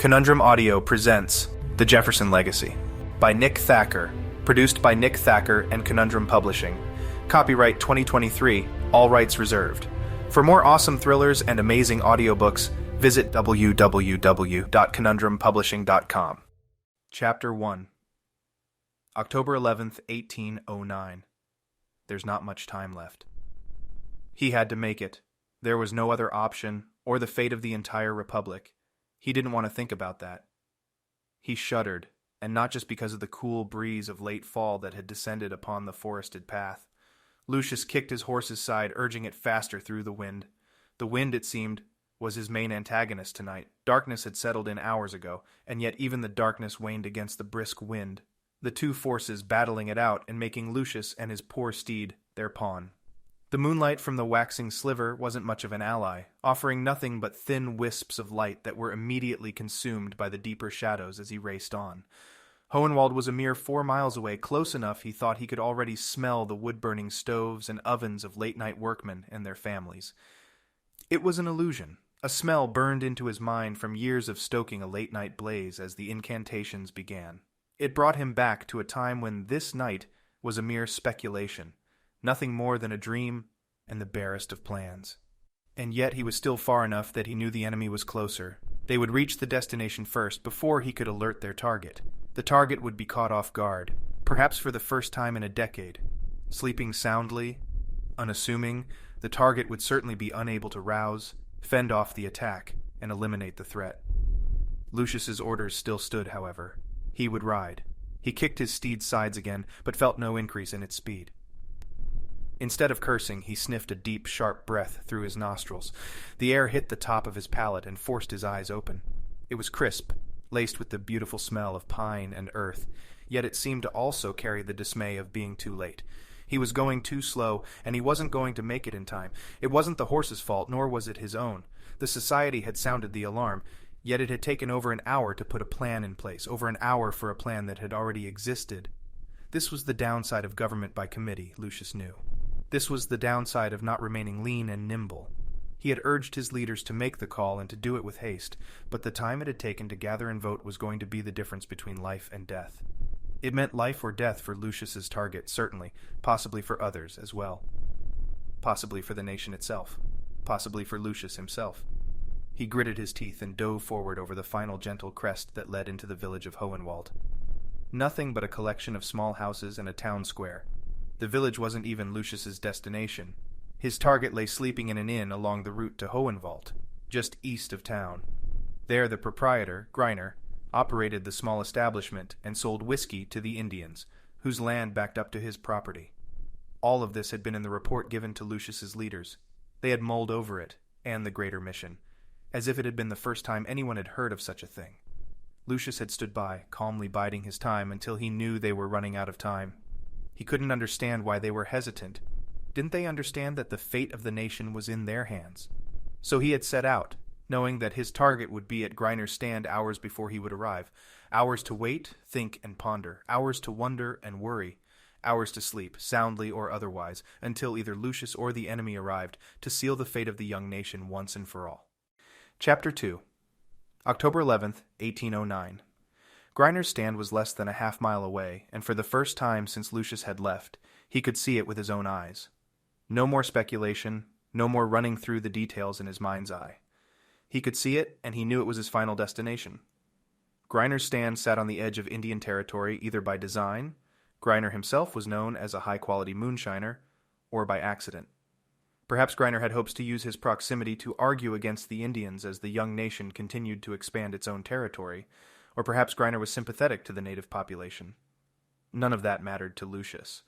Conundrum Audio presents The Jefferson Legacy by Nick Thacker, produced by Nick Thacker and Conundrum Publishing. Copyright 2023, all rights reserved. For more awesome thrillers and amazing audiobooks, visit www.conundrumpublishing.com. Chapter 1. October 11th, 1809. There's not much time left. He had to make it. There was no other option, or the fate of the entire republic. He didn't want to think about that. He shuddered, and not just because of the cool breeze of late fall that had descended upon the forested path. Lucius kicked his horse's side, urging it faster through the wind. The wind, it seemed, was his main antagonist tonight. Darkness had settled in hours ago, and yet even the darkness waned against the brisk wind, the two forces battling it out and making Lucius and his poor steed their pawn. The moonlight from the waxing sliver wasn't much of an ally, offering nothing but thin wisps of light that were immediately consumed by the deeper shadows as he raced on. Hohenwald was a mere 4 miles away, close enough he thought he could already smell the wood-burning stoves and ovens of late-night workmen and their families. It was an illusion. A smell burned into his mind from years of stoking a late-night blaze as the incantations began. It brought him back to a time when this night was a mere speculation, nothing more than a dream and the barest of plans. And yet he was still far enough that he knew the enemy was closer. They would reach the destination first before he could alert their target. The target would be caught off guard, perhaps for the first time in a decade. Sleeping soundly, unassuming, the target would certainly be unable to rouse, fend off the attack, and eliminate the threat. Lucius's orders still stood, however. He would ride. He kicked his steed's sides again, but felt no increase in its speed. Instead of cursing, he sniffed a deep, sharp breath through his nostrils. The air hit the top of his palate and forced his eyes open. It was crisp, laced with the beautiful smell of pine and earth, yet it seemed to also carry the dismay of being too late. He was going too slow, and he wasn't going to make it in time. It wasn't the horse's fault, nor was it his own. The society had sounded the alarm, yet it had taken over an hour to put a plan in place, over an hour for a plan that had already existed. This was the downside of government by committee, Lucius knew. This was the downside of not remaining lean and nimble. He had urged his leaders to make the call and to do it with haste, but the time it had taken to gather and vote was going to be the difference between life and death. It meant life or death for Lucius's target, certainly, possibly for others as well. Possibly for the nation itself. Possibly for Lucius himself. He gritted his teeth and dove forward over the final gentle crest that led into the village of Hohenwald. Nothing but a collection of small houses and a town square. The village wasn't even Lucius's destination. His target lay sleeping in an inn along the route to Hohenwald, just east of town. There the proprietor, Greiner, operated the small establishment and sold whiskey to the Indians, whose land backed up to his property. All of this had been in the report given to Lucius's leaders. They had mulled over it, and the greater mission, as if it had been the first time anyone had heard of such a thing. Lucius had stood by, calmly biding his time until he knew they were running out of time. He couldn't understand why they were hesitant. Didn't they understand that the fate of the nation was in their hands? So he had set out, knowing that his target would be at Greiner's stand hours before he would arrive. Hours to wait, think, and ponder. Hours to wonder and worry. Hours to sleep, soundly or otherwise, until either Lucius or the enemy arrived to seal the fate of the young nation once and for all. Chapter 2. October 11th, 1809. Greiner's stand was less than a half-mile away, and for the first time since Lucius had left, he could see it with his own eyes. No more speculation, no more running through the details in his mind's eye. He could see it, and he knew it was his final destination. Greiner's stand sat on the edge of Indian territory either by design, Greiner himself was known as a high-quality moonshiner, or by accident. Perhaps Greiner had hopes to use his proximity to argue against the Indians as the young nation continued to expand its own territory, or perhaps Greiner was sympathetic to the native population. None of that mattered to Lucius.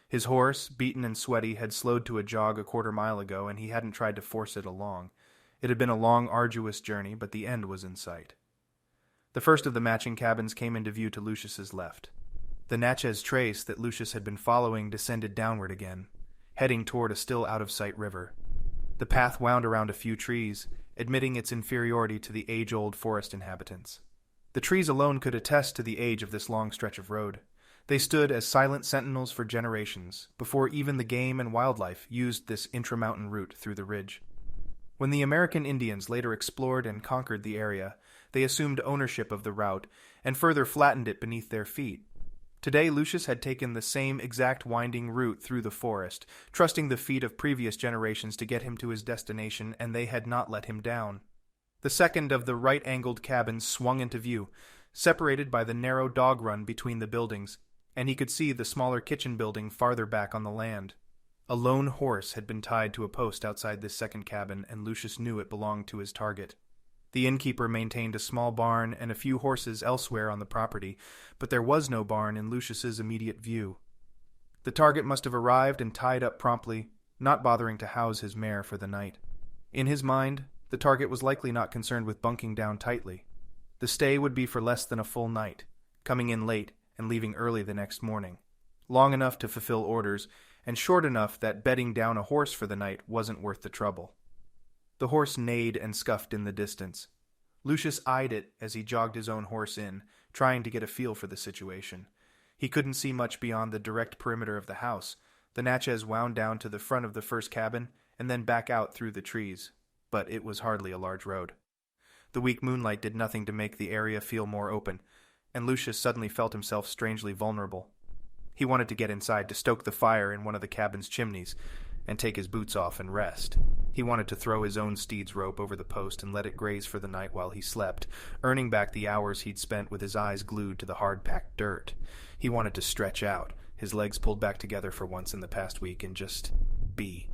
His horse, beaten and sweaty, had slowed to a jog a quarter mile ago, and he hadn't tried to force it along. It had been a long, arduous journey, but the end was in sight. The first of the matching cabins came into view to Lucius's left. The Natchez trace that Lucius had been following descended downward again, heading toward a still out-of-sight river. The path wound around a few trees, admitting its inferiority to the age-old forest inhabitants. The trees alone could attest to the age of this long stretch of road. They stood as silent sentinels for generations, before even the game and wildlife used this intramountain route through the ridge. When the American Indians later explored and conquered the area, They assumed ownership of the route, and further flattened it beneath their feet. Today Lucius had taken the same exact winding route through the forest, trusting the feet of previous generations to get him to his destination, and they had not let him down. The second of the right-angled cabins swung into view, separated by the narrow dog run between the buildings, and he could see the smaller kitchen building farther back on the land. A lone horse had been tied to a post outside this second cabin, and Lucius knew it belonged to his target. The innkeeper maintained a small barn and a few horses elsewhere on the property, but there was no barn in Lucius's immediate view. The target must have arrived and tied up promptly, not bothering to house his mare for the night. In his mind, the target was likely not concerned with bunking down tightly. The stay would be for less than a full night, coming in late and leaving early the next morning, long enough to fulfill orders, and short enough that bedding down a horse for the night wasn't worth the trouble. The horse neighed and scuffed in the distance. Lucius eyed it as he jogged his own horse in, trying to get a feel for the situation. He couldn't see much beyond the direct perimeter of the house. The Natchez wound down to the front of the first cabin and then back out through the trees, but it was hardly a large road. The weak moonlight did nothing to make the area feel more open, and Lucius suddenly felt himself strangely vulnerable. He wanted to get inside to stoke the fire in one of the cabin's chimneys and take his boots off and rest. He wanted to throw his own steed's rope over the post and let it graze for the night while he slept, earning back the hours he'd spent with his eyes glued to the hard-packed dirt. He wanted to stretch out, his legs pulled back together for once in the past week, and just be.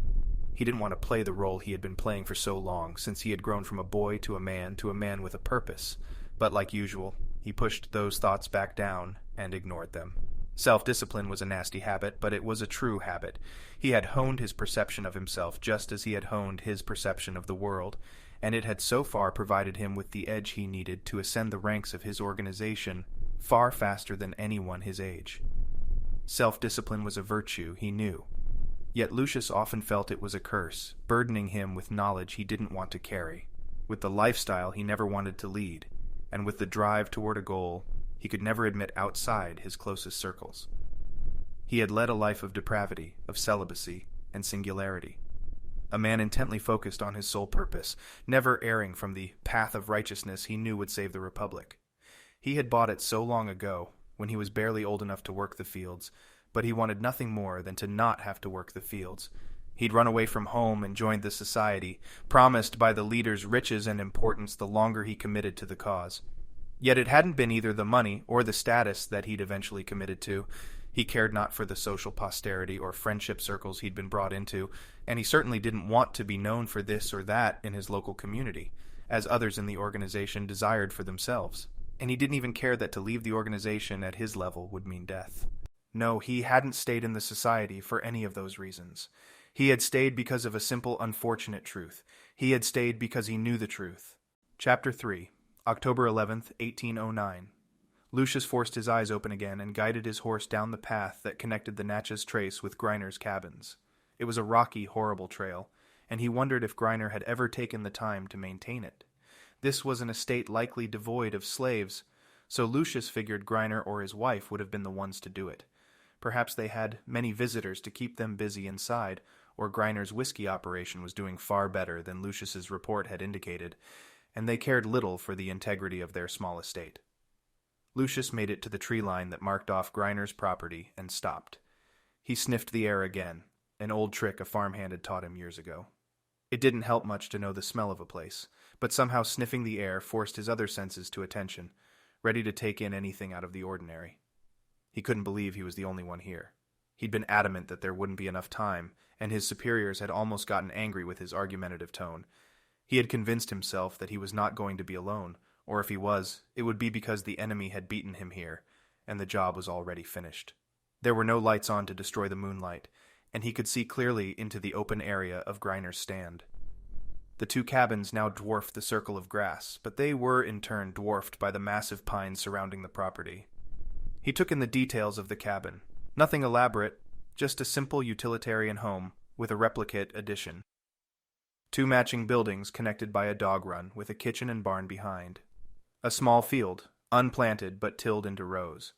He didn't want to play the role he had been playing for so long, since he had grown from a boy to a man with a purpose. But like usual, he pushed those thoughts back down and ignored them. Self-discipline was a nasty habit, but it was a true habit. He had honed his perception of himself just as he had honed his perception of the world, and it had so far provided him with the edge he needed to ascend the ranks of his organization far faster than anyone his age. Self-discipline was a virtue, he knew. Yet Lucius often felt it was a curse, burdening him with knowledge he didn't want to carry, with the lifestyle he never wanted to lead, and with the drive toward a goal he could never admit outside his closest circles. He had led a life of depravity, of celibacy, and singularity. A man intently focused on his sole purpose, never erring from the path of righteousness he knew would save the Republic. He had bought it so long ago, when he was barely old enough to work the fields, but he wanted nothing more than to not have to work the fields. He'd run away from home and joined the society, promised by the leaders riches and importance the longer he committed to the cause. Yet it hadn't been either the money or the status that he'd eventually committed to. He cared not for the social posterity or friendship circles he'd been brought into, and he certainly didn't want to be known for this or that in his local community, as others in the organization desired for themselves. And he didn't even care that to leave the organization at his level would mean death. No, he hadn't stayed in the society for any of those reasons. He had stayed because of a simple, unfortunate truth. He had stayed because he knew the truth. Chapter 3. October 11th, 1809. Lucius forced his eyes open again and guided his horse down the path that connected the Natchez Trace with Griner's cabins. It was a rocky, horrible trail, and he wondered if Griner had ever taken the time to maintain it. This was an estate likely devoid of slaves, so Lucius figured Griner or his wife would have been the ones to do it. Perhaps they had many visitors to keep them busy inside, or Griner's whiskey operation was doing far better than Lucius's report had indicated, and they cared little for the integrity of their small estate. Lucius made it to the tree line that marked off Griner's property and stopped. He sniffed the air again, an old trick a farmhand had taught him years ago. It didn't help much to know the smell of a place, but somehow sniffing the air forced his other senses to attention, ready to take in anything out of the ordinary. He couldn't believe he was the only one here. He'd been adamant that there wouldn't be enough time, and his superiors had almost gotten angry with his argumentative tone. He had convinced himself that he was not going to be alone, or if he was, it would be because the enemy had beaten him here, and the job was already finished. There were no lights on to destroy the moonlight, and he could see clearly into the open area of Griner's stand. The two cabins now dwarfed the circle of grass, but they were in turn dwarfed by the massive pines surrounding the property. He took in the details of the cabin. Nothing elaborate, just a simple utilitarian home with a replicate addition. 2 matching buildings connected by a dog run with a kitchen and barn behind. A small field, unplanted but tilled into rows.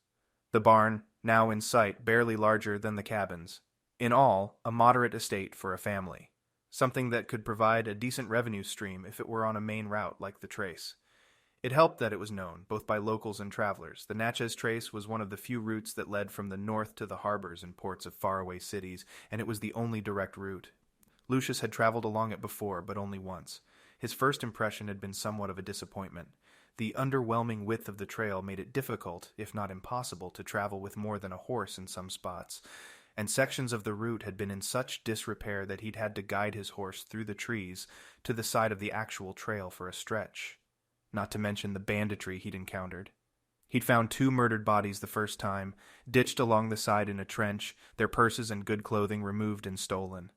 The barn, now in sight, barely larger than the cabins. In all, a moderate estate for a family. Something that could provide a decent revenue stream if it were on a main route like the Trace. It helped that it was known, both by locals and travelers. The Natchez Trace was one of the few routes that led from the north to the harbors and ports of faraway cities, and it was the only direct route. Lucius had traveled along it before, but only once. His first impression had been somewhat of a disappointment. The underwhelming width of the trail made it difficult, if not impossible, to travel with more than a horse in some spots, and sections of the route had been in such disrepair that he'd had to guide his horse through the trees to the side of the actual trail for a stretch. Not to mention the banditry he'd encountered. He'd found 2 murdered bodies the first time, ditched along the side in a trench, their purses and good clothing removed and stolen.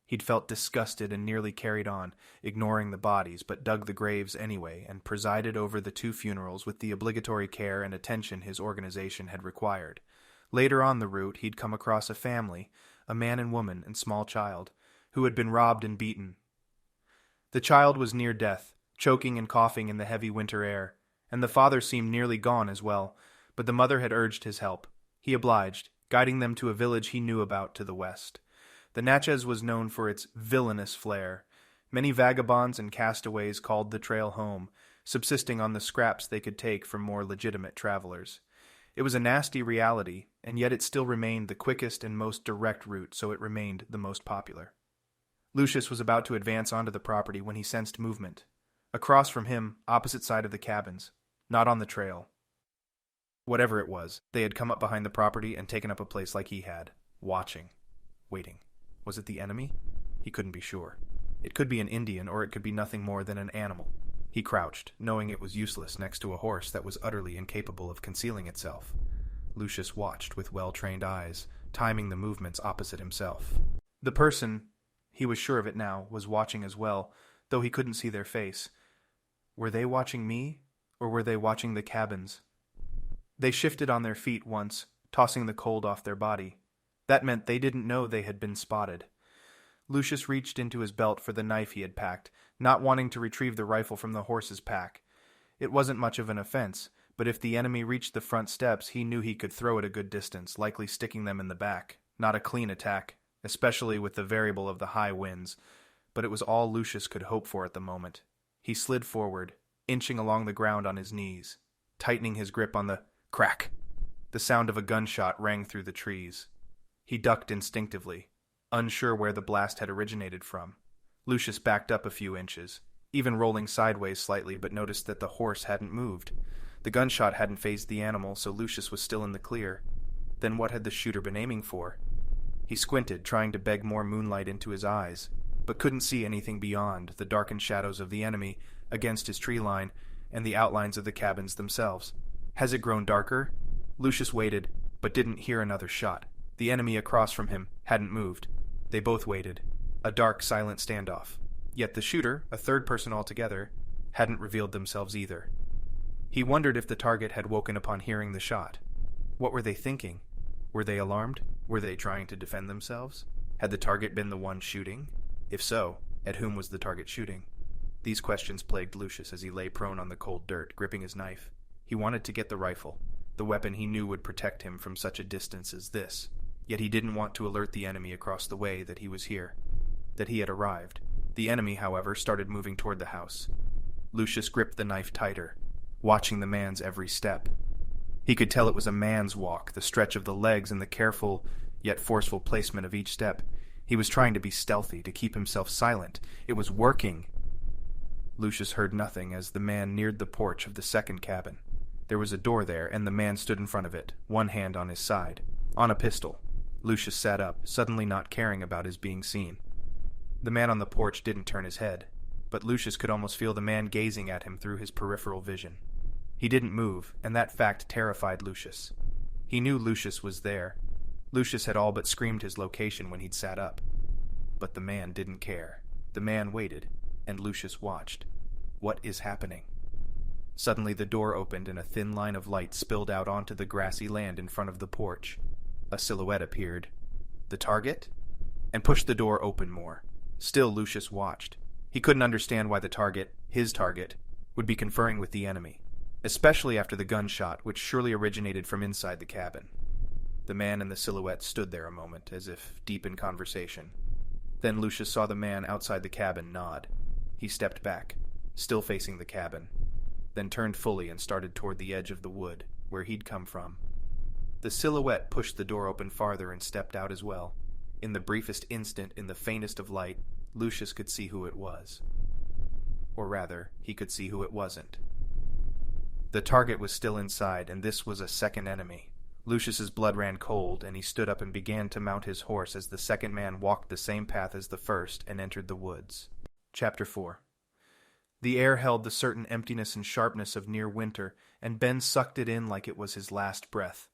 He'd felt disgusted and nearly carried on, ignoring the bodies, but dug the graves anyway, and presided over the 2 funerals with the obligatory care and attention his organization had required. Later on the route, he'd come across a family, a man and woman and small child, who had been robbed and beaten. The child was near death, choking and coughing in the heavy winter air, and the father seemed nearly gone as well, but the mother had urged his help. He obliged, guiding them to a village he knew about to the west. The Natchez was known for its villainous flair. Many vagabonds and castaways called the trail home, subsisting on the scraps they could take from more legitimate travelers. It was a nasty reality, and yet it still remained the quickest and most direct route, so it remained the most popular. Lucius was about to advance onto the property when he sensed movement. Across from him, opposite side of the cabins, not on the trail. Whatever it was, they had come up behind the property and taken up a place like he had, watching, waiting. Was it the enemy? He couldn't be sure. It could be an Indian, or it could be nothing more than an animal. He crouched, knowing it was useless next to a horse that was utterly incapable of concealing itself. Lucius watched with well-trained eyes, timing the movements opposite himself. The person, he was sure of it now, was watching as well, though he couldn't see their face. Were they watching me, or were they watching the cabins? They shifted on their feet once, tossing the cold off their body. That meant they didn't know they had been spotted. Lucius reached into his belt for the knife he had packed, not wanting to retrieve the rifle from the horse's pack. It wasn't much of an offense, but if the enemy reached the front steps, he knew he could throw it a good distance, likely sticking them in the back. Not a clean attack, especially with the variable of the high winds, but it was all Lucius could hope for at the moment. He slid forward, inching along the ground on his knees, tightening his grip on the crack. The sound of a gunshot rang through the trees. He ducked instinctively, unsure where the blast had originated from. Lucius backed up a few inches, even rolling sideways slightly, but noticed that the horse hadn't moved. The gunshot hadn't fazed the animal, so Lucius was still in the clear. Then what had the shooter been aiming for? He squinted, trying to beg more moonlight into his eyes, but couldn't see anything beyond the darkened shadows of the enemy against his tree line and the outlines of the cabins themselves. Has it grown darker? Lucius waited, but didn't hear another shot. The enemy across from him hadn't moved. They both waited. A dark, silent standoff. Yet the shooter, a third person altogether, hadn't revealed themselves either. He wondered if the target had woken upon hearing the shot. What were they thinking? Were they alarmed? Were they trying to defend themselves? Had the target been the one shooting? If so, at whom was the target shooting? These questions plagued Lucius as he lay prone on the cold dirt, gripping his knife. He wanted to get the rifle, the weapon he knew would protect him from such a distance as this. Yet he didn't want to alert the enemy across the way that he was here, that he had arrived. The enemy, however, started moving toward the house. Lucius gripped the knife tighter, watching the man's every step. He could tell it was a man's walk, the stretch of the legs and the careful yet forceful placement of each step. He was trying to be stealthy, to keep himself silent. It was working. Lucius heard nothing as the man neared the porch of the second cabin. There was a door there, and the man stood in front of it, one hand on his side, on a pistol. Lucius sat up, suddenly not caring about his being seen. The man on the porch didn't turn his head, but Lucius could almost feel the man gazing at him through his peripheral vision. He didn't move, and that fact terrified Lucius. He knew Lucius was there. Lucius had all but screamed his location when he'd sat up. But the man didn't care. The man waited, and Lucius watched. What is happening? Suddenly the door opened and a thin line of light spilled out onto the grassy land in front of the porch. A silhouette appeared. The target? And pushed the door open more. Still Lucius watched. He couldn't understand why the target, his target, would be conferring with the enemy, especially after the gunshot, which surely originated from inside the cabin. The man and the silhouette stood there a moment, as if deep in conversation. Then Lucius saw the man outside the cabin nod. He stepped back, still facing the cabin. then turned fully and started toward the edge of the wood, where he'd come from. The silhouette pushed the door open farther and stepped out as well. In the briefest instant, in the faintest of light, Lucius could see who it was. Or rather, he could see who it wasn't. The target was still inside, and this was a second enemy. Lucius's blood ran cold, and he stood up and began to mount his horse as the second man walked the same path as the first and entered the woods. Chapter 4. The air held the certain emptiness and sharpness of near winter, and Ben sucked it in like it was his last breath.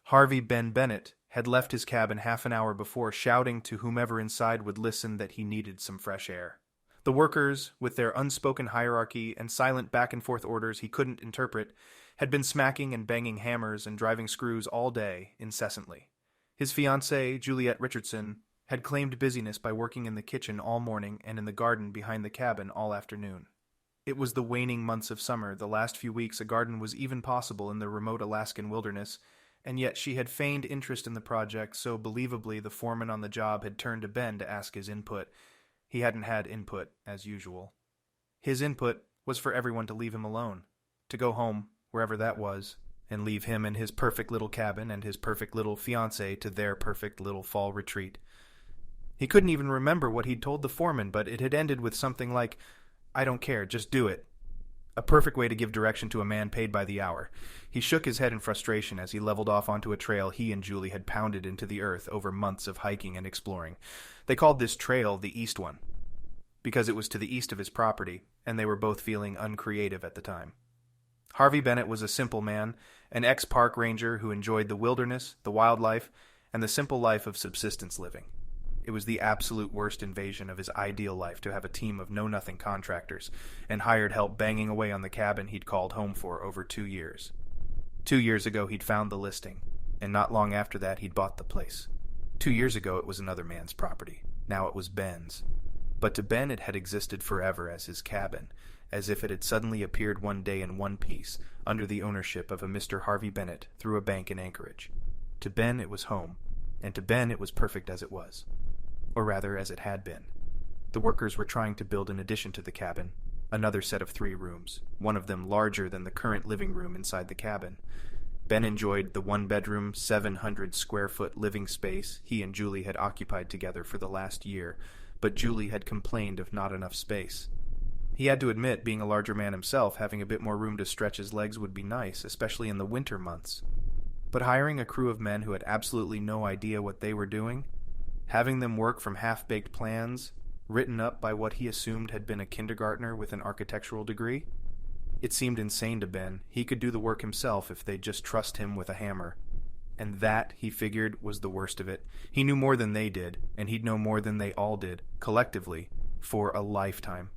Harvey Bennett had left his cabin half an hour before, shouting to whomever inside would listen that he needed some fresh air. The workers, with their unspoken hierarchy and silent back-and-forth orders he couldn't interpret, had been smacking and banging hammers and driving screws all day, incessantly. His fiancée, Juliet Richardson, had claimed busyness by working in the kitchen all morning and in the garden behind the cabin all afternoon. It was the waning months of summer. The last few weeks a garden was even possible in the remote Alaskan wilderness, and yet she had feigned interest in the project, so believably the foreman on the job had turned to Ben to ask his input. He hadn't had input, as usual. His input was for everyone to leave him alone, to go home, wherever that was, and leave him in his perfect little cabin and his perfect little fiancée to their perfect little fall retreat. He couldn't even remember what he'd told the foreman, but it had ended with something like, "I don't care, just do it." A perfect way to give direction to a man paid by the hour. He shook his head in frustration as he leveled off onto a trail he and Julie had pounded into the earth over months of hiking and exploring. They called this trail the East One, because it was to the east of his property, and they were both feeling uncreative at the time. Harvey Bennett was a simple man, an ex-park ranger who enjoyed the wilderness, the wildlife, and the simple life of subsistence living. It was the absolute worst invasion of his ideal life to have a team of know-nothing contractors and hired help banging away on the cabin he'd called home for over 2 years. 2 years ago he'd found the listing, and not long after that he'd bought the place. 2 years ago it was another man's property. Now it was Ben's. But to Ben it had existed forever as his cabin, as if it had suddenly appeared one day in one piece, under the ownership of a Mr. Harvey Bennett through a bank in Anchorage. To Ben it was home, and to Ben it was perfect as it was. Or rather, as it had been. The workers were trying to build an addition to the cabin, another set of 3 rooms, one of them larger than the current living room inside the cabin. Ben enjoyed the 1-bedroom, 700-square-foot living space he and Julie had occupied together for the last year, but Julie had complained of not enough space. He had to admit, being a larger man himself, having a bit more room to stretch his legs would be nice, especially in the winter months. But hiring a crew of men who had absolutely no idea what they were doing, having them work from half-baked plans, written up by what he assumed had been a kindergartner with an architectural degree? It seemed insane to Ben. He could do the work himself if they'd just trust him with a hammer. And that, he figured, was the worst of it. He knew more than they did, and he'd know more than they all did, collectively, for a lifetime.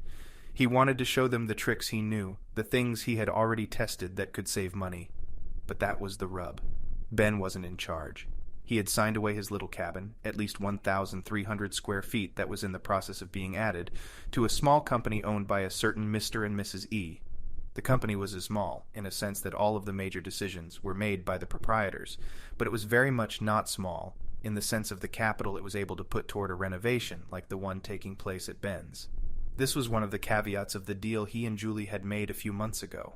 He wanted to show them the tricks he knew, the things he had already tested that could save money. But that was the rub. Ben wasn't in charge. He had signed away his little cabin, at least 1,300 square feet that was in the process of being added, to a small company owned by a certain Mr. and Mrs. E. The company was small, in a sense that all of the major decisions were made by the proprietors, but it was very much not small, in the sense of the capital it was able to put toward a renovation like the one taking place at Ben's. This was one of the caveats of the deal he and Julie had made a few months ago.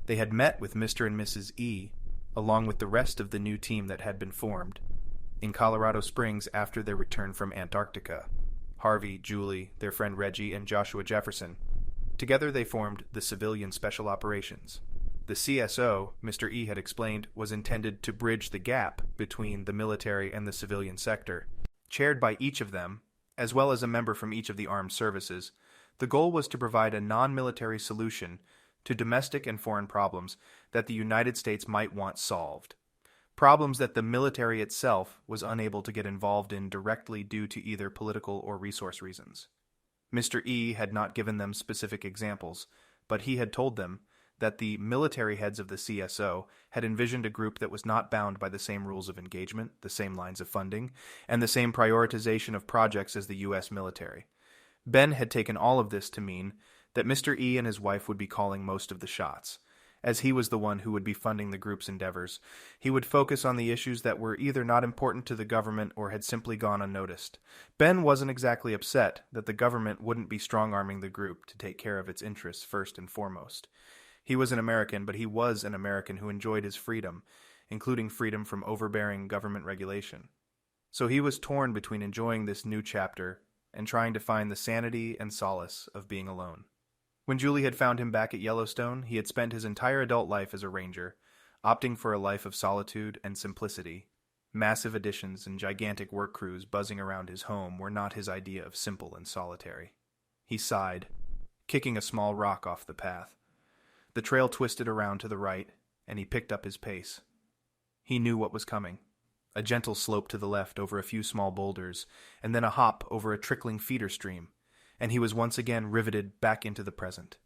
They had met with Mr. and Mrs. E., along with the rest of the new team that had been formed, in Colorado Springs after their return from Antarctica. Harvey, Julie, their friend Reggie, and Joshua Jefferson. Together they formed the Civilian Special Operations. The CSO, Mr. E had explained, was intended to bridge the gap between the military and the civilian sector. Chaired by each of them, as well as a member from each of the armed services, the goal was to provide a non-military solution to domestic and foreign problems that the United States might want solved. Problems that the military itself was unable to get involved in directly due to either political or resource reasons. Mr. E had not given them specific examples, but he had told them that the military heads of the CSO had envisioned a group that was not bound by the same rules of engagement, the same lines of funding, and the same prioritization of projects as the U.S. military. Ben had taken all of this to mean that Mr. E and his wife would be calling most of the shots. As he was the one who would be funding the group's endeavors, he would focus on the issues that were either not important to the government or had simply gone unnoticed. Ben wasn't exactly upset that the government wouldn't be strong-arming the group to take care of its interests first and foremost. He was an American, but he was an American who enjoyed his freedom, including freedom from overbearing government regulation. So he was torn between enjoying this new chapter and trying to find the sanity and solace of being alone. When Julie had found him back at Yellowstone, he had spent his entire adult life as a ranger, opting for a life of solitude and simplicity. Massive additions and gigantic work crews buzzing around his home were not his idea of simple and solitary. He sighed, kicking a small rock off the path. The trail twisted around to the right, and he picked up his pace. He knew what was coming. A gentle slope to the left over a few small boulders, and then a hop over a trickling feeder stream, and he was once again riveted back into the present.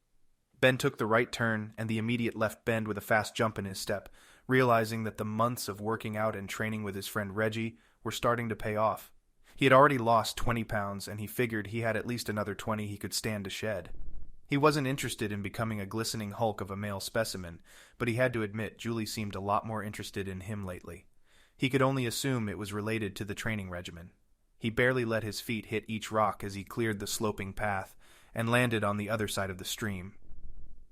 Ben took the right turn and the immediate left bend with a fast jump in his step, realizing that the months of working out and training with his friend Reggie were starting to pay off. He had already lost 20 pounds, and he figured he had at least another 20 he could stand to shed. He wasn't interested in becoming a glistening hulk of a male specimen, but he had to admit Julie seemed a lot more interested in him lately. He could only assume it was related to the training regimen. He barely let his feet hit each rock as he cleared the sloping path and landed on the other side of the stream.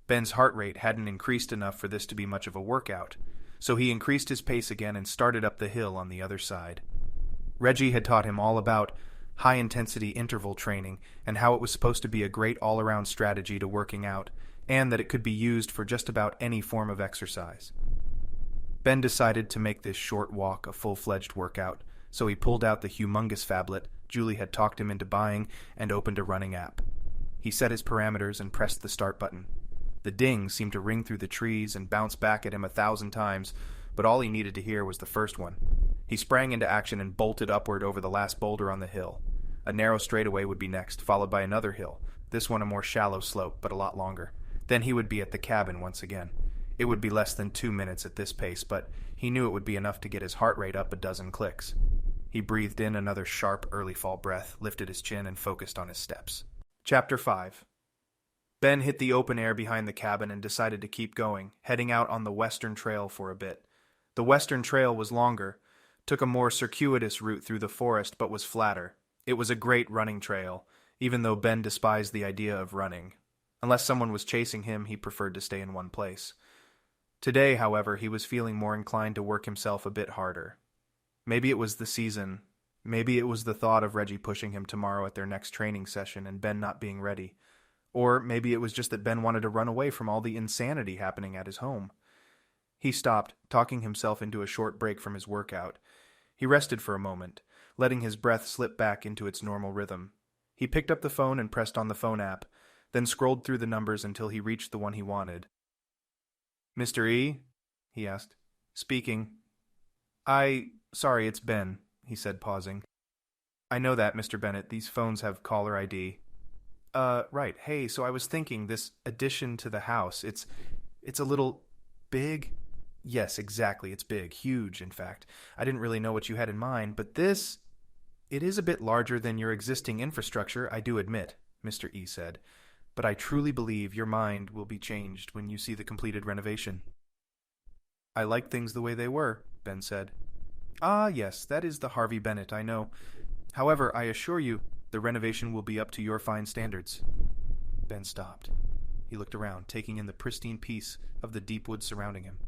Ben's heart rate hadn't increased enough for this to be much of a workout, so he increased his pace again and started up the hill on the other side. Reggie had taught him all about high-intensity interval training and how it was supposed to be a great all-around strategy to working out, and that it could be used for just about any form of exercise. Ben decided to make this short walk a full-fledged workout, so he pulled out the humongous phablet Julie had talked him into buying and opened a running app. He set his parameters and pressed the start button. The ding seemed to ring through the trees and bounce back at him 1,000 times, but all he needed to hear was the first one. He sprang into action and bolted upward over the last boulder on the hill. A narrow straightaway would be next, followed by another hill, this one a more shallow slope, but a lot longer. Then he would be at the cabin once again. It would be less than 2 minutes at this pace, but he knew it would be enough to get his heart rate up a dozen clicks. He breathed in another sharp early fall breath, lifted his chin, and focused on his steps. Chapter 5. Ben hit the open air behind the cabin and decided to keep going, heading out on the western trail for a bit. The western trail was longer, took a more circuitous route through the forest, but was flatter. It was a great running trail, even though Ben despised the idea of running. Unless someone was chasing him, he preferred to stay in one place. Today, however, he was feeling more inclined to work himself a bit harder. Maybe it was the season. Maybe it was the thought of Reggie pushing him tomorrow at their next training session and Ben not being ready. Or maybe it was just that Ben wanted to run away from all the insanity happening at his home. He stopped, talking himself into a short break from his workout. He rested for a moment, letting his breath slip back into its normal rhythm. He picked up the phone and pressed on the phone app, then scrolled through the numbers until he reached the one he wanted. "Mr. E?" he asked. "Speaking." Sorry, it's Ben," he said, pausing. "I know that, Mr. Bennett. These phones have caller ID. Right. Hey, so I was thinking, this addition to the house, it's a little big?" "Yes, exactly. It's big. Huge, in fact. I didn't really know what you had in mind, but it is a bit larger than your existing infrastructure, I do admit," Mr. E said. "But I truly believe your mind will be changed when you see the completed renovation." "I like things the way they were," Ben said. "Ah, yes, that is the Harvey Bennett, I know. However, I assure you, the renovation will be up to your fine standards." Ben stopped. He looked around, taking in the pristine peace of the deep woods surrounding him.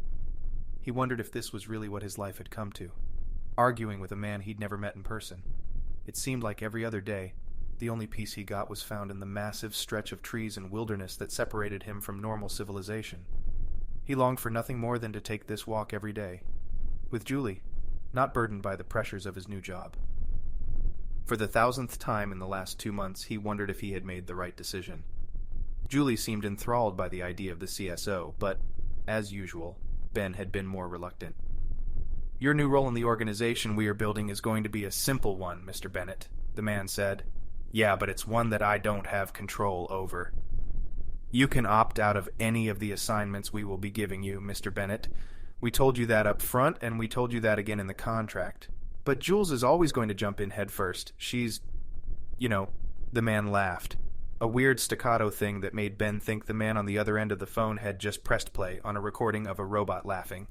He wondered if this was really what his life had come to, arguing with a man he'd never met in person. It seemed like every other day, the only peace he got was found in the massive stretch of trees and wilderness that separated him from normal civilization. He longed for nothing more than to take this walk every day, with Julie, not burdened by the pressures of his new job. For the 1,000th time in the last 2 months, he wondered if he had made the right decision. Julie seemed enthralled by the idea of the CSO, but, as usual, Ben had been more reluctant. "Your new role in the organization we are building is going to be a simple one, Mr. Bennett," the man said. "Yeah, but it's one that I don't have control over. You can opt out of any of the assignments we will be giving you, Mr. Bennett. We told you that up front, and we told you that again in the contract. But Jules is always going to jump in head first. She's... The man laughed. A weird staccato thing that made Ben think the man on the other end of the phone had just pressed play on a recording of a robot laughing.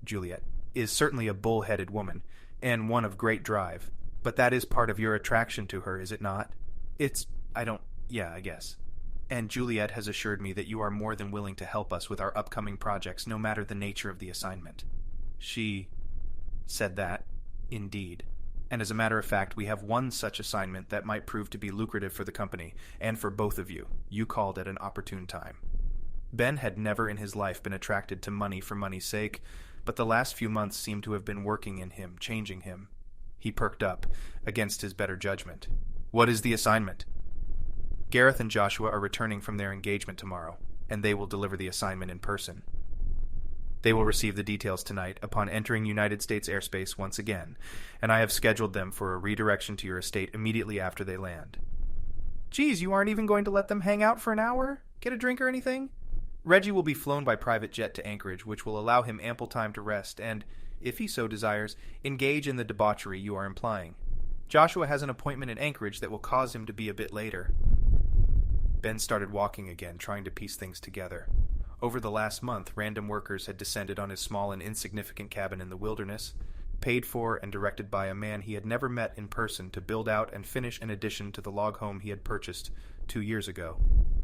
Juliet, is certainly a bull-headed woman, and one of great drive. But that is part of your attraction to her, is it not? I guess. And Juliet has assured me that you are more than willing to help us with our upcoming projects, no matter the nature of the assignment. She said that, indeed. And as a matter of fact, we have one such assignment that might prove to be lucrative for the company, and for both of you. You called at an opportune time. Ben had never in his life been attracted to money for money's sake, but the last few months seemed to have been working in him, changing him. He perked up, against his better judgment. What is the assignment? Gareth and Joshua are returning from their engagement tomorrow, and they will deliver the assignment in person. They will receive the details tonight upon entering United States airspace once again, and I have scheduled them for a redirection to your estate immediately after they land. Geez, you aren't even going to let them hang out for an hour? Get a drink or anything? Reggie will be flown by private jet to Anchorage, which will allow him ample time to rest and, if he so desires, engage in the debauchery you are implying. Joshua has an appointment in Anchorage that will cause him to be a bit later. Ben started walking again, trying to piece things together. Over the last month, random workers had descended on his small and insignificant cabin in the wilderness, paid for and directed by a man he had never met in person to build out and finish an addition to the log home he had purchased 2 years ago.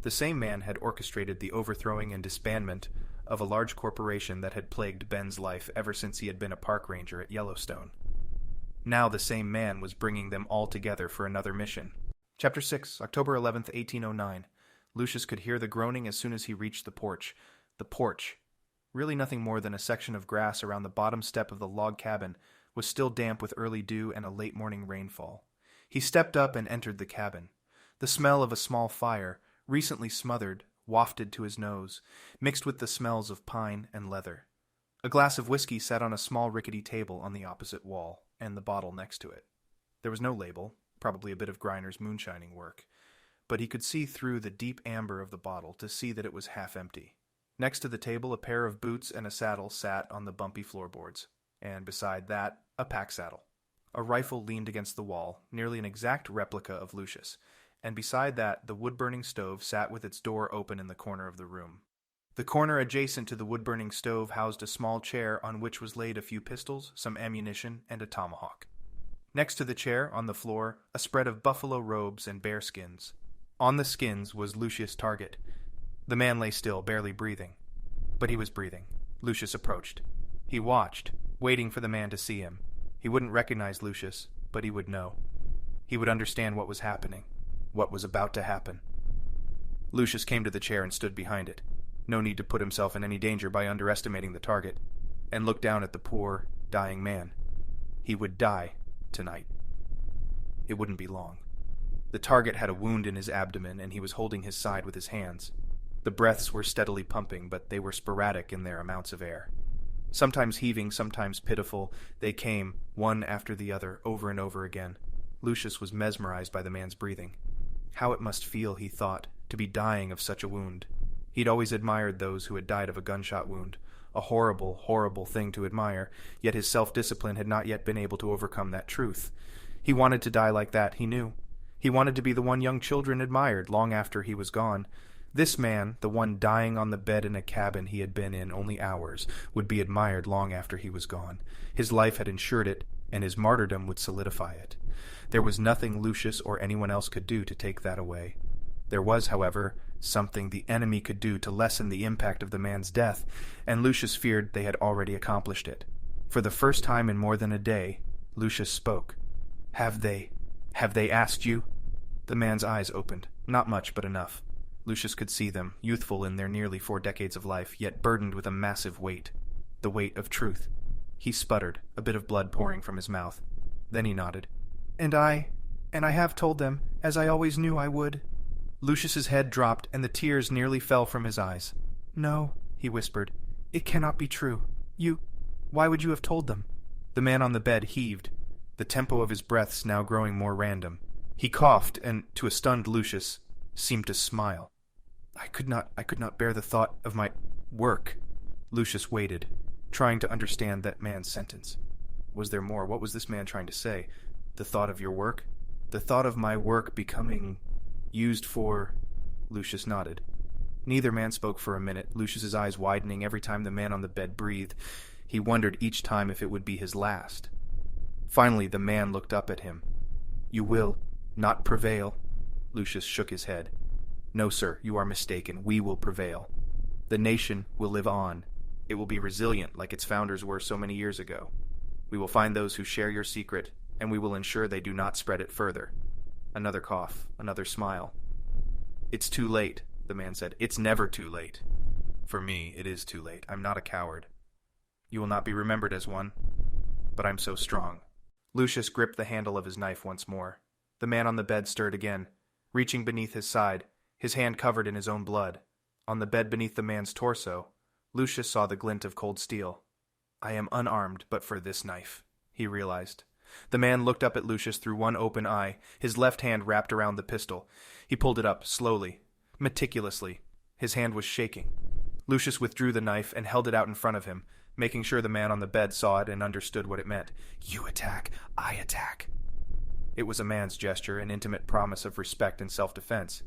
The same man had orchestrated the overthrowing and disbandment of a large corporation that had plagued Ben's life ever since he had been a park ranger at Yellowstone. Now the same man was bringing them all together for another mission. Chapter 6, October 11th, 1809. Lucius could hear the groaning as soon as he reached the porch. The porch, really nothing more than a section of grass around the bottom step of the log cabin, was still damp with early dew and a late morning rainfall. He stepped up and entered the cabin. The smell of a small fire, recently smothered, wafted to his nose, mixed with the smells of pine and leather. A glass of whiskey sat on a small rickety table on the opposite wall, and the bottle next to it. There was no label, probably a bit of Griner's moonshining work, but he could see through the deep amber of the bottle to see that it was half empty. Next to the table, a pair of boots and a saddle sat on the bumpy floorboards, and beside that, a pack saddle. A rifle leaned against the wall, nearly an exact replica of Lucius, and beside that, the wood-burning stove sat with its door open in the corner of the room. The corner adjacent to the wood-burning stove housed a small chair on which was laid a few pistols, some ammunition, and a tomahawk. Next to the chair, on the floor, a spread of buffalo robes and bear skins. On the skins was Lucius' target. The man lay still, barely breathing. But he was breathing. Lucius approached. He watched, waiting for the man to see him. He wouldn't recognize Lucius, but he would know. He would understand what was happening, what was about to happen. Lucius came to the chair and stood behind it. No need to put himself in any danger by underestimating the target, and looked down at the poor, dying man. He would die tonight. It wouldn't be long. The target had a wound in his abdomen, and he was holding his side with his hands. The breaths were steadily pumping, but they were sporadic in their amounts of air. Sometimes heaving, sometimes pitiful, they came, one after the other, over and over again. Lucius was mesmerized by the man's breathing. How it must feel, he thought, to be dying of such a wound. He'd always admired those who had died of a gunshot wound. A horrible, horrible thing to admire, yet his self-discipline had not yet been able to overcome that truth. He wanted to die like that, he knew. He wanted to be the one young children admired long after he was gone. This man, the one dying on the bed in a cabin he had been in only hours, would be admired long after he was gone. His life had ensured it, and his martyrdom would solidify it. There was nothing Lucius or anyone else could do to take that away. There was, however, something the enemy could do to lessen the impact of the man's death, and Lucius feared they had already accomplished it. For the first time in more than a day, Lucius spoke. Have they asked you?" The man's eyes opened. Not much, but enough. Lucius could see them, youthful in their nearly 4 decades of life, yet burdened with a massive weight. The weight of truth. He sputtered, a bit of blood pouring from his mouth. Then he nodded. And I have told them, as I always knew I would." Lucius's head dropped, and the tears nearly fell from his eyes. "No," he whispered. "It cannot be true. Why would you have told them?" The man on the bed heaved, the tempo of his breaths now growing more random. He coughed, and, to a stunned Lucius, seemed to smile. I could not bear the thought of my work." Lucius waited, trying to understand that man's sentence. Was there more? What was this man trying to say? The thought of your work? The thought of my work becoming used for... Lucius nodded. Neither man spoke for a minute, Lucius's eyes widening every time the man on the bed breathed. He wondered each time if it would be his last. Finally, the man looked up at him. "You will not prevail?" Lucius shook his head. No, sir, you are mistaken. We will prevail. The nation will live on. It will be resilient like its founders were so many years ago. We will find those who share your secret, and we will ensure they do not spread it further. Another cough, another smile. It's too late, the man said. It's never too late. For me, it is too late. I'm not a coward. You will not be remembered as one, but I'm so strong. Lucius gripped the handle of his knife once more. The man on the bed stirred again, reaching beneath his side, his hand covered in his own blood. On the bed beneath the man's torso, Lucius saw the glint of cold steel. I am unarmed but for this knife, he realized. The man looked up at Lucius through one open eye, his left hand wrapped around the pistol. He pulled it up, slowly, meticulously. His hand was shaking. Lucius withdrew the knife and held it out in front of him, making sure the man on the bed saw it and understood what it meant. You attack, I attack. It was a man's gesture, an intimate promise of respect and self-defense.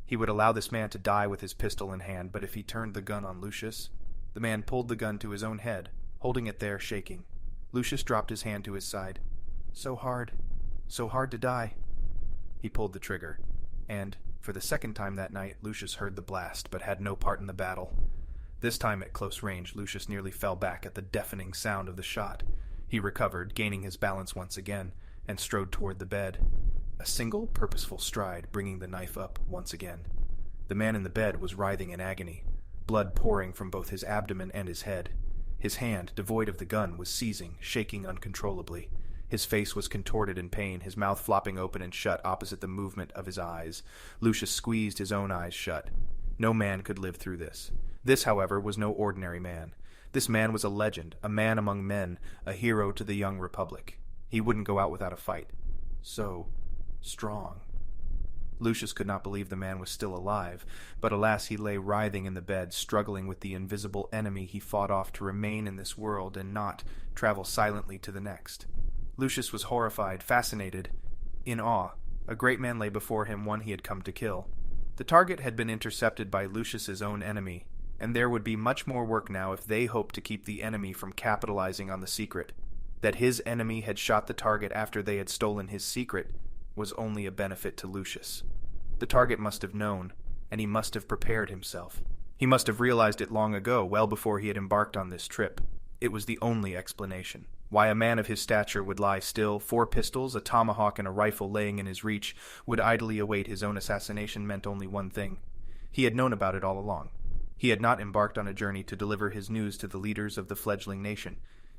He would allow this man to die with his pistol in hand, but if he turned the gun on Lucius... The man pulled the gun to his own head, holding it there, shaking. Lucius dropped his hand to his side. So hard to die. He pulled the trigger, and, for the second time that night, Lucius heard the blast, but had no part in the battle. This time at close range, Lucius nearly fell back at the deafening sound of the shot. He recovered, gaining his balance once again, and strode toward the bed. A single, purposeful stride, bringing the knife up once again. The man in the bed was writhing in agony, blood pouring from both his abdomen and his head. His hand, devoid of the gun, was seizing, shaking uncontrollably. His face was contorted in pain, his mouth flopping open and shut opposite the movement of his eyes. Lucius squeezed his own eyes shut. No man could live through this. This, however, was no ordinary man. This man was a legend, a man among men, a hero to the young republic. He wouldn't go out without a fight. So strong. Lucius could not believe the man was still alive, but alas, he lay writhing in the bed, struggling with the invisible enemy he fought off to remain in this world and not travel silently to the next. Lucius was horrified, fascinated, in awe. A great man lay before him, one he had come to kill. The target had been intercepted by Lucius's own enemy, and there would be much more work now if they hoped to keep the enemy from capitalizing on the secret. That his enemy had shot the target after they had stolen his secret was only a benefit to Lucius. The target must have known, and he must have prepared himself. He must have realized it long ago, well before he had embarked on this trip. It was the only explanation. Why a man of his stature would lie still, 4 pistols, a tomahawk, and a rifle laying in his reach, would idly await his own assassination meant only one thing. He had known about it all along. He had not embarked on a journey to deliver his news to the leaders of the fledgling nation.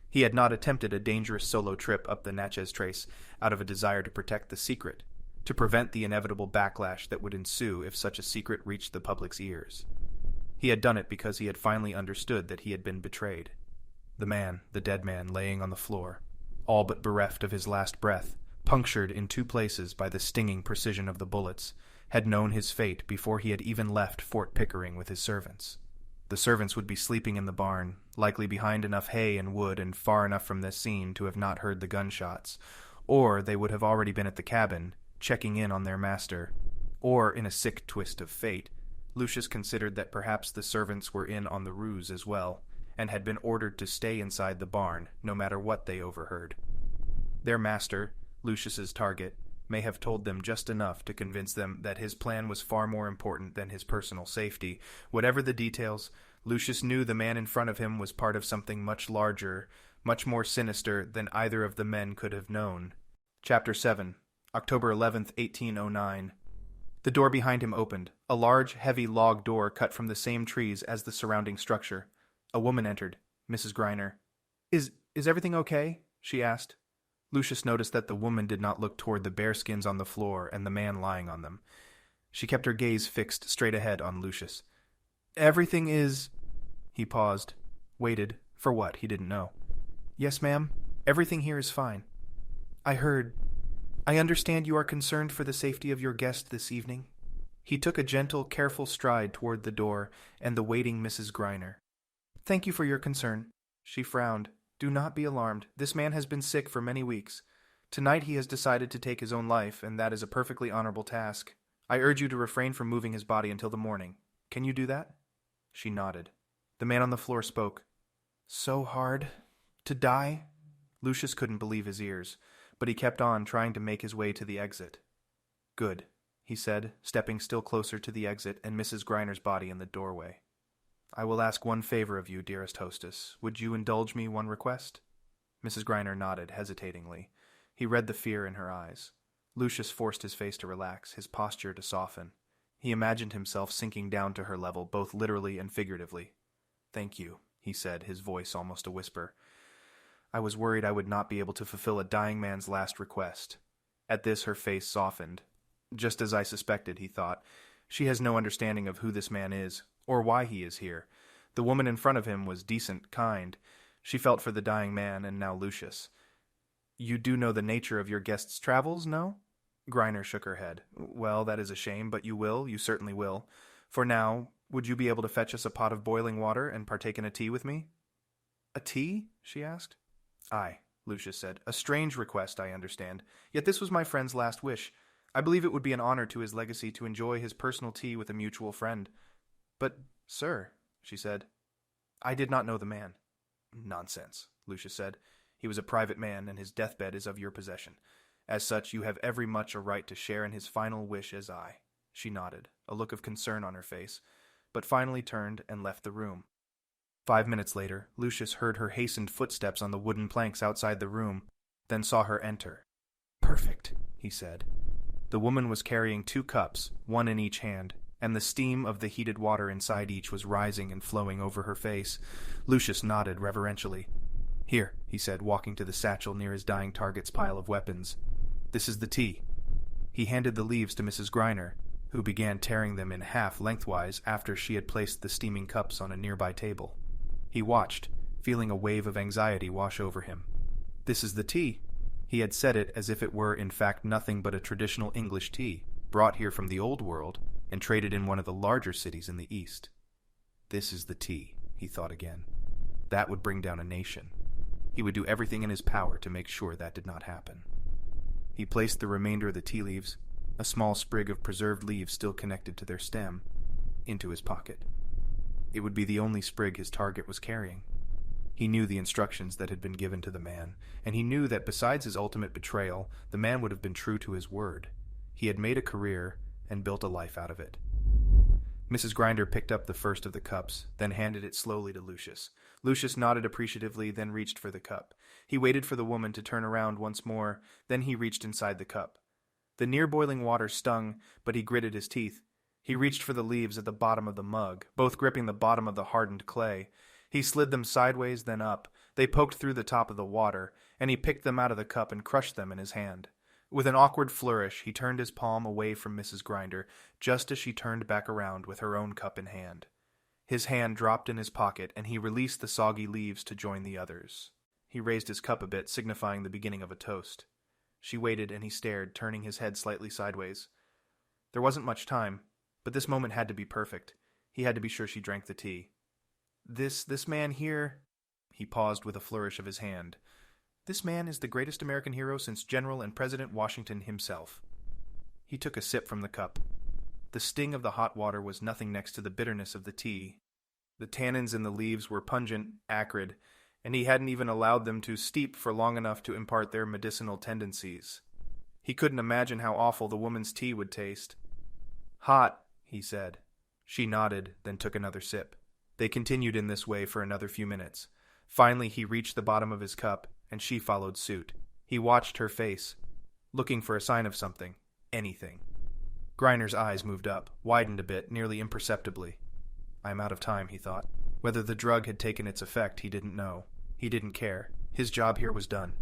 He had not attempted a dangerous solo trip up the Natchez Trace out of a desire to protect the secret, to prevent the inevitable backlash that would ensue if such a secret reached the public's ears. He had done it because he had finally understood that he had been betrayed. The man, the dead man, laying on the floor, all but bereft of his last breath, punctured in 2 places by the stinging precision of the bullets, had known his fate before he had even left Fort Pickering with his servants. The servants would be sleeping in the barn, likely behind enough hay and wood and far enough from this scene to have not heard the gunshots, or they would have already been at the cabin, checking in on their master. Or, in a sick twist of fate, Lucius considered that perhaps the servants were in on the ruse as well, and had been ordered to stay inside the barn, no matter what they overheard. Their master, Lucius's target, may have told them just enough to convince them that his plan was far more important than his personal safety. Whatever the details, Lucius knew the man in front of him was part of something much larger, much more sinister than either of the men could have known. Chapter 7, October 11th, 1809. The door behind him opened, a large, heavy log door cut from the same trees as the surrounding structure. A woman entered, Mrs. Griner. Is everything okay?" she asked. Lucius noticed that the woman did not look toward the bearskins on the floor and the man lying on them. She kept her gaze fixed straight ahead on Lucius. "Everything is—" He paused, waited, for what, he didn't know. "Yes, ma'am, everything here is fine. I understand you are concerned for the safety of your guest this evening." He took a gentle, careful stride toward the door and the waiting Mrs. Griner. "Thank you for your concern." She frowned. "Do not be alarmed. This man has been sick for many weeks. Tonight he has decided to take his own life, and that is a perfectly honorable task. I urge you to refrain from moving his body until the morning. Can you do that?" She nodded. The man on the floor spoke. "So hard to die?" Lucius couldn't believe his ears, but he kept on, trying to make his way to the exit. "Good," he said, stepping still closer to the exit and Mrs. Griner's body in the doorway. "I will ask one favor of you, dearest hostess. Would you indulge me one request?" Mrs. Griner nodded hesitatingly. He read the fear in her eyes. Lucius forced his face to relax, his posture to soften. He imagined himself sinking down to her level, both literally and figuratively. "Thank you," he said, his voice almost a whisper. "I was worried I would not be able to fulfill a dying man's last request." At this her face softened. "Just as I suspected," he thought. "She has no understanding of who this man is, or why he is here. The woman in front of him was decent, kind. She felt for the dying man, and now Lucius. You do know the nature of your guest's travels, no?" Griner shook her head. "Well, that is a shame, but you certainly will. For now, would you be able to fetch us a pot of boiling water and partake in a tea with me?" "A tea?" she asked. "Aye," Lucius said. "A strange request, I understand. Yet this was my friend's last wish. I believe it would be an honor to his legacy to enjoy his personal tea with a mutual friend." "But, sir," she said, "I did not know the man." "Nonsense," Lucius said. "He was a private man, and his deathbed is of your possession. As such, you have every much a right to share in his final wish as I." She nodded, a look of concern on her face, but finally turned and left the room. 5 minutes later, Lucius heard her hastened footsteps on the wooden planks outside the room, then saw her enter. "Perfect," he said. The woman was carrying 2 cups, one in each hand, and the steam of the heated water inside each was rising and flowing over her face. Lucius nodded reverentially. "Here," he said, walking to the satchel near his dying target's pile of weapons. "This is the tea." He handed the leaves to Mrs. Griner, who began tearing them in half lengthwise after she had placed the steaming cups on a nearby table. He watched, feeling a wave of anxiety wash over him. "This is the tea." He had said it as if it were in fact nothing but a traditional English tea, brought here from the Old World and traded in one of the larger cities in the East. "This is the tea," he thought again. That would bring down a nation. He would do everything in his power to make sure that did not happen. He placed the remainder of the tea leaves, a small sprig of preserved leaves still connected to their stem, into his pocket. It would be the only sprig his target was carrying. He knew the instructions that had been given to the man, and he knew that besides his ultimate betrayal, the man would have been true to his word. He had made a career and built a life out of it. Mrs. Grinder picked up the first of the cups, then handed it slowly to Lucius. Lucius nodded appreciatively, then reached for the cup. He waited for the woman to turn around once more, then he reached inside the cup. The near-boiling water stung, but he gritted his teeth. He reached for the leaves at the bottom of the mug, both gripping the bottom of the hardened clay. He slid them sideways, then up. They poked through the top of the water, and he picked them out of the cup and crushed them in his hand. With an awkward flourish, he turned his palm away from Mrs. Grinder, just as she turned back around with her own cup in hand. His hand dropped in his pocket, and he released the soggy leaves to join the others. He raised his cup a bit, signifying the beginning of a toast. She waited, and he stared, turning his head slightly sideways. There wasn't much time, but this moment had to be perfect. He had to be sure she drank the tea. This man here..." He paused with a flourish of his hand. "This man is the greatest American hero since General and President Washington himself." He took a sip from the cup. The sting of the hot water was nothing next to the bitterness of the tea. The tannins in the leaves were pungent, acrid, and he hadn't even allowed them to steep for long enough to impart their medicinal tendencies. He couldn't imagine how awful the woman's tea would taste. "Hot," he said. She nodded, then took another sip. They continued in this way for another few minutes. Finally, he reached the bottom of his cup, and she followed suit. He watched her face, looking for a sign of something, anything. Griner's eyes moved up, widened a bit, nearly imperceptibly. "I am out of time," he thought. Whether the drug had taken its effect, he didn't know. He didn't care. His job here was done.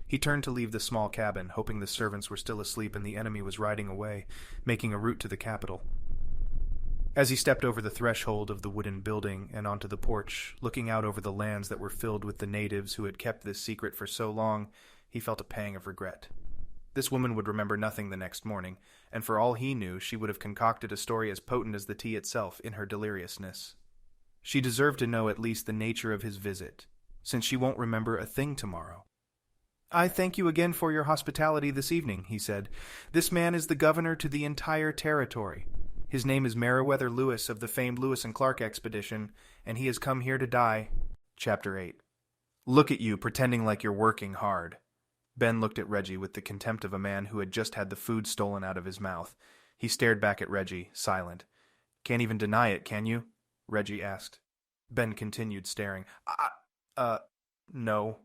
He turned to leave the small cabin, hoping the servants were still asleep and the enemy was riding away, making a route to the capital. As he stepped over the threshold of the wooden building and onto the porch, looking out over the lands that were filled with the natives who had kept this secret for so long, he felt a pang of regret. This woman would remember nothing the next morning, and for all he knew, she would have concocted a story as potent as the tea itself in her deliriousness. She deserved to know at least the nature of his visit, since she won't remember a thing tomorrow. "I thank you again for your hospitality this evening," he said. "This man is the governor to the entire territory. His name is Meriwether Lewis of the famed Lewis and Clark expedition, and he has come here to die." Chapter 8. "Look at you, pretending like you're working hard." Ben looked at Reggie with the contempt of a man who had just had the food stolen out of his mouth. He stared back at Reggie, silent. Can't even deny it, can you? Reggie asked. Ben continued staring. No.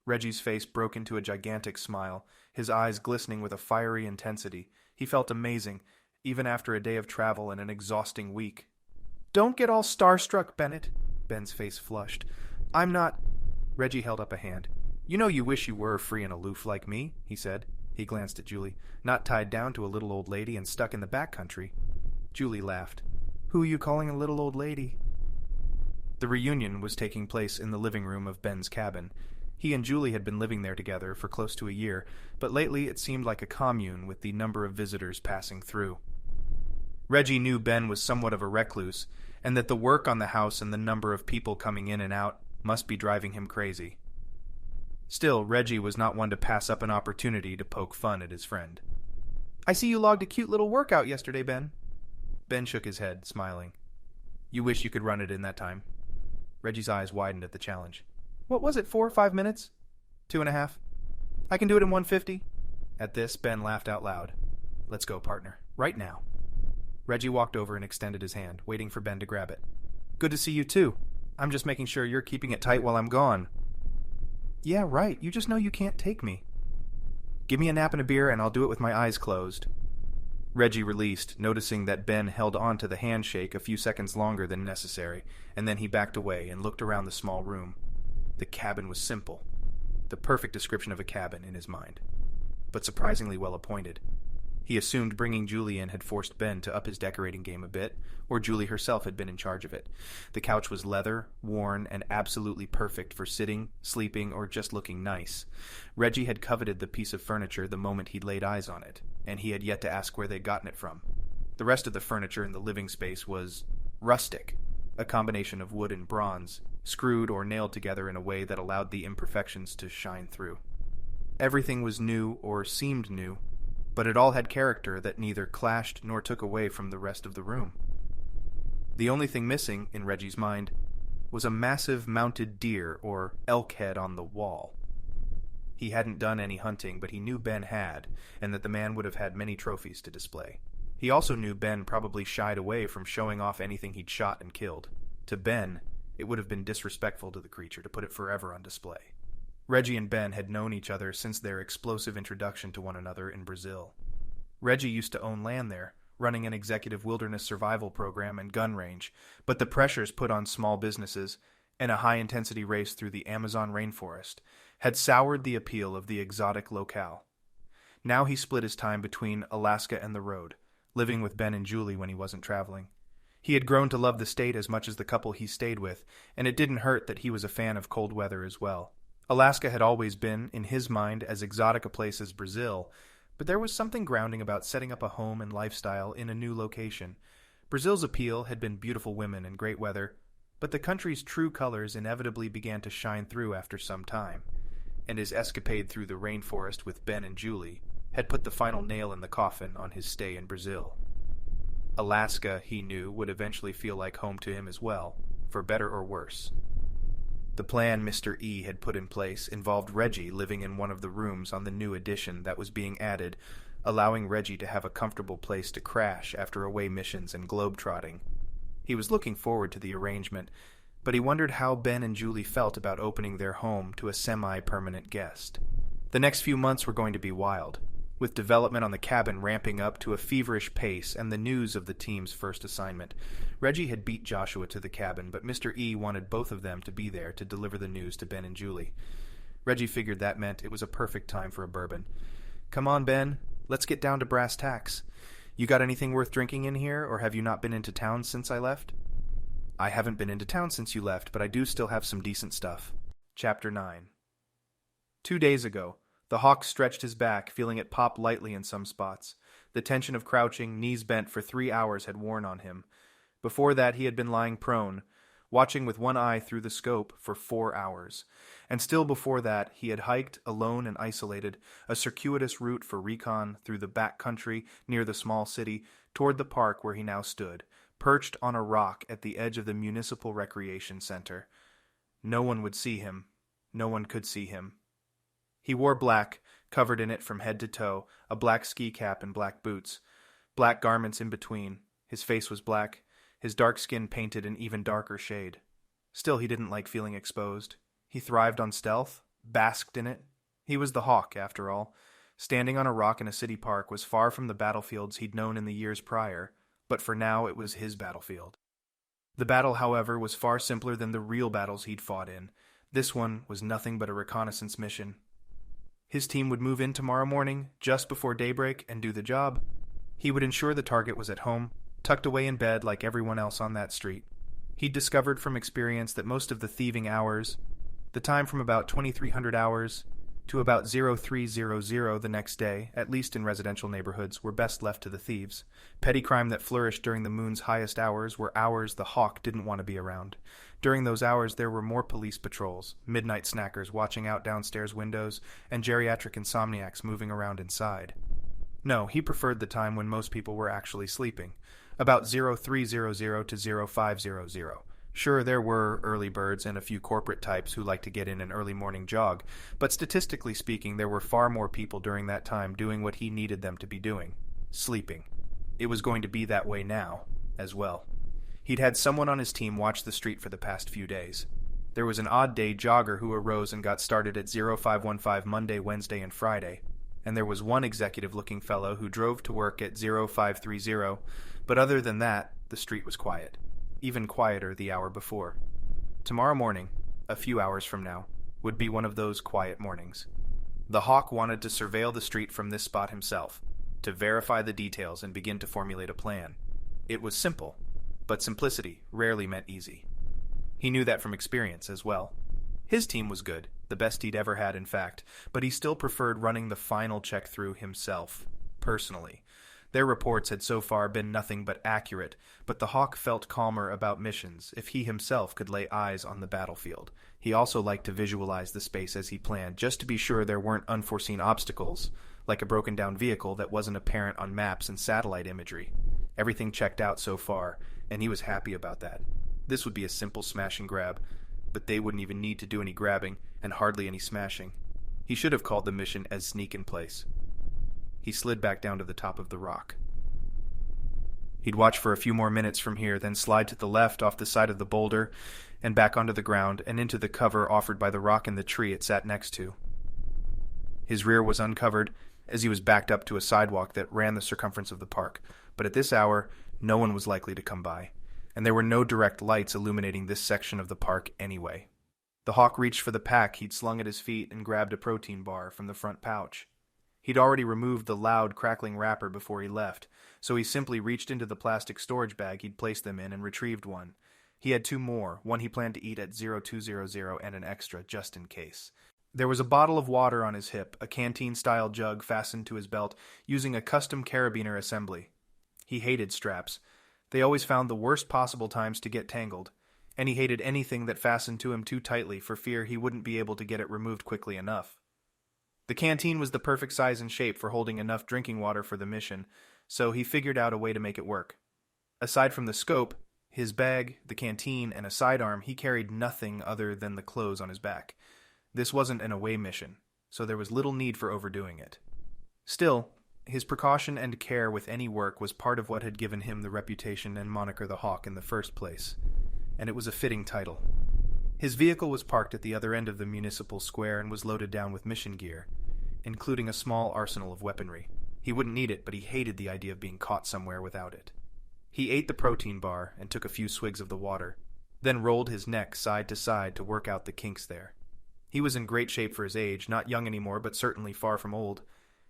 Reggie's face broke into a gigantic smile, his eyes glistening with a fiery intensity. He felt amazing, even after a day of travel and an exhausting week. Don't get all starstruck, Bennett. Ben's face flushed. I'm not... Reggie held up a hand. You know you wish you were free and aloof like me, he said. He glanced at Julie. Not tied down to a little old lady and stuck in the back country. Julie laughed. Who are you calling a little old lady? The reunion was taking place in the living room of Ben's cabin. He and Julie had been living there together for close to a year, but lately it seemed like a commune with the number of visitors passing through. Reggie knew Ben was somewhat of a recluse, and that the work on the house and the number of people coming in and out must be driving him crazy. Still, Reggie was not one to pass up an opportunity to poke fun at his friend. I see you logged a cute little workout yesterday, Ben. Ben shook his head, smiling. You wish you could run it in that time. Reggie's eyes widened at the challenge. What was it, 4 or 5 minutes? 2.5. I can do it in 150. At this, Ben laughed out loud. Let's go, partner. Right now. Reggie walked over and extended his hand, waiting for Ben to grab it. Good to see you, too. I'm just making sure you're keeping it tight while I'm gone. Yeah, right. You just know you can't take me. Give me a nap and a beer, and I'll do it with my eyes closed. Reggie released, noticing that Ben held on to the handshake a few seconds longer than necessary, and then he backed away and looked around the small room. The cabin was simple, the perfect description of a cabin in his mind, but surprisingly well appointed. He assumed bringing Julie in had forced Ben to up his decorating game a bit, or Julie herself had been in charge of it. The couch was leather, worn, and absolutely perfect for sitting, sleeping, or just looking nice. Reggie had coveted the piece of furniture the moment he'd laid eyes on it, and he had yet to ask where they'd gotten it from. The rest of the furniture in the living space was rustic, a combination of wood and bronze, screwed or nailed together in a way that allowed the imperfections to shine through. Everything was new or seemed new, but it all had character that neither clashed nor took away from the rest of the room. The only thing missing, in Reggie's mind, was a massive mounted deer or elk head on the wall. He hadn't done any hunting, but he knew Ben had, and that the man would have had many trophies to display. He also knew Ben probably shied away from showing off anything he'd shot and killed. To Ben, it would have been disrespectful to the creature to put it forever on display. Reggie and Ben had known each other since their explosive introduction to one another in Brazil. Reggie used to own land there, running an executive wilderness survival program and gun range, but the pressures put on small businesses and a high-intensity race through the Amazon rainforest had soured the appeal of the exotic locale. Now he split his time between Alaska and the road, living with Ben and Julie when he wasn't traveling. He had grown to love the state as much as the couple he stayed with, and it didn't hurt that he was a fan of cold weather as well. Alaska had always been, in his mind, as exotic a place as Brazil, but there was something grounding about setting up a home and lifestyle in a new location. Brazil's appeal had been beautiful women and great weather, but the country's true colors inevitably began to shine through after some time, and his escapade through the rainforest with Ben and Julie had put the final nail in the coffin on his stay in Brazil. Alaska, he knew, would eventually feel like home to him as well, for better or worse. The plan Mr. E had put in place involved Reggie living in one of the rooms on the new addition that was being added, allowing Reggie to have a comfortable place to crash after away missions and globe-trotting. He was looking forward to the arrangement, but he wondered how Ben and Julie felt about opening their home to a semi-permanent guest. The next few months were going to be wild, with development on the cabin ramping up to a feverish pace and the news of the team's first assignment. Reggie had beat Joshua to the cabin, but Mr. E wanted both of them to be there to deliver the news to Ben and Julie. Reggie figured that meant it was a perfect time for a bourbon. Come on, Ben, let's get down to brass tacks. You got anything worth drinking in here, or have you not been into town since I left? I haven't been into town since you left, but I do still have some decent stuff. Chapter 9. 2 days ago, the hawk stretched his back, feeling it pop lightly in some spots. The tension of crouching, knees bent for 3 hours had worn on him. Before that, he had been lying prone, watching with one eye through the scope for 4 hours. And still before that, he had hiked, alone and isolated, a circuitous route for recon through the back country near the small city, toward the park where he now stood, perched on a rock at the edge of the municipal recreation center. No one would see him. No one could see him. He wore black, covered in it from head to toe, a black ski cap and black boots. black garments in between. His face was black, his dark skin painted an even darker shade. Still, he didn't like feeling exposed. He thrived on stealth, basked in it. He was the Hawk, after all. Standing on a rock in a city park was far from the battlefields he'd known in the years prior, but for now it was his battlefield. The battle, however, was far simpler than the real battles he'd fought in. This one was nothing but a reconnaissance mission. His team would move in tomorrow morning, just before daybreak, and do the job. He would ensure the target was at home, tucked away in bed like everyone else on that street. He'd discovered from experience that most of the thieving hours, the time from about 2300 hours to about 0300 the next day, at least in residential neighborhoods, were best left to the thieves. Petty crime that flourished during the moon's highest hours were hours the Hawk didn't want to be around. During those hours there were more police patrols, midnight snackers watching out downstairs windows, and geriatric insomniacs moving around inside. No, he preferred the time when most people were actually sleeping, about 0300 to 0500. Sure, there were early birds and a few corporate types who liked to get in an early morning jog, but statistically speaking, there were far more people during that time doing what he needed them to be doing, sleeping. It was going to be that way now, as well. He'd had someone on his team watch the street for the past few days. There was an odd day jogger who arose and got started at 0515 Monday, Wednesday, and Friday, and there was one executive-looking fellow who drove to work at 0530, but other than that, the street was quiet. Even quieter the hour before. Tomorrow morning, a few hours from now, would be one of those quiet mornings. The Hawk wanted to surveil the street from this spot himself, to verify the details and begin to formulate a plan. It was simple, but simplicity rarely meant easy. He knew that from experience as well. His team was good, the best he'd ever had in fact, but he still preferred running the final check through himself, personally. Their reports had so far been nothing but accurate, but the Hawk felt calmer about missions if he himself could lay eyes on the battlefield. He also liked to visualize the space as he planned, just to be sure there weren't unforeseen obstacles, like a broken-down vehicle that wasn't apparent on maps and satellite imagery. Everything checked out so far, and he was happy about that. This would be a simple smash and grab, but they wouldn't even need to do any grabbing, and hardly any smashing. He should have called the mission as Sneak in Place. He slid back down to the top of the rock. He'd watch for a few more minutes from here, then slide to the left off the side of the boulder, and back onto the ground and into the cover offered by the rock and the tree it sat next to. His rear was uncovered, as he was backed up to a sidewalk that ran the circumference of the park, but at this hour, no one was likely to come by, and there were no direct lights illuminating this section of the park anyway. The Hawk reached for the pack he'd slung at his feet and grabbed a protein bar from the front pouch. He'd already removed the loud, crackling wrapper before he left, so he simply reached into the plastic storage bag he'd placed them in and retrieved one. He had two more, one he planned to eat at 0200 and an extra, just in case. There was a bottle of water on his hip, a canteen-style jug fastened to his belt, using a custom carabiner assembly. He hated straps. They always found the worst possible times to get tangled, and he hated anything that fastened to him too tightly for fear he wouldn't be able to get it removed quickly enough. The canteen was the perfect size and shape for holding enough drinking water for the mission, so he figured out a way to make it work. Aside from the scope, his bag, the canteen, and a sidearm, he carried nothing other than the clothes on his back. This wasn't an away mission, so there was little need for overdoing it. Still, his precaution and care with any work was part of what had given him the reputation and moniker the Hawk in the first place, and it was a fitting title. His vehicle was parked at the other end of the municipal square and was loaded down with mission gear, including a small arsenal of weaponry. He wouldn't need it, but he hated the idea of being caught somewhere without it. He ate the protein bar and took a few swigs of the water, then rolled his neck side to side to work out the kinks there. He was in great shape for his age, not young anymore, but certainly far from old.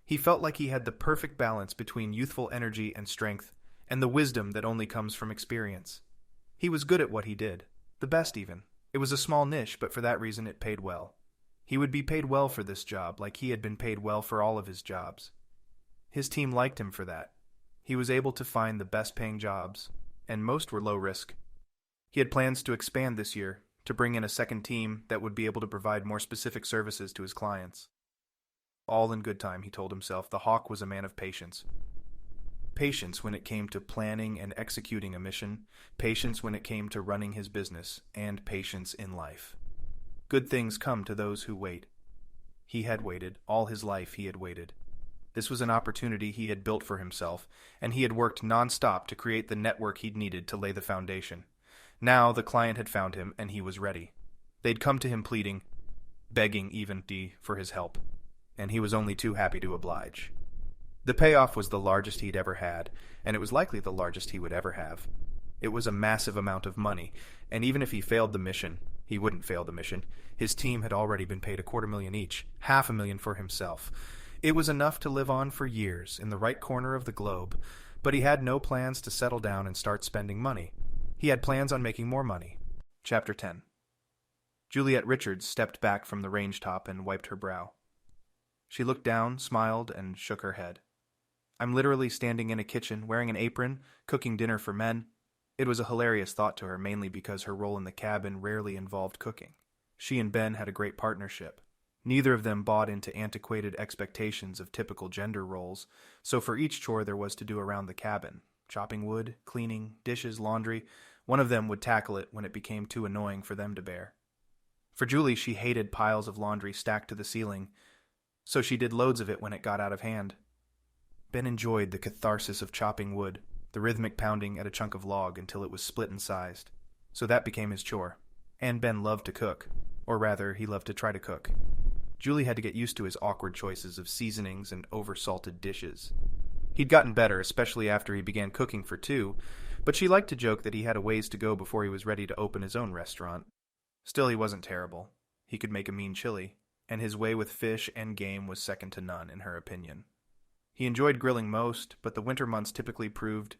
He felt like he had the perfect balance between youthful energy and strength, and the wisdom that only comes from experience. He was good at what he did, the best even. It was a small niche, but for that reason it paid well. He would be paid well for this job, like he had been paid well for all of his jobs. His team liked him for that. He was able to find the best-paying jobs, and most were low risk. He had plans to expand this year, to bring in a second team that would be able to provide more specific services to his clients. All in good time, he told himself. The Hawk was a man of patience. Patience when it came to planning and executing a mission, patience when it came to running his business, and patience in life. Good things come to those who wait. He had waited. All his life he had waited. This was an opportunity he had built for himself, and he had worked non-stop to create the network he'd needed to lay the foundation. Now the client had found him, and he was ready. They'd come to him pleading, begging even for his help, and he was only too happy to oblige. The payoff was the largest he'd ever had, and it was likely the largest he would ever have. It was a massive amount of money, and even if he failed the mission, he wouldn't fail the mission. His team had already been paid $250,000 each, $500,000 for himself. It was enough to live on for years in the right corner of the globe, but he had no plans to settle down and start spending money. He had plans on making more money. Chapter 10. Juliet Richards stepped back from the range top and wiped her brow. She looked down, smiled, and shook her head. I'm literally standing in a kitchen, wearing an apron, cooking dinner for men. It was a hilarious thought to her, mainly because her role in the cabin rarely involved cooking. She and Ben had a great partnership. Neither of them bought into antiquated expectations of typical gender roles, so for each chore there was to do around the cabin, chopping wood, cleaning, dishes, laundry, one of them would tackle it when it became too annoying for them to bear. For Julie, she hated piles of laundry stacked to the ceiling, so she did loads of it when it got out of hand. Ben enjoyed the catharsis of chopping wood, the rhythmic pounding at a chunk of log until it was split and sized. So that became his chore. And Ben loved to cook. Or rather, he loved to try to cook. Julie had to get used to his awkward choices of seasonings and over-salted dishes. He'd gotten better, especially after he began cooking for two, but she liked to joke that he had a ways to go before he was ready to open his own restaurant. Still, he wasn't terrible. He could make a mean chili, and his way with fish and game was second to none, in her opinion. He enjoyed grilling most, but the winter months typically proved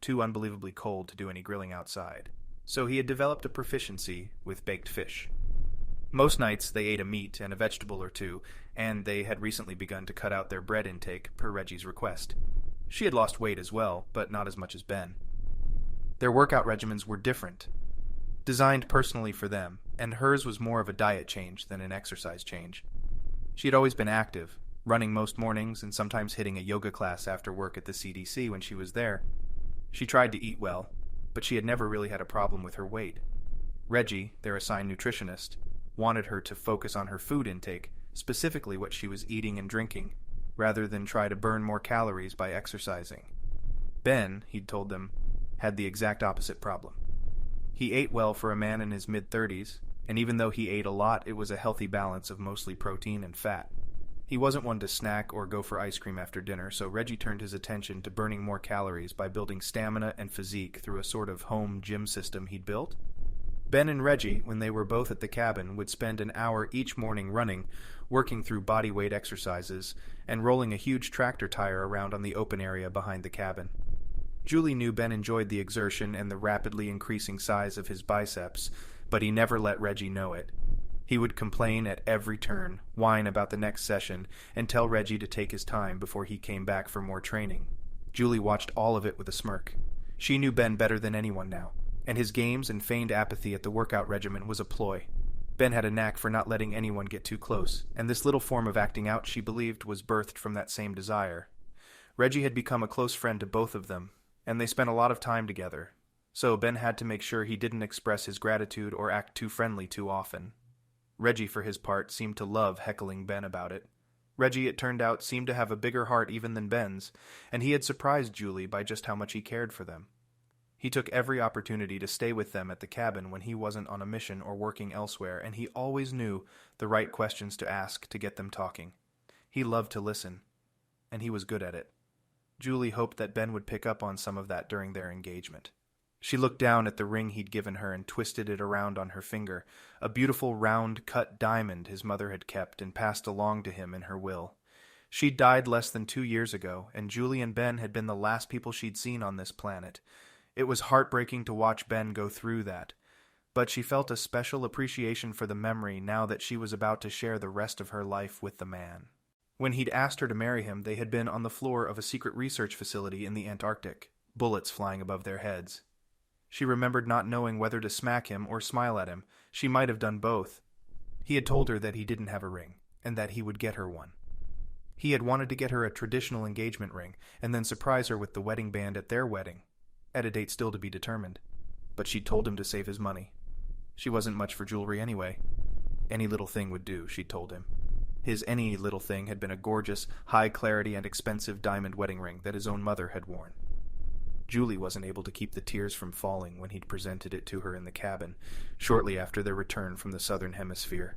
too unbelievably cold to do any grilling outside, so he had developed a proficiency with baked fish. Most nights they ate a meat and a vegetable or two, and they had recently begun to cut out their bread intake per Reggie's request. She had lost weight as well, but not as much as Ben. Their workout regimens were different, designed personally for them, and hers was more of a diet change than an exercise change. She had always been active, running most mornings and sometimes hitting a yoga class after work at the CDC when she was there. She tried to eat well, but she had never really had a problem with her weight. Reggie, their assigned nutritionist, wanted her to focus on her food intake, specifically what she was eating and drinking, rather than try to burn more calories by exercising. Ben, he'd told them, had the exact opposite problem. He ate well for a man in his mid-30s, and even though he ate a lot, it was a healthy balance of mostly protein and fat. He wasn't one to snack or go for ice cream after dinner, so Reggie turned his attention to burning more calories by building stamina and physique through a sort of home gym system he'd built. Ben and Reggie, when they were both at the cabin, would spend an hour each morning running, working through body weight exercises, and rolling a huge tractor tire around on the open area behind the cabin. Julie knew Ben enjoyed the exertion and the rapidly increasing size of his biceps, but he never let Reggie know it. He would complain at every turn, whine about the next session, and tell Reggie to take his time before he came back for more training. Julie watched all of it with a smirk. She knew Ben better than anyone now, and his games and feigned apathy at the workout regimen was a ploy. Ben had a knack for not letting anyone get too close, and this little form of acting out, she believed, was birthed from that same desire. Reggie had become a close friend to both of them, and they spent a lot of time together, so Ben had to make sure he didn't express his gratitude or act too friendly too often. Reggie, for his part, seemed to love heckling Ben about it. Reggie, it turned out, seemed to have a bigger heart even than Ben's, and he had surprised Julie by just how much he cared for them. He took every opportunity to stay with them at the cabin when he wasn't on a mission or working elsewhere, and he always knew the right questions to ask to get them talking. He loved to listen, and he was good at it. Julie hoped that Ben would pick up on some of that during their engagement. She looked down at the ring he'd given her and twisted it around on her finger, a beautiful round-cut diamond his mother had kept and passed along to him in her will. She'd died less than 2 years ago, and Julie and Ben had been the last people she'd seen on this planet. It was heartbreaking to watch Ben go through that, but she felt a special appreciation for the memory now that she was about to share the rest of her life with the man. When he'd asked her to marry him, they had been on the floor of a secret research facility in the Antarctic, bullets flying above their heads. She remembered not knowing whether to smack him or smile at him. She might have done both. He had told her that he didn't have a ring, and that he would get her one. He had wanted to get her a traditional engagement ring, and then surprise her with the wedding band at their wedding, at a date still to be determined. But she'd told him to save his money. She wasn't much for jewelry anyway. Any little thing would do, she'd told him. His any little thing had been a gorgeous, high-clarity and expensive diamond wedding ring that his own mother had worn. Julie wasn't able to keep the tears from falling when he'd presented it to her in the cabin, shortly after their return from the southern hemisphere.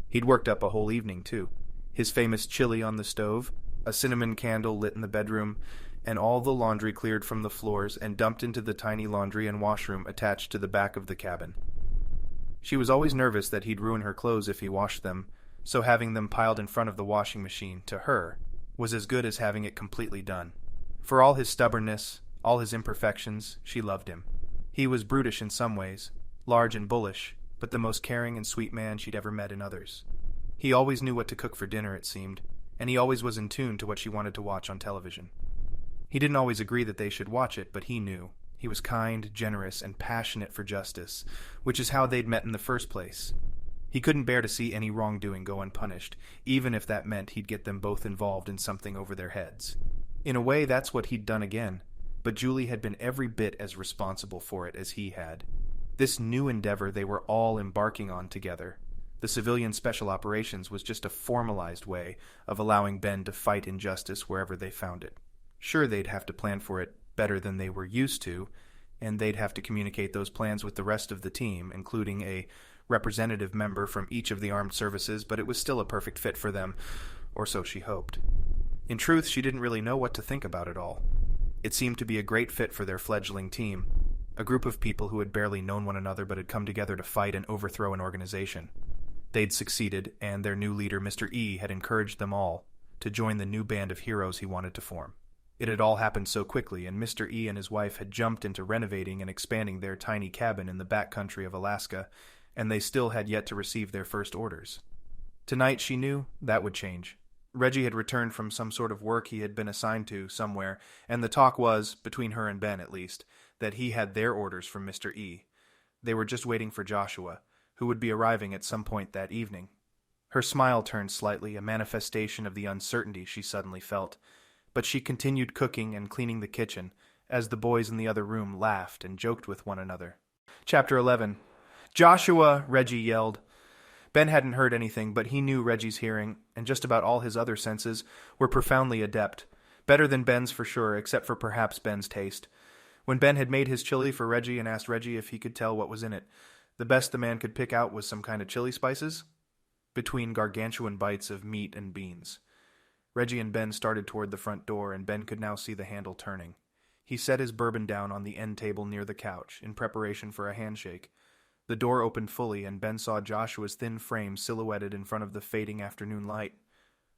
He'd worked up a whole evening, too. His famous chili on the stove, a cinnamon candle lit in the bedroom, and all the laundry cleared from the floors and dumped into the tiny laundry and washroom attached to the back of the cabin. She was always nervous that he'd ruin her clothes if he washed them, so having them piled in front of the washing machine, to her, was as good as having it completely done. For all his stubbornness, all his imperfections, she loved him. He was brutish in some ways, large and bullish, but the most caring and sweet man she'd ever met in others. He always knew what to cook for dinner, it seemed, and he always was in tune to what she wanted to watch on television. He didn't always agree that they should watch it, but he knew. He was kind, generous, and passionate for justice, which is how they'd met in the first place. He couldn't bear to see any wrongdoing go unpunished, even if that meant he'd get them both involved in something over their heads. In a way, that's what he'd done again, but Julie had been every bit as responsible for it as he had. This new endeavor they were all embarking on together. The civilian special operations was just a formalized way of allowing Ben to fight injustice wherever they found it. Sure, they'd have to plan for it better than they were used to, and they'd have to communicate those plans with the rest of the team, including a representative member from each of the armed services, but it was still a perfect fit for them, or so she hoped. In truth, she didn't really know what to think about it all. It seemed to be a great fit for their fledgling team, a group of people who had barely known one another but had come together to fight and overthrow an organization. They'd succeeded, and their new leader, Mr. E, had encouraged them all to join the new band of heroes he wanted to form. It had all happened so quickly, and Mr. E and his wife had jumped into renovating and expanding their tiny cabin in the backcountry of Alaska, and they still had yet to receive their first orders. Tonight, she knew, that would change. Reggie had returned from some sort of work he had been assigned to somewhere, and the talk was, between her and Ben at least, that he had their orders from Mr. E. They were just waiting for Joshua, who would be arriving at some point that evening. Her smile turned slightly, a manifestation of the uncertainty she suddenly felt, but she continued cooking and cleaning the kitchen, as the boys in the other room laughed and joked with one another. Chapter 11. "Joshua!" Reggie yelled. Ben hadn't heard anything, but he knew Reggie's hearing, and just about all his other senses, were profoundly adept. Better than Ben's for sure, except for perhaps Ben's taste. When Ben had made his chili for Reggie and asked Reggie if he could tell what was in it, the best the man could pick out was some kind of chili spices, between gargantuan bites of meat and beans. Reggie and Ben started toward the front door, and Ben could now see the handle turning. He set his bourbon down on the end table near the couch, in preparation for a handshake. The door opened fully, and Ben saw Joshua's thin frame silhouetted in front of the fading afternoon light.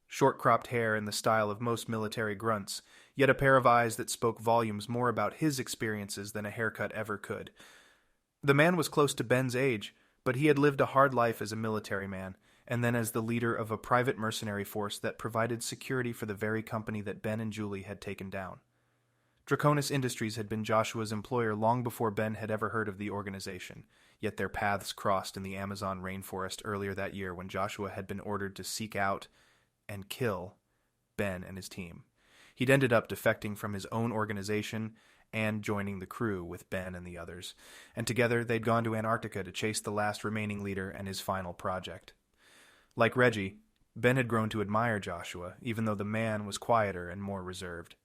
Short-cropped hair in the style of most military grunts, yet a pair of eyes that spoke volumes more about his experiences than a haircut ever could. The man was close to Ben's age, but he had lived a hard life as a military man, and then as the leader of a private mercenary force that provided security for the very company that Ben and Julie had taken down. Draconis Industries had been Joshua's employer long before Ben had ever heard of the organization, yet their paths crossed in the Amazon rainforest earlier that year when Joshua had been ordered to seek out and kill Ben and his team. He'd ended up defecting from his own organization and joining the crew with Ben and the others, and together they'd gone to Antarctica to chase the last remaining leader and his final project. Like Reggie, Ben had grown to admire Joshua, even though the man was quieter and more reserved.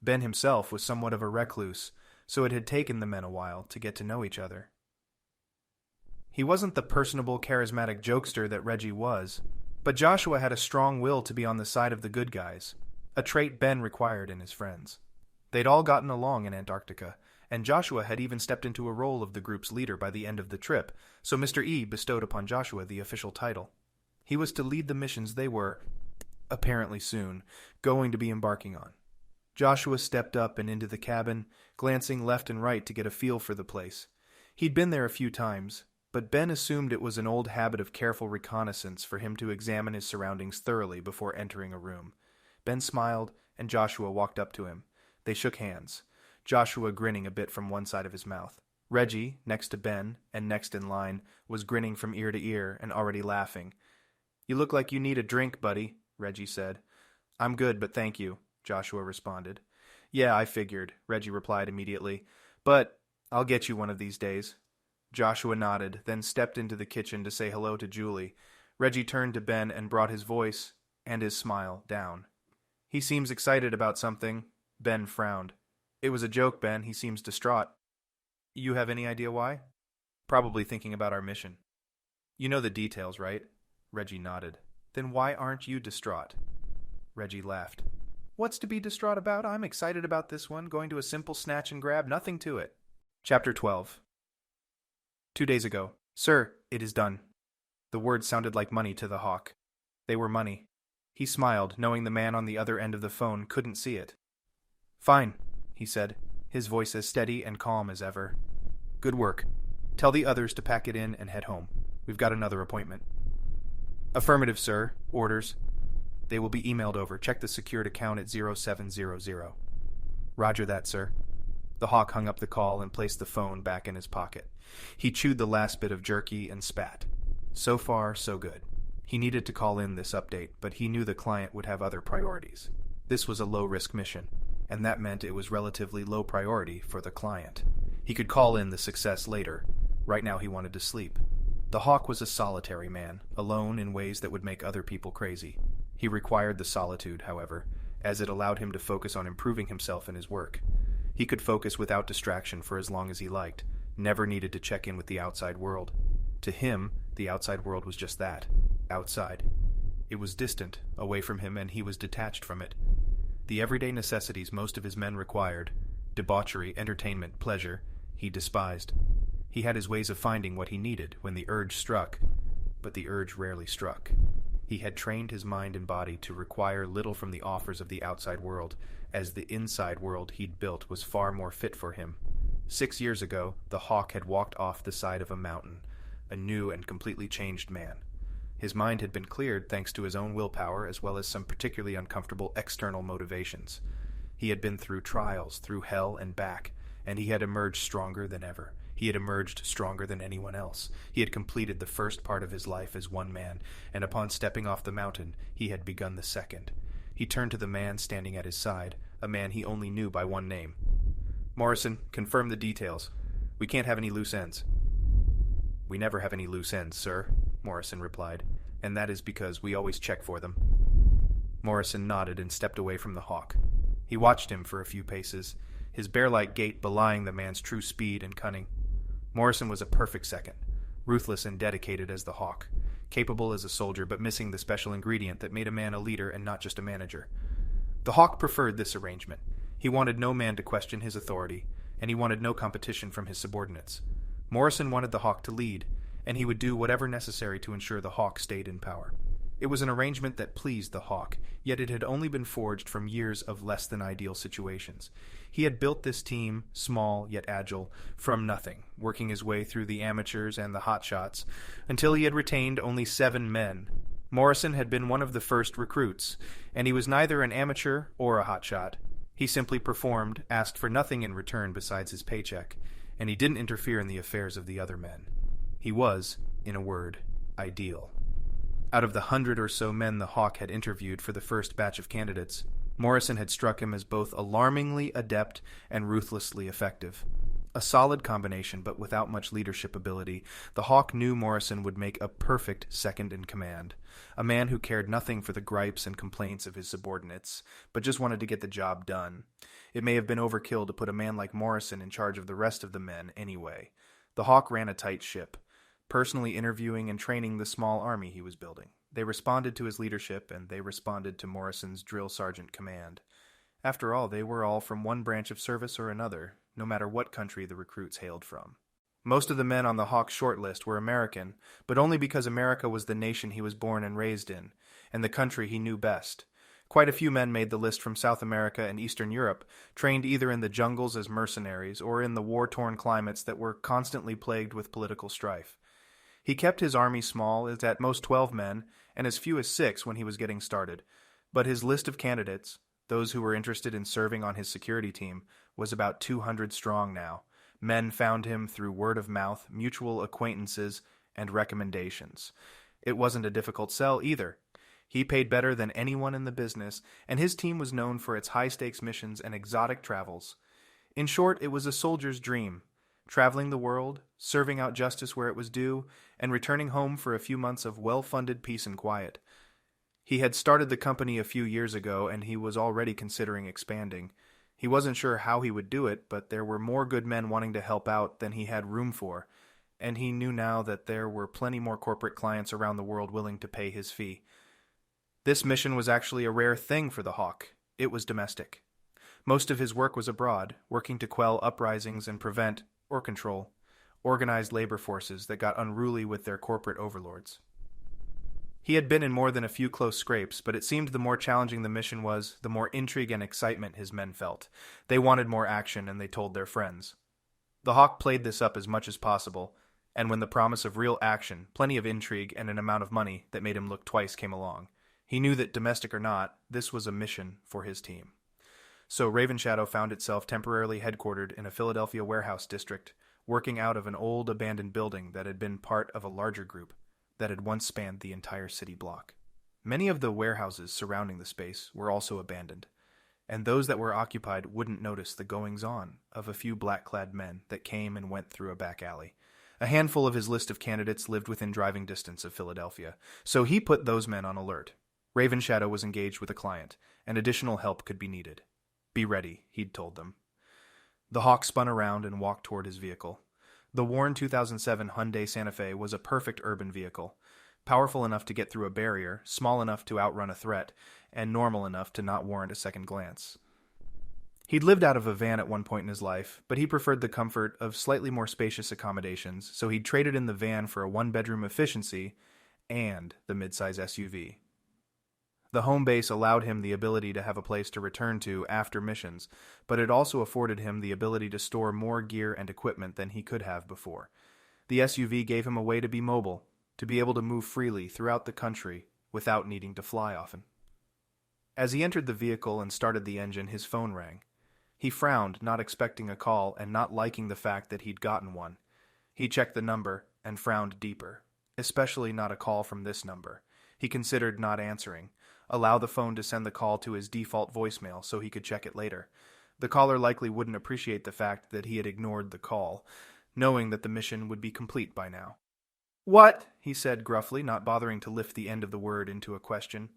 Ben himself was somewhat of a recluse, so it had taken the men a while to get to know each other. He wasn't the personable, charismatic jokester that Reggie was, but Joshua had a strong will to be on the side of the good guys, a trait Ben required in his friends. They'd all gotten along in Antarctica, and Joshua had even stepped into a role of the group's leader by the end of the trip, so Mr. E bestowed upon Joshua the official title. He was to lead the missions they were, apparently soon, going to be embarking on. Joshua stepped up and into the cabin, glancing left and right to get a feel for the place. He'd been there a few times, but Ben assumed it was an old habit of careful reconnaissance for him to examine his surroundings thoroughly before entering a room. Ben smiled, and Joshua walked up to him. They shook hands, Joshua grinning a bit from one side of his mouth. Reggie, next to Ben, and next in line, was grinning from ear to ear and already laughing. "You look like you need a drink, buddy," Reggie said. "I'm good, but thank you," Joshua responded. "Yeah, I figured," Reggie replied immediately. "But I'll get you one of these days." Joshua nodded, then stepped into the kitchen to say hello to Julie. Reggie turned to Ben and brought his voice and his smile down. "He seems excited about something." Ben frowned. "It was a joke, Ben. He seems distraught." "You have any idea why?" "Probably thinking about our mission." "You know the details, right?" Reggie nodded. "Then why aren't you distraught?" Reggie laughed. "What's to be distraught about? I'm excited about this one. Going to a simple snatch and grab, nothing to it." Chapter 12. 2 days ago. "Sir, it is done." The words sounded like money to the Hawk. They were money. He smiled, knowing the man on the other end of the phone couldn't see it. "Fine," he said, his voice as steady and calm as ever. "Good work. Tell the others to pack it in and head home. We've got another appointment." "Affirmative, sir. Orders." "They will be emailed over. Check the secured account at 0700. "Roger that, sir." The Hawk hung up the call and placed the phone back in his pocket. He chewed the last bit of jerky and spat. So far, so good. He needed to call in this update, but he knew the client would have other priorities. This was a low-risk mission, and that meant it was relatively low priority for the client. He could call in the success later. Right now he wanted to sleep. The Hawk was a solitary man, alone in ways that would make other people crazy. He required the solitude, however, as it allowed him to focus on improving himself in his work. He could focus without distraction for as long as he liked, never needed to check in with the outside world. To him, the outside world was just that, outside. It was distant, away from him, and he was detached from it. The everyday necessities most of his men required, debauchery, entertainment, pleasure, he despised. He had his ways of finding what he needed when the urge struck, but the urge rarely struck. He had trained his mind and body to require little from the offers of the outside world, as the inside world he'd built was far more fit for him. 6 years ago, the Hawk had walked off the side of a mountain, a new and completely changed man. His mind had been cleared thanks to his own willpower as well as some particularly uncomfortable external motivations. He had been through trials, through hell and back, and he had emerged stronger than ever. He had emerged stronger than anyone else. He had completed the first part of his life as one man, and upon stepping off the mountain, he had begun the second. He turned to the man standing at his side, a man he only knew by one name. "Morrison, confirm the details. We can't have any loose ends." "We never have any loose ends, sir," Morrison replied, "and that is because we always check for them." Morrison nodded and stepped away from the Hawk. He watched him for a few paces, his bear-like gait belying the man's true speed and cunning. Morrison was a perfect second, ruthless and dedicated as the Hawk, capable as a soldier but missing the special ingredient that made a man a leader and not just a manager. The Hawk preferred this arrangement. He wanted no man to question his authority, and he wanted no competition from his subordinates. Morrison wanted the Hawk to lead, and he would do whatever necessary to ensure the Hawk stayed in power. It was an arrangement that pleased the Hawk, yet it had only been forged from years of less than ideal situations. He had built this team, small yet agile, from nothing, working his way through the amateurs and the hotshots, until he had retained only 7 men. Morrison had been one of the first recruits, and he was neither an amateur or a hotshot. He simply performed, asked for nothing in return besides his paycheck, and he didn't interfere in the affairs of the other men. He was, in a word, ideal. Out of the 100 or so men the Hawk had interviewed for the first batch of candidates, Morrison had struck him as both alarmingly adept and ruthlessly effective. A solid combination, but without much leadership ability, the Hawk knew Morrison would make a perfect second-in-command, a man who cared nothing for the gripes and complaints of his subordinates, but just wanted to get the job done. It may have been overkill to put a man like Morrison in charge of the rest of the men anyway. The Hawk ran a tight ship, personally interviewing and training the small army he was building. They responded to his leadership, and they responded to Morrison's drill sergeant command. After all, they were all from one branch of service or another, no matter what country the recruits hailed from. Most of the men on the Hawk's shortlist were American, but only because America was the nation he was born and raised in, and the country he knew best. Quite a few men made the list from South America and Eastern Europe, trained either in the jungles as mercenaries or in the war-torn climates that were constantly plagued with political strife. He kept his army small, as at most 12 men, and as few as 6 when he was getting started, but his list of candidates, those who were interested in serving on his security team, was about 200 strong now. Men found him through word of mouth, mutual acquaintances, and recommendations. It wasn't a difficult sell either. He paid better than anyone in the business, and his team was known for its high-stakes missions and exotic travels. In short, it was a soldier's dream. traveling the world, serving out justice where it was due, and returning home for a few months of well-funded peace and quiet. He had started the company a few years ago, and he was already considering expanding. He wasn't sure how he would do it, but there were more good men wanting to help out than he had room for, and he knew now that there were plenty more corporate clients around the world willing to pay his fee. This mission was actually a rare thing for the Hawk. It was domestic. Most of his work was abroad, working to quell uprisings and prevent, or control, organized labor forces that got unruly with their corporate overlords. He had been in more than a few close scrapes, but it seemed the more challenging the mission was, the more intrigue and excitement his men felt. They wanted more action, and they told their friends. The Hawk played this up as much as possible, and when the promise of real action, plenty of intrigue, and an amount of money that made him look twice came along, he knew that, domestic or not, this was a mission for his team. So Raven Shadow found itself temporarily headquartered in a Philadelphia warehouse district, working out of an old abandoned building that had been part of a larger group that had once spanned the entire city block. Many of the warehouses surrounding the space were also abandoned, and those that were occupied wouldn't notice the goings-on of a few black-clad men that came and went through a back alley. A handful of his list of candidates lived within driving distance of Philadelphia, so he put those men on alert. Raven Shadow was engaged with a client, and additional help could be needed. Be ready, he'd told them. The Hawk spun around and walked toward his vehicle. The worn 2007 Hyundai Santa Fe was a perfect urban vehicle, powerful enough to get through a barrier, small enough to outrun a threat, and normal enough to not warrant a second glance. He'd lived out of a van at one point in his life, but he preferred the comfort of slightly more spacious accommodations, so he'd traded in the van for a one-bedroom efficiency and the midsize SUV. The home base allowed him the ability to have a place to return to after missions, but it also afforded him the ability to store more gear and equipment than he could have before. The SUV gave him a way to be mobile, to be able to move freely throughout the country without needing to fly often. As he entered the vehicle and started the engine, his phone rang. He frowned, not expecting a call and not liking the fact that he'd gotten one. He checked the number and frowned deeper, especially not a call from this number. He considered not answering. Allow the phone to send the call to his default voicemail so he could check it later. The caller likely wouldn't appreciate the fact that he had ignored the call, knowing that the mission would be complete by now. "What?" he said gruffly, not bothering to lift the end of the word into a question.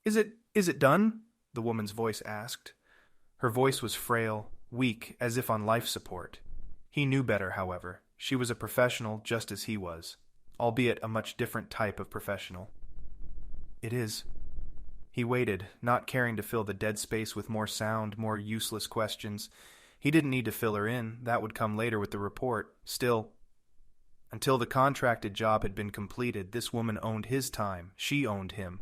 Is it done?" the woman's voice asked. Her voice was frail, weak, as if on life support. He knew better, however. She was a professional just as he was, albeit a much different type of professional. "It is." He waited, not caring to fill the dead space with more sound, more useless questions. He didn't need to fill her in. That would come later with the report. Still, until the contracted job had been completed, this woman owned his time. She owned him.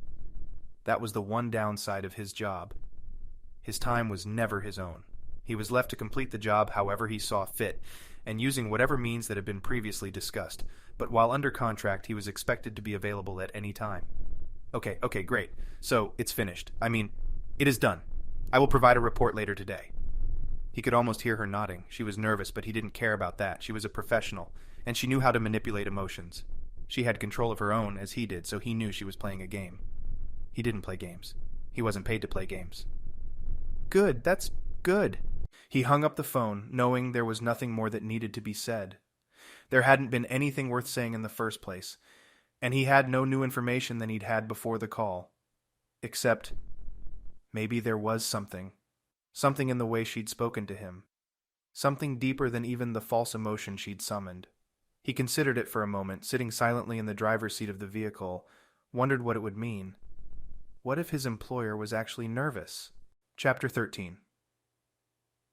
That was the one downside of his job. His time was never his own. He was left to complete the job however he saw fit, and using whatever means that had been previously discussed. But while under contract, he was expected to be available at any time. Okay, great. So, it's finished. It is done. I will provide a report later today." He could almost hear her nodding. She was nervous, but he didn't care about that. She was a professional, and she knew how to manipulate emotions. She had control of her own, as he did, so he knew she was playing a game. He didn't play games. He wasn't paid to play games. "Good, that's good." He hung up the phone, knowing there was nothing more that needed to be said. There hadn't been anything worth saying in the first place, and he had no new information than he'd had before the call. Except, maybe there was something. Something in the way she'd spoken to him. Something deeper than even the false emotion she'd summoned. He considered it for a moment, sitting silently in the driver's seat of the vehicle, wondered what it would mean. What if his employer was actually nervous? Chapter 13.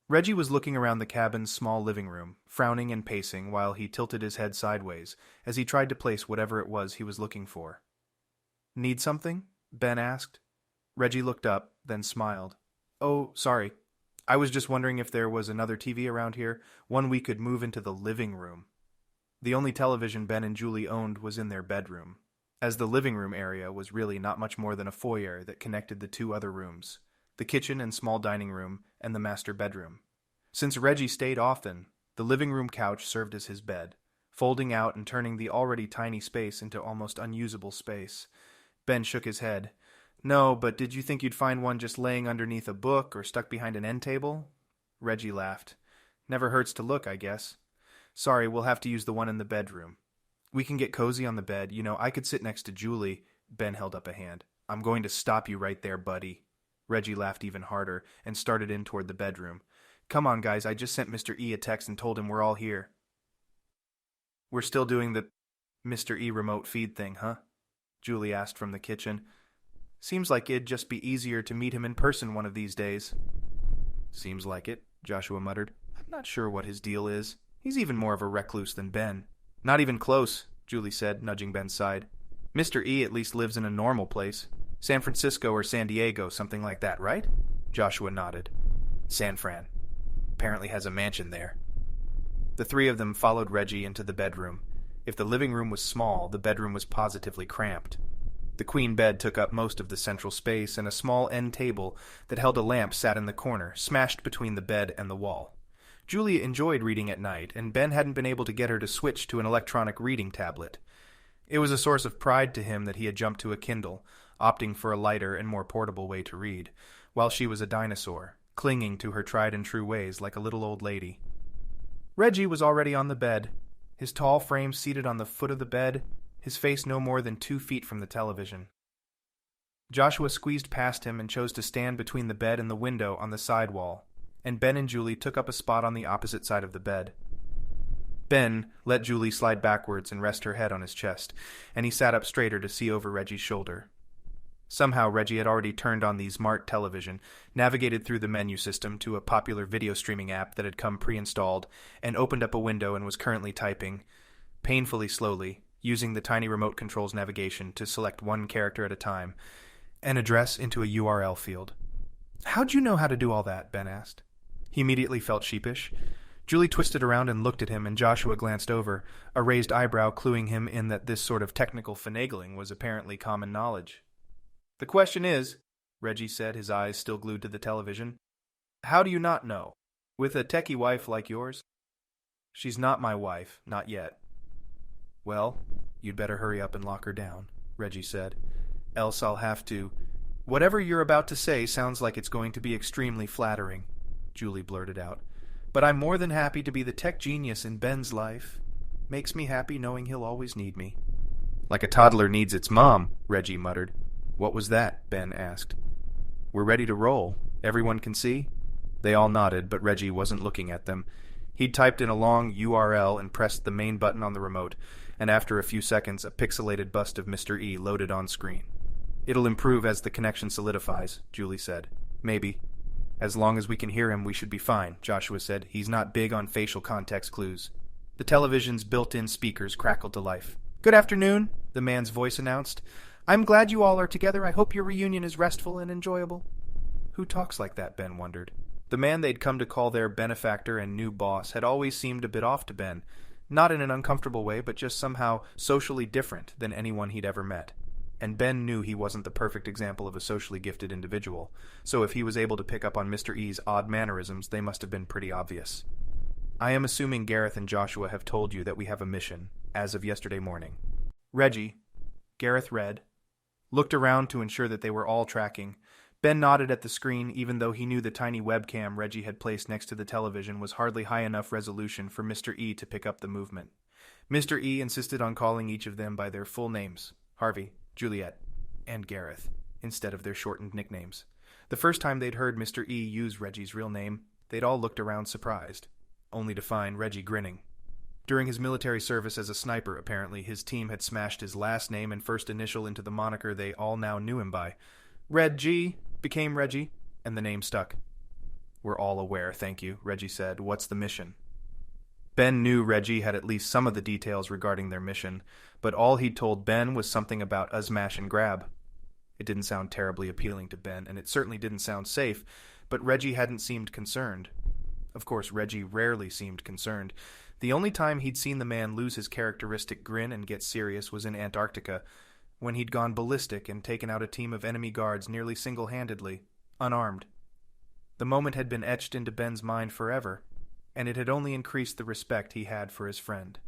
Reggie was looking around the cabin's small living room, frowning and pacing while he tilted his head sideways as he tried to place whatever it was he was looking for. "Need something?" Ben asked. Reggie looked up, then smiled. "Oh, sorry. I was just wondering if there was another TV around here, one we could move into the living room." The only television Ben and Julie owned was in their bedroom, as the living room area was really not much more than a foyer that connected the two other rooms, the kitchen and small dining room, and the master bedroom. Since Reggie stayed often, the living room couch served as his bed, folding out and turning the already tiny space into almost unusable space. Ben shook his head. "No, but did you think you'd find one just laying underneath a book or stuck behind an end table?" Reggie laughed. "Never hurts to look, I guess." Sorry, we'll have to use the one in the bedroom. We can get cozy on the bed. I could sit next to Julie. Ben held up a hand. I'm going to stop you right there, buddy. Reggie laughed even harder and started in toward the bedroom. Come on, guys, I just sent Mr. E a text and told him we're all here. We're still doing the Mr. E remote feed thing, huh? Julie asked from the kitchen. Seems like it'd just be easier to meet him in person one of these days. Seems like it, Joshua muttered. I'm not sure what his deal is. He's even more of a recluse than Ben. Not even close, Julie said, nudging Ben's side. Mr. E at least lives in a normal place. San Francisco or San Diego, something like that, right? Joshua nodded. San Fran. Apparently has a mansion there. The three of them followed Reggie into the bedroom. If the living room was small, the bedroom was positively cramped. The queen bed took up most of the central space, and a small end table that held a lamp sat in the corner, smashed between the bed and the wall. Julia enjoyed reading at night, and Ben hadn't been able to get her to switch to an electronic reading tablet. It was a source of pride to him that he had jumped to a Kindle, opting for a lighter and more portable way to read, while she was a dinosaur, clinging to her tried-and-true ways like a little old lady. Reggie was already on the bed, his tall frame seated on the foot of the bed, his face no more than 2 feet from the television. Joshua squeezed past him and chose to stand between the bed and the window on the side wall, and Ben and Julie took up a spot on the opposite side of the bed. Ben let Julie slide backwards and rest her head on his chest, and he sat up straighter to see over Reggie's shoulder. Somehow Reggie had already turned on the smart television, navigated through the menu system to a popular video streaming app that had come pre-installed, and opened up a window and was currently typing, painfully slowly, using the tiny remote control's navigation to select one character at a time, an address into a URL field. How'd you know how to do all that? Ben asked. He immediately felt sheepish. Julie twisted around and looked at him, and Joshua glanced over, a raised eyebrow cluing him in that this sort of technical finagling was apparently common knowledge. The question is, Reggie said, his eyes still glued to the television, how do you not know? With a techie wife like yours? She's not my wife, not yet. Well, you'd better hurry up and lock her down, Reggie said. Else I'll have to... Whatever you're about to say sounds like it's going to be extremely flattering, Julie blurted out. But I'm more than happy to be the tech genius in Ben's life. Makes me happy knowing he'll always need me. Like a toddler needs its mom, Reggie muttered. What was that? Ben asked. We're ready to roll. Everyone can see? They all nodded, but Reggie wasn't looking at them. He'd typed in a long URL and pressed the main button on the remote, and after a few seconds, a pixelated bust of Mr. E loaded on screen. It'll improve as the connection solidifies, Julie said. Maybe. As long as we can hear him, we should be fine, Joshua said. He's not big on facial context clues. The television's built-in speakers crackled to life. Good afternoon, the man's voice announced. I'm glad you all are together. I hope your reunion is restful and enjoyable. Who talks like that, Ben wondered. The man they'd come to call their benefactor and new boss had always seemed a bit off to Ben, not in an uncomfortable way, but just somehow socially different than anyone he'd ever met. And Ben knew he wasn't the perfect example of a socially gifted individual, so if he was able to pick up on Mr. E's odd mannerisms, they must have been pretty obvious. I am assuming Gareth and Joshua have told you that we have a mission, as of yesterday morning. Reggie, Gareth read, looked around to ensure that they were all tracking. Ben nodded at the screen, even though he knew the tiny webcam Reggie had placed next to the television was hardly high enough resolution for Mr. E to pick up the movement. Mr. E insisted on calling each of them by their full names, Harvey, Juliet, and Gareth, instead of their shortened nicknames. The first time they'd heard Mr. E use Reggie's real name, they'd all looked around surprised, only to find Reggie grinning. During his military service as a sniper, apparently, his team had smashed his last name and first initial into the moniker they all now knew him by. Red G became Reggie, and the name stuck. We're all aware, thank you, Reggie said. What's the mission? Ben knew Reggie had at least some of the details regarding their mission, but all he'd told Ben was something about a smash and grab. It didn't sound terribly appealing to Ben, and it certainly didn't sound safe, but Reggie hadn't seemed concerned. Of course, Reggie rarely seemed concerned. The only time he'd seen the man lose his characteristic grin and get serious was in Antarctica, when he'd gone ballistic and taken out a team of enemy guards nearly single-handedly, unarmed. The moment had been etched into Ben's mind forever, and it had only increased the respect he had for his friend.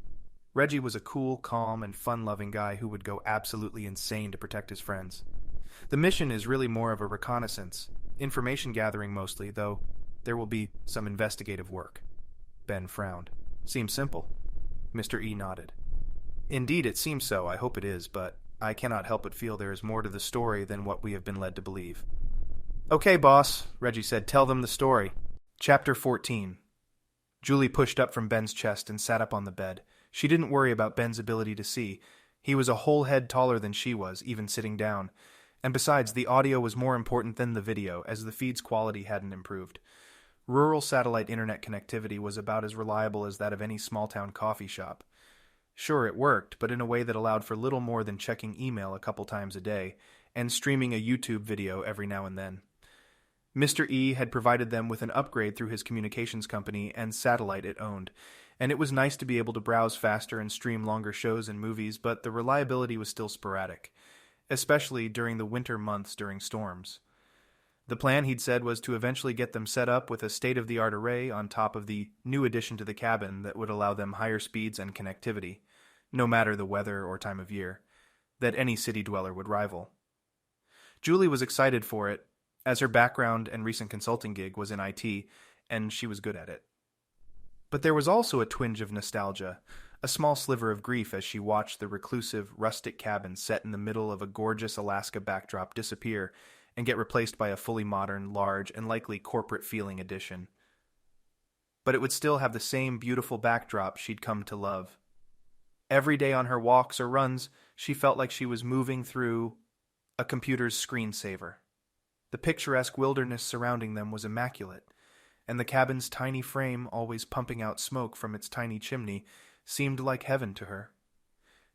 Reggie was a cool, calm, and fun-loving guy who would go absolutely insane to protect his friends. The mission is really more of a reconnaissance, information gathering mostly, though there will be some investigative work. Ben frowned. Seems simple. Mr. E nodded. Indeed, it seems so. I hope it is, but I cannot help but feel there is more to the story than what we have been led to believe. Okay, boss, Reggie said. Tell them the story. Chapter 14. Julie pushed up from Ben's chest and sat up on the bed. She didn't worry about Ben's ability to see. He was a whole head taller than she was, even sitting down. And besides, the audio was more important than the video, as the feed's quality hadn't improved. Rural satellite internet connectivity was about as reliable as that of any small-town coffee shop. Sure, it worked, but in a way that allowed for little more than checking email a couple times a day, and streaming a YouTube video every now and then. Mr. E had provided them with an upgrade through his communications company and satellite it owned, and it was nice to be able to browse faster and stream longer shows and movies, but the reliability was still sporadic, especially during the winter months during storms. The plan, he'd said, was to eventually get them set up with a state-of-the-art array on top of the new addition to the cabin that would allow them higher speeds and connectivity, no matter the weather or time of year, that any city dweller would rival. Julie was excited for it, as her background and recent consulting gig was in IT, and she was good at it. But there was also a twinge of nostalgia, a small sliver of grief as she watched the reclusive, rustic cabin set in the middle of a gorgeous Alaska backdrop disappear and get replaced by a fully modern, large, and likely corporate-feeling addition. But it would still have the same beautiful backdrop she'd come to love. Every day on her walks or runs, she felt like she was moving through a computer's screensaver. The picturesque wilderness surrounding them was immaculate, and the cabin's tiny frame, always pumping out smoke from its tiny chimney, seemed like heaven to her.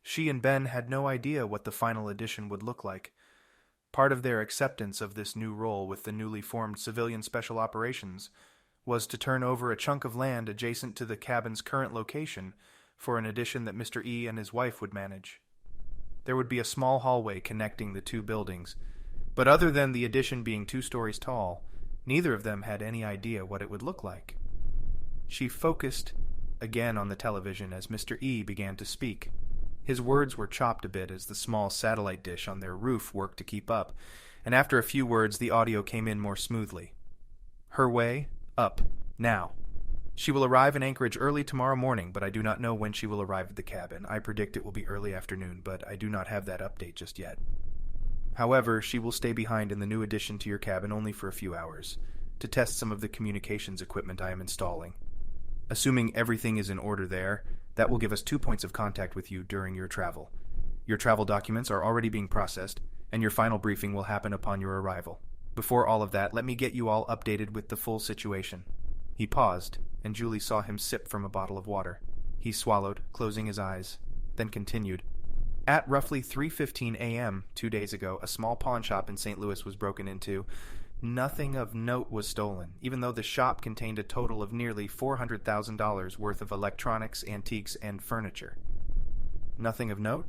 She and Ben had no idea what the final edition would look like. Part of their acceptance of this new role with the newly formed Civilian Special Operations was to turn over a chunk of land adjacent to the cabin's current location for an addition that Mr. E and his wife would manage. There would be a small hallway connecting the two buildings, but other than the addition being 2 stories tall, neither of them had any idea what it would look like. She focused again on the television as Mr. E began to speak. His words were chopped a bit as the small satellite dish on their roof worked to keep up, and after a few words the audio came in more smoothly. Her way, up, now. She will arrive in Anchorage early tomorrow morning, but I do not know when she will arrive at the cabin. I predict it will be early afternoon, but I do not have that update just yet. However, she will stay behind in the new addition to your cabin only for a few hours, to test some of the communications equipment I am installing. Assuming everything is in order there, that will give us 2 points of contact with you during your travel. Your travel documents are already being processed, and your final briefing will happen upon your arrival. Before all of that, let me get you all updated with the full situation. He paused, and Julie saw him sip from a bottle of water. He swallowed, closing his eyes, then continued. At roughly 3:15 a.m. 2 days ago, a small pawn shop in St. Louis was broken into. Nothing of note was stolen, even though the shop contained a total of nearly $400,000 worth of electronics, antiques, and furniture. Nothing of note?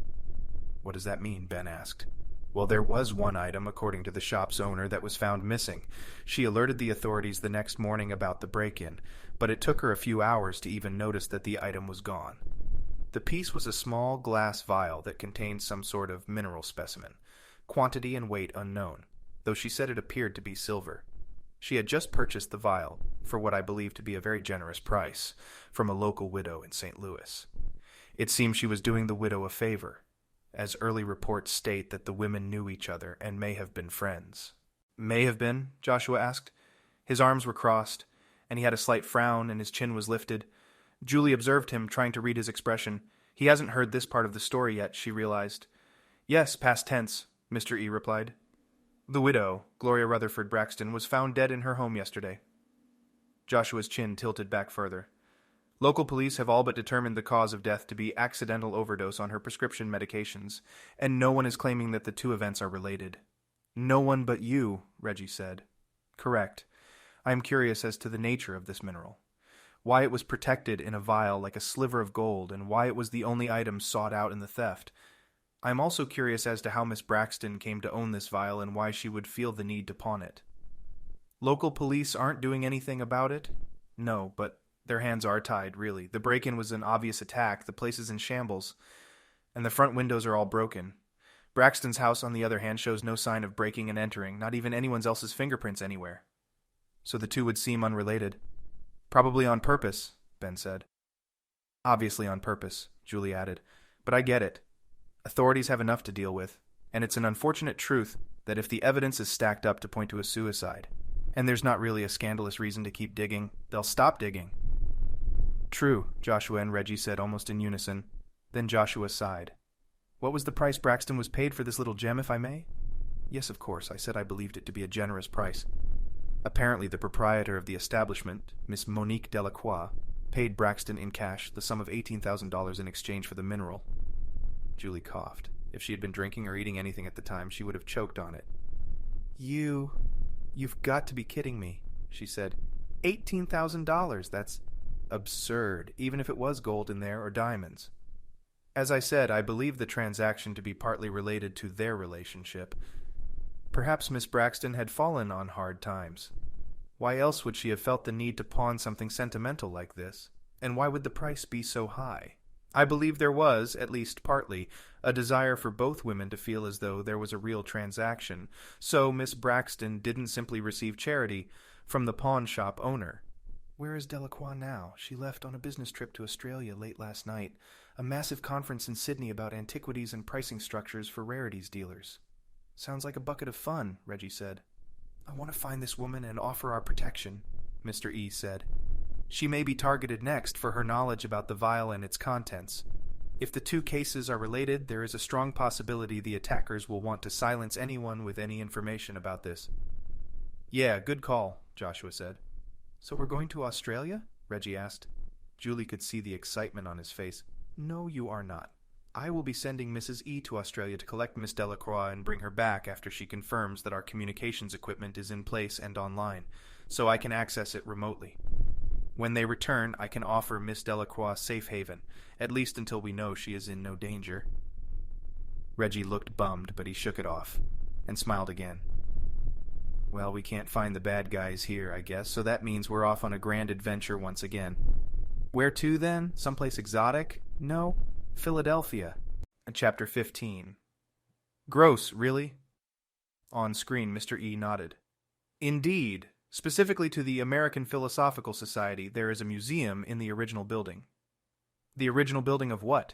What does that mean? Ben asked. Well, there was one item, according to the shop's owner, that was found missing. She alerted the authorities the next morning about the break-in, but it took her a few hours to even notice that the item was gone. The piece was a small glass vial that contained some sort of mineral specimen, quantity and weight unknown, though she said it appeared to be silver. She had just purchased the vial, for what I believe to be a very generous price, from a local widow in St. Louis. It seemed she was doing the widow a favor, as early reports state that the women knew each other and may have been friends. May have been? Joshua asked. His arms were crossed, and he had a slight frown and his chin was lifted. Julie observed him, trying to read his expression. He hasn't heard this part of the story yet, she realized. Yes, past tense, Mr. E replied. The widow, Gloria Rutherford Braxton, was found dead in her home yesterday. Joshua's chin tilted back further. Local police have all but determined the cause of death to be accidental overdose on her prescription medications, and no one is claiming that the two events are related. No one but you, Reggie said. Correct. I am curious as to the nature of this mineral. Why it was protected in a vial like a sliver of gold, and why it was the only item sought out in the theft. I am also curious as to how Miss Braxton came to own this vial and why she would feel the need to pawn it. Local police aren't doing anything about it? No, but their hands are tied, really. The break-in was an obvious attack, the place is in shambles, and the front windows are all broken. Braxton's house, on the other hand, shows no sign of breaking and entering, not even anyone else's fingerprints anywhere. So the two would seem unrelated. Probably on purpose, Ben said. Obviously on purpose, Julie added. But I get it. Authorities have enough to deal with, and it's an unfortunate truth that if the evidence is stacked up to point to a suicide, and there's not really a scandalous reason to keep digging, they'll stop digging. True, Joshua and Reggie said almost in unison. Then Joshua sighed. What was the price Braxton was paid for this little gem, if I may? Yes, of course, I said I believed it to be a generous price. Apparently the proprietor of the establishment, Miss Monique Delacroix, paid Braxton in cash the sum of $18,000 in exchange for the mineral. Julie coughed. If she had been drinking or eating anything at the time, she would have choked on it. You've got to be kidding me, she said. $18,000, that's absurd, even if it was gold in there or diamonds. As I said, I believe the transaction to be partly related to their relationship. Perhaps Miss Braxton had fallen on hard times. Why else would she have felt the need to pawn something sentimental like this? And why would the price be so high? I believe there was, at least partly, a desire for both women to feel as though there was a real transaction, so Miss Braxton didn't simply receive charity from the pawn shop owner. Where is Delacroix now? She left on a business trip to Australia late last night. A massive conference in Sydney about antiquities and pricing structures for rarities dealers. Sounds like a bucket of fun, Reggie said. I want to find this woman and offer our protection, Mr. E said. She may be targeted next for her knowledge about the vial and its contents. If the two cases are related, there is a strong possibility the attackers will want to silence anyone with any information about this. Yeah, good call, Joshua said. So we're going to Australia? Reggie asked. Julie could see the excitement on his face. No, you are not. I will be sending Mrs. E to Australia to collect Miss Delacroix and bring her back after she confirms that our communications equipment is in place and online, so I can access it remotely. When they return, I can offer Miss Delacroix safe haven, at least until we know she is in no danger. Reggie looked bummed, but he shook it off, and smiled again. Well, we can't find the bad guys here, I guess, so that means we're off on a grand adventure once again. Where to, then? Someplace exotic? No. Philadelphia. Chapter 15. Gross, really? On screen, Mr. E nodded. Indeed. Specifically to the American Philosophical Society, there is a museum in the original building. The original building of what?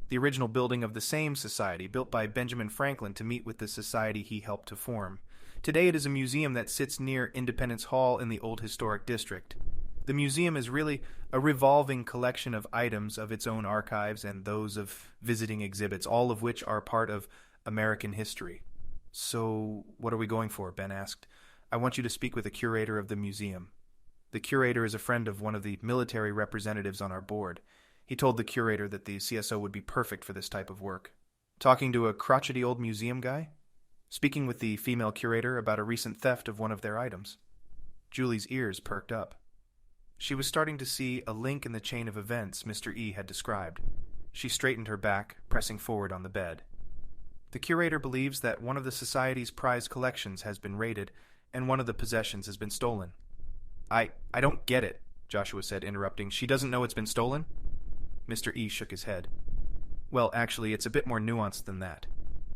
The original building of the same society, built by Benjamin Franklin to meet with the society he helped to form. Today it is a museum that sits near Independence Hall in the Old Historic District. The museum is really a revolving collection of items of its own archives and those of visiting exhibits, all of which are part of American history. So, what are we going for? Ben asked. I want you to speak with the curator of the museum. The curator is a friend of one of the military representatives on our board. He told the curator that the CSO would be perfect for this type of work. Talking to a crotchety old museum guy? Speaking with the female curator about a recent theft of one of their items. Julie's ears perked up. She was starting to see a link in the chain of events Mr. E had described. She straightened her back, pressing forward on the bed. The curator believes that one of the society's prized collections has been raided, and one of the possessions has been stolen. I don't get it, Joshua said, interrupting. She doesn't know it's been stolen? Mr. E shook his head. Well, actually, it's a bit more nuanced than that.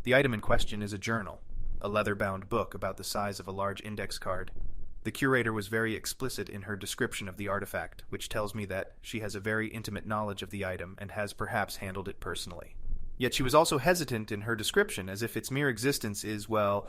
The item in question is a journal, a leather-bound book about the size of a large index card. The curator was very explicit in her description of the artifact, which tells me that she has a very intimate knowledge of the item and has perhaps handled it personally. Yet she was also hesitant in her description, as if its mere existence is, well,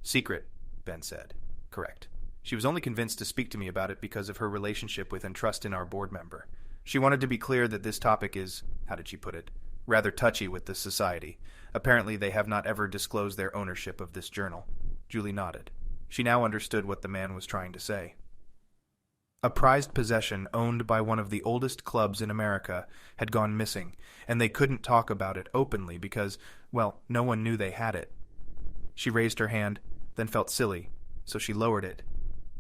secret, Ben said. Correct. She was only convinced to speak to me about it because of her relationship with and trust in our board member. She wanted to be clear that this topic is, how did she put it, rather touchy with the society. Apparently they have not ever disclosed their ownership of this journal. Julie nodded. She now understood what the man was trying to say. A prized possession owned by one of the oldest clubs in America had gone missing, and they couldn't talk about it openly because, well, no one knew they had it. She raised her hand, then felt silly, so she lowered it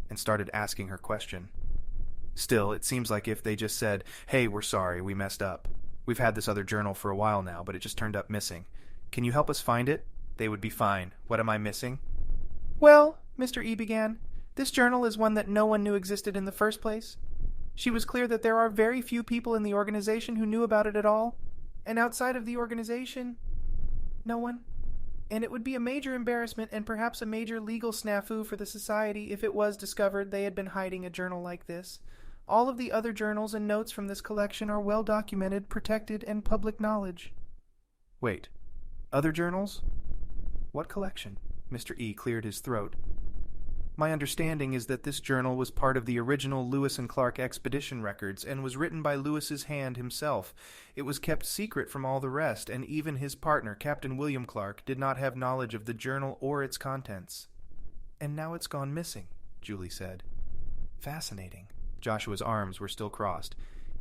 and started asking her question. Still, it seems like if they just said, hey, we're sorry, we messed up. We've had this other journal for a while now, but it just turned up missing. Can you help us find it? They would be fine. What am I missing? Well, Mr. E began, this journal is one that no one knew existed in the first place. She was clear that there are very few people in the organization who knew about it at all, and outside of the organization, no one. And it would be a major embarrassment and perhaps a major legal snafu for the society if it was discovered they had been hiding a journal like this. All of the other journals and notes from this collection are well documented, protected, and public knowledge. Wait, other journals? What collection? Mr. E cleared his throat. My understanding is that this journal was part of the original Lewis and Clark expedition records and was written by Lewis's hand himself. It was kept secret from all the rest, and even his partner, Captain William Clark, did not have knowledge of the journal or its contents. And now it's gone missing, Julie said. Fascinating. Joshua's arms were still crossed.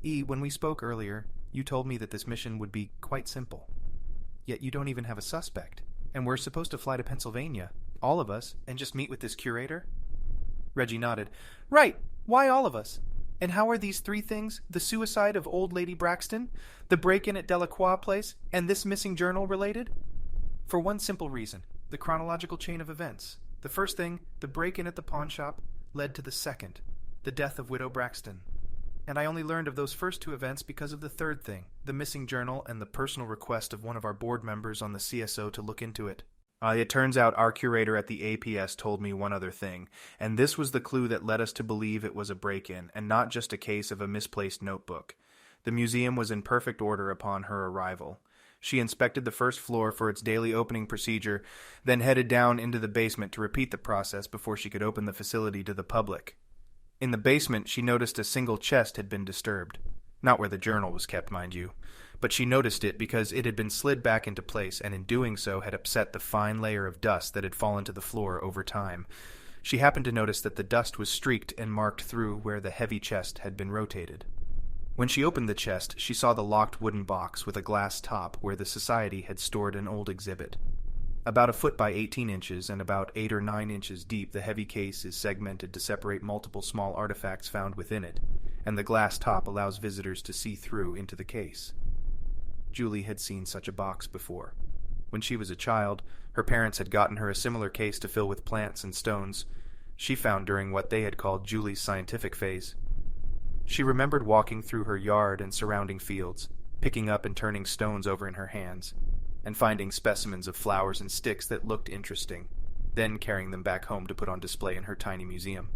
E, when we spoke earlier, you told me that this mission would be quite simple. Yet you don't even have a suspect. And we're supposed to fly to Pennsylvania, all of us, and just meet with this curator? Reggie nodded. Right. Why all of us? And how are these three things, the suicide of old Lady Braxton, the break-in at Delacroix Place, and this missing journal related? For one simple reason, the chronological chain of events. The first thing, the break-in at the pawn shop, led to the second, the death of Widow Braxton. And I only learned of those first two events because of the third thing, the missing journal and the personal request of one of our board members on the CSO to look into it. It turns out our curator at the APS told me one other thing, and this was the clue that led us to believe it was a break-in, and not just a case of a misplaced notebook. The museum was in perfect order upon her arrival. She inspected the first floor for its daily opening procedure, then headed down into the basement to repeat the process before she could open the facility to the public. In the basement, she noticed a single chest had been disturbed. Not where the journal was kept, mind you. But she noticed it because it had been slid back into place, and in doing so had upset the fine layer of dust that had fallen to the floor over time. She happened to notice that the dust was streaked and marked through where the heavy chest had been rotated. When she opened the chest, she saw the locked wooden box with a glass top where the Society had stored an old exhibit. About 1 foot by 18 inches and about 8 or 9 inches deep, the heavy case is segmented to separate multiple small artifacts found within it, and the glass top allows visitors to see through into the case. Julie had seen such a box before. When she was a child, her parents had gotten her a similar case to fill with plants and stones. She found during what they had called Julie's scientific phase. She remembered walking through her yard and surrounding fields, picking up and turning stones over in her hands, and finding specimens of flowers and sticks that looked interesting, then carrying them back home to put on display in her tiny museum.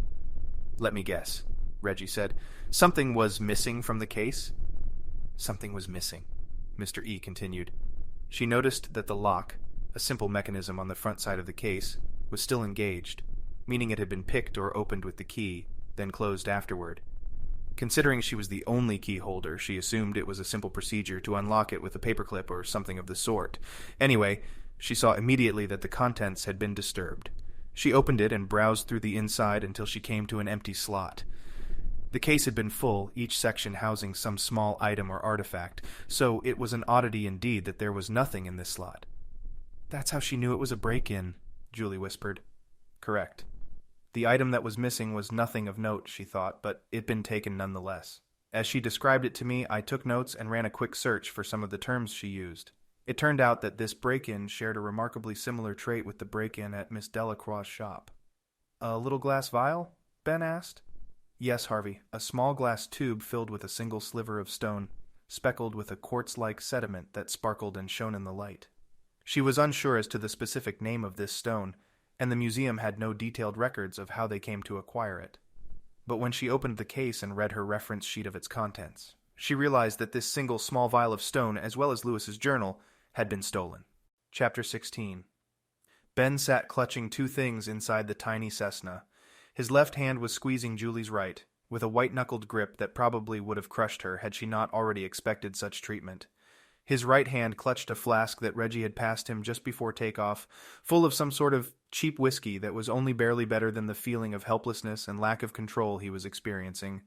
Let me guess, Reggie said. Something was missing from the case? Something was missing, Mr. E continued. She noticed that the lock, a simple mechanism on the front side of the case, was still engaged, meaning it had been picked or opened with the key, then closed afterward. Considering she was the only key holder, she assumed it was a simple procedure to unlock it with a paperclip or something of the sort. Anyway, she saw immediately that the contents had been disturbed. She opened it and browsed through the inside until she came to an empty slot. The case had been full, each section housing some small item or artifact, so it was an oddity indeed that there was nothing in this slot. That's how she knew it was a break-in, Julie whispered. Correct. The item that was missing was nothing of note, she thought, but it'd been taken nonetheless. As she described it to me, I took notes and ran a quick search for some of the terms she used. It turned out that this break-in shared a remarkably similar trait with the break-in at Miss Delacroix's shop. A little glass vial? Ben asked. Yes, Harvey, a small glass tube filled with a single sliver of stone, speckled with a quartz-like sediment that sparkled and shone in the light. She was unsure as to the specific name of this stone, and the museum had no detailed records of how they came to acquire it. But when she opened the case and read her reference sheet of its contents, she realized that this single small vial of stone, as well as Lewis's journal, had been stolen. Chapter 16. Ben sat clutching two things inside the tiny Cessna. His left hand was squeezing Julie's right, with a white-knuckled grip that probably would have crushed her had she not already expected such treatment. His right hand clutched a flask that Reggie had passed him just before takeoff, full of some sort of cheap whiskey that was only barely better than the feeling of helplessness and lack of control he was experiencing.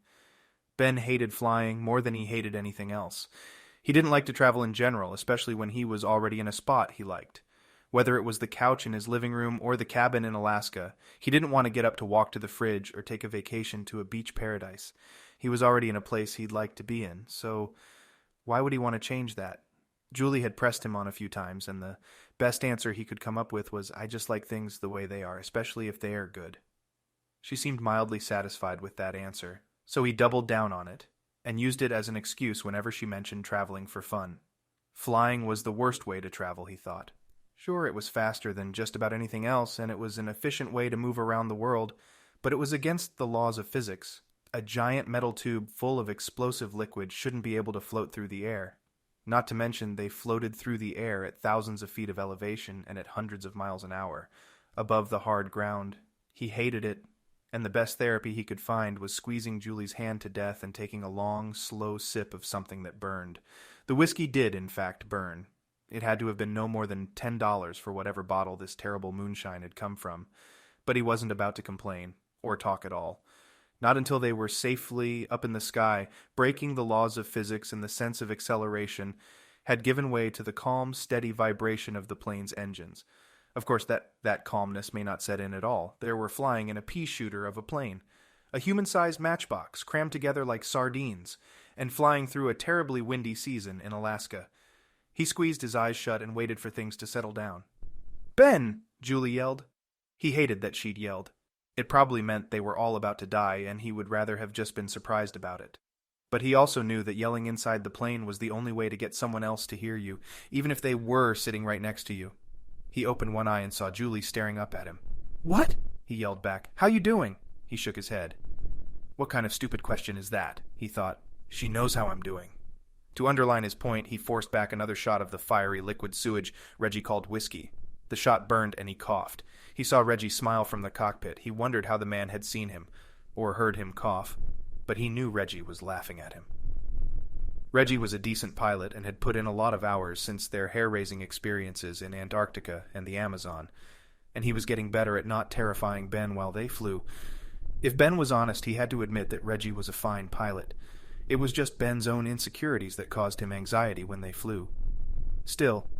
Ben hated flying more than he hated anything else. He didn't like to travel in general, especially when he was already in a spot he liked. Whether it was the couch in his living room or the cabin in Alaska, he didn't want to get up to walk to the fridge or take a vacation to a beach paradise. He was already in a place he'd like to be in, so why would he want to change that? Julie had pressed him on a few times, and the best answer he could come up with was, I just like things the way they are, especially if they are good. She seemed mildly satisfied with that answer, so he doubled down on it, and used it as an excuse whenever she mentioned traveling for fun. Flying was the worst way to travel, he thought. Sure, it was faster than just about anything else, and it was an efficient way to move around the world, but it was against the laws of physics. a giant metal tube full of explosive liquid shouldn't be able to float through the air. Not to mention they floated through the air at thousands of feet of elevation and at hundreds of miles an hour, above the hard ground. He hated it, and the best therapy he could find was squeezing Julie's hand to death and taking a long, slow sip of something that burned. The whiskey did, in fact, burn. It had to have been no more than $10 for whatever bottle this terrible moonshine had come from. But he wasn't about to complain, or talk at all. Not until they were safely up in the sky, breaking the laws of physics and the sense of acceleration had given way to the calm, steady vibration of the plane's engines. Of course, that calmness may not set in at all. They were flying in a pea shooter of a plane, a human-sized matchbox crammed together like sardines, and flying through a terribly windy season in Alaska. He squeezed his eyes shut and waited for things to settle down. "Ben!" Julie yelled. He hated that she'd yelled. It probably meant they were all about to die, and he would rather have just been surprised about it. But he also knew that yelling inside the plane was the only way to get someone else to hear you, even if they were sitting right next to you. He opened one eye and saw Julie staring up at him. "What?" he yelled back. "How you doing?" He shook his head. "What kind of stupid question is that?" he thought. "She knows how I'm doing." To underline his point, he forced back another shot of the fiery liquid sewage Reggie called whiskey. The shot burned and he coughed. He saw Reggie smile from the cockpit. He wondered how the man had seen him, or heard him cough, but he knew Reggie was laughing at him. Reggie was a decent pilot and had put in a lot of hours since their hair-raising experiences in Antarctica and the Amazon, and he was getting better at not terrifying Ben while they flew. If Ben was honest, he had to admit that Reggie was a fine pilot. It was just Ben's own insecurities that caused him anxiety when they flew. Still,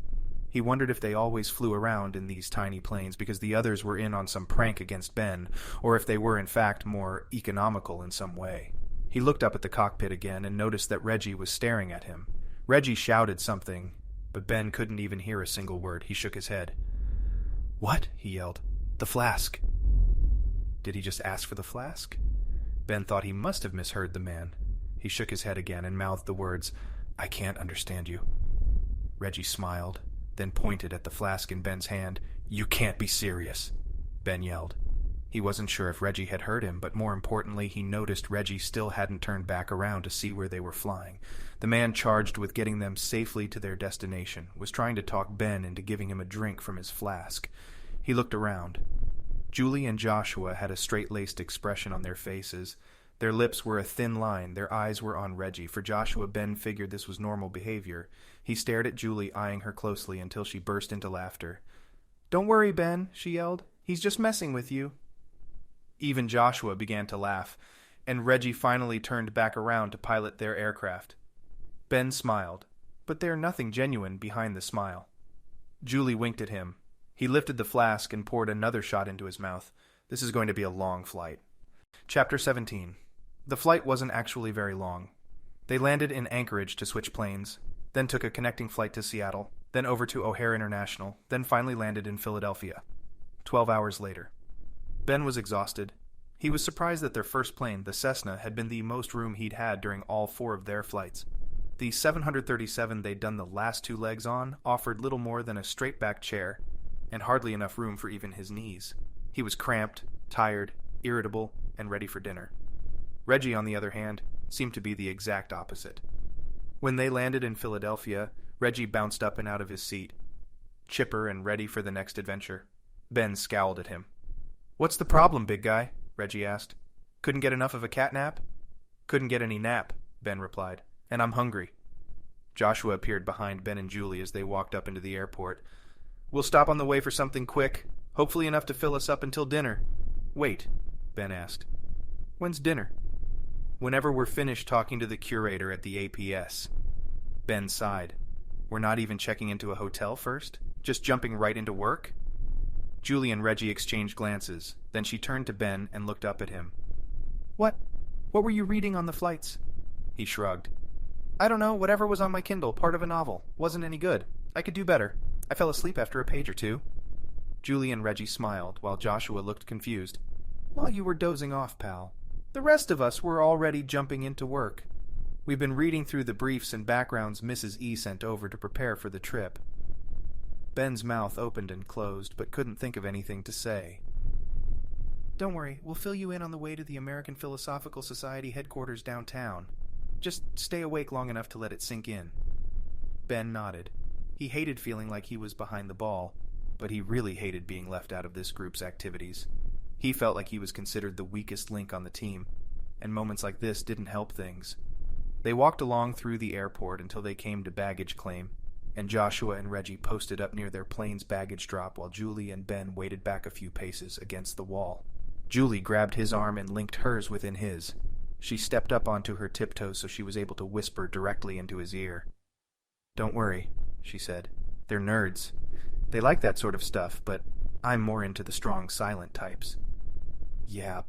he wondered if they always flew around in these tiny planes because the others were in on some prank against Ben, or if they were in fact more economical in some way. He looked up at the cockpit again and noticed that Reggie was staring at him. Reggie shouted something, but Ben couldn't even hear a single word. He shook his head. "What?" he yelled. "The flask." Did he just ask for the flask? Ben thought he must have misheard the man. He shook his head again and mouthed the words, "I can't understand you." Reggie smiled, then pointed at the flask in Ben's hand. "You can't be serious," Ben yelled. He wasn't sure if Reggie had heard him, but more importantly, he noticed Reggie still hadn't turned back around to see where they were flying. The man charged with getting them safely to their destination was trying to talk Ben into giving him a drink from his flask. He looked around. Julie and Joshua had a straight-laced expression on their faces. Their lips were a thin line, their eyes were on Reggie. For Joshua, Ben figured this was normal behavior. He stared at Julie, eyeing her closely until she burst into laughter. "Don't worry, Ben," she yelled. "He's just messing with you." Even Joshua began to laugh, and Reggie finally turned back around to pilot their aircraft. Ben smiled, but there's nothing genuine behind the smile. Julie winked at him. He lifted the flask and poured another shot into his mouth. This is going to be a long flight. Chapter 17. The flight wasn't actually very long. They landed in Anchorage to switch planes, then took a connecting flight to Seattle, then over to O'Hare International, then finally landed in Philadelphia. 12 hours later. Ben was exhausted. He was surprised that their first plane, the Cessna, had been the most room he'd had during all 4 of their flights. The 737 they'd done the last 2 legs on offered little more than a straight-back chair, and hardly enough room for even his knees. He was cramped, tired, irritable, and ready for dinner. Reggie, on the other hand, seemed to be the exact opposite. When they landed in Philadelphia, Reggie bounced up and out of his seat, chipper and ready for the next adventure. Ben scowled at him. "What's the problem, big guy?" Reggie asked. "Couldn't get enough of a cat nap?" "Couldn't get any nap," Ben replied, "and I'm hungry." Joshua appeared behind Ben and Julie as they walked up into the airport. "We'll stop on the way for something quick, hopefully enough to fill us up until dinner." "Wait," Ben asked. "When's dinner?" "Whenever we're finished talking to the curator at the APS." Ben sighed. "We're not even checking into a hotel first? Just jumping right into work?" Julie and Reggie exchanged glances. Then she turned to Ben and looked up at him. What were you reading on the flights?" He shrugged. "I don't know, whatever was on my Kindle, part of a novel. Wasn't any good. I could do better. I fell asleep after a page or 2. Julie and Reggie smiled, while Joshua looked confused. "While you were dozing off, pal. The rest of us were already jumping into work. We've been reading through the briefs and backgrounds Mrs. E sent over to prepare for the trip." Ben's mouth opened and closed, but couldn't think of anything to say. Don't worry, we'll fill you in on the way to the American Philosophical Society headquarters downtown. Just stay awake long enough to let it sink in. Ben nodded. He hated feeling like he was behind the ball, but he really hated being left out of this group's activities. He felt like he was considered the weakest link on the team, and moments like this didn't help things. They walked along through the airport until they came to baggage claim, and Joshua and Reggie posted up near their plane's baggage drop while Julie and Ben waited back a few paces against the wall. Julie grabbed his arm and linked hers within his. She stepped up onto her tiptoes so she was able to whisper directly into his ear. "Don't worry," she said. "They're nerds. They like that sort of stuff, but I'm more into the strong, silent types." "Yeah,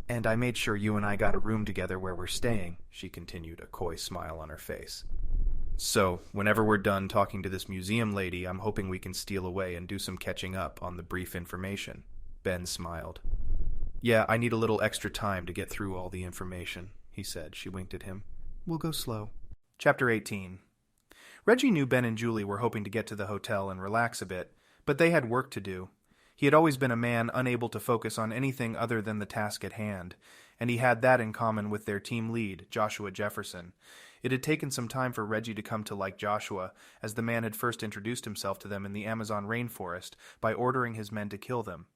and I made sure you and I got a room together where we're staying," she continued, a coy smile on her face. "So, whenever we're done talking to this museum lady, I'm hoping we can steal away and do some catching up on the brief information." Ben smiled. "Yeah, I need a little extra time to get through all the information," he said. She winked at him. "We'll go slow." Chapter 18. Reggie knew Ben and Julie were hoping to get to the hotel and relax a bit, but they had work to do. He had always been a man unable to focus on anything other than the task at hand, and he had that in common with their team lead, Joshua Jefferson. It had taken some time for Reggie to come to like Joshua, as the man had first introduced himself to them in the Amazon rainforest by ordering his men to kill them.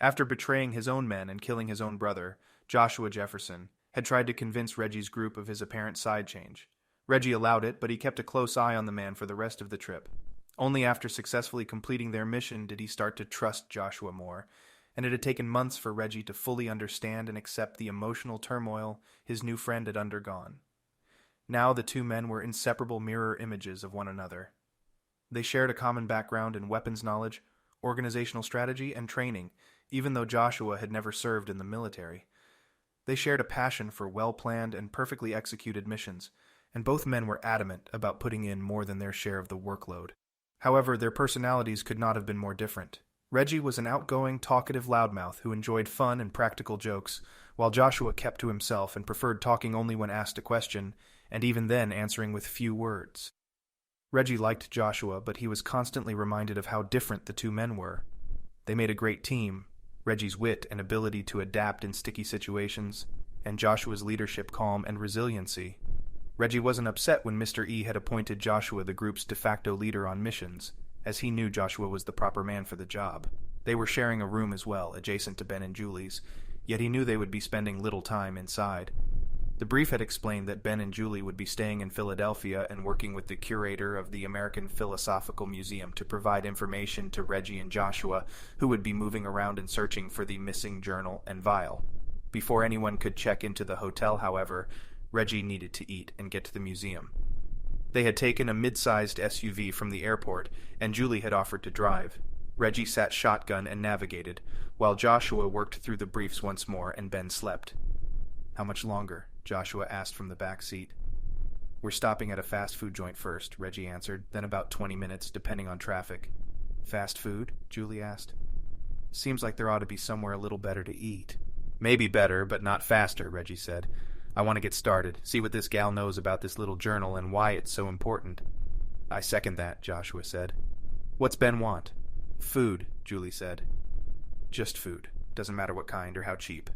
After betraying his own men and killing his own brother, Joshua Jefferson had tried to convince Reggie's group of his apparent side change. Reggie allowed it, but he kept a close eye on the man for the rest of the trip. Only after successfully completing their mission did he start to trust Joshua more, and it had taken months for Reggie to fully understand and accept the emotional turmoil his new friend had undergone. Now the two men were inseparable mirror images of one another. They shared a common background in weapons knowledge, organizational strategy, and training, even though Joshua had never served in the military. They shared a passion for well-planned and perfectly executed missions, and both men were adamant about putting in more than their share of the workload. However, their personalities could not have been more different. Reggie was an outgoing, talkative loudmouth who enjoyed fun and practical jokes, while Joshua kept to himself and preferred talking only when asked a question, and even then answering with few words. Reggie liked Joshua, but he was constantly reminded of how different the two men were. They made a great team, Reggie's wit and ability to adapt in sticky situations, and Joshua's leadership, calm, and resiliency. Reggie wasn't upset when Mr. E had appointed Joshua the group's de facto leader on missions, as he knew Joshua was the proper man for the job. They were sharing a room as well, adjacent to Ben and Julie's, yet he knew they would be spending little time inside. The brief had explained that Ben and Julie would be staying in Philadelphia and working with the curator of the American Philosophical Museum to provide information to Reggie and Joshua, who would be moving around and searching for the missing journal and vial. Before anyone could check into the hotel, however, Reggie needed to eat and get to the museum. They had taken a mid-sized SUV from the airport, and Julie had offered to drive. Reggie sat shotgun and navigated, while Joshua worked through the briefs once more and Ben slept. "How much longer?" Joshua asked from the back seat. "We're stopping at a fast food joint first," Reggie answered, "then about 20 minutes, depending on traffic." "Fast food?" Julie asked. "Seems like there ought to be somewhere a little better to eat." "Maybe better, but not faster," Reggie said. "I want to get started, see what this gal knows about this little journal and why it's so important." "I second that," Joshua said. "What's Ben want?" "Food," Julie said. "Just food. Doesn't matter what kind or how cheap.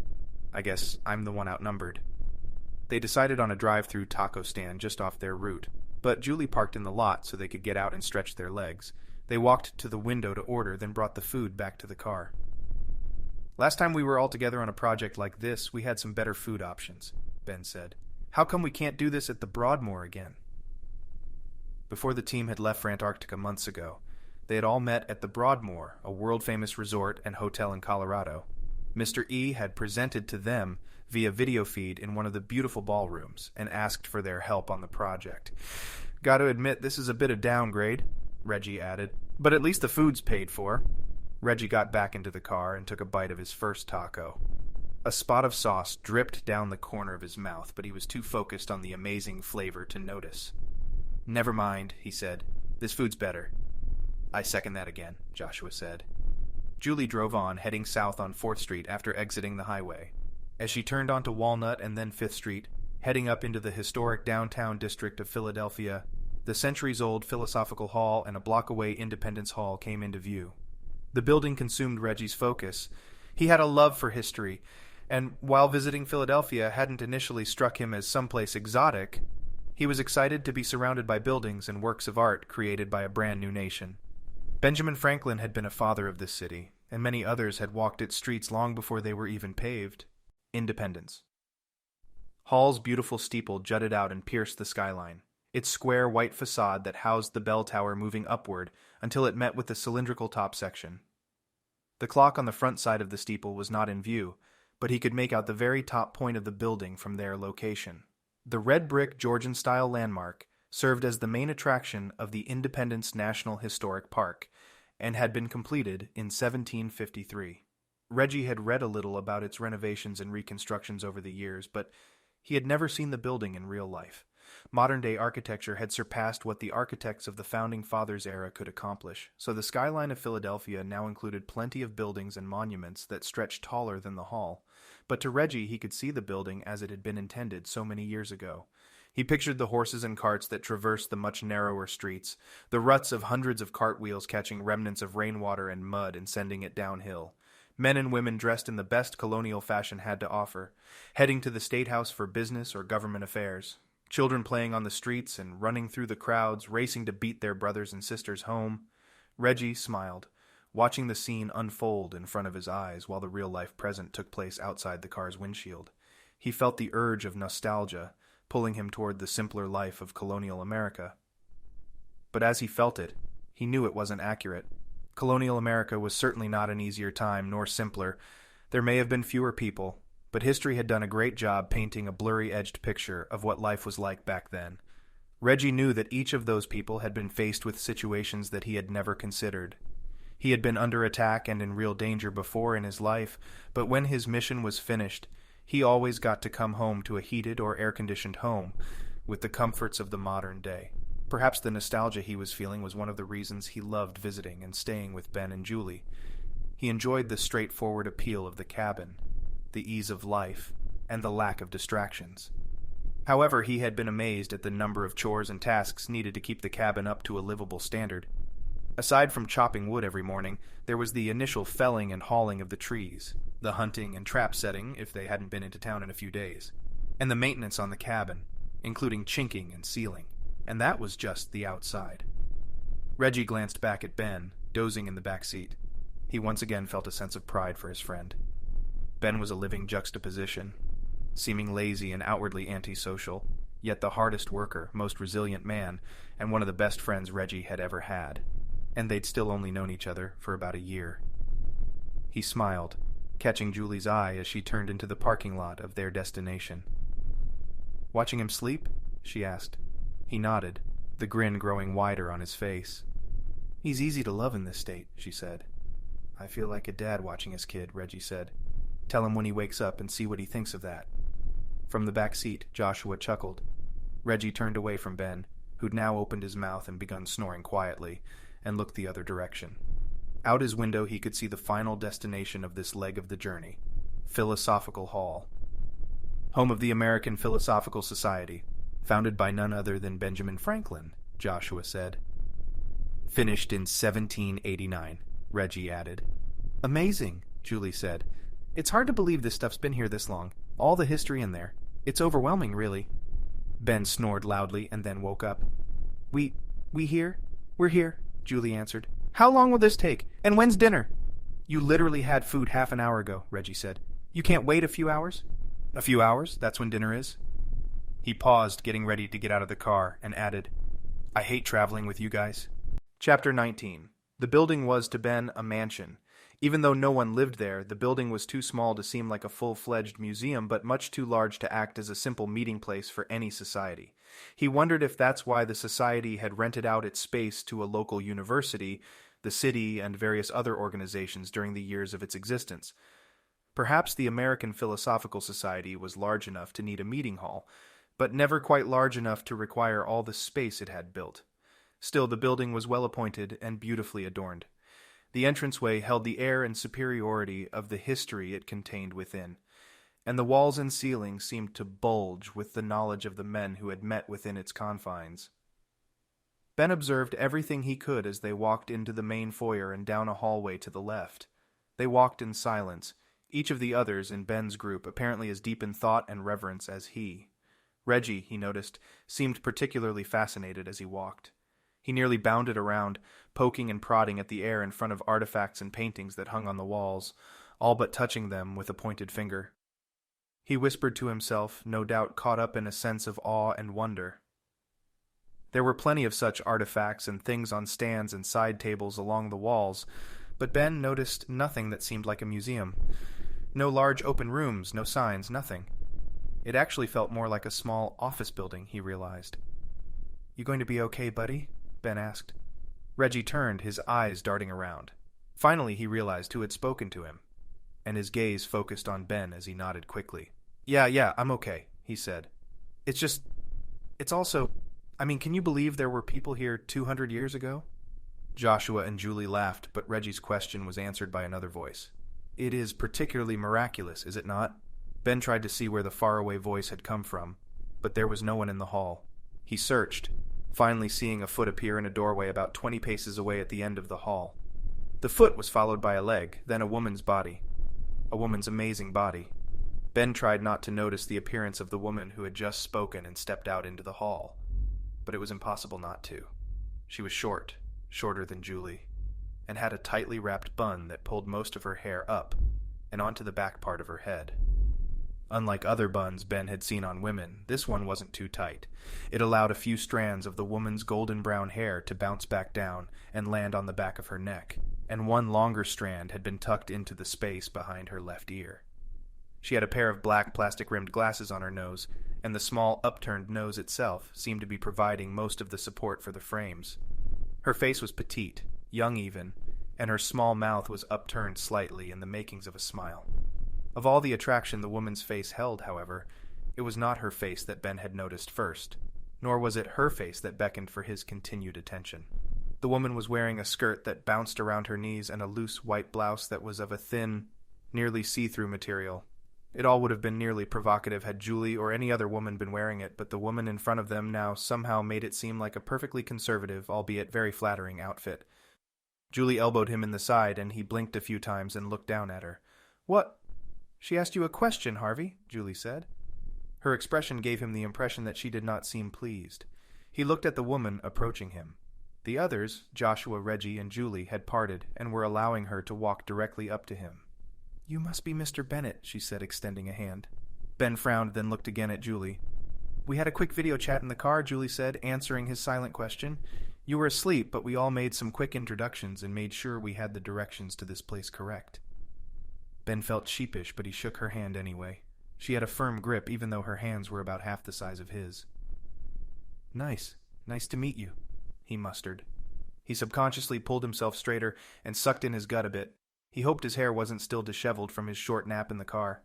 I guess I'm the one outnumbered." They decided on a drive-through taco stand just off their route, but Julie parked in the lot so they could get out and stretch their legs. They walked to the window to order, then brought the food back to the car. "Last time we were all together on a project like this, we had some better food options," Ben said. "How come we can't do this at the Broadmoor again?" Before the team had left for Antarctica months ago, they had all met at the Broadmoor, a world-famous resort and hotel in Colorado. Mr. E had presented to them via video feed in one of the beautiful ballrooms and asked for their help on the project. "Got to admit, this is a bit of downgrade," Reggie added, "but at least the food's paid for." Reggie got back into the car and took a bite of his first taco. A spot of sauce dripped down the corner of his mouth, but he was too focused on the amazing flavor to notice. "Never mind," he said. "This food's better." "I second that again," Joshua said. Julie drove on, heading south on 4th Street after exiting the highway. As she turned onto Walnut and then 5th Street, heading up into the historic downtown district of Philadelphia, the centuries-old Philosophical Hall and a block away Independence Hall came into view. The building consumed Reggie's focus. He had a love for history, and while visiting Philadelphia hadn't initially struck him as someplace exotic, he was excited to be surrounded by buildings and works of art created by a brand new nation. Benjamin Franklin had been a father of this city, and many others had walked its streets long before they were even paved. Independence. Hall's beautiful steeple jutted out and pierced the skyline, its square white facade that housed the bell tower moving upward until it met with the cylindrical top section. The clock on the front side of the steeple was not in view, but he could make out the very top point of the building from their location. The red brick Georgian-style landmark served as the main attraction of the Independence National Historic Park and had been completed in 1753. Reggie had read a little about its renovations and reconstructions over the years, but he had never seen the building in real life. Modern-day architecture had surpassed what the architects of the Founding Fathers era could accomplish, so the skyline of Philadelphia now included plenty of buildings and monuments that stretched taller than the hall. But to Reggie, he could see the building as it had been intended so many years ago. He pictured the horses and carts that traversed the much narrower streets, the ruts of hundreds of cartwheels catching remnants of rainwater and mud and sending it downhill. Men and women dressed in the best colonial fashion had to offer, heading to the State House for business or government affairs. Children playing on the streets and running through the crowds, racing to beat their brothers and sisters home. Reggie smiled, watching the scene unfold in front of his eyes while the real-life present took place outside the car's windshield. He felt the urge of nostalgia, pulling him toward the simpler life of colonial America. But as he felt it, he knew it wasn't accurate. Colonial America was certainly not an easier time, nor simpler. There may have been fewer people, but history had done a great job painting a blurry-edged picture of what life was like back then. Reggie knew that each of those people had been faced with situations that he had never considered. He had been under attack and in real danger before in his life, but when his mission was finished, he always got to come home to a heated or air-conditioned home, with the comforts of the modern day. Perhaps the nostalgia he was feeling was one of the reasons he loved visiting and staying with Ben and Julie. He enjoyed the straightforward appeal of the cabin, the ease of life, and the lack of distractions. However, he had been amazed at the number of chores and tasks needed to keep the cabin up to a livable standard. Aside from chopping wood every morning, there was the initial felling and hauling of the trees, the hunting and trap setting if they hadn't been into town in a few days, and the maintenance on the cabin, including chinking and sealing, and that was just the outside. Reggie glanced back at Ben, dozing in the back seat. He once again felt a sense of pride for his friend. Ben was a living juxtaposition, seeming lazy and outwardly antisocial, yet the hardest worker, most resilient man, and one of the best friends Reggie had ever had. And they'd still only known each other for about a year. He smiled, catching Julie's eye as she turned into the parking lot of their destination. "Watching him sleep?" she asked. He nodded, the grin growing wider on his face. "He's easy to love in this state," she said. "I feel like a dad watching his kid," Reggie said. "Tell him when he wakes up and see what he thinks of that." From the back seat, Joshua chuckled. Reggie turned away from Ben, who'd now opened his mouth and begun snoring quietly, and looked the other direction. Out his window he could see the final destination of this leg of the journey, Philosophical Hall. Home of the American Philosophical Society, founded by none other than Benjamin Franklin, Joshua said. Finished in 1789, Reggie added. "Amazing," Julie said. "It's hard to believe this stuff's been here this long. All the history in there. It's overwhelming, really." Ben snored loudly and then woke up. We here? We're here," Julie answered. "How long will this take? And when's dinner?" "You literally had food half an hour ago," Reggie said. "You can't wait a few hours?" "A few hours? That's when dinner is?" He paused, getting ready to get out of the car, and added, "I hate traveling with you guys." Chapter 19. The building was to Ben a mansion. Even though no one lived there, the building was too small to seem like a full-fledged museum, but much too large to act as a simple meeting place for any society. He wondered if that's why the society had rented out its space to a local university, the city, and various other organizations during the years of its existence. Perhaps the American Philosophical Society was large enough to need a meeting hall, but never quite large enough to require all the space it had built. Still, the building was well appointed and beautifully adorned. The entranceway held the air and superiority of the history it contained within, and the walls and ceiling seemed to bulge with the knowledge of the men who had met within its confines. Ben observed everything he could as they walked into the main foyer and down a hallway to the left. They walked in silence, each of the others in Ben's group apparently as deep in thought and reverence as he. Reggie, he noticed, seemed particularly fascinated as he walked. He nearly bounded around, poking and prodding at the air in front of artifacts and paintings that hung on the walls, all but touching them with a pointed finger. He whispered to himself, no doubt caught up in a sense of awe and wonder. There were plenty of such artifacts and things on stands and side tables along the walls, but Ben noticed nothing that seemed like a museum. No large open rooms, no signs, nothing. It actually felt more like a small office building, he realized. "You going to be okay, buddy?" Ben asked. Reggie turned, his eyes darting around. Finally he realized who had spoken to him, and his gaze focused on Ben as he nodded quickly. Yeah, I'm okay," he said. It's also... can you believe there were people here 200 years ago?" Joshua and Julie laughed, but Reggie's question was answered by another voice. "It is particularly miraculous, is it not?" Ben tried to see where the faraway voice had come from, but there was no one in the hall. He searched, finally seeing a foot appear in a doorway about 20 paces away at the end of the hall. The foot was followed by a leg, then a woman's body. A woman's amazing body. Ben tried not to notice the appearance of the woman who had just spoken and stepped out into the hall, but it was impossible not to. She was short, shorter than Julie, and had a tightly wrapped bun that pulled most of her hair up and onto the back part of her head. Unlike other buns Ben had seen on women, this one wasn't too tight. It allowed a few strands of the woman's golden brown hair to bounce back down and land on the back of her neck, and one longer strand had been tucked into the space behind her left ear. She had a pair of black plastic-rimmed glasses on her nose, and the small upturned nose itself seemed to be providing most of the support for the frames. Her face was petite, young even, and her small mouth was upturned slightly in the makings of a smile. Of all the attraction the woman's face held, however, it was not her face that Ben had noticed first, nor was it her face that beckoned for his continued attention. The woman was wearing a skirt that bounced around her knees and a loose white blouse that was of a thin, nearly see-through material. It all would have been nearly provocative had Julie or any other woman been wearing it, but the woman in front of them now somehow made it seem like a perfectly conservative, albeit very flattering outfit. Julie elbowed him in the side, and he blinked a few times and looked down at her. "What?" "She asked you a question, Harvey," Julie said. Her expression gave him the impression that she did not seem pleased. He looked at the woman approaching him. The others, Joshua, Reggie, and Julie, had parted and were allowing her to walk directly up to him. "You must be Mr. Bennett," she said, extending a hand. Ben frowned, then looked again at Julie. "We had a quick video chat in the car," Julie said, answering his silent question. "You were asleep, but we all made some quick introductions and made sure we had the directions to this place correct." Ben felt sheepish, but he shook her hand anyway. She had a firm grip, even though her hands were about half the size of his. Nice to meet you," he mustered. He subconsciously pulled himself straighter and sucked in his gut a bit. He hoped his hair wasn't still disheveled from his short nap in the car.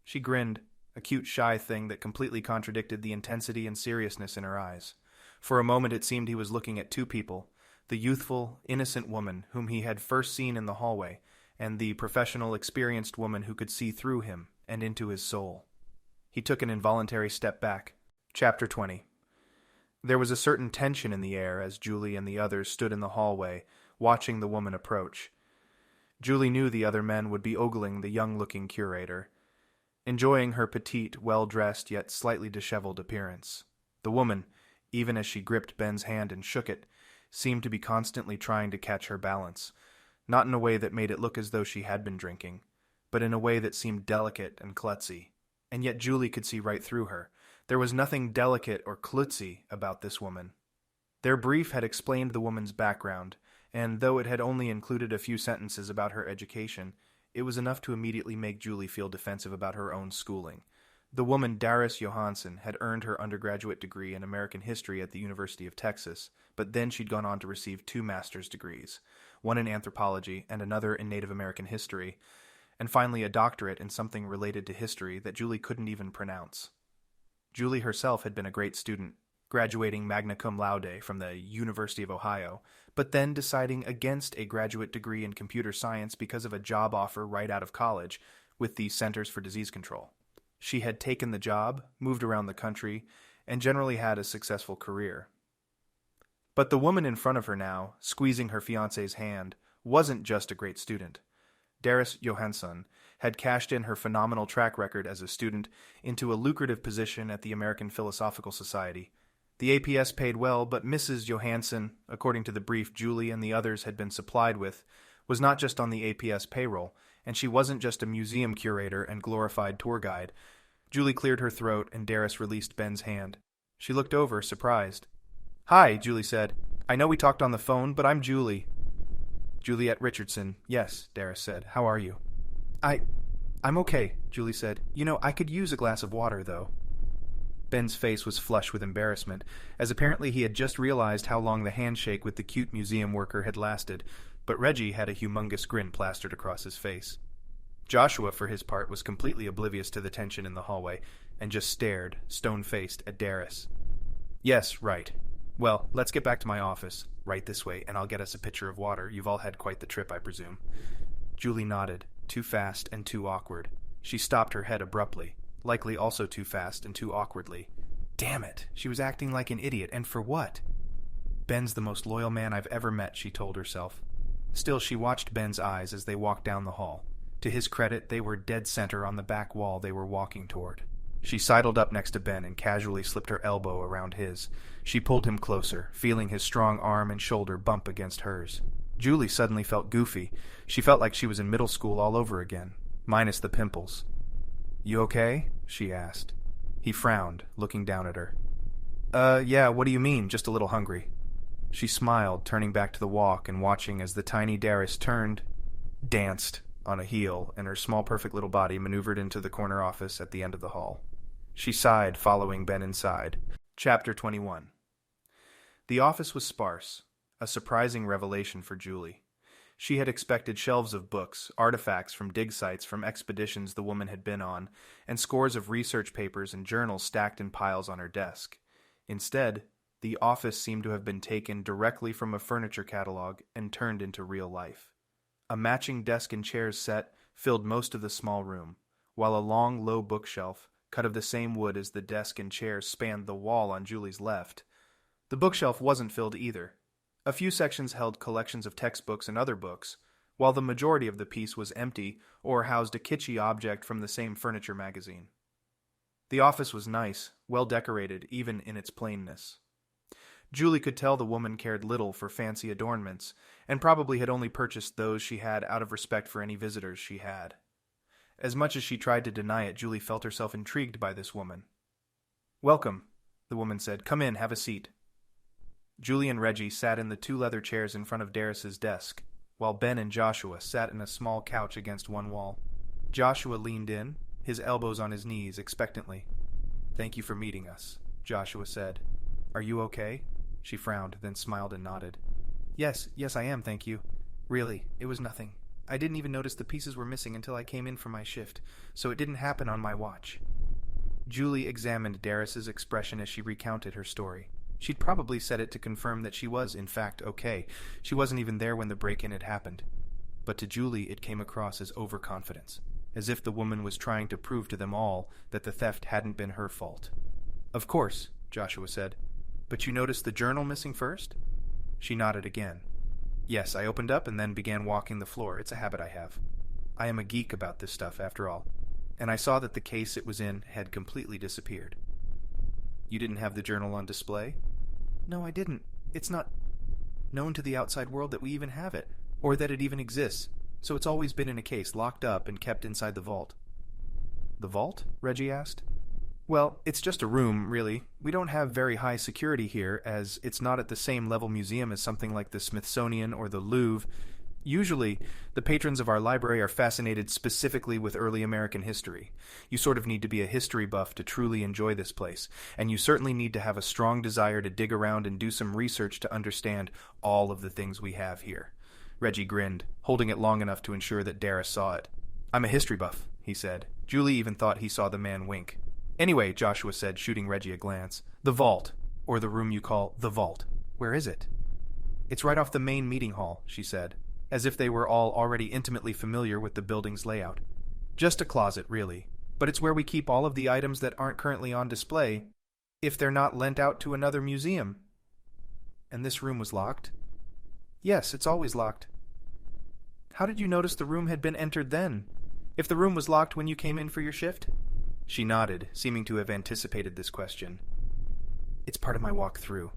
She grinned, a cute, shy thing that completely contradicted the intensity and seriousness in her eyes. For a moment it seemed he was looking at two people, the youthful, innocent woman whom he had first seen in the hallway, and the professional, experienced woman who could see through him and into his soul. He took an involuntary step back. Chapter 20. There was a certain tension in the air as Julie and the others stood in the hallway, watching the woman approach. Julie knew the other men would be ogling the young-looking curator, enjoying her petite, well-dressed yet slightly disheveled appearance. The woman, even as she gripped Ben's hand and shook it, seemed to be constantly trying to catch her balance, not in a way that made it look as though she had been drinking, but in a way that seemed delicate and klutzy. And yet Julie could see right through her. There was nothing delicate or klutzy about this woman. Their brief had explained the woman's background, and though it had only included a few sentences about her education, it was enough to immediately make Julie feel defensive about her own schooling. The woman, Darus Johansson, had earned her undergraduate degree in American history at the University of Texas, but then she'd gone on to receive 2 master's degrees, one in anthropology and another in Native American history, and finally a doctorate in something related to history that Julie couldn't even pronounce. Julie herself had been a great student, graduating magna cum laude from the University of Ohio, but then deciding against a graduate degree in computer science because of a job offer right out of college with the Centers for Disease Control. She had taken the job, moved around the country, and generally had a successful career. But the woman in front of her now, squeezing her fiancé's hand, wasn't just a great student. Darus Johansson had cashed in her phenomenal track record as a student into a lucrative position at the American Philosophical Society. The APS paid well, but Mrs. Johansson, according to the brief Julie and the others had been supplied with, was not just on the APS payroll, and she wasn't just a museum curator and glorified tour guide. Julie cleared her throat, and Darus released Ben's hand. She looked over, surprised. "Hi," Julie said. "I know we talked on the phone, but I'm Julie." "Juliet Richardson. Yes," Darus said. "How are you?" I'm okay," Julie said. "You know, I could use a glass of water, though." Ben's face was flush with embarrassment, as apparently he had just realized how long the handshake with the cute museum worker had lasted, but Reggie had a humongous grin plastered across his face. Joshua, for his part, was completely oblivious to the tension in the hallway, and just stared, stone-faced, at Darus. "Yes, right. Well, let's get back to my office. Right this way, and I'll get us a pitcher of water. You've all had quite the trip, I presume." Julie nodded, too fast and too awkward. She stopped her head abruptly, likely also too fast and too awkwardly. Damn it, she was acting like an idiot, and for what? "Ben's the most loyal man I've ever met," she told herself. Still, she watched Ben's eyes as they walked down the hall. To his credit, they were dead center on the back wall they were walking toward. She sidled up next to Ben and casually slipped her elbow around his. She pulled him closer, feeling his strong arm and shoulder bump against hers. Julie suddenly felt goofy. She felt like she was in middle school all over again, minus the pimples. "You okay?" she asked. He frowned, looking down at her. Yeah, what do you mean? Just a little hungry." She smiled, turning back to the walk and watching as the tiny Darus danced on a heel, and her small, perfect little body maneuvered into the corner office at the end of the hall. She sighed, following Ben inside. Chapter 21. The office was sparse, a surprising revelation for Julie. She had expected shelves of books, artifacts from dig sites from expeditions the woman had been on, and scores of research papers and journals stacked in piles on her desk. Instead, the office seemed to have been taken directly from a furniture catalog and turned into real life. A matching desk and chairs set filled most of the small room, while a long, low bookshelf, cut of the same wood as the desk and chairs, spanned the wall on Julie's left. The bookshelf wasn't filled either. A few sections held collections of textbooks and other books, while the majority of the piece was empty or housed a kitschy object from the same furniture magazine. The office was nice, well decorated, even in its plainness. Julie could tell the woman cared little for fancy adornments, and probably had only purchased those she had out of respect for any visitors she had. As much as she tried to deny it, Julie felt herself intrigued by this woman. "Welcome," the woman said. "Come in, have a seat." Julie and Reggie sat in the two leather chairs in front of Darus's desk, while Ben and Joshua sat in a small couch against one wall. Joshua leaned in, his elbows on his knees, expectantly. "Thank you for meeting us," Joshua said. "Are you okay?" She frowned, then smiled and nodded. Yes, I am, thank you. Really, it was nothing. I didn't even notice the pieces were missing until I came in for my shift, so it didn't happen on my watch." Julie examined Darus's expression as she recounted her story. She'd probably said it to confirm that she was, in fact, okay. She wasn't even there when the break-in had happened. But to Julie it came across as overconfidence, as if the woman was trying to prove to them all that the theft hadn't been her fault. "Of course," Joshua said. "But you noticed the journal missing first?" She nodded again. "Yes, I opened up and then began walking the floor. It's a habit I have. I am a geek about this stuff, after all. And I saw that the case it was in had completely disappeared." "You didn't have the journal on display?" "No, I didn't. It's not known to the outside world that we even have it, or that it even exists. So it's always been in a case, locked up and kept inside the vault." "The vault?" Reggie asked. "Well, it's just a room, really. We don't have very high security here, as it's not at the same level museum as something like the Smithsonian or the Louvre. Usually, the patrons of our library are fascinated specifically with early American history. You sort of need to be a history buff to truly enjoy this place, and you certainly need to have a strong desire to dig around and do some research to understand all of the things we have here." Reggie grinned, holding it long enough to ensure that Darus saw it. "I'm a history buff," he said. Julie even thought he saw the man wink. "Anyway," Joshua said, shooting Reggie a glance, "the vault, or the room you call the vault. Where is it?" "It's right off the main meeting hall," she said, as if they were all already intimately familiar with the building's layout. "Just a closet, really, but it's where we keep all of the items that aren't currently on display, if they're not lent out to another museum." "And this room was locked?" "Yes, it's always locked." "How did you notice the room had been entered then?" If the room was locked when you came in for your shift? She nodded, seeming to have anticipated this question. It's part of my walk through.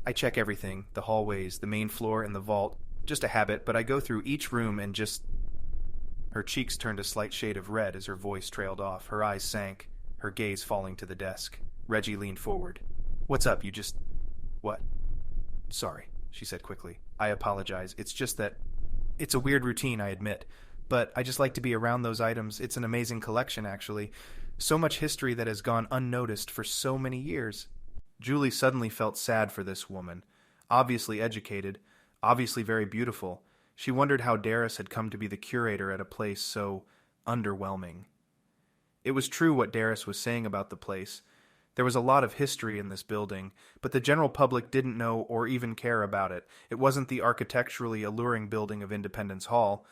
I check everything, the hallways, the main floor, and the vault. Just a habit, but I go through each room and just... Her cheeks turned a slight shade of red as her voice trailed off. Her eyes sank, her gaze falling to the desk. Reggie leaned forward. What's up? You just... What? Sorry, she said quickly. I apologize. It's just that... It's a weird routine, I admit. But I just like to be around those items. It's an amazing collection, actually. So much history that has gone unnoticed for so many years. Julie suddenly felt sad for this woman. Obviously educated, obviously very beautiful. She wondered how Darus had come to be the curator at a place so underwhelming. It was true what Darus was saying about the place. There was a lot of history in this building, but the general public didn't know or even care about it. It wasn't the architecturally alluring building of Independence Hall,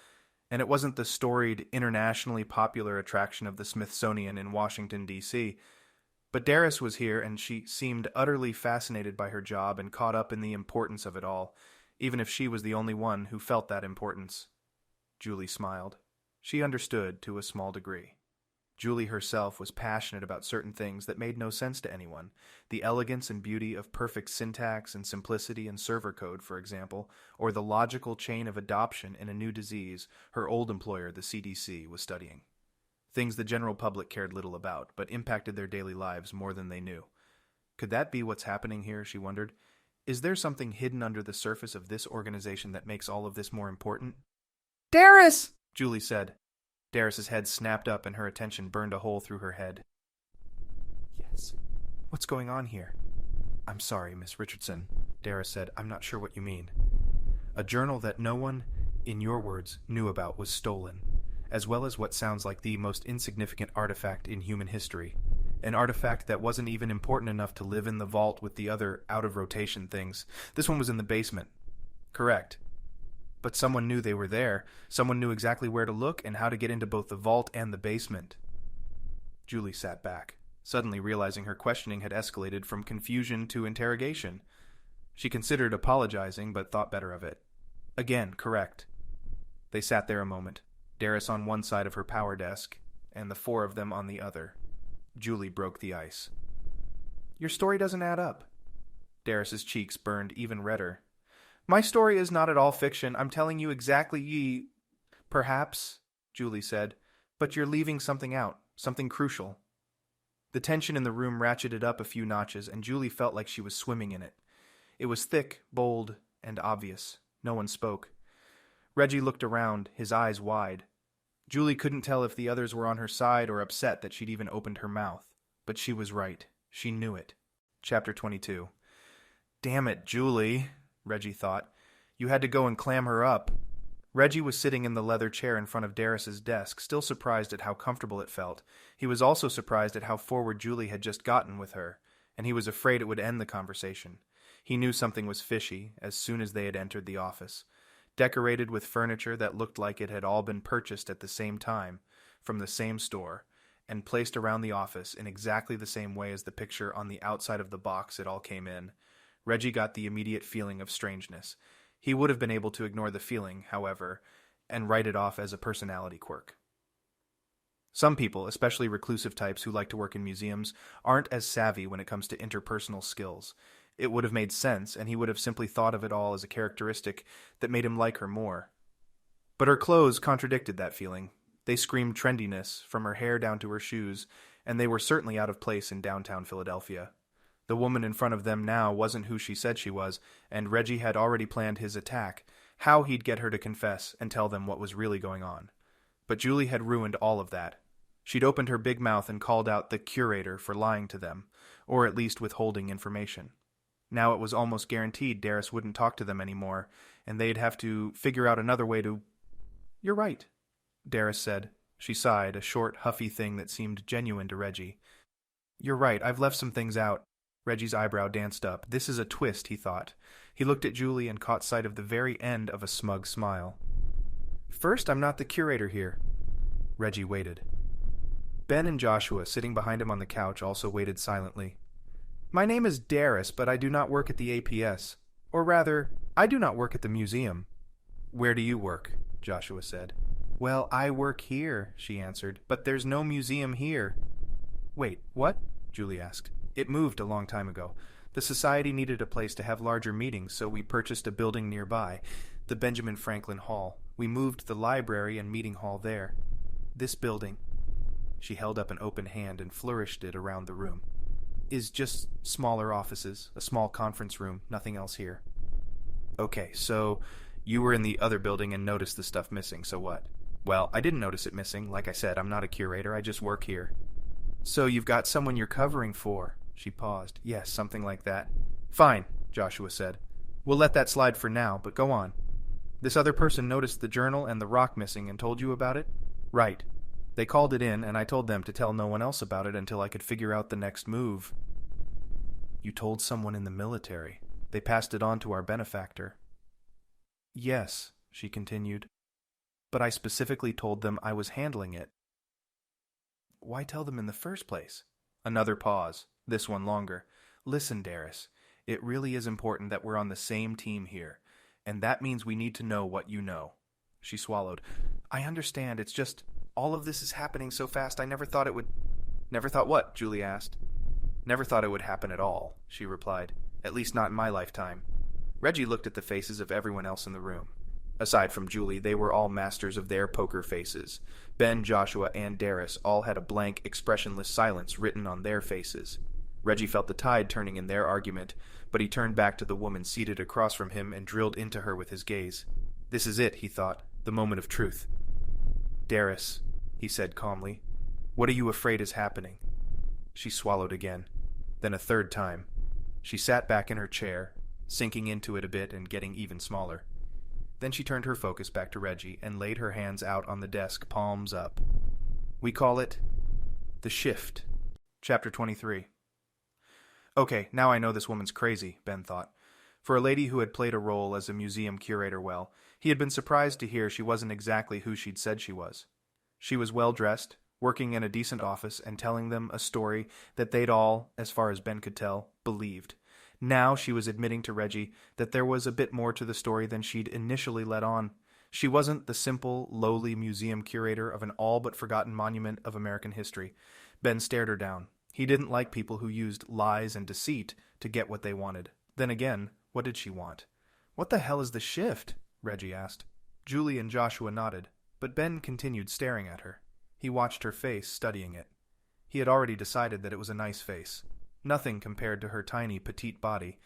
and it wasn't the storied, internationally popular attraction of the Smithsonian in Washington, D.C., but Darus was here, and she seemed utterly fascinated by her job and caught up in the importance of it all, even if she was the only one who felt that importance. Julie smiled. She understood to a small degree. Julie herself was passionate about certain things that made no sense to anyone. The elegance and beauty of perfect syntax and simplicity in server code, for example, or the logical chain of adoption in a new disease her old employer, the CDC, was studying. Things the general public cared little about, but impacted their daily lives more than they knew. Could that be what's happening here, she wondered? Is there something hidden under the surface of this organization that makes all of this more important? Darus! Julie said. Darus's head snapped up and her attention burned a hole through her head. Yes. What's going on here? I'm sorry, Miss Richardson, Darus said. I'm not sure what you mean. A journal that no one, in your words, knew about was stolen, as well as what sounds like the most insignificant artifact in human history. An artifact that wasn't even important enough to live in the vault with the other out-of-rotation things. This one was in the basement. Correct. But someone knew they were there. Someone knew exactly where to look and how to get into both the vault and the basement. Julie sat back, suddenly realizing her questioning had escalated from confusion to interrogation. She considered apologizing, but thought better of it. Again, correct. They sat there a moment, Darus on one side of her power desk, and the four of them on the other. Julie broke the ice. Your story doesn't add up. Darus's cheeks burned even redder. My story is not at all fiction. I'm telling you exactly Perhaps, Julie said, but you're leaving something out, something crucial. The tension in the room ratcheted up a few notches, and Julie felt like she was swimming in it. It was thick, bold, and obvious. No one spoke. Reggie looked around, his eyes wide. Julie couldn't tell if the others were on her side or upset that she'd even opened her mouth. But she was right. She knew it. Chapter 22. Damn it, Julie, Reggie thought. You had to go and clam her up. Reggie was sitting in the leather chair in front of Darus's desk, still surprised at how comfortable it felt. He was also surprised at how forward Julie had just gotten with her, and he was afraid it would end the conversation. He knew something was fishy as soon as they had entered the office. Decorated with furniture that looked like it had all been purchased at the same time, from the same store, and placed around the office in exactly the same way as the picture on the outside of the box it all came in. Reggie got the immediate feeling of strangeness. He would have been able to ignore the feeling, however, and write it off as a personality quirk. Some people, especially reclusive types who like to work in museums, aren't as savvy when it comes to interpersonal skills. It would have made sense, and he would have simply thought of it all as a characteristic that made him like her more. But her clothes contradicted that feeling. They screamed trendiness, from her hair down to her shoes, and they were certainly out of place in downtown Philadelphia. The woman in front of them now wasn't who she said she was, and Reggie had already planned his attack, how he'd get her to confess and tell them what was really going on. But Julie had ruined all of that. She'd opened her big mouth and called out the curator for lying to them, or at least withholding information. Now it was almost guaranteed Darus wouldn't talk to them anymore, and they'd have to figure out another way to... You're right, Darus said. She sighed, a short, huffy thing that seemed genuine to Reggie. You're right, I've left some things out. Reggie's eyebrow danced up. This is a twist, he thought. He looked at Julie and caught sight of the very end of a smug smile. First, I'm not the curator here. Reggie waited. Ben and Joshua, sitting behind him on the couch, also waited silently. My name is Darus, but I do not work at the APS. Or rather, I do not work at the museum. Where do you work? Joshua said. Well, I work here, she answered, but there's no museum here. Wait, what? Julie asked. It moved a long time ago. The society needed a place to have larger meetings, so we purchased a building nearby, the Benjamin Franklin Hall. We moved the library and meeting hall there. This building, she held up an open hand and flourished it around the room, is just smaller offices, a small conference room, nothing else here. Okay, so you were in the other building and noticed the stuff missing, so what? Well, I didn't notice it missing. Like I said, I'm not a curator, I just work here. So you've got someone you're covering for. She paused. Yes, something like that. Fine, Joshua said. We'll let that slide for now, but go on. This other person noticed the journal and the rock missing and told you about it? Right. They called it in, and I told them to tell no one else about it until I could figure out the next move. You told someone in the military. They passed it on to our benefactor. Yes, she continued. But I specifically told them I was handling it. Why tell them in the first place? Another pause, this one longer. Listen, Darus, it really is important that we're on the same team here, and that means we need to know what you know. She swallowed. I understand, it's just, all of this is happening so fast I never thought it would... Never thought what? Julie asked. Never thought it would happen at all, she replied. At least not in my lifetime. Reggie looked at the faces of everyone else in the room. Aside from Julie, they were all masters of their poker faces. Ben, Joshua, and Darus all had a blank, expressionless silence written on their faces. Reggie felt the tide turning in their argument, but he turned back to the woman seated across from him and drilled into her with his gaze. This is it, he thought, the moment of truth. Darus, he said calmly, what are you afraid is happening? She swallowed again, then a third time. She sat back in her chair, sinking into it a bit and getting even smaller. Then she turned her focus back to Reggie and laid her hands out on the desk, palms up. We call it The Shift. Chapter 23. Okay, now I know this woman's crazy, Ben thought. For a lady who had played a role as a museum curator well, he had been surprised to hear she wasn't exactly who she'd said she was. She was well-dressed, working in a decent office, and telling them a story that they'd all, as far as Ben could tell, believed. Now she was admitting to Reggie that there was a bit more to the story than she'd initially let on. She wasn't the simple, lowly museum curator of an all-but-forgotten monument of American history. Ben stared her down. He didn't like people who used lies and deceit to get what they wanted. Then again, what did she want? What the hell is the shift? Reggie asked. Julie and Joshua nodded, but Ben continued staring at her. He watched her face, studying it. He had already decided that it was a nice face. Nothing compared to her tiny, petite body,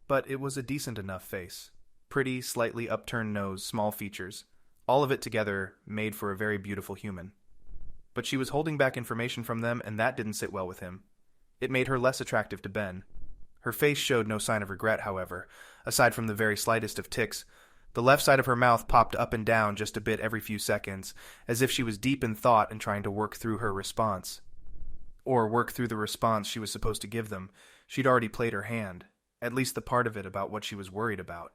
but it was a decent enough face. Pretty, slightly upturned nose, small features. All of it together made for a very beautiful human. But she was holding back information from them, and that didn't sit well with him. It made her less attractive to Ben. Her face showed no sign of regret, however, aside from the very slightest of tics. The left side of her mouth popped up and down just a bit every few seconds, as if she was deep in thought and trying to work through her response. Or work through the response she was supposed to give them. She'd already played her hand, at least the part of it about what she was worried about.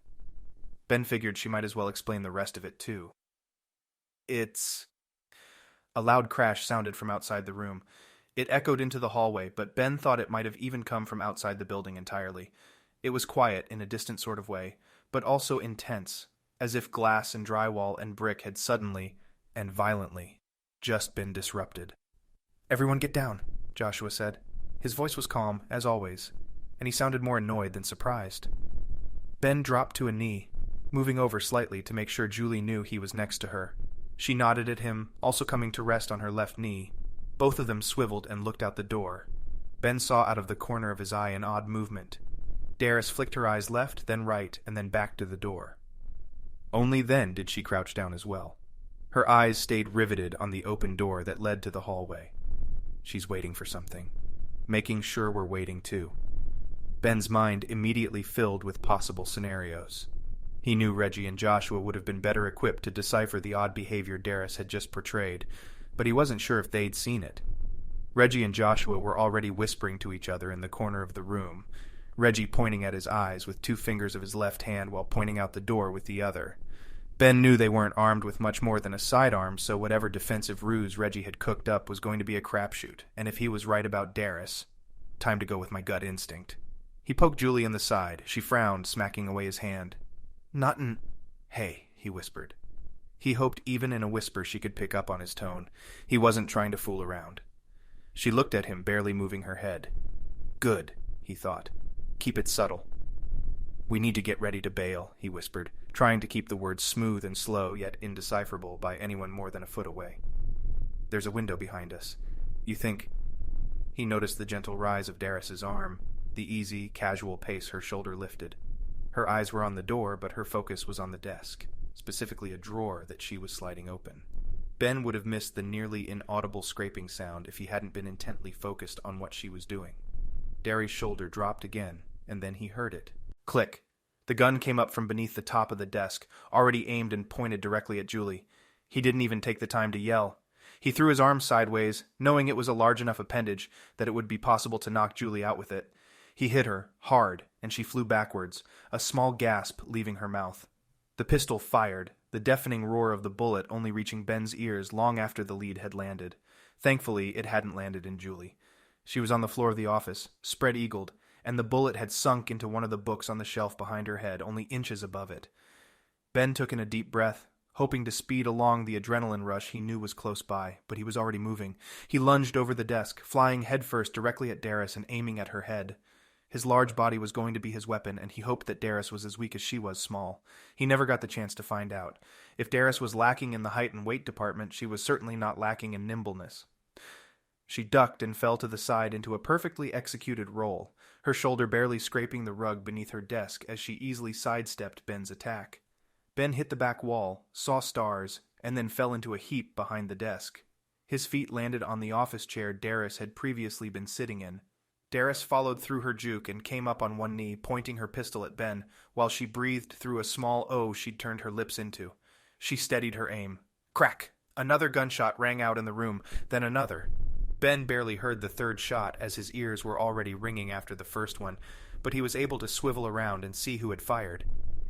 Ben figured she might as well explain the rest of it, too. It's... A loud crash sounded from outside the room. It echoed into the hallway, but Ben thought it might have even come from outside the building entirely. It was quiet in a distant sort of way, but also intense, as if glass and drywall and brick had suddenly, and violently, just been disrupted. Everyone get down, Joshua said. His voice was calm, as always, and he sounded more annoyed than surprised. Ben dropped to a knee, moving over slightly to make sure Julie knew he was next to her. She nodded at him, also coming to rest on her left knee. Both of them swiveled and looked out the door. Ben saw out of the corner of his eye an odd movement. Darus flicked her eyes left, then right, and then back to the door. Only then did she crouch down as well. Her eyes stayed riveted on the open door that led to the hallway. She's waiting for something. Making sure we're waiting too. Ben's mind immediately filled with possible scenarios. He knew Reggie and Joshua would have been better equipped to decipher the odd behavior Darus had just portrayed, but he wasn't sure if they'd seen it. Reggie and Joshua were already whispering to each other in the corner of the room, Reggie pointing at his eyes with 2 fingers of his left hand while pointing out the door with the other. Ben knew they weren't armed with much more than a sidearm, so whatever defensive ruse Reggie had cooked up was going to be a crapshoot, and if he was right about Darus, time to go with my gut instinct. He poked Julie in the side. She frowned, smacking away his hand. Not in... Hey, he whispered. He hoped even in a whisper she could pick up on his tone. He wasn't trying to fool around. She looked at him, barely moving her head. Good, he thought. Keep it subtle. We need to get ready to bail, he whispered, trying to keep the words smooth and slow, yet indecipherable by anyone more than a foot away. There's a window behind us. You think... He noticed the gentle rise of Darus's arm, the easy, casual pace her shoulder lifted. Her eyes were on the door, but her focus was on the desk, specifically a drawer that she was sliding open. Ben would have missed the nearly inaudible scraping sound if he hadn't been intently focused on what she was doing. Darry's shoulder dropped again, and then he heard it. Click. The gun came up from beneath the top of the desk, already aimed and pointed directly at Julie. He didn't even take the time to yell. He threw his arm sideways, knowing it was a large enough appendage that it would be possible to knock Julie out with it. He hit her, hard, and she flew backwards, a small gasp leaving her mouth. The pistol fired, the deafening roar of the bullet only reaching Ben's ears long after the lead had landed. Thankfully, it hadn't landed in Julie. She was on the floor of the office, spread-eagled, and the bullet had sunk into one of the books on the shelf behind her head, only inches above it. Ben took in a deep breath, hoping to speed along the adrenaline rush he knew was close by, but he was already moving. He lunged over the desk, flying headfirst directly at Darus and aiming at her head. His large body was going to be his weapon, and he hoped that Darus was as weak as she was small. He never got the chance to find out. If Darus was lacking in the height and weight department, she was certainly not lacking in nimbleness. She ducked and fell to the side into a perfectly executed roll, her shoulder barely scraping the rug beneath her desk as she easily sidestepped Ben's attack. Ben hit the back wall, saw stars, and then fell into a heap behind the desk. His feet landed on the office chair Darus had previously been sitting in. Darus followed through her juke and came up on one knee, pointing her pistol at Ben, while she breathed through a small O she'd turned her lips into. She steadied her aim. Crack! Another gunshot rang out in the room, then another. Ben barely heard the third shot as his ears were already ringing after the first one, but he was able to swivel around and see who had fired.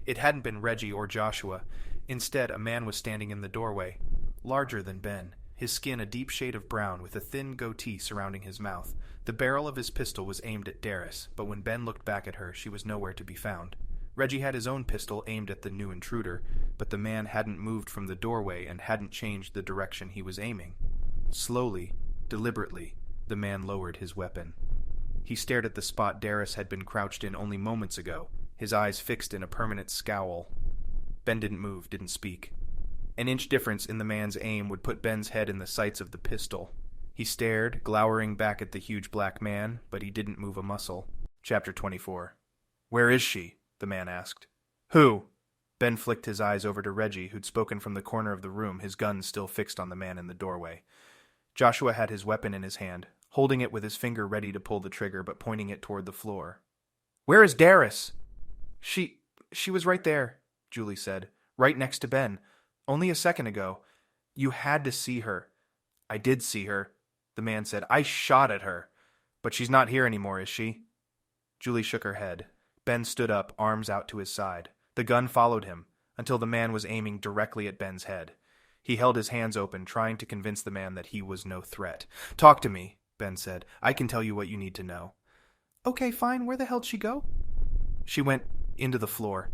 It hadn't been Reggie or Joshua. Instead, a man was standing in the doorway, larger than Ben, his skin a deep shade of brown with a thin goatee surrounding his mouth. The barrel of his pistol was aimed at Darus, but when Ben looked back at her, she was nowhere to be found. Reggie had his own pistol aimed at the new intruder, but the man hadn't moved from the doorway and hadn't changed the direction he was aiming. Slowly, deliberately, the man lowered his weapon. He stared at the spot Darus had been crouched in only moments ago, his eyes fixed in a permanent scowl. Ben didn't move, didn't speak. An inch difference in the man's aim would put Ben's head in the sights of the pistol. He stared, glowering back at the huge black man, but he didn't move a muscle. Chapter 24. Where is she? The man asked. Who? Ben flicked his eyes over to Reggie, who'd spoken from the corner of the room, his gun still fixed on the man in the doorway. Joshua had his weapon in his hand, holding it with his finger ready to pull the trigger, but pointing it toward the floor. Where is Darus? She was right there, Julie said, right next to Ben. Only a second ago. You had to see her. I did see her, the man said. I shot at her. But she's not here anymore, is she? Julie shook her head. Ben stood up, arms out to his side. The gun followed him, until the man was aiming directly at Ben's head. He held his hands open, trying to convince the man that he was no threat. Talk to me, Ben said. I can tell you what you need to know. Okay, fine. Where the hell'd she go? She went into the floor.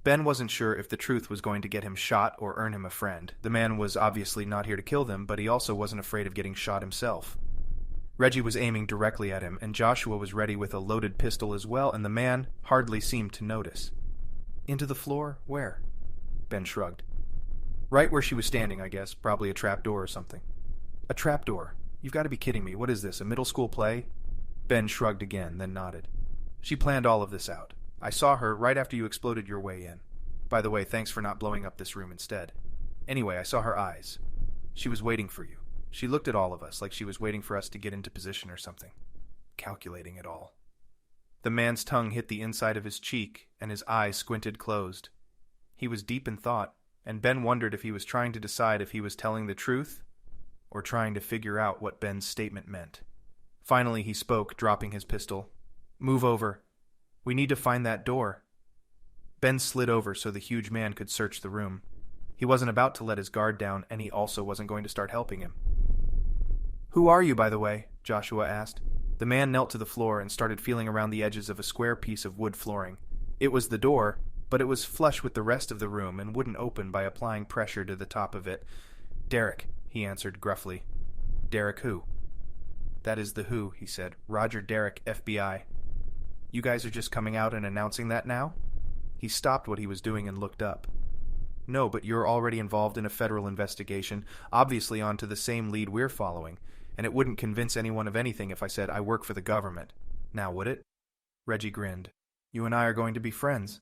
Ben wasn't sure if the truth was going to get him shot or earn him a friend. The man was obviously not here to kill them, but he also wasn't afraid of getting shot himself. Reggie was aiming directly at him, and Joshua was ready with a loaded pistol as well, and the man hardly seemed to notice. Into the floor? Where? Ben shrugged. Right where she was standing, I guess. Probably a trapdoor or something. A trapdoor? You've got to be kidding me. What is this, a middle school play? Ben shrugged again, then nodded. She planned all of this out. I saw her right after you exploded your way in. By the way, thanks for not blowing up this room instead. Anyway, I saw her eyes. She was waiting for you. She looked at all of us like she was waiting for us to get into position or something. Calculating it all. The man's tongue hit the inside of his cheek, and his eyes squinted closed. He was deep in thought, and Ben wondered if he was trying to decide if he was telling the truth or trying to figure out what Ben's statement meant. Finally he spoke, dropping his pistol. Move over. We need to find that door. Ben slid over so the huge man could search the room. He wasn't about to let his guard down, and he also wasn't going to start helping him. Who are you, by the way? Joshua asked. The man knelt to the floor and started feeling around the edges of a square piece of wood flooring. It was the door, but it was flush with the rest of the room and wouldn't open by applying pressure to the top of it. "Derek," he answered gruffly. "Derek who?" "That is the who," he said. "Roger Derek, FBI." "You guys are just coming out and announcing that now?" He stopped what he was doing and looked up. "No, but you're already involved in a federal investigation, obviously onto the same lead we're following, and it wouldn't convince anyone of anything if I said I work for the government. Now, would it?" Reggie grinned. "You and I are going to be friends."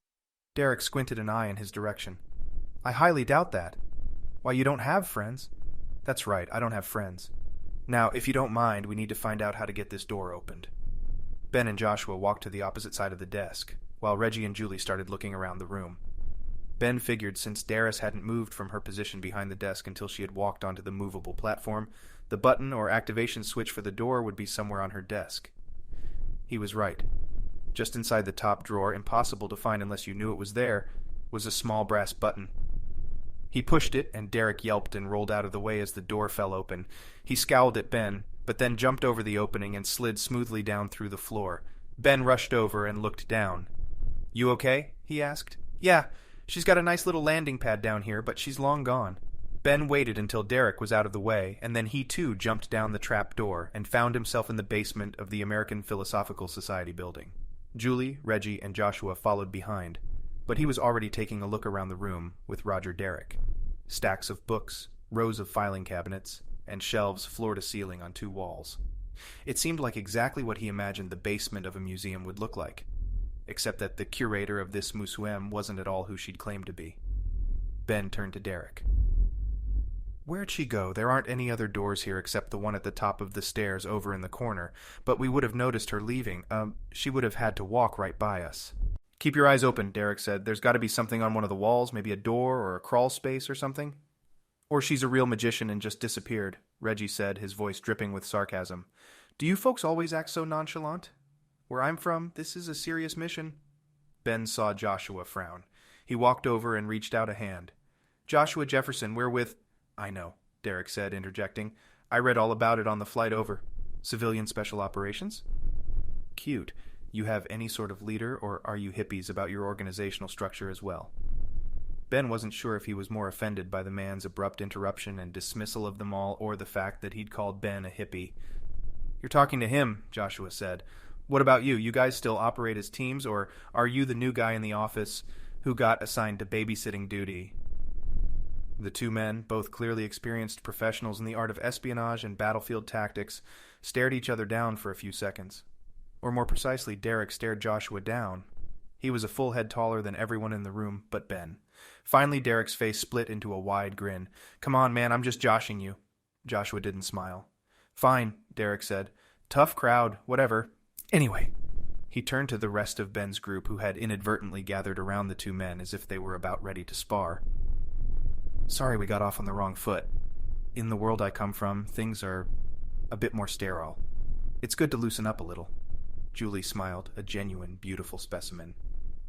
Derek squinted an eye in his direction. "I highly doubt that." "Why, you don't have friends." "That's right, I don't have friends. Now, if you don't mind, we need to find out how to get this door opened." Ben and Joshua walked to the opposite side of the desk, while Reggie and Julie started looking around the room. Ben figured since Darus hadn't moved from her position behind the desk until she had walked onto the movable platform, the button or activation switch for the door would be somewhere on her desk. He was right. Just inside the top drawer, impossible to find unless you knew it was there, was a small brass button. He pushed it, and Derek yelped and rolled out of the way as the door fell open. He scowled at Ben, but then jumped over the opening and slid smoothly down through the floor. Ben rushed over and looked down. "You okay?" he asked. "Yeah, she's got a nice little landing pad down here, but she's long gone." Ben waited until Derek was out of the way, and then he too jumped down the trap door and found himself in the basement of the American Philosophical Society building. Julie, Reggie, and Joshua followed behind, but he was already taking a look around the room with Roger Derek. Stacks of books, rows of filing cabinets, and shelves floor to ceiling on 2 walls. It seemed like exactly what he imagined the basement of a museum would look like, except that the curator of this museum wasn't at all who she'd claimed to be. Ben turned to Derek. "Where'd she go? There aren't any other doors here except the one at the top of the stairs over in the corner, but we would have noticed her leaving. She would have had to walk right by us." "Keep your eyes open," Derek said. "There's got to be something on one of the walls, maybe a door or a crawl space or something." "Or she's a real magician and just disappeared," Reggie said, his voice dripping with sarcasm. "Do you folks always act so nonchalant? Where I'm from, this is a serious mission." Ben saw Joshua frown. He walked over and reached out a hand. "Joshua Jefferson, we're with—" "I know," Derek said, interjecting. "I read all about it on the flight over. Civilian Special Operations?" "Cute. You have any sort of leader, or are you hippies about your organizational structure as well?" Ben wasn't sure if he was more offended by the man's abrupt interruption and dismissal of them all, or the fact that he'd called Ben a hippie. "You're talking to him," Joshua said. "What about you? You guys still operate as teams, or are you the new guy in the office who got assigned to babysitting duty?" The 2 men, both clearly experienced professionals in the art of espionage and battlefield tactics, stared each other down for a few seconds. Or more precisely, Derek stared Joshua down. He was a full head taller than everyone in the room but Ben. Finally, Derek's face split into a wide grin. "Come on, man, I'm just joshing you." Joshua didn't smile. "Fine," Derek said. "Tough crowd, whatever. Anyway." He turned to the rest of Ben's group, who had inadvertently gathered around the 2 men as if they were about ready to spar. "Sorry we got off on the wrong foot. In the world I come from, things are a bit more sterile. It's good to loosen up a little." Julie smiled, a genuine, beautiful specimen,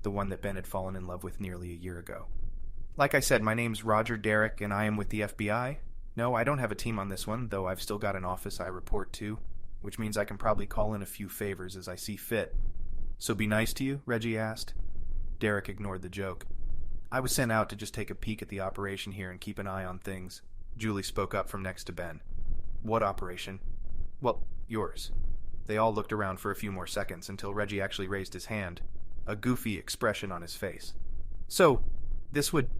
the one that Ben had fallen in love with nearly a year ago. "Like I said, my name's Roger Derek, and I am with the FBI. No, I don't have a team on this one, though I've still got an office I report to, which means I can probably call in a few favors as I see fit." "So be nice to you?" Reggie asked. Derek ignored the joke. "I was sent out to just take a peek at the operation here and keep an eye on things." Julie spoke up from next to Ben. "What operation?" "Well, yours." They all looked around for a few more seconds until Reggie actually raised his hand, a goofy expression on his face. "So, this would,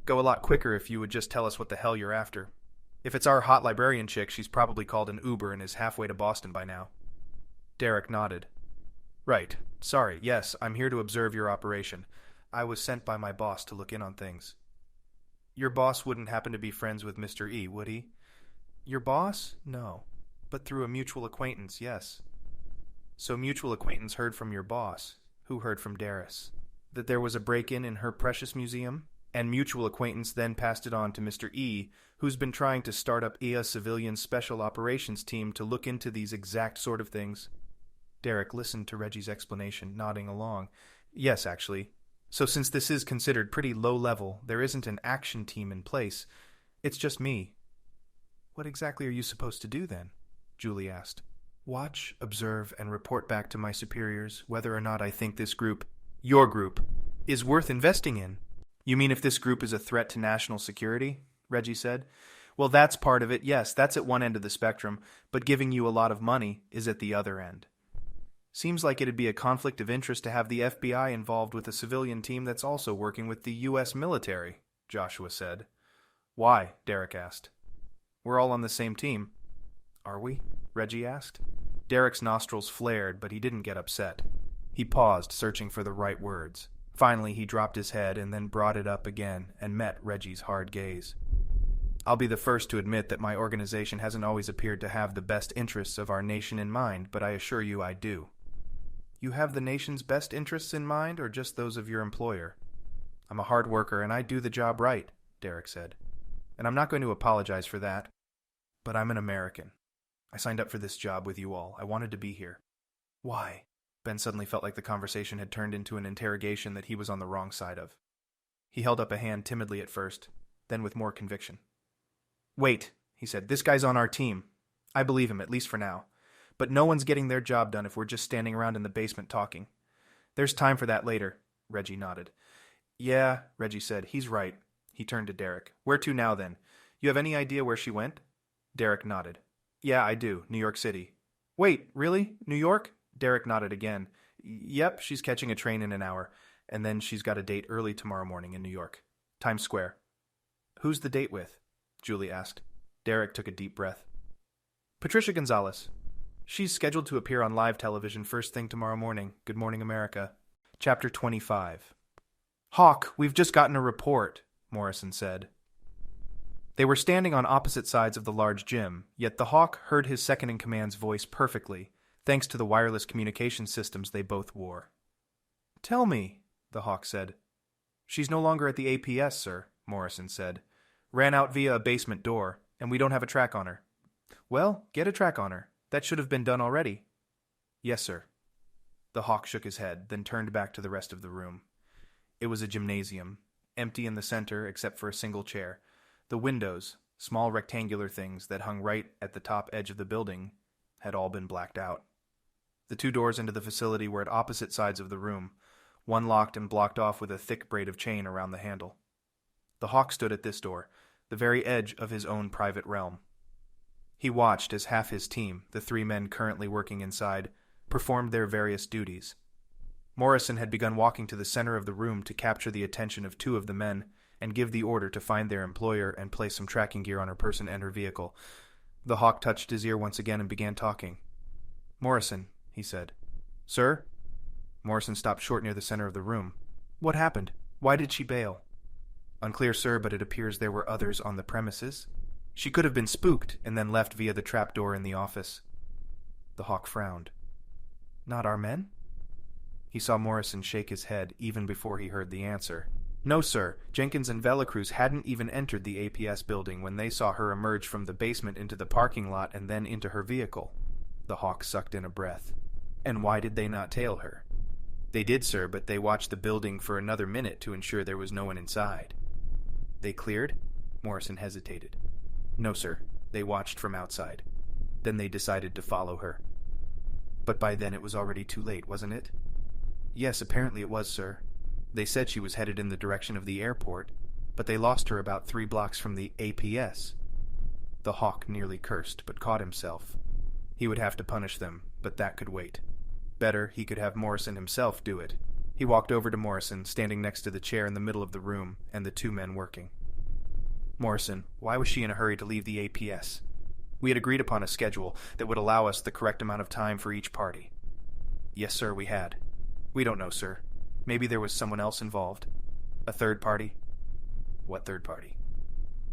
go a lot quicker if you would just tell us what the hell you're after. If it's our hot librarian chick, she's probably called an Uber and is halfway to Boston by now." Derek nodded. "Right. Sorry. Yes, I'm here to observe your operation. I was sent by my boss to look in on things." "Your boss wouldn't happen to be friends with Mr. E, would he?" "Your boss? No. But through a mutual acquaintance, yes." "So mutual acquaintance heard from your boss, who heard from Darus, that there was a break-in in her precious museum, and mutual acquaintance then passed it on to Mr. E, who's been trying to start up a civilian special operations team to look into these exact sort of things." Derek listened to Reggie's explanation, nodding along. "Yes, actually. So since this is considered pretty low level, there isn't an action team in place. It's just me." "What exactly are you supposed to do then?" Julie asked. "Watch, observe, and report back to my superiors whether or not I think this group, your group, is worth investing in. You mean if this group is a threat to national security? Reggie said. Well, that's part of it, yes, that's at one end of the spectrum, but giving you a lot of money is at the other end. Seems like it'd be a conflict of interest to have the FBI involved with a civilian team that's also working with the U.S. military, Joshua said. Why? Derek asked. We're all on the same team. Are we? Reggie asked. Derek's nostrils flared, but he didn't get upset. He paused, searching for the right words. Finally, he dropped his head and then brought it up again and met Reggie's hard gaze. I'll be the first to admit that my organization hasn't always appeared to have the best interests of our nation in mind, but I assure you I do. You have the nation's best interests in mind, or just those of your employer? I'm a hard worker, and I do the job right, Derek said. And I'm not going to apologize for that. But I'm an American. I signed up for this job with you all. I wanted to be here. Why? Ben suddenly felt like the conversation had turned into an interrogation that he was on the wrong side of. He held up a hand timidly at first, then with more conviction. Wait, he said. This guy's on our team. I believe him, at least for now. But no one's getting their job done if we're just standing around in the basement talking. There's time for that later, Reggie nodded. Yeah, Reggie said. He's right. He turned to Derek. Where to now, then? You have any idea where she went? Derek nodded. Yeah, I do. New York City. Wait, really? New York? Derek nodded again. Yep, she's catching a train in an hour, and then she's got a date early tomorrow morning in New York. Times Square. Who's the date with? Julie asked. Derek took a deep breath. Patricia Gonzalez. She's scheduled to appear on live television first thing tomorrow morning. Good Morning America. Chapter 25. Hawk, we've just gotten a report, Morrison said. They were standing on opposite sides of the large gym, yet the Hawk heard his second-in-command's voice perfectly, thanks to the wireless communication systems they both wore. Tell me, the Hawk said. She's no longer at the APS, sir, Morrison said. Ran out via a basement door, and we don't have a track on her. Well, get a track on her. That should have been done already. Yes, sir. The Hawk shook his head, then turned back to the rest of the room. It was a gymnasium, empty in the center except for a single chair. The windows, small rectangular things that hung right at the top edge of the building, had all been blacked out. The two doors into the facility were at opposite sides of the room, one locked and blocked off with a thick braid of chain around the handle. The Hawk stood at this door, the very edge of his own private realm. He watched as half his team, the 3 men currently working inside, performed their various duties. Morrison had begun walking to the center of the room to capture the attention of 2 of the men and give the order to find their employer and place some tracking gear on her person and her vehicle. The Hawk touched his ear once again and began talking. Morrison, he said. Sir? Morrison stopped short near the center of the room. What happened? Why did she bail? Unclear, sir, but it appears there were others on the premises. She could have been spooked and then left via the trapdoor in the office. The Hawk frowned. Not our men? He saw Morrison shake his head even before he heard the answer. No, sir. Jenkins and Velacruz hadn't even entered the APS building when they saw her emerge from the basement into the parking lot and then into her vehicle. The Hawk sucked in a breath. And why did they not tail her? They did, sir, but they watched the building for another minute to ensure there was no one inside. They cleared? Morrison hesitated. No, sir. They watched from outside. Then they decided to follow her. But by then it was already too late, wasn't it? Yes, apparently it was, sir. They said she was headed in the direction of the airport, but they lost her about 3 blocks from the APS. The Hawk nearly cursed, but caught himself. He would have to punish them, but that could wait. Better, he could have Morrison himself do it. He walked over to Morrison, standing next to the chair in the middle of the room, and the 2 men working. Morrison, why was she in a hurry to leave the APS? We had agreed upon a schedule that would allow us the correct amount of time for each party. Yes, sir, we had. We don't know, sir. Maybe there was someone else involved. A third party? What third party?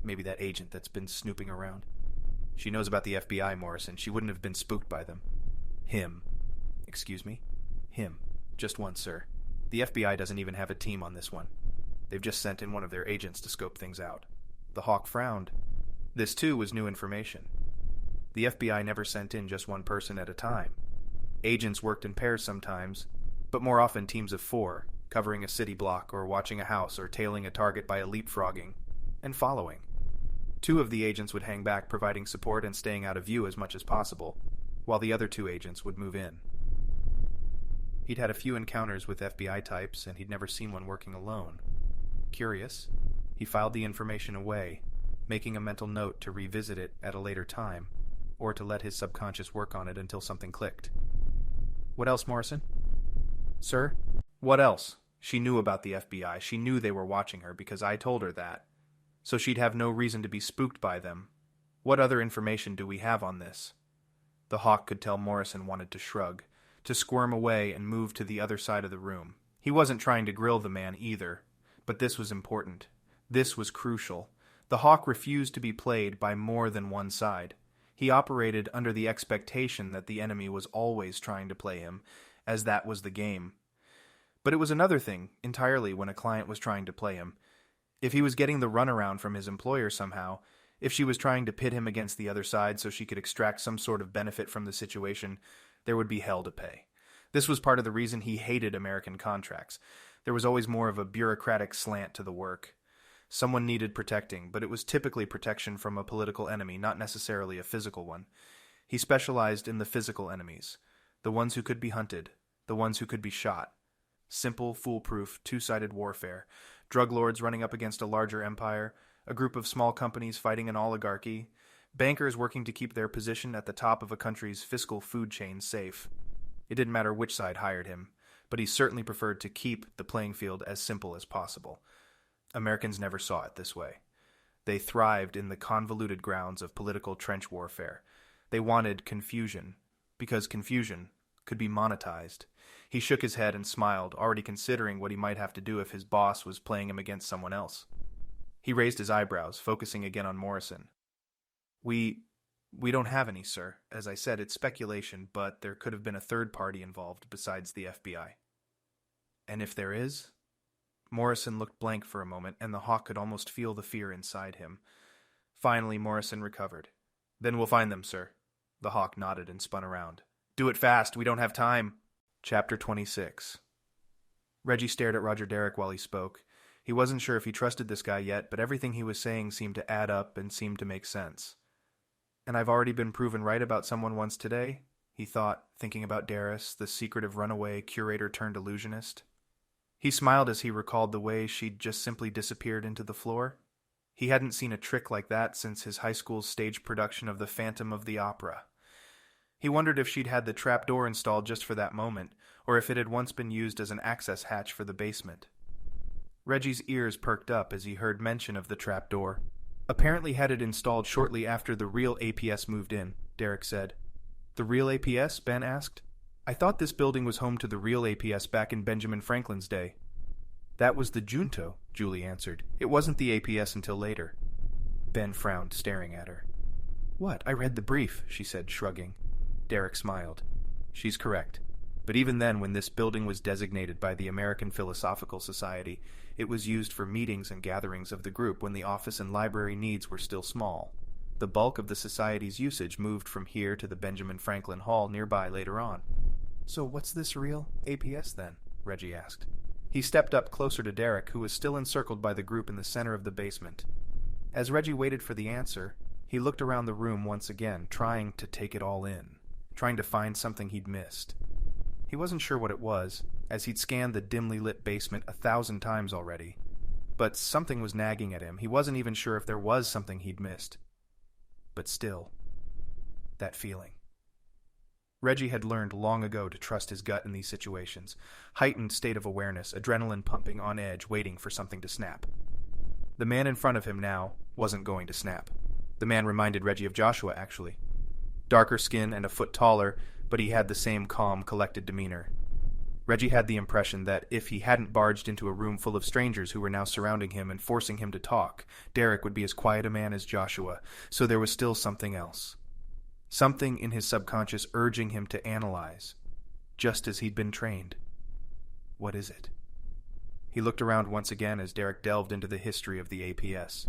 Maybe that agent that's been snooping around. She knows about the FBI, Morrison. She wouldn't have been spooked by them. Him. Excuse me? Him. Just one, sir. The FBI doesn't even have a team on this one. They've just sent in one of their agents to scope things out. The Hawk frowned. This, too, was new information. The FBI never sent in just one person at a time. Agents worked in pairs sometimes, but more often teams of 4, covering a city block or watching a house or tailing a target by a leapfrogging, and following. 2 of the agents would hang back, providing support and staying out of view as much as possible, while the other 2 agents would move in. He'd had a few encounters with FBI types, and he'd never seen one working alone. Curious, he filed the information away, making a mental note to revisit it at a later time, or to let his subconscious work on it until something clicked. What else, Morrison? Sir? What else? She knew about the FBI. She knew they were watching her because I told her that. So she'd have no reason to be spooked by them. What other information do we have on this? The hawk could tell Morrison wanted to shrug, to squirm away and move to the other side of the room. He wasn't trying to grill the man either, but this was important. This was crucial. The hawk refused to be played by more than one side. He operated under the expectation that the enemy was always trying to play him, as that was the game. But it was another thing entirely when a client was trying to play him. If he was getting the runaround from his employer somehow, if she was trying to pit him against the other side so she could extract some sort of benefit from the situation, there would be hell to pay. This was part of the reason he hated American contracts. There was always more of a bureaucratic slant to the work. Someone needed protecting, but it was typically protection from a political enemy, not necessarily a physical one. He specialized in the physical enemies, the ones who could be hunted, the ones who could be shot. Simple, foolproof, two-sided warfare. Drug lords running up against a larger empire, a group of small companies fighting an oligarchy, bankers working to keep their position at the top of a country's fiscal food chain safe. It didn't matter which side hired him, but he certainly preferred to keep the playing field as simple as possible. Americans never saw it this way. They thrived in the convoluted grounds of political trench warfare. They wanted confusion, because confusion could be monetized. He shook his head and smiled, already considering what he might have to do if his boss was playing him against someone else. He raised his eyebrows, focusing again on Morrison. We don't have any, sir. As I said, it's speculation, but there could have been a third party involved besides the FBI. And if there is? Morrison looked blank for a moment, and the hawk could almost feel the fear inside him. Finally, Morrison recovered. Then we'll find them, sir. The hawk nodded and spun around. Do it fast, we don't have time. Chapter 26. Reggie stared at Roger Derrick while he spoke. He wasn't sure if he trusted this guy yet, but everything he was saying seemed to add up and seemed to make sense. And I've already been proven right about someone once today, he thought, thinking about Darus, the secretive runaway curator-turned-illusionist. He smiled as he recalled the way she'd just simply disappeared into the floor. He hadn't seen a trick like that since his high school's stage production of The Phantom of the Opera. He wondered if she'd had the trapdoor installed just for that moment, or if it had once been used as an access hatch for the basement. Reggie's ears perked up as he heard mention of the trapdoor. Apparently had it installed shortly after the real APS moved in, Derrick said. The real APS? Ben asked. I thought this building was home to the real APS back in Benjamin Franklin's day. That was the Junto, Julie answered. It wasn't the APS until later. Ben frowned, staring at her. What? I read the brief, she said, shrugging. Derrick smiled. She's correct. But even then, when this building was designated by the American Philosophical Society, it was used for meetings and gatherings of the group when the office and library needs were still small. The bulk of the society's usage moved from here to the Benjamin Franklin Hall nearby later on. So what's this real APS then? Reggie asked. He stepped up closer to Derrick, who was still encircled by the group in the center of the basement. As Reggie waited for the answer, he looked around the room once again, trying to take it all in, trying to find something he'd missed. He wasn't sure what it was, as he'd scanned the dimly lit basement 1,000 times already. But something was nagging at him. He wasn't even sure if there was something he'd missed. But still, that feeling. Reggie had learned long ago to trust his gut in these situations. Heightened state of awareness, adrenaline pumping on edge, waiting for something to snap. The man in front of him now wasn't going to snap. The man reminded Reggie of Joshua, actually. Darker skin and a foot taller, but he had the same calm, collected demeanor. Reggie had the impression that if he hadn't barged into a room full of strangers who were now surrounding him and forcing him to talk, Derrick would be as quiet a man as Joshua, so there was still something else. Something in his subconscious urging him to analyze, just as he'd been trained. What is it? He looked around once again as Derrick delved into the history of the APS.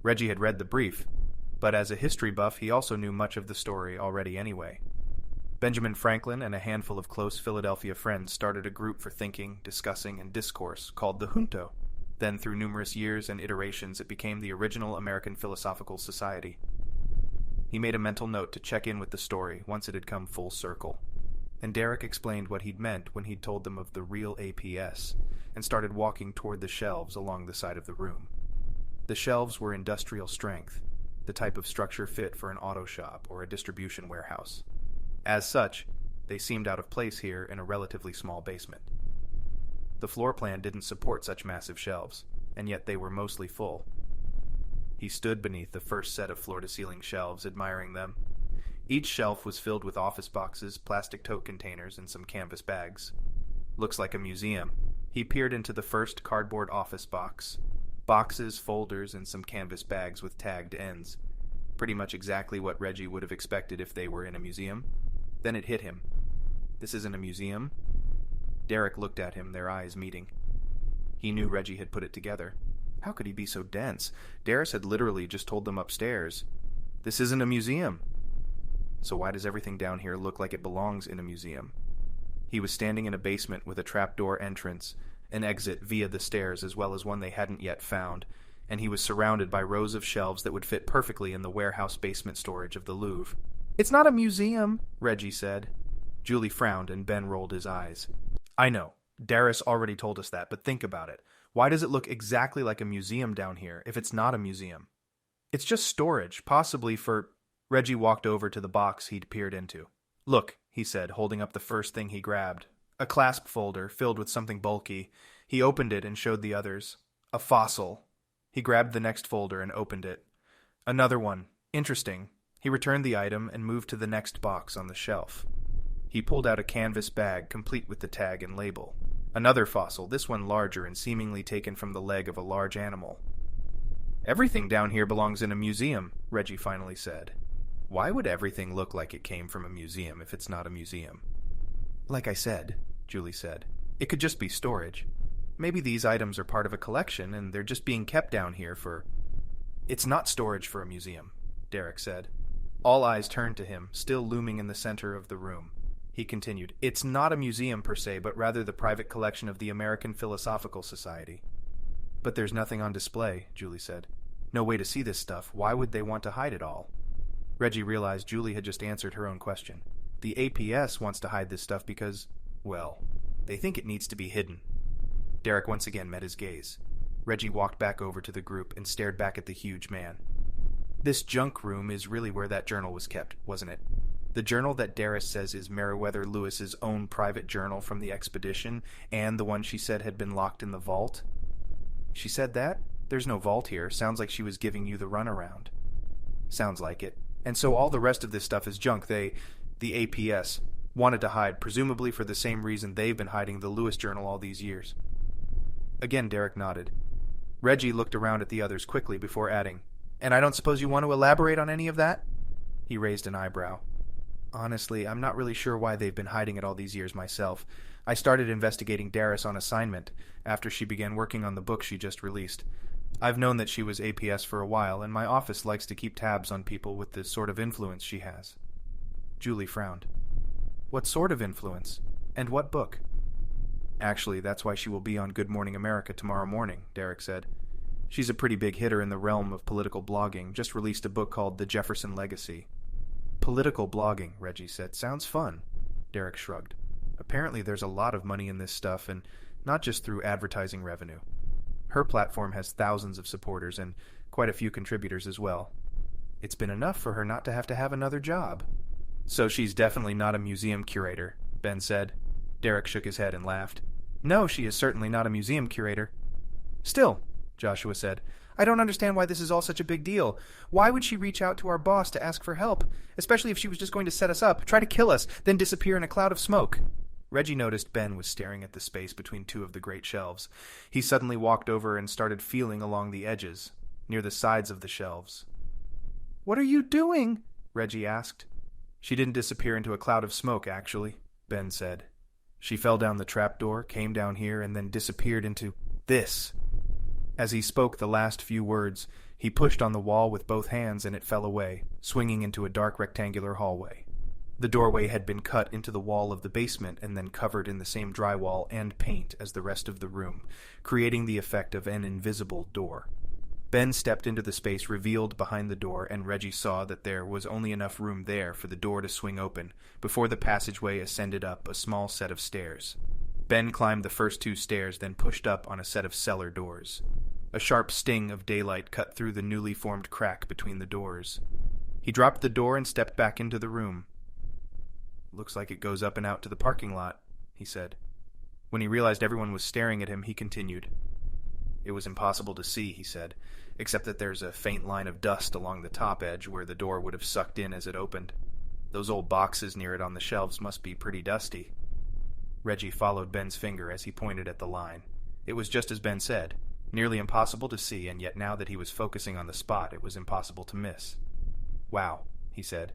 Reggie had read the brief, but as a history buff he also knew much of the story already anyway. Benjamin Franklin and a handful of close Philadelphia friends started a group for thinking, discussing, and discourse called the Junto. Then, through numerous years and iterations, it became the original American Philosophical Society. He made a mental note to check in with the story once it had come full circle. and Derek explained what he'd meant when he'd told them of the real APS, and started walking toward the shelves along the side of the room. The shelves were industrial strength, the type of structure fit for an auto shop or a distribution warehouse. As such, they seemed out of place here in a relatively small basement. The floor plan didn't support such massive shelves, and yet they were mostly full. He stood beneath the first set of floor-to-ceiling shelves, admiring them. Each shelf was filled with office boxes, plastic tote containers, and some canvas bags. Looks like a museum. He peered into the first cardboard office box. Boxes, folders, and some canvas bags with tagged ends. Pretty much exactly what Reggie would have expected if they were in a museum. Then it hit him. This isn't a museum? Derek looked at him, their eyes meeting. He knew Reggie had put it together. How could he be so dense? Darus had literally just told them upstairs. This isn't a museum. So why does everything down here look like it belongs in a museum? He was standing in a basement with a trapdoor entrance, an exit via the stairs as well as one they hadn't yet found, and he was surrounded by rows of shelves that would fit perfectly in the warehouse basement storage of the Louvre. It's not a museum, Reggie said. Julie frowned and Ben rolled his eyes. I know, Darus already told us that, but think about it. Why does it look exactly like a museum down here if it's not a museum? It's just storage, possibly for... Reggie walked over to the box he'd peered into. Look, he said, holding up the first thing he grabbed. A clasp folder filled with something bulky. He opened it and showed the others. A fossil. He grabbed the next folder and opened it. Another one. Interesting. He returned the item and moved to the next box on the shelf. He pulled out a canvas bag complete with the tag and label. Another fossil, this one larger and seemingly taken from the leg of a large animal. Everything down here belongs in a museum, Reggie finally said. Why would everything look like it came from a museum if it's not a museum? Like I said, Julie said, it could just be storage. Maybe these items are part of a collection and they're just being kept down here for... It's not storage for a museum, Derek said. All eyes turned to him, still looming in the center of the room. He continued, It's not a museum per se, but rather the private collection of the American Philosophical Society. But there's nothing on display, Julie said. No way to see this stuff. Why would they want to hide it all? Reggie realized Julie had just answered her own question. The APS wants to hide this stuff because, well, they think it needs to be hidden. Derek once again met his gaze. Reggie walked back over to the group and stared back at the huge man. This junk room is really where that journal was kept, wasn't it? The journal that Darus says is Meriwether Lewis's own private journal from the expedition, and the one she said had been locked in the vault? She said that? There's no vault here. Sounds like she was giving you the runaround. Sounds like it. And so all the rest of this stuff is junk the APS, wanted to hide, presumably for the same reason they've been hiding the Lewis journal all these years. Again, Derek nodded. Reggie looked around at the others quickly before adding, And I don't suppose you want to elaborate on any of that? He raised an eyebrow. Honestly, I'm not really sure why they've been hiding it all these years myself. I started investigating Darus on assignment after she began working on the book she just released. I've known that she was APS for a while, and my office likes to keep tabs on people with the sort of influence she has. Julie frowned. What sort of influence? And what book? Actually, that's why she will be on Good Morning America tomorrow morning, Derek said. She's a pretty big hitter in the realm of political blogging, just released a book called The Jefferson Legacy. Political blogging, Reggie said. Sounds fun. Derek shrugged. Apparently there's a lot of money in this stuff, and not just through advertising revenue. Her platform has thousands of supporters and quite a few contributors as well. It's been enough for her not to have another job. So she's definitely not a museum curator, Ben said. Derek shook his head and laughed. No, she is certainly not a museum curator. Still, Joshua said, I don't understand why this is all such a big deal. Why would she reach out to our boss to ask for help, especially if she was just going to set us up, try to kill us, then disappear in a cloud of smoke? Reggie noticed Ben was staring at the space between two of the great shelves. He suddenly walked over and started feeling along the edges, near the sides of the shelves. What are you doing? Reggie asked. She didn't disappear into a cloud of smoke, actually, Ben said. She fell down the trapdoor, came down here, and then disappeared into this. As he spoke the last few words, he pushed on the wall with both hands and it fell away, swinging into a dark rectangular hallway. The doorway had been cut into the wall of the basement and then covered in the same drywall and paint as the rest of the room, creating the effect of an invisible door. Ben stepped into the space revealed behind the door, and Reggie saw that there was only enough room there for the door to swing open before the passageway ascended up a small set of stairs. Ben climbed the first 2 stairs, then pushed up on a set of cellar doors. A sharp sting of daylight cut through the newly formed crack between the doors. He dropped the door and stepped back into the room. "Looks like it goes up and out to the parking lot," he said. When he realized everyone was staring at him, he continued. "It was impossible to see," he said, "except that there's a faint line of dust along the top edge where the door would have sucked in as it opened. Those old boxes near it on the shelves must be pretty dusty." Reggie followed Ben's finger as he pointed at the line. It was just as Ben said, nearly impossible to see, and yet now that he was focusing on the spot, it was impossible to miss. "Wow," he said.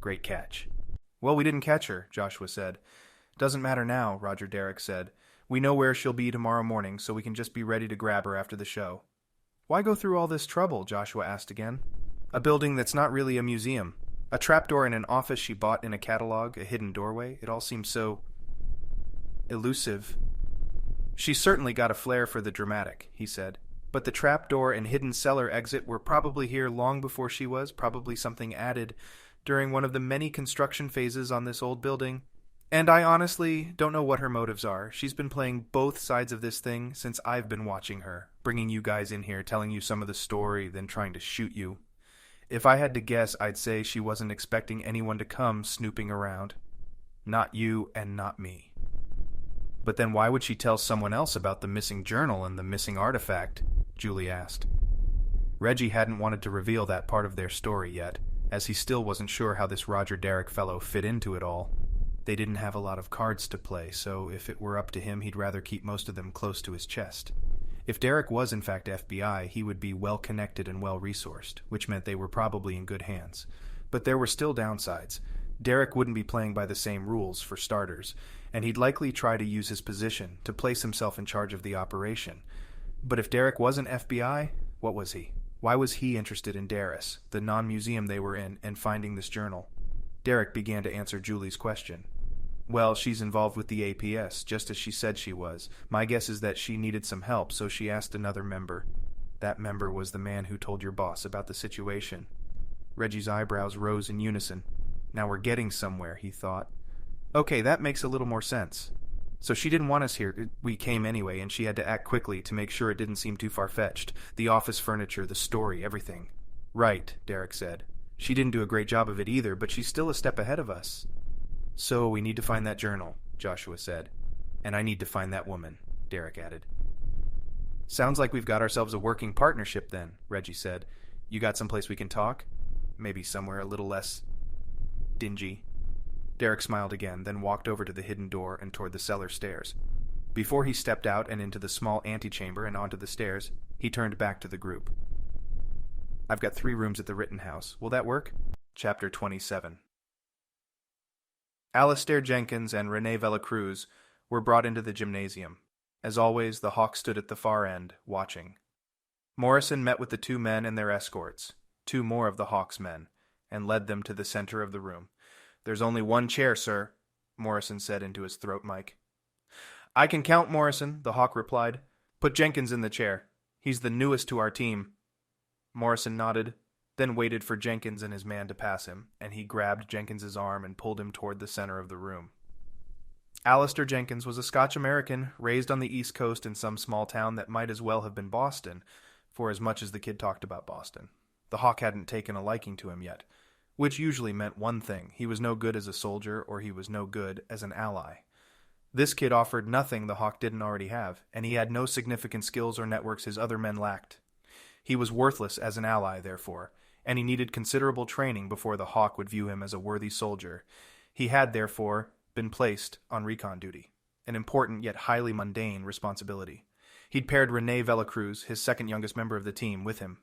"Great catch." "Well, we didn't catch her," Joshua said. "Doesn't matter now," Roger Derrick said. "We know where she'll be tomorrow morning, so we can just be ready to grab her after the show." "Why go through all this trouble?" Joshua asked again. "A building that's not really a museum. A trapdoor in an office she bought in a catalog, a hidden doorway. It all seems so elusive." "She's certainly got a flair for the dramatic," he said. "But the trapdoor and hidden cellar exit were probably here long before she was, probably something added during one of the many construction phases on this old building. And I honestly don't know what her motives are. She's been playing both sides of this thing since I've been watching her, bringing you guys in here, telling you some of the story, then trying to shoot you. If I had to guess, I'd say she wasn't expecting anyone to come snooping around. Not you and not me." "But then why would she tell someone else about the missing journal and the missing artifact?" Julie asked. Reggie hadn't wanted to reveal that part of their story yet, as he still wasn't sure how this Roger Derrick fellow fit into it all. They didn't have a lot of cards to play, so if it were up to him, he'd rather keep most of them close to his chest. If Derrick was in fact FBI, he would be well-connected and well-resourced, which meant they were probably in good hands. But there were still downsides. Derrick wouldn't be playing by the same rules, for starters, and he'd likely try to use his position to place himself in charge of the operation. But if Derrick wasn't FBI, what was he? Why was he interested in Darus, the non-museum they were in, and finding this journal? Derrick began to answer Julie's question. "Well, she's involved with the APS, just as she said she was. My guess is that she needed some help, so she asked another member. That member was the man who told your boss about the situation." Reggie's eyebrows rose in unison. Now we're getting somewhere, he thought. "Okay, that makes a little more sense. So she didn't want us here. We came anyway, and she had to act quickly to make sure it didn't seem too far-fetched. The office furniture, the story, everything." "Right," Derrick said. "She didn't do a great job of it either, but she's still a step ahead of us." "So we need to find that journal," Joshua said. "And I need to find that woman," Derrick added. "Sounds like we've got ourselves a working partnership then," Reggie said. "You got someplace we can talk? Maybe somewhere a little less dingy." Derrick smiled again, then walked over to the hidden door and toward the cellar stairs. Before he stepped out and into the small antechamber and onto the stairs, he turned back to the group. "I've got 3 rooms at the Rittenhouse. Will that work?" Chapter 27. Alastair Jenkins and Renee Velacruz were brought into the gymnasium. As always, the Hawk stood at the far end, watching. Morrison met with the 2 men and their escorts, 2 more of the Hawk's men, and led them to the center of the room. "There's only 1 chair, sir," Morrison said into his throat mic. "I can count, Morrison," the Hawk replied. "Put Jenkins in the chair. He's the newest to our team." Morrison nodded, then waited for Jenkins and his man to pass him, and he grabbed Jenkins's arm and pulled him toward the center of the room. Alastair Jenkins was a Scotch-American, raised on the East Coast in some small town that might as well have been Boston, for as much as the kid talked about Boston. The Hawk hadn't taken a liking to him yet, which usually meant one thing: he was no good as a soldier, or he was no good as an ally. This kid offered nothing the Hawk didn't already have, and he had no significant skills or networks his other men lacked. He was worthless as an ally, therefore, and he needed considerable training before the Hawk would view him as a worthy soldier. He had, therefore, been placed on recon duty, an important yet highly mundane responsibility. He'd paired Renee Velacruz, his second youngest member of the team, with him.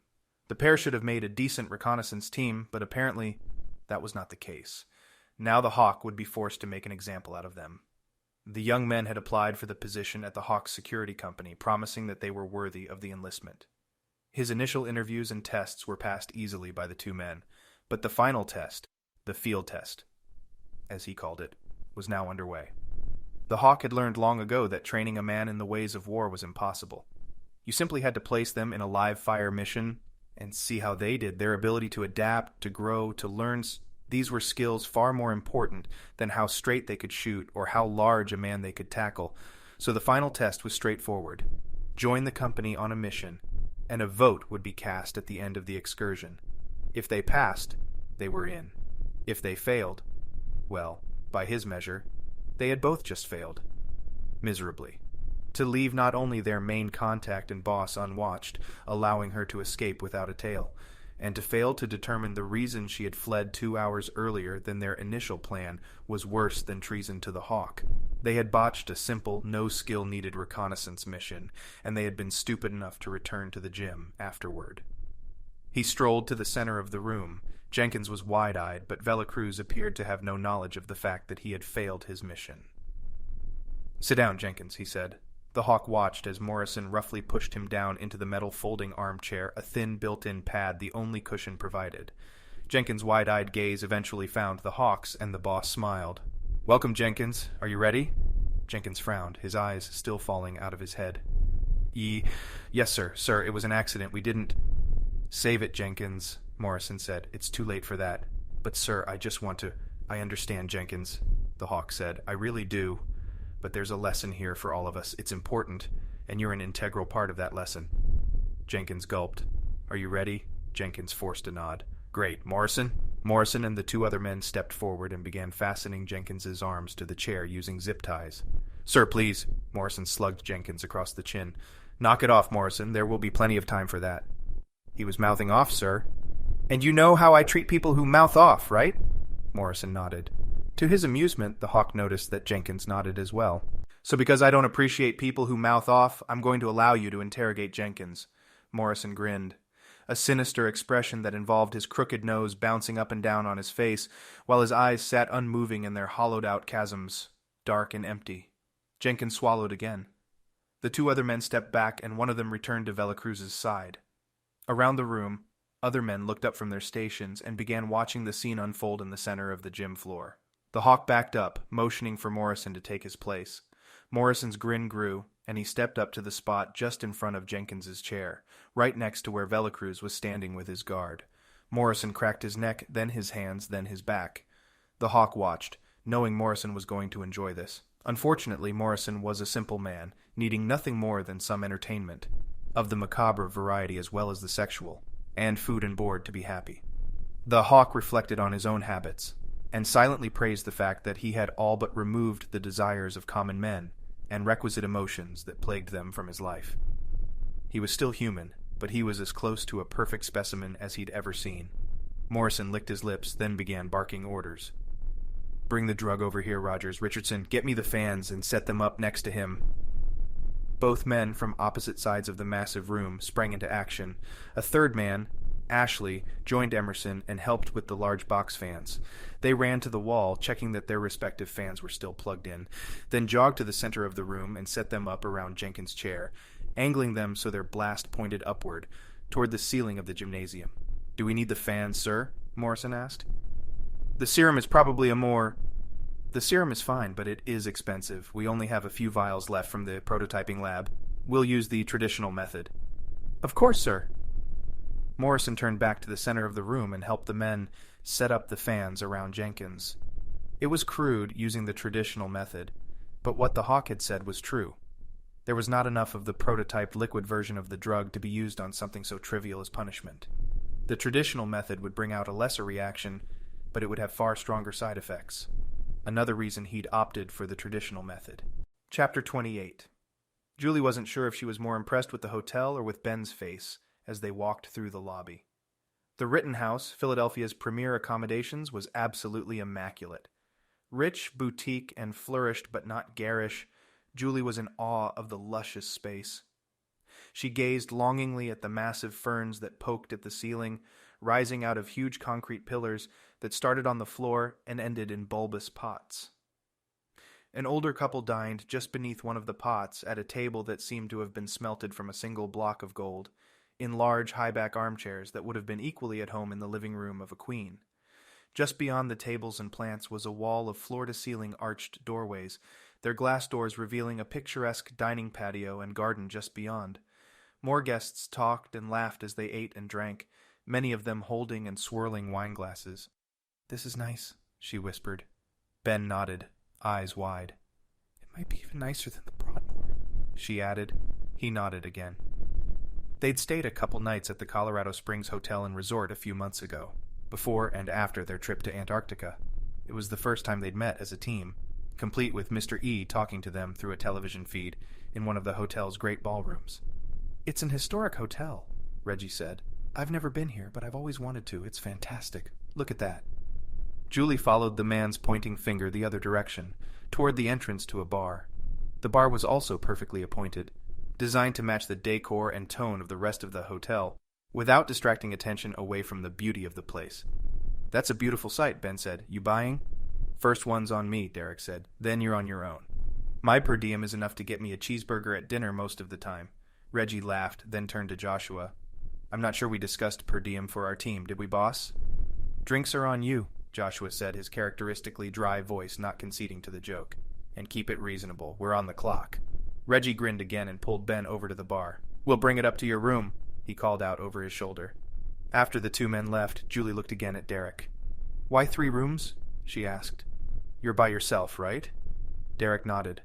The pair should have made a decent reconnaissance team, but apparently that was not the case. Now the Hawk would be forced to make an example out of them. The young men had applied for the position at the Hawk's security company, promising that they were worthy of the enlistment. His initial interviews and tests were passed easily by the 2 men, but the final test, the field test, as he called it, was now underway. The Hawk had learned long ago that training a man in the ways of war was impossible. You simply had to place them in a live fire mission and see how they did. Their ability to adapt, to grow, to learn, these were skills far more important than how straight they could shoot or how large a man they could tackle. So the final test was straightforward. Join the company on a mission, and a vote would be cast at the end of the excursion. If they passed, they were in. If they failed, well, by his measure, they had both just failed. Miserably. To leave not only their main contact and boss unwatched, allowing her to escape without a tail, and to fail to determine the reason she had fled 2 hours earlier than their initial plan was worse than treason to the Hawk. They had botched a simple, no-skill-needed reconnaissance mission, and they had been stupid enough to return to the gym afterward. He strolled to the center of the room. Jenkins was wide-eyed, but Velacruz appeared to have no knowledge of the fact that he had failed his mission. "Sit down, Jenkins," he said. The Hawk watched as Morrison roughly pushed him down into the metal folding armchair, a thin built-in pad, the only cushion provided. Jenkins' wide-eyed gaze eventually found the Hawk's, and the boss smiled. "Welcome, Jenkins. Are you ready?" Jenkins frowned, his eyes still falling out of his head. Yes, sir. Sir, it was an accident. We didn't—" "Save it, Jenkins," Morrison said. "It's too late for that." "But, sir, I just want to—" "I understand, Jenkins," the Hawk said. "I really do. But there's a lesson here for all of us. It's important, and you're an integral part of that lesson." Jenkins gulped. "Are you ready?" Jenkins forced a nod. "Great. Morrison?" Morrison and the two other men stepped forward and began fastening Jenkins's arms to the chair using zip ties. "Sir, please." Morrison slugged Jenkins across the chin. "Knock it off, Morrison. There will be plenty of time for that." "He was mouthing off, sir." "And you know how I treat people who mouth off, right?" Morrison nodded. To his amusement, the Hawk noticed that Jenkins nodded as well. "So because I don't appreciate people who mouth off, I'm going to allow you to interrogate Jenkins." Morrison grinned, a sinister expression that involved his crooked nose bouncing up and down on his face, while his eyes sat unmoving in their hollowed-out chasms, dark and empty. Jenkins swallowed again. The two other men stepped back, and one of them returned to Velacruz's side. Around the room, other men looked up from their stations and began watching the scene unfold in the center of the gym floor. The Hawk backed up, motioning for Morrison to take his place. Morrison's grin grew, and he stepped up to the spot just in front of Jenkins's chair, right next to where Velacruz was standing with his guard. Morrison cracked his neck, then his hands, then his back. The Hawk watched, knowing Morrison was going to enjoy this. Unfortunately, Morrison was a simple man, needing nothing more than some entertainment, of the macabre variety as well as the sexual, and food and board to be happy. The Hawk reflected on his own habits, and silently praised the fact that he had all but removed the desires of common men and requisite emotions that plagued them from his life. He was still human, but he was as close to a perfect specimen as he'd ever seen. Morrison licked his lips, then began barking orders. "Bring the drug over here, Rogers. Richardson, get me the fans and set them up next to him." Both men from opposite sides of the massive room sprang into action. A third man, Ashley, joined Emerson and helped with the large box fans. They ran to the wall, checking that their respective fans were still plugged in, then jogged to the center of the room and set them up around Jenkins' chair, angling them so their blast pointed upward, toward the ceiling of the gymnasium. "Do we need the fans, sir?" Morrison asked. "The serum is probably The serum is fine, but it is expensive. We only have a few vials left from the prototyping lab. We'll use the traditional method." "Of course, sir." Morrison turned back to the center of the room and helped the men set up the fans around Jenkins. It was crude, using the traditional method, but what the Hawk had said was true. There was not enough of the prototyped liquid version of the drug to be used on something so trivial as punishment. The traditional method would bring out a lesser reaction, but it would have far stronger side effects. Another reason he'd opted for the traditional method. Chapter 28. Julie wasn't sure if she was more impressed with the hotel or with Ben's face as they walked through the lobby. The Rittenhouse, Philadelphia's premier accommodations, was absolutely immaculate. Rich, boutique, and flourished but not garish, Julie was in awe of the luscious space. She gazed longingly at the massive ferns that poked at the ceiling, rising out of huge concrete pillars that started on the floor and ended in bulbous pots. An older couple dined just beneath one of the pots at a table that seemed to have been smelted from a single block of gold, in large high-back armchairs that would have been equally at home in the living room of a queen. Just beyond the tables and plants was a wall of floor-to-ceiling arched doorways, their glass doors revealing a picturesque dining patio and garden just beyond. More guests talked and laughed as they ate and drank, many of them holding and swirling wine glasses. "This is nice," she whispered. Ben nodded, eyes wide. "It might be even nicer than the Broadmoor," she added. He nodded again. They'd stayed a couple nights at the Colorado Springs Hotel and Resort a few months ago, before and after their trip to Antarctica. It was the first time they'd met as a team, complete with Mr. E talking to them through a television feed in one of the hotel's great ballrooms. "It's an historic hotel," Reggie said. "I've never been here, but I've always wanted to. It's fantastic. Look at that." Julie followed the man's pointing finger the other direction, toward the entrance to a bar. The bar was also perfectly appointed, designed to match the decor and tone of the rest of the hotel, without distracting attention away from the beauty of the place. "That's a beautiful sight," Ben said. "You buying?" "First one's on me," Derek said. "Then you're on your own. My per diem is enough to get me a cheeseburger at dinner most of the time." Reggie laughed, then turned to Joshua. "I'm not sure we discussed per diem for our team, did we, boss?" "Drinks are on you," Joshua said, his characteristically dry voice not conceding to the joke. "And keep it reasonable. We're on the clock." Reggie grinned again and pulled Ben over to the bar. "We'll bring it up to your room," he called out over his shoulder. After the two men left, Julie looked again at Derek. "Why 3 rooms?" she asked. "You're by yourself, right?" Derek nodded.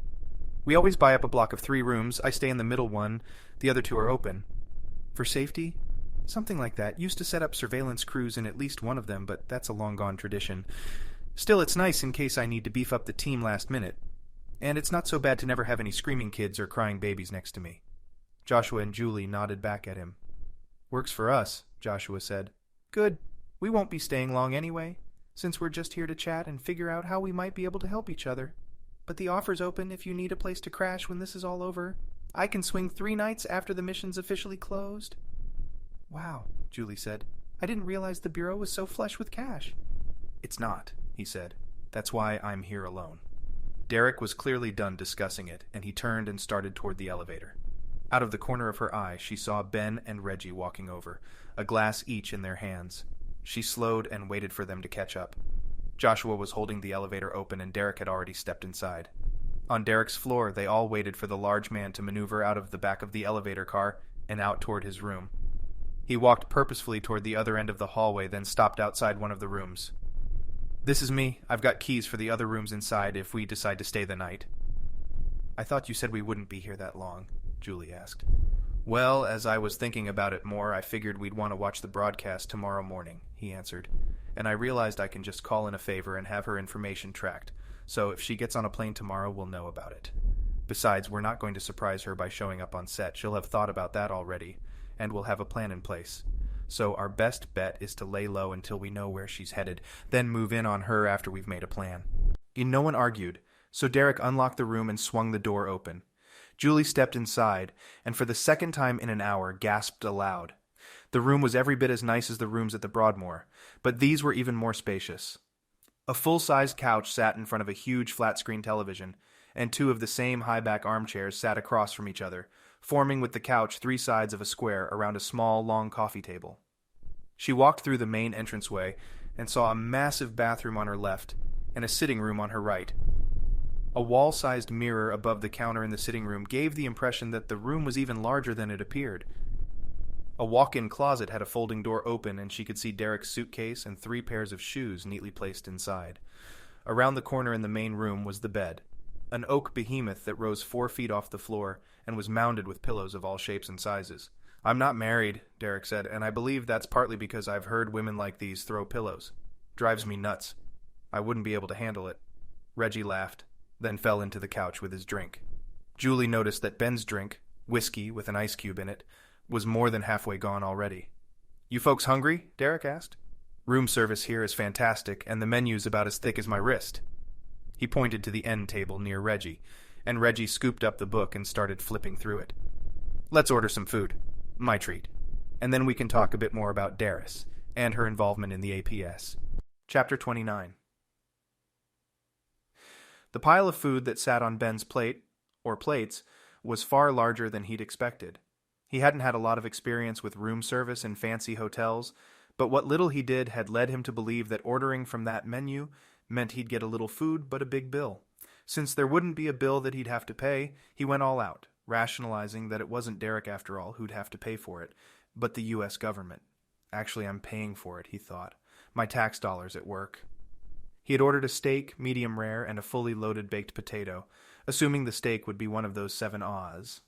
"We always buy up a block of 3 rooms. I stay in the middle one. The other 2 are open." "For safety?" "Something like that. Used to set up surveillance crews in at least one of them, but that's a long-gone tradition. Still, it's nice in case I need to beef up the team last minute. And it's not so bad to never have any screaming kids or crying babies next to me." Joshua and Julie nodded back at him. "Works for us," Joshua said. "Good. We won't be staying long anyway, since we're just here to chat and figure out how we might be able to help each other. But the offer's open if you need a place to crash when this is all over. I can swing 3 nights after the mission's officially closed." "Wow," Julie said. "I didn't realize the Bureau was so flush with cash." "It's not," he said. "That's why I'm here alone." Derek was clearly done discussing it, and he turned and started toward the elevator. Out of the corner of her eye, she saw Ben and Reggie walking over, a glass each in their hands. She slowed and waited for them to catch up. Joshua was holding the elevator open, and Derek had already stepped inside. On Derek's floor, they all waited for the large man to maneuver out of the back of the elevator car and out toward his room. He walked purposefully toward the other end of the hallway, then stopped outside one of the rooms. "This is me. I've got keys for the other rooms inside if we decide to stay the night." "I thought you said we wouldn't be here that long," Julie asked. "Well, as I was thinking about it more, I figured we'd want to watch the broadcast tomorrow morning," he answered. "And I realized I can just call in a favor and have her information tracked, so if she gets on a plane tomorrow, we'll know about it. Besides, we're not going to surprise her by showing up on set. She'll have thought about that already, and we'll have a plan in place. So our best bet is to lay low until we know where she's headed, then move in on her after we've made a plan." No one argued, so Derek unlocked the room and swung the door open. Julie stepped inside, and for the second time in an hour gasped aloud. The room was every bit as nice as the rooms at the Broadmoor, but these were even more spacious. A full-sized couch sat in front of a huge flat-screen television, and 2 of the same high-back armchairs sat across from each other, forming with the couch 3 sides of a square around a small, long coffee table. She walked through the main entranceway and saw a massive bathroom on her left and a sitting room on her right. A wall-sized mirror above the counter in the sitting room gave the impression that the room was even larger than it appeared. A walk-in closet had a folding door open, and she could see Derek's suitcase and 3 pairs of shoes neatly placed inside. Around the corner in the main room was the bed, an oak behemoth that rose 4 feet off the floor and was mounded with pillows of all shapes and sizes. "I'm not married," Derek said, "and I believe that's partly because I've heard women like these throw pillows. Drives me nuts. I wouldn't be able to handle it." Reggie laughed, then fell into the couch with his drink. Julie noticed that Ben's drink, whiskey with an ice cube in it, was more than halfway gone already. "You folks hungry?" Derek asked. "Room service here is fantastic, and the menu's about as thick as my wrist." He pointed to the end table near Reggie, and Reggie scooped up the book and started flipping through it. "Let's order some food. My treat. And then we can talk a bit more about Darus and her involvement in the APS." Chapter 29. The pile of food that sat on Ben's plate, or plates, was far larger than he'd expected. He hadn't had a lot of experience with room service in fancy hotels, but what little he did had led him to believe that ordering from that menu meant he'd get a little food but a big bill. Since there wouldn't be a bill that he'd have to pay, he went all out, rationalizing that it wasn't Derek after all who'd have to pay for it, but the U.S. government. Actually, I'm paying for it, he thought. My tax dollars at work. He had ordered a steak, medium rare, and a fully loaded baked potato, assuming the steak would be one of those 7 Oz.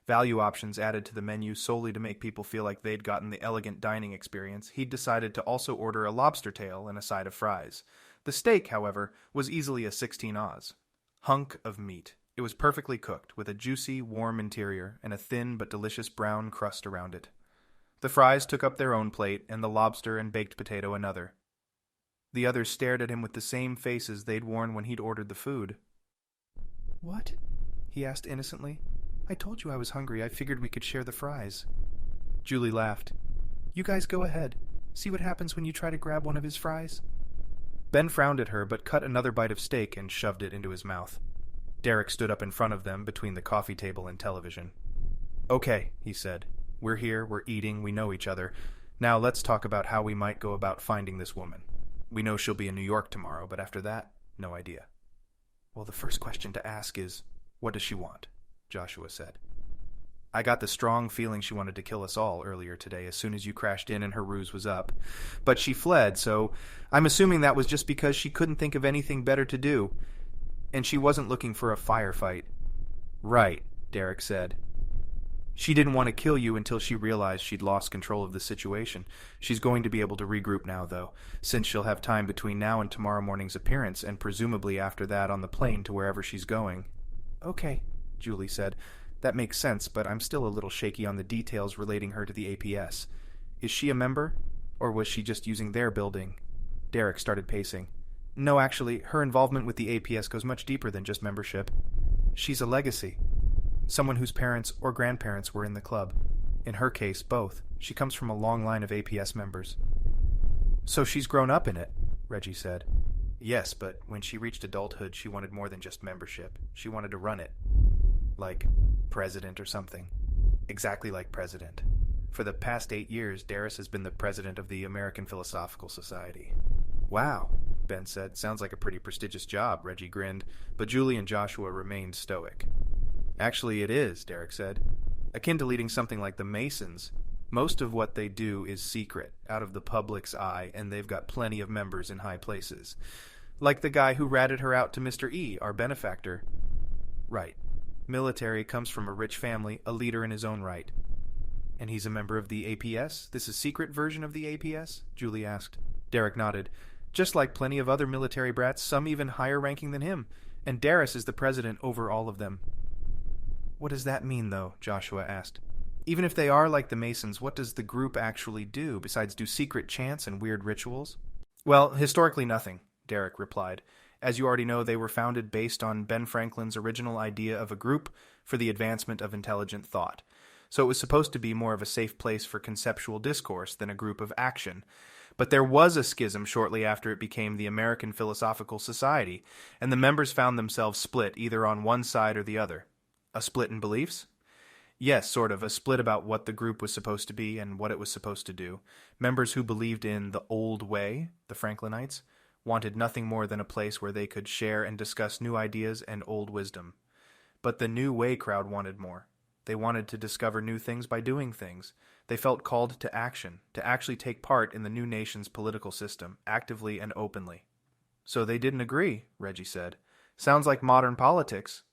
Value options added to the menu solely to make people feel like they'd gotten the elegant dining experience, he'd decided to also order a lobster tail and a side of fries. The steak, however, was easily a 16 Oz. Hunk of meat. It was perfectly cooked, with a juicy, warm interior and a thin but delicious brown crust around it. The fries took up their own plate, and the lobster and baked potato another. The others stared at him with the same faces they'd worn when he'd ordered the food. "What?" he asked innocently. "I told you I was hungry. I figured we could share the fries." Julie laughed. "You guys go ahead. See what happens when you try to grab one of his fries?" Ben frowned at her, but cut another bite of steak and shoved it into his mouth. Derek stood up in front of them between the coffee table and television. "Okay," he said. "We're here, we're eating, we know each other. Now let's talk about how we might go about finding this woman. We know she'll be in New York tomorrow, but after that, no idea." "Well, the first question to ask is, what does she want?" Joshua said. "I got the strong feeling she wanted to kill us all earlier today as soon as you crashed in and her ruse was up. But she fled, so I'm assuming that was just because she couldn't think of anything better to do. And she wasn't looking for a firefight." "Right," Derek said. "She didn't want to kill you until she realized she'd lost control of the situation. She's going to be able to regroup now, though, since she'll have time between now and tomorrow morning's appearance, and presumably after that on the plane to wherever she's going." "Okay," Julie said. "That makes sense, but I'm still a little shaky on the details relating her to the APS. Is she a member? Or was she just using their building?" Derek started pacing. "No, actually, her involvement with the APS goes much deeper than just membership. She's a legacy. Someone whose parents or grandparents were in the club. In her case, both. She comes from a long line of APS members." "So she's grown up in it," Reggie said. "Yes, but when she reached adulthood, she wanted more than just membership. She wanted to run it. Like president or something. Exactly like president. For the past 8 years, Darus has been the president of the American Philosophical Society." "Wow," Ben said. "Sounds like a pretty prestigious job," Reggie grinned, but Julie and Joshua remained stoic. "Actually, it is," Derek said. "Akin to leading something like the Masons. Most of what they do is secret, out of the public's eye, and they've got plenty of members in high places. Like the guy who ratted her out to Mr. E, our benefactor." "Right. Military, comes from a rich family, a leader in his own right." "And he's a member of the APS? This is a secret version of the APS?" Julie asked. Derek nodded. "Just like plenty of other military brats, some even higher ranking than him. And Darus is the president over all of them." "What does that mean, though?" Joshua asked. "Even if they are like the Masons, what does the group actually do, besides do secret chants and weird rituals?" "Well, historically nothing," Derek replied. "As you already know, they were founded based on Ben Franklin's original idea of a group for the advancement of intelligent thought. So it was supposed to be more of a safe place for conceptual discourse than a group of action. But there was a schism shortly after it became the American Philosophical Society, and the members found themselves split either on one side or the other." "A split in beliefs?" "Yes, sort of. A split about what the group was supposed to be and what it was supposed to do. Members who believed in the old way, the Franklinites, wanted nothing more than a place where they could share and discuss new ideas and old wisdom. But the new way crowd wanted more. They wanted to discover new things by doing things. They felt called to action, to actually take part in the new nation's political system, actively and openly." "So they didn't agree," Reggie said. "Sounds like modern politics."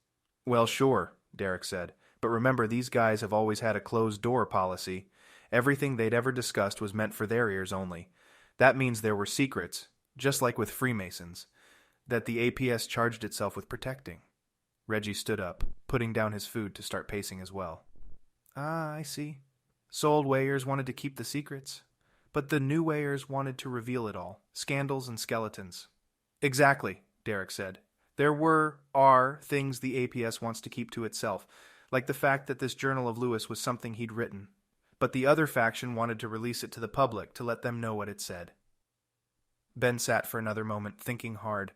"Well, sure," Derek said. "But remember, these guys have always had a closed-door policy. Everything they'd ever discussed was meant for their ears only. That means there were secrets, just like with Freemasons, that the APS charged itself with protecting." Reggie stood up, putting down his food to start pacing as well. "Ah, I see. So old Wayers wanted to keep the secrets, but the new Wayers wanted to reveal it all. Scandals and skeletons." "Exactly," Derek said. "Are things the APS wants to keep to itself, like the fact that this Journal of Lewis was something he'd written. But the other faction wanted to release it to the public to let them know what it said." Ben sat for another moment, thinking hard.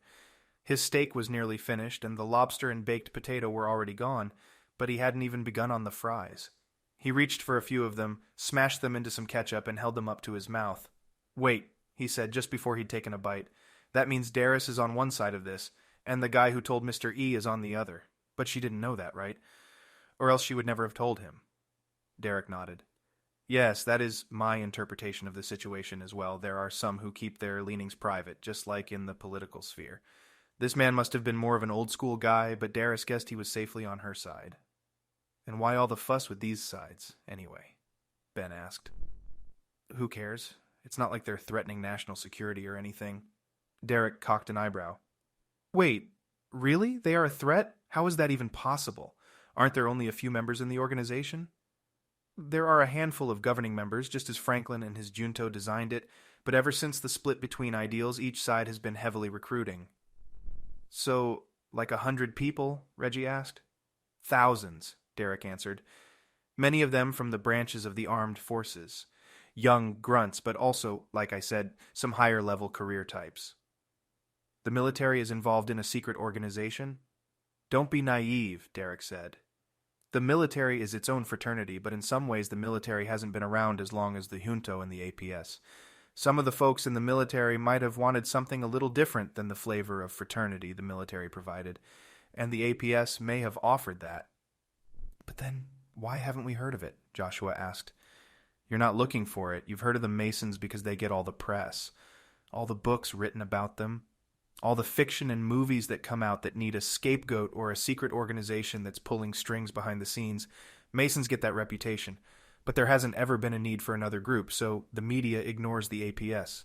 His steak was nearly finished, and the lobster and baked potato were already gone, but he hadn't even begun on the fries. He reached for a few of them, smashed them into some ketchup, and held them up to his mouth. "Wait," he said just before he'd taken a bite. "That means Darus is on one side of this, and the guy who told Mr. E is on the other. But she didn't know that, right?" Or else she would never have told him. Derek nodded. Yes, that is my interpretation of the situation as well. There are some who keep their leanings private, just like in the political sphere. This man must have been more of an old-school guy, but Darus guessed he was safely on her side. And why all the fuss with these sides, anyway? Ben asked. Who cares? It's not like they're threatening national security or anything. Derek cocked an eyebrow. Wait, really? They are a threat? How is that even possible? Aren't there only a few members in the organization? There are a handful of governing members, just as Franklin and his junto designed it, but ever since the split between ideals, each side has been heavily recruiting. So, like 100 people? Reggie asked. Thousands, Derek answered. Many of them from the branches of the armed forces. Young grunts, but also, like I said, some higher-level career types. The military is involved in a secret organization? Don't be naive, Derek said. The military is its own fraternity, but in some ways the military hasn't been around as long as the junto and the APS. Some of the folks in the military might have wanted something a little different than the flavor of fraternity the military provided, and the APS may have offered that. But then, why haven't we heard of it? Joshua asked. You're not looking for it. You've heard of the Masons because they get all the press, all the books written about them, all the fiction and movies that come out that need a scapegoat or a secret organization that's pulling strings behind the scenes. Masons get that reputation, but there hasn't ever been a need for another group, so the media ignores the APS.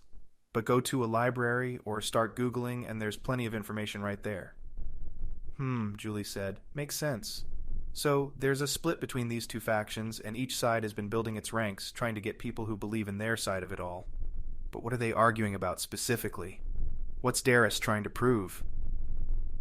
But go to a library or start Googling and there's plenty of information right there. Julie said. Makes sense. So there's a split between these two factions, and each side has been building its ranks, trying to get people who believe in their side of it all. But what are they arguing about specifically? What's Darus trying to prove?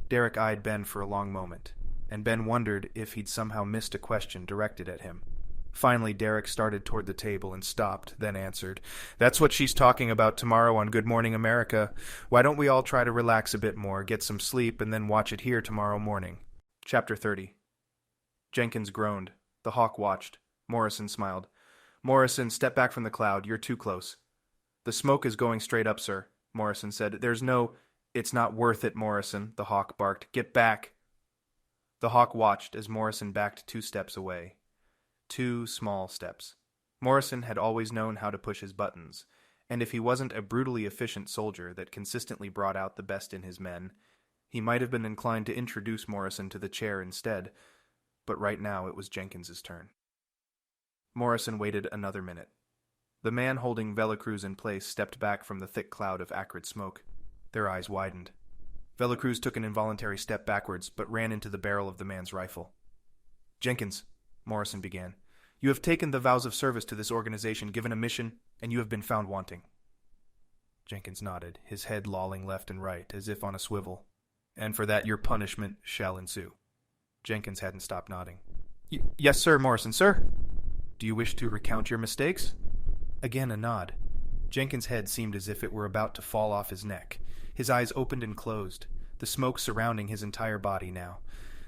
Derek eyed Ben for a long moment, and Ben wondered if he'd somehow missed a question directed at him. Finally, Derek started toward the table and stopped, then answered, That's what she's talking about tomorrow on Good Morning America. Why don't we all try to relax a bit more, get some sleep, and then watch it here tomorrow morning? Chapter 30. Jenkins groaned. The Hawk watched. Morrison smiled. Morrison, step back from the cloud. You're too close. The smoke is going straight up, sir, Morrison said. There's no... It's not worth it, Morrison, the Hawk barked. Get back. The Hawk watched as Morrison backed 2 steps away. 2 small steps. Morrison had always known how to push his buttons, and if he wasn't a brutally efficient soldier that consistently brought out the best in his men, he might have been inclined to introduce Morrison to the chair instead, but right now it was Jenkins's turn. Morrison waited another minute. The man holding Velacruz in place stepped back from the thick cloud of acrid smoke. Their eyes widened. Velacruz took an involuntary step backwards, but ran into the barrel of the man's rifle. Jenkins, Morrison began, you have taken the vows of service to this organization, given a mission, and you have been found wanting. Jenkins nodded, his head lolling left and right, as if on a swivel. And for that your punishment shall ensue. Jenkins hadn't stopped nodding. Yes, sir, Morrison, sir. Do you wish to recount your mistakes? Again a nod. Jenkins' head seemed as if it were about to fall off his neck. His eyes opened and closed, the smoke surrounding his entire body now.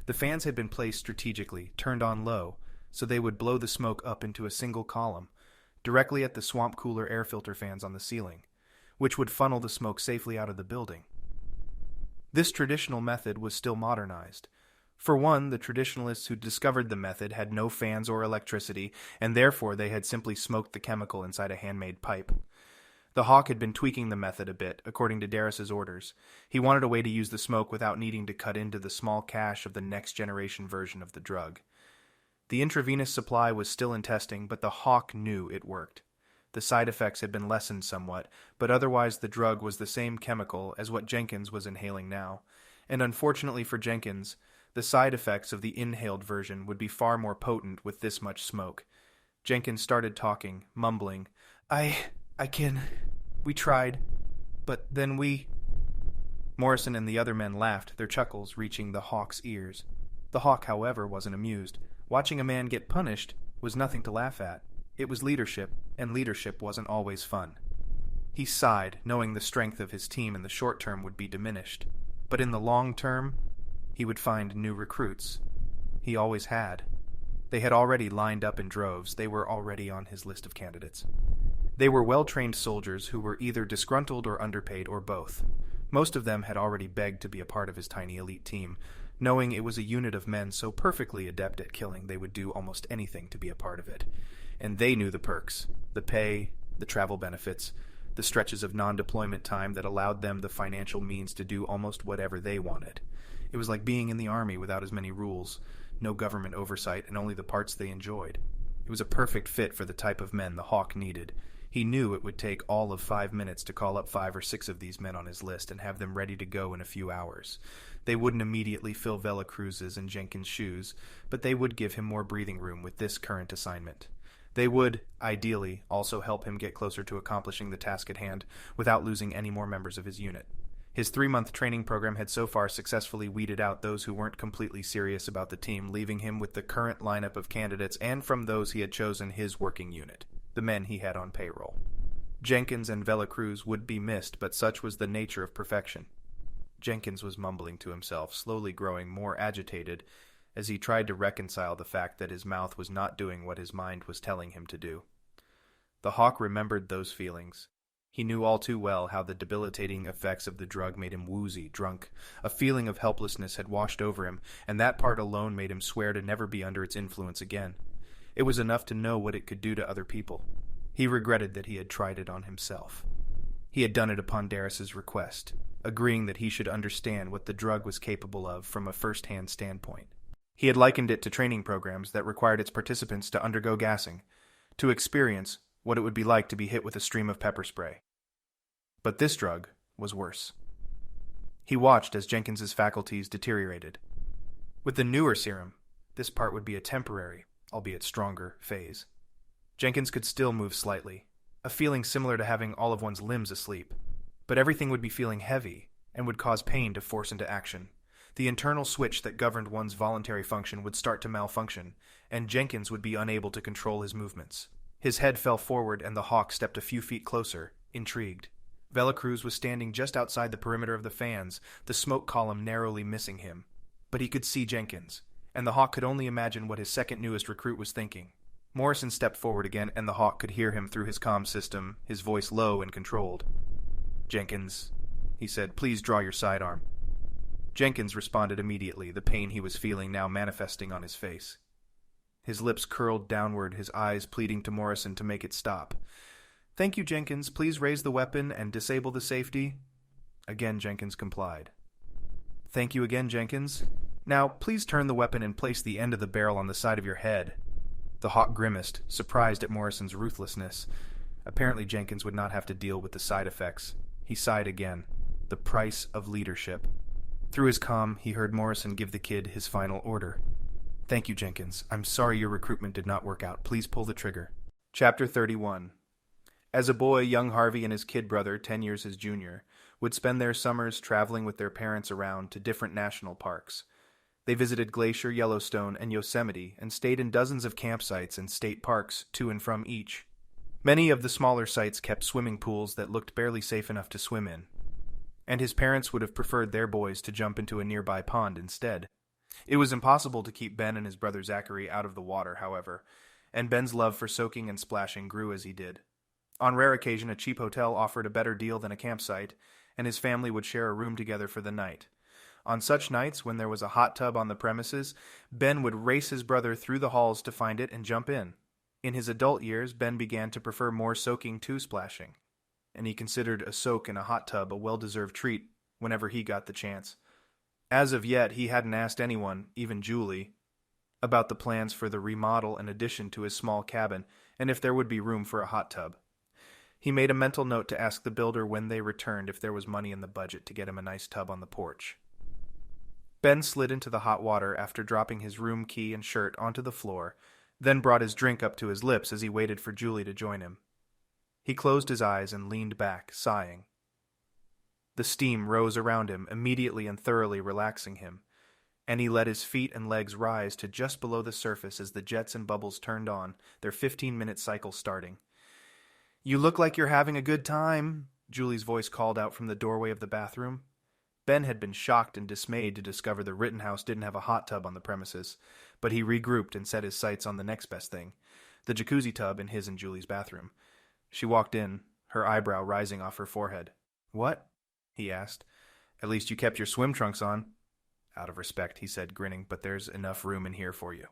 The fans had been placed strategically, turned on low, so they would blow the smoke up into a single column, directly at the swamp cooler air filter fans on the ceiling, which would funnel the smoke safely out of the building. This traditional method was still modernized. For one, the traditionalists who discovered the method had no fans or electricity, and therefore they had simply smoked the chemical inside a handmade pipe. The Hawk had been tweaking the method a bit, according to Darus's orders. He wanted a way to use the smoke without needing to cut into the small cache of the next-generation version of the drug. The intravenous supply was still in testing, but the Hawk knew it worked. The side effects had been lessened somewhat, but otherwise the drug was the same chemical as what Jenkins was inhaling now. And unfortunately for Jenkins, the side effects of the inhaled version would be far more potent with this much smoke. Jenkins started talking, mumbling, We tried, but then we... Morrison and the other men laughed, their chuckles reaching the Hawk's ears. The Hawk, however, wasn't amused. Watching a man get punished was nothing to laugh at. It was leadership, and leadership wasn't always fun. He sighed, knowing the strength of his team in the short term would be diminished. But in the long term, he would find new recruits. He always had. They had already lined up in droves. They were already on his list of candidates. They were well-trained soldiers who were either disgruntled or underpaid or both. Most of them had already begged to be a part of his tiny elite team. knowing it was a unit of men so perfectly adept at killing they would do almost anything to be a part of it. And they knew the perks, the pay, the travel benefits, the stretches of non-deployment time that allowed them the financial means to do almost whatever they wanted. It was like being in the army without as many rules, no government oversight, and only the parts they enjoyed. It was a perfect fit for the type of men the Hawk needed. He knew it would take all of 5 minutes to call up 5 or 6 of these men on his list and have them ready to go in a few hours. They wouldn't immediately fill Vela Cruz's and Jenkins' shoes, but they would give him more breathing room with this current assignment. They would, ideally, also help him get closer to accomplishing the task at hand without losing any more members of his unit. His 3-month training program had so far successfully weeded out those who weren't completely serious about the team, leaving him with the current lineup of candidates and from those he had chosen his working unit, the men he had on payroll. Jenkins and Vela Cruz would be missed, but such was the nature of perfection. Jenkins was mumbling to himself, slowly growing more agitated as he tried to reconcile the fact that his mouth was not doing what his mind was telling him to do. The Hawk remembered those feelings. He knew all too well how the debilitating effects of the drug made him woozy, drunk. A feeling of helplessness had washed over him, and that part alone made him swear to never be under its influence again. It was enough to know what it could do to other people. He regretted that he had tried it on himself. He had done it upon Darus's request, agreeing that he should understand what the drug was capable of from a first-hand standpoint. He had likened it to training programs that required its participants to undergo gassing, to experience what it would be like to be hit with a stream of pepper spray. But this drug was worse. He watched as Jenkins's faculties deteriorated. With the newer serum, this part would be a temporary, albeit stronger, phase. Jenkins could still move slightly, a feeling similar to having all of one's limbs asleep, but everything would be feeling heavy and would cause pain to force into action. The internal switch that governed one's voluntary function would start to malfunction, and Jenkins would be unable to control his movements. His head fell forward and the Hawk stepped a few feet closer, intrigued. Vela Cruz was standing just outside the perimeter of the fans, the smoke column narrowly missing him. But he could see Jenkins, and the Hawk could only imagine what his second newest recruit was thinking. Morrison stepped forward again, and the Hawk could hear him through his comm system, his voice low and controlled. "Jenkins," he said, "please draw your sidearm." Jenkins responded immediately, the pain he was feeling now manifesting on his face. His lips curled downward, his eyes pleading to Morrison to make it stop. "Thank you, Jenkins. Please raise the weapon and disable the safety." Again, Jenkins complied. "Thank you again, Jenkins. Now, please turn the weapon and place the end of the barrel on the side of your head." The Hawk grimaced, surprised at Morrison's ruthlessness. Apparently Jenkins would not have to deal with the side effects. He sighed again. The price of leadership. Through his comm, he heard Morrison give the kid his final order. "Thank you, Jenkins. I'm sorry your recruitment did not work out. Please pull the trigger." Chapter 31. As a boy, young Harvey and his kid brother, 10 years his junior, would spend their summers traveling with their parents around to different national parks. They visited Glacier, Yellowstone, and Yosemite, and stayed in dozens of campsites and state parks to and from each. Many of the smaller sites kept swimming pools that looked barely safe enough to swim in, and his parents would have preferred their boys to jump into a nearby pond instead. It was impossible to keep Ben and his brother Zachary out of the water, however, and Ben's love for soaking and splashing grew as he did. On rare occasion, a cheap hotel offered a better deal than a campsite, and his family would share a room together for the night. On such nights, when there was a hot tub on the premises, Ben would race his brother through the halls to find it and jump in. In his adult years, Ben began to prefer more soaking to splashing, and he considered a soak in a hot tub a well-deserved treat whenever he got the chance. As of yet, he hadn't asked anyone, even Julie, about the plans for the remodel and addition to his small cabin, and if there would be room for a hot tub. He made a mental note to ask the builder when they returned if there was money in the budget to get him a nice tub on the porch. Ben slid into the hot water after dropping his room key and shirt onto the floor, then brought his drink up to his lips as he waited for Julie to join him. He closed his eyes and leaned back, sighing. The steam rose around him, immediately and thoroughly relaxing him, and he let his feet and legs rise to just below the surface as the jets and bubbles turned on, their 15-minute cycle starting. "You look like you're having a good time," Julie's voice called out from the doorway of the bathroom. Ben had been shocked and dismayed to discover the Rittenhouse didn't have a hot tub on the premises, but he regrouped and set his sights on the next best thing, the jacuzzi tub in his and Julie's bathroom. She walked in, her eyebrow rising off her forehead. "What?" he asked. "At least you kept your swim trunks on." Out of respect, he said, grinning, but there's enough room in here for you.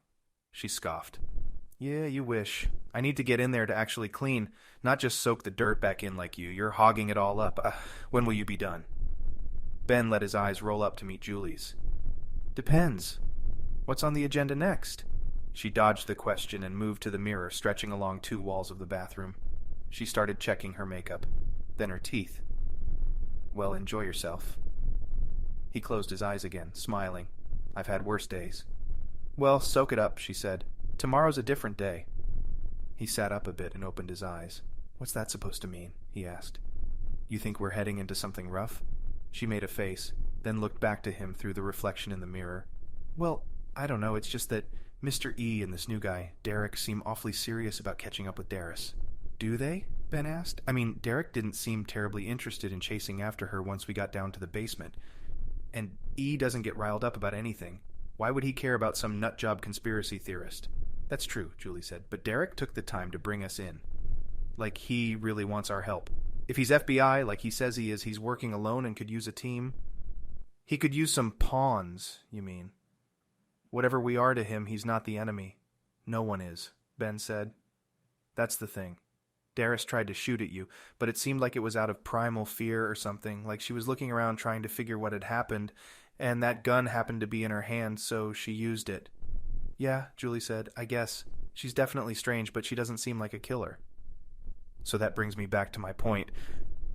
She scoffed. Yeah, you wish. I need to get in there to actually clean, not just soak the dirt back in like you. You're hogging it all up. When will you be done? Ben let his eyes roll up to meet Julie's. Depends. What's on the agenda next? She dodged the question and moved to the mirror stretching along 2 walls of the bathroom. She started checking her makeup, then her teeth. Well, enjoy yourself. He closed his eyes again, smiling. I've had worse days. Well, soak it up, she said. Tomorrow's a different day. He sat up a bit and opened his eyes. What's that supposed to mean? He asked. You think we're heading into something rough? She made a face, then looked back to him through the reflection in the mirror. Well, I don't know, it's just that Mr. E and this new guy, Derek, seem awfully serious about catching up with Darus. Do they? Ben asked. I mean, Derek didn't seem terribly interested in chasing after her once we got down to the basement. And E doesn't get riled up about anything. Why would he care about some nutjob conspiracy theorist? That's true, Julie said, but Derek took the time to bring us in. Like he really wants our help. If he's FBI, like he says he is, he's working alone and could use a team. He could use some pawns, you mean. Whatever we are to him, he's not the enemy. No one is, Ben said. That's the thing. Darus tried to shoot at you, but it seemed like it was out of primal fear or something, like she was looking around trying to figure what had happened, and that gun happened to be in her hand, so she used it. Yeah, Julie said, I guess. She's definitely strange, but she doesn't seem like a killer. So that brings me back to my point.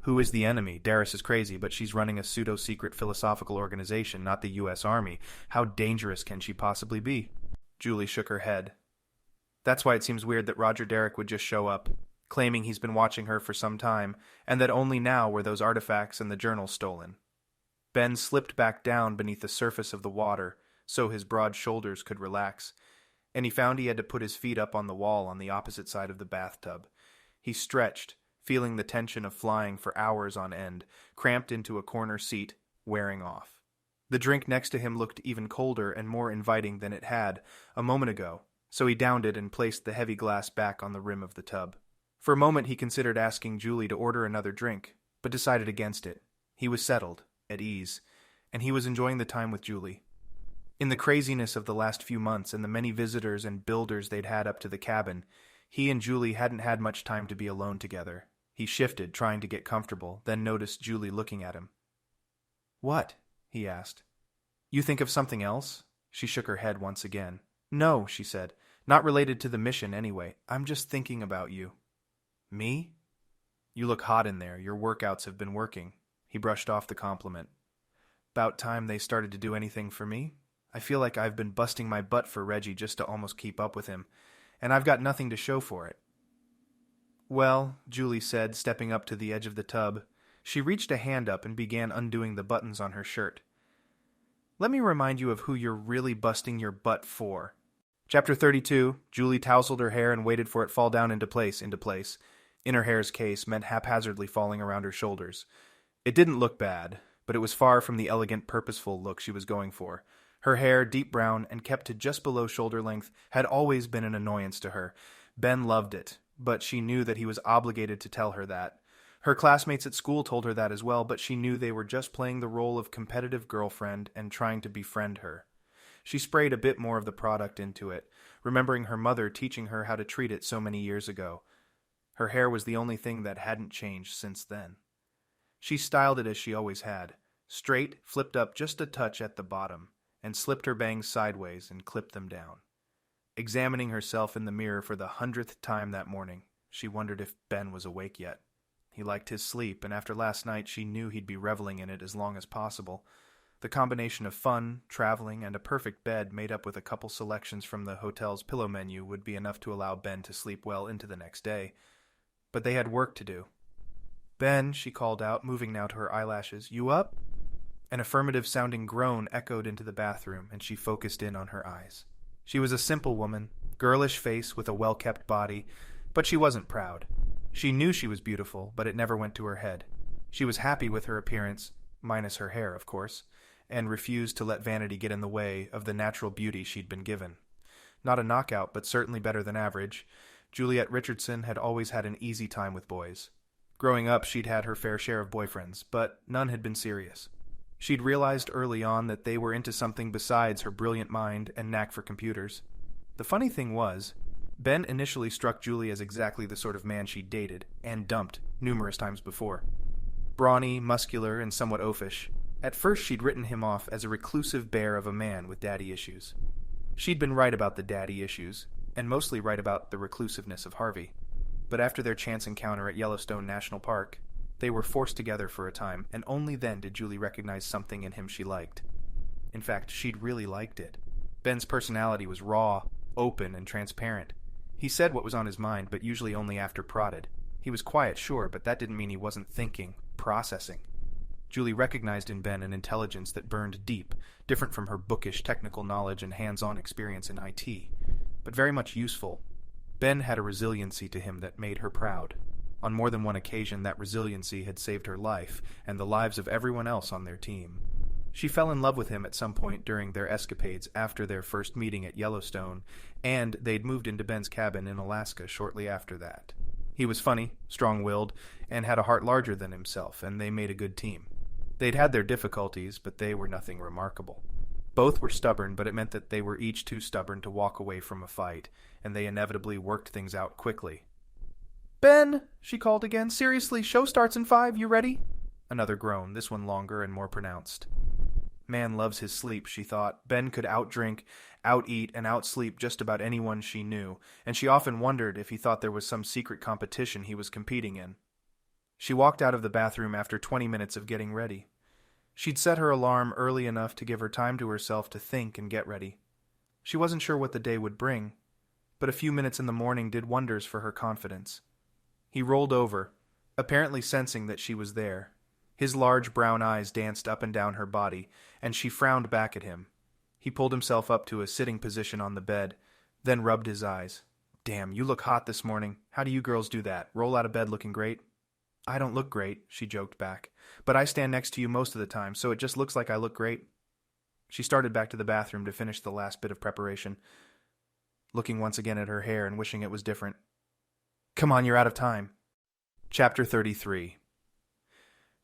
Who is the enemy? Darus is crazy, but she's running a pseudo-secret philosophical organization, not the U.S. Army. How dangerous can she possibly be? Julie shook her head. That's why it seems weird that Roger Derek would just show up, claiming he's been watching her for some time, and that only now were those artifacts and the journals stolen. Ben slipped back down beneath the surface of the water, so his broad shoulders could relax, and he found he had to put his feet up on the wall on the opposite side of the bathtub. He stretched, feeling the tension of flying for hours on end, cramped into a corner seat, wearing off. The drink next to him looked even colder and more inviting than it had a moment ago, so he downed it and placed the heavy glass back on the rim of the tub. For a moment he considered asking Julie to order another drink, but decided against it. He was settled, at ease, and he was enjoying the time with Julie. In the craziness of the last few months and the many visitors and builders they'd had up to the cabin, he and Julie hadn't had much time to be alone together. He shifted, trying to get comfortable, then noticed Julie looking at him. What? He asked. You think of something else? She shook her head once again. No, she said. Not related to the mission, anyway. I'm just thinking about you. Me? You look hot in there. Your workouts have been working. He brushed off the compliment. About time they started to do anything for me. I feel like I've been busting my butt for Reggie just to almost keep up with him, and I've got nothing to show for it. Well, Julie said, stepping up to the edge of the tub. She reached a hand up and began undoing the buttons on her shirt. Let me remind you of who you're really busting your butt for. Chapter 32, Julie tousled her hair and waited for it fall down into place. In her hair's case meant haphazardly falling around her shoulders. It didn't look bad, but it was far from the elegant, purposeful look she was going for. Her hair, deep brown and kept to just below shoulder length, had always been an annoyance to her. Ben loved it, but she knew that he was obligated to tell her that. Her classmates at school told her that as well, but she knew they were just playing the role of competitive girlfriend and trying to befriend her. She sprayed a bit more of the product into it, remembering her mother teaching her how to treat it so many years ago. Her hair was the only thing that hadn't changed since then. She styled it as she always had, straight, flipped up just a touch at the bottom, and slipped her bangs sideways and clipped them down. Examining herself in the mirror for the 100th time that morning, she wondered if Ben was awake yet. He liked his sleep, and after last night she knew he'd be reveling in it as long as possible. The combination of fun, traveling, and a perfect bed made up with a couple selections from the hotel's pillow menu would be enough to allow Ben to sleep well into the next day. But they had work to do. Ben, she called out, moving now to her eyelashes, you up? An affirmative-sounding groan echoed into the bathroom, and she focused in on her eyes. She was a simple woman, girlish face with a well-kept body, but she wasn't proud. She knew she was beautiful, but it never went to her head. She was happy with her appearance, minus her hair, of course, and refused to let vanity get in the way of the natural beauty she'd been given. Not a knockout, but certainly better than average, Juliet Richardson had always had an easy time with boys. Growing up, she'd had her fair share of boyfriends, but none had been serious. She'd realized early on that they were into something besides her brilliant mind and knack for computers. The funny thing was, Ben initially struck Julie as exactly the sort of man she'd dated, and dumped, numerous times before. Brawny, muscular, and somewhat oafish. At first she'd written him off as a reclusive bear of a man with daddy issues. She'd been right about the daddy issues, and mostly right about the reclusiveness of Harvey. But after their chance encounter at Yellowstone National Park, they were forced together for a time, and only then did Julie recognize something in him she liked. In fact, she'd really liked it. Ben's personality was raw, open, and transparent. He said what was on his mind, but usually only after prodded. He was quiet, sure, but that didn't mean he wasn't thinking, processing. Julie recognized in Ben an intelligence that burned deep, different from her bookish technical knowledge and hands-on experience in IT, but very much useful. Ben had a resiliency to him that made her proud. On more than one occasion, that resiliency had saved her life and the lives of everyone else on their team. She fell in love with him at some point during their escapades after their first meeting at Yellowstone, and they'd moved into Ben's cabin in Alaska shortly after that. He was funny, strong-willed, and had a heart larger than himself, and they made a good team. They'd had their difficulties, but they were nothing remarkable. Both were stubborn, but it meant that they were each too stubborn to walk away from a fight, and they inevitably worked things out quickly. "Ben," she called again, "seriously, show starts in 5, you ready?" Another groan, this one longer and more pronounced. Man loves his sleep, she thought. Ben could outdrink, out-eat, and out-sleep just about anyone she knew, and she often wondered if he thought there was some secret competition he was competing in. She walked out of the bathroom after 20 minutes of getting ready. She'd set her alarm early enough to give her time to herself to think and get ready. She wasn't sure what the day would bring, but a few minutes in the morning did wonders for her confidence. He rolled over, apparently sensing that she was there. His large brown eyes danced up and down her body, and she frowned back at him. He pulled himself up to a sitting position on the bed, then rubbed his eyes. "Damn, you look hot this morning. How do you girls do that? Roll out of bed looking great?" "I don't look great," she joked back. "But I stand next to you most of the time, so it just looks like I look great." She started back to the bathroom to finish the last bit of preparation, looking once again at her hair and wishing it was different. "Come on, you're out of time." Chapter 33.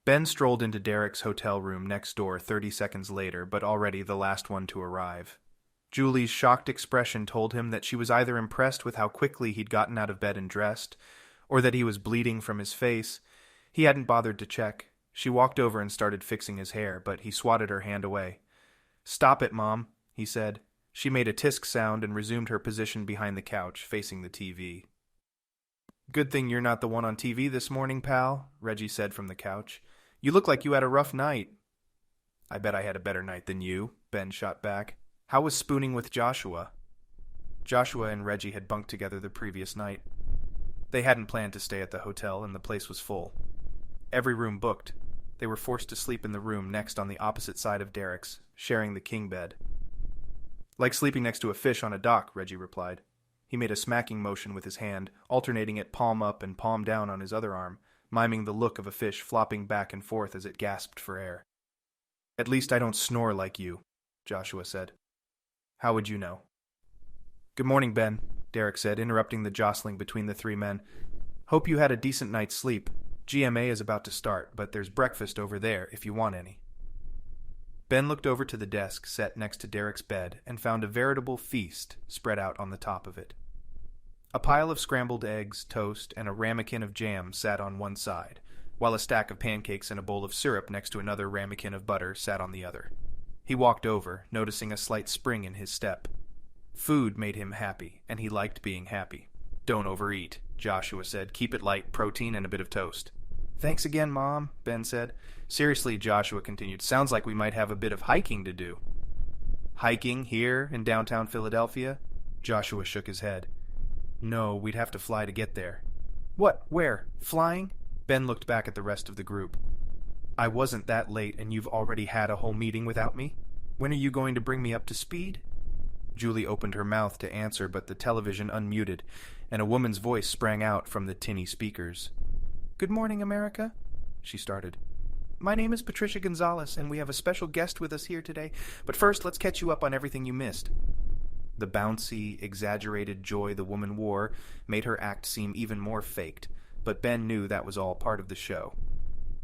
Ben strolled into Derek's hotel room next door 30 seconds later, but already the last one to arrive. Julie's shocked expression told him that she was either impressed with how quickly he'd gotten out of bed and dressed, or that he was bleeding from his face. He hadn't bothered to check. She walked over and started fixing his hair, but he swatted her hand away. "Stop it, Mom," he said. She made a tisk sound and resumed her position behind the couch, facing the TV. "Good thing you're not the one on TV this morning, pal," Reggie said from the couch. "You look like you had a rough night." "I bet I had a better night than you," Ben shot back. "How was spooning with Joshua?" Joshua and Reggie had bunked together the previous night. They hadn't planned to stay at the hotel, and the place was full. Every room booked. They were forced to sleep in the room next on the opposite side of Derek's, sharing the king bed. "Like sleeping next to a fish on a dock," Reggie replied. He made a smacking motion with his hand, alternating it palm up and palm down on his other arm, miming the look of a fish flopping back and forth as it gasped for air. "At least I don't snore like you," Joshua said. "How would you know?" "Good morning, Ben," Derek said, interrupting the jostling between the three men. "Hope you had a decent night's sleep. GMA is about to start, but there's breakfast over there if you want any." Ben looked over to the desk set next to Derek's bed and found a veritable feast spread out on the top of it. A pile of scrambled eggs, toast, and a ramekin of jam sat on one side, while a stack of pancakes and a bowl of syrup next to another ramekin of butter sat on the other. He walked over, noticing a slight spring in his step. Food made him happy, and he liked being happy. "Don't overeat," Joshua said. "Keep it light, protein, and a bit of toast." "Thanks again, Mom," Ben said. "Seriously," Joshua continued, "sounds like we might have a bit of hiking to do." "Hiking here in downtown Philadelphia?" Joshua shook his head. "No, we'd have to fly to get there." "What? Where? Flying?" Ben looked back at the rest of the group. "I wasn't that late, and you've already had a whole meeting without me? When are you going to bring me up to speed?" Julie opened her mouth to answer, but the television unmuted, and a woman's voice sprang out from the tinny speakers. "Good morning, America," she started. "My name is Patricia Gonzalez, and we have a special guest with us here today. But first, let's catch you up on everything you missed." The bouncy, exaggerated joy the woman wore made her act seem even more faked, but Ben knew that was all part of the show.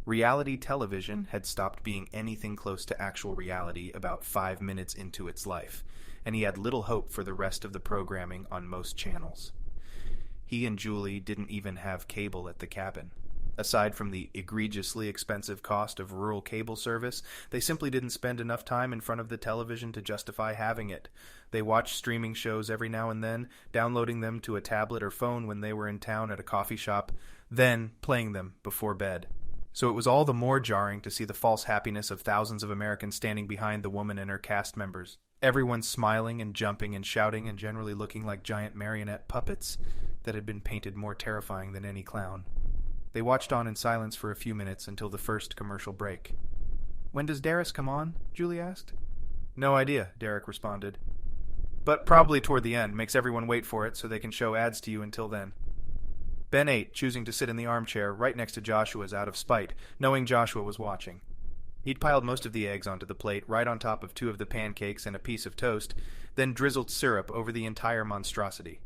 Reality television had stopped being anything close to actual reality about 5 minutes into its life, and he had little hope for the rest of the programming on most channels. He and Julie didn't even have cable at the cabin. Aside from the egregiously expensive cost of rural cable service, they simply didn't spend enough time in front of the television to justify having it. They watched streaming shows every now and then, downloading them to a tablet or phone when they were in town at a coffee shop, then playing them before bed. So it was all the more jarring to see the false happiness of thousands of Americans standing behind the woman and her cast members. Everyone smiling and jumping and shouting and generally looking like giant marionette puppets that had been painted more terrifying than any clown. They watched on in silence for a few minutes until the first commercial break. "When does Darus come on?" Julie asked. "No idea," Derek responded. "But probably toward the end. Makes everyone wait for it so they can show ads to you until then." Ben ate, choosing to sit in the armchair right next to Joshua's out of spite, knowing Joshua was watching. He'd piled most of the eggs onto the plate, right on top of 2 of the pancakes and a piece of toast, then drizzled syrup over the entire monstrosity.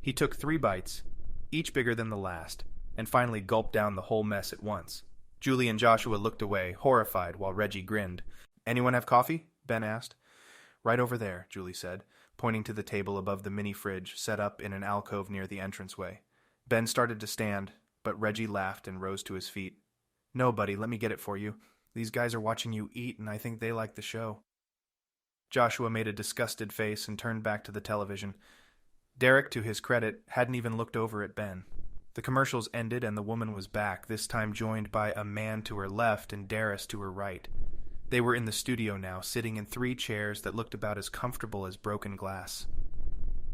He took 3 bites, each bigger than the last, and finally gulped down the whole mess at once. Julie and Joshua looked away, horrified, while Reggie grinned. "Anyone have coffee?" Ben asked. "Right over there," Julie said, pointing to the table above the mini-fridge set up in an alcove near the entranceway. Ben started to stand, but Reggie laughed and rose to his feet. "No, buddy, let me get it for you. These guys are watching you eat, and I think they like the show." Joshua made a disgusted face and turned back to the television. Derek, to his credit, hadn't even looked over at Ben. The commercials ended and the woman was back, this time joined by a man to her left and Darus to her right. They were in the studio now, sitting in 3 chairs that looked about as comfortable as broken glass.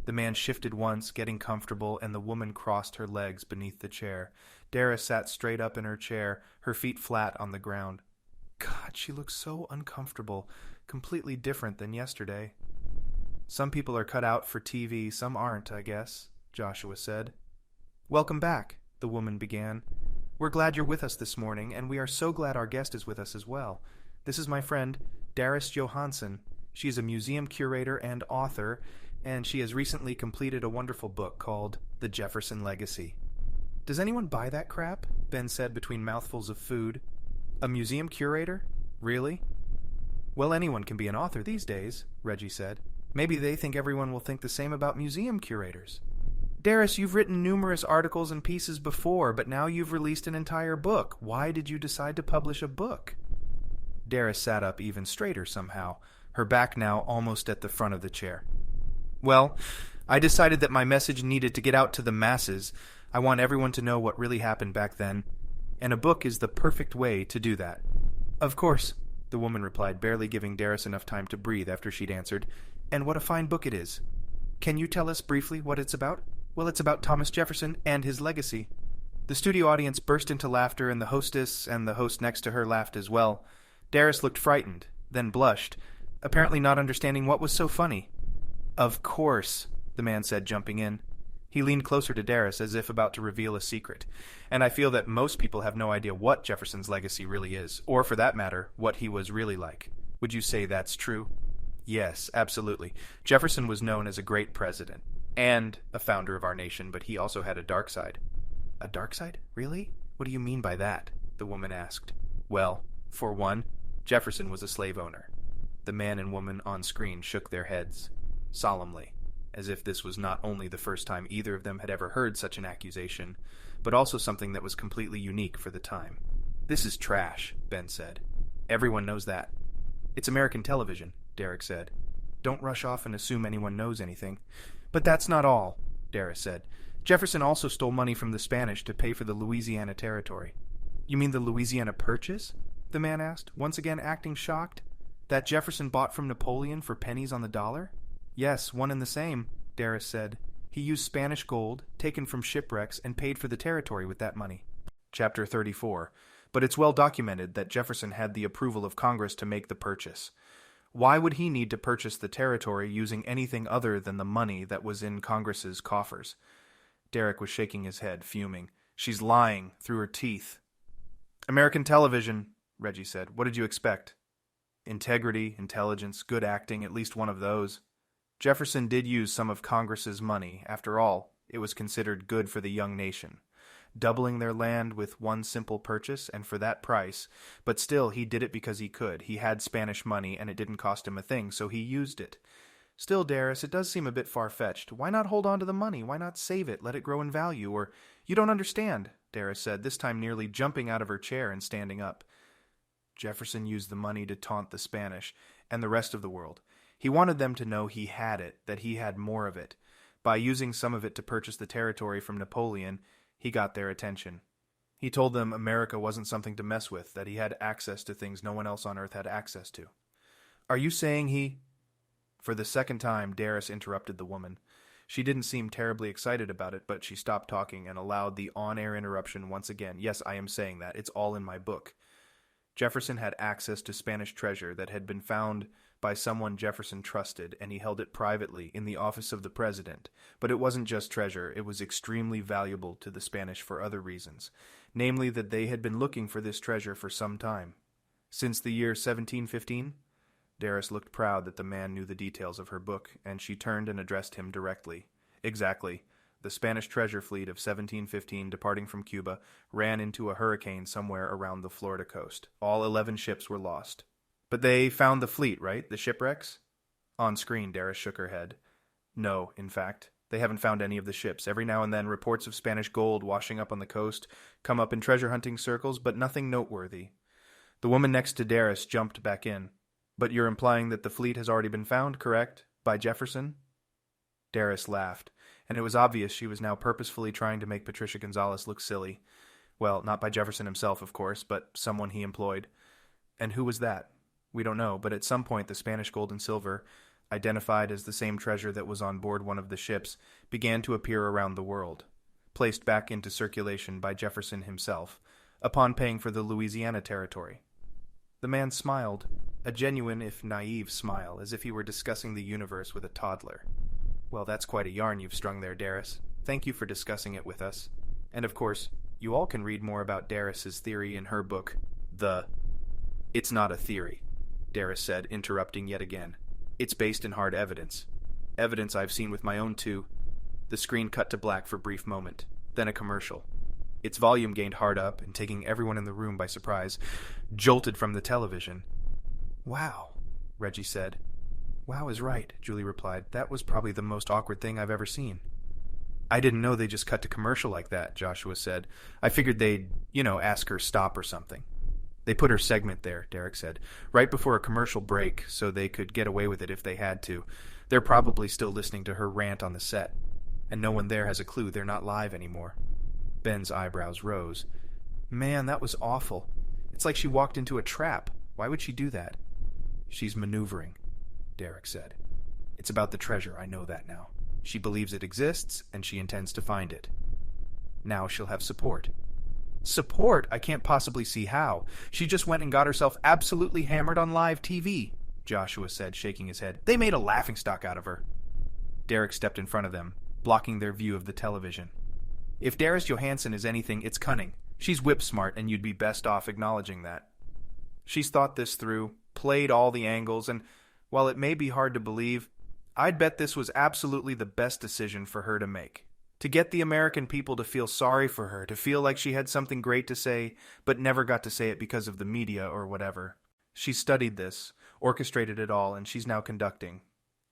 The man shifted once, getting comfortable, and the woman crossed her legs beneath the chair. Darus sat straight up in her chair, her feet flat on the ground. God, she looks so uncomfortable, completely different than yesterday. "Some people are cut out for TV, some aren't, I guess," Joshua said. "Welcome back," the woman began. "We're glad you're with us this morning, and we are so glad our guest is with us as well. This is my friend, Darus Johansson. She is a museum curator and author, and she has recently completed a wonderful book called The Jefferson Legacy." "Does anyone buy that crap?" Ben said between mouthfuls of food. "A museum curator? Really?" "Well, anyone can be an author these days," Reggie said. "Maybe they think everyone will think the same about museum curators." "Darus, you've written numerous articles and pieces before, but now you've released an entire book. Why did you decide to publish a book?" Darus sat up even straighter somehow, her back now almost at the front of the chair. "Well, I decided that my message needed to get out to the masses. I want everyone to know what really happened back then, and a book is the perfect way to do that." "Of course," the woman replied, barely giving Darus enough time to breathe after she'd answered. "And what a fine book it is. Can you tell us briefly what it's about?" "Well, it's about Thomas Jefferson and his legacy." The studio audience burst into laughter, and the hostess and the host next to her laughed as well. Darus looked frightened, then blushed, apparently not understanding what was so funny. "Of course," the man said, jumping in. He leaned closer to Darus as if about to reveal a secret, and I feel that most people have no idea what Jefferson's legacy really is, or for that matter, what he was really like. Would you say that's true? Yes, absolutely. Jefferson was known as a great president, and a founder of our nation, but he also had a dark side. "A dark side? Really? What do you mean by that?" the woman asked. "Well, for one, Jefferson was a slave owner." The man and woman on screen shook their heads, solemnly, as if this was not only the first time either of them had ever heard such an accusation, but also something that was completely unique for the time. "This is trash," Ben said. "Everyone knows that." "It's American television," Derek said. "Don't rush off and assume anyone knows anything." "But that's not all," Darus said. "Jefferson also stole money from the Spanish to pay for the Louisiana Territory." "You mean the Louisiana Purchase?" the man asked, once again acting shocked. "That Jefferson bought from Napoleon for pennies on the dollar?" "Yes, one and the same," Darus said. "He used Spanish gold, taken from shipwrecks, and paid for the territory with that money." Chapter 34. But it's well documented that Jefferson had the approval of Congress to make the purchase. Why would he need to purchase the territory using anything other than the money that was in Congress's coffers? Derek was shaking his head, fuming. "She's lying through her teeth." "American television," Reggie said. "What did you expect? Integrity, intelligence, good acting, at least one of those. Jefferson did use some of Congress's money. After all, it was considered good for the young nation. doubling their land with one simple purchase, and for that price. But still, he did it because he could. He had Spanish money, and it didn't cost him a thing, so he used it. Still, Darus, it does seem a bit far-fetched. Why not hold on to the money? Why not save it, let it grow in value? Or, you don't understand, Darus said, this time nearly jumping out of her chair and standing up. Jefferson used the money to taunt the Spanish and the rest of the world. He wanted them to know he had it, that he had more of it. By using some of it to purchase the territory from Napoleon, he got their attention. He told them America wasn't something to mess with, that he had access to things no one else on Earth had access to. Are you saying he... For the second time, Darus interrupted the woman. She didn't seem terribly excited about it, but she stopped talking and allowed the on-air interruption once again. Yes, I am saying that. It's all in my book. Jefferson had access to Spanish treasure that had been found by someone Jefferson trusted, and he held it privately in the office of the president. But it wasn't just treasure. It was extremely valuable to the Spanish for other reasons, namely that they had been looking for this treasure for some time. Since the year 1715? Darus looked proud that the man knew the details of her book, and she turned and addressed him directly. Exactly. The Spanish treasure fleet of 1715, departing from Cuba, ran into a hurricane somewhere around the Florida coast. All 11 ships were lost. But they found the fleet, right? The shipwrecks? On screen, Darus shook her head. No, in fact. They haven't found any of the ships. Every now and then, reports of Spanish gold washing up on the coast come up in treasure hunting circles, but nothing noteworthy. The woman next to Darus jumped back in. But you're implying that the fleet has already been found, correct? By Jefferson? Darus laughed, and it was obvious she was now purposefully trying to make Patricia Gonzalez look silly. Well, not by Jefferson himself, of course, but someone he employed. And who was that? We don't know, but at some point the Spanish gold and silver, identified as the same treasure that was on board one of the ships, began to appear around the world, placed back into circulation by Jefferson himself, upon paying for the Louisiana territory. The man smiled, a genuine if naive smile, as if he were discussing the universe with a toddler. Well, that's quite a yarn you've strung there, Darus. Thank you for discussing it with us. And of course, you all can read more about Darus's theory in her book, It's not a theory, Darus said, interrupting yet again. It's based in hard evidence. Evidence I've seen with my own two. The screen cut to black for a brief moment, then a commercial. Its volume gained hard up, and taking everyone in the room by surprise, jolted from the television. Wow, Reggie said. Wow is right, Julie replied. That was probably the most awkward thing I've ever seen. I didn't know they just cut to commercial like that, Joshua said. I figured they'd, ask her stop or something. They put her segment there, Derek said, right before a commercial break, so they could get away with it if they had to. They're probably still listening to her rant on the set, and no one there has a clue they're not live anymore. Ben's eyebrows rose. Man, that was awful. It's like she walked into a trap. Why would she do that? She's maneuvering, Derek said. It's about the treasure, I know that now. She believes it exists, and she intends to find it. Now she'll have support. Support? I can't possibly see how. She just went and got herself absolutely hammered on live TV, Joshua said, shaking his head. They made a laughingstock out of her. Derek stepped in front of them, blocking their view of the television. If Darus Johansson is anything, it's cunning. She's whip-smart, and you'd be best off acknowledging that. She's thought this through, played all the angles, and while it may be hard to believe, I'd bet this was absolutely the best decision for her to make. To get the American people to feel sorry for her, to feel like she had something great to say, but never got to say it because of the media or whatever. She studied this, orchestrated it all, and she's now conducting,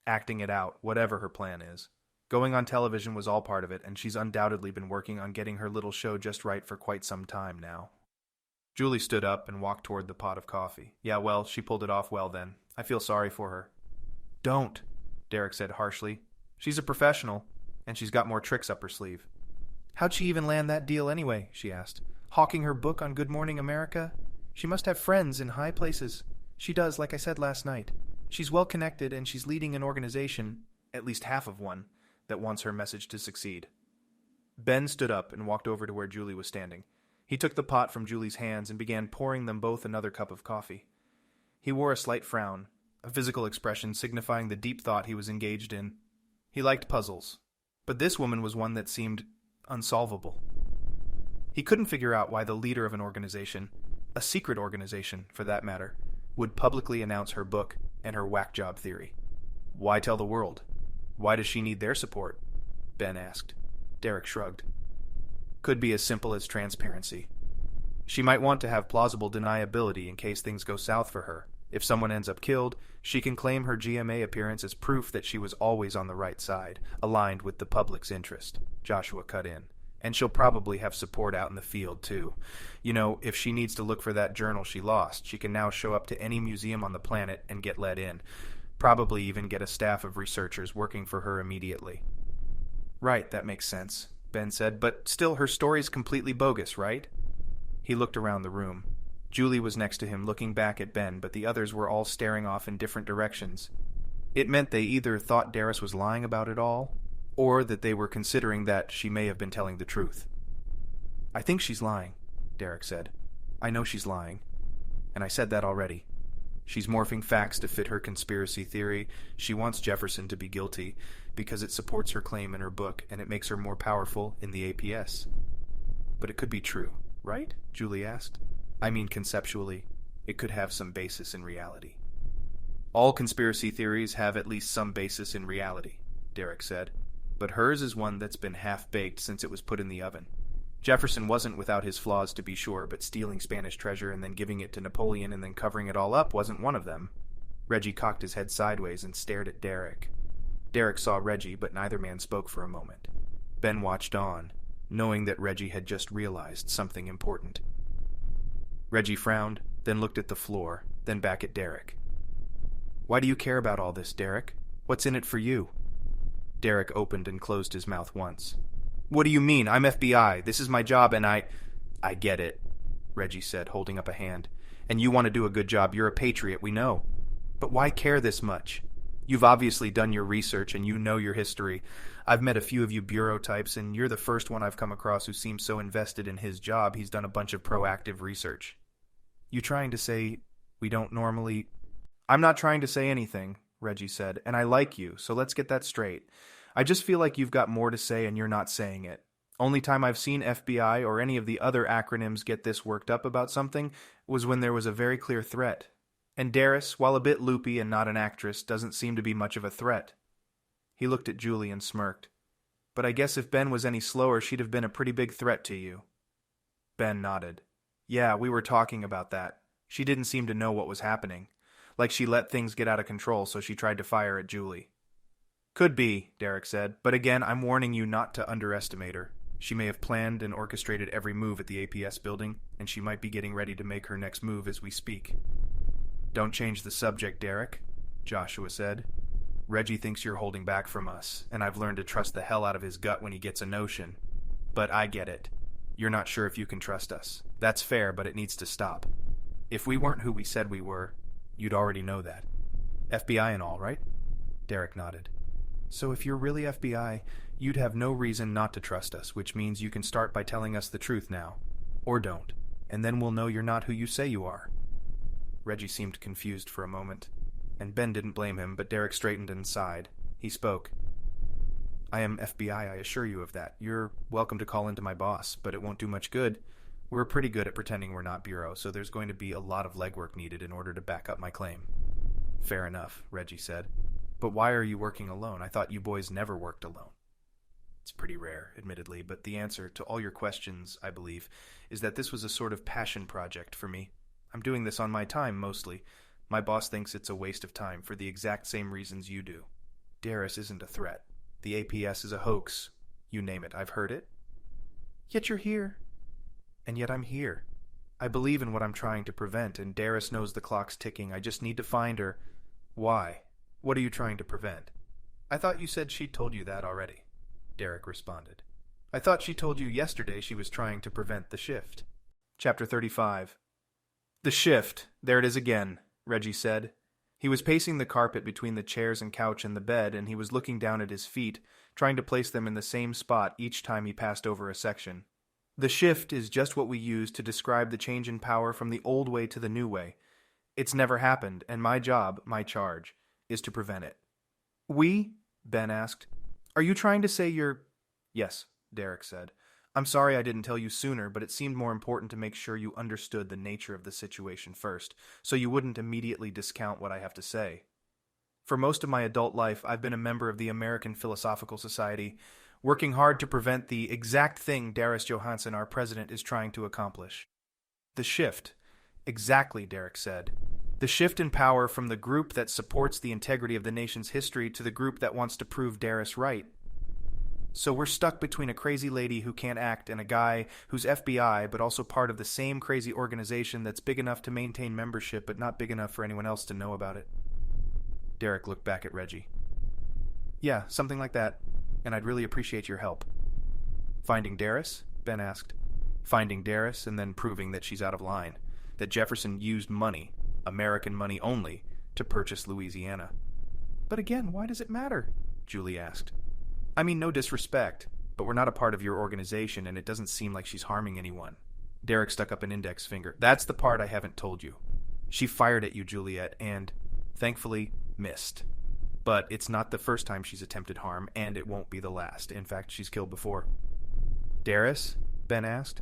acting it out, whatever her plan is. Going on television was all part of it, and she's undoubtedly been working on getting her little show just right for quite some time now. Julie stood up and walked toward the pot of coffee. Yeah, well, she pulled it off well then. I feel sorry for her. Don't, Derek said harshly. She's a professional, and she's got more tricks up her sleeve. How'd she even land that deal anyway, she asked. Hawking her book on Good Morning America? She must have friends in high places. She does, like I said last night. She's well connected, and she's leading an organization, at least half of one, that wants her message to succeed. Ben stood up and walked over to where Julie was standing. He took the pot from Julie's hands and began pouring them both another cup of coffee. He wore a slight frown, a physical expression signifying the deep thought he was engaged in. He liked puzzles, but this woman was one that seemed unsolvable. He couldn't figure out why the leader of an organization, a secret organization for that matter, would publicly announce her book and her whack job theory. Why tell the world? Why does she need their support? Ben asked. Derek shrugged. Could be as simple as transparency. She might want to have plausible deniability in case things go south for her. If someone ends up killed, she can claim her GMA appearance as proof that she was always on the right side, aligned with the public's interest. Joshua cut in. And she'll probably have support out in the field, too. You know, if she needs to look for that journal she lost, she can now show up to any museum on the planet and get let in. Probably even get a staff of researchers working for her immediately. Right, that makes sense, Ben said, but still her story's completely bogus, right? He looked around the room. Julie was next to him looking back at Ben, but the others were all staring off in different directions. It meant they either thought Darus was lying about it all, or that they were considering that she may have been telling the truth. I think she's lying, Derek said. I know she's lying. And I said that already. She's morphing facts to fit her conspiracy theory. She wants Jefferson to be guilty because it supports her claim in her book and it makes her more powerful in the APS. But it could be true, right? Julie asked. I mean, conceptually, it could have some basis in reality. All conspiracy theories have at least some basis in reality, Derek said. But hers is one that's been half-baked since it was put in the oven. Jefferson wasn't without his flaws, to be sure, but stealing Spanish treasure and then giving it to Napoleon and then covering it all up wasn't one of them. Reggie cocked his head sideways and stared at Derek. Derek saw Reggie, but neither man spoke for a moment. Ben watched on, knowing that Reggie had just realized something important. Reggie frowned, then looked at the floor, then back at Derek. Why do you care about all this, Derek? What's in it for you? Derek opened and closed his mouth once. What do you mean? I'm FBI. This is my job and I get it, Reggie said, holding up a hand. And you want to do a good job. You're a patriot, we know. But why care this much? You've obviously done your research and you know your history. I've met a few of you bureau types, and you're the first one I've come across who seems so invested in his job he's done a bunch of proactive research. You trying to say we don't normally... I'm not trying to say anything, Reggie said, and I like you, so let's get that straight. I just feel like you've got more to say and you're not saying it. Only time I've seen FBI or any of the other acronyms get this worked up about something was when there was a very clear threat. And Darus, while a bit loopy and not an actress, doesn't seem to be much of a threat. He looked at Julie and smirked. But I guess if Ben was any slower, she'd have been a pretty big threat to you. Ben nodded. Yeah, we were talking about that. She didn't seem to know what was happening. Like she let things get out of control, so she tried to fire at Julie. Could be, Derek said, but again, I'm warning you not to underestimate her. She may have planned and orchestrated every move at the APS building, and she might be getting ready to make her next move as we speak. Don't change the subject, Derek, Joshua said. Reggie thinks you're holding back from us, and I've learned to trust the hell out of his gut when he gets a notion. But I get it. You're not sure if you can trust us. That's fair, but it needs to stop. If we weren't who we said we were, you'd already know that. FBI and all, right? Derek nodded. So if you're really FBI, you'd have no reason not to trust us, which means you can start by telling us the truth now. Or don't. And then we'll know you're not who you say you are. Reggie seemed confused for a moment. And Ben didn't blame him, but Derek straightened and sighed. He spoke. I am FBI, I assure you of that. You're welcome to call into my boss, but it won't do much good. We're pretty good at pretending we're not Bureau, so there's going to be a lot of legwork needed in order to back up my claim. Fair enough, Reggie said. But why are you working alone? I thought you boys never worked alone. It's pretty rare, admittedly, but the answer to all your questions, I believe, is that this was a sort of passion project for me. I'm doing this on my time, mostly. My boss thinks it's a waste of time for the exact same reasons you do. Darus isn't a threat. The APS is a hoax. You name it, I've heard it. Yet you're here. And yet I'm here. I believe in what I'm trying to prevent, and Darus knows the clock's ticking. I just need to find her. Why? What are you trying to prevent? I thought you said she'd told you that already, Derek responded. I thought she told you yesterday she was trying to prevent the shift. Chapter 35. The shift. There it is again, Reggie said. He was pacing the carpet between the chairs and couch and the bed, and he was looking down at his feet, trying to place them in the same spot each time he passed over a section. The shift is just what we use to describe the change in power from the old way to the new way. It's never happened, and my job, my charge, is to prevent it. We? Ben asked. Are you trying to say you're... Yes, Derek said. I'm sorry I didn't tell you sooner, but it seemed more important to make sure you understood the nature of the situation first, so you wouldn't immediately discount what I have to say. For most of my adult life, I've been a member of the American Philosophical Society. working hard to prevent the exact thing Darus Johansson, our president, is trying to accomplish. The shift. Exactly, Derek said. The shift in power from the group that supports the integrity of the nation's history to the group that wants to prove Darus right. So we're stuck between a crazy lady who can't act and a guy who's FBI but also part of the same crazy organization that's big enough to maintain membership but not big enough for anyone else to know about it. Derek looked back at Reggie. Yeah, something like that, and I'd really appreciate your help. Finding Darus? Ben asked. Finding Darus and then proving that she's out of line, that Jefferson used money, American money only, to purchase Louisiana. But again, why does it matter? Julie asked. I mean, no disrespect, but we're not a part of your organization and it doesn't seem like she's harming anyone. Derek stuck up an index finger. That's the part I haven't told you. She fired at you, Juliet, and, thankfully, missed. But it's not the first time she's attempted harm, and it won't be the last. In fact, she's killed before. Darus? Ben asked.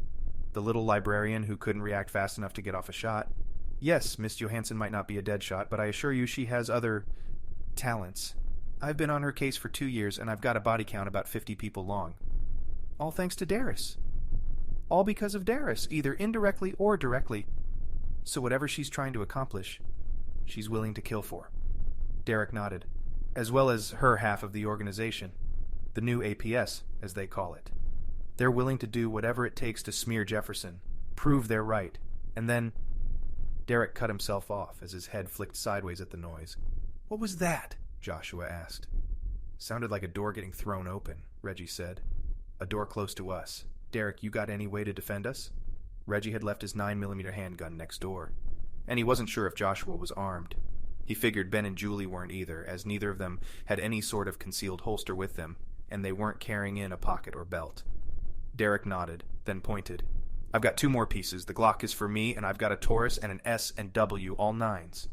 The little librarian who couldn't react fast enough to get off a shot. Yes, Miss Johansson might not be a dead shot, but I assure you she has other talents. I've been on her case for 2 years, and I've got a body count about 50 people long. All thanks to Darus. All because of Darus, either indirectly or directly. So whatever she's trying to accomplish, she's willing to kill for. Derek nodded. As well as her half of the organization. The new APS, as they call it. They're willing to do whatever it takes to smear Jefferson, prove they're right, and then... Derek cut himself off as his head flicked sideways at the noise. What was that? Joshua asked. Sounded like a door getting thrown open, Reggie said. A door close to us. Derek, you got any way to defend us? Reggie had left his 9mm handgun next door, and he wasn't sure if Joshua was armed. He figured Ben and Julie weren't either, as neither of them had any sort of concealed holster with them, and they weren't carrying in a pocket or belt. Derek nodded, then pointed. I've got 2 more pieces. The Glock is for me, and I've got a Taurus and an S and W, all 9s.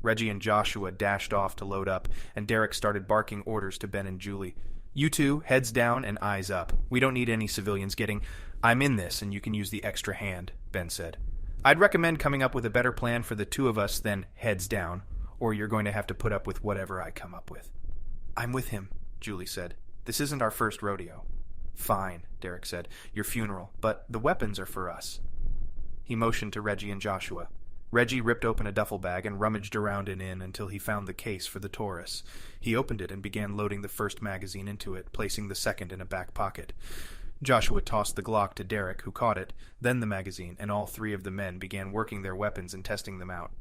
Reggie and Joshua dashed off to load up, and Derek started barking orders to Ben and Julie. You two, heads down and eyes up. We don't need any civilians getting... I'm in this, and you can use the extra hand, Ben said. I'd recommend coming up with a better plan for the 2 of us than heads down, or you're going to have to put up with whatever I come up with. I'm with him, Julie said. This isn't our first rodeo. Fine, Derek said. Your funeral, but the weapons are for us. He motioned to Reggie and Joshua. Reggie ripped open a duffel bag and rummaged around in until he found the case for the Taurus. He opened it and began loading the first magazine into it, placing the second in a back pocket. Joshua tossed the Glock to Derek, who caught it, then the magazine, and all 3 of the men began working their weapons and testing them out.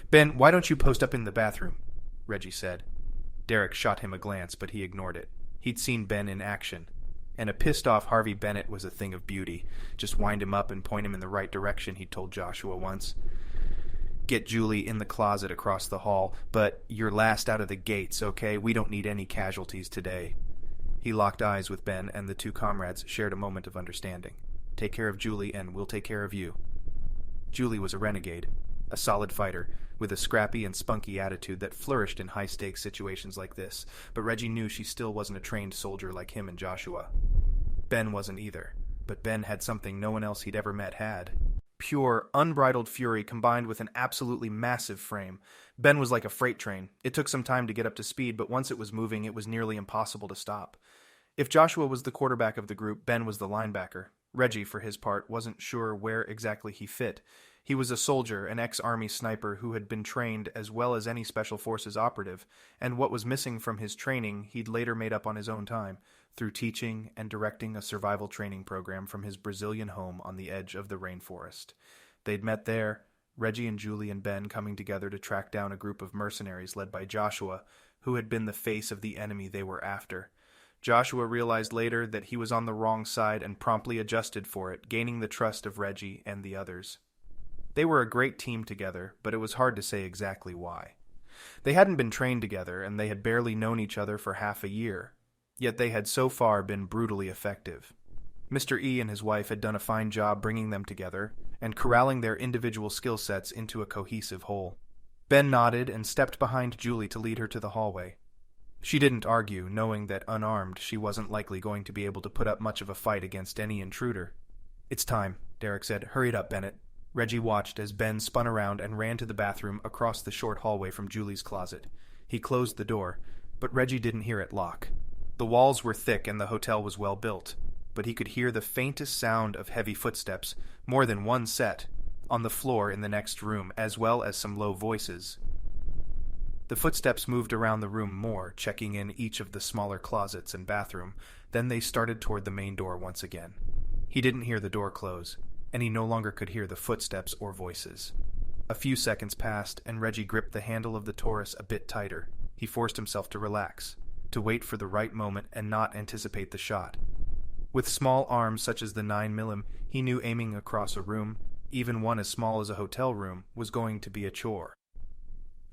Ben, why don't you post up in the bathroom? Reggie said. Derek shot him a glance, but he ignored it. He'd seen Ben in action, and a pissed-off Harvey Bennett was a thing of beauty. Just wind him up and point him in the right direction, he told Joshua once. Get Julie in the closet across the hall, but you're last out of the gates, okay? We don't need any casualties today. He locked eyes with Ben, and the 2 comrades shared a moment of understanding. Take care of Julie, and we'll take care of you. Julie was a renegade, a solid fighter, with a scrappy and spunky attitude that flourished in high-stakes situations like this, but Reggie knew she still wasn't a trained soldier like him and Joshua. Ben wasn't either, but Ben had something no one else he'd ever met had. Pure, unbridled fury combined with an absolutely massive frame. Ben was like a freight train. It took some time to get up to speed, but once it was moving, it was nearly impossible to stop. If Joshua was the quarterback of the group, Ben was the linebacker. Reggie, for his part, wasn't sure where exactly he fit. He was a soldier, an ex-Army sniper who had been trained as well as any Special Forces operative, and what was missing from his training he'd later made up on his own time, through teaching and directing a survival training program from his Brazilian home on the edge of the rainforest. They'd met there, Reggie and Julie and Ben coming together to track down a group of mercenaries led by Joshua, who had been the face of the enemy they were after. Joshua realized later that he was on the wrong side and promptly adjusted for it, gaining the trust of Reggie and the others. They were a great team together, but it was hard to say exactly why. They hadn't been trained together, and they had barely known each other for half a year, yet they had so far been brutally effective. Mr. E and his wife had done a fine job bringing them together and corralling their individual skill sets into a cohesive whole. Ben nodded and stepped behind Julie to lead her to the hallway. She didn't argue, knowing that unarmed she wasn't likely going to be able to put up much of a fight against any intruder. It's time, Derek said. Hurry it up, Bennett. Reggie watched as Ben spun around and ran to the bathroom across the short hallway from Julie's closet. He closed the door, but Reggie didn't hear it lock. The walls were thick and the hotel was well built, but he could hear the faintest sound of heavy footsteps, more than one set, on the floor in the next room, as well as some low voices. The footsteps moved around the room more, checking in each of the smaller closets and bathroom. Then they started toward the main door once again. He didn't hear the door close, and he no longer could hear the footsteps or voices. A few seconds passed, and Reggie gripped the handle of the Taurus a bit tighter. He forced himself to relax, to wait for the right moment and not anticipate the shot. With small arms such as the 9mm, he knew aiming across a room, even one as small as a hotel room, was going to be a chore.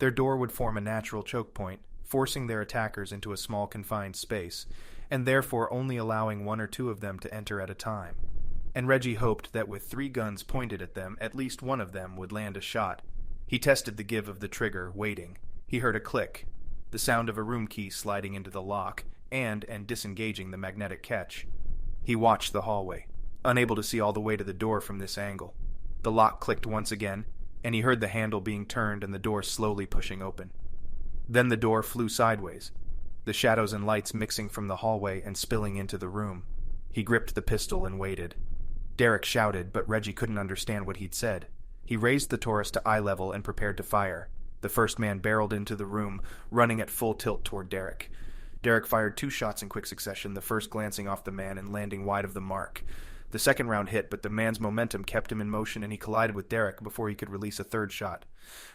Their door would form a natural choke point, forcing their attackers into a small confined space, and therefore only allowing one or two of them to enter at a time. And Reggie hoped that with 3 guns pointed at them, at least one of them would land a shot. He tested the give of the trigger, waiting. He heard a click, the sound of a room key sliding into the lock, and disengaging the magnetic catch. He watched the hallway, unable to see all the way to the door from this angle. The lock clicked once again, and he heard the handle being turned and the door slowly pushing open. Then the door flew sideways, the shadows and lights mixing from the hallway and spilling into the room. He gripped the pistol and waited. Derek shouted, but Reggie couldn't understand what he'd said. He raised the Taurus to eye level and prepared to fire. The first man barreled into the room, running at full tilt toward Derek. Derek fired 2 shots in quick succession, the first glancing off the man and landing wide of the mark. The second round hit, but the man's momentum kept him in motion and he collided with Derek before he could release a third shot.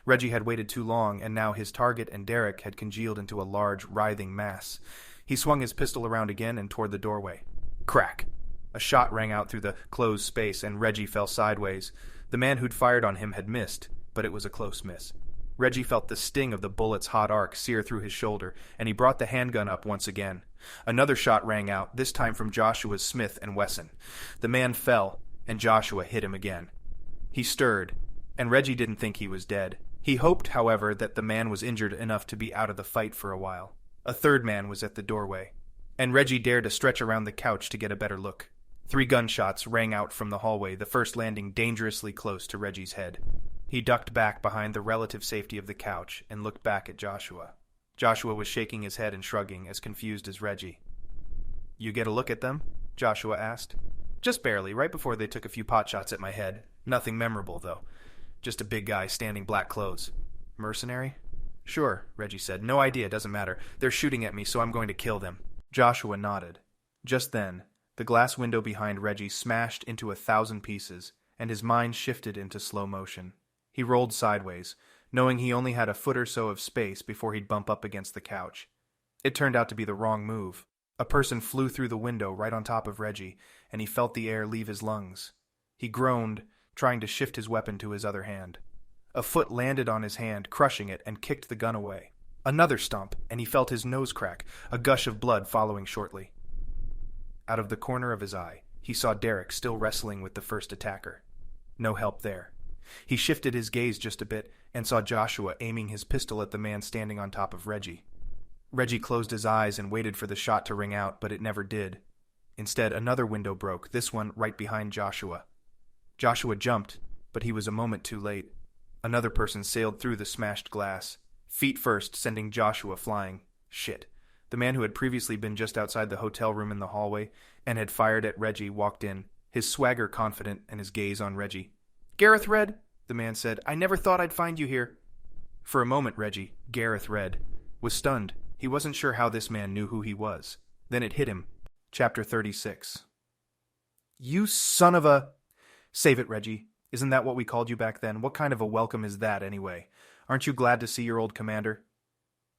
Reggie had waited too long, and now his target and Derek had congealed into a large, writhing mass. He swung his pistol around again and toward the doorway. Crack! A shot rang out through the closed space, and Reggie fell sideways. The man who'd fired on him had missed, but it was a close miss. Reggie felt the sting of the bullet's hot arc sear through his shoulder, and he brought the handgun up once again. Another shot rang out, this time from Joshua's Smith & Wesson. The man fell, and Joshua hit him again. He stirred, and Reggie didn't think he was dead. He hoped, however, that the man was injured enough to be out of the fight for a while. A third man was at the doorway, and Reggie dared to stretch around the couch to get a better look. 3 gunshots rang out from the hallway, the first landing dangerously close to Reggie's head. He ducked back behind the relative safety of the couch and looked back at Joshua. Joshua was shaking his head and shrugging, as confused as Reggie. "You get a look at them?" Joshua asked. "Just barely, right before they took a few pot shots at my head. Nothing memorable, though. Just a big guy standing black clothes." "Mercenary?" "Sure," Reggie said. "No idea, doesn't matter. They're shooting at me, so I'm going to kill them." Joshua nodded. Just then, the glass window behind Reggie smashed into 1,000 pieces, and his mind shifted into slow motion. He rolled sideways, knowing he only had a foot or so of space before he'd bump up against the couch. It turned out to be the wrong move. A person flew through the window right on top of Reggie, and he felt the air leave his lungs. He groaned, trying to shift his weapon to his other hand. A foot landed on his hand, crushing it, and kicked the gun away. Another stomp, and he felt his nose crack, a gush of blood following shortly. Out of the corner of his eye, he saw Derek still wrestling with the first attacker. No help there. He shifted his gaze just a bit and saw Joshua aiming his pistol at the man standing on top of Reggie. Reggie closed his eyes and waited for the shot to ring out, but it never did. Instead, another window broke, this one right behind Joshua. Joshua jumped, but he was a moment too late. Another person sailed through the smashed glass, feet first, sending Joshua flying. Shit. The man who had previously been just outside the hotel room in the hallway and had fired at Reggie walked in, his swagger confident and his gaze on Reggie. "Gareth Red," the man said, "I never thought I'd find you here." For a moment, Reggie, Gareth Red, was stunned. He wasn't sure how this man knew who he was. Then it hit him. Chapter 36. "You son of a—" "Save it, Reggie. Isn't that what we called you back then? What kind of a welcome is that, anyway? Aren't you glad to see your old commander?"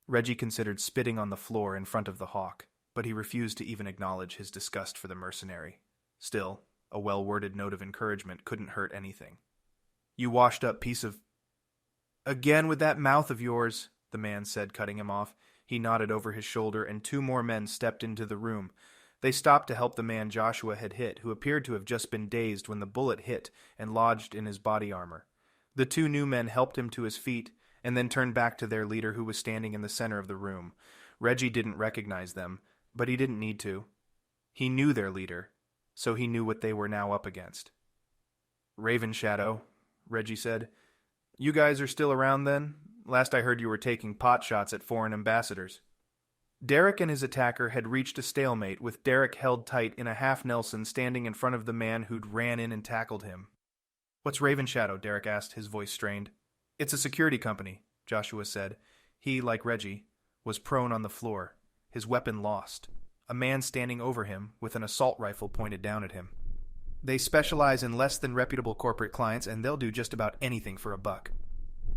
Reggie considered spitting on the floor in front of the Hawk, but he refused to even acknowledge his disgust for the mercenary. Still, a well-worded note of encouragement couldn't hurt anything. "You washed-up piece of—" "Again with that mouth of yours," the man said, cutting him off. He nodded over his shoulder, and 2 more men stepped into the room. They stopped to help the man Joshua had hit, who appeared to have just been dazed when the bullet hit and lodged in his body armor. The 2 new men helped him to his feet, and then turned back to their leader, who was standing in the center of the room. Reggie didn't recognize them, but he didn't need to. He knew their leader, so he knew what they were now up against. "Raven Shadow," Reggie said. "You guys are still around then? Last I heard you were taking pot shots at foreign ambassadors." Derek and his attacker had reached a stalemate, with Derek held tight in a half-Nelson standing in front of the man who'd ran in and tackled him. "What's Raven Shadow?" Derek asked, his voice strained. "It's a security company," Joshua said. He, like Reggie, was prone on the floor, his weapon lost, a man standing over him with an assault rifle pointed down at him. "They specialize in less than reputable corporate clients, and they'll do just about anything for a buck."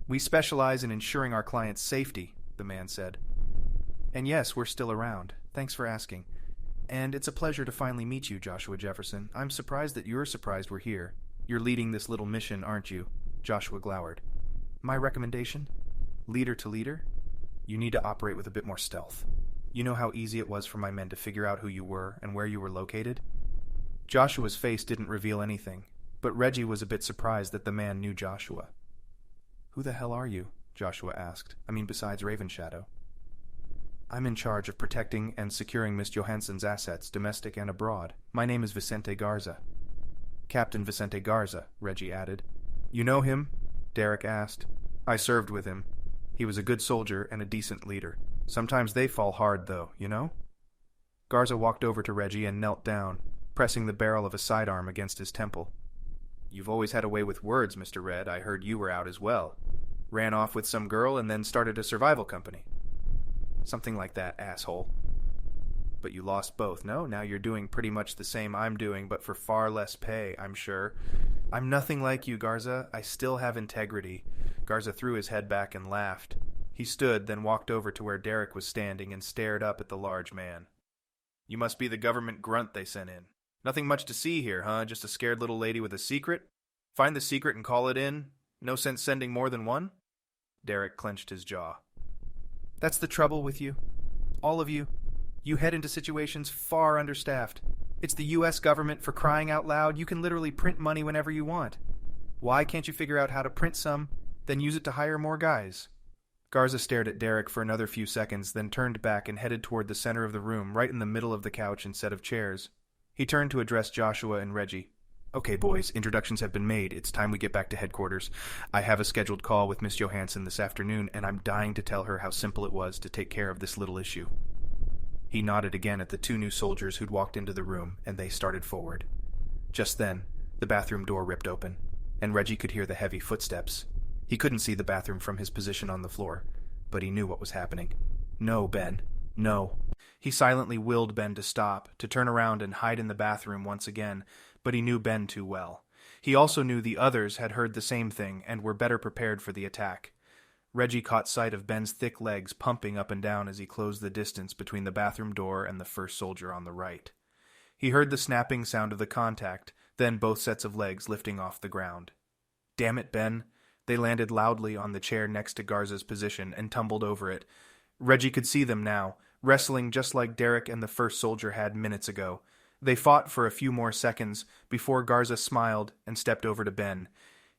"We specialize in ensuring our clients' safety," the man said. "And yes, we're still around. Thanks for asking. And it's a pleasure to finally meet you, Joshua Jefferson. I'm surprised that you're surprised we're here. You're leading this little mission, aren't you?" Joshua glowered. "My recommendation? Leader to leader? You need to operate with a bit more stealth. You know how easy it was for my men to figure out who you were and where you were located?" Joshua's face didn't reveal anything, but Reggie was a bit surprised that the man knew Joshua. "Who the hell are you?" Joshua asked. "I mean, besides Raven Shadow." "I'm in charge of protecting and securing Miss Johansson's assets, domestic and abroad. My name is Vicente Garza." "Captain Vicente Garza," Reggie added. "You know him?" Derek asked. "I served with him. He was a good soldier and a decent leader. Sometimes they fall hard, though, you know?" Garza walked over to Reggie and knelt down, pressing the barrel of a sidearm against his temple. "You've always had a way with words, Mr. Red. I heard you were out as well. Ran off with some girl and then started a survival company." "Something like that, asshole." "But you lost both, no? Now you're doing pretty much the same I'm doing, but for far less pay, I'm sure." "I'm nothing like you, Garza. I still have integrity." Garza threw his head back and laughed. He stood, then walked over to where Derek was standing and stared up at the large man. "You must be the government grunt they sent in. Nothing much to see here, huh? Just a scared little lady with a secret? Find the secret and call it in? No sense sending more than one?" Derek clenched his jaw. "That's the trouble with you. All of you. You head into situations far understaffed. It's the U.S. government, for crying out loud. You can literally print money whenever you want. Why can't you figure out how to print some, then use it to hire more guys?" Garza stared at Derek for another few seconds, then turned back and headed toward the center of the room, right in the middle of the couch and set of chairs. He turned to address Joshua and Reggie. "Okay, boys, introductions have been made. It's time we get back to headquarters. I have a scheduled call with Miss Johansson this afternoon, and I'm dying to tell her how simple it was to take care of this little issue." He nodded again at the two new soldiers who'd walked into the room, and they started forward. Just then, the bathroom door ripped open, and Reggie could hear the heavy footsteps. He couldn't see the bathroom from his position on the floor, but he knew what was happening. "No, Ben. No." He silently willed Ben to stop, to turn around and hide in the bathroom once again, but he knew Ben too well. He also knew the others had heard the same thing and were better prepared for the attack. Reggie caught sight of Ben's thick legs pumping up and down as he closed the distance between the bathroom door and the first soldier on the right. He heard the snapping sound of the contact, then both sets of legs lifting off the ground. "Damn it, Ben." They landed loudly on the chair next to Garza's position and tumbled over it. Reggie could see them now, wrestling just like Derek and the first soldier had minutes ago. They fought for a few more seconds before Garza smiled and stepped over to Ben.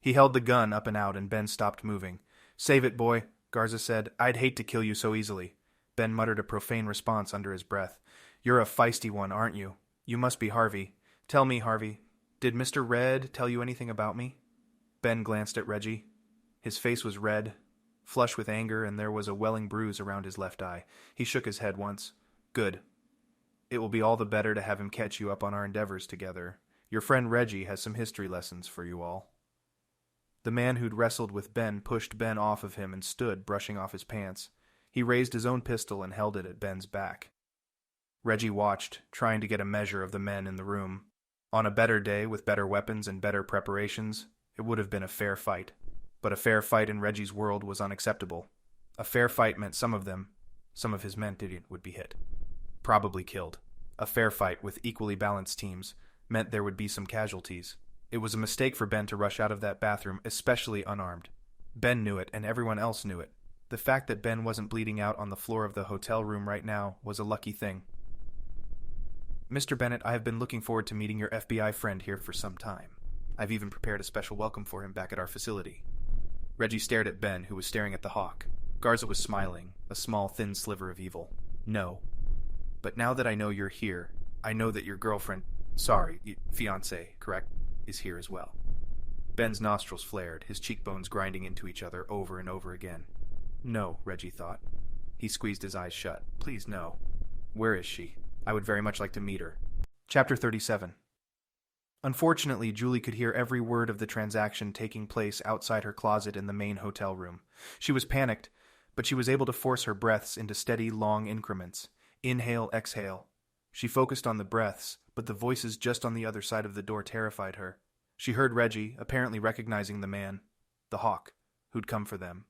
He held the gun up and out, and Ben stopped moving. "Save it, boy," Garza said. "I'd hate to kill you so easily." Ben muttered a profane response under his breath. "You're a feisty one, aren't you? You must be Harvey. Tell me, Harvey, did Mr. Red tell you anything about me?" Ben glanced at Reggie. His face was red, flush with anger, and there was a welling bruise around his left eye. He shook his head once. "Good. It will be all the better to have him catch you up on our endeavors together. Your friend Reggie has some history lessons for you all." The man who'd wrestled with Ben pushed Ben off of him and stood, brushing off his pants. He raised his own pistol and held it at Ben's back. Reggie watched, trying to get a measure of the men in the room. On a better day, with better weapons and better preparations, it would have been a fair fight. But a fair fight in Reggie's world was unacceptable. A fair fight meant some of his men would be hit. Probably killed. A fair fight with equally balanced teams meant there would be some casualties. It was a mistake for Ben to rush out of that bathroom, especially unarmed. Ben knew it, and everyone else knew it. The fact that Ben wasn't bleeding out on the floor of the hotel room right now was a lucky thing. "Mr. Bennett, I have been looking forward to meeting your FBI friend here for some time. I've even prepared a special welcome for him back at our facility." Reggie stared at Ben, who was staring at the hawk. Garza was smiling, a small, thin sliver of evil. "No. But now that I know you're here, I know that your girlfriend, fiancé, correct, is here as well." Ben's nostrils flared, his cheekbones grinding into each other over and over again. No, Reggie thought. He squeezed his eyes shut. Please, no. Where is she? I would very much like to meet her. Chapter 37. Unfortunately, Julie could hear every word of the transaction taking place outside her closet in the main hotel room. She was panicked, but she was able to force her breaths into steady, long increments. Inhale, exhale. She focused on the breaths, but the voices just on the other side of the door terrified her. She heard Reggie, apparently recognizing the man, the hawk, who'd come for them.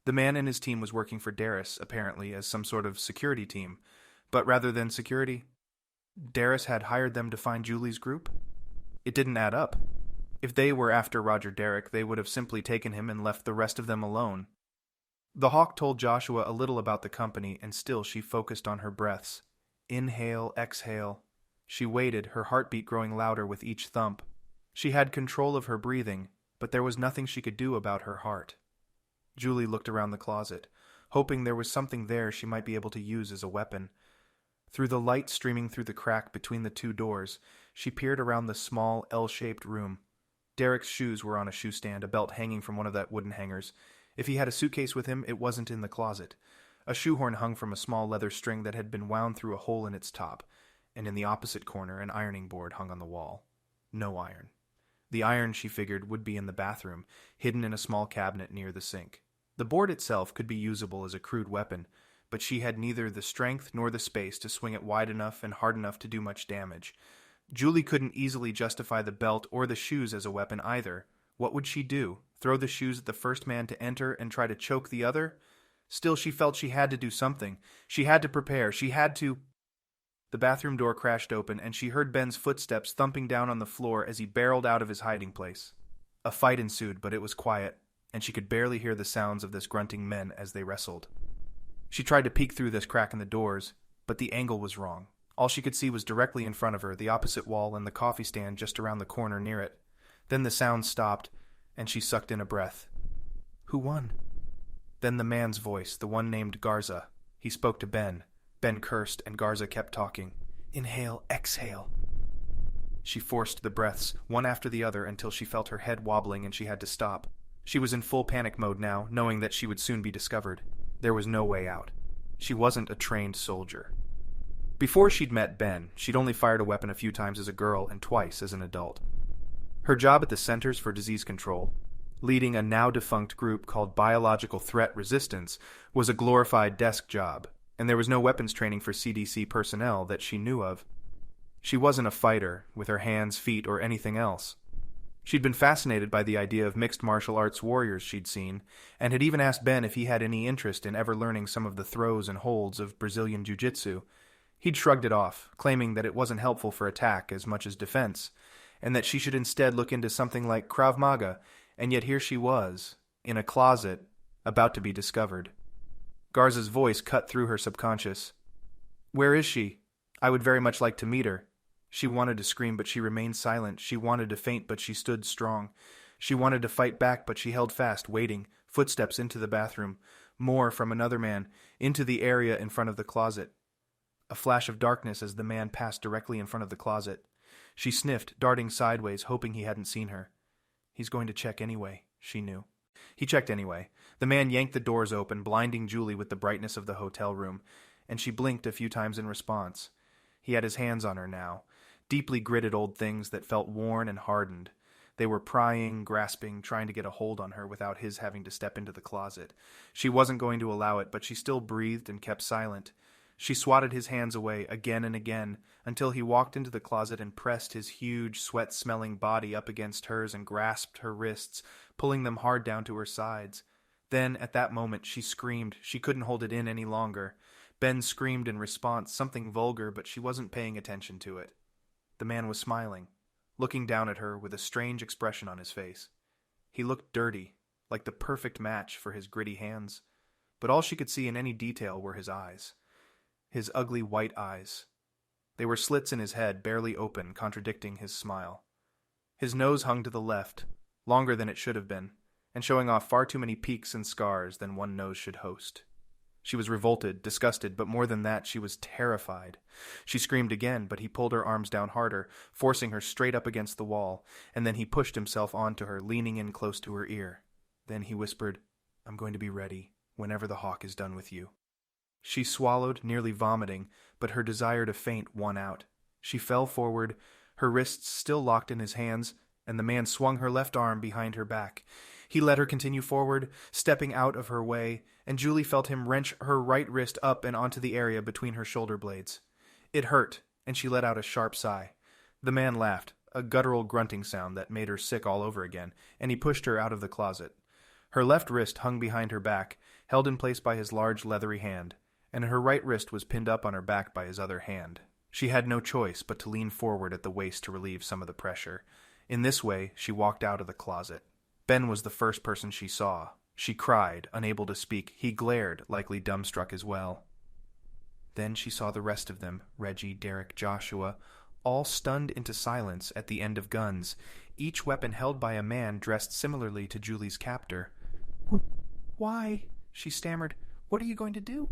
The man and his team was working for Darus, apparently, as some sort of security team. But rather than security, Darus had hired them to find Julie's group? It didn't add up. If they were after Roger Derrick, they would have simply taken him and left the rest of them alone. The hawk told Joshua a little about the company, and still she focused on her breaths. Inhale, exhale. She waited, her heartbeat growing louder with each thump. She had control of her breathing, but there was nothing she could do about her heart. Julie looked around the closet, hoping there was something there she might be able to use as a weapon. Through the light streaming through the crack between the two doors, she peered around the small, L-shaped room. Derrick's shoes were on a shoe stand, a belt hanging from one of the wooden hangers. If he had a suitcase with him, it wasn't in the closet. A shoehorn hung from a small leather string that had been wound through a hole in its top, and in the opposite corner an ironing board hung on the wall. No iron. The iron, she figured, would be in the bathroom, hidden in a small cabinet near the sink. The board itself could be usable as a crude weapon, but she had neither the strength nor the space to swing it wide enough and hard enough to do much damage. Julie couldn't easily justify the belt or the shoes as a weapon either. What would she do? Throw the shoes at the first man to enter and try to choke the other? Still, she felt she had to do something. She had to prepare. She had to... The bathroom door crashed open, and she heard Ben's footsteps thumping down on the floor as he barreled out of his hiding place. A fight ensued, but it was quiet, and she could barely hear the sounds of this grunting men as they wrestled. She tried to peek through this crack in the doors, but the angle was wrong. All she could see was directly in front of her, the opposite wall and the coffee stand just around the corner near it. Then the sound stopped, and she sucked in a breath. Who won? Then the man's voice, the one named Garza. He spoke to Ben. Ben cursed, and Garza kept talking. Inhale, exhale. She forced the breaths, one after the other, until she felt her head wobbling and she had to stop. She was in full panic mode now, knowing that she would soon be discovered. There was no way out. She wasn't a trained soldier. Before she'd met Ben, she'd only fired a weapon a few times as a girl and twice as an adult. Her job at the Centers for Disease Control, leading a now-defunct group called Biological Threat Resistance, was a glorified desk job, and there was no weapons training for CDC personnel that she knew of. She wasn't a fighter, with her hands, feet, or anything else. She'd been fascinated by the idea of mixed martial arts warriors she'd seen, and had even asked Ben if he had any interest in ever learning some of the throws and holds of Brazilian jiu-jitsu. He'd shrugged it off, claiming that it wasn't helpful for attack as much as defense, and that she should instead look into something like Krav Maga, and yet here she was, in a closet, about to be discovered. Garza's voice cut through her subconscious. Where is she? I would very much like to meet her. She wanted to scream, but she remained silent. She wanted to faint, but she stood strong. She wanted to fight back, but she held fast, waiting. Footsteps into the bathroom. More from another man, into the area in front of the closet. A flash of darkness as the man passed directly in front of the closet. She sniffed, darting sideways, hoping he hadn't seen her. He's going to check anyway, she knew. He checked anyway. The man yanked the doors open, blinding Julie with the brightness of the hotel room, and she blinked a few times in response. He had his hands on her now. Deeply gritted old things that felt worn and hardened. They were prying, grasping, trying to get a hold on her without his having to step into the closet. She wasn't going to allow it, but she still breathed and kept silent. She swatted his hands away again and again, until he walked into the closet and pressed his huge, sweat-smelling body up against hers and grasped her wrists, pulling them hard down to her sides. Then, at that moment, she screamed. She couldn't hold it in any longer. Ben screamed in response, something vulgar, but she wasn't paying attention to it. The man was smiling, looking down at her with a strange expression on his face. He looked dirty, like the perfect match for his gritty hands, but all she could see in any detail were his eyes. His ugly white eyes. They were slits in his head, barely open, contradicting his smile. His nose hung to the left, longer than it should have been, and showing off far too many peaks and scars than one nose should host. She was revolted, disgusted, but more than that, she was terrified. She screamed again, but he pulled her arms down harder, forcing her straight up against the wall, and then he pushed himself onto her, leaning in close to her ear. Then he whispered, I'm going to be ready whenever the hawk is done with you. She swallowed, nearly vomiting, but her desire to faint won out. She fell forward, her wrists still locked in his hands, and the man swung her left arm behind her back. He let her continue forward, stepping out of her way, and Julie felt him wrench her right wrist up and onto the area between her shoulder blades. It hurt, and she let out a sharp sigh. The man laughed, a guttural grunting sound that made her sick all over again, and he pushed her out of the closet. Her left wrist hung behind her back, held in place by his large leathery hand, and her right wrist was pinned up on her back by his other hand. She had no choice but to lean forward at the waist to relieve some of the pressure. In this way, she walked out of the closet. Ben was the first person she saw. She cried, unable to speak. He glared, likely dumbstruck as well. Then she saw the rest of them, Reggie, Derek, Joshua, all stunned into silence at the end of guns, each weapon held by a man dressed similarly to Julie's captor. "Why?" she stammered. "What are you going to do?"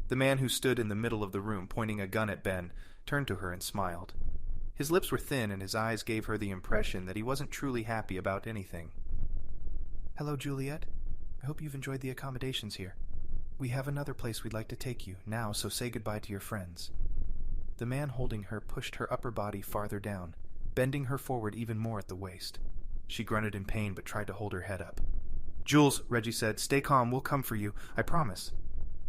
The man who stood in the middle of the room, pointing a gun at Ben, turned to her and smiled. His lips were thin and his eyes gave her the impression that he wasn't truly happy about anything. "Hello, Juliet. I hope you've enjoyed the accommodations here. We have another place we'd like to take you now, so say goodbye to your friends." The man holding her pushed her upper body farther down, bending her forward even more at the waist. She grunted in pain but tried to hold her head up. "Jules," Reggie said, "stay calm. We'll come for you. I promise."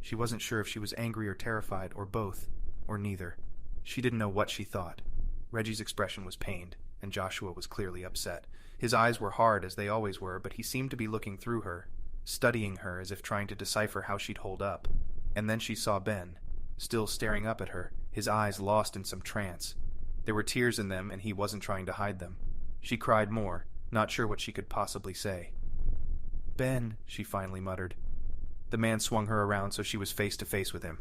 She wasn't sure if she was angry or terrified, or both, or neither. She didn't know what she thought. Reggie's expression was pained, and Joshua was clearly upset. His eyes were hard, as they always were, but he seemed to be looking through her, studying her as if trying to decipher how she'd hold up. And then she saw Ben, still staring up at her, his eyes lost in some trance. There were tears in them, and he wasn't trying to hide them. She cried more, not sure what she could possibly say. "Ben," she finally muttered. The man swung her around so she was face to face with him.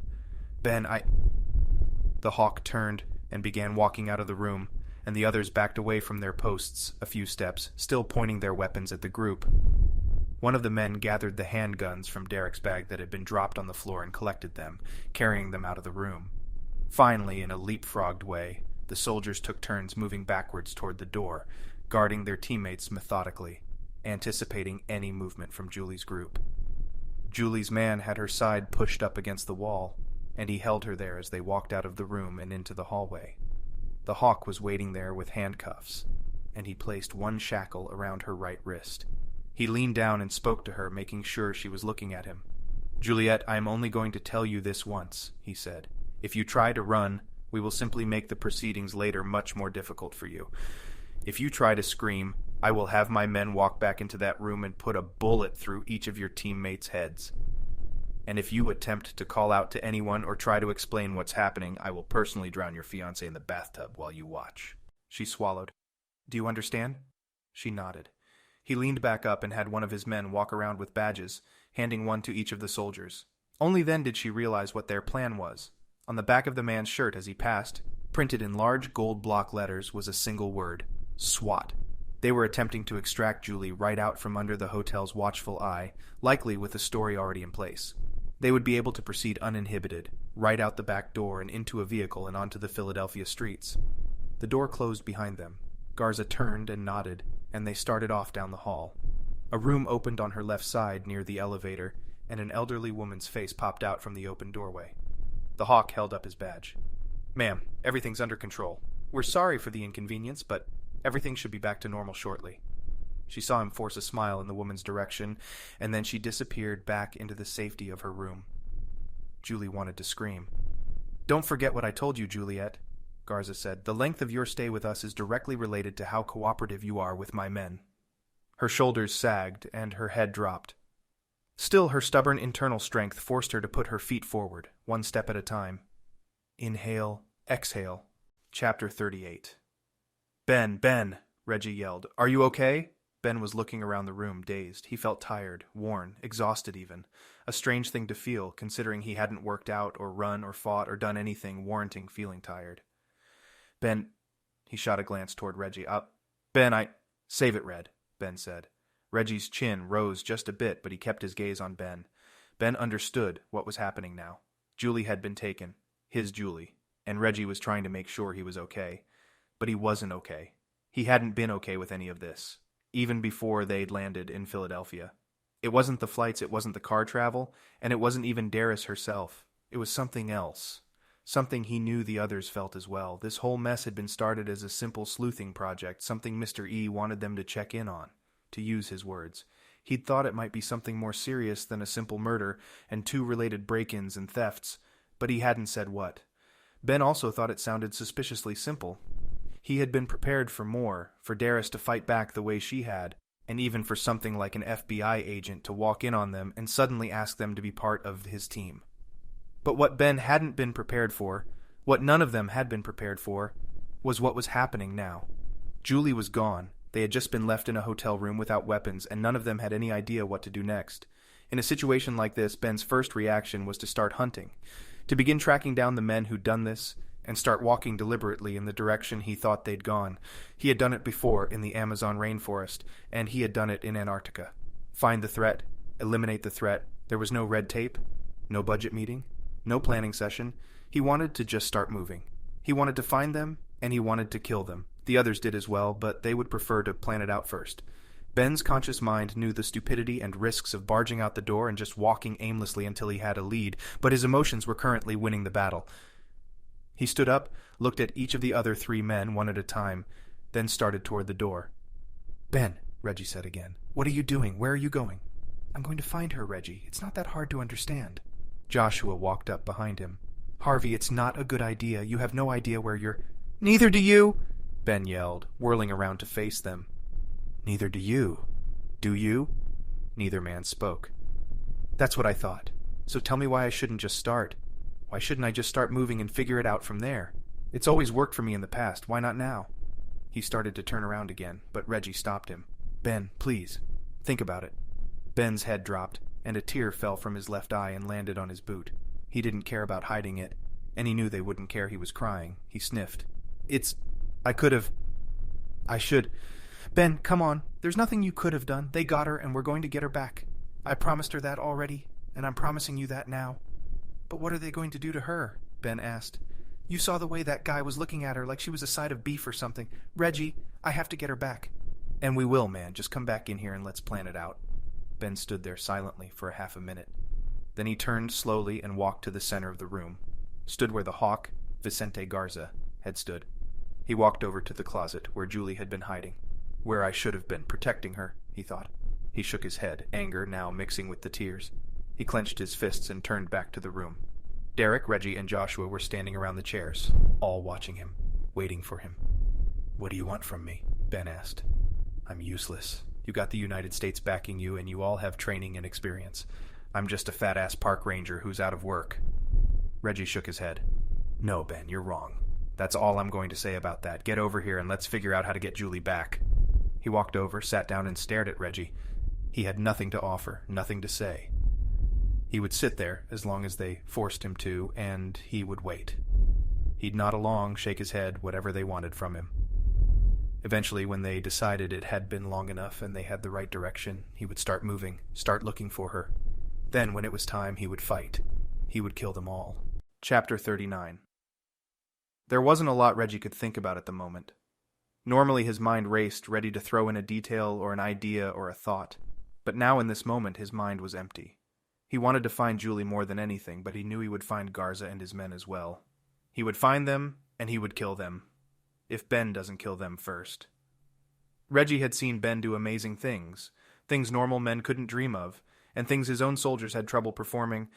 "Ben, The hawk turned and began walking out of the room, and the others backed away from their posts a few steps, still pointing their weapons at the group. One of the men gathered the handguns from Derek's bag that had been dropped on the floor and collected them, carrying them out of the room. Finally, in a leapfrogged way, the soldiers took turns moving backwards toward the door, guarding their teammates methodically, anticipating any movement from Julie's group. Julie's man had her side pushed up against the wall, and he held her there as they walked out of the room and into the hallway. The hawk was waiting there with handcuffs, and he placed one shackle around her right wrist. He leaned down and spoke to her, making sure she was looking at him. "Juliet, I am only going to tell you this once," he said. "If you try to run, we will simply make the proceedings later much more difficult for you. If you try to scream, I will have my men walk back into that room and put a bullet through each of your teammates' heads. And if you attempt to call out to anyone or try to explain what's happening, I will personally drown your fiancé in the bathtub while you watch." She swallowed. "Do you understand?" She nodded. He leaned back up and had one of his men walk around with badges, handing one to each of the soldiers. Only then did she realize what their plan was. On the back of the man's shirt as he passed, printed in large gold block letters, was a single word: SWAT. They were attempting to extract Julie right out from under the hotel's watchful eye, likely with a story already in place. They would be able to proceed uninhibited, right out the back door and into a vehicle and onto the Philadelphia streets. The door closed behind them. Garza turned and nodded, and they started off down the hall. A room opened on her left side near the elevator, and an elderly woman's face popped out from the open doorway. The hawk held up his badge. "Ma'am, everything's under control. We're sorry for the inconvenience, but everything should be back to normal shortly." She saw him force a smile in the woman's direction, and then she disappeared back into the safety of her room. Julie wanted to scream. "Don't forget what I told you, Juliet," Garza said. "The length of your stay with us is directly related to how cooperative you are with my men." Her shoulders sagged, and her head dropped. Still, her stubborn internal strength forced her to put her feet forward, one step at a time. Inhale, exhale. Chapter 38. Ben, Reggie yelled. "Are you okay?" Ben was looking around the room, dazed. He felt tired, worn, exhausted even. A strange thing to feel, considering he hadn't worked out or run or fought or done anything warranting feeling tired. "Ben," he shot a glance toward Reggie. Ben, Save it, Red," Ben said. Reggie's chin rose just a bit, but he kept his gaze on Ben. Ben understood what was happening now. Julie had been taken, his Julie, and Reggie was trying to make sure he was okay. But he wasn't okay. He hadn't been okay with any of this, even before they'd landed in Philadelphia. It wasn't the flights, it wasn't the car travel, and it wasn't even Darus herself. It was something else. Something he knew the others felt as well. This whole mess had been started as a simple sleuthing project, something Mr. E wanted them to check in on, to use his words. He'd thought it might be something more serious than a simple murder and 2 related break-ins and thefts, but he hadn't said what. Ben also thought it sounded suspiciously simple. He had been prepared for more, for Darus to fight back the way she had, and even for something like an FBI agent to walk in on them and suddenly ask them to be part of his team. But what Ben hadn't been prepared for, what none of them had been prepared for, was what was happening now. Julie was gone. They had just been left in a hotel room without weapons, and none of them had any idea what to do next. In a situation like this, Ben's first reaction was to start hunting, to begin tracking down the men who'd done this, and start walking deliberately in the direction he thought they'd gone. He had done it before in the Amazon rainforest, and he had done it in Antarctica. Find the threat, eliminate the threat. There was no red tape, no budget meeting, no planning session. He wanted to just start moving. He wanted to find them, and he wanted to kill them. The others did as well, but they would prefer to plan it out first. Ben's conscious mind knew the stupidity and risks of barging out the door and just walking aimlessly until he had a lead, but his emotions were currently winning the battle. He stood up, looked at each of the other 3 men one at a time, then started toward the door. "Ben," Reggie said again, "what are you doing? Where are you going?" "I'm going to find her, Reggie. It's not that hard to understand." Joshua walked up behind him. "Harvey, it's not a good idea. You have no idea where you're—" "Neither do you!" Ben yelled, whirling around to face them. "Neither do you. Do you?" Neither man spoke. "That's what I thought. So tell me why I shouldn't just start. Why shouldn't I just start moving and figure it out from there? It's always worked for me in the past. Why not now?" He started to turn around again, but Reggie stopped him. "Ben, please. Think about it." Ben's head dropped, and a tear fell from his left eye and landed on his boot. He didn't care about hiding it, and he knew they wouldn't care he was crying. He sniffed. I should. Ben, come on. There's nothing you could have done. They got her, and we're going to get her back. I promised her that already, and I'm promising you that now." "But what are they going to do to her?" Ben asked. "You saw the way that guy was looking at her like she was a side of beef or something. Reggie, I have to get her back." "And we will, man. Just come back in here and let's plan it out." Ben stood there silently for a half a minute. Then he turned slowly and walked to the center of the room, stood where the hawk, Vicente Garza, had stood. He walked over to the closet where Julie had been hiding. "Where I should have been, protecting her," he thought. He shook his head, anger now mixing with the tears. He clenched his fists and turned back to the room. Derek, Reggie, and Joshua were standing around the chairs, all watching him, waiting for him. "What do you want from me?" Ben asked. "I'm useless. You got the United States backing you, and you all have training and experience. I'm just a fat-ass park ranger who's out of work." Reggie shook his head. "No, Ben, you're wrong. That's all I'm going to say about that. Get over here and let's figure out how to get Julie back." He walked over, sat down, and stared at Reggie. He had nothing to offer, nothing to say. He would sit there as long as they forced him to, and he would wait. He'd nod along, shake his head, whatever they wanted from him. Eventually, when they decided it had been long enough and they had the right direction, he would start moving, start looking for her. Then, when it was time, he would fight. He would kill them all. Chapter 39. There wasn't a lot Reggie could think about at the moment. Normally his mind raced, ready to throw in a detail or an idea or a thought. But now in this moment his mind was empty. He wanted to find Julie more than anything, but he knew he would find Garza and his men as well. He would find them, and he would kill them. If Ben doesn't kill them first. Reggie had seen Ben do amazing things normal men couldn't dream of, and things his own soldiers had trouble performing.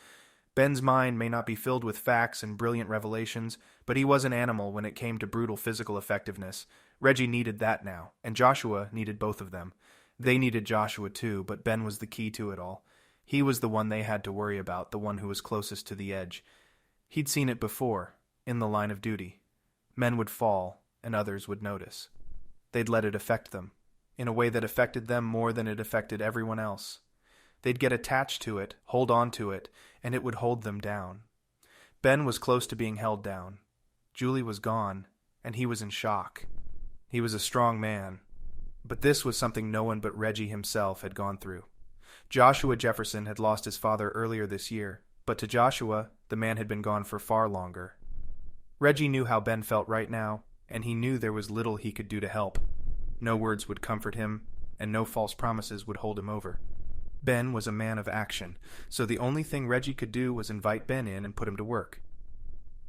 Ben's mind may not be filled with facts and brilliant revelations, but he was an animal when it came to brutal physical effectiveness. Reggie needed that now, and Joshua needed both of them. They needed Joshua too, but Ben was the key to it all. He was the one they had to worry about, the one who was closest to the edge. He'd seen it before, in the line of duty. Men would fall, and others would notice. They'd let it affect them, in a way that affected them more than it affected everyone else. They'd get attached to it, hold on to it, and it would hold them down. Ben was close to being held down. Julie was gone, and he was in shock. He was a strong man, but this was something no one but Reggie himself had gone through. Joshua Jefferson had lost his father earlier this year, but to Joshua, the man had been gone for far longer. Reggie knew how Ben felt right now, and he knew there was little he could do to help. No words would comfort him, and no false promises would hold him over. Ben was a man of action, so the only thing Reggie could do was invite Ben in and put him to work.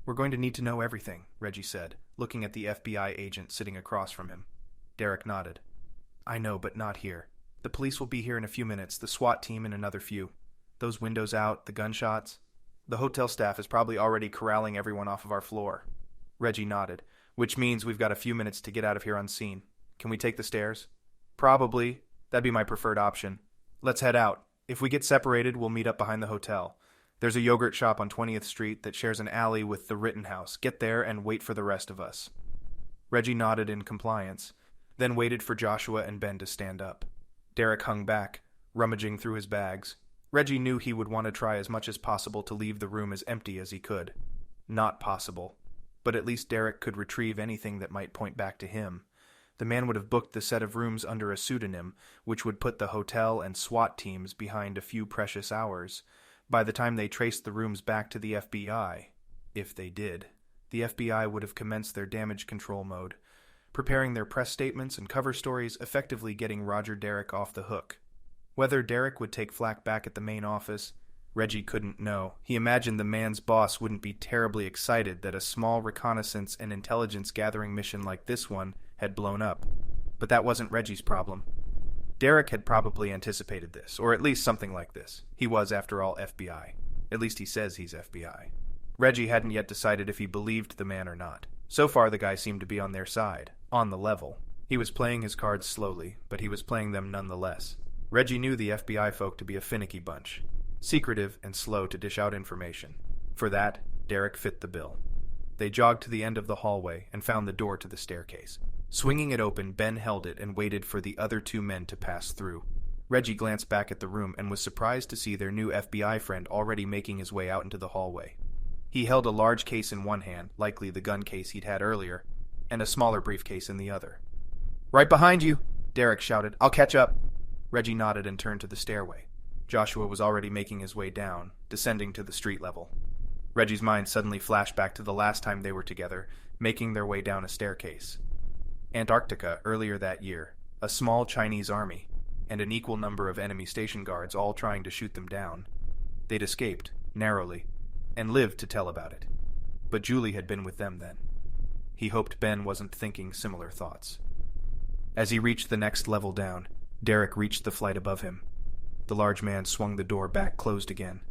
"We're going to need to know everything," Reggie said, looking at the FBI agent sitting across from him. Derek nodded. "I know, but not here. The police will be here in a few minutes, the SWAT team in another few. Those windows out, the gunshots. The hotel staff is probably already corralling everyone off of our floor." Reggie nodded, "Which means we've got a few minutes to get out of here unseen. Can we take the stairs?" "Probably. That'd be my preferred option. Let's head out. If we get separated, we'll meet up behind the hotel. There's a yogurt shop on 20th Street that shares an alley with the Rittenhouse. Get there and wait for the rest of us." Reggie nodded in compliance, then waited for Joshua and Ben to stand up. Derek hung back, rummaging through his bags. Reggie knew he would want to try as much as possible to leave the room as empty as he could. Not possible. But at least Derek could retrieve anything that might point back to him. The man would have booked the set of rooms under a pseudonym, which would put the hotel and SWAT teams behind a few precious hours. By the time they traced the rooms back to the FBI, if they did, the FBI would have commenced their damage control mode, preparing their press statements and cover stories, effectively getting Roger Derek off the hook. Whether Derek would take flack back at the main office, Reggie couldn't know. He imagined the man's boss wouldn't be terribly excited that a small reconnaissance and intelligence gathering mission like this one had blown up. But that wasn't Reggie's problem. Derek had probably anticipated this, or at least something like this. He was, after all, FBI. At least he says he's FBI. Reggie hadn't yet decided if he believed the man or not. So far, the guy seemed to be on their side, on the level. He was playing his cards slowly, but he was playing them nonetheless. Reggie knew the FBI folk to be a finicky bunch, secretive and slow to dish out information. For that, Derek fit the bill. They jogged to the end of the hallway and found the door to the staircase. Swinging it open, Ben held it and waited for the other two men to pass through. Reggie glanced back at the room and was surprised to see their new FBI friend already making his way out into the hallway. He held a large case in one hand, likely the gun case he'd had earlier, and a smaller briefcase in the other. "Right behind you!" Derek shouted. "I'll catch up." Reggie nodded and turned to the stairway. Joshua was already making his way down, descending to the street level. Reggie's mind suddenly flashed back to the last time they were together, making their way down a staircase. Antarctica, earlier that year, a small Chinese army, and an equal number of enemy station guards all trying to shoot them down. They'd escaped, narrowly, and lived to tell about it. But Julie had been with them then. He hoped Ben wasn't thinking similar thoughts. As he reached the next level down, Derek reached the flight above him. The large man swung the door back closed again,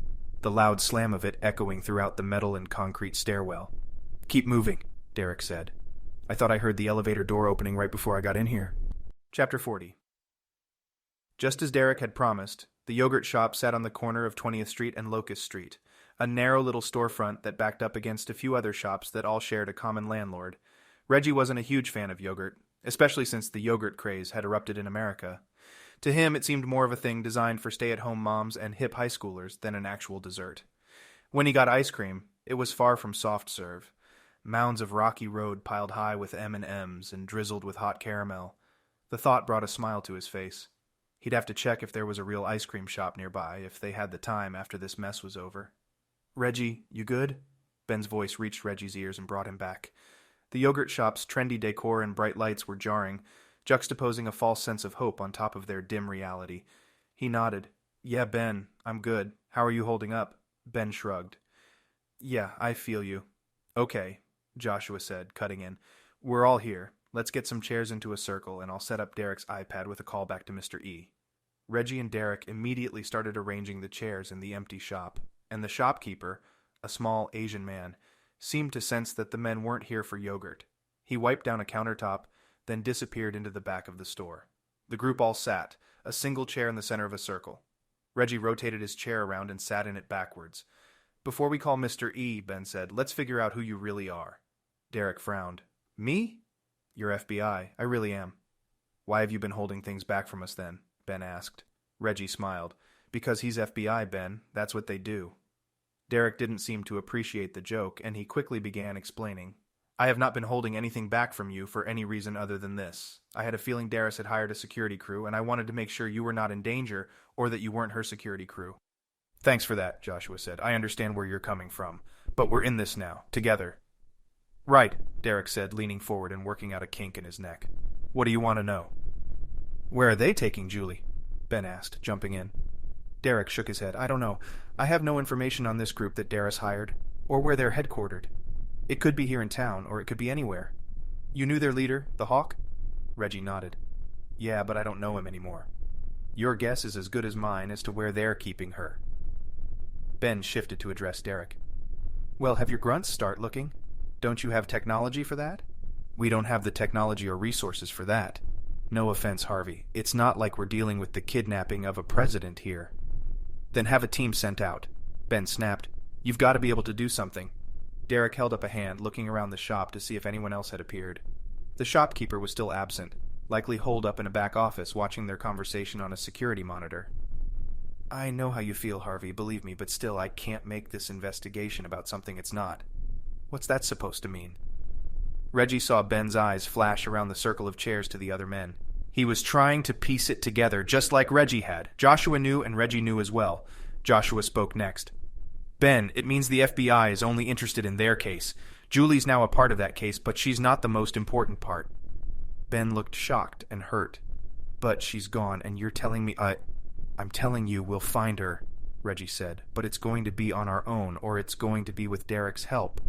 the loud slam of it echoing throughout the metal and concrete stairwell. "Keep moving," Derek said. "I thought I heard the elevator door opening right before I got in here." Chapter 40. Just as Derek had promised, the yogurt shop sat on the corner of 20th Street and Locust Street, a narrow little storefront that backed up against a few other shops that all shared a common landlord. Reggie wasn't a huge fan of yogurt, especially since the yogurt craze had erupted in America. To him, it seemed more of a thing designed for stay-at-home moms and hip high schoolers than an actual dessert. When he got ice cream, it was far from soft serve. Mounds of rocky road piled high with M&Ms and drizzled with hot caramel. The thought brought a smile to his face. He'd have to check if there was a real ice cream shop nearby, if they had the time after this mess was over. "Reggie, you good?" Ben's voice reached Reggie's ears and brought him back. The yogurt shop's trendy decor and bright lights were jarring, juxtaposing a false sense of hope on top of their dim reality. He nodded. "Yeah, Ben, I'm good. How are you holding up?" Ben shrugged. "Yeah, I feel you." "Okay," Joshua said, cutting in. "We're all here. Let's get some chairs into a circle, and I'll set up Derek's iPad with a call back to Mr. E." Reggie and Derek immediately started arranging the chairs in the empty shop, and the shopkeeper, a small Asian man, seemed to sense that the men weren't here for yogurt. He wiped down a countertop, then disappeared into the back of the store. The group all sat, a single chair in the center of a circle. Reggie rotated his chair around and sat in it backwards. "Before we call Mr. E," Ben said, "let's figure out who you really are." Derek frowned. "Me?" "You're FBI. I really am." "Why have you been holding things back from us then?" Ben asked. Reggie smiled. "Because he's FBI, Ben. That's what they do." Derek didn't seem to appreciate the joke, and he quickly began explaining. "I have not been holding anything back from you for any reason other than this. I had a feeling Darus had hired a security crew, and I wanted to make sure you were not in danger or that you weren't her security crew." "Thanks for that," Joshua said. "I understand where you're coming from. But we're in this now, together." "Right," Derek said, leaning forward and working out a kink in his neck. "What do you want to know?" "Where are they taking Julie?" Ben asked, jumping in. Derek shook his head. I don't know. I have no information on this group that Darus hired, or where they're headquartered. It could be here in town, or it could be anywhere. You knew their leader, the Hawk? Reggie nodded. Yeah, but I don't know him anymore. Your guess is as good as mine as to where they're keeping her. Ben shifted to address Derek. Well, have your grunts start looking? Don't you have technology for that? We don't have the technology or resources for that. No offense, Harvey. It's not like we're dealing with the kidnapping of a president here. Then have a team sent out. Ben snapped. You've got to be able to do something. Derek held up a hand, looking around the shop to see if anyone else had appeared. The shopkeeper was still absent, likely holed up in a back office watching their conversation on a security monitor. I know how you feel, Harvey, believe me, but still I can't make this investigation about something it's not. What's that supposed to mean? Reggie saw Ben's eyes flash around the circle of chairs to the other men. He was trying to piece it together, just like Reggie had. Joshua knew, and Reggie knew as well. Joshua spoke next. Ben, it means the FBI is only interested in their case. Julie's now a part of that case, but she's not the most important part. Ben looked shocked and hurt. But she's gone, and you're telling me I'm telling you we'll find her, Reggie said, but it's going to be on our own, or it's going to be with Derek's help.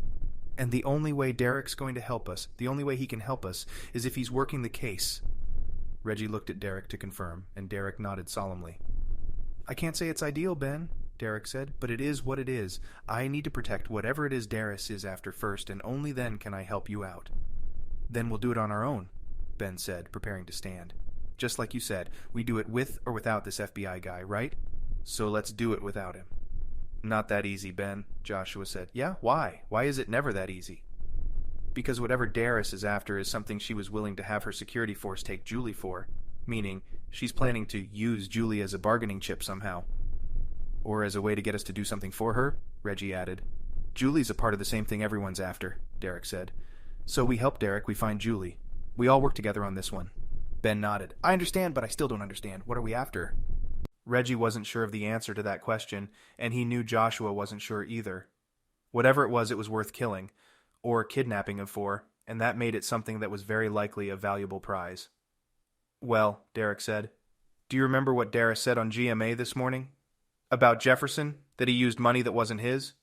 And the only way Derek's going to help us, the only way he can help us, is if he's working the case. Reggie looked at Derek to confirm, and Derek nodded solemnly. I can't say it's ideal, Ben, Derek said, but it is what it is. I need to protect whatever it is Darus is after first, and only then can I help you out. Then we'll do it on our own, Ben said, preparing to stand. Just like you said, we do it with or without this FBI guy, right? So let's do it without him. Not that easy, Ben, Joshua said. Yeah, why? Why is it never that easy? Because whatever Darus is after is something she was willing to have her security force take Julie for, meaning she's planning to use Julie as a bargaining chip somehow. Or as a way to get us to do something for her, Reggie added. Julie's a part of the same thing everyone's after, Derek said. So we help Derek, we find Julie. We all work together on this one. Ben nodded. I understand, but I still don't understand. What are we after? Reggie wasn't sure of the answer to that question, and he knew Joshua wasn't sure either. Whatever it was worth killing, or kidnapping him for, and that made it something that was very likely a valuable prize. Well, Derek said, do you remember what Darus said on GMA this morning? About Jefferson, that he used money that wasn't his?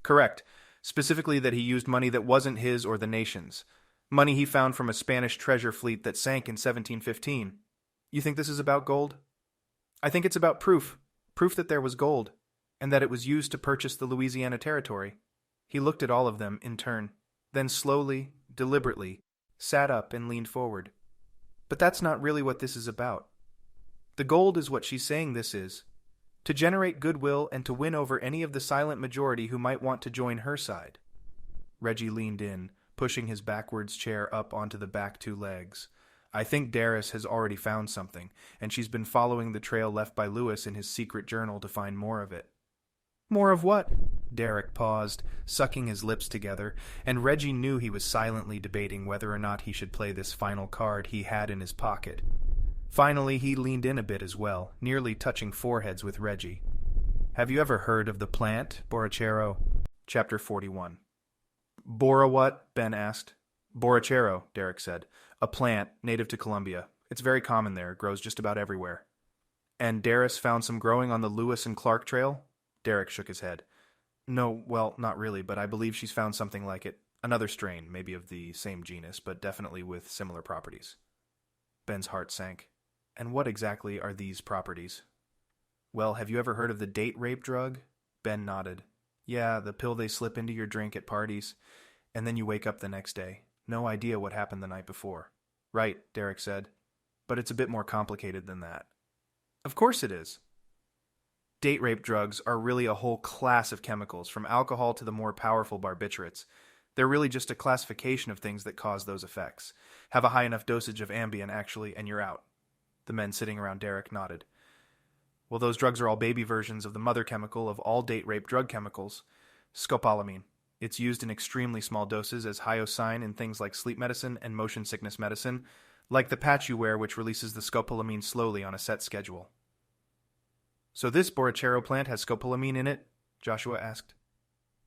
Correct. Specifically that he used money that wasn't his or the nation's. Money he found from a Spanish treasure fleet that sank in 1715. You think this is about gold? I think it's about proof. Proof that there was gold, and that it was used to purchase the Louisiana Territory. He looked at all of them in turn, then slowly, deliberately, sat up and leaned forward. But that's not really what this is about. The gold is what she's saying this is. To generate goodwill and to win over any of the silent majority who might want to join her side. Reggie leaned in, pushing his backwards chair up onto the back two legs. I think Darus has already found something, and she's been following the trail left by Lewis in his secret journal to find more of it. More of what? Derek paused, sucking his lips together, and Reggie knew he was silently debating whether or not he should play this final card he had in his pocket. Finally, he leaned in a bit as well, nearly touching foreheads with Reggie. Have you ever heard of the plant, Borrachero? Chapter 41. Bora what? Ben asked. Borrachero, Derek said. A plant, native to Colombia. It's very common there, grows just about everywhere. And Darus found some growing on the Lewis and Clark trail? Derek shook his head. No, well, not really, but I believe she's found something like it. Another strain, maybe of the same genus, but definitely with similar properties. Ben's heart sank. And what exactly are these properties? Well, have you ever heard of the date rape drug? Ben nodded. Yeah, the pill they slip into your drink at parties, and then you wake up the next day. No idea what happened the night before. Right, Derek said. But it's a bit more complicated than that. Of course it is. Date rape drugs are really a whole class of chemicals, from alcohol to the more powerful barbiturates. They're really just a classification of things that cause those effects. Have a high enough dosage of Ambien, actually, and you're out. The men sitting around Derek nodded. Well, those drugs are all baby versions of the mother chemical of all date rape drug chemicals, scopolamine. It's used in extremely small doses as hyoscine in things like sleep medicine and motion sickness medicine, like the patch you wear which releases the scopolamine slowly on a set schedule. So this Borrachero plant has scopolamine in it? Joshua asked.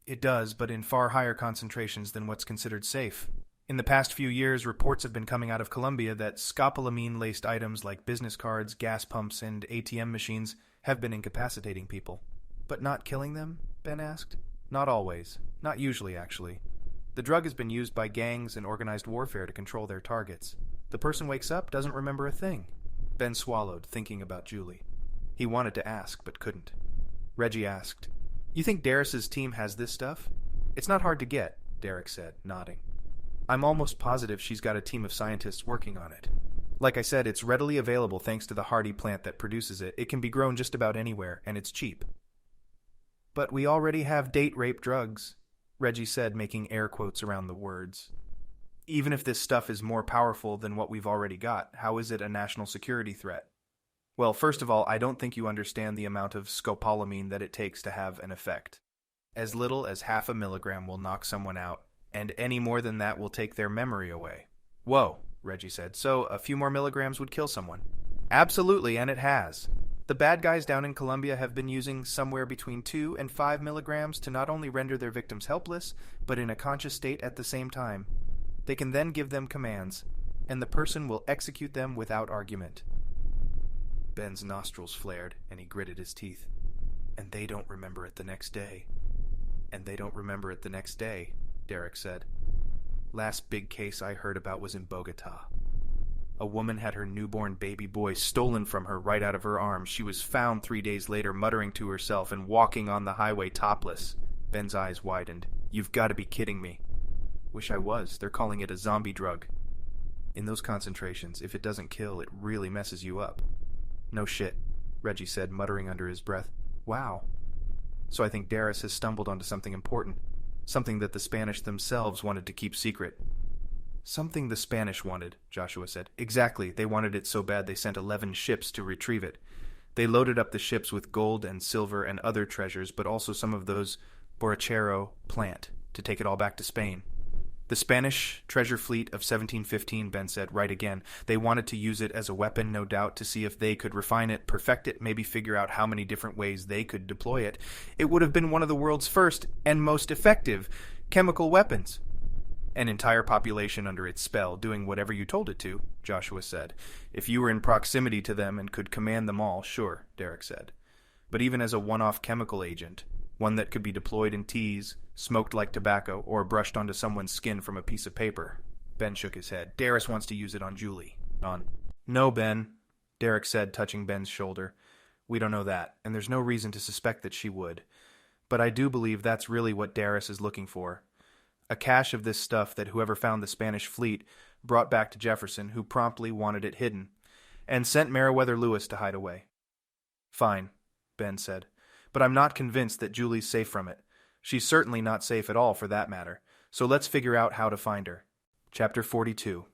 It does, but in far higher concentrations than what's considered safe. In the past few years, reports have been coming out of Colombia that scopolamine-laced items like business cards, gas pumps, and ATM machines have been incapacitating people. But not killing them? Ben asked. Not always. Not usually, actually. The drug has been used by gangs and organized warfare to control their targets. The person wakes up, doesn't remember a thing. Ben swallowed, thinking about Julie. He wanted to ask, but couldn't. Reggie asked, "You think Darus's team has this stuff?" "It's not hard to get," Derek said, nodding. "I'm almost positive she's got a team of scientists working on it. Like I said, it's readily available thanks to the hardy plant that produces it. It can be grown just about anywhere, and it's cheap." "But we already have date-rape drugs," Reggie said, making air quotes around the words. "Even if this stuff is more powerful than what we've already got, how is it a national security threat?" "Well, first of all, I don't think you understand the amount of scopolamine that it takes to have an effect. As little as 0.5 milligram will knock someone out, and any more than that will take their memory away." "Whoa," Reggie said. "So a few more milligrams would kill someone?" "Absolutely, and it has. The bad guys down in Colombia have been using somewhere between 2 and 5 milligrams to not only render their victims helpless, but in a conscious state at the same time. They can then give them commands, and the person will execute them without argument." Ben's nostrils flared, and he gritted his teeth. "And they don't remember it the next day." "And they don't remember it the next day," Derek said. "Last big case I heard about was in Bogota. A woman had her newborn baby boy stolen from her right out of her arms. She was found 3 days later muttering to herself and walking on the highway topless." Ben's eyes widened. "You've got to be kidding me." "Wish I was. They're calling it a zombie drug. In those concentrations, if it doesn't kill, it really messes you up." "No shit," Reggie said, muttering under his breath. "Wow. So I think Darus has stumbled onto something important. Something that the Spanish themselves wanted to keep secret." "Something the Spanish wanted," Joshua said. "Exactly. They wanted it so bad they sent 11 ships to retrieve it. They loaded up the ships with gold and silver and other treasures, but also some of those borrachero plant to take it all back to Spain." "The Spanish treasure fleet of 1715, Ben said, right again. They wanted to use it as a weapon, no doubt, to see if they could refine it, perfect it, maybe figure out how many different ways they could deploy it. It would have been one of the world's first and most effective chemical weapons." "An entire population under its spell, doing whatever you told it to," Joshua said. "If you were in proximity to them and could command them all, sure," Derek said. "But even as a one-off chemical agent, one that could be deployed in teas, smoked like tobacco, or brushed onto someone's skin from a piece of paper." Ben shook his head. "Darus wants to use it on Julie." "No, Ben," Derek said, touching Ben's shoulder. "We don't know that, and there's no reason to suspect that she would. But I do believe that's really what Darus is looking for. A cache of this stuff that whoever found the Spanish fleet brought back to Jefferson, who promptly wanted it hidden, and sent Meriwether Lewis to hide away." "Fine," Ben said. "But I'm not convinced that Julie's safe from it. She's certainly not safe at all, for that matter. So let's figure out how to find her." Chapter 42.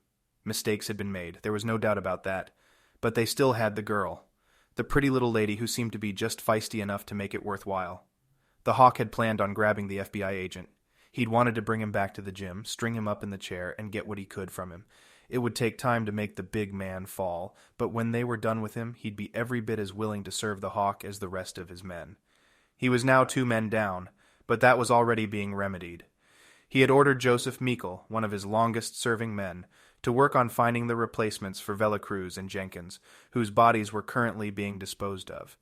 Mistakes had been made. There was no doubt about that. But they still had the girl. The pretty little lady who seemed to be just feisty enough to make it worthwhile. The Hawk had planned on grabbing the FBI agent. He'd wanted to bring him back to the gym, string him up in the chair, and get what he could from him. It would take time to make the big man fall, but when they were done with him, he'd be every bit as willing to serve the Hawk as the rest of his men. He was now 2 men down, but that was already being remedied. He had ordered Joseph Meikle, one of his longest-serving men, to work on finding the replacements for Velacruz and Jenkins, whose bodies were currently being disposed of.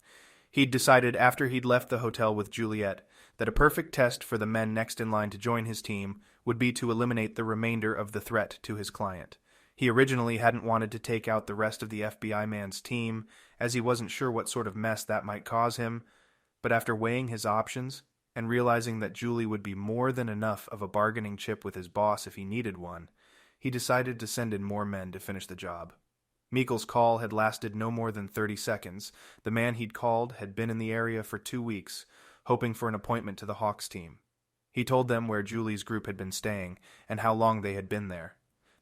He'd decided after he'd left the hotel with Juliet that a perfect test for the men next in line to join his team would be to eliminate the remainder of the threat to his client. He originally hadn't wanted to take out the rest of the FBI man's team, as he wasn't sure what sort of mess that might cause him, but after weighing his options and realizing that Julie would be more than enough of a bargaining chip with his boss if he needed one, he decided to send in more men to finish the job. Meikle's call had lasted no more than 30 seconds. The man he'd called had been in the area for 2 weeks, hoping for an appointment to the Hawks team. He told them where Julie's group had been staying and how long they had been there.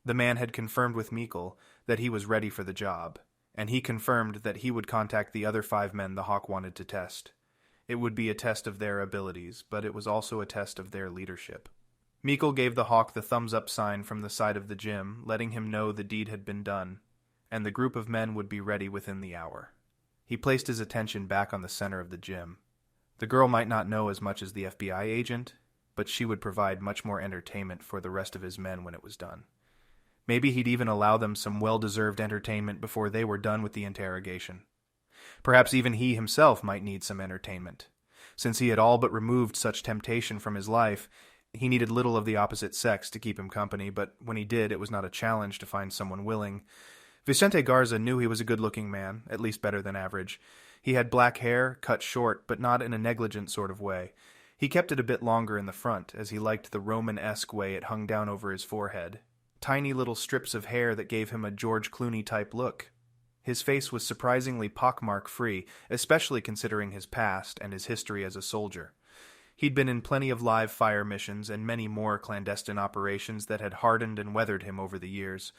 The man had confirmed with Meikle that he was ready for the job, and he confirmed that he would contact the other 5 men the Hawk wanted to test. It would be a test of their abilities, but it was also a test of their leadership. Meikle gave the Hawk the thumbs-up sign from the side of the gym, letting him know the deed had been done, and the group of men would be ready within the hour. He placed his attention back on the center of the gym. The girl might not know as much as the FBI agent, but she would provide much more entertainment for the rest of his men when it was done. Maybe he'd even allow them some well-deserved entertainment before they were done with the interrogation. Perhaps even he himself might need some entertainment. Since he had all but removed such temptation from his life, he needed little of the opposite sex to keep him company, but when he did, it was not a challenge to find someone willing. Vicente Garza knew he was a good-looking man, at least better than average. He had black hair, cut short, but not in a negligent sort of way. He kept it a bit longer in the front, as he liked the Roman-esque way it hung down over his forehead. Tiny little strips of hair that gave him a George Clooney-type look. His face was surprisingly pockmark-free, especially considering his past and his history as a soldier. He'd been in plenty of live fire missions and many more clandestine operations that had hardened and weathered him over the years.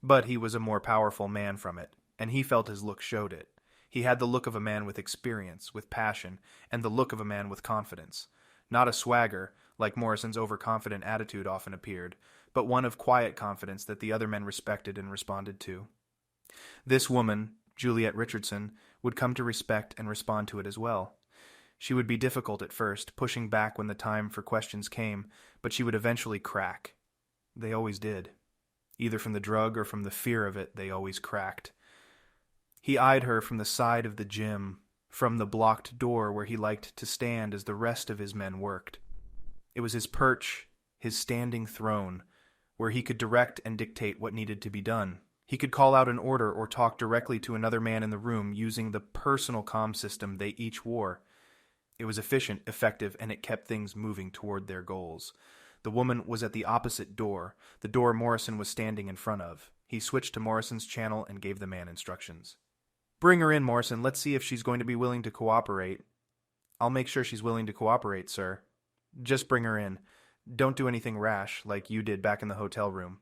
But he was a more powerful man from it, and he felt his look showed it. He had the look of a man with experience, with passion, and the look of a man with confidence. Not a swagger, like Morrison's overconfident attitude often appeared, but one of quiet confidence that the other men respected and responded to. This woman, Juliet Richardson, would come to respect and respond to it as well. She would be difficult at first, pushing back when the time for questions came, but she would eventually crack. They always did. Either from the drug or from the fear of it, they always cracked. He eyed her from the side of the gym, from the blocked door where he liked to stand as the rest of his men worked. It was his perch, his standing throne, where he could direct and dictate what needed to be done. He could call out an order or talk directly to another man in the room using the personal comm system they each wore. It was efficient, effective, and it kept things moving toward their goals. The woman was at the opposite door, the door Morrison was standing in front of. He switched to Morrison's channel and gave the man instructions. "Bring her in, Morrison. Let's see if she's going to be willing to cooperate." "I'll make sure she's willing to cooperate, sir. Just bring her in. Don't do anything rash, like you did back in the hotel room."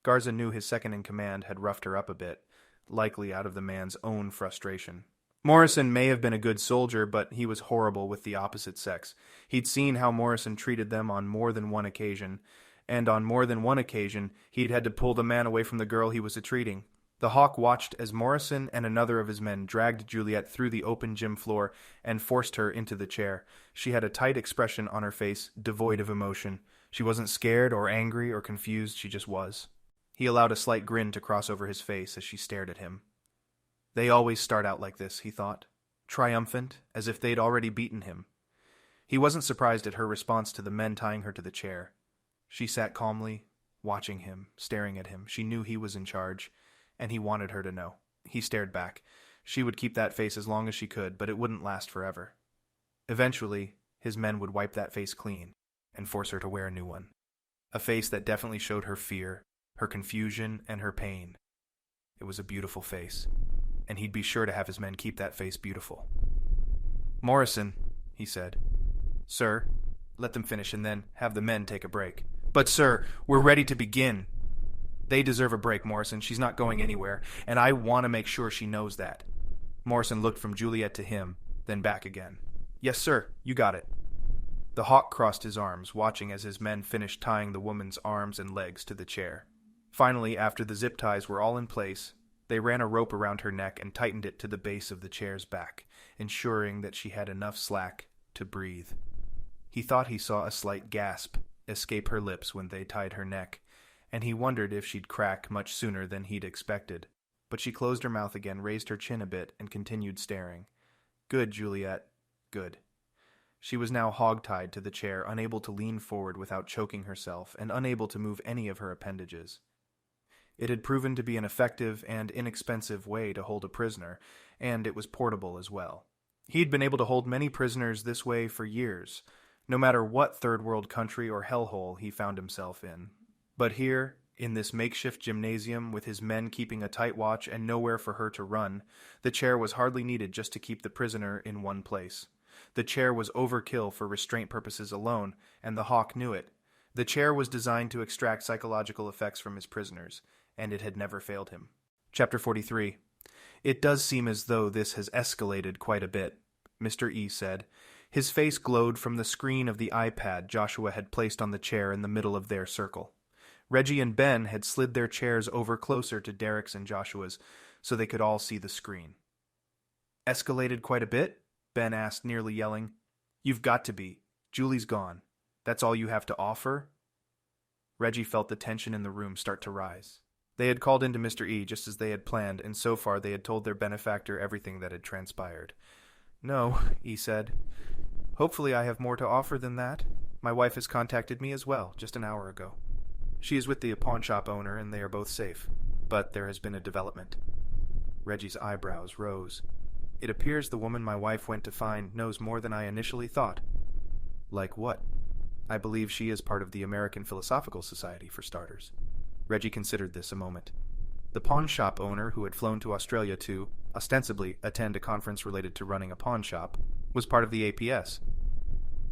Garza knew his second-in-command had roughed her up a bit, likely out of the man's own frustration. Morrison may have been a good soldier, but he was horrible with the opposite sex. He'd seen how Morrison treated them on more than one occasion, and on more than one occasion he'd had to pull the man away from the girl he was treating. The hawk watched as Morrison and another of his men dragged Juliet through the open gym floor and forced her into the chair. She had a tight expression on her face, devoid of emotion. She wasn't scared or angry or confused, she just was. He allowed a slight grin to cross over his face as she stared at him. They always start out like this, he thought, triumphant, as if they'd already beaten him. He wasn't surprised at her response to the men tying her to the chair. She sat calmly, watching him, staring at him. She knew he was in charge, and he wanted her to know. He stared back. She would keep that face as long as she could, but it wouldn't last forever. Eventually, his men would wipe that face clean and force her to wear a new one. A face that definitely showed her fear, her confusion, and her pain. It was a beautiful face, and he'd be sure to have his men keep that face beautiful. "Morrison," he said. "Sir, let them finish and then have the men take a break." "But sir, we're ready to begin." "They deserve a break, Morrison. She's not going anywhere, and I want to make sure she knows that." Morrison looked from Juliet to him, then back again. "Yes, sir, you got it." The hawk crossed his arms, watching as his men finished tying the woman's arms and legs to the chair. Finally, after the zip ties were all in place, they ran a rope around her neck and tightened it to the base of the chair's back, ensuring that she had enough slack to breathe. He thought he saw a slight gasp escape her lips when they tied her neck, and he wondered if she'd crack much sooner than he'd expected. But she closed her mouth again, raised her chin a bit, and continued staring. "Good, Juliet. Good." She was now hog-tied to the chair, unable to lean forward without choking herself, and unable to move any of her appendages. It had proven to be an effective and inexpensive way to hold a prisoner, and it was portable as well. He'd been able to hold many prisoners this way for years, no matter what third-world country or hellhole he found himself in. But here, in this makeshift gymnasium with his men keeping a tight watch and nowhere for her to run, the chair was hardly needed just to keep the prisoner in one place. The chair was overkill for restraint purposes alone, and the hawk knew it. The chair was designed to extract psychological effects from his prisoners, and it had never failed him. Chapter 43. "It does seem as though this has escalated quite a bit," Mr. E said. His face glowed from the screen of the iPad Joshua had placed on the chair in the middle of their circle. Reggie and Ben had slid their chairs over closer to Derek's and Joshua's, so they could all see the screen. "Escalated quite a bit?" Ben asked, nearly yelling. "You've got to be. Julie's gone. That's all you have to offer?" Reggie felt the tension in the room start to rise. They had called into Mr. E just as they had planned, and so far they had told their benefactor everything that had transpired. "No," E said. "Hopefully I have more to offer than that. My wife has contacted me as well, just an hour ago. She is with the pawnshop owner, and they are both safe. But there has been a development." Reggie's eyebrows rose. "It appears the woman my wife went to find knows more than I initially thought." "Like what?" "I believe she is part of the American Philosophical Society, for starters." Reggie considered this a moment. The pawn shop owner, who had flown to Australia to, ostensibly, attend a conference related to running a pawn shop, was part of the APS.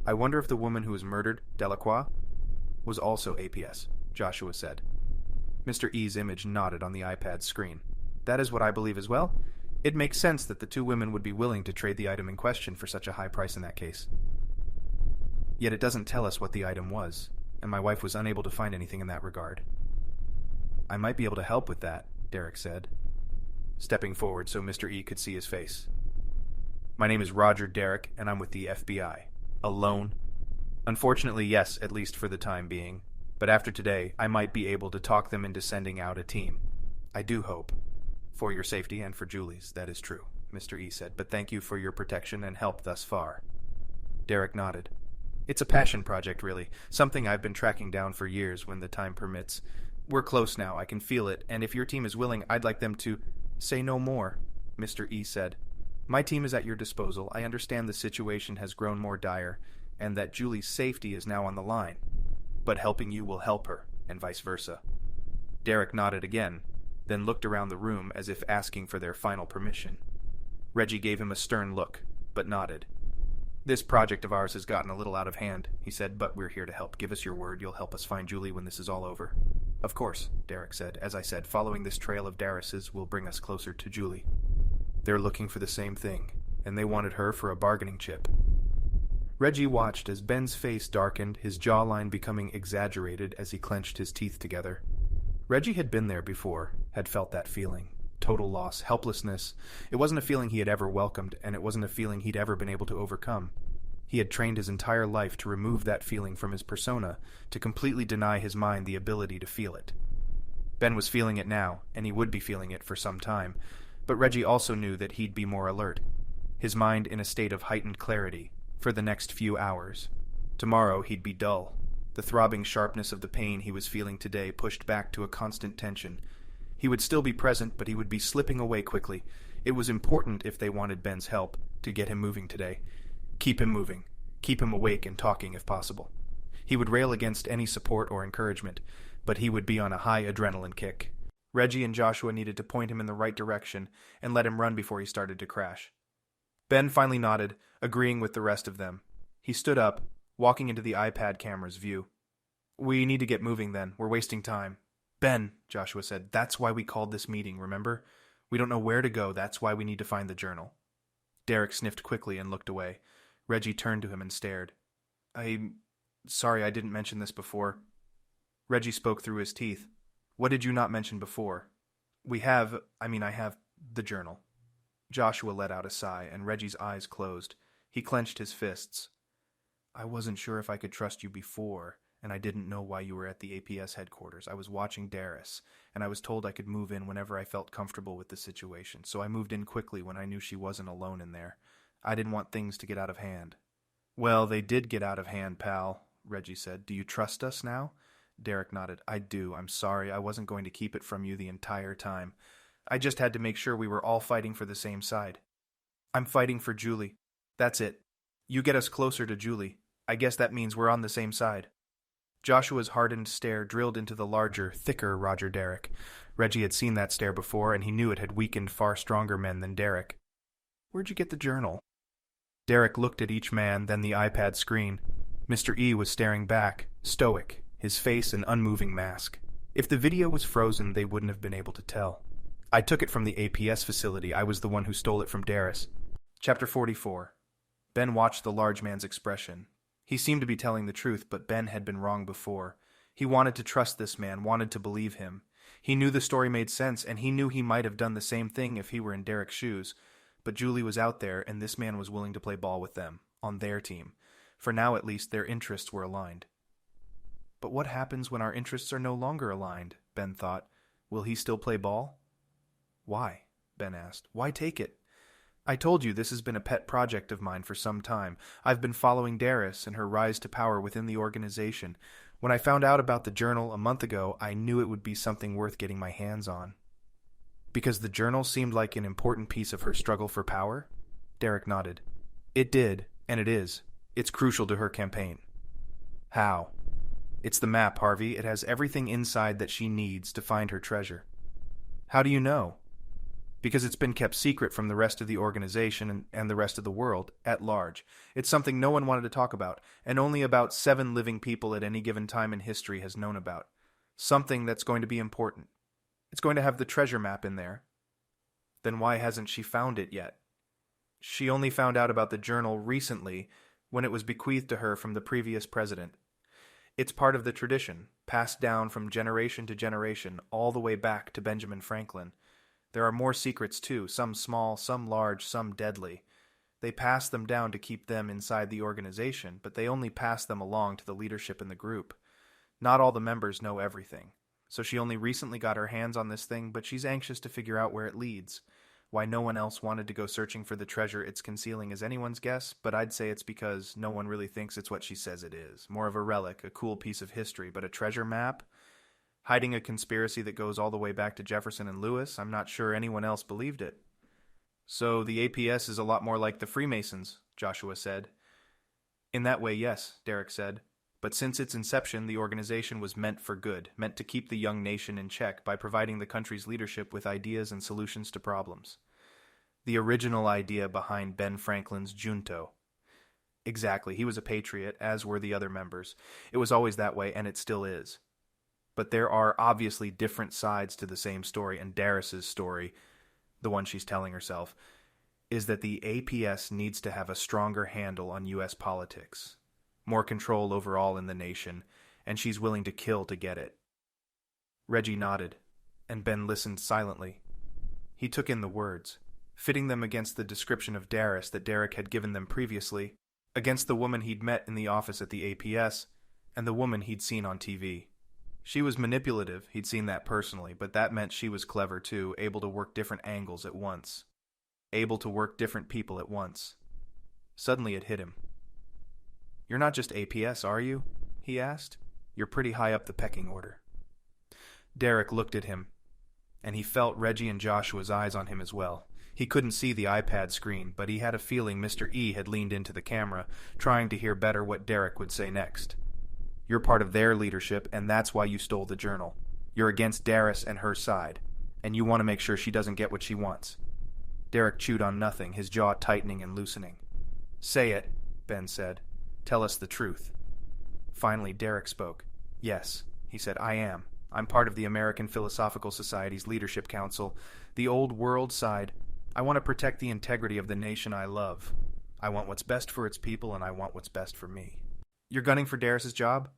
"I wonder if the woman who was murdered, Delacroix, was also APS," Joshua said. Mr. E's image nodded on the iPad screen. "That is what I believe as well. It makes sense that the two women would be willing to trade the item in question for such a high price in that case. Yet it doesn't tell us what the item was, and my wife was unable to find anything in that regard." "I might be able to help with that," Derek said, stepping forward so Mr. E could see his face. "My name is Roger Derek, and I'm with the FBI. Alone?" "Unfortunately, yes, at least for the time being. But after today, I might be able to talk them into sending out a team. I do hope. For your safety and for Julie's, that is true," Mr. E said, "but thank you for your protection and help thus far." Derek nodded. "It's a passion project, really. Something I've been tracking down for years when the time permits. We're close now, I can feel it, and if your team is willing, I'd like them to—" "Say no more," Mr. E said. "My team is at your disposal. I understand the situation has grown more dire, and that Julie's safety is now on the line. But helping you will help her, and vice versa." Derek nodded again, then looked around the room as if asking for their final permission. Reggie gave him a stern look, but nodded. "This project of ours has gotten a little out of hand," he said, "but we're here to help. Give us your word you'll help us find Julie when this is all over." "Of course," Derek said. "As I said, following this trail of Darus's will bring us closer to Julie. They're looking for the same thing, and they wanted her for a bargaining chip." Reggie watched as Ben's face darkened, his jawline becoming exaggerated as he clenched his teeth together. Reggie had been there before, had felt that feeling. Total loss, helplessness. It wasn't a feeling he had ever welcomed, and it wasn't a feeling he'd ever been able to overcome. He had trained his entire life to remove that feeling from his persona, to completely deny his mind the ability to feel it. Ben was feeling it now, and he would be feeling it for some time, but Reggie also knew that he'd be more alert, his mind in a state of heightened clarity, for the next few hours. Tomorrow he'd be dull. The throbbing sharpness of the pain he was feeling today pushed back to a constant tension. He would still be present, but he would be slipping away quickly. It was important, if they wanted Ben's help, to get him moving today. Keep him moving. Keep him awake and talking if possible. He would rail against any support or encouragement, but he would be on a high adrenaline kick. Reggie and Joshua needed to point him in the right direction and let him run before he started to crash. Ben finally nodded, agreeing with the rest of them. He stood up, walking into the iPad camera's view. "We need to get moving then. We're wasting time." "Ben," Joshua said, "that's why we called this meeting, remember? We don't know where to go. That's why we need to find the journal." Derek sniffed quickly and looked away. Reggie turned to him and stared. "I'm sorry I didn't mention this before." Reggie spoke through his teeth. "What did you not mention before?" I have the journal." Joshua let out a sigh, and Reggie's eyes closed. He clenched his fists. "I wasn't sure if I could trust you before, and I didn't know why you were at the APS headquarters. I was watching Darus, and I was told I could move in whenever I felt comfortable with the situation, so I moved in quickly when I knew she wasn't alone in there. I didn't want things to get out of hand." "Well, they did get out of hand, pal," Reggie said. "Do you trust us now?" Derek nodded. "I do. I'm sorry. I wasn't going to keep it from you the entire time. I just had to make sure we were all fighting for the same side. I'm fighting for Julie. That's it. You get us closer to Julie. I guess that means we're on the same side." Joshua's hardened stare drilled into the larger, thicker Roger Derek. Reggie had seen that stare before, and he knew it had weakened far stronger men than Derek. "Where'd you get the journal?" Derek looked at each man, then the iPad screen. Mr. E was staring back, stoic, his face an unmoving mask. If the video was frozen, they wouldn't have been able to tell. "I took it from the APS facility. I was the one who stole it from Darus." Chapter 44. Ben watched the large man's expression. He seemed to be telling the truth, but Ben had been wrong before. He wanted to trust this man, wanted to believe him. He knew the story made sense, and he knew he might have done the same thing if he were in Derek's shoes. But Julie was out there, and this man was willing to play ball with them, on their team. For now, at least, their interests were aligned. But what happens when our interests are no longer aligned? Ben thought. Will he still play ball? Why? Ben asked. Why take it? I told you this has been a pet project of mine for some time. I've been following Darus and her rise to power within the organization. When I found out about the journal a month ago, I knew it would be something worth getting my hands on. Because the journal seemed like an important piece of her struggle for power? Derek nodded. It did, and it is. It's crucial to her campaign. How? It's the map, Harvey. It has everything inside that she needs to find her treasure. How do you know? Because it's been kept secret from the rest of the organization and the rest of the world at large. It's something no one wanted to talk about, and only about 7 living people at any given time in history has known about. Something that's going to be important. It's going to have the treasure map in there. Then why hasn't she found it yet? She only found out about the journal recently when it was bequeathed to her from the previous president. It's part of the tradition, passed down from generation to generation, all the way back to Benjamin Franklin. There are more secrets too, some small, some large, some deadly. They pass them down to keep them inside the organization, but they only pass them along to the leadership in the group. Not all the members know everything. So she only recently got her hands on this thing, but she's anxious to figure out where it leads. Why no one else wanted to go searching for the treasure it's concealing is anyone's guess, but I'd say it's because no one really thinks it's what she says it is. More of a relic, a cool piece of history, but a treasure map? Hiding a conspiracy that goes all the way back to Jefferson and Lewis, I'm not sure anyone else believed it. So the APS is a lot more like the Freemasons, Joshua said. In that way, yes, Derek said. But since its inception, the organization was meant for good, meant to keep the young nation in check by providing the country's leadership with ideas and solutions to problems. The original idea behind Ben Franklin's junto. Exactly, he was a patriot, as were the other members. It was always that way, and it still is. But there are obviously different sides to the same story, and Darus's story, the one she's telling herself, is that the APS needs to have a stronger handle on U.S. politics, more control overall in the nation, and she's willing to kill to get it. Reggie nodded, and Ben listened silently. He took in the words, fitting them against the description of Darus that Derek had given them previously, against the woman he'd met in the office at the APS, and the woman he'd seen on TV. She was manipulative, he'd seen that personally, but that meant she was clever too, able to work different angles at once. Able to work different people at once. Suddenly it hit him. You're not just APS, are you? He asked. You're pretty high up the pecking order. Derek looked at him, and he felt Reggie and Joshua's eyes on him as well. He couldn't see the iPad screen, but he had a feeling Mr. E had leaned into the camera, trying to hear better what Derek would say next. You're part of their leadership, and that's why you stole the journal. You're against Darus and her side, and you want to make sure she doesn't get what she wants. Derek chewed on nothing, his jaw tightening and loosening. Say it, Ben said. Tell us the truth. Finally, Derek spoke. Yes, he said, I am. I'm part of the American Philosophical Society's Leadership Council, the old world side. I want to protect the integrity of the nation I love. I want what's best for its people, and I want what's best for me. You're gunning for Darus's job?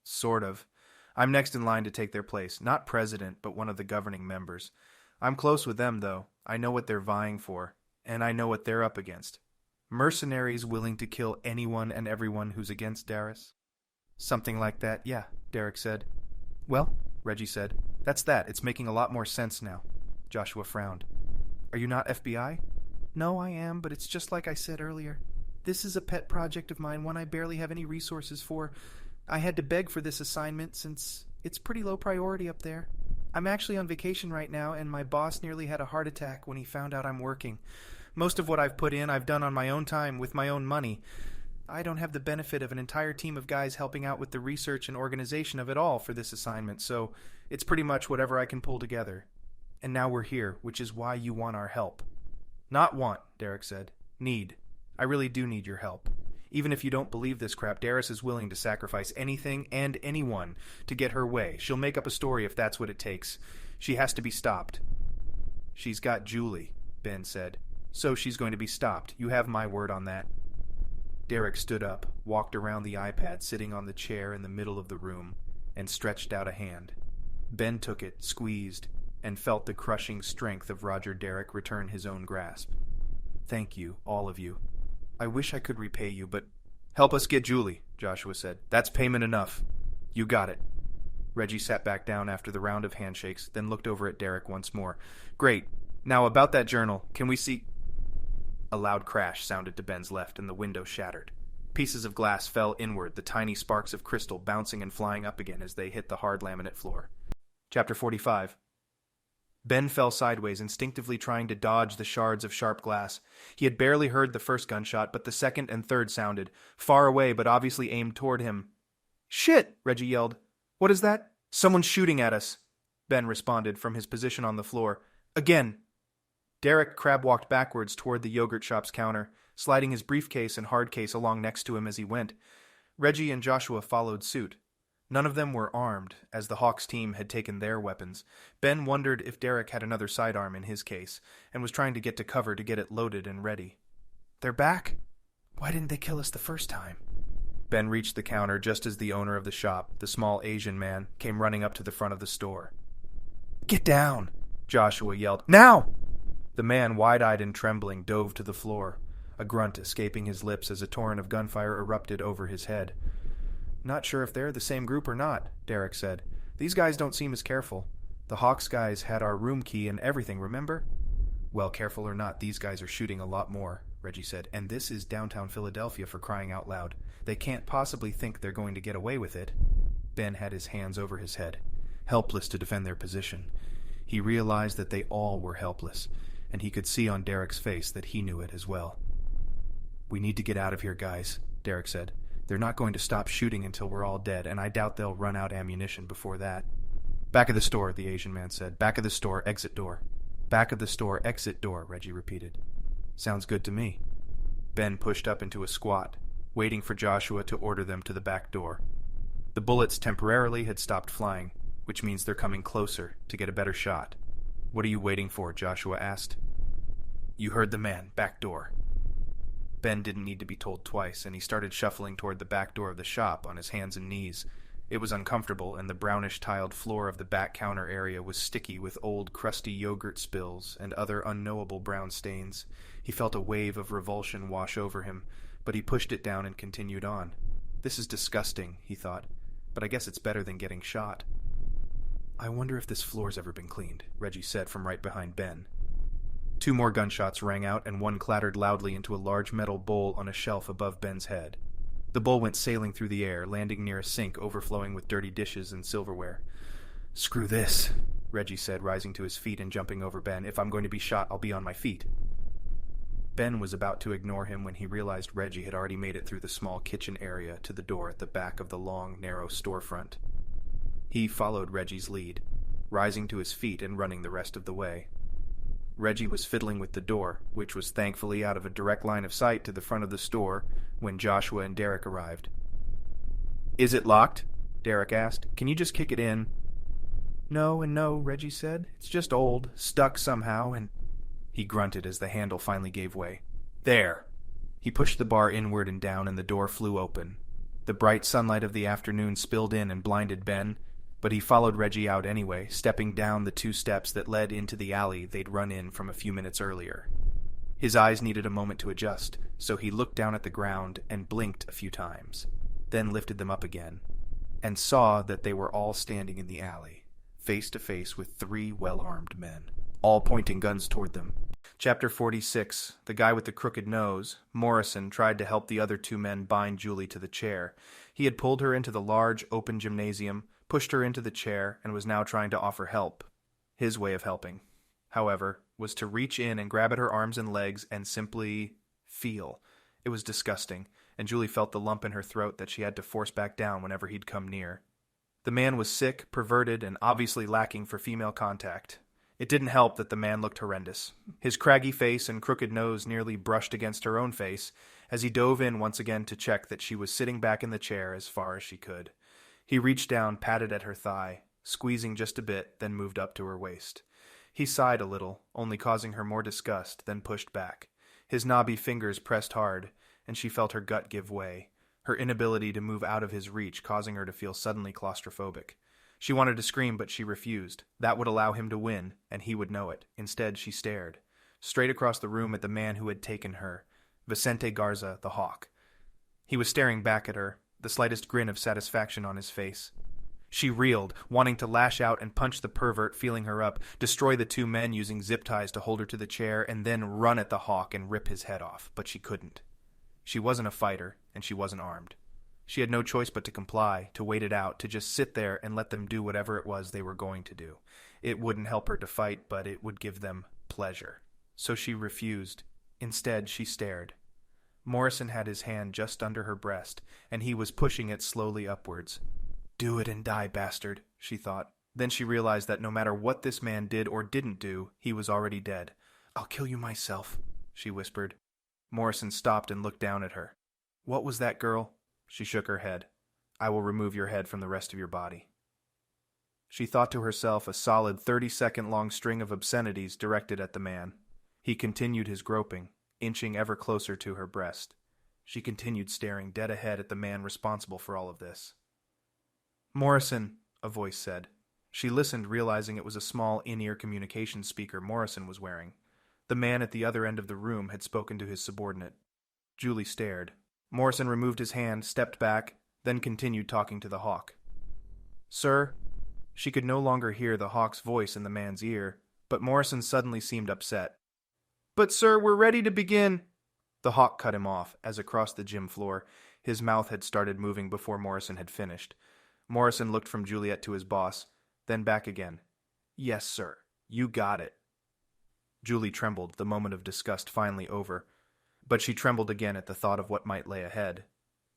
Sort of. I'm next in line to take their place. Not president, but one of the governing members. I'm close with them, though. I know what they're vying for, and I know what they're up against. Mercenaries willing to kill anyone and everyone who's against Darus? Something like that, yeah, Derek said. Well, Reggie said, that's that. It's making a lot more sense now. Joshua frowned. Are you not FBI? No, I am, but it's just like I said earlier. This is a pet project of mine, one I barely have any resources for. I had to beg for this assignment since it's pretty low priority up there. I'm actually on vacation right now, and my boss nearly had a heart attack when he found out I'm working. Most of what I've put in, I've done on my own time with my own money. I don't have the benefit of an entire team of guys helping out with the research and organization of it all for this assignment, so it's pretty much whatever I can pull together. And now we're here, which is why you want our help. Not want, Derek said. Need. I really do need your help. Even if you don't believe this crap, Darus is willing to sacrifice anything and anyone to get her way. She'll make up a story if that's what it takes. She has to be stopped. She's got Julie, Ben said. So she's going to be stopped. You have my word on that. Derek stood up, walked around the iPad sitting on the chair in the middle of the room, and stretched out a hand. Ben took it, squeezed, and felt the crushing strength of Roger Derek return his own grasp. Thank you, all of you. I wish I could repay you, but... Help us get Julie, Joshua said. That's payment enough. You got it. Reggie sat back down after the round of handshakes, then looked over at Derek once more. Great. Now about that journal, can we see... A loud crash sounded to Ben's left, and the window shattered. Pieces of glass fell inward, the tiny sparks of crystal bouncing and flying up again as they hit the hard laminate floor. Chapter 45. Ben fell sideways, instinctively trying to dodge the shards of sharp glass. He had barely heard the first gunshot, but the second and third sounded, far away but obviously aimed toward him. "Shit!" Reggie yelled. "What is that?" "Someone's shooting at us," Ben responded from his position on the floor. "Again." Derek crab-walked backwards toward the yogurt shop's counter, sliding his briefcase and hard case along next to him as he went. Reggie and Joshua followed suit. None of them were armed, as the Hawks team had taken their weapons. Ben wondered if Derek had another sidearm in his case, and was trying to get to cover to get it loaded and ready. "They're back? Why didn't they kill us the first time?" Ben reached the counter just as the owner of the shop, the small Asian man, came running up to the front of the store. "Get down!" Joshua yelled. "Now!" The man, wide-eyed and trembling, dove to the floor, a grunt escaping his lips as a torrent of gunfire erupted over his head. "Not sure if they're the same group or not," Derek said. "These guys don't seem as careful. The Hawks guys had our room key and everything, remember?" "Well, careful or not, these guys are shooting a lot more," Reggie said. "And this is downtown Philadelphia, for crying out loud. They can't possibly think they're going to get away with it." Ben had his hands over his head, helpless to defend their position. He realized that they all were helpless, and he could see on Derek's face that he knew it as well. "We need to get out of here, guys," Derek said. "They're not going to stop shooting until we're all dead, and I doubt they'll run out ammunition before that." "Back of the store," the Asian man said. "Back of the store, exit door." "Back of the store, exit door," Reggie repeated. "Sounds good to me." Ben pushed up into a squat, waiting for Joshua to order them to the back door. The bullets temporarily had stopped flying, which means they're coming closer to get a better shot. "What are you waiting for?" Joshua asked. "You heard the man. Back door." Ben didn't need to be told twice, and he started shuffling toward the back door of the shop on his hands and knees. It was uncomfortable, and the brownish-tiled floor of the back counter area was sticky with old, crusty yogurt spills and other unknowable brown stains. He felt a wave of revulsion wash over him, but he pushed it down and continued on. "This is disgusting," he thought, "but I guess it's better than getting shot." "I wonder if this floor's ever been cleaned," Reggie said from right behind Ben. Two more gunshots rang out, and one clattered loudly into a large metal bowl on a shelf above Ben's head. The bowl went sailing through the air, landing near a sink overflowing with dirty dishes and silverware. "Screw this," Reggie said, rising to his feet and jumping over Ben. "If I'm going to be shot, I'll be on my feet." Ben was about to ignore him when he realized Reggie had already made it through the small kitchen area to the door at the back of the long, narrow storefront. He followed Reggie's lead, rising to his feet and running the rest of the way. Reggie was fiddling with the door, which was thankfully out of a direct line of sight to the front of the store, when Joshua and Derek arrived. "Is it locked?" Derek asked. "Can you just kick it in?" "No and no," Reggie said. "It's just old, stuck somehow, and..." He grunted as the handle finally gave way. "There!" He pushed the bar inward and down, and the door flew open. The bright sunlight of the afternoon spilled in and blinded Ben, but he followed Reggie out anyway, stepping down the 2 steps that led into the alley they'd run in from a few minutes earlier. His eyes needed a moment to adjust, so he looked down at the ground and blinked a few times, then lifted them up again, and saw that they were all standing in the alley, face to face with 3 well-armed men, all pointing guns toward them. Chapter 46. The guy with the crooked nose, Morrison, tried to help the other 2 men bind Julie to the chair. He had pulled her into the large, open gymnasium, pushed her into the chair, and was now trying to offer help. His way of helping, however, was to reach in and grab at her arms and legs and simply feel. It was disgusting, and Julie felt the lump in her throat that she had to force back down whenever he'd come near. The man was sick, perverted, and obviously lacking for female contact. It didn't help that the man looked horrendous. His craggy face and crooked nose nearly brushed against her own face as he dove in once again to check that she was sitting back in the chair as far as she could. He reached down, patted at her thigh, squeezing just a bit, then moved up to her waist. He sighed a little, only causing her more disgust, then pushed back. His knobby fingers pressed hard, and she felt her gut give way, her inability to move out of his reach causing her to feel suddenly claustrophobic. She wanted to scream, but she refused. That would allow him to win, and he would know it. Instead, she stared, straight across the room at the man who had taken her, Vicente Garza, the Hawk. He was staring back at her, the slightest grin of satisfaction on his face. She reeled, wanting to lash out and punch the pervert feeling her up, destroy the two men using zip ties to hold her to the chair, and then run at the hawk and rip his head off, but she couldn't. She wasn't a fighter, and she wasn't armed. She had no choice but to comply, to wait it out, to just sit there and let them do whatever it was they were going to do. It wouldn't help her to fight, but it would give them pleasure. So she refused. Instead, she stared. Morrison had his hand just under her breast, and he was pushing it slowly upwards. "Do it and die, bastard," she thought. Then she realized that no matter what this man did or didn't do, he was already dead. "I'll kill you myself," she whispered. Morrison stopped and looked down at her. "What was that, girl?" She shook her head. "I will remove your head from the rest of your body." She thought to herself a solid 30-second-long string of obscenities directed at the man. He continued his groping, inching ever closer to her breast. She continued staring dead ahead at the man responsible for all of this. "Morrison," a voice said. She listened, realizing it was a small in-ear communication speaker Morrison was wearing. The man at the other end of the room had spoken to his subordinate. Julie stared. Morrison removed his hand, stepped back, then continued talking to the hawk. "Sir?" She could no longer hear the hawk's voice in the man's ear, but Morrison suddenly seemed upset. "But sir, we're ready to begin." The hawk cut him off, as across the gym floor, his mouth had started moving before Morrison had finished. Morrison looked from Juliet to his boss, then back again. "Yes, sir. You got it." Julie trembled, the moment of disgust finally over. But she trembled again at the thought of what might lay ahead.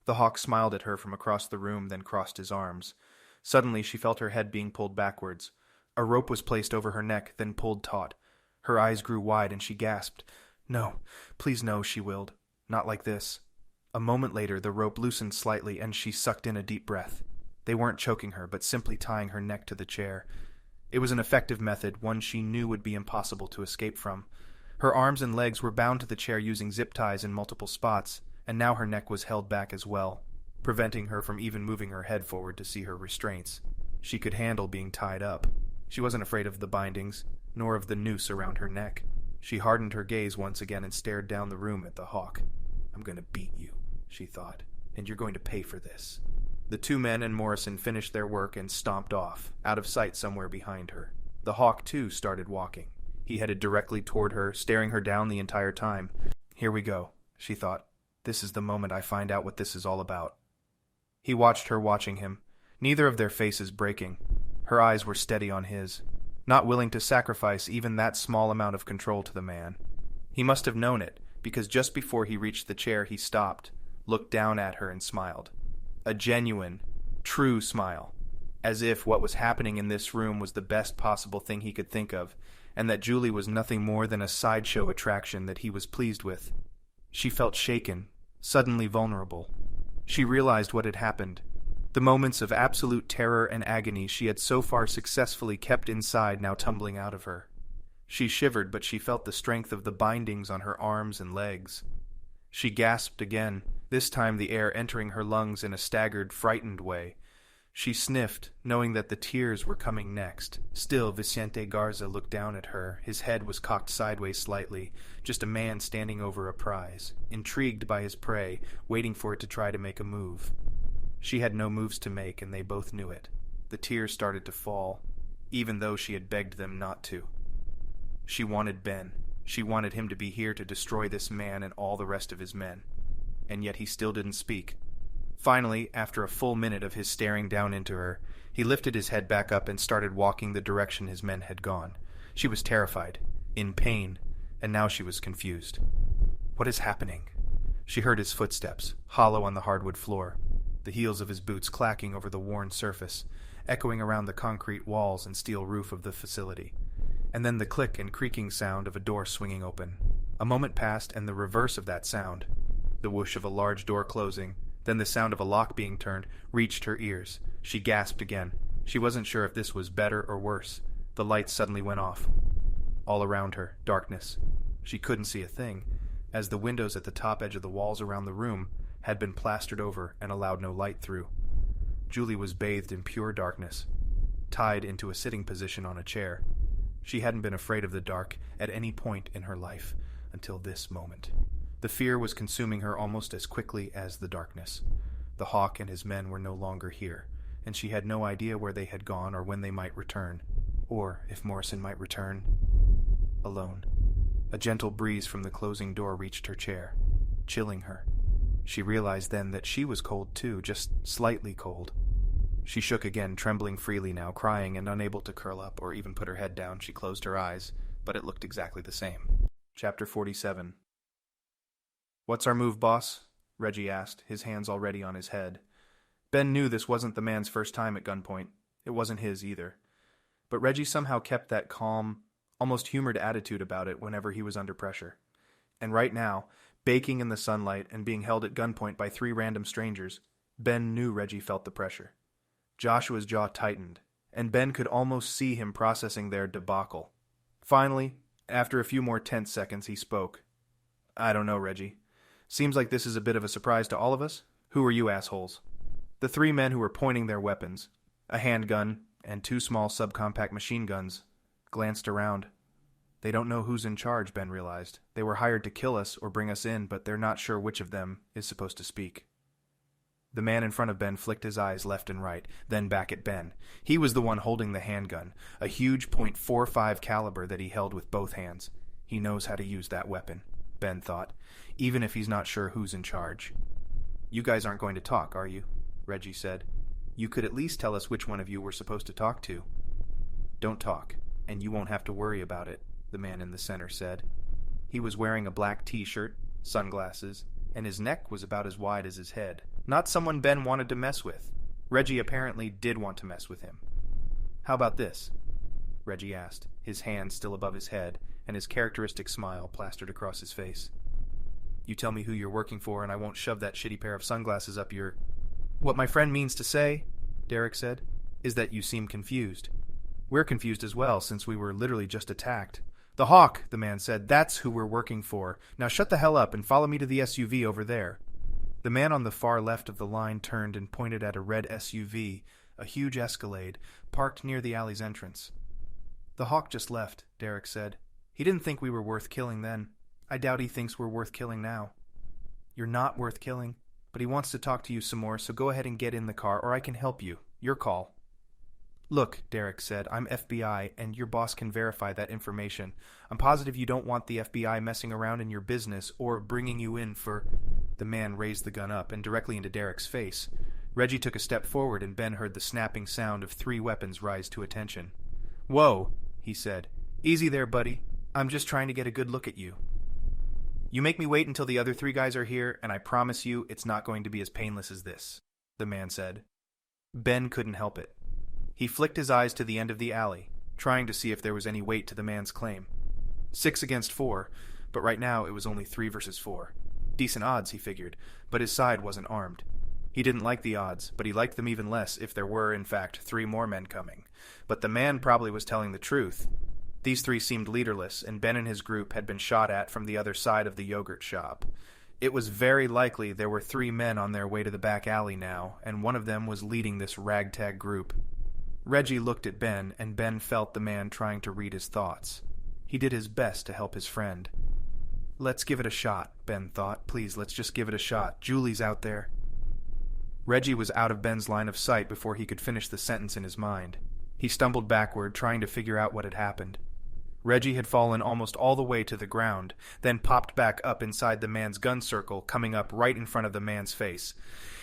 The hawk smiled at her from across the room, then crossed his arms. Suddenly she felt her head being pulled backwards. A rope was placed over her neck, then pulled taut. Her eyes grew wide and she gasped. "No, please no," she wailed. "Not like this." A moment later the rope loosened slightly and she sucked in a deep breath. They weren't choking her, but simply tying her neck to the chair. It was an effective method, one she knew would be impossible to escape from. Her arms and legs were bound to the chair using zip ties in multiple spots, and now her neck was held back as well, preventing her from even moving her head forward to see her restraints. She could handle being tied up. She wasn't afraid of the bindings, nor of the noose around her neck. She hardened her gaze once again and stared down the room at the hawk. "I'm going to beat you," she thought, "and you're going to pay for this." The two men and Morrison finished their work and stomped off, out of sight somewhere behind her. The hawk, too, started walking. He headed directly toward her, staring her down the entire time. "Here we go," she thought. "This is the moment I find out what this is all about." He watched her watching him, neither of their faces breaking. Her eyes were steady on his, not willing to sacrifice even that small amount of control to the man. He must have known it, because just before he reached the chair he stopped, looked down at her and smiled. A genuine, true smile, as if what was happening in this room was the best possible thing he could think of, and that Julie was nothing more than a sideshow attraction that he was pleased with. She felt shaken, suddenly vulnerable. She realized what had happened. The moments of absolute terror and agony she had so far successfully kept inside now tumbling out of her. She shivered, but she felt the strength of the bindings on her arms and legs. She gasped again, this time the air entering her lungs in a staggered, frightened way. She sniffed, knowing that the tears were coming next. Still, Vicente Garza looked down at her. His head was cocked sideways slightly, just a man standing over a prize, intrigued by his prey, waiting for it to try to make a move. She had no moves to make, and they both knew it. The tears started to fall, even though she had begged them not to. She wanted Ben. She wanted him to be here to destroy this man and all the rest of his men. And yet he still didn't speak. Finally, after a full minute of his staring down into her, he lifted his head back up and started walking the direction his men had gone. She was terrified, in pain, and now she was confused. What is happening? She heard his footsteps, hollow on the hardwood floor, the heels of his boots clacking over the worn surface, echoing around the concrete walls and steel roof of the facility. And then the click and creaking sound of a door swinging open. A moment passed, and the reverse of that sound, the whoosh of a large door closing, then the sound of a lock being turned, reached her ears. She gasped again. She wasn't sure if this was better or worse. The lights suddenly went off. All around her, darkness. She couldn't see a thing, as the windows at the top edge of the walls around the room had been plastered over and allowed no light through. Julie was bathed in pure darkness, tied into a sitting position on a chair. She hadn't been afraid of the dark at any point in her life until this moment. The fear was consuming her almost as quickly as the darkness. The hawk and his men were no longer here, and she had no idea where they had gone or when they might return, or if Morrison might return alone. A gentle breeze from the closing door reached her chair, chilling her. She realized then that she was cold too, just slightly cold. She shook again, trembling freely now, crying and unable to curl up or even put her head down. She closed her eyes, but it looked exactly the same. Chapter 47. "What's our move, boss?" Reggie asked, his hands already on his head. Ben knew this wasn't the man's first time at gunpoint. It wasn't his either. But Reggie somehow kept that calm, almost humored attitude about it whenever he was under pressure. And right now, baking in the sunlight and being held at gunpoint by 3 random strangers, Ben knew Reggie felt the pressure. Joshua's jaw tightened, and Ben could almost see him processing their debacle. Finally, after a few more tense seconds, he spoke. "I don't know, Reggie. Seems like this is a bit of a surprise to all of us. Who are you assholes?" The 3 men who were pointing their weapons, a handgun and 2 small subcompact machine guns, glanced around. They don't know who's in charge, Ben realized. They were hired to kill us or bring us in, but they're not sure which of them is supposed to speak. The man in front of Ben flicked his eyes left and right, then back at Ben. He was the one holding the handgun, a huge .45 caliber that he held with both hands. He knows how to use that weapon, Ben thought, even if he's not sure who's in charge. "You guys aren't going to talk, are you?" Reggie said. "You could at least tell us which one of you we're supposed to talk to." "Don't talk, and you won't have to worry about it," the man in the center said. He was wearing a black t-shirt, sunglasses, and his neck was about as wide as his head. Not someone Ben wanted to mess with. Reggie apparently did want to mess with him. "How about this?" Reggie asked, his hand still above his head, and his characteristic smile plastered across his face. "You tell me who you're working for, and I won't shove that shitty pair of sunglasses up your—" "What my friend means to say," Derek said, "is that you seem confused. We're confused as well, since we were literally just attacked." "The Hawk," the man said. "That's who we're working for. Now shut the hell up and follow me to the SUV over there." The man on the far left of the line turned and pointed at a red SUV, a huge Escalade, parked near the alley's entrance. "The Hawk just left," Derek said. "He didn't think we were worth killing then. I doubt he thinks we're worth killing now." "You're not worth killing, but he wants to talk to you some more, so go ahead and get in the car, or I can help you. Your call." "Look," Derek said, "I'm FBI, and your boss can verify that information. I'm positive you don't want the FBI messing around in your business or bringing you in for—" The man raised the gun up and directly into Derek's face. Reggie took a step forward, and Ben heard the snapping sound of 3 weapons rise to attention. "Whoa," he said. "Easy there, buddy. I'm just trying to get a good look at you. You make me wait until the other 3 guys are here, and I promise you it's not going to be as painless as this," the man said. Ben couldn't help it. He flicked his eyes to the end of the alley, trying to see if there was any weight to the man's claim. 6 against 4, but right now it was only 3 versus 4. Decent odds, he figured, but his side wasn't armed. He didn't like the odds, but he liked them even less if there were, in fact, 3 more men coming. But the man probably was telling the truth. These 3 seemed leaderless, and Ben and his group had been shot at from the other side of the yogurt shop. It was very likely there were 3 men on their way to the back alley now, and one of them was leading this ragtag group. Reggie looked at Ben, and Ben felt the man trying to read his thoughts. He did his best to help his friend. "Let's give it a shot," Ben thought. "Please, let's just give it a shot. Julie's out there." Reggie was out of Ben's line of sight before he could finish the sentence in his mind. He stumbled backward, trying to figure out what had happened. Reggie had fallen almost all the way to the ground, then popped back up inside the man's gun circle, coming up right in front of the man's face.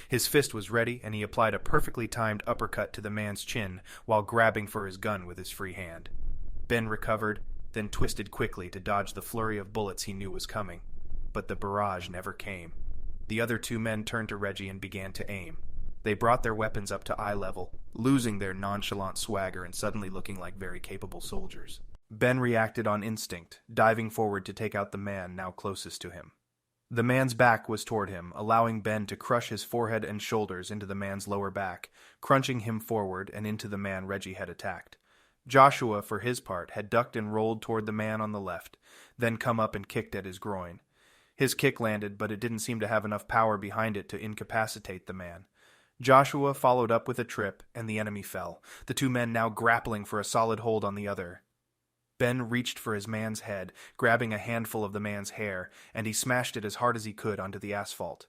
His fist was ready, and he applied a perfectly timed uppercut to the man's chin while grabbing for his gun with his free hand. Ben recovered, then twisted quickly to dodge the flurry of bullets he knew was coming. But the barrage never came. The other 2 men turned to Reggie and began to aim. They brought their weapons up to eye level, losing their nonchalant swagger and suddenly looking like very capable soldiers. Ben reacted on instinct, diving forward to take out the man now closest to him. The man's back was toward him, allowing Ben to crush his forehead and shoulders into the man's lower back, crunching him forward and into the man Reggie had attacked. Joshua, for his part, had ducked and rolled toward the man on the left, then come up and kicked at his groin. His kick landed, but it didn't seem to have enough power behind it to incapacitate the man. Joshua followed up with a trip, and the enemy fell, the 2 men now grappling for a solid hold on the other. Ben reached for his man's head, grabbing a handful of the man's hair, and he smashed it as hard as he could onto the asphalt.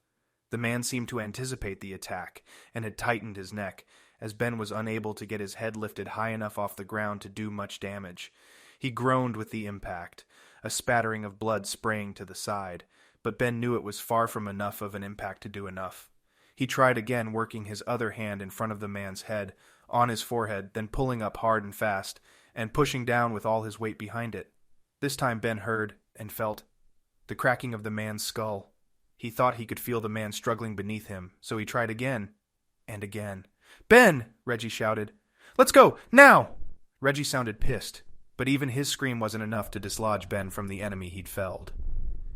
The man seemed to anticipate the attack, and had tightened his neck, as Ben was unable to get his head lifted high enough off the ground to do much damage. He groaned with the impact, a spattering of blood spraying to the side, but Ben knew it was far from enough of an impact to do enough. He tried again, working his other hand in front of the man's head, on his forehead, then pulling up hard and fast, and pushing down with all his weight behind it. This time Ben heard, and felt, the cracking of the man's skull. He thought he could feel the man struggling beneath him, so he tried again, and again. "Ben!" Reggie shouted. "Let's go, now!" Reggie sounded pissed, but even his scream wasn't enough to dislodge Ben from the enemy he'd felled.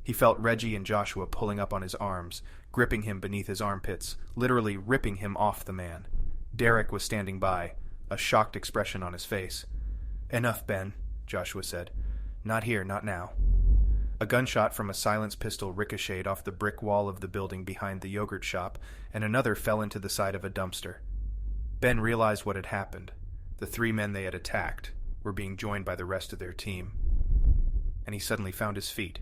He felt Reggie and Joshua pulling up on his arms, gripping him beneath his armpits, literally ripping him off the man. Derek was standing by, a shocked expression on his face. "Enough, Ben," Joshua said. "Not here, not now." A gunshot from a silenced pistol ricocheted off the brick wall of the building behind the yogurt shop, and another fell into the side of a dumpster. Ben realized what had happened. The 3 men they had attacked were being joined by the rest of their team. And he suddenly found his feet.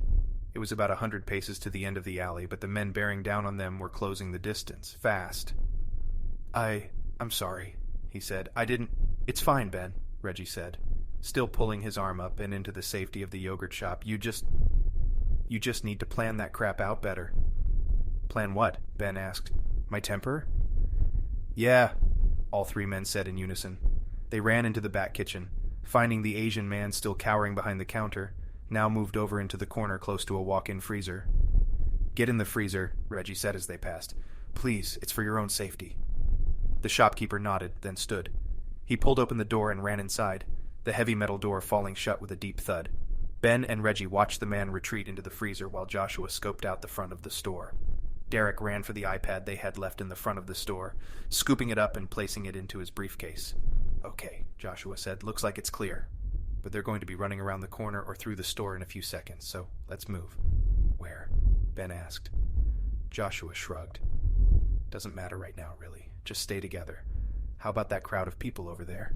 It was about 100 paces to the end of the alley, but the men bearing down on them were closing the distance, fast. I'm sorry," he said. It's fine, Ben," Reggie said, still pulling his arm up and into the safety of the yogurt shop. You just need to plan that crap out better." "Plan what?" Ben asked. "My temper?" "Yeah," all 3 men said in unison. They ran into the back kitchen, finding the Asian man still cowering behind the counter, now moved over into the corner close to a walk-in freezer. "Get in the freezer," Reggie said as they passed. "Please, it's for your own safety." The shopkeeper nodded, then stood. He pulled open the door and ran inside, the heavy metal door falling shut with a deep thud. Ben and Reggie watched the man retreat into the freezer while Joshua scoped out the front of the store. Derek ran for the iPad they had left in the front of the store, scooping it up and placing it into his briefcase. "Okay," Joshua said. "Looks like it's clear. But they're going to be running around the corner or through the store in a few seconds, so let's move." "Where?" Ben asked. Joshua shrugged. "Doesn't matter right now, really. Just stay together. How about that crowd of people over there?"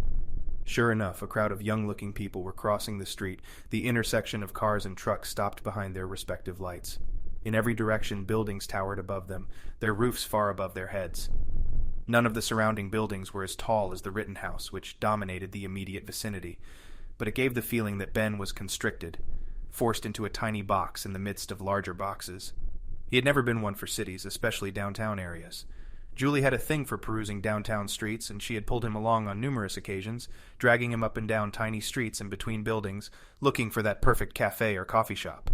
Sure enough, a crowd of young-looking people were crossing the street, the intersection of cars and trucks stopped behind their respective lights. In every direction, buildings towered above them, their roofs far above their heads. None of the surrounding buildings were as tall as the Rittenhouse, which dominated the immediate vicinity, but it gave the feeling that Ben was constricted, forced into a tiny box in the midst of larger boxes. He had never been one for cities, especially downtown areas. Julie had a thing for perusing downtown streets, and she had pulled him along on numerous occasions, dragging him up and down tiny streets and between buildings, looking for that perfect cafe or coffee shop.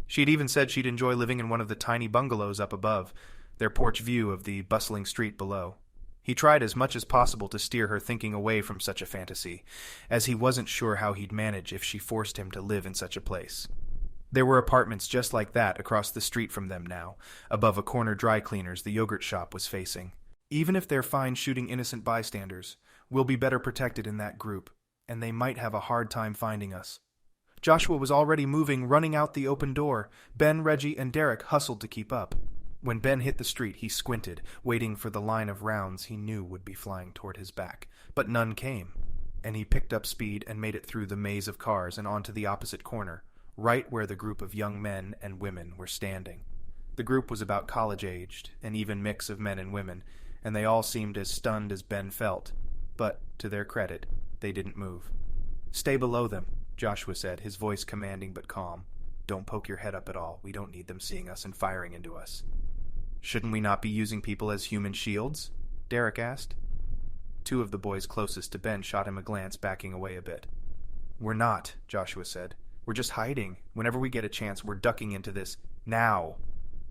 She had even said she'd enjoy living in one of the tiny bungalows up above, their porch view of the bustling street below. He tried as much as possible to steer her thinking away from such a fantasy, as he wasn't sure how he'd manage if she forced him to live in such a place. There were apartments just like that across the street from them now, above a corner dry cleaners the yogurt shop was facing. "Even if they're fine shooting innocent bystanders, we'll be better protected in that group, and they might have a hard time finding us." Joshua was already moving, running out the open door. Ben, Reggie, and Derek hustled to keep up. When Ben hit the street, he squinted, waiting for the line of rounds he knew would be flying toward his back. But none came, and he picked up speed and made it through the maze of cars and onto the opposite corner, right where the group of young men and women were standing. The group was about college-aged, an even mix of men and women, and they all seemed as stunned as Ben felt. But, to their credit, they didn't move. "Stay below them," Joshua said, his voice commanding but calm. "Don't poke your head up at all. We don't need them seeing us and firing into us." "Shouldn't we not be using people as human shields?" Derek asked. 2 of the boys closest to Ben shot him a glance, backing away a bit. "We're not," Joshua said. "We're just hiding. Whenever we get a chance, we're ducking into this. Now!"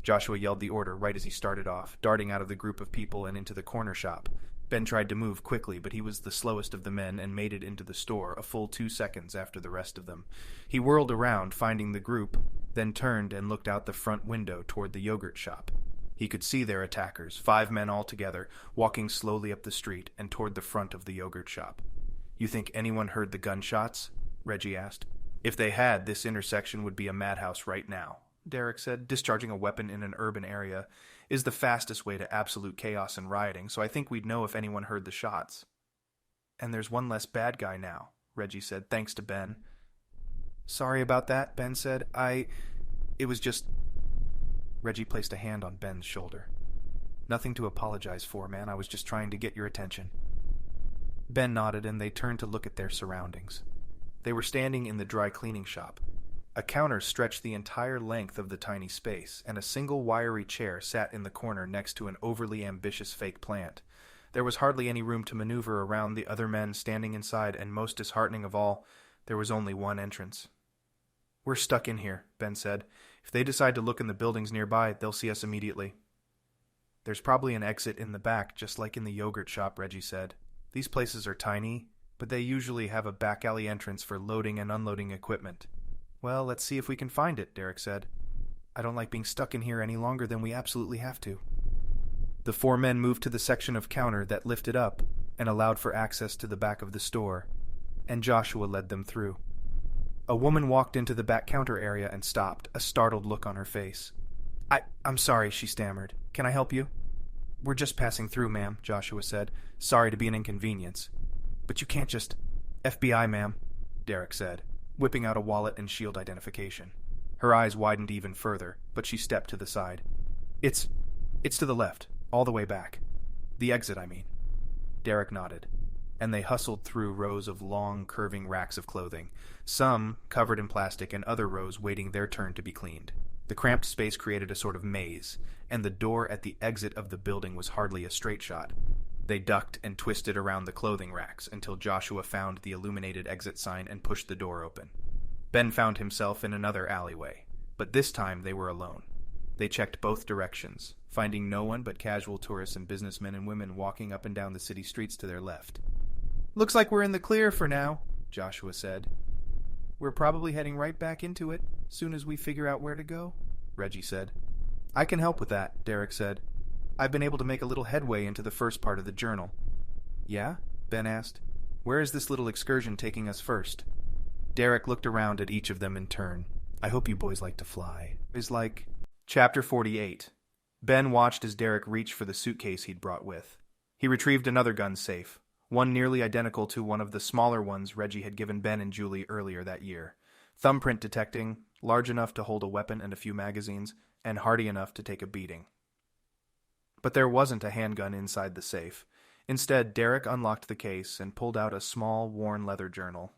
Joshua yelled the order right as he started off, darting out of the group of people and into the corner shop. Ben tried to move quickly, but he was the slowest of the men and made it into the store a full 2 seconds after the rest of them. He whirled around, finding the group, then turned and looked out the front window toward the yogurt shop. He could see their attackers, 5 men altogether, walking slowly up the street and toward the front of the yogurt shop. "You think anyone heard the gunshots?" Reggie asked. "If they had, this intersection would be a madhouse right now," Derek said. "Discharging a weapon in an urban area is the fastest way to absolute chaos and rioting, so I think we'd know if anyone heard the shots." "And there's one less bad guy now," Reggie said, thanks to Ben. "Sorry about that," Ben said. It was just... Reggie placed a hand on Ben's shoulder. "Nothing to apologize for, man. I was just trying to get your attention." Ben nodded, and they turned to look at their surroundings. They were standing in the dry cleaning shop. A counter stretched the entire length of the tiny space, and a single wiry chair sat in the corner next to an overly ambitious fake plant. There was hardly any room to maneuver around the other men standing inside, and most disheartening of all, there was only one entrance. "We're stuck in here," Ben said. "If they decide to look in the buildings nearby, they'll see us immediately." "There's probably an exit in the back, just like in the yogurt shop," Reggie said. "These places are tiny, but they usually have a back alley entrance for loading and unloading equipment." "Well, let's see if we can find it," Derek said. "I don't like being stuck in here any longer than we absolutely have to." The four men moved to the section of counter that lifted up and allowed for access to the back of the store, and Joshua led them through. A woman walked into the back counter area and stopped, a startled look on her face. I'm sorry," she stammered. "Can I help you?" "We're just passing through, ma'am," Joshua said. "Sorry to be an inconvenience." "But you can't just—" "FBI, ma'am," Derek said, whipping out a wallet and shield identification. Her eyes widened even further, but she stepped to the side. It's to the left, all the way back. The exit, I mean." Derek nodded, and they hustled through rows of long, curving racks of clothing, some covered in plastic and other rows waiting their turn to be cleaned. The cramped space created a sort of maze, and the door at the exit of the building was hardly a straight shot. They ducked and twisted around the clothing racks until Joshua found the illuminated exit sign and pushed the door open. Ben found himself in another alleyway, but this time they were alone. They checked both directions, finding no one but casual tourists and businessmen and women walking up and down the city streets to their left. "Looks like we're in the clear for now," Joshua said. "We're probably heading right back into it, soon as we figure out where to go," Reggie said. "I can help with that," Derek said. "I've been able to make a little headway into the first part of the journal." "Yeah?" Ben asked. "Where is this little excursion taking us first?" Derek looked around at each of them in turn. "I hope you boys like to fly." Chapter 48. Ben watched as Derek reached for the suitcase he'd brought with. He retrieved another gun safe, one nearly identical to one of the smaller ones Reggie had given Ben and Julie earlier that year. Thumbprint detecting, large enough to hold a weapon and a few magazines, and hardy enough to take a beating. But there wasn't a handgun inside the safe. Instead, Derek unlocked the case and pulled out a small, worn leather journal.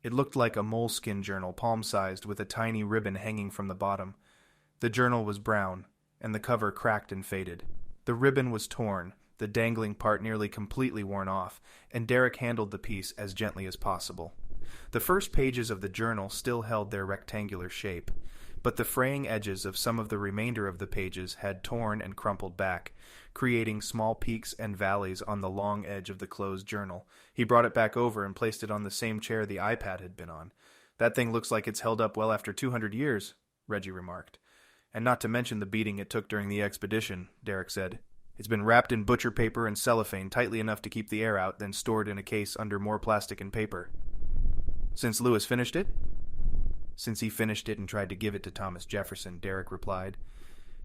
It looked like a moleskin journal, palm-sized, with a tiny ribbon hanging from the bottom. The journal was brown, and the cover cracked and faded. The ribbon was torn, the dangling part nearly completely worn off, and Derek handled the piece as gently as possible. The first pages of the journal still held their rectangular shape, but the fraying edges of some of the remainder of the pages had torn and crumpled back, creating small peaks and valleys on the long edge of the closed journal. He brought it back over and placed it on the same chair the iPad had been on. "That thing looks like it's held up well after 200 years, Reggie remarked. "And not to mention the beating it took during the expedition," Derek said. "It's been wrapped in butcher paper and cellophane tightly enough to keep the air out, then stored in a case under more plastic and paper." "Since Lewis finished it?" "Since he finished it and tried to give it to Thomas Jefferson," Derek replied.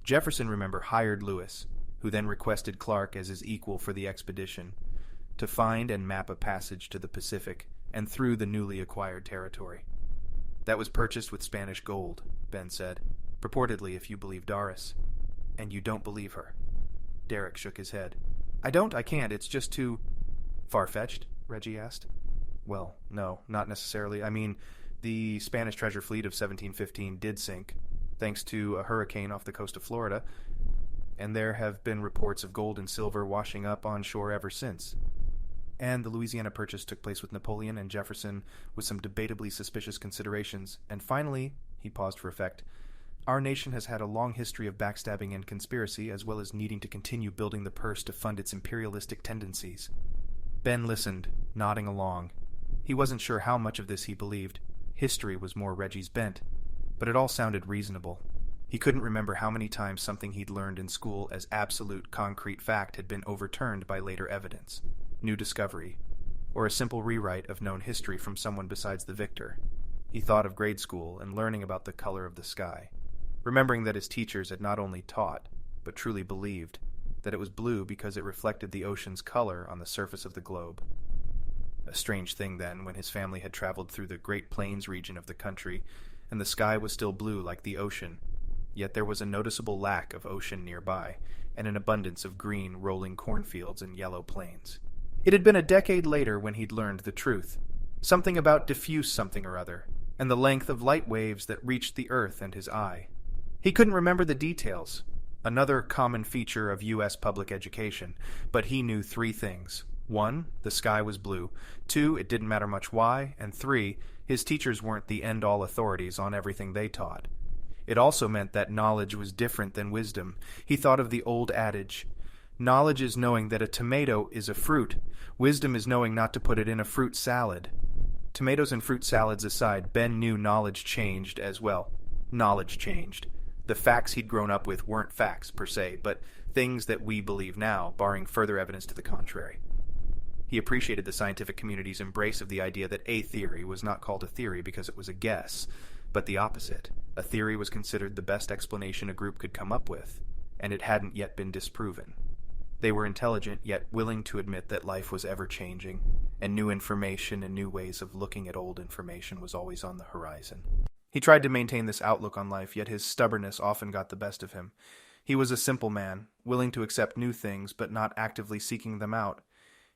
Jefferson, remember, hired Lewis, who then requested Clark as his equal for the expedition, to find and map a passage to the Pacific and through the newly acquired territory. "That was purchased with Spanish gold," Ben said. "Purportedly, if you believe Darus." "And you don't believe her?" Derek shook his head. I can't, it's just too—" "Far-fetched?" Reggie asked. "Well, no, not necessarily. I mean, the Spanish treasure fleet of 1715 did sink, thanks to a hurricane off the coast of Florida, and there have been reports of gold and silver washing up on shore ever since. And the Louisiana Purchase took place with Napoleon and Jefferson with some debatably suspicious considerations. And finally," he paused for effect, "our nation has had a long history of backstabbing and conspiracy, as well as needing to continue building the purse to fund its imperialistic tendencies." Ben listened, nodding along. He wasn't sure how much of this he believed. History was more Reggie's bent, but it all sounded reasonable. He couldn't remember how many times something he'd learned in school as absolute, concrete fact had been overturned by later evidence, new discovery, or a simple rewrite of known history from someone besides the victor. He thought of grade school and learning about the color of the sky, remembering that his teachers had not only taught, but truly believed, that it was blue because it reflected the ocean's color on the surface of the globe. A strange thing, then, when his family had traveled through the Great Plains region of the country, and the sky was still blue like the ocean, yet there was a noticeable lack of ocean nearby, and an abundance of green, rolling cornfields and yellow plains. It had been a decade later when he'd learned the truth. Something about diffuse something or other, and the length of light waves that reached the earth and his eye. He couldn't remember the details, another common feature of U.S. public education, but he knew 3 things. 1, the sky was blue. 2, it didn't matter much why. And 3, his teachers weren't the end-all authorities on everything they taught. It also meant that knowledge was different than wisdom. He thought of the old adage, knowledge is knowing that a tomato is a fruit. Wisdom is knowing not to put it in a fruit salad. Tomatoes and fruit salads aside, Ben knew knowledge changed as well. Knowledge changed. The facts he'd grown up with weren't facts per se, but things that we believe now, barring further evidence to the contrary. He appreciated the scientific community's embrace of the idea that a theory was not called a theory because it was a guess, but the opposite. A theory was considered the best explanation a group could come up with, and it hadn't yet been disproven. They were intelligent, yet willing to admit that life was ever-changing, and new information and new ways of looking at old information was always on the horizon. He tried to maintain this outlook on life, yet his stubbornness often got the best of him. He was a simple man, willing to accept new things, but not actively seeking them out.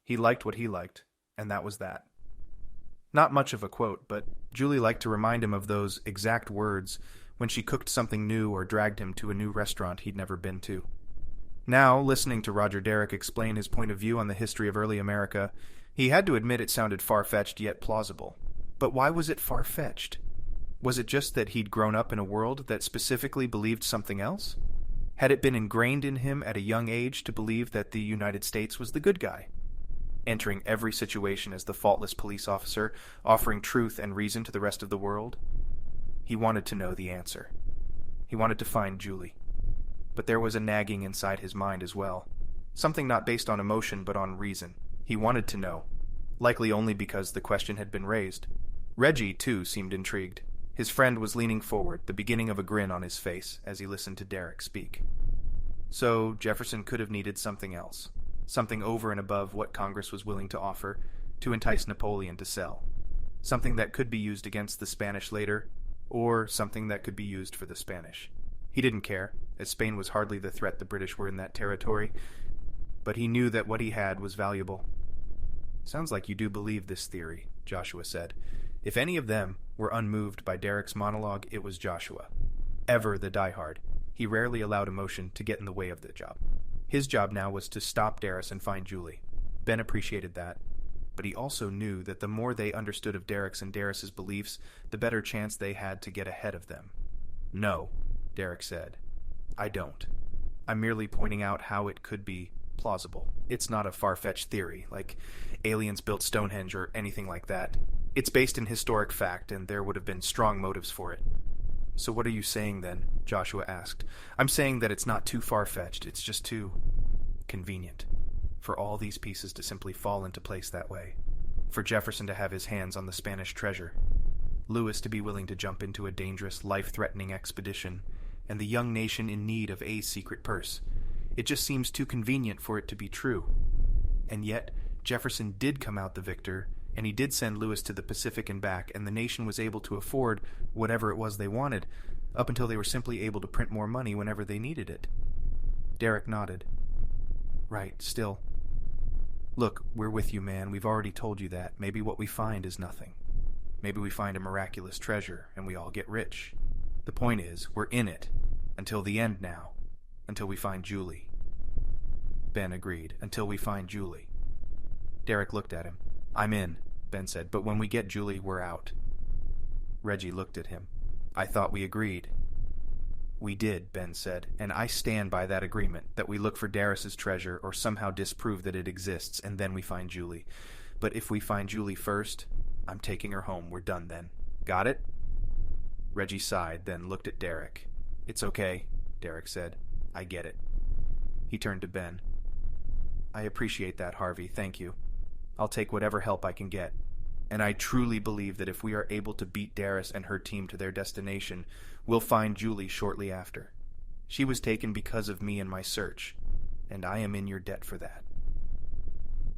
He liked what he liked, and that was that. Not much of a quote, but Julie liked to remind him of those exact words when she cooked something new or dragged him to a new restaurant he'd never been to. Now, listening to Roger Derrick explain his point of view on the history of early America, he had to admit it sounded far-fetched yet plausible. But why was it far-fetched? Was it just that he'd grown up in a world that specifically believed something else? Had it been ingrained in him at a young age to believe that the United States was the good guy, entering every situation as the faultless police officer, offering truth and reason to the rest of the world? He wanted to know the answer. He wanted to find Julie. But there was a nagging inside his mind as well. Something not based on emotion but on reason. He wanted to know, likely only because the question had been raised. Reggie, too, seemed intrigued. His friend was leaning forward, the beginning of a grin on his face, as he listened to Derrick speak. So Jefferson could have needed something else, something over and above what Congress was willing to offer, to entice Napoleon to sell. Something that could be used against the Spanish later, or something that could be used for the Spanish. He didn't care, as Spain was hardly the threat the British were in that territory, but he knew that what he had was valuable. "Sounds like you do believe this theory," Joshua said. If any of them were unmoved by Derrick's monologue, it was Joshua. Ever the diehard, he rarely allowed emotion to get in the way of the job. His job now was to stop Darus and find Julie. Ben appreciated that, but he also knew that the more they understood of Derrick's and Darus's beliefs, the better chance they had to get ahead of them. "No," Derrick said. "I don't. I'm merely pointing out how it could be plausible. It's not a far-fetched theory, like aliens built Stonehenge or anything like that. It's based in historic fact, and there would have been strong motives for it." "So what are you saying, then?" Joshua asked. "I'm saying that it's not too far-fetched, it's just too convenient for all these pieces to simply fall into place that way. For Jefferson to have his hands on the Spanish treasure, Lewis to be willing to jump into a dangerous, life-threatening expedition, and the young nation in need of a secret purse. It just seems too convenient for it to be true. And yet, Jefferson did come out the victor, and he did send Lewis to the Pacific and back, and the nation was able to afford whatever it was they wanted, up until they were simply able to print more money whenever they needed it." Derrick nodded. "Right, still. Look, we're with you, man. We've already told you that. Maybe what we find is nothing. Maybe we find a miraculous treasure, and we all get rich. The point is, we're in it. Until the end now. Until we find Julie." Ben agreed. "Until we find Julie." Derrick looked at him. "I'm in," Ben said, "but when we get Julie, we're out." Reggie looked at him. "I thought we agreed." "We did," Ben said, "and I stand by that agreement, that we look for Darus's treasure or somehow disprove that it exists, and then we find Julie. But if we find Julie first, I'm taking her home. We're done then. Got it?" Reggie sighed, then looked at Derrick. "It's okay," Derrick said. "I get it." He turned to Ben. "I appreciate that, Harvey. Thank you. I'll take whatever help I can get. And I truly believe that if we are able to beat Darus and her team to their destination, we'll find Julie shortly after. She was taken because of me and my search, and I am in your debt for that."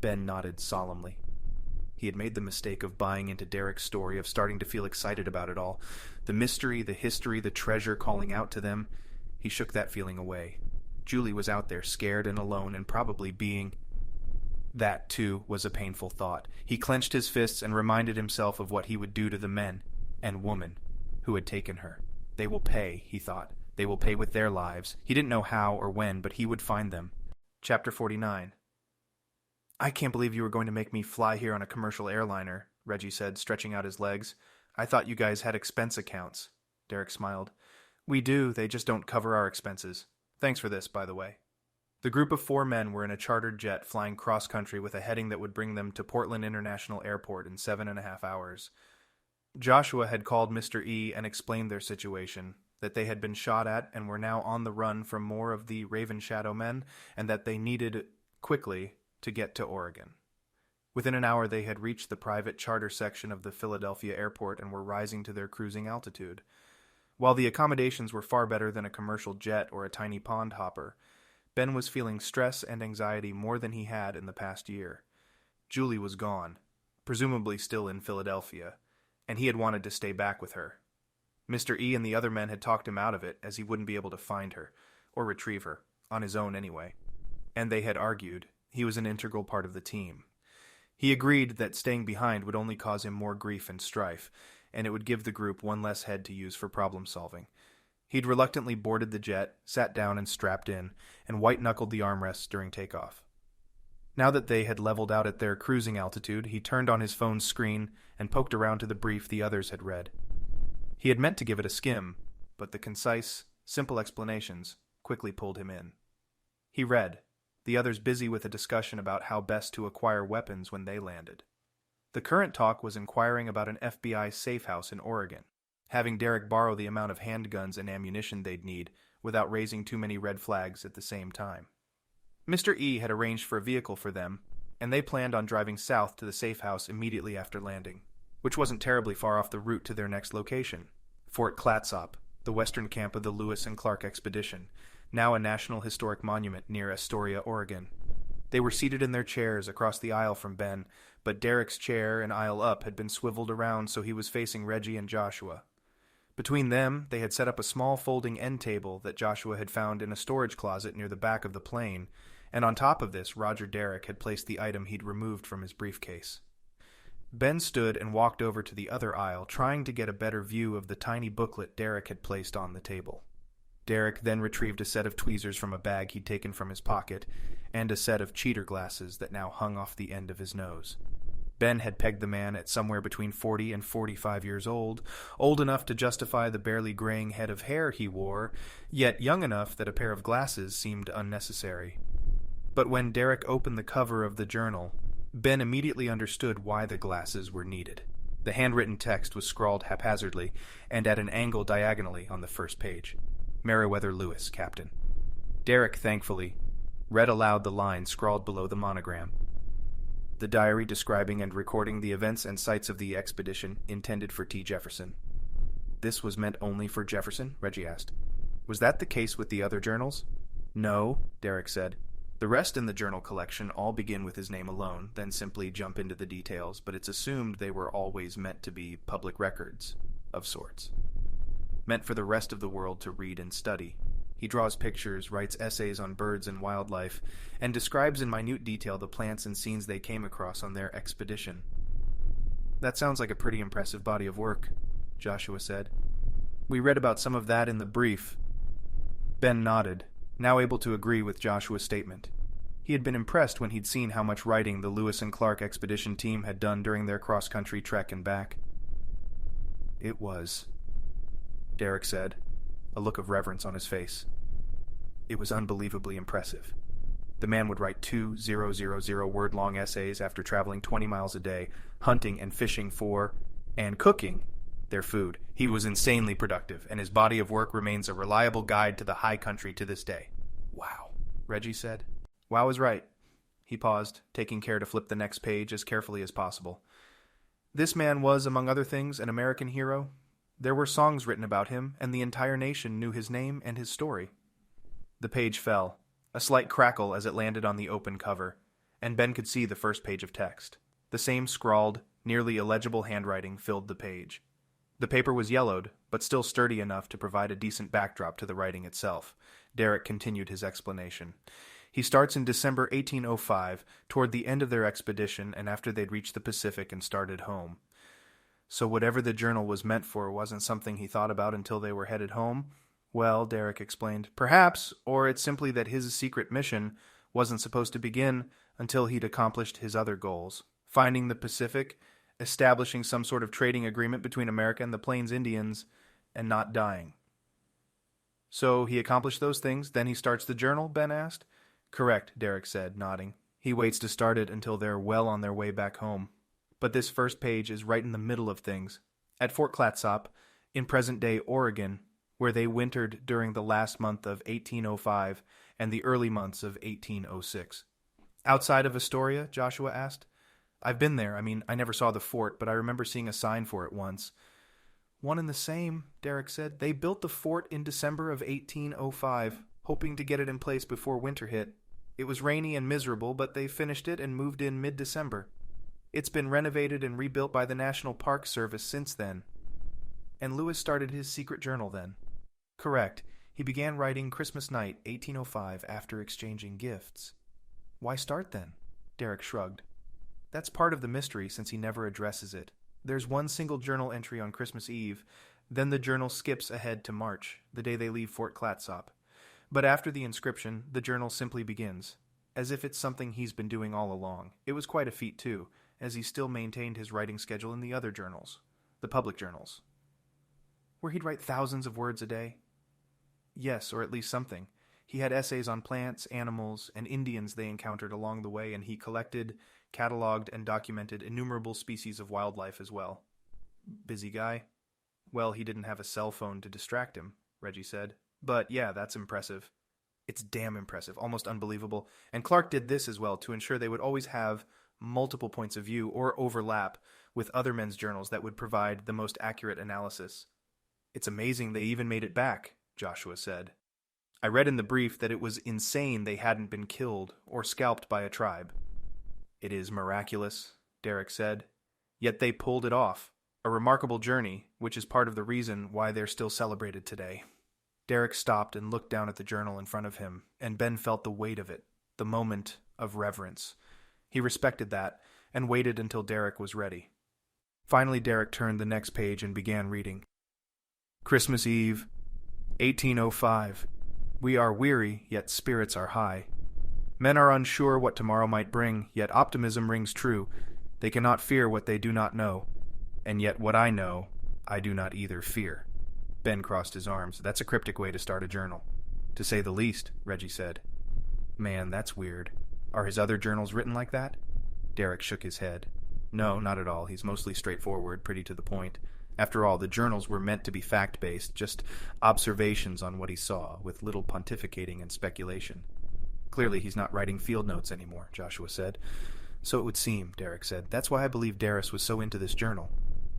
Ben nodded solemnly. He had made the mistake of buying into Derrick's story, of starting to feel excited about it all. The mystery, the history, the treasure calling out to them. He shook that feeling away. Julie was out there, scared and alone, and probably being... That, too, was a painful thought. He clenched his fists and reminded himself of what he would do to the men and woman who had taken her. They will pay, he thought. They will pay with their lives. He didn't know how or when, but he would find them. Chapter 49. I can't believe you were going to make me fly here on a commercial airliner, Reggie said, stretching out his legs. I thought you guys had expense accounts. Derek smiled. We do, they just don't cover our expenses. Thanks for this, by the way. The group of 4 men were in a chartered jet flying cross-country with a heading that would bring them to Portland International Airport in 7.5 hours. Joshua had called Mr. E and explained their situation, that they had been shot at and were now on the run from more of the Raven Shadow men, and that they needed, quickly, to get to Oregon. Within an hour they had reached the private charter section of the Philadelphia airport and were rising to their cruising altitude. While the accommodations were far better than a commercial jet or a tiny pond hopper, Ben was feeling stress and anxiety more than he had in the past year. Julie was gone, presumably still in Philadelphia, and he had wanted to stay back with her. Mr. E and the other men had talked him out of it, as he wouldn't be able to find her, or retrieve her, on his own anyway. And they had argued he was an integral part of the team. He agreed that staying behind would only cause him more grief and strife, and it would give the group one less head to use for problem-solving. He'd reluctantly boarded the jet, sat down and strapped in, and white-knuckled the armrests during takeoff. Now that they had leveled out at their cruising altitude, he turned on his phone's screen and poked around to the brief the others had read. He had meant to give it a skim, but the concise, simple explanations quickly pulled him in. He read, the others busy with a discussion about how best to acquire weapons when they landed. The current talk was inquiring about an FBI safe house in Oregon, having Derek borrow the amount of handguns and ammunition they'd need without raising too many red flags at the same time. Mr. E had arranged for a vehicle for them, and they planned on driving south to the safe house immediately after landing, which wasn't terribly far off the route to their next location, Fort Clatsop, the western camp of the Lewis and Clark expedition, now a National Historic Monument near Astoria, Oregon. They were seated in their chairs across the aisle from Ben, but Derek's chair and aisle up had been swiveled around so he was facing Reggie and Joshua. Between them, they had set up a small folding end table that Joshua had found in a storage closet near the back of the plane, and on top of this, Roger Derek had placed the item he'd removed from his briefcase. Ben stood and walked over to the other aisle, trying to get a better view of the tiny booklet Derek had placed on the table. Derek then retrieved a set of tweezers from a bag he'd taken from his pocket, and a set of cheater glasses that now hung off the end of his nose. Ben had pegged the man at somewhere between 40 and 45 years old enough to justify the barely graying head of hair he wore, yet young enough that a pair of glasses seemed unnecessary. But when Derek opened the cover of the journal, Ben immediately understood why the glasses were needed. The handwritten text was scrawled haphazardly and at an angle diagonally on the first page. Meriwether Lewis, Captain. Derek, thankfully, read aloud the line scrawled below the monogram. The diary describing and recording the events and sites of the expedition intended for T. Jefferson. This was meant only for Jefferson? Reggie asked. Was that the case with the other journals? No, Derek said. The rest in the journal collection all begin with his name alone, then simply jump into the details, but it's assumed they were always meant to be public records, of sorts. Meant for the rest of the world to read and study. He draws pictures, writes essays on birds and wildlife, and describes in minute detail the plants and scenes they came across on their expedition. That sounds like a pretty impressive body of work, Joshua said. We read about some of that in the brief. Ben nodded, now able to agree with Joshua's statement. He had been impressed when he'd seen how much writing the Lewis and Clark expedition team had done during their cross-country trek and back. It was, Derek said, a look of reverence on his face. It was unbelievably impressive. The man would write 2 000-word-long essays after traveling 20 miles a day, hunting and fishing for, and cooking, their food. He was insanely productive, and his body of work remains a reliable guide to the high country to this day. Wow, Reggie said. Wow is right. He paused, taking care to flip the next page as carefully as possible. This man was, among other things, an American hero. There were songs written about him, and the entire nation knew his name and his story. The page fell, a slight crackle as it landed on the open cover, and Ben could see the first page of text. The same scrawled, nearly illegible handwriting filled the page. The paper was yellowed, but still sturdy enough to provide a decent backdrop to the writing itself. Derek continued his explanation. He starts in December 1805, toward the end of their expedition and after they'd reached the Pacific and started home. So whatever the journal was meant for wasn't something he thought about until they were headed home? Well, Derek explained, perhaps, or it's simply that his secret mission wasn't supposed to begin until he'd accomplished his other goals. Finding the Pacific, establishing some sort of trading agreement between America and the Plains Indians, and not dying. So he accomplished those things, then he starts the journal, Ben asked. Correct, Derek said, nodding. He waits to start it until they're well on their way back home. But this first page is right in the middle of things. At Fort Clatsop, in present-day Oregon, where they wintered during the last month of 1805 and the early months of 1806. Outside of Astoria, Joshua asked. I've been there. I never saw the fort, but I remember seeing a sign for it once. One and the same, Derek said. They built the fort in December of 1805, hoping to get it in place before winter hit. It was rainy and miserable, but they finished it and moved in mid-December. It's been renovated and rebuilt by the National Park Service since then. And Lewis started his secret journal then. Correct. He began writing Christmas night, 1805, after exchanging gifts. Why start then? Derek shrugged. That's part of the mystery since he never addresses it. There's one single journal entry on Christmas Eve, then the journal skips ahead to March, the day they leave Fort Clatsop. But after the inscription, the journal simply begins, as if it's something he's been doing all along. It was quite a feat, too, as he still maintained his writing schedule in the other journals, the public journals. Where he'd write thousands of words a day? Yes, or at least something. He had essays on plants, animals, and Indians they encountered along the way, and he collected, cataloged, and documented innumerable species of wildlife as well. Busy guy? Well, he didn't have a cell phone to distract him, Reggie said. But yeah, that's impressive. It's damn impressive, almost unbelievable. And Clark did this as well to ensure they would always have multiple points of view or overlap with other men's journals that would provide the most accurate analysis. It's amazing they even made it back, Joshua said. I read in the brief that it was insane they hadn't been killed or scalped by a tribe. It is miraculous, Derek said. Yet they pulled it off. A remarkable journey, which is part of the reason why they're still celebrated today. Derek stopped and looked down at the journal in front of him, and Ben felt the weight of it, the moment of reverence. He respected that, and waited until Derek was ready. Finally, Derek turned the next page and began reading. Christmas Eve, 1805. We are weary, yet spirits are high. Men are unsure what tomorrow might bring, yet optimism rings true. They cannot fear what they do not know. And yet what I know, I do not either fear. Ben crossed his arms. That's a cryptic way to start a journal. To say the least, Reggie said. Man, that's weird. Are his other journals written like that? Derek shook his head. No, not at all. He's mostly straightforward, pretty to the point. After all, the journals were meant to be fact-based, just observations on what he saw, with little pontificating and speculation. Clearly he's not writing field notes anymore, Joshua said. So it would seem, Derek said. That's why I believe Darus was so into this journal.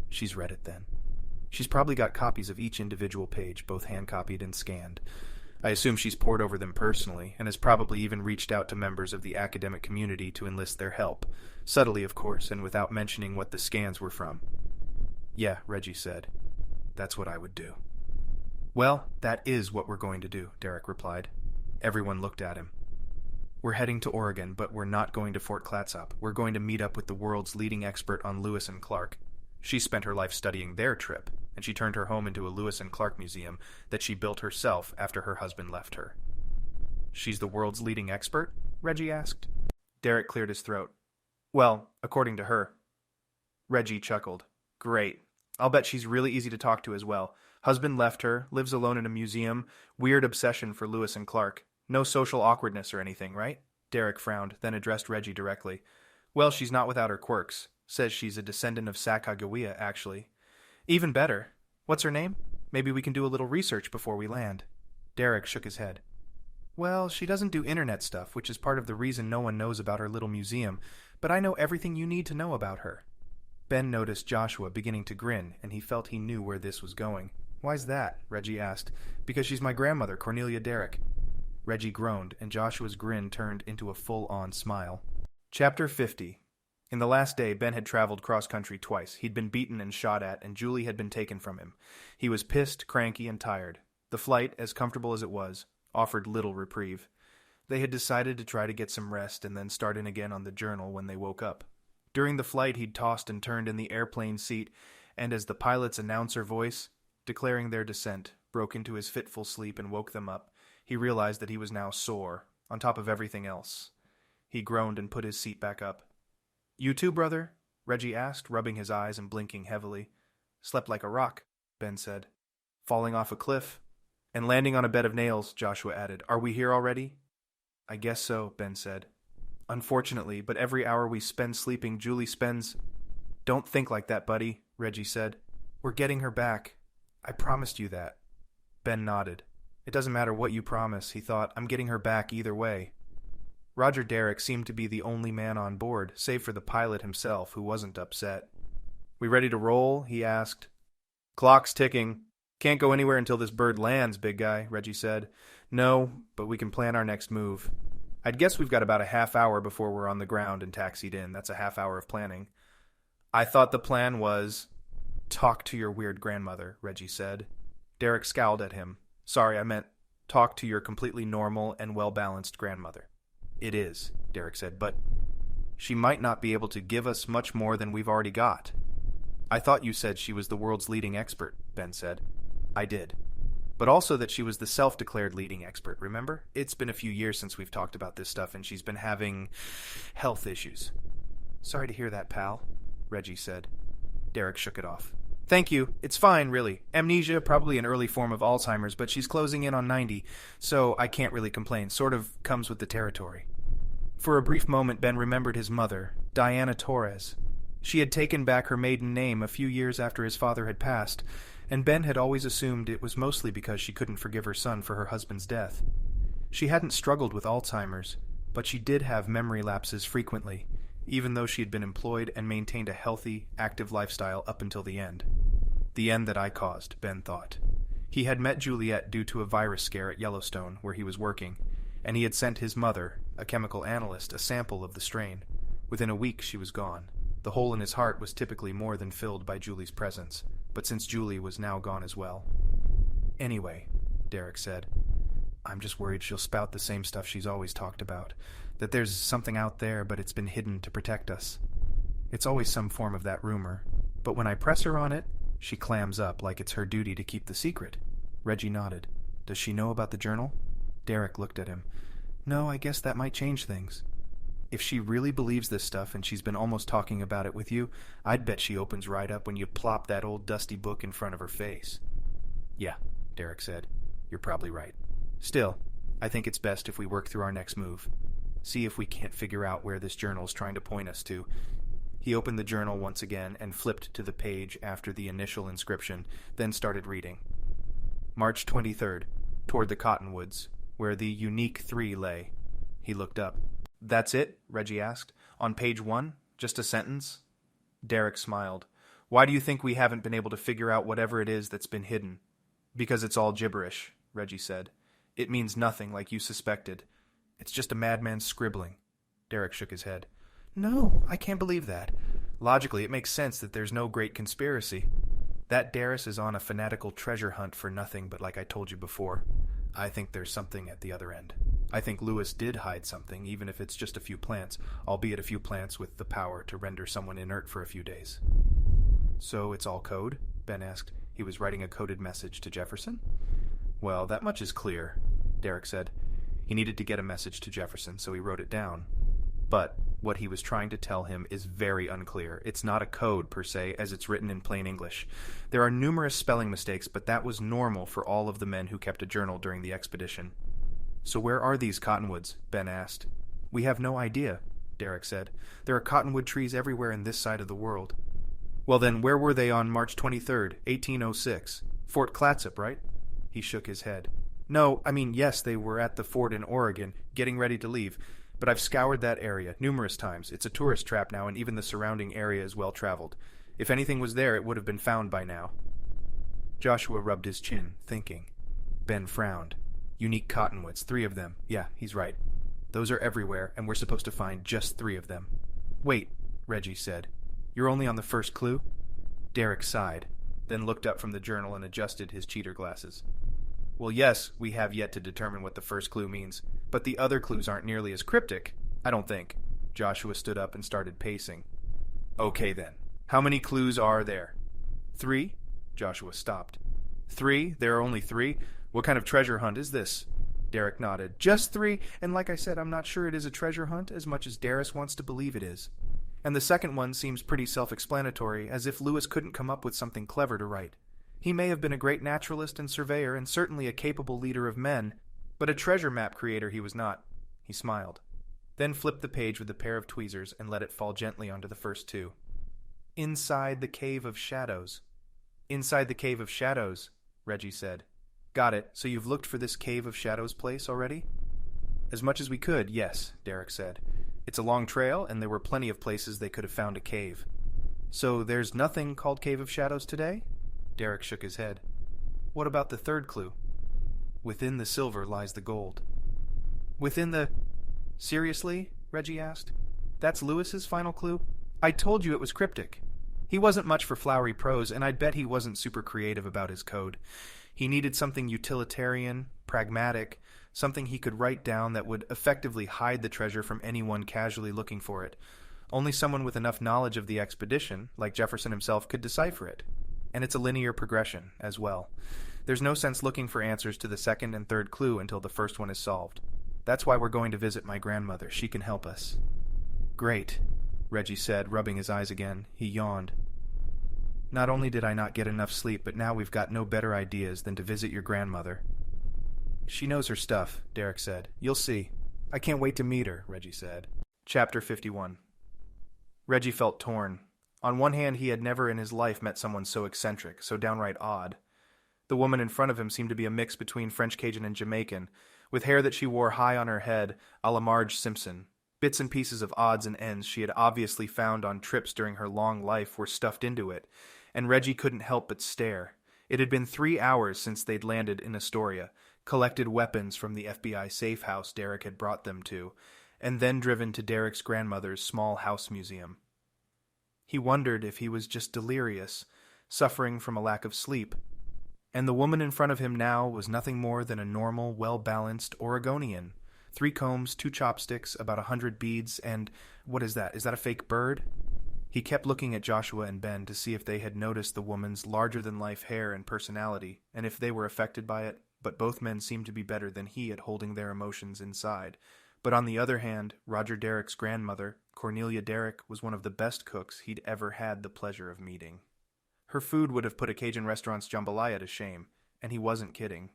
She's read it then. She's probably got copies of each individual page, both hand-copied and scanned. I assume she's pored over them personally, and has probably even reached out to members of the academic community to enlist their help. Subtly, of course, and without mentioning what the scans were from. Yeah, Reggie said. That's what I would do. Well, that is what we're going to do, Derek replied. Everyone looked at him. We're heading to Oregon, but we're not going to Fort Clatsop. We're going to meet up with the world's leading expert on Lewis and Clark. She spent her life studying their trip, and she turned her home into a Lewis and Clark museum that she built herself after her husband left her. She's the world's leading expert? Reggie asked. Derek cleared his throat. Well, according to her. Reggie chuckled. Great. I'll bet she's really easy to talk to as well. Husband left her, lives alone in a museum, weird obsession for Lewis and Clark. No social awkwardness or anything, right? Derek frowned, then addressed Reggie directly. Well, she's not without her quirks. Says she's a descendant of Sacagawea, actually. Even better. What's her name? Maybe we can do a little research before we land. Derek shook his head. Well, she doesn't do internet stuff, which is part of the reason no one knows about her little museum, but I know everything you need to know about her. Ben noticed Joshua beginning to grin, and he felt he knew where this was going. Why's that? Reggie asked. Because she's my grandmother, Cornelia Derrick. Reggie groaned, and Joshua's grin turned into a full-on smile. Chapter 50. In the last day, Ben had traveled cross-country twice. He'd been beaten and shot at, and Julie had been taken from him. He was pissed, cranky, and tired. The flight, as comfortable as it was, offered little reprieve. They had decided to try to get some rest and then start in again on the journal when they woke up. During the flight, he'd tossed and turned in the airplane seat, and as the pilot's announcer voice, declaring their descent, broke into his fitful sleep and woke them up, he realized that he was now sore, on top of everything else. He groaned and put his seat back up. "You too, brother?" Reggie asked, rubbing his eyes and blinking heavily. "Slept like a rock," Ben said. "Falling off a cliff?" "And landing on a bed of nails," Joshua added. "Are we here already?" "I guess so," Ben said. "Unfortunately, but every hour we spend sleeping, Julie spends—" "Don't think like that, buddy," Reggie said. "We're getting her back. I promised you that." Ben nodded. "It doesn't matter what you promise," he thought. "I'm getting her back either way." Roger Derrick seemed to be the only man on board, save for the pilot himself, who wasn't upset. "We ready to roll?" he asked. "Clock's ticking. Can't go anywhere until this bird lands, big guy," Reggie said. "No, but we can plan our next move. I'd guess we've got about a half hour before we're on the ground and taxied in. That's a half hour of planning." "I thought the plan was—" "Talk to your weird grandmother," Reggie said. Derrick scowled at him. "Sorry, I meant talk to your completely normal and well-balanced grandmother." "It is," Derrick said, "but she might not be able to give us much more than we've already got." "I thought you said she was the world's leading expert," Ben said. "I did. But also that she was the self-declared leading expert, remember? It's been a few years since we've talked about this stuff, and she's been having health issues." "Sorry to hear that, pal," Reggie said. Derrick shook it off. "Thank you. It's fine, really. Amnesia, probably an early form of Alzheimer's, but she's closing in on 90, so I can't really complain. Sort of comes with the territory." For a brief moment, Ben remembered his mother, Diana Torres. She had taken back her maiden name a few years after his father had passed, and Ben had always assumed it was mostly because she couldn't forgive her son for her husband's death. She hadn't struggled with Alzheimer's, but she did have memory lapses frequently, even though she had been employed and maintained a healthy, active lifestyle up until the end. The end that I caused, Ben thought. He had met Juliet due to a virus scare at Yellowstone, where he was working, and he had sent his mother, a chemical analyst, a sample of the strain. Within a week, she was gone. The hole in his heart was typically more than filled by Julie's presence, but since Julie was now gone as well. "Anyway," Derrick said, "I'm just worried she'll spout the same stuff she's always talked about, that there's something out there, but it's been hidden to protect us. It's always some form of that rumor, but when I press her on it, she clams up like it's her duty to keep the secret." Reggie nodded. "Does she know about the journal?" Derrick looked at him. "No, I guess that might change things. If she really believes this stuff and she's been almost talking about it with you, I'd bet she opens right up when you plop that old dusty book in front of her face." "Yeah," Derrick said. "You're probably right. Still, I think it's best if we work through our next move. See if we can't figure out where this journal's trying to point us to." He opened the journal once again and flipped to the page after the initial inscription, then started reading. March 23rd, toward the cottonwoods, where the unique 3 lay. He looked up. "That's it?" Reggie asked. "On page 1? Just a sentence?" Derrick smiled. "Why do you think we haven't been able to figure out whatever it is that's been hidden?" "Because it's all gibberish," Reggie said. "It means nothing like you suspected. It's just a madman's scribbling." Derrick shook his head. "No, I can't believe that. Logically, it makes sense that there's no great conspiracy. That Darus is on a fanatical treasure hunt for nothing but like I told you before. I think there's something at the other end. I think Lewis did hide something, even if it's just a few plants, albeit a few plants with the power to render someone inert for a few days." "So it's all code?" Ben asked. "He was writing a coded message to Jefferson?" "Well, that much is clear," Derrick said. "He needed to get a message to Jefferson, so he wrote it down. But what he was trying to tell him is very unclear. It's not a code, per se, as it's written in plain English. There are numerous spelling mistakes, but that was normal for all of the men who kept a journal during the expedition." "So where are these cottonwoods?" Ben asked. "We have no idea," Derrick said. "There are cottonwood trees everywhere in this side of the world." "Well then, where were they on March 23rd, 1806? Fort Clatsop, right?" He shook his head. "No, I mean, yes, they were at the fort in Oregon, getting ready to leave. But I've scoured that area numerous times. It's a tourist trap now, and even the surrounding area is well traveled. If anything was there, it would have been found by now." Joshua rubbed his chin, thinking. Ben frowned. "Unique cottonwoods, 3 of them. Yeah, he's right. Those are everywhere, and we're supposed to find just 3 of them." "Wait," Reggie said. "You're only on the first clue?" Derrick sighed, then looked up from the journal and adjusted his cheater glasses. "Well, yes, we have yet to determine what the first clue means, but the other clues aren't nearly as cryptic, I don't think. Joshua stood up and started pacing. Okay then. How many clues are there? 3? Joshua stopped. 3? There are only 3? What kind of treasure hunt is this? Derek nodded. Just 3, and like I said, I'm not sure it is a treasure hunt as much as Darus wants to believe it is. And the second one seems pretty self-explanatory, as if Lewis couldn't come up with something clever to write. He may have been a great naturalist and surveyor, and certainly a capable leader of men, but a treasure map creator he was not. He smiled, then flipped the page with a pair of tweezers and let it fall gently onto the first 2. Inside the Cave of Shadows. Inside the Cave of Shadows, Reggie said. Got it. So you've looked for this Cave of Shadows place already? As much as we could, yes, Derek said. It's a long trail, and there were plenty of places they could have found a cave. So there's nothing called Cave of Shadows today? Derek shook his head. What about the third clue? Within the silver lies the gold. Within the... Seriously? Reggie asked. That's Lewis's final clue? I told you it was cryptic. He wasn't much for flowery prose, and I'd bet he wasn't super creative about his code. He needed something utilitarian, pragmatic, something he could write down that would effectively hide the treasure from anyone casually looking for it. Only someone with enough knowledge of the expedition, like Jefferson himself, could decipher it. And it's a linear progression, as well. There's no sense looking for answers to the second and third clue until the first one is solved. That's why we're going to visit my grandmother. She can help us. Great, Reggie said, rubbing his eyes again. He yawned. Not only did I not get enough sleep, but now we've got no better ideas than to visit your grandmother. She knows her stuff, Derek said. You'll see. I can't wait to meet her, Reggie said. Chapter 51. Reggie felt torn. On one hand, he had never in his life met someone so eccentric, so downright odd. The woman in front of him seemed to be a mix between French Cajun and Jamaican, with hair that she wore high on her head, a la Marge Simpson. Bits and pieces of odds and ends she had obviously found on trips during her long life were stuffed into it, and Reggie couldn't help but stare. It had been 3 hours since they'd landed in Astoria, collected weapons from the FBI safe house Derek had brought them to, and then driven to Derek's grandmother's small house museum. He wondered if he was just delirious, suffering from a lack of sleep. And the woman in front of him now was nothing more than a normal, well-balanced Oregonian. 3 combs, 2 chopsticks, about 100 beads, and what is that? Is that a fake bird? He kept looking at Joshua and Ben to see if they had noticed the woman's larger-than-life hair and personality, and if they were affected by it, but both men seemed to be better than he at holding their emotions inside. But on the other hand, Roger Derek's grandmother, Cornelia Derek, was one of the best cooks he'd ever had the pleasure of meeting. Her food would have put a Cajun restaurant's jambalaya to shame, and he wasn't kidding.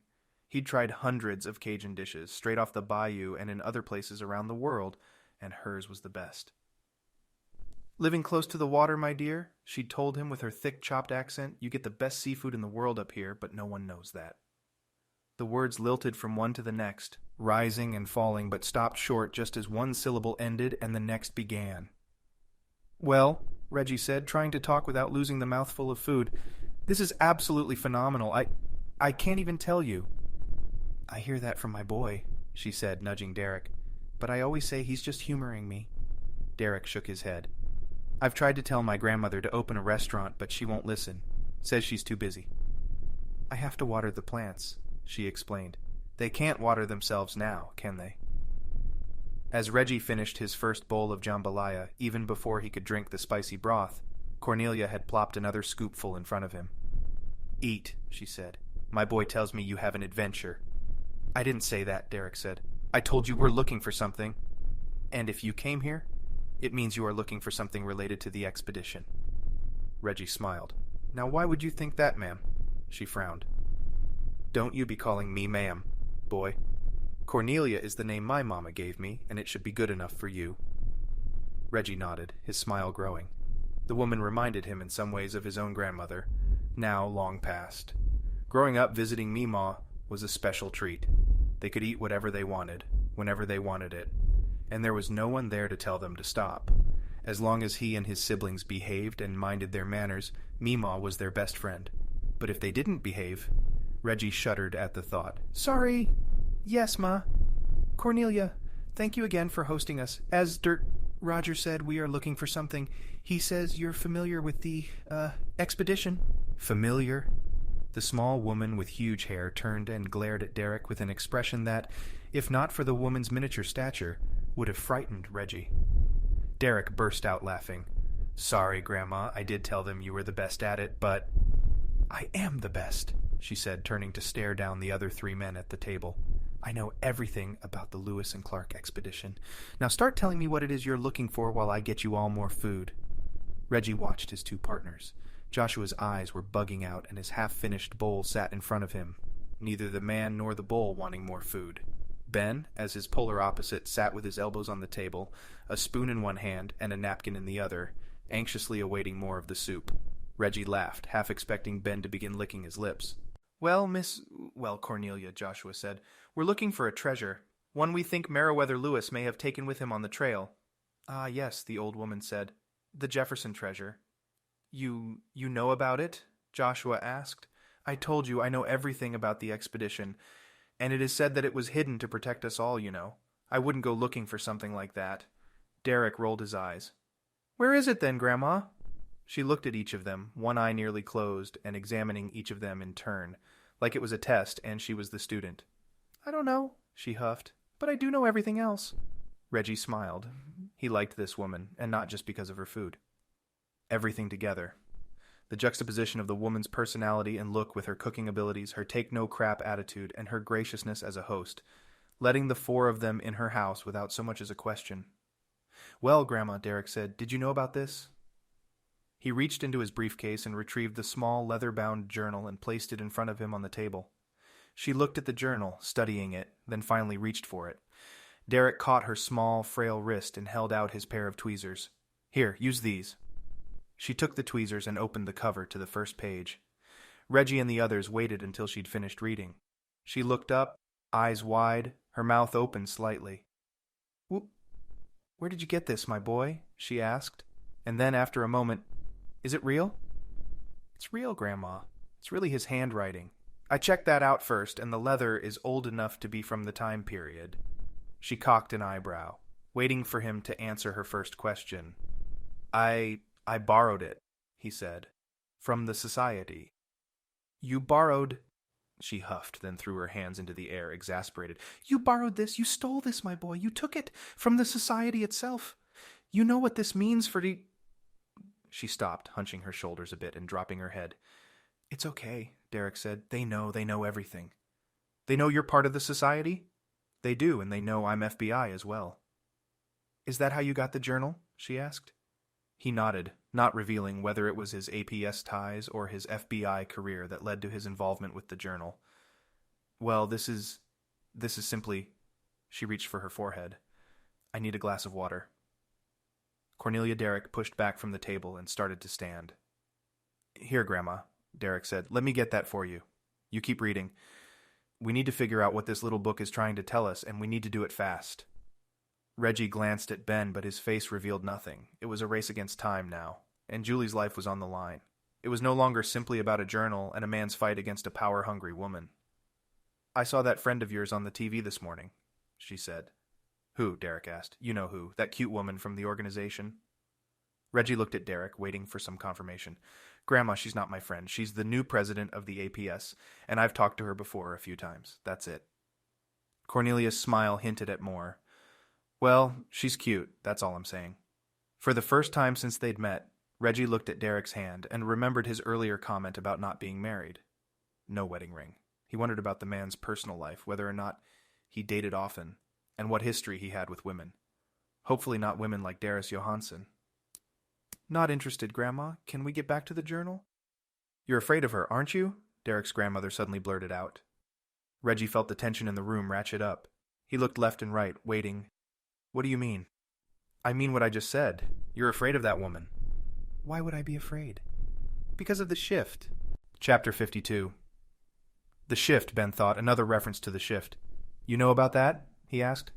He'd tried hundreds of Cajun dishes, straight off the bayou and in other places around the world, and hers was the best. Living close to the water, my dear, she'd told him with her thick chopped accent, you get the best seafood in the world up here, but no one knows that. The words lilted from one to the next, rising and falling, but stopped short just as one syllable ended and the next began. Well, Reggie said, trying to talk without losing the mouthful of food, this is absolutely phenomenal. I can't even tell you. I hear that from my boy, she said, nudging Derek, but I always say he's just humoring me. Derek shook his head. I've tried to tell my grandmother to open a restaurant, but she won't listen. Says she's too busy. I have to water the plants, she explained. They can't water themselves now, can they? As Reggie finished his first bowl of jambalaya, even before he could drink the spicy broth, Cornelia had plopped another scoopful in front of him. Eat, she said. My boy tells me you have an adventure. I didn't say that, Derek said. I told you we're looking for something. And if you came here, it means you are looking for something related to the expedition. Reggie smiled. Now why would you think that, ma'am? She frowned. Don't you be calling me ma'am, boy. Cornelia is the name my mama gave me, and it should be good enough for you. Reggie nodded, his smile growing. The woman reminded him in some ways of his own grandmother, now long past. Growing up visiting Meemaw was a special treat. They could eat whatever they wanted, whenever they wanted it, and there was no one there to tell them to stop. As long as he and his siblings behaved and minded their manners, Meemaw was their best friend. But if they didn't behave... Reggie shuddered at the thought. Sorry. Yes, Ma. Cornelia, thank you again for hosting us. As Roger said, we are looking for something. He says you're familiar with the, expedition. Familiar? The small woman with huge hair turned and glared at Derek with an expression that, if not for the woman's miniature stature, would have frightened Reggie. Derek burst out laughing. "Sorry, Grandma, I did tell them you were the best at it, but—" "I am the best," she said, turning to stare down the other 3 men at the table. "I know everything about the Lewis and Clark expedition. Now start telling me what it is you're looking for while I get you all more food." Reggie watched his 2 partners. Joshua's eyes were bugging out, and his half-finished bowl sat in front of him, neither the man nor the bowl wanting more food. Ben, as his polar opposite, sat with his elbows on the table, a spoon in one hand and a napkin in the other, anxiously awaiting more of the soup. Reggie laughed, half expecting Ben to begin licking his lips. "Well, Cornelia," Joshua said, "we're looking for a treasure, one we think Meriwether Lewis may have taken with him on the trail." "Ah, yes," the old woman said. "The Jefferson treasure." You know about it?" Joshua asked. "I told you I know everything about the expedition, and it is said that it was hidden to protect us all, you know. I wouldn't go looking for something like that." Derek rolled his eyes. "Where is it then, Grandma?" She looked at each of them, one eye nearly closed, and examining each of them in turn, like it was a test and she was the student. "I don't know," she huffed, "but I do know everything else." Reggie smiled. He liked this woman, and not just because of her food. Everything together. The juxtaposition of the woman's personality and look with her cooking abilities, her take-no-crap attitude, and her graciousness as a host, letting the 4 of them in her house without so much as a question. "Well, Grandma," Derek said, "did you know about this?" He reached into his briefcase and retrieved the small leather-bound journal and placed it in front of him on the table. She looked at the journal, studying it, then finally reached for it. Derek caught her small, frail wrist and held out his pair of tweezers. "Here, use these." She took the tweezers and opened the cover to the first page. Reggie and the others waited until she'd finished reading. She looked up, eyes wide, her mouth open slightly. "Where did you get this, my boy?" she asked. And then, after a moment, "Is it real?" "It's real, Grandma. It's really his handwriting. I checked that out first, and the leather is old enough to be from the time period." She cocked an eyebrow, waiting for him to answer her first question. I borrowed it," he said, "from the society." "You borrowed—" She huffed, then threw her hands into the air, exasperated. "You borrowed this, you stole this, my boy, you took it from the society itself. You know what this means for the—" She stopped, hunching her shoulders a bit and dropping her head. "It's okay," Derek said. They know everything." "They know you're part of the society?" "They do, and they know I'm FBI as well." "Is that how you got the journal?" she asked. He nodded, not revealing whether it was his APS ties or his FBI career that led to his involvement with the journal. "Well, this is simply—" She reached for her forehead. "I need a glass of water." Cornelia Derek pushed back from the table and started to stand. "Here, Grandma," Derek said. "Let me get that for you. You keep reading. We need to figure out what this little book is trying to tell us, and we need to do it fast." Reggie glanced at Ben, but his face revealed nothing. It was a race against time now, and Julie's life was on the line. It was no longer simply about a journal and a man's fight against a power-hungry woman. "I saw that friend of yours on the TV this morning," she said. "Who?" Derek asked. "You know who. That cute woman from the organization." Reggie looked at Derek, waiting for some confirmation. "Grandma, she's not my friend. She's the new president of the APS, and I've talked to her before a few times. That's it." Cornelia's smile hinted at more. "Well, she's cute, that's all I'm saying." For the first time since they'd met, Reggie looked at Derek's hand and remembered his earlier comment about not being married. No wedding ring. He wondered about the man's personal life, whether or not he dated often, and what history he had with women. Hopefully not women like Darus Johansson. "Not interested, Grandma. Can we get back to the journal?" "You're afraid of her, aren't you?" Derek's grandmother suddenly blurted out. Reggie felt the tension in the room ratchet up. He looked left and right, waiting. "What do you mean?" "I mean what I just said. You're afraid of that woman." "Why would I be afraid?" "Because of the shift." Chapter 52. The shift, Ben thought, another reference to the shift. "You know about that?" he asked.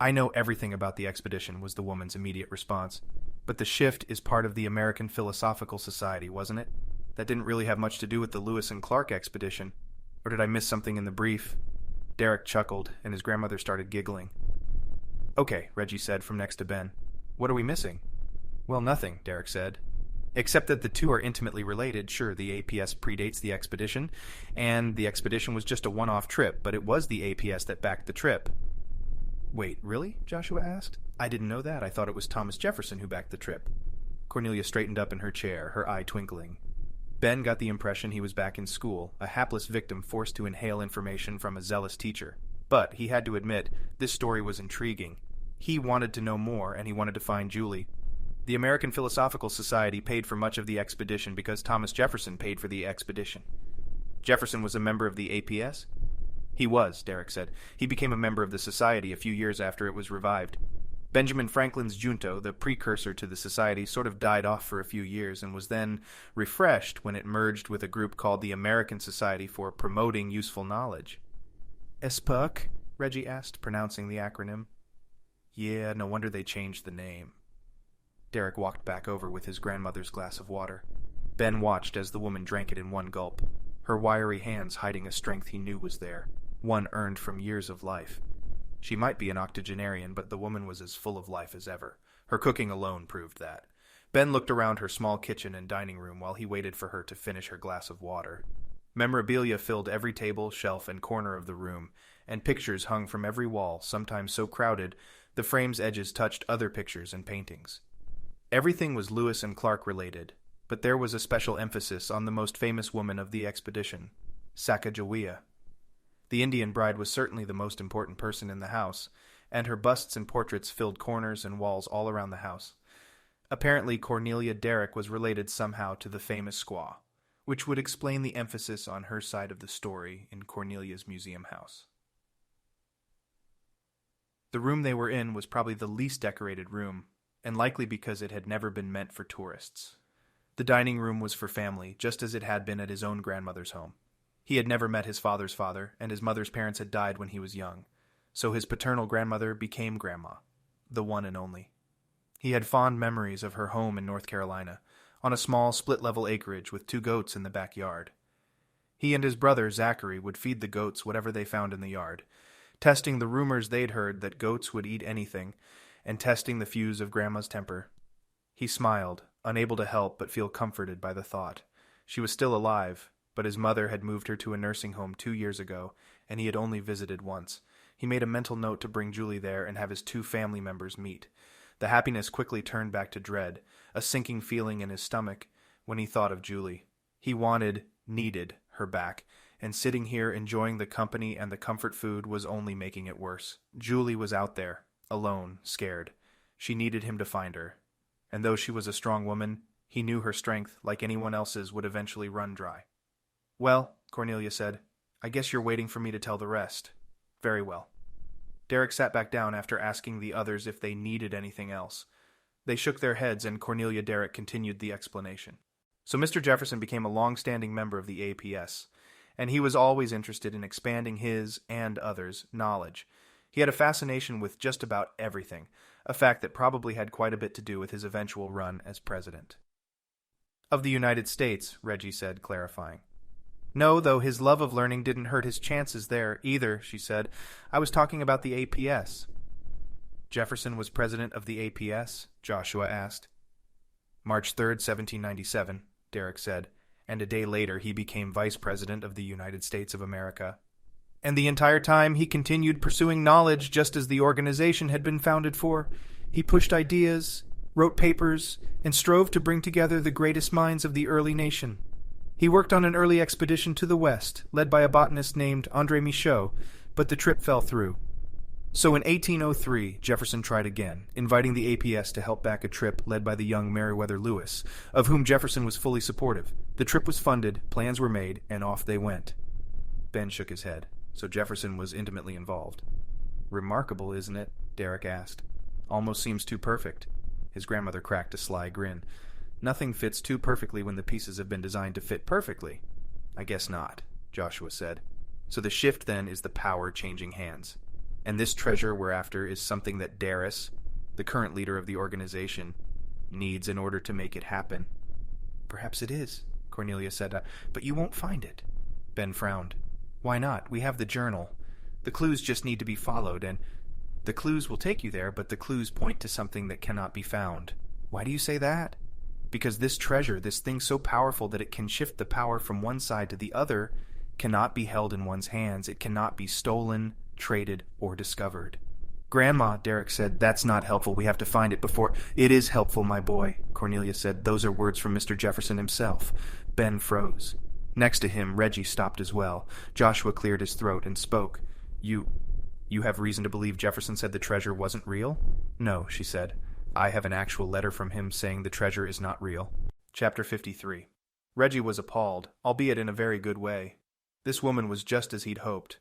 "I know everything about the expedition," was the woman's immediate response. "But the shift is part of the American Philosophical Society, wasn't it? That didn't really have much to do with the Lewis and Clark expedition. Or did I miss something in the brief?" Derek chuckled, and his grandmother started giggling. "Okay," Reggie said from next to Ben. "What are we missing?" "Well, nothing," Derek said. Except that the two are intimately related. Sure, the APS predates the expedition, and the expedition was just a one-off trip, but it was the APS that backed the trip. Wait, really? Joshua asked. I didn't know that. I thought it was Thomas Jefferson who backed the trip. Cornelia straightened up in her chair, her eye twinkling. Ben got the impression he was back in school, a hapless victim forced to inhale information from a zealous teacher. But, he had to admit, this story was intriguing. He wanted to know more, and he wanted to find Julie. The American Philosophical Society paid for much of the expedition because Thomas Jefferson paid for the expedition. Jefferson was a member of the APS? He was, Derek said. He became a member of the society a few years after it was revived. Benjamin Franklin's junto, the precursor to the society, sort of died off for a few years and was then refreshed when it merged with a group called the American Society for Promoting Useful Knowledge. ESPUC? Reggie asked, pronouncing the acronym. Yeah, no wonder they changed the name. Derek walked back over with his grandmother's glass of water. Ben watched as the woman drank it in one gulp, her wiry hands hiding a strength he knew was there, one earned from years of life. She might be an octogenarian, but the woman was as full of life as ever. Her cooking alone proved that. Ben looked around her small kitchen and dining room while he waited for her to finish her glass of water. Memorabilia filled every table, shelf, and corner of the room, and pictures hung from every wall, sometimes so crowded the frame's edges touched other pictures and paintings. Everything was Lewis and Clark related, but there was a special emphasis on the most famous woman of the expedition, Sacagawea. The Indian bride was certainly the most important person in the house, and her busts and portraits filled corners and walls all around the house. Apparently Cornelia Derrick was related somehow to the famous squaw, which would explain the emphasis on her side of the story in Cornelia's museum house. The room they were in was probably the least decorated room, and likely because it had never been meant for tourists. The dining room was for family, just as it had been at his own grandmother's home. He had never met his father's father, and his mother's parents had died when he was young, so his paternal grandmother became Grandma, the one and only. He had fond memories of her home in North Carolina, on a small split-level acreage with 2 goats in the backyard. He and his brother, Zachary, would feed the goats whatever they found in the yard, testing the rumors they'd heard that goats would eat anything, and testing the fuse of Grandma's temper. He smiled, unable to help but feel comforted by the thought. She was still alive, but his mother had moved her to a nursing home 2 years ago, and he had only visited once. He made a mental note to bring Julie there and have his 2 family members meet. The happiness quickly turned back to dread, a sinking feeling in his stomach when he thought of Julie. He needed her back, and sitting here enjoying the company and the comfort food was only making it worse. Julie was out there, alone, scared. She needed him to find her. And though she was a strong woman, he knew her strength, like anyone else's, would eventually run dry. Well, Cornelia said, I guess you're waiting for me to tell the rest. Very well. Derek sat back down after asking the others if they needed anything else. They shook their heads, and Cornelia Derrick continued the explanation. So Mr. Jefferson became a long-standing member of the APS, and he was always interested in expanding his, and others', knowledge. He had a fascination with just about everything, a fact that probably had quite a bit to do with his eventual run as president. Of the United States, Reggie said, clarifying. No, though his love of learning didn't hurt his chances there, either, she said. I was talking about the APS. Jefferson was president of the APS? Joshua asked. March 3rd, 1797, Derek said, and a day later he became vice president of the United States of America. And the entire time he continued pursuing knowledge just as the organization had been founded for. He pushed ideas, wrote papers, and strove to bring together the greatest minds of the early nation. He worked on an early expedition to the west, led by a botanist named André Michaux, but the trip fell through. So in 1803, Jefferson tried again, inviting the APS to help back a trip led by the young Meriwether Lewis, of whom Jefferson was fully supportive. The trip was funded, plans were made, and off they went. Ben shook his head. So Jefferson was intimately involved. Remarkable, isn't it? Derek asked. Almost seems too perfect. His grandmother cracked a sly grin. Nothing fits too perfectly when the pieces have been designed to fit perfectly. I guess not, Joshua said. So the shift then is the power changing hands. And this treasure we're after is something that Darus, the current leader of the organization, needs in order to make it happen. Perhaps it is, Cornelia said, but you won't find it. Ben frowned. Why not? We have the journal. The clues just need to be followed, and the clues will take you there, but the clues point to something that cannot be found. Why do you say that? Because this treasure, this thing so powerful that it can shift the power from one side to the other, cannot be held in one's hands. It cannot be stolen, traded, or discovered. Grandma, Derek said, that's not helpful. We have to find it before... It is helpful, my boy, Cornelia said. Those are words from Mr. Jefferson himself. Ben froze. Next to him, Reggie stopped as well. Joshua cleared his throat and spoke. You have reason to believe Jefferson said the treasure wasn't real? No, she said. I have an actual letter from him saying the treasure is not real. Chapter 53. Reggie was appalled, albeit in a very good way. This woman was just as he'd hoped.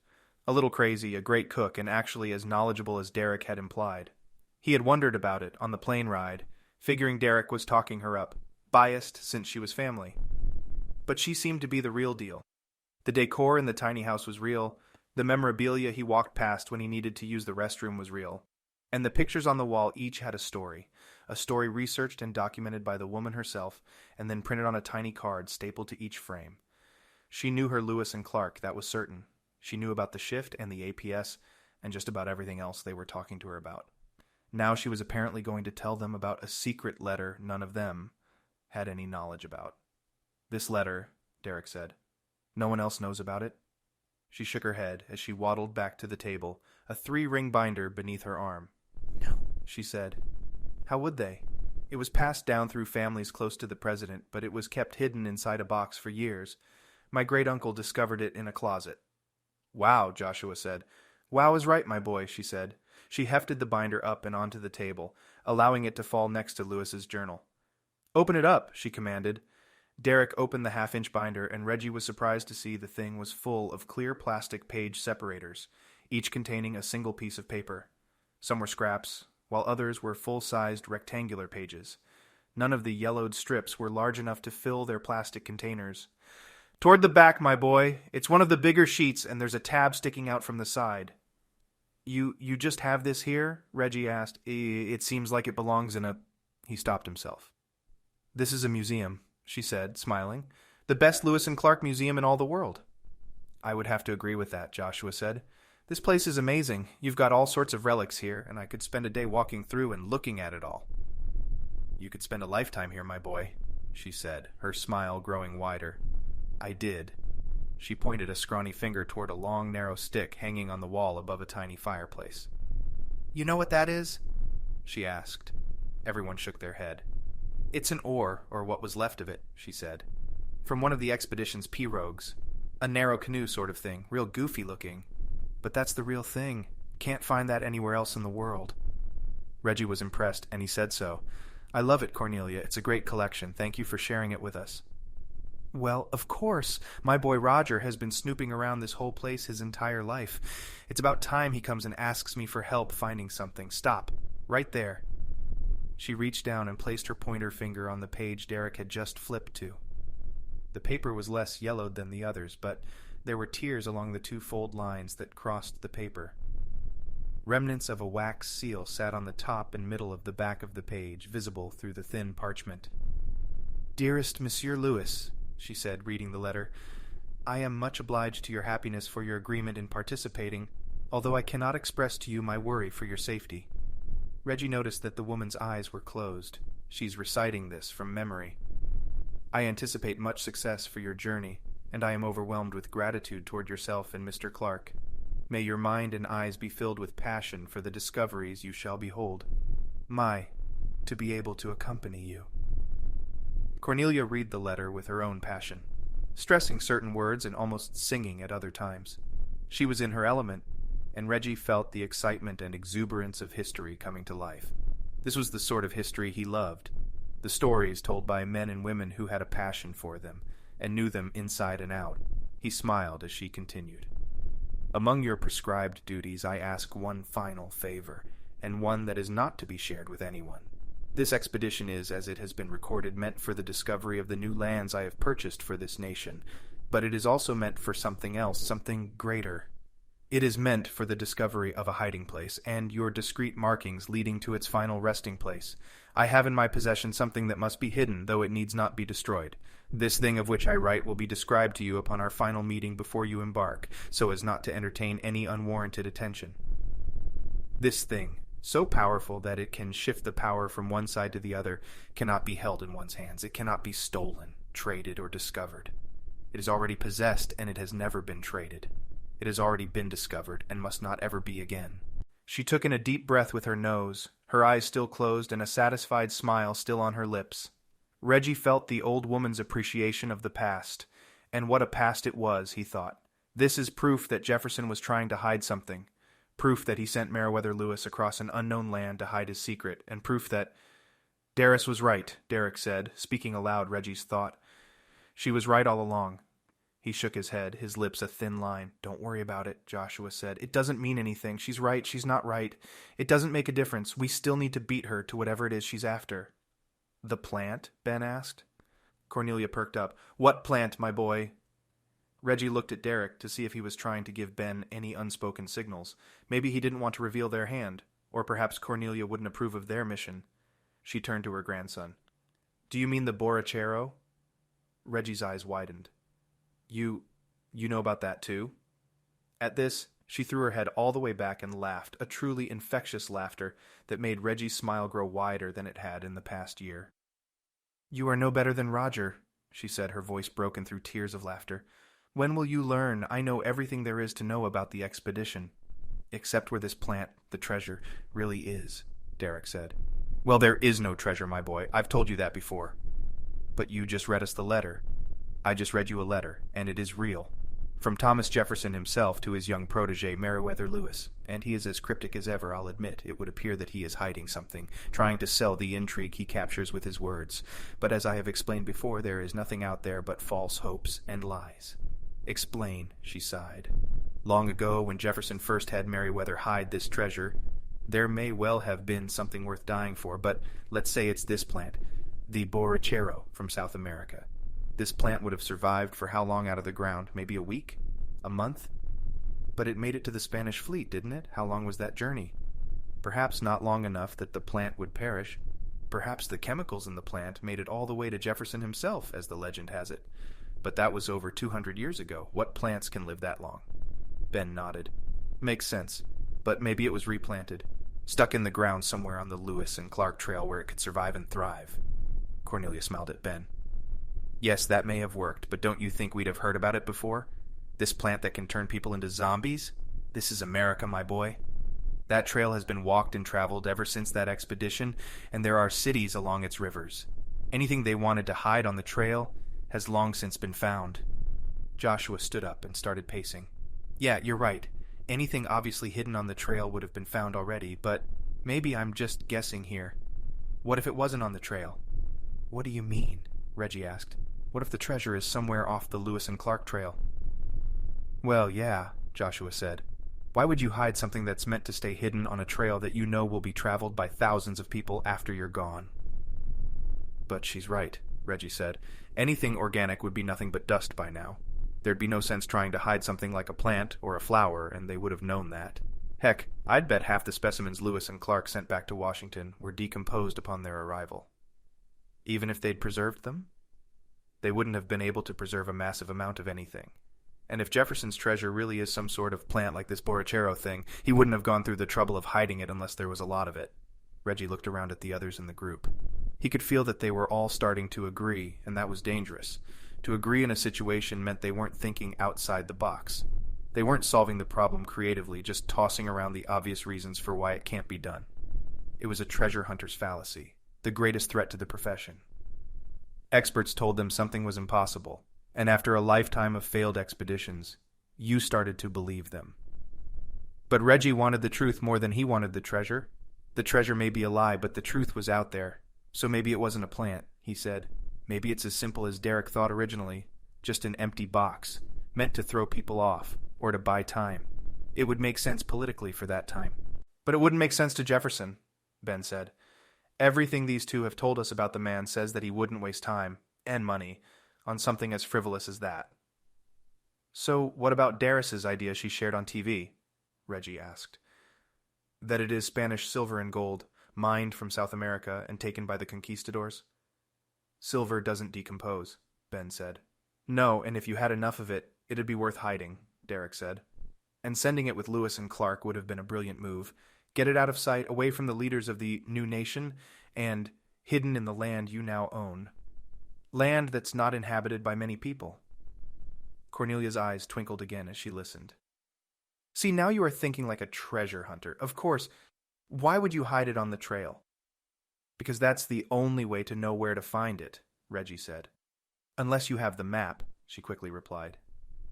A little crazy, a great cook, and actually as knowledgeable as Derek had implied. He had wondered about it on the plane ride, figuring Derek was talking her up, biased since she was family. But she seemed to be the real deal. The decor in the tiny house was real, the memorabilia he walked past when he needed to use the restroom was real, and the pictures on the wall each had a story researched and documented by the woman herself, and then printed on a tiny card stapled to each frame. She knew her Lewis and Clark, that was certain. She knew about the shift and the APS, and just about everything else they were talking to her about. Now she was apparently going to tell them about a secret letter none of them had any knowledge about. This letter, Derek said. No one else knows about it? She shook her head as she waddled back to the table, a 3-ring binder beneath her arm. No, she said. How would they? It was passed down through families close to the president, but it was kept hidden inside a box for years. My great-uncle discovered it in a closet. Wow, Joshua said. Wow is right, my boy, she said. She hefted the binder up and onto the table, allowing it to fall next to Lewis's journal. Open it up, she commanded. Derek opened the half-inch binder, and Reggie was surprised to see the thing was full of clear plastic page separators, each containing a single piece of paper. Some were scraps, while others were full-sized rectangular pages. None of the yellowed strips were large enough to fill their plastic containers. Toward the back, my boy. It's one of the bigger sheets, and there's a tab sticking out from the side. You just have this here? Reggie asked. It seems like it belongs in a... He stopped himself. This is a museum, she said, smiling. The best Lewis and Clark museum in all the world. I would have to agree with that, Joshua said. This place is amazing. You've got all sorts of relics here, and I could spend a day walking through and looking at it all. You could spend a lifetime here, my boy, she said, her smile growing wider. I did. She pointed a scrawny finger toward a long, narrow stick hanging on the wall above a tiny fireplace. You know what that is? She asked. Everyone shook their head. It's an oar, or what was left of it, she said. From one of the expedition's pirogues. A narrow canoe sort of thing, real goofy looking. But that's the real thing. Can't find that anywhere else in the world. Reggie was impressed, and he said so. I love it, Cornelia. It's a great collection. Thank you for sharing it with us. Well, of course. My boy Roger has been snooping around this whole place his entire life. It's about time he comes and asks me for help finding something. Stop. Right there. She reached down and placed her pointer finger on the page Derek had just flipped to. The paper was less yellowed than the others, but there were tears along the 2 fold lines that crossed the paper. Remnants of a wax seal sat on the top and middle of the back of the page, visible through the thin parchment. Dearest Monsieur Lewis, she said, reading the letter, I am much obliged to your happiness for your agreement in participating, although I cannot express to you my worry for your safety. Reggie noticed that the woman's eyes were closed. She's reciting this from memory. I anticipate much success for your journey, and I am overwhelmed with gratitude toward yourself and Mr. Clark. May your mind and eyes be filled with passion for the discoveries you shall behold. To be able to accompany you. Cornelia read the letter with her own passion, stressing certain words and almost singing at other times. She was in her element, and Reggie felt the excitement and exuberance of history coming to life. This was the sort of history he loved, the stories told by men and women who had a passion for them, and knew them inside and out. He smiled as she continued. Among your prescribed duties I ask one final favor, and one that is not to be shared with anyone. This expedition is, as it has been recorded, meant for the discovery of the new lands I have purchased for this nation, but it is also meant for something else, something greater. It is meant for the discovery of a hiding place, and your discreet markings leading to its final resting place. I have in my possession something that must be hidden, though it needs not be destroyed. This thing of which I write will be described to you upon our final meeting before you embark, so as not to entertain any unwarranted attention. This thing, So powerful that it can shift the power from one side to the other, cannot be held in one's hands. It cannot be stolen, traded, or discovered. It is already possessed, and it has never been traded. It has already been discovered, and must not ever be again. She took in a deep breath with her nose, her eyes still closed and a satisfied smile still on her lips. Reggie felt the old woman's appreciation of the past, and what a past it was, he thought. This is proof that Jefferson was trying to hide something, proof that he sent Meriwether Lewis across an unknown land to hide his secret, and proof that— Darus was right, Derek said, speaking aloud Reggie's thought. She was right all along. He shook his head, his lips a thin line. Don't worry about it, Joshua said. It doesn't mean anything. She's right, she's not right. It doesn't make a difference. We still need to beat her to whatever it is she's after. The plant? Ben asked. Cornelia perked up. What plant, my boy? Reggie looked at Derek to see if he was trying to give Ben any unspoken signals. Maybe he didn't want to reveal their hand, or perhaps Cornelia wouldn't approve of their mission. She turned to her grandson. Do you mean the borrachero? Reggie's eyes widened. You know about that too? At this, she threw her head all the way back and laughed, a truly infectious laughter that made Reggie's smile grow wider than it had in the past year. You are no better than Roger, she said, her voice broken through tears of laughter. When will you learn? I know everything there is to know about the expedition. Except where this plant, the treasure, really is, Derek said. Well, there is no treasure, my boy. I've told you that before. But you just read us the letter. I just read you a letter, and it is real. From Thomas Jefferson himself to his young protege, Meriwether Lewis. And he is as cryptic as ever, I'll admit. It would appear that he is hiding something, trying to sell the intrigue he captures with his words. But as I have explained before, there is nothing out there but false hopes and lies. Explain, she sighed. Long ago, when Jefferson first had Meriwether hide this treasure, there may well have been something worth dying for, but let's say it's this plant, the borrachero from South America. This plant would have survived for how long out of the ground? Maybe a week? A month? But it made it to the Spanish fleet, didn't it? How long was that journey? Perhaps not long enough that the plant would perish. Perhaps the chemicals in the plant made it all the way to Jefferson himself, as the legend has it. But that was over 200 years ago. What plants can live that long? Ben nodded. Makes sense. But maybe it was replanted. Stuck in the ground somewhere on the Lewis and Clark Trail where it could survive and thrive. Cornelia smiled at Ben. Yes, that may have worked, but don't you think we'd have heard about it before? This plant that can turn people into zombies? This is America, my boy. That trail has been walked and traveled ever since that expedition, and there are cities along its rivers. Anything they wanted to hide on the trail has long since been found. Joshua stood up and started pacing. Yeah, you're right. Anything obviously hidden on the trail would have been found already, but maybe I'm just guessing here. What if it wasn't on the trail? What do you mean? Reggie asked. What if the treasure is somewhere off the Lewis and Clark trail? Well, yeah, Joshua said. Why would you hide something that's meant to stay hidden on a trail that you know will be traveled by thousands of people after you're gone? But she's right, Reggie said. Anything organic would be nothing but dust by now. There'd be no sense trying to hide something like a plant or a flower, and they would have known that. Heck, I'd bet half the specimens Lewis and Clark sent back to Washington were decomposed upon their arrival. Even if they'd preserved them? They wouldn't have been able to preserve a massive amount of anything. And if Jefferson's treasure really is some sort of plant like this borrachero thing, he wouldn't have gone through the trouble of hiding it unless there was a lot of it. Reggie looked around at the others in the group. He could feel that they were all starting to agree, and that was dangerous. To agree in a situation meant they weren't thinking outside the box. They weren't solving the problem creatively, just tossing around the obvious reasons for why it can't be done. It was a treasure hunter's fallacy, the greatest threat to the profession. Experts told them something was impossible, and after a lifetime of failed expeditions, you started to believe them. But Reggie wanted the truth more than he wanted the treasure. The treasure may be a lie, but the truth was out there. So maybe it wasn't a plant, he said. Maybe it's as simple as Derek thought originally, just an empty box, meant to throw people off, or to buy time. It would make sense politically for that time. But it wouldn't make sense to Jefferson, Ben said. Everything these two have told us about the man says that he wouldn't waste time, and money, on something as frivolous as that. So what about Darus's idea she shared on TV? Reggie asked. That it is Spanish silver and gold, mined from South America and taken by the conquistadors? Silver doesn't decompose, Ben said. No, and if you had enough of it, it'd be worth hiding, Derek said. And sending it with Lewis and Clark would have been a brilliant move. Get it out of sight, away from the leaders of the new nation, and hidden in the land you now own. Land that's not inhabited by many people. Cornelia's eyes twinkled again as she listened. See, now you are thinking like a treasure hunter. Of course, why would you hide it on the trail? Because that's the only way to know where to find it, Reggie said. Unless you have the map, she quickly replied.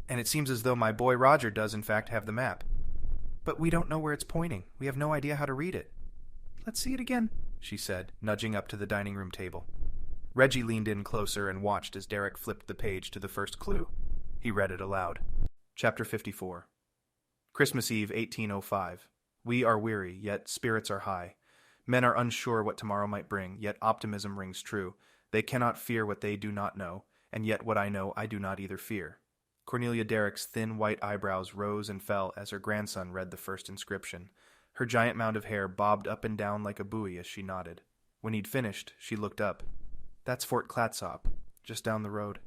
And it seems as though my boy Roger does in fact have the map. But we don't know where it's pointing. We have no idea how to read it. Let's see it again, she said, nudging up to the dining room table. Reggie leaned in closer and watched as Derek flipped the page to the first clue. He read it aloud. Chapter 54. Christmas Eve, 1805. We are weary, yet spirits are high. Men are unsure what tomorrow might bring, yet optimism rings true. They cannot fear what they do not know, and yet what I know I do not either fear. Cornelia Derrick's thin white eyebrows rose and fell as her grandson read the first inscription. Her giant mound of hair bobbed up and down like a buoy as she nodded. When he'd finished, she looked up. That's Fort Clatsop, just down the road.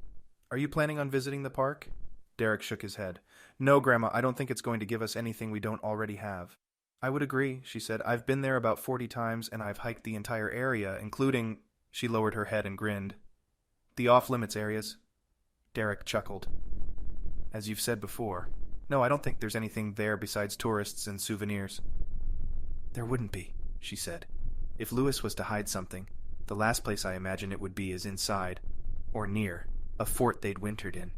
Are you planning on visiting the park? Derek shook his head. No, Grandma, I don't think it's going to give us anything we don't already have. I would agree, she said. I've been there about 40 times, and I've hiked the entire area, including... She lowered her head and grinned. The off-limits areas. Derek chuckled. As you've said before. No, I don't think there's anything there besides tourists and souvenirs. There wouldn't be, she said. If Lewis was to hide something, the last place I imagine it would be is inside, or near, a fort they'd wintered in.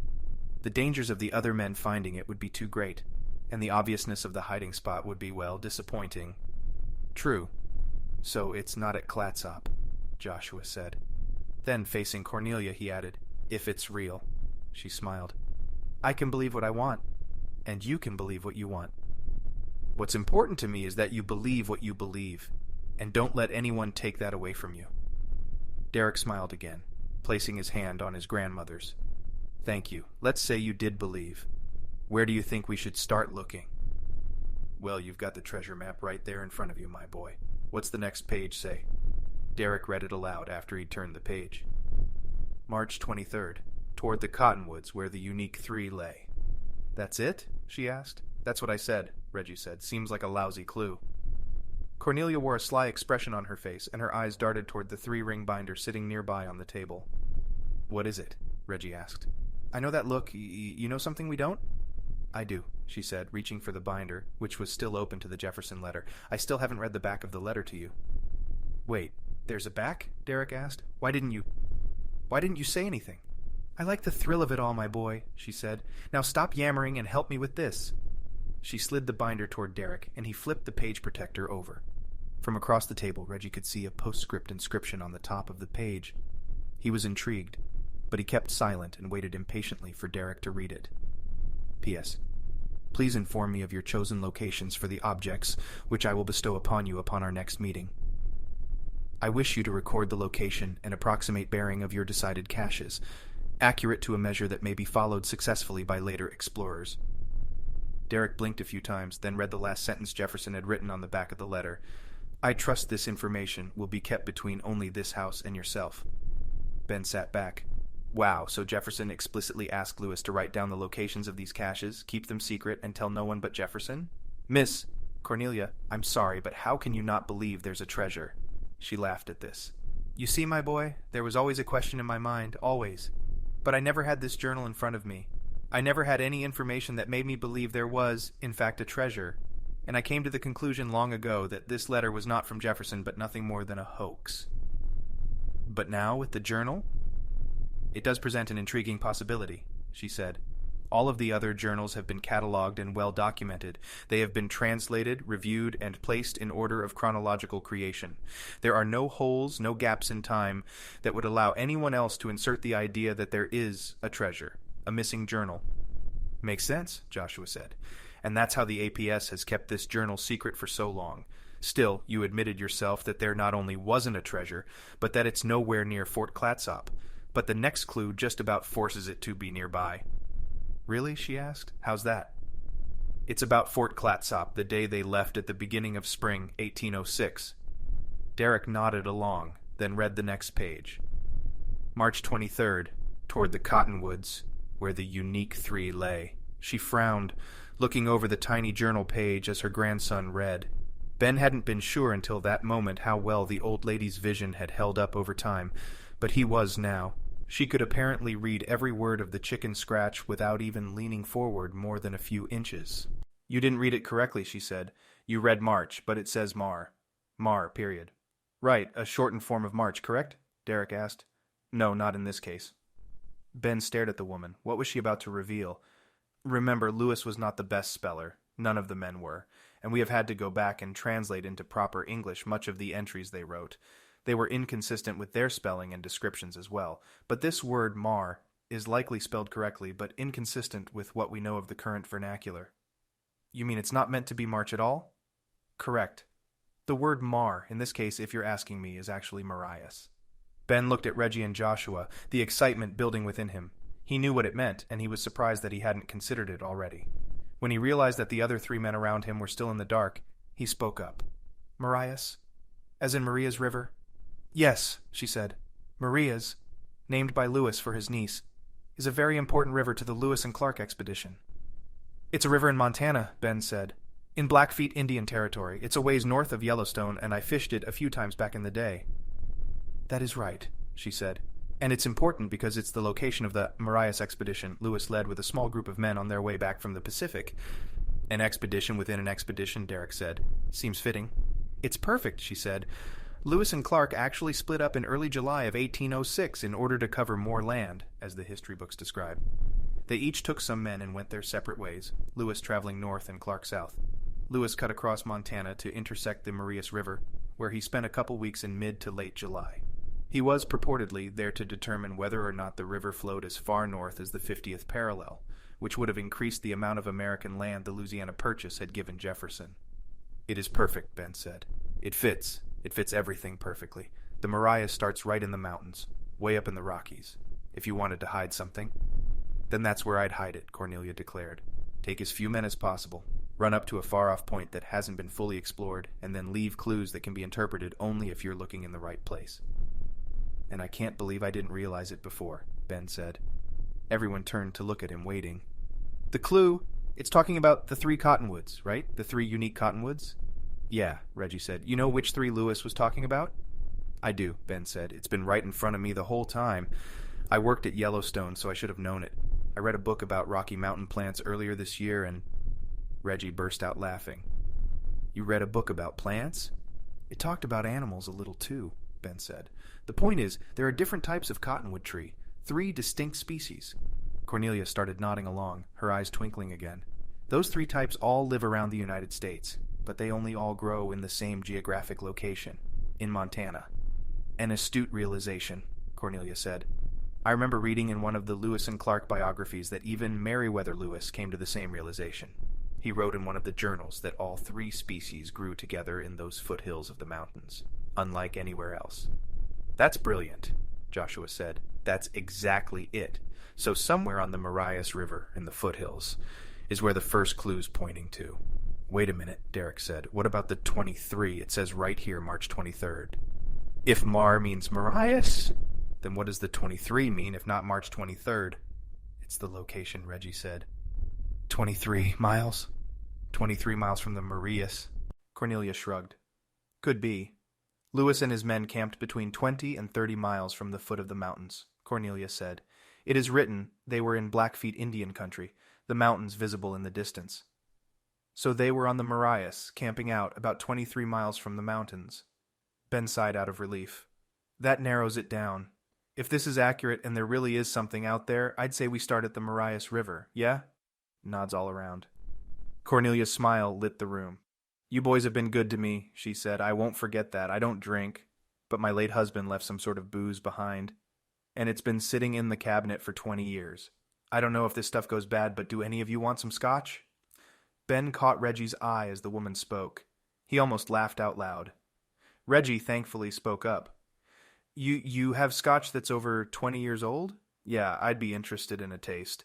The dangers of the other men finding it would be too great, and the obviousness of the hiding spot would be, well, disappointing. True. So it's not at Clatsop, Joshua said. Then, facing Cornelia, he added, if it's real. She smiled. I can believe what I want, and you can believe what you want. What's important to me is that you believe what you believe, and don't let anyone take that away from you. Derek smiled again, placing his hand on his grandmother's. Thank you. Let's say you did believe. Where do you think we should start looking? Well, you've got the treasure map right there in front of you, my boy. What's the next page say? Derek read it aloud after he'd turned the page. March 23rd, toward the cottonwoods where the unique 3 lay. That's it? She asked. That's what I said, Reggie said. Seems like a lousy clue. Cornelia wore a sly expression on her face, and her eyes darted toward the 3-ring binder sitting nearby on the table. What is it? Reggie asked. I know that look. You know something we don't? I do, she said, reaching for the binder, which was still open to the Jefferson letter. I still haven't read the back of the letter to you. Wait, there's a back? Derek asked. Why didn't you say anything? I like the thrill of it all, my boy, she said. Now stop yammering and help me with this. She slid the binder toward Derek, and he flipped the page protector over. From across the table, Reggie could see a postscript inscription on the top of the page. He was intrigued, but he kept silent and waited impatiently for Derek to read it. P.S. Please inform me of your chosen locations for the objects which I will bestow upon you upon our next meeting. I wish you to record the location and approximate bearing of your decided caches, accurate to a measure that may be followed successfully by later explorers. Derek blinked a few times, then read the last sentence Jefferson had written on the back of the letter. I trust this information will be kept between only this house and yourself. Ben sat back. Wow, so Jefferson explicitly asked Lewis to write down the locations of these caches, keep them secret, and tell no one but Jefferson? Miss Cornelia, I'm sorry, but how can you not believe there's a treasure? She laughed at this. You see, my boy, there was always a question in my mind, always. But I never had this journal in front of me. I never had any information that made me believe there was, in fact, a treasure. And I came to the conclusion long ago that this letter was not from Jefferson, but nothing more than a hoax. But now, with the journal? It does present an intriguing possibility, she said. All of the other journals have been catalogued and well documented. They have been translated, reviewed, and placed in order of chronological creation. There are no holes, no gaps in time that would allow anyone else to insert the idea that there is a treasure, a missing journal. Makes sense, Joshua said. And that's how the APS has kept this journal secret for so long. Still, you admitted yourself that there not only wasn't a treasure, but that it's nowhere near Fort Clatsop. But the next clue just about forces it to be nearby. Really? She asked. How's that? It's about Fort Clatsop, the day they left at the beginning of spring, 1806. Derek nodded along, then read the next page. March 23rd, toward the cottonwoods, where the unique 3 lay. She frowned, looking over the tiny journal page as her grandson read. Ben hadn't been sure until that moment how well the old lady's vision had held up over time, but he was now. She could apparently read every word of the chicken scratch without even leaning forward more than a few inches. "You didn't read it correctly," she said. "You read March, but it says Mar. Mar, period." "Right, a shortened form of March, correct?" Derek asked. "No, not in this case." Ben stared at the woman. What was she about to reveal? Remember, Lewis was not the best speller. None of the men were. And we have had to go back and translate into proper English much of the entries they wrote. They were inconsistent with their spelling and descriptions as well. But this word, mar, is likely spelled correctly, but inconsistent with what we know of the current vernacular. "You mean it's not meant to be March at all?" "Correct. The word mar, in this case, if you're asking me, is actually Marias." Ben looked at Reggie and Joshua, the excitement building within him. He knew what it meant, and he was surprised that he hadn't considered it already. When he realized that the other 3 men around him were still in the dark, he spoke up. "Marias? As in Maria's River?" "Yes," she said. "Maria's, named by Lewis for his niece, is a very important river to the Lewis and Clark expedition." "It's a river in Montana," Ben said. "In Blackfeet Indian Territory. It's a ways north of Yellowstone, and I fished it a few times back in the day." "That is right," she said. "And it's important because it's the location of the Marias expedition Lewis led with a small group of men on their way back from the Pacific." "An expedition within an expedition," Derek said. "Seems fitting." "It's perfect," she said. "Lewis and Clark actually split up in early July of 1806 in order to cover more land, as the history books describe. They each took some men and went their separate ways, Lewis traveling north and Clark south. Lewis cut across Montana to intersect the Marias River, where he spent a couple weeks in mid to late July. He was, purportedly, there to determine whether or not the river flowed as far north as the 50th parallel, which would have increased the amount of American land the Louisiana Purchase had given Jefferson. "It is perfect," Ben said. "It fits. It fits everything perfectly. The Marias starts right in the mountains, way up in the Rockies. If you wanted to hide something." "Then that's where I'd hide it," Cornelia declared. "Take as few men as possible, run up to a far-off point that hasn't been fully explored, and then leave clues that can be interpreted only if you're looking in the right place." "And I can't believe I didn't realize it before," Ben said. Everyone turned to look at him, waiting. "The clue, it's talking about the 3 cottonwoods, right? The 3 unique cottonwoods?" "Yeah," Reggie said. "You know which 3 Lewis was talking about?" "I do," Ben said. "It's been right in front of me the whole time. I worked at Yellowstone, so I should have known it. I read a book about Rocky Mountain plants earlier this year, and..." Reggie burst out laughing. "You read a book about plants?" "It talked about animals a little too," Ben said. "The point is, there are different types of cottonwood tree, 3 distinct species." Cornelia started nodding along, her eyes twinkling again. "Those 3 types all live around the United States, but they only all grow in the same geographic location, in Montana." "An astute realization," Cornelia said. "I remember reading in one of the Lewis and Clark biographies that even Meriwether Lewis came to the same realization. He wrote in one of the journals that all 3 species grew together in those foothills of the mountains, unlike anywhere else." "That's brilliant," Joshua said. "That's exactly it. So somewhere on the Marias River, in the foothills, is where the first clue's pointing to." "Wait a minute," Derek said. "What about the 23? It says right here, March 23rd. If Mar means Marias, then what does the 23 mean if not March 23rd? "It's the location," Reggie said. 23 miles? 23 miles from the Marias?" Cornelia shrugged. "Could be. Lewis and his men camped between 20 and 30 miles from the foot of the mountains," Cornelia said. "It is written they were in Blackfeet Indian country, the mountains visible in the distance. So they were on the Marias, camping out about 23 miles from the mountains." Ben sighed out of relief. "That narrows it down. If this is accurate and there really is something out there, I'd say we start at the Marias River, yeah?" Nods all around. Cornelia's smile lit the room. "You boys have been good to me," she said. "I won't forget that. I don't drink, but my late husband left some sort of booze behind, and it's been sitting in the cabinet for 20 years. I don't know if this stuff goes bad, but do any of you want some scotch?" Ben caught Reggie's eye as the woman spoke. He almost laughed out loud. Reggie thankfully spoke up. You have scotch that's over 20 years old? Yeah, I'd be interested in a taste."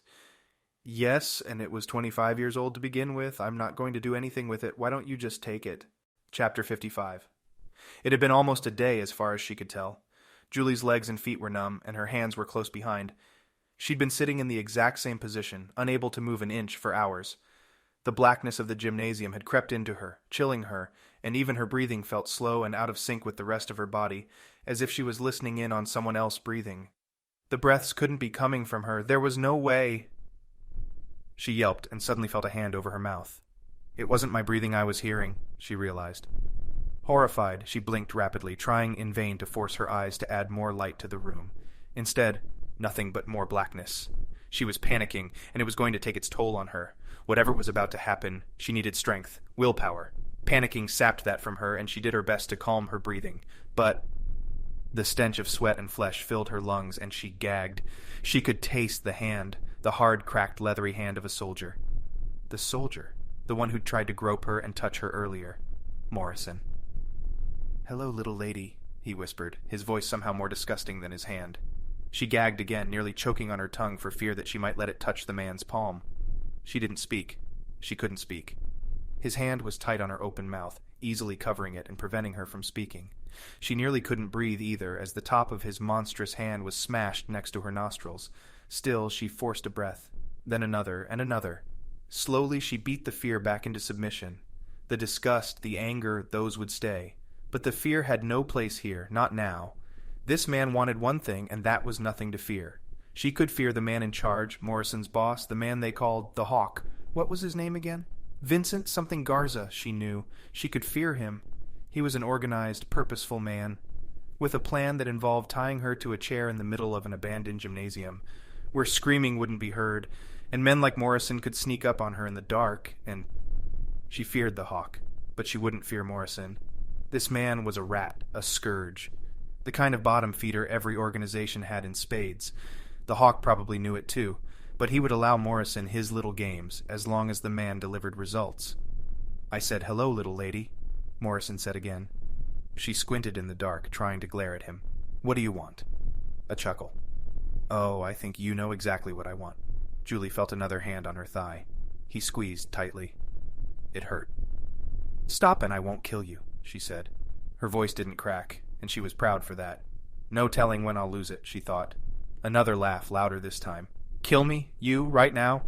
"Yes, and it was 25 years old to begin with. I'm not going to do anything with it. Why don't you just take it?" Chapter 55. It had been almost a day as far as she could tell. Julie's legs and feet were numb, and her hands were close behind. She'd been sitting in the exact same position, unable to move an inch for hours. The blackness of the gymnasium had crept into her, chilling her, and even her breathing felt slow and out of sync with the rest of her body, as if she was listening in on someone else breathing. The breaths couldn't be coming from her. There was no way. She yelped and suddenly felt a hand over her mouth. It wasn't my breathing I was hearing, she realized. Horrified, she blinked rapidly, trying in vain to force her eyes to add more light to the room. Instead, nothing but more blackness. She was panicking, and it was going to take its toll on her. Whatever was about to happen, she needed strength, willpower. Panicking sapped that from her, and she did her best to calm her breathing. But the stench of sweat and flesh filled her lungs, and she gagged. She could taste the hand, the hard, cracked, leathery hand of a soldier. The soldier, the one who'd tried to grope her and touch her earlier. Morrison. "Hello, little lady," he whispered, his voice somehow more disgusting than his hand. She gagged again, nearly choking on her tongue for fear that she might let it touch the man's palm. She didn't speak. She couldn't speak. His hand was tight on her open mouth, easily covering it and preventing her from speaking. She nearly couldn't breathe either, as the top of his monstrous hand was smashed next to her nostrils. Still, she forced a breath, then another and another. Slowly, she beat the fear back into submission. The disgust, the anger, those would stay. But the fear had no place here, not now. This man wanted one thing, and that was nothing to fear. She could fear the man in charge, Morrison's boss, the man they called the Hawk. What was his name again? Vincent something Garza, she knew. She could fear him. He was an organized, purposeful man, with a plan that involved tying her to a chair in the middle of an abandoned gymnasium, where screaming wouldn't be heard, and men like Morrison could sneak up on her in the dark, and she feared the Hawk, but she wouldn't fear Morrison. This man was a rat, a scourge, the kind of bottom feeder every organization had in spades. The Hawk probably knew it too, but he would allow Morrison his little games as long as the man delivered results. "I said hello, little lady," Morrison said again. She squinted in the dark, trying to glare at him. "What do you want?" A chuckle. "Oh, I think you know exactly what I want." Julie felt another hand on her thigh. He squeezed tightly. It hurt. "Stop and I won't kill you," she said. Her voice didn't crack, and she was proud for that. No telling when I'll lose it, she thought. Another laugh, louder this time. "Kill me? You? Right now?"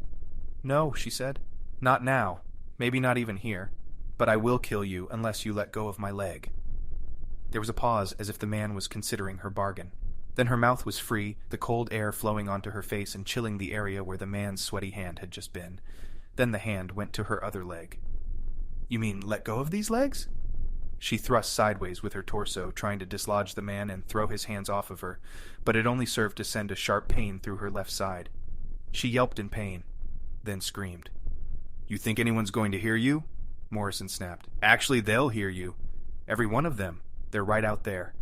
"No," she said. "Not now. Maybe not even here. But I will kill you unless you let go of my leg." There was a pause, as if the man was considering her bargain. Then her mouth was free, the cold air flowing onto her face and chilling the area where the man's sweaty hand had just been. Then the hand went to her other leg. "You mean let go of these legs?" She thrust sideways with her torso, trying to dislodge the man and throw his hands off of her, but it only served to send a sharp pain through her left side. She yelped in pain, then screamed. "You think anyone's going to hear you?" Morrison snapped. "Actually, they'll hear you. Every one of them. They're right out there."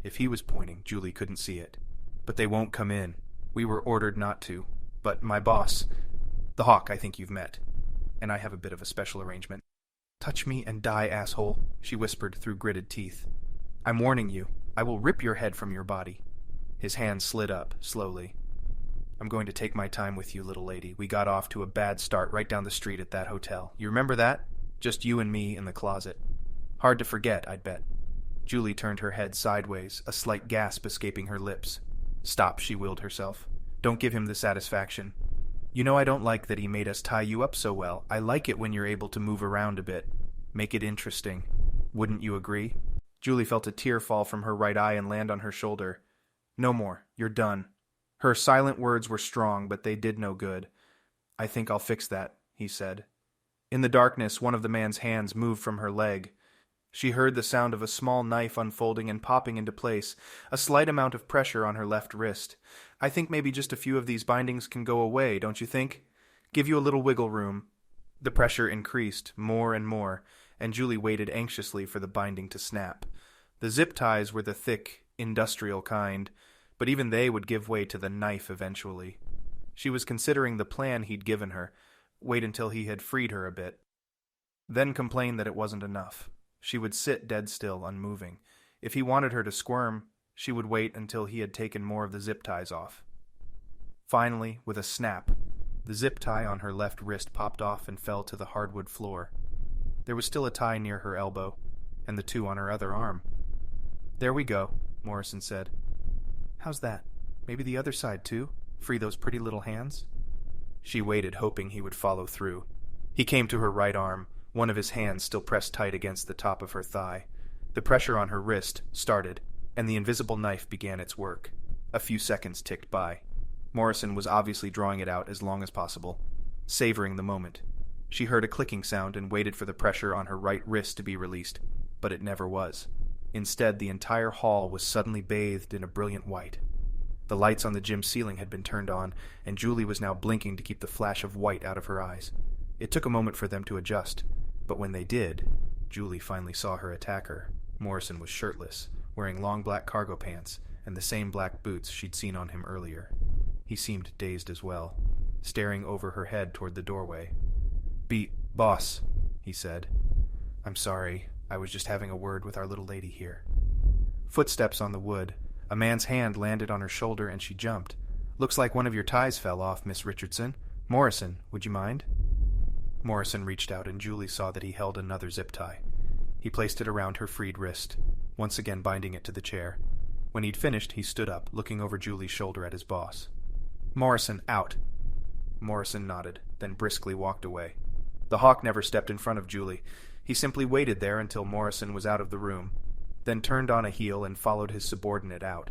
If he was pointing, Julie couldn't see it. "But they won't come in. We were ordered not to. But my boss, the Hawk I think you've met, and I have a bit of a special arrangement." "Touch me and die, asshole," she whispered through gritted teeth. "I'm warning you. I will rip your head from your body." His hand slid up, slowly. "I'm going to take my time with you, little lady. We got off to a bad start right down the street at that hotel. You remember that? Just you and me in the closet. Hard to forget, I'd bet." Julie turned her head sideways, a slight gasp escaping her lips. "Stop," she willed herself. "Don't give him the satisfaction. You know I don't like that he made us tie you up so well. I like it when you're able to move around a bit. Make it interesting. Wouldn't you agree?" Julie felt a tear fall from her right eye and land on her shoulder. "No more. You're done." Her silent words were strong, but they did no good. "I think I'll fix that," he said. In the darkness, one of the man's hands moved from her leg. She heard the sound of a small knife unfolding and popping into place, a slight amount of pressure on her left wrist. "I think maybe just a few of these bindings can go away, don't you think? Give you a little wiggle room." The pressure increased, more and more, and Julie waited anxiously for the binding to snap. The zip ties were the thick, industrial kind, but even they would give way to the knife eventually. She was considering the plan he'd given her, wait until he had freed her a bit, then complain that it wasn't enough. She would sit dead still, unmoving. If he wanted her to squirm, she would wait until he had taken more of the zip ties off. Finally, with a snap, the zip tie on her left wrist popped off and fell to the hardwood floor. There was still a tie near her elbow, and the two on her other arm. "There we go," Morrison said. "How's that? Maybe the other side, too? Free those pretty little hands?" She waited, hoping he would follow through. He came to her right arm, one of his hands still pressed tight against the top of her thigh. The pressure on her wrist started, and the invisible knife began its work. A few seconds ticked by. Morrison was obviously drawing it out as long as possible, savoring the moment. She heard a clicking sound and waited for the pressure on her right wrist to be released, but it never was. Instead, the entire hall was suddenly bathed in a brilliant white. The lights on the gym ceiling had been turned on, and Julie was now blinking to keep the flash of white out of her eyes. It took a moment for them to adjust, but when they did, Julie finally saw her attacker. Morrison was shirtless, wearing long black cargo pants and the same black boots she'd seen on him earlier. He seemed dazed as well, staring over her head toward the doorway. Boss, he said. I'm sorry, I was just having a word with our little lady here. Footsteps on the wood. A man's hand landed on her shoulder and she jumped. Looks like one of your ties fell off, Miss Richardson. Morrison, would you mind? Morrison reached out and Julie saw that he held another zip tie. He placed it around her freed wrist, once again binding it to the chair. When he'd finished, he stood up, looking over Julie's shoulder at his boss. Morrison, out. Morrison nodded, then briskly walked away. The hawk never stepped in front of Julie. He simply waited there until Morrison was out of the room, then turned on a heel and followed his subordinate out.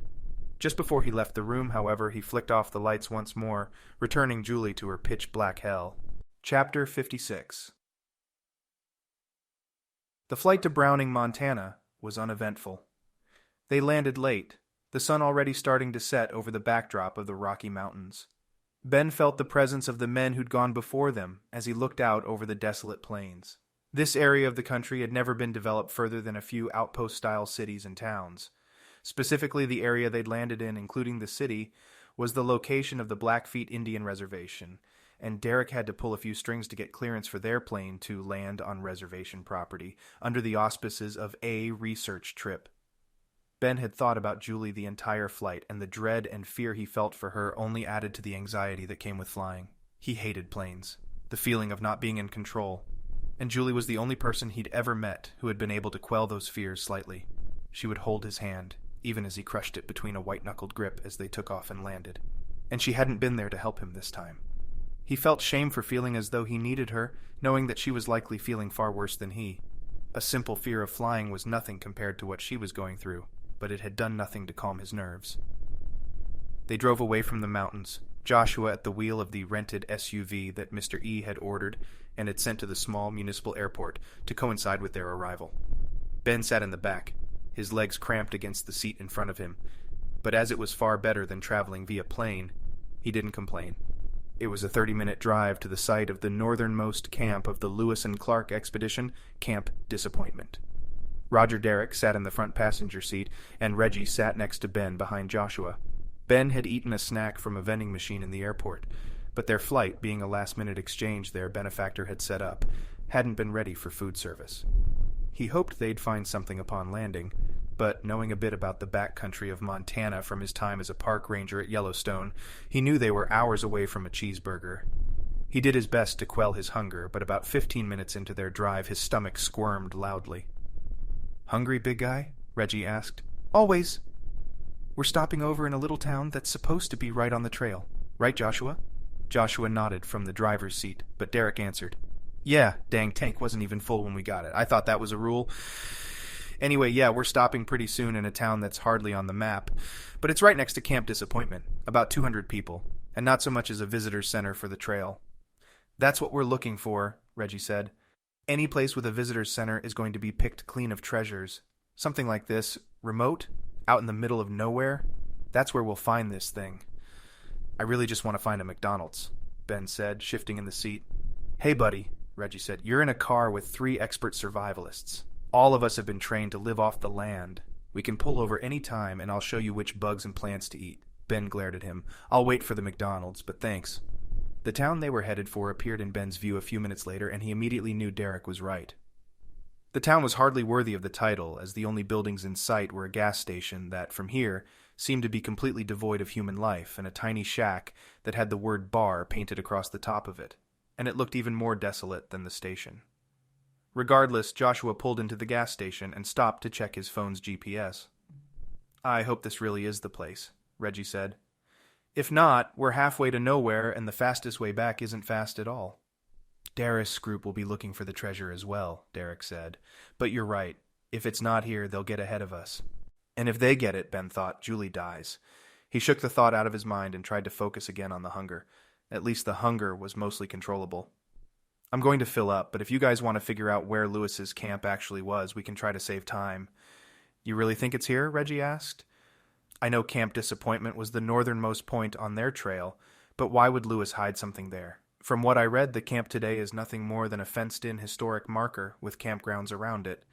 Just before he left the room, however, he flicked off the lights once more, returning Julie to her pitch-black hell. Chapter 56. The flight to Browning, Montana, was uneventful. They landed late, the sun already starting to set over the backdrop of the Rocky Mountains. Ben felt the presence of the men who'd gone before them as he looked out over the desolate plains. This area of the country had never been developed further than a few outpost-style cities and towns. Specifically, the area they'd landed in, including the city, was the location of the Blackfeet Indian Reservation, and Derek had to pull a few strings to get clearance for their plane to land on reservation property, under the auspices of a research trip. Ben had thought about Julie the entire flight, and the dread and fear he felt for her only added to the anxiety that came with flying. He hated planes, the feeling of not being in control, and Julie was the only person he'd ever met who had been able to quell those fears slightly. She would hold his hand, even as he crushed it between a white-knuckled grip as they took off and landed. And she hadn't been there to help him this time. He felt shame for feeling as though he needed her, knowing that she was likely feeling far worse than he. A simple fear of flying was nothing compared to what she was going through, but it had done nothing to calm his nerves. They drove away from the mountains, Joshua at the wheel of the rented SUV that Mr. E had ordered and had sent to the small municipal airport to coincide with their arrival. Ben sat in the back, his legs cramped against the seat in front of him, but as it was far better than traveling via plane, he didn't complain. It was a 30-minute drive to the site of the northernmost camp of the Lewis and Clark expedition, Camp Disappointment. Roger Derrick sat in the front passenger seat, and Reggie sat next to Ben behind Joshua. Ben had eaten a snack from a vending machine in the airport, but their flight, being a last-minute exchange their benefactor had set up, hadn't been ready for food service. He hoped they'd find something upon landing, but knowing a bit about the backcountry of Montana from his time as a park ranger at Yellowstone, he knew they were hours away from a cheeseburger. He did his best to quell his hunger, but about 15 minutes into their drive his stomach squirmed loudly. "Hungry, big guy?" Reggie asked. "Always. We're stopping over in a little town that's supposed to be right on the trail. Right, Joshua?" Joshua nodded from the driver's seat, but Derek answered, "Yeah, dang tank wasn't even full when we got it. I thought that was a rule. Anyway, yeah, we're stopping pretty soon in a town that's hardly on the map, but it's right next to Camp Disappointment, about 200 people, and not so much as a visitor's center for the trail." "That's what we're looking for," Reggie said. "Any place with a visitor's center is going to be picked clean of treasures. Something like this, remote, out in the middle of nowhere, that's where we'll find this thing." "I really just want to find a McDonald's," Ben said, shifting in the seat. "Hey, buddy," Reggie said, "you're in a car with 3 expert survivalists. All of us have been trained to live off the land. We can pull over any time, and I'll show you which bugs and plants to eat." Ben glared at him. "I'll wait for the McDonald's, but thanks." The town they were headed for appeared in Ben's view a few minutes later, and he immediately knew Derek was right. The town was hardly worthy of the title, as the only buildings in sight were a gas station that, from here, seemed to be completely devoid of human life, and a tiny shack that had the word bar painted across the top of it, and it looked even more desolate than the station. Regardless, Joshua pulled into the gas station and stopped to check his phone's GPS. "I hope this really is the place," Reggie said. "If not, we're halfway to nowhere and the fastest way back isn't fast at all." Darus' group will be looking for the treasure as well, Derek said. But you're right. If it's not here, they'll get ahead of us. And if they get it, Ben thought, Julie dies. He shook the thought out of his mind and tried to focus again on the hunger. At least the hunger was mostly controllable. I'm going to fill up, but if you guys want to figure out where Lewis's camp actually was, we can try to save time. You really think it's here? Reggie asked. I know Camp Disappointment was the northernmost point on their trail, but why would Lewis hide something there? From what I read, the camp today is nothing more than a fenced-in historic marker with campgrounds around it,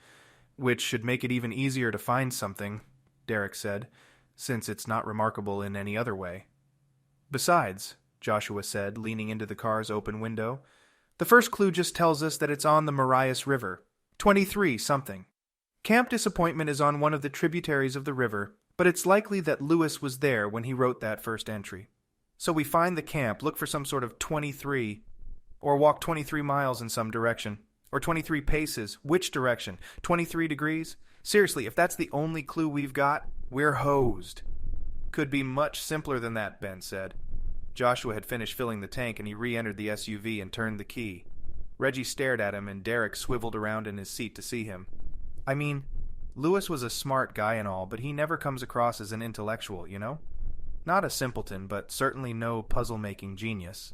which should make it even easier to find something, Derek said, since it's not remarkable in any other way. Besides, Joshua said, leaning into the car's open window, the first clue just tells us that it's on the Meriwether River. 23 something. Camp Disappointment is on one of the tributaries of the river, but it's likely that Lewis was there when he wrote that first entry. So we find the camp, look for some sort of 23, or walk 23 miles in some direction, or 23 paces. Which direction? 23 degrees? Seriously, if that's the only clue we've got, we're hosed. Could be much simpler than that, Ben said. Joshua had finished filling the tank and he re-entered the SUV and turned the key. Reggie stared at him and Derek swiveled around in his seat to see him. I mean, Lewis was a smart guy and all, but he never comes across as an intellectual, you know? Not a simpleton, but certainly no puzzle-making genius.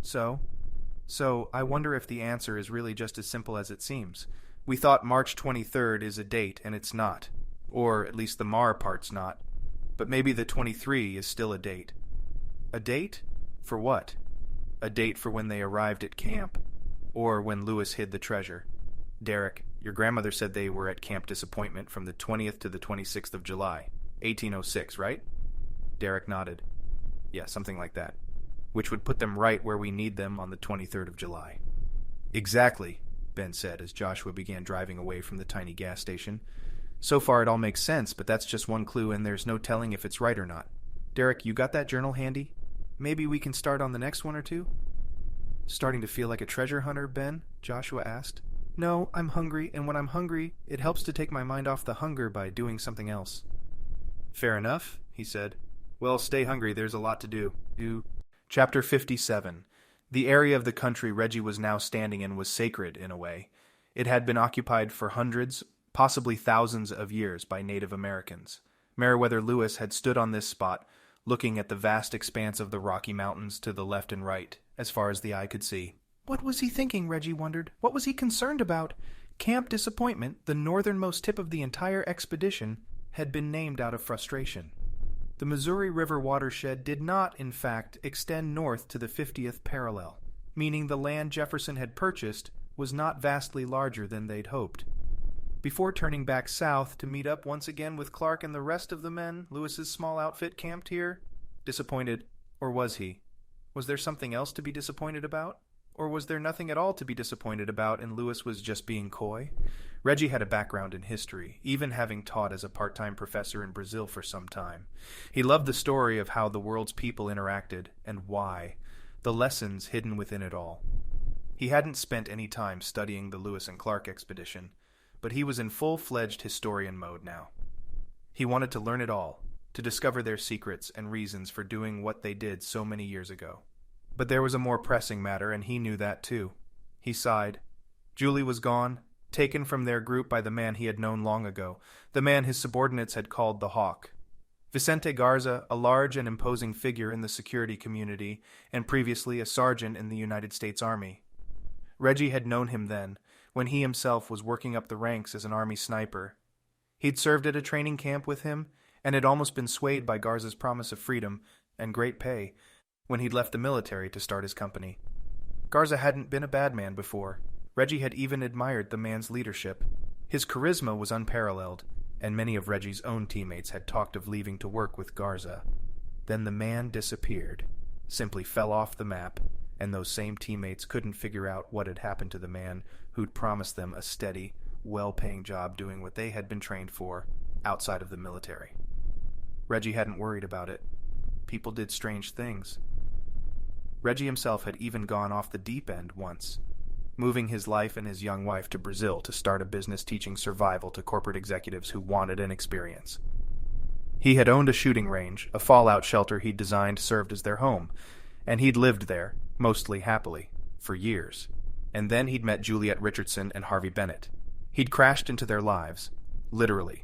So I wonder if the answer is really just as simple as it seems. We thought March 23rd is a date, and it's not. Or at least the Mar part's not. But maybe the 23 is still a date. A date? For what? A date for when they arrived at camp. Or when Lewis hid the treasure. Derek, your grandmother said they were at Camp Disappointment from the 20th to the 26th of July, 1806, right? Derek nodded. Yeah, something like that. Which would put them right where we need them on the 23rd of July. Exactly, Ben said as Joshua began driving away from the tiny gas station. So far it all makes sense, but that's just one clue and there's no telling if it's right or not. Derek, you got that journal handy? Maybe we can start on the next one or two? Starting to feel like a treasure hunter, Ben? Joshua asked. No, I'm hungry, and when I'm hungry, it helps to take my mind off the hunger by doing something else. Fair enough, he said. Well, stay hungry, there's a lot to do. Chapter 57. The area of the country Reggie was now standing in was sacred, in a way. It had been occupied for hundreds, possibly thousands of years by Native Americans. Meriwether Lewis had stood on this spot, looking at the vast expanse of the Rocky Mountains to the left and right, as far as the eye could see. What was he thinking, Reggie wondered? What was he concerned about? Camp Disappointment, the northernmost tip of the entire expedition, had been named out of frustration. The Missouri River watershed did not, in fact, extend north to the 50th parallel, meaning the land Jefferson had purchased was not vastly larger than they'd hoped. Before turning back south to meet up once again with Clark and the rest of the men Lewis's small outfit camped here, disappointed, or was he? Was there something else to be disappointed about? Or was there nothing at all to be disappointed about and Lewis was just being coy? Reggie had a background in history, even having taught as a part-time professor in Brazil for some time. He loved the story of how the world's people interacted and why, the lessons hidden within it all. He hadn't spent any time studying the Lewis and Clark expedition, but he was in full-fledged historian mode now. He wanted to learn it all, to discover their secrets and reasons for doing what they did so many years ago. But there was a more pressing matter, and he knew that too. He sighed. Julie was gone, taken from their group by the man he had known long ago, the man his subordinates had called the Hawk. Vicente Garza, a large and imposing figure in the security community, and previously a sergeant in the United States Army. Reggie had known him then, when he himself was working up the ranks as an Army sniper. He'd served at a training camp with him, and had almost been swayed by Garza's promise of freedom and great pay when he'd left the military to start his company. Garza hadn't been a bad man before. Reggie had even admired the man's leadership. His charisma was unparalleled, and many of Reggie's own teammates had talked of leaving to work with Garza. Then the man disappeared, simply fell off the map, and those same teammates couldn't figure out what had happened to the man who'd promised them a steady, well-paying job doing what they had been trained for outside of the military. Reggie hadn't worried about it. People did strange things. Reggie himself had even gone off the deep end once, moving his life and his young wife to Brazil to start a business teaching survival to corporate executives who wanted an experience. He had owned a shooting range, a fallout shelter he'd designed served as their home, and he'd lived there, mostly happily, for years. And then he'd met Juliet Richardson and Harvey Bennett. He'd crashed into their lives, literally,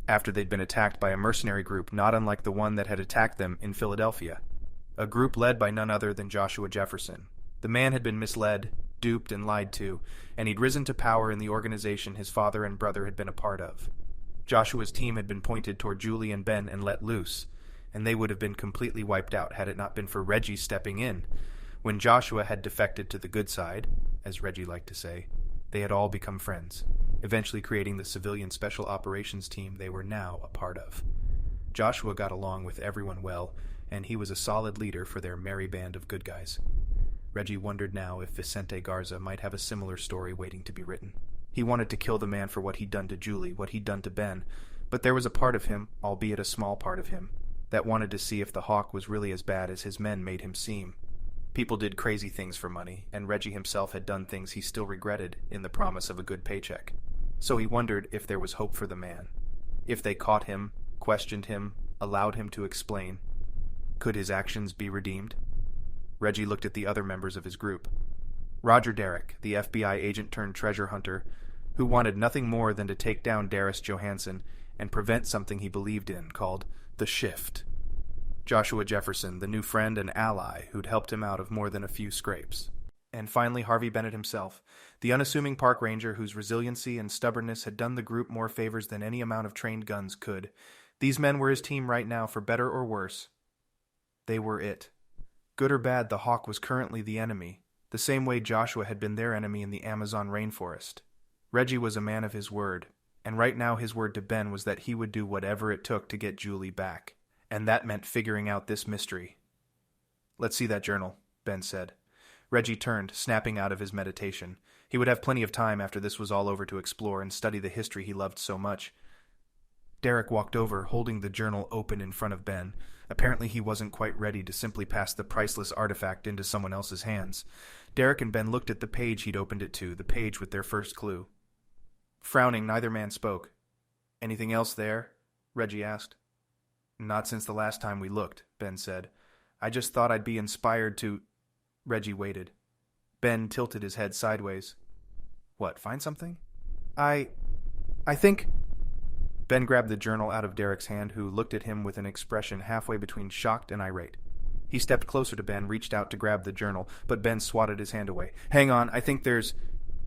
after they'd been attacked by a mercenary group not unlike the one that had attacked them in Philadelphia. A group led by none other than Joshua Jefferson. The man had been misled, duped, and lied to, and he'd risen to power in the organization his father and brother had been a part of. Joshua's team had been pointed toward Julie and Ben and let loose, and they would have been completely wiped out had it not been for Reggie stepping in. When Joshua had defected to the good side, as Reggie liked to say, they had all become friends, eventually creating the civilian special operations team they were now a part of. Joshua got along with everyone well, and he was a solid leader for their merry band of good guys. Reggie wondered now if Vicente Garza might have a similar story waiting to be written. He wanted to kill the man for what he'd done to Julie, what he'd done to Ben, but there was a part of him, albeit a small part of him, that wanted to see if the Hawk was really as bad as his men made him seem. People did crazy things for money, and Reggie himself had done things he still regretted in the promise of a good paycheck. So he wondered if there was hope for the man. If they caught him, questioned him, allowed him to explain, could his actions be redeemed? Reggie looked at the other members of his group. Roger Derrick, the FBI agent turned treasure hunter, who wanted nothing more than to take down Darus Johansson and prevent something he believed in called the Shift. Joshua Jefferson, the new friend and ally who'd helped him out of more than a few scrapes. And finally Harvey Bennett himself, the unassuming park ranger whose resiliency and stubbornness had done the group more favors than any amount of trained guns could. These men were his team right now, for better or worse. They were it. Good or bad, the Hawk was currently the enemy, the same way Joshua had been their enemy in the Amazon rainforest. Reggie was a man of his word, and right now his word to Ben was that he would do whatever it took to get Julie back. And that meant figuring out this mystery. "Let's see that journal," Ben said. Reggie turned, snapping out of his meditation. He would have plenty of time after this was all over to explore and study the history he loved so much. Derek walked over, holding the journal open in front of Ben. Apparently he wasn't quite ready to simply pass the priceless artifact into someone else's hands. Derek and Ben looked at the page he'd opened it to, the page with their first clue. Frowning, neither man spoke. "Anything else there?" Reggie asked. "Not since the last time we looked," Ben said. "I just thought I'd be inspired to—" Reggie waited. Ben tilted his head sideways. "What, find something?" I think—" Ben grabbed the journal out of Derek's hand, who looked at him with an expression halfway between shocked and irate. He stepped closer to Ben, reached out to grab the journal, but Ben swatted his hand away. "Hang on, I think there's—"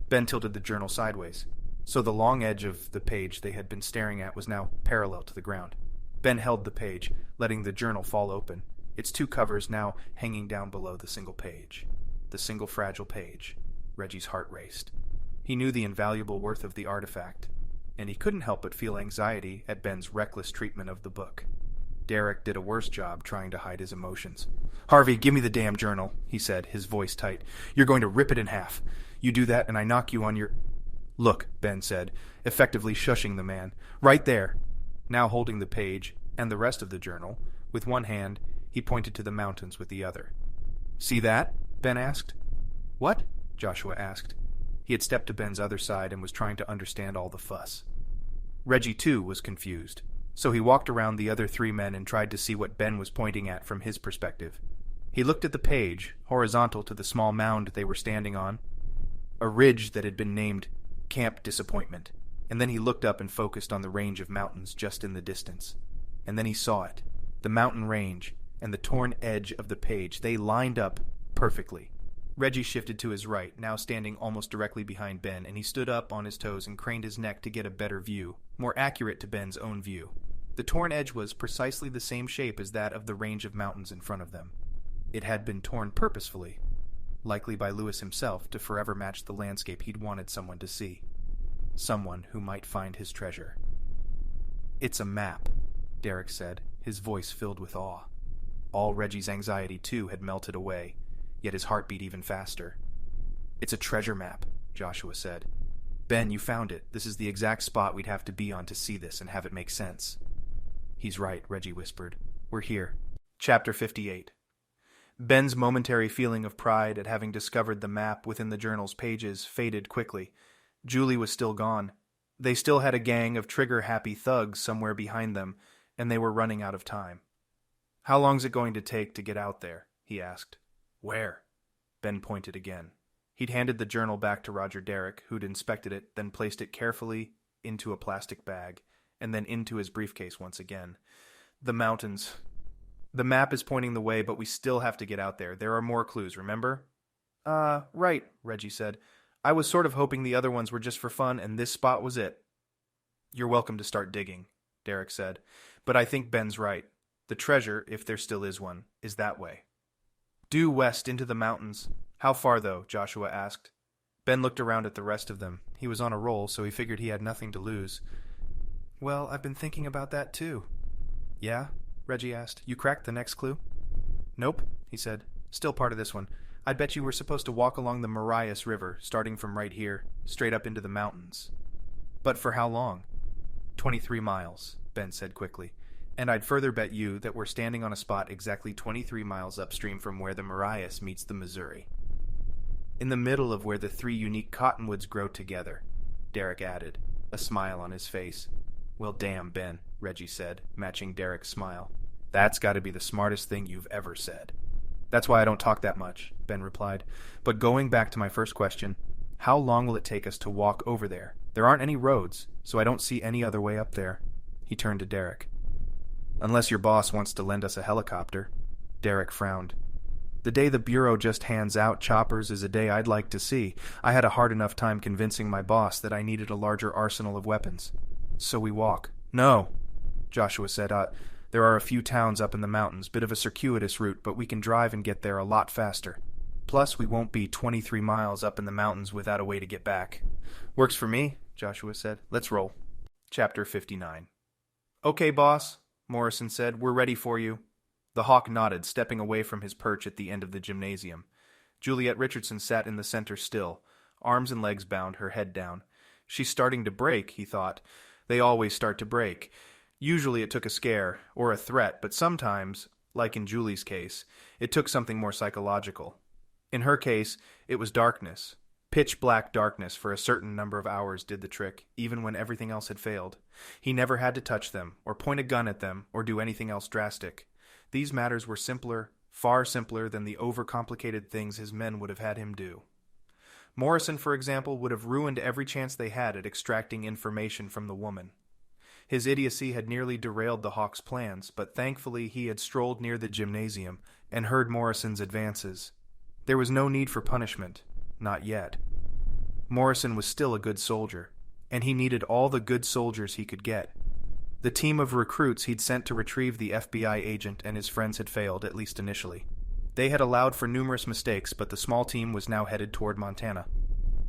Ben tilted the journal sideways, so the long edge of the page they had been staring at was now parallel to the ground. Ben held the page, letting the journal fall open, its two covers now hanging down below the single page. The single fragile page. Reggie's heart raced. He knew the invaluable worth of the artifact, and he couldn't help but feel anxiety at Ben's reckless treatment of the book. Derek did a worse job trying to hide his emotions. "Harvey, give me the damn journal," he said, his voice tight. "You're going to rip it in half. You do that and I knock you on your—" "Look," Ben said, effectively shushing the man. "Right there." Now holding the page, and the rest of the journal, with one hand, he pointed to the mountains with the other. "See that?" Ben asked. "What?" Joshua asked. He had stepped to Ben's other side and was trying to understand all the fuss. Reggie, too, was confused, so he walked around the other three men and tried to see what Ben was pointing at from his perspective. He looked at the page, horizontal to the small mound they were standing on, a ridge that had been named Camp Disappointment, and then he looked up and focused on the range of mountains just in the distance. And then he saw it, the mountain range, and the torn edge of the page. They lined up perfectly. Reggie shifted to his right, now standing almost directly behind Ben, and he stood up on his toes and craned his neck to get a better view, more accurate to Ben's own view. The torn edge was precisely the same shape as that of the range of mountains in front of them. It had been torn purposefully, likely by Lewis himself, to forever match the landscape he'd wanted someone to see. Someone who might find his treasure. "It's a map," Derek said, his voice filled with awe. All Reggie's anxiety, too, had melted away, yet his heart beat even faster. "It's a treasure map," Joshua said. "Ben, you found it. This is the exact spot we'd have to be on to see this and have it make sense." "He's right," Reggie whispered. "We're here." Chapter 58. Ben's momentary feeling of pride at having discovered the map within the journal's pages faded quickly. Julie was still gone. They still had a gang of trigger-happy thugs somewhere behind them, and they were running out of time. "How long's it going to take to get out there?" he asked. "Where?" Ben pointed again. He'd handed the journal back to Roger Derrick, who'd inspected it, then placed it carefully into a plastic bag, and then into his briefcase once again. The mountains. The map is pointing the way, but we still have to get out there. There are more clues, remember? Right, Reggie said. I was sort of hoping the other ones were just for fun, and this spot was it. You're welcome to start digging, Derrick said. But I think Ben's right. The treasure, if there still is one, is that way. Due west into the mountains. How far, though? Joshua asked. Ben looked around at the rest of them. He was on a roll, so he figured he had nothing to lose. Well, I've been thinking about that, too. Yeah? Reggie asked. You cracked the next clue? Nope, he said. Still part of this one. I'd bet you were supposed to walk along the Meriwether River, starting from right here, straight up into the mountains. But for how long? 23 miles, Ben said quickly. And I'd further bet you that we're standing on a spot exactly 23 miles upstream from where the Meriwether meets the Missouri. In the middle of where the three unique cottonwoods grow together, Derrick added, a smile on his face. Well, damn, Ben, Reggie said, matching Derrick's smile. That's got to be the smartest thing you've ever said. That's why I don't talk that much, Ben replied. But going back to my first question, how long will it take us to walk over there? There aren't any roads, so I don't see any other way up there. He turned to Derrick. Unless your boss wants to lend us a helicopter. Derrick frowned. The day the Bureau just hands out choppers is a day I'd like to see. I had a hard enough time convincing my boss that I needed a larger arsenal of weapons. So we walk. No, Joshua said. There are a few towns up in the mountains, bit of a circuitous route, but we can drive and get there a lot faster. Plus, we won't be 23 miles up in the mountains without a way to get back. Works for me, Joshua said. Let's roll. Chapter 59. Okay, boss, Morrison said. We're ready for you. The hawk nodded, stepping away from his perch at the end of the gymnasium. Juliet Richardson sat in the center still, arms and legs bound, her head down. She's starting to break, he thought. They always start to break. Usually it took a scare, or a threat, but sometimes, like in Julie's case, it took something more psychological. In her case, it was darkness. Pitch-black darkness for a certain number of hours did the trick, even when everything else had failed. He never had to touch them, or point a gun at them, or do anything else drastic. These matters were simpler, far simpler than the overcomplicated things his men would have had him do. Morrison, for example, would have ruined every chance they had at extracting information from the woman. His idiocy had nearly derailed the Hawk's plans, but thankfully he had strolled near the gymnasium and heard Morrison's advances. There was no need for punishment, not yet. Morrison was still a good soldier, and he needed all the good soldiers he could get. The team of recruits he'd sent to retrieve the FBI agent and his friends had failed, at least initially. They had allowed for numerous mistakes, but the small team was now headed toward Montana.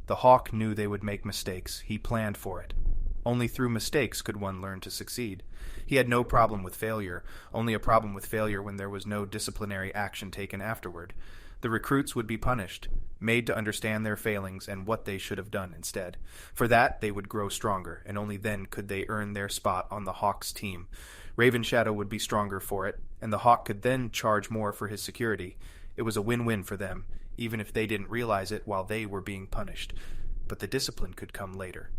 The Hawk knew they would make mistakes. He planned for it. Only through mistakes could one learn to succeed. He had no problem with failure, only a problem with failure when there was no disciplinary action taken afterward. The recruits would be punished, made to understand their failings and what they should have done instead. For that, they would grow stronger, and only then could they earn their spot on the Hawk's team. Raven Shadow would be stronger for it, and the Hawk could then charge more for his security. It was a win-win for them, even if they didn't realize it while they were being punished. But the discipline could come later.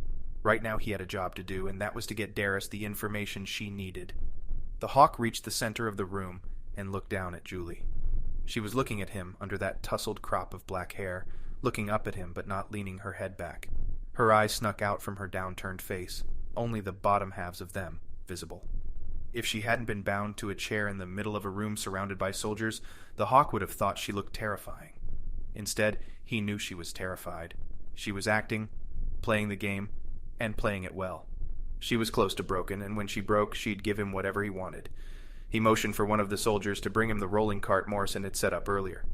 Right now he had a job to do, and that was to get Darus the information she needed. The Hawk reached the center of the room and looked down at Julie. She was looking at him under that tousled crop of black hair, looking up at him but not leaning her head back. Her eyes snuck out from her downturned face, only the bottom halves of them visible. If she hadn't been bound to a chair in the middle of a room surrounded by soldiers, the Hawk would have thought she looked terrifying. Instead, he knew she was terrified. She was acting, playing the game, and playing it well. She was close to broken, and when she broke, she'd give him whatever he wanted. He motioned for one of the soldiers to bring him the rolling cart Morrison had set up earlier.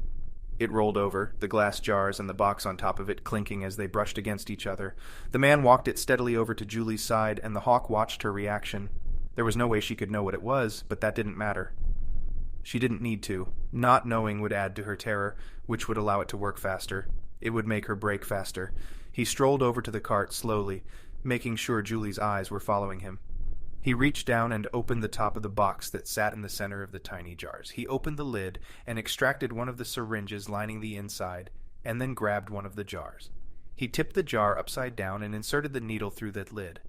It rolled over, the glass jars and the box on top of it clinking as they brushed against each other. The man walked it steadily over to Julie's side, and the Hawk watched her reaction. There was no way she could know what it was, but that didn't matter. She didn't need to. Not knowing would add to her terror, which would allow it to work faster. It would make her break faster. He strolled over to the cart slowly, making sure Julie's eyes were following him. He reached down and opened the top of the box that sat in the center of the tiny jars. He opened the lid and extracted one of the syringes lining the inside, and then grabbed one of the jars. He tipped the jar upside down and inserted the needle through the lid.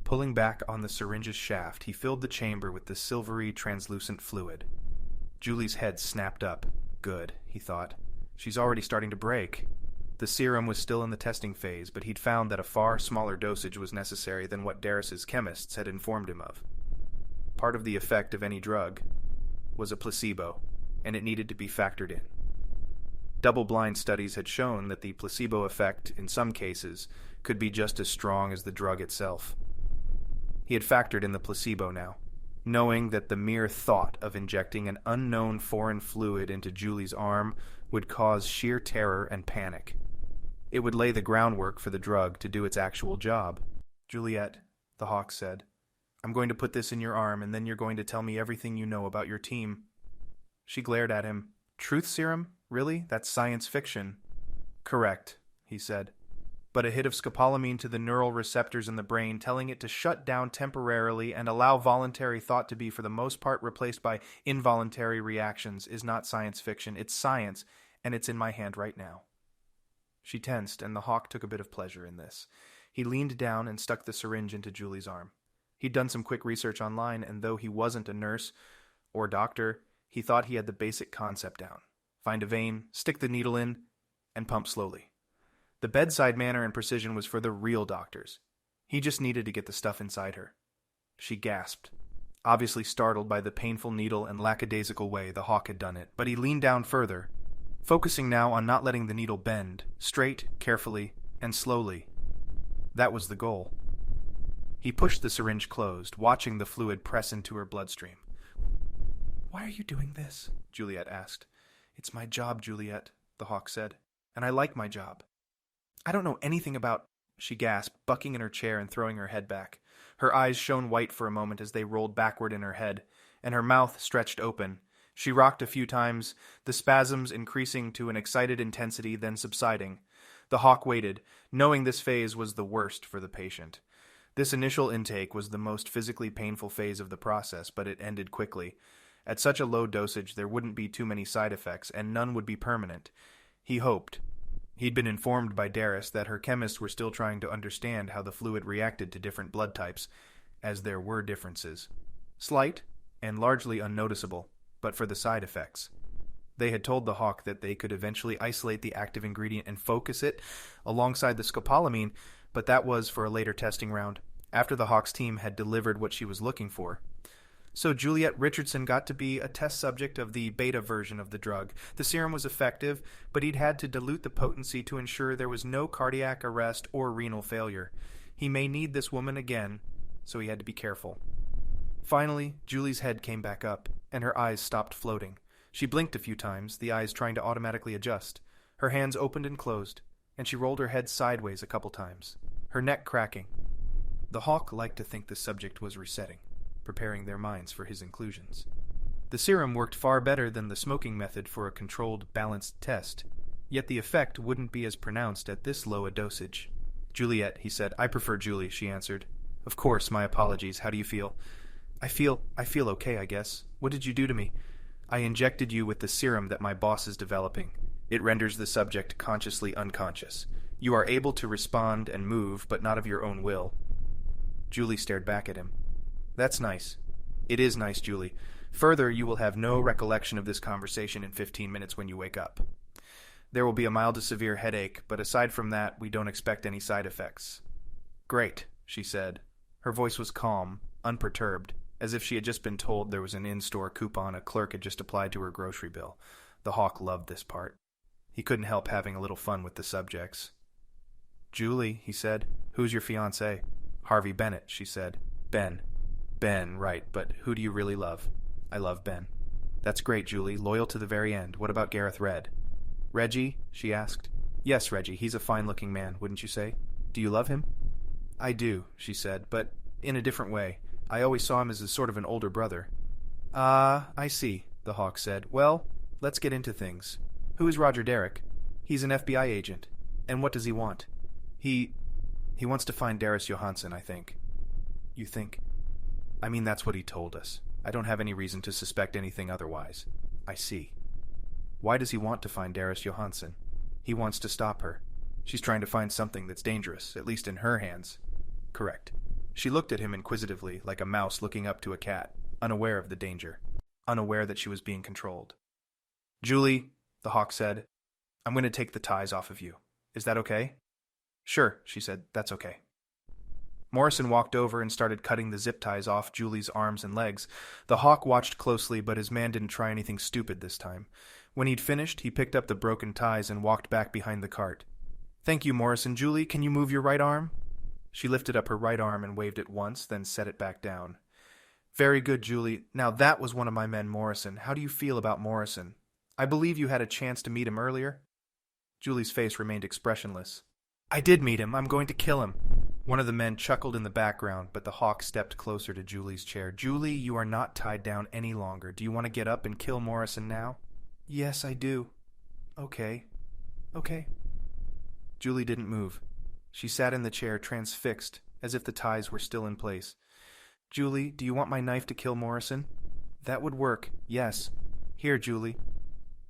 Pulling back on the syringe's shaft, he filled the chamber with the silvery, translucent fluid. Julie's head snapped up. Good, he thought. She's already starting to break. The serum was still in the testing phase, but he'd found that a far smaller dosage was necessary than what Darus's chemists had informed him of. Part of the effect of any drug was a placebo, and it needed to be factored in. Double-blind studies had shown that the placebo effect, in some cases, could be just as strong as the drug itself. He had factored in the placebo now, knowing that the mere thought of injecting an unknown foreign fluid into Julie's arm would cause sheer terror and panic. It would lay the groundwork for the drug to do its actual job. "Juliet," the hawk said, "I'm going to put this in your arm, and then you're going to tell me everything you know about your team." She glared at him. "Truth serum? Really? That's science fiction." "Correct," he said. "But a hit of scopolamine to the neural receptors in the brain, telling it to shut down temporarily and allow voluntary thought to be for the most part replaced by involuntary reactions, is not science fiction. It's science, and it's in my hand right now." She tensed, and the hawk took a bit of pleasure in this. He leaned down and stuck the syringe into Julie's arm. He'd done some quick research online, and though he wasn't a nurse or doctor, he thought he had the basic concept down. Find a vein, stick the needle in, and pump slowly. The bedside manner and precision was for the real doctors. He just needed to get the stuff inside her. She gasped, obviously startled by the painful needle and lackadaisical way the hawk had done it, but he leaned down further, focusing now on not letting the needle bend, straight, carefully, and slowly. That was the goal. He pushed the syringe closed, watching the fluid press into her bloodstream. "Why are you doing this?" Juliet asked. "It's my job, Juliet," the hawk said, "and I like my job." "I don't know anything about—" she gasped, bucking in her chair and throwing her head back. Her eyes shone white for a moment as they rolled backward in her head, and her mouth stretched open. She rocked a few times, the spasms increasing to an excited intensity, then subsiding. The hawk waited, knowing this phase was the worst for the patient. This initial intake was the most physically painful phase of the process, but it ended quickly. At such a low dosage, there wouldn't be too many side effects, and none would be permanent. He hoped. He'd been informed by Darus that her chemists were still trying to understand how the fluid reacted to different blood types, as there were differences. Slight, and largely unnoticeable, but for the side effects. They had told the hawk that they could eventually isolate the active ingredient and focus it alongside the scopolamine, but that was for a later testing round, after the hawk's team had delivered what she was looking for. So Juliet Richardson got to be a test subject of the beta version of the drug. The serum was effective, but he'd had to dilute the potency to ensure there was no cardiac arrest or renal failure. He may need this woman again, so he had to be careful. Finally, Julie's head came back up, and her eyes stopped floating. She blinked a few times, the eyes trying to automatically adjust. Her hands opened and closed, and she rolled her head sideways a couple times, her neck cracking. The hawk liked to think the subject was resetting, preparing their minds for his inclusions. The serum worked far better than the smoking method for a controlled, balanced test, yet the effect wouldn't be as pronounced at this low a dosage. "Juliet," he said. "I prefer Julie," she answered. "Of course, my apologies. How do you feel?" I feel okay, I guess. What did you do to me?" "I injected you with the serum that my boss is developing. It renders the subject consciously unconscious. You are able to respond and move, but not of your own will." Julie stared back at him. "That's nice." "It is nice, Julie. Further, you will have no recollection of this conversation in 15 minutes when you wake up. There will be a mild to severe headache, but aside from that, we don't expect any side effects." "Great," she said. Her voice was calm, unperturbed, as if she had just been told there was an in-store coupon a clerk had just applied to her grocery bill. The hawk loved this part. He couldn't help having a little fun with the subjects. "Julie," he said, "who's your fiancé?" "Harvey Bennett," she said. "Ben. Ben, right, but who do you really love?" "I love Ben." "That's great, Julie, loyal to the very end. What about Gareth Red?" "Reggie?" she asked. "Yes, Reggie, he's a fine-looking man, wouldn't you say? Do you love him?" "I do," she said, "but in a different way. I always saw him as a sort of an older brother." "Ah, I see," the hawk said. "Well, let's get into things. Who is Roger Derrick?" "He's an FBI agent. And what does he want?" He wants to find Darus Johansson, I think." "You think?" "I mean, that's what he told us. I don't have any reason to suspect anything otherwise." "I see. Why does he want to find Darus Johansson?" "He wants to stop her. She's trying to find something that's dangerous, at least in her hands." "Correct." She looked at him inquisitively, like a mouse looking up to a cat, unaware of the danger, unaware that she was being controlled. "Julie," the hawk said, "I'm going to take the ties off of you. Is that okay?" "Sure," she said. "That's okay." Morrison walked over and started cutting the zip ties off Julie's arms and legs. The hawk watched closely, but his man didn't try anything stupid this time. When he'd finished, he picked up the broken ties and walked back behind the cart. "Thank you, Morrison. Julie, can you move your right arm?" She lifted up her right arm and waved it once, then set it back down. "Very good, Julie. Now that was one of my men, Morrison. How do you feel about Morrison? I believe you had a chance to meet him earlier?" Julie's face remained expressionless. "I did meet him. I'm going to kill him." One of the men chuckled in the background, but the hawk stepped closer to Julie's chair. "Julie, you are not tied down any longer. Do you want to get up and kill Morrison now?" "Yes, I do." Okay. Julie didn't move. She sat in the chair, transfixed, as if the ties were still in place. "Julie, do you want my knife to kill Morrison?" "That would work, yes. Here, Julie."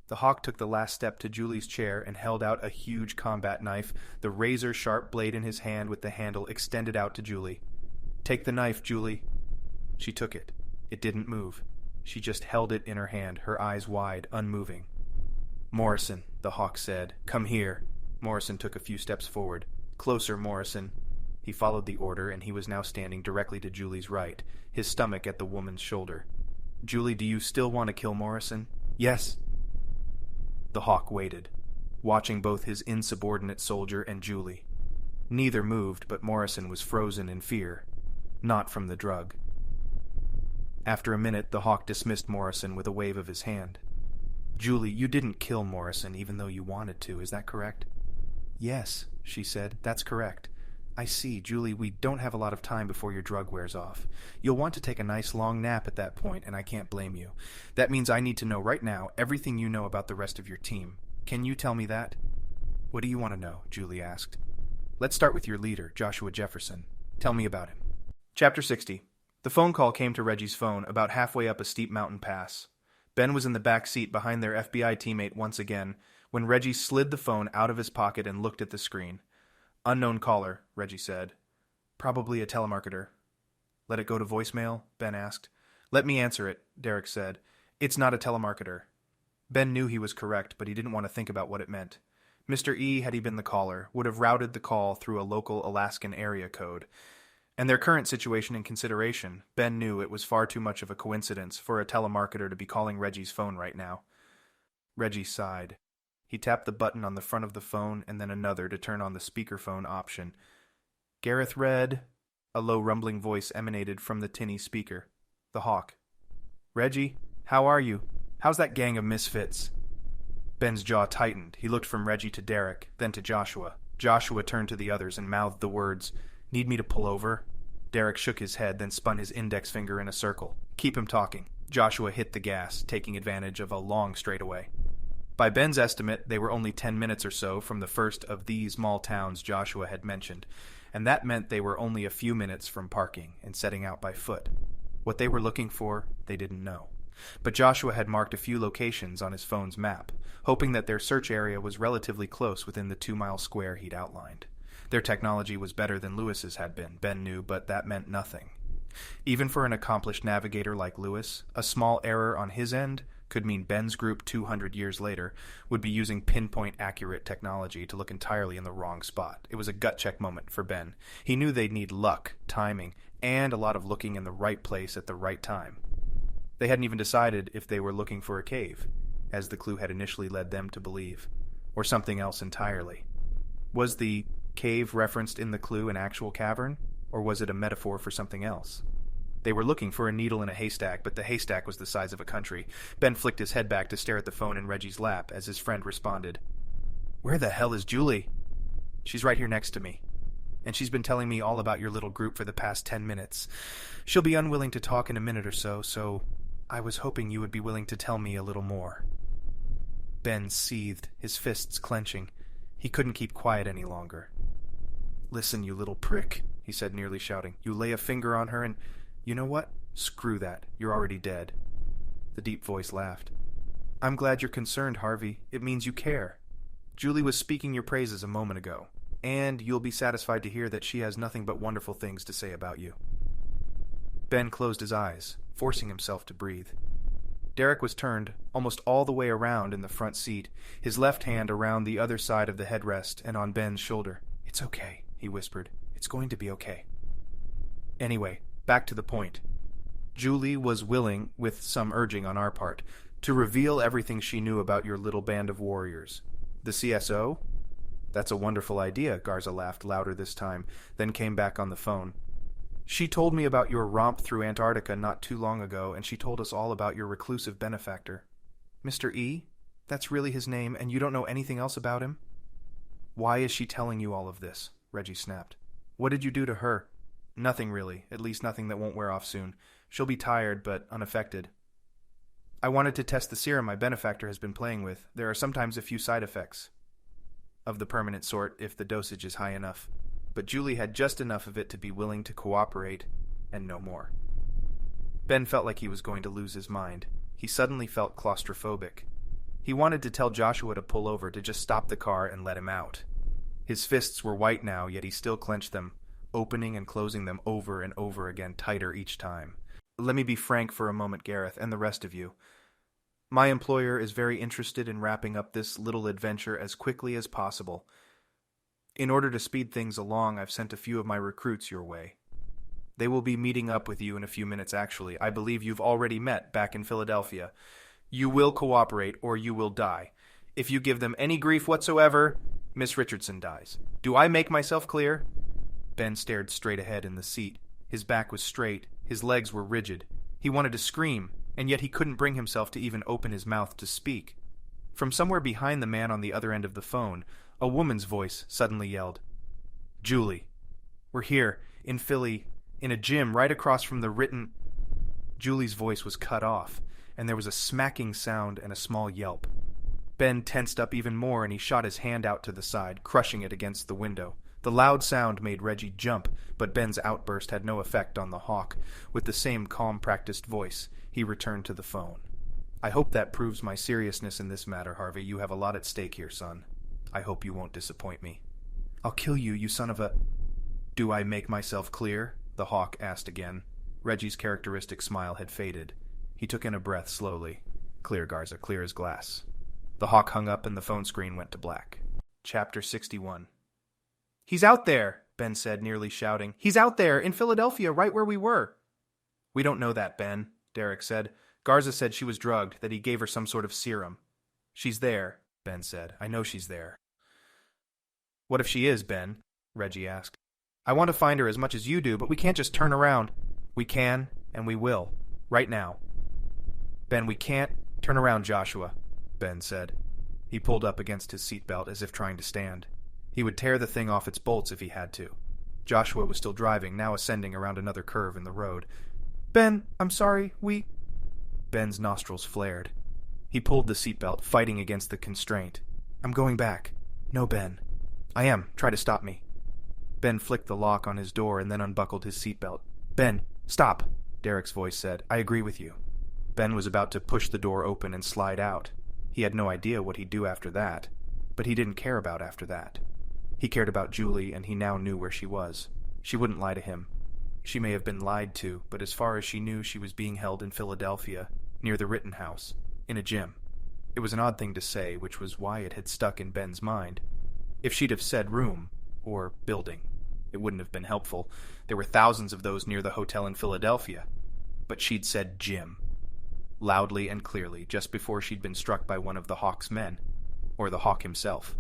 The hawk took the last step to Julie's chair and held out a huge combat knife, the razor-sharp blade in his hand with the handle extended out to Julie. "Take the knife, Julie." She took it. It didn't move. She just held it in her hand, her eyes wide, unmoving. "Morrison," the hawk said. "Come here." Morrison took a few steps forward. "Closer, Morrison." He followed the order, and he was now standing directly to Julie's right, his stomach at the woman's shoulder. "Julie, do you still want to kill Morrison?" "Yes." The hawk waited, watching both his insubordinate soldier and Julie. Neither moved, but Morrison was frozen in fear, not from the drug. After a minute, the hawk dismissed Morrison with a wave of his hand. "Julie, you didn't kill Morrison even though you wanted to, is that correct?" "Yes," she said, "that's correct." "I see, Julie, we don't have a lot of time before your drug wears off. You'll want to take a nice long nap at that point, and I can't blame you. That means I need to know right now everything you know about the rest of your team. Can you tell me that?" "What do you want to know?" Julie asked. "Let's start with your leader, Joshua Jefferson. Tell me about him." Chapter 60. The phone call came to Reggie's phone about halfway up a steep mountain pass. Ben was in the back seat behind their FBI teammate once again, when Reggie slid the phone out of his pocket and looked at the screen. "Unknown caller," Reggie said. "Probably a telemarketer." "Let it go to voicemail?" Ben asked. "Let me answer it," Derek said. "It's not a telemarketer." Ben knew he was correct, but he didn't want to think about what it meant. Mr. E, had he been the caller, would have routed the call through a local Alaskan area code. And their current situation in consideration, Ben knew it was far too much of a coincidence for a telemarketer to be calling Reggie's phone right now. Reggie sighed. He tapped the button on the front of the phone and then another to turn on the speakerphone option. "Gareth Red," a low rumbling voice emanated from the tinny speaker. The hawk. "Reggie, how are you? How's that gang of misfits?" Ben's jaw tightened. He looked from Reggie to Derek, then to Joshua. Joshua turned to the others and mouthed the words, "Need me to pull over?" Derek shook his head, then spun his index finger in a circle. "Keep him talking." Joshua hit the gas, taking advantage of a long straightaway. By Ben's estimate, they were only 10 minutes or so from the first of these small towns Joshua had mentioned, and that meant they were only a few minutes from parking and setting out by foot. What they were looking for, they didn't know. But Joshua had marked a few locations on his phone's map, hoping that their search area was relatively close within the 2-mile square he'd outlined. Their technology was better than Lewis's had been, Ben knew, but that meant nothing. Even for an accomplished navigator like Lewis, a small error on his end could mean Ben's group 200 years later would be using pinpoint-accurate technology to look entirely in the wrong spot. It was a gut-check moment for Ben. He knew they'd need luck, timing, and a lot of looking in the right place at the right time. They hadn't even decided if they were looking for a cave, as the clue had initially led them to believe, or something else entirely. Was the cave referenced in the clue an actual cavern, or was it a metaphor for something else? They were looking for a needle in a haystack, but the haystack was the size of a country. Ben flicked his head back to stare at the phone in Reggie's lap as his friend responded. "Where the hell is Julie?" "She's right here next to me. And she's been telling me all about your little group for the past 10 minutes. She'll be unwilling to talk in a minute or so, so I was hoping you would be willing to tell me a little more." Ben seethed, his fists clenching. He couldn't keep quiet any longer. "Listen, you little prick," he said, nearly shouting. "You lay a finger on her and... You know what? Screw that. You're already dead." The deep voice laughed. "I'm glad you're concerned, Harvey. It means you care. Julie was speaking your praises a moment ago, and you'll be satisfied to hear that she has nothing but wonderful things to say about you." Ben closed his eyes, forcing himself to breathe. Derek was turned almost all the way around in the front seat, his left hand around the other side of the headrest and on Ben's shoulder. "It's okay," he whispered. "It's going to be okay." Anyway, back to the point. Julie was willing, with some urging on our part, to reveal everything she knew about your little band of warriors. The CSO? That's a wonderful idea, Garza laughed louder this time, then came back on the phone. She told me about your romp through Antarctica not too long ago, and she told us all about your reclusive benefactor. Mr. E? That's really his name, and you don't know anything else about him? Why is she telling you all of this? Reggie snapped. What did you do to her? Nothing really, at least nothing that won't wear off soon. She'll be tired, but unaffected. I wanted to test the serum my benefactor has been playing with. There are sometimes a few side effects. Of the permanent sort, if the dosage is high enough. But Julie had just enough of it to be willing to cooperate, and no more. Ben felt like he was going to lose his mind. He suddenly felt claustrophobic. He wanted to tell Joshua to pull over, to just stop the car and let him out. His fists were white now, yet he still clenched them, opening and closing them over and over again, tighter each time. Let me be frank for a moment, Gareth, and the rest of you. My employer is very interested in wrapping up this little adventure as quickly as possible. In order to speed things along, I've sent a few of my recruits your way. They will be meeting up with you in a few minutes, actually. I believe you've already met back in Philadelphia. You will cooperate, or you will die. If you give them any grief whatsoever, Miss Richardson dies. Do I make myself clear? Ben stared straight ahead in the seat. His back was straight. His legs were rigid. He wanted to scream, and yet he couldn't bring himself to even open his mouth to speak. From somewhere behind the man on the other end of the phone, a woman's voice suddenly yelled, Julie, we're here, in Philly, in a gym right across from the written... Julie's voice was cut off, and there was a smacking sound and a small yelp. Ben tensed up even more, and he shot his hand out to the side, crushing it against the window. The loud sound made Reggie jump, but Ben's outburst had no effect on the hawk. With the same calm, practiced voice, he returned to the phone. I hope that proves my seriousness in this matter, Harvey. You have a lot at stake here, son. I hope you won't disappoint me. I'll kill you, you son of a... Do I make myself clear? The hawk asked again. Reggie's characteristic smile had faded. He took in a breath slowly. Clear, Garza, clear as glass. The hawk hung up and the phone screen went to black. Chapter 61. He's out there, Ben said, nearly shouting. He's out there, in Philadelphia, right where we were. We don't know that, Ben, Derek said. Garza said she was drugged, that he gave her some sort of serum. She's there, Ben said. I know she's there. What if she is, Ben? Reggie asked. I want to find her as much as you do, but we can't just turn around. We can, and we will. Right now. Ben, we can't turn around, Joshua, Ben said. He pulled up against his seatbelt as if trying to stand. He would tear the thing off its bolts if he had to. Joshua was still driving, now ascending around another curve in the road. Ben, I'm sorry, Ben's nostrils flared. He pulled the seatbelt, fighting against the constraint. I'm going back. No, Ben. I am. Try to stop me. Ben flicked the lock on his door and then unbuckled his seatbelt. Ben, stop, Derek's voice said. I agree with you. Ben was about to push the door open and slide out. He had no idea what he'd do after that, but he didn't care about after that. He cared about Julie, and he now knew where she was. She wouldn't lie to him. She may have been lied to, but as far as she knew, she was being held in Philadelphia, near the Rittenhouse, in a gym. It was an odd thing to say, which was why it had stuck in Ben's mind. If she'd have said room, or building, it wouldn't have been helpful. There were thousands of those near the hotel in Philadelphia. But she'd said gym, loudly and clearly, just before she'd been struck by one of the Hawk's men, or the Hawk himself.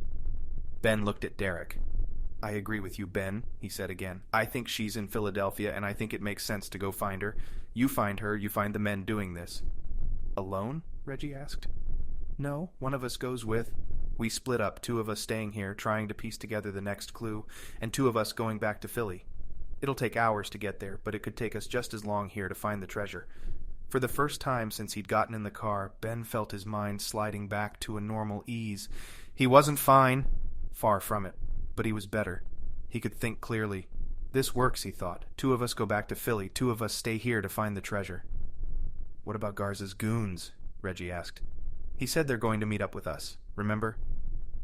Ben looked at Derek. I agree with you, Ben, he said again. I think she's in Philadelphia, and I think it makes sense to go find her. You find her, you find the men doing this. Alone? Reggie asked. No, one of us goes with. We split up, 2 of us staying here, trying to piece together the next clue, and 2 of us going back to Philly. It'll take hours to get there, but it could take us just as long here to find the treasure. For the first time since he'd gotten in the car, Ben felt his mind sliding back to a normal ease. He wasn't fine, far from it, but he was better. He could think clearly. This works, he thought. 2 of us go back to Philly, 2 of us stay here to find the treasure. What about Garza's goons? Reggie asked. He said they're going to meet up with us, remember?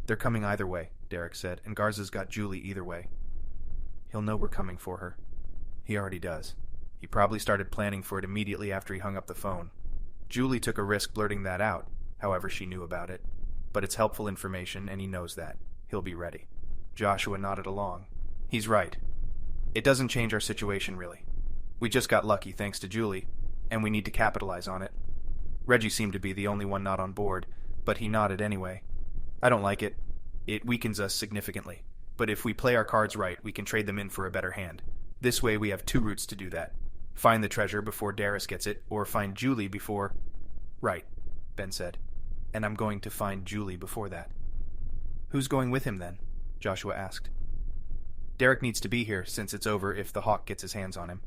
They're coming either way, Derek said, and Garza's got Julie either way. He'll know we're coming for her. He already does. He probably started planning for it immediately after he hung up the phone. Julie took a risk blurting that out, however she knew about it. But it's helpful information, and he knows that. He'll be ready. Joshua nodded along. He's right. It doesn't change our situation, really. We just got lucky thanks to Julie, and we need to capitalize on it. Reggie seemed to be the only one not on board, but he nodded anyway. I don't like it. It weakens us significantly. But if we play our cards right, we can trade them in for a better hand. This way we have two routes to do that. Find the treasure before Darus gets it, or find Julie before... Right, Ben said. And I'm going to find Julie before that. Who's going with him then? Joshua asked. Derek needs to be here, since it's over if the Hawk gets his hands on him.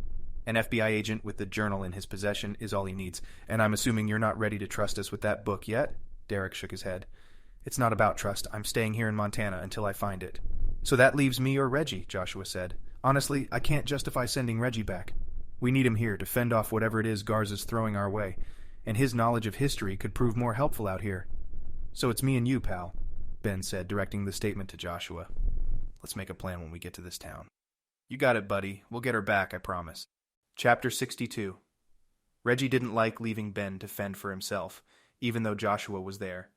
An FBI agent with the journal in his possession is all he needs, and I'm assuming you're not ready to trust us with that book yet? Derek shook his head. It's not about trust. I'm staying here in Montana until I find it. So that leaves me or Reggie, Joshua said. Honestly, I can't justify sending Reggie back. We need him here to fend off whatever it is Garza's throwing our way, and his knowledge of history could prove more helpful out here. So it's me and you, pal, Ben said, directing the statement to Joshua. Let's make a plan when we get to this town. You got it, buddy. We'll get her back, I promise. Chapter 62. Reggie didn't like leaving Ben to fend for himself, even though Joshua was there.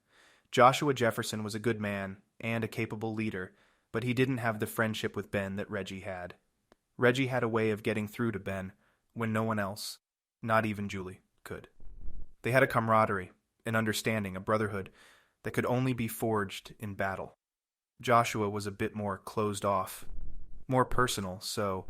Joshua Jefferson was a good man and a capable leader, but he didn't have the friendship with Ben that Reggie had. Reggie had a way of getting through to Ben when no one else, not even Julie, could. They had a camaraderie, an understanding, a brotherhood that could only be forged in battle. Joshua was a bit more closed off, more personal, so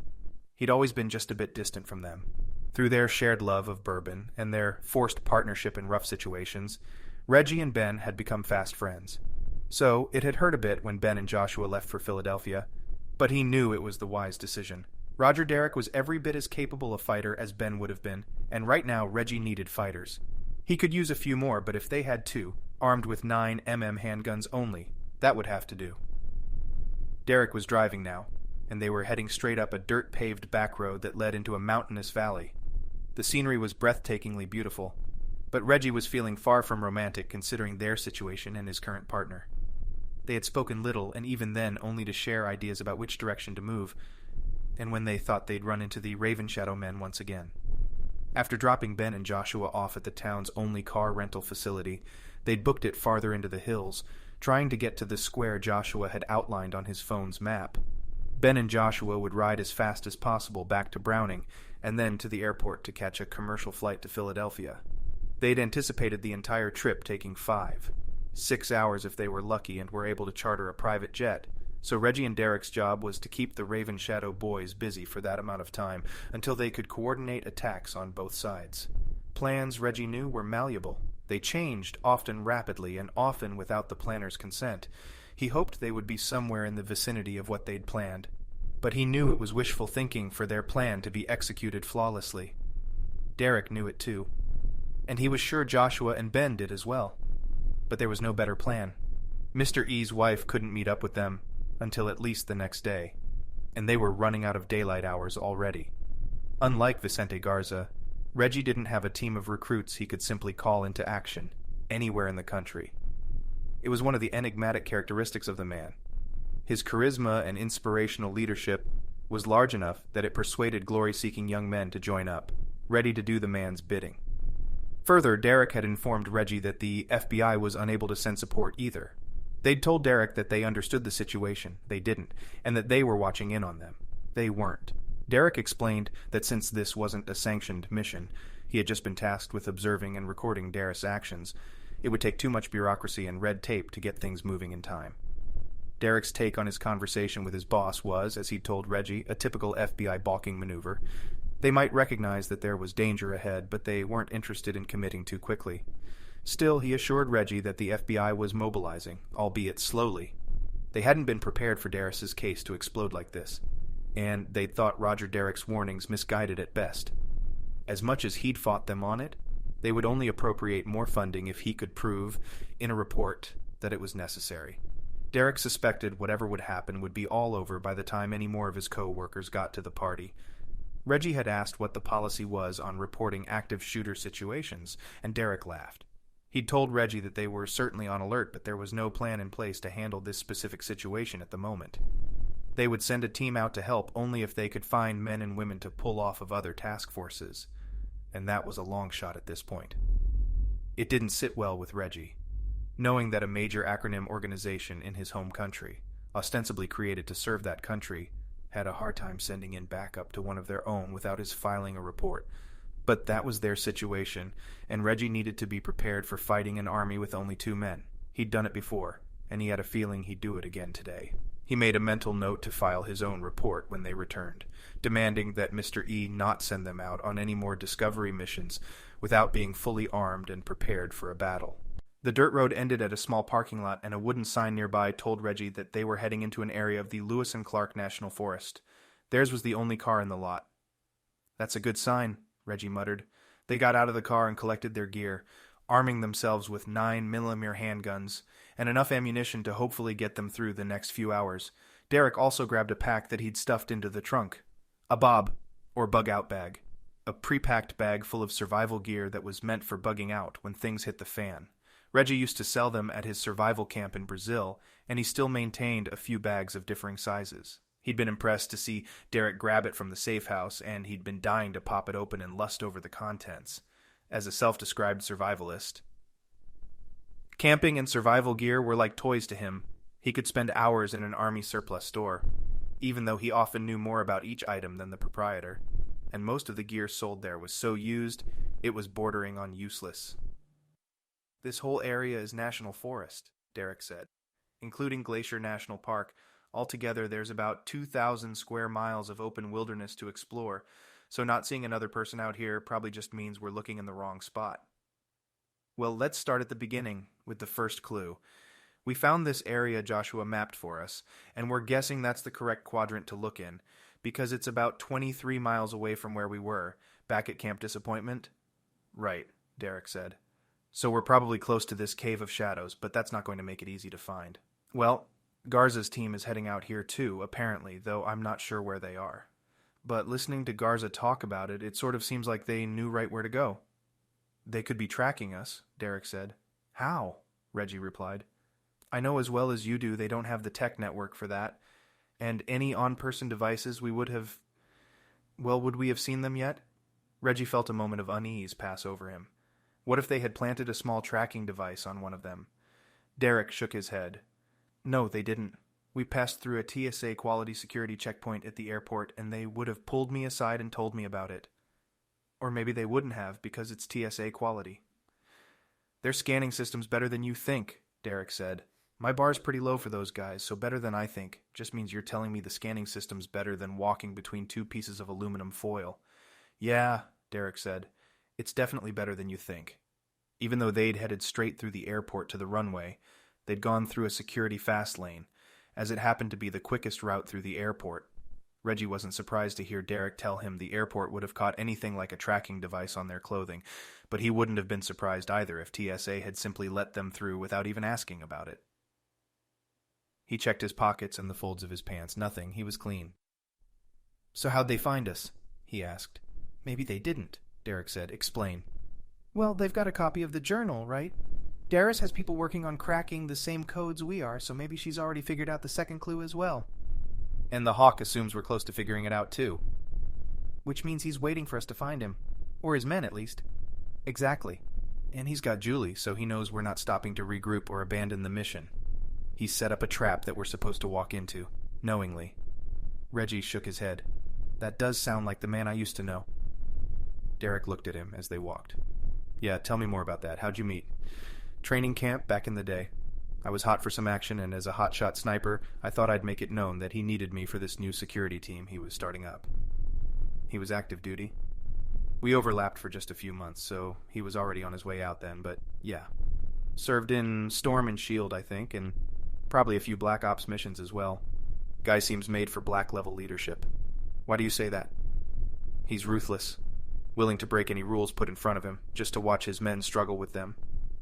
he'd always been just a bit distant from them. Through their shared love of bourbon and their forced partnership in rough situations, Reggie and Ben had become fast friends. So it had hurt a bit when Ben and Joshua left for Philadelphia, but he knew it was the wise decision. Roger Derek was every bit as capable a fighter as Ben would have been, and right now Reggie needed fighters. He could use a few more, but if they had two, armed with 9mm handguns only, that would have to do. Derek was driving now, and they were heading straight up a dirt-paved back road that led into a mountainous valley. The scenery was breathtakingly beautiful, but Reggie was feeling far from romantic considering their situation and his current partner. They had spoken little, and even then only to share ideas about which direction to move, and when they thought they'd run into the Raven Shadow men once again. After dropping Ben and Joshua off at the town's only car rental facility, they'd booked it farther into the hills, trying to get to the square Joshua had outlined on his phone's map. Ben and Joshua would ride as fast as possible back to Browning, and then to the airport to catch a commercial flight to Philadelphia. They'd anticipated the entire trip taking 6 hours if they were lucky and were able to charter a private jet, so Reggie and Derek's job was to keep the Raven Shadow boys busy for that amount of time until they could coordinate attacks on both sides. Plans, Reggie knew, were malleable. They changed, often rapidly and often without the planner's consent. He hoped they would be somewhere in the vicinity of what they'd planned, but he knew it was wishful thinking for their plan to be executed flawlessly. Derek knew it too, and he was sure Joshua and Ben did as well. But there was no better plan. Mr. E's wife couldn't meet up with them until at least the next day, and they were running out of daylight hours already. Unlike Vicente Garza, Reggie didn't have a team of recruits he could simply call into action, anywhere in the country. It was one of the enigmatic characteristics of the man. His charisma and inspirational leadership was large enough that it persuaded glory-seeking young men to join up, ready to do the man's bidding. Further, Derek had informed Reggie that the FBI was unable to send support either. They'd told Derek that they understood the situation, they didn't, and that they were watching in on them. They weren't. Derek explained that since this wasn't a sanctioned mission, he had just been tasked with observing and recording Darus' actions, it would take too much bureaucracy and red tape to get things moving in time. Derek's take on his conversation with his boss was, as he'd told Reggie, a typical FBI balking maneuver. They might recognize that there was danger ahead, but they weren't interested in committing too quickly. Still, he assured Reggie that the FBI was mobilizing, albeit slowly. They hadn't been prepared for Darus' case to explode like this, and they'd thought Roger Derek's warnings misguided at best. As much as he'd fought them on it, they would only appropriate more funding if he could prove, in a report, that it was necessary. Derek suspected whatever would happen would be all over by the time any more of his co-workers got to the party. Reggie had asked what the policy was on reporting active shooter situations, and Derek laughed. He'd told Reggie that they were certainly on alert, but there was no plan in place to handle this specific situation at the moment. They would send a team out to help only if they could find men and women to pull off of other task forces, and that was a long shot at this point. It didn't sit well with Reggie, knowing that a major acronym organization in his home country, ostensibly created to serve that country, had a hard time sending in backup to one of their own without his filing a report. But that was their situation, and Reggie needed to be prepared for fighting an army with only 2 men. He'd done it before, and he had a feeling he'd do it again today. He made a mental note to file his own report when they returned, demanding that Mr. E not send them out on any more discovery missions without being fully armed and prepared for a battle. The dirt road ended at a small parking lot, and a wooden sign nearby told Reggie that they were heading into an area of the Lewis and Clark National Forest. Theirs was the only car in the lot. "That's a good sign," Reggie muttered. They got out of the car and collected their gear, arming themselves with 9mm handguns and enough ammunition to hopefully get them through the next few hours. Derek also grabbed a pack that he'd stuffed into the trunk. A bob, or bug-out bag. A pre-packed bag full of survival gear that was meant for bugging out when things hit the fan. Reggie used to sell them at his survival camp in Brazil, and he still maintained a few bags of differing sizes. He'd been impressed to see Derek grab it from the safe house, and he'd been dying to pop it open and lust over the contents. As a self-described survivalist, camping and survival gear were like toys to him. He could spend hours in an army surplus store, even though he often knew more about each item than the proprietor, and most of the gear sold there was so used, it was bordering on useless. "This whole area is national forest," Derek said, "including Glacier National Park. Altogether, there's about 2,000 square miles of open wilderness to explore, so not seeing another person out here probably just means we're looking in the wrong spot." "Well, let's start at the beginning, with the first clue. We found this area Joshua mapped for us, and we're guessing that's the correct quadrant to look in, because it's about 23 miles away from where we were, back at Camp Disappointment." "Right," Derek said. "So we're probably close to this Cave of Shadows, but that's not going to make it easy to find." "Well, Garza's team is heading out here too, apparently, though I'm not sure where they are. But listening to Garza talk about it, it sort of seems like they knew right where to go." "They could be tracking us," Derek said. "How?" Reggie replied. "I know as well as you do they don't have the tech network for that, and any on-person devices we would have... Well, would we have seen them yet?" Reggie felt a moment of unease pass over him. What if they had planted a small tracking device on one of them? Derek shook his head. "No, they didn't. We passed through a TSA quality security checkpoint at the airport, and they would have pulled me aside and told me about it. Or maybe they wouldn't have, because it's TSA quality." "Their scanning system's better than you think," Derek said. "My bar's pretty low for those guys, so better than I think just means you're telling me the scanning system's better than walking between 2 pieces of aluminum foil." "Yeah," Derek said. "It's definitely better than you think." Even though they'd headed straight through the airport to the runway, they'd gone through a security fast lane, as it happened to be the quickest route through the airport. Reggie wasn't surprised to hear Derek tell him the airport would have caught anything like a tracking device on their clothing, but he wouldn't have been surprised either if TSA had simply let them through without even asking about it. He checked his pockets and the folds of his pants. Nothing. He was clean. "So how'd they find us?" he asked. "Maybe they didn't," Derek said. "Explain." "Well, they've got a copy of the journal, right? Darus has people working on cracking the same codes we are, so maybe she's already figured out the second clue as well." "And the Hawk assumes we're close to figuring it out, too." "Which means he's waiting for us to find him. Or his men, at least." "Exactly. And he's got Julie, so he knows we're not stopping to regroup or abandon the mission. He's set up a trap that we're supposed to walk into, knowingly." Reggie shook his head. "That does sound like the man I used to know." Derek looked at him as they walked. "Yeah, tell me more about that. How'd you meet?" "Training camp back in the day. I was hot for some action, and as a hotshot sniper, I thought I'd make it known that he needed me for this new security team he was starting up." "He was active duty?" "We overlapped for just a few months, so he was already on his way out then, but yeah. Served in Storm and Shield, I think, and probably a few Black Ops missions as well. Guy seems made for Black-level leadership." "Why do you say that?" "He's ruthless. Willing to break any rules put in front of him, just to watch his men struggle with them.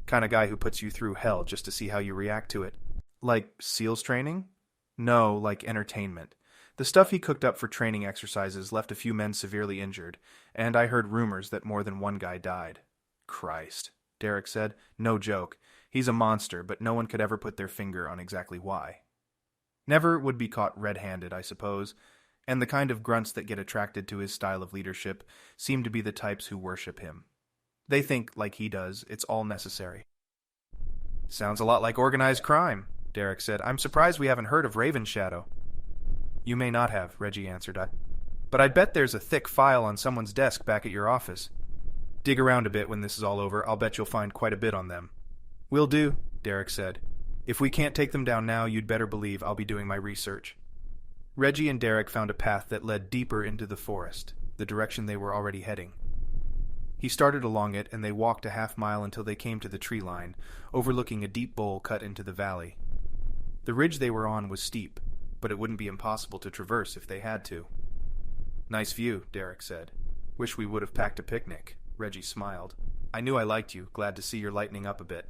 Kind of guy who puts you through hell just to see how you react to it." "Like SEALs training?" "No, like entertainment. The stuff he cooked up for training exercises left a few men severely injured, and I heard rumors that more than one guy died." "Christ," Derek said. "No joke. He's a monster, but no one could ever put their finger on exactly why. Never would be caught red-handed, I suppose, and the kind of grunts that get attracted to his style of leadership seem to be the types who worship him. They think, like he does, it's all necessary. Sounds a lot like organized crime, Derek said. I'm surprised we haven't heard of Raven Shadow. You may not have, Reggie answered. But I bet there's a thick file on someone's desk back at your office. Dig around a bit when this is all over. I'll bet you'll find quite a bit on them. Will do, Derek said. If we can't take them down now, you'd better believe I'll be doing my research. Reggie and Derek found a path that led deeper into the forest, the direction they were already heading. He started along it, and they walked a half-mile until they came to the tree line, overlooking a deep bowl cut into the valley. The ridge they were on was steep, but it wouldn't be impossible to traverse if they had to. Nice view, Derek said. Wish we would have packed a picnic. Reggie smiled. I knew I liked you, glad to see you're lightening up a bit.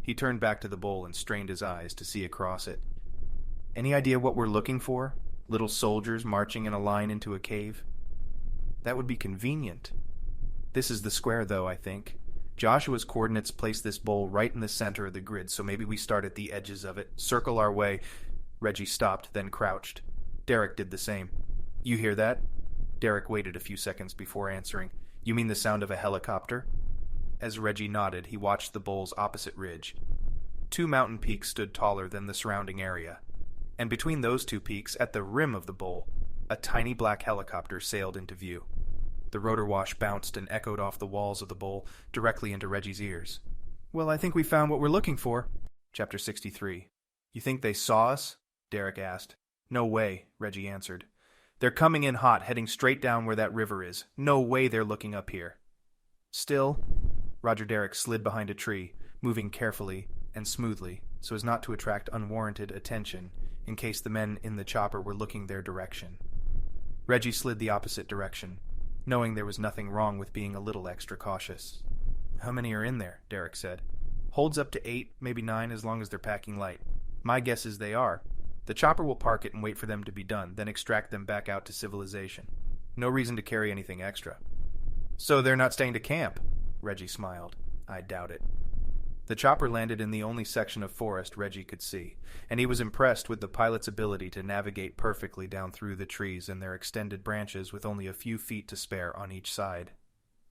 He turned back to the bowl and strained his eyes to see across it. Any idea what we're looking for? Little soldiers marching in a line into a cave? That would be convenient. This is the square, though, I think. Joshua's coordinates place this bowl right in the center of the grid, so maybe we start at the edges of it, circle our way. Reggie stopped, then crouched. Derek did the same. You hear that? Derek waited a few seconds before answering. You mean the sound of a helicopter? As Reggie nodded, he watched the bowl's opposite ridge. 2 mountain peaks stood taller than the surrounding area, and between those 2 peaks, at the rim of the bowl, a tiny black helicopter sailed into view. The rotor wash bounced and echoed off the walls of the bowl directly into Reggie's ears. Well, I think we found what we're looking for. Chapter 63. You think they saw us? Derek asked. No way, Reggie answered. They're coming in hot, heading straight down where that river is. No way they're looking up here. Still, Roger Derek slid behind a tree, moving carefully and smoothly so as not to attract unwarranted attention in case the men in the chopper were looking their direction. Reggie slid the opposite direction, knowing there was nothing wrong with being a little extra cautious. How many are in there? Derek said. Holds up to 8, maybe 9 as long as they're packing light. My guess is they are. The chopper will park it and wait for them to be done, then extract them back out to civilization. No reason to carry anything extra. So they're not staying to camp? Reggie smiled. I doubt it. The chopper landed in the only section of forest Reggie could see, and he was impressed with the pilot's ability to navigate perfectly down through the trees and their extended branches with only a few feet to spare on each side.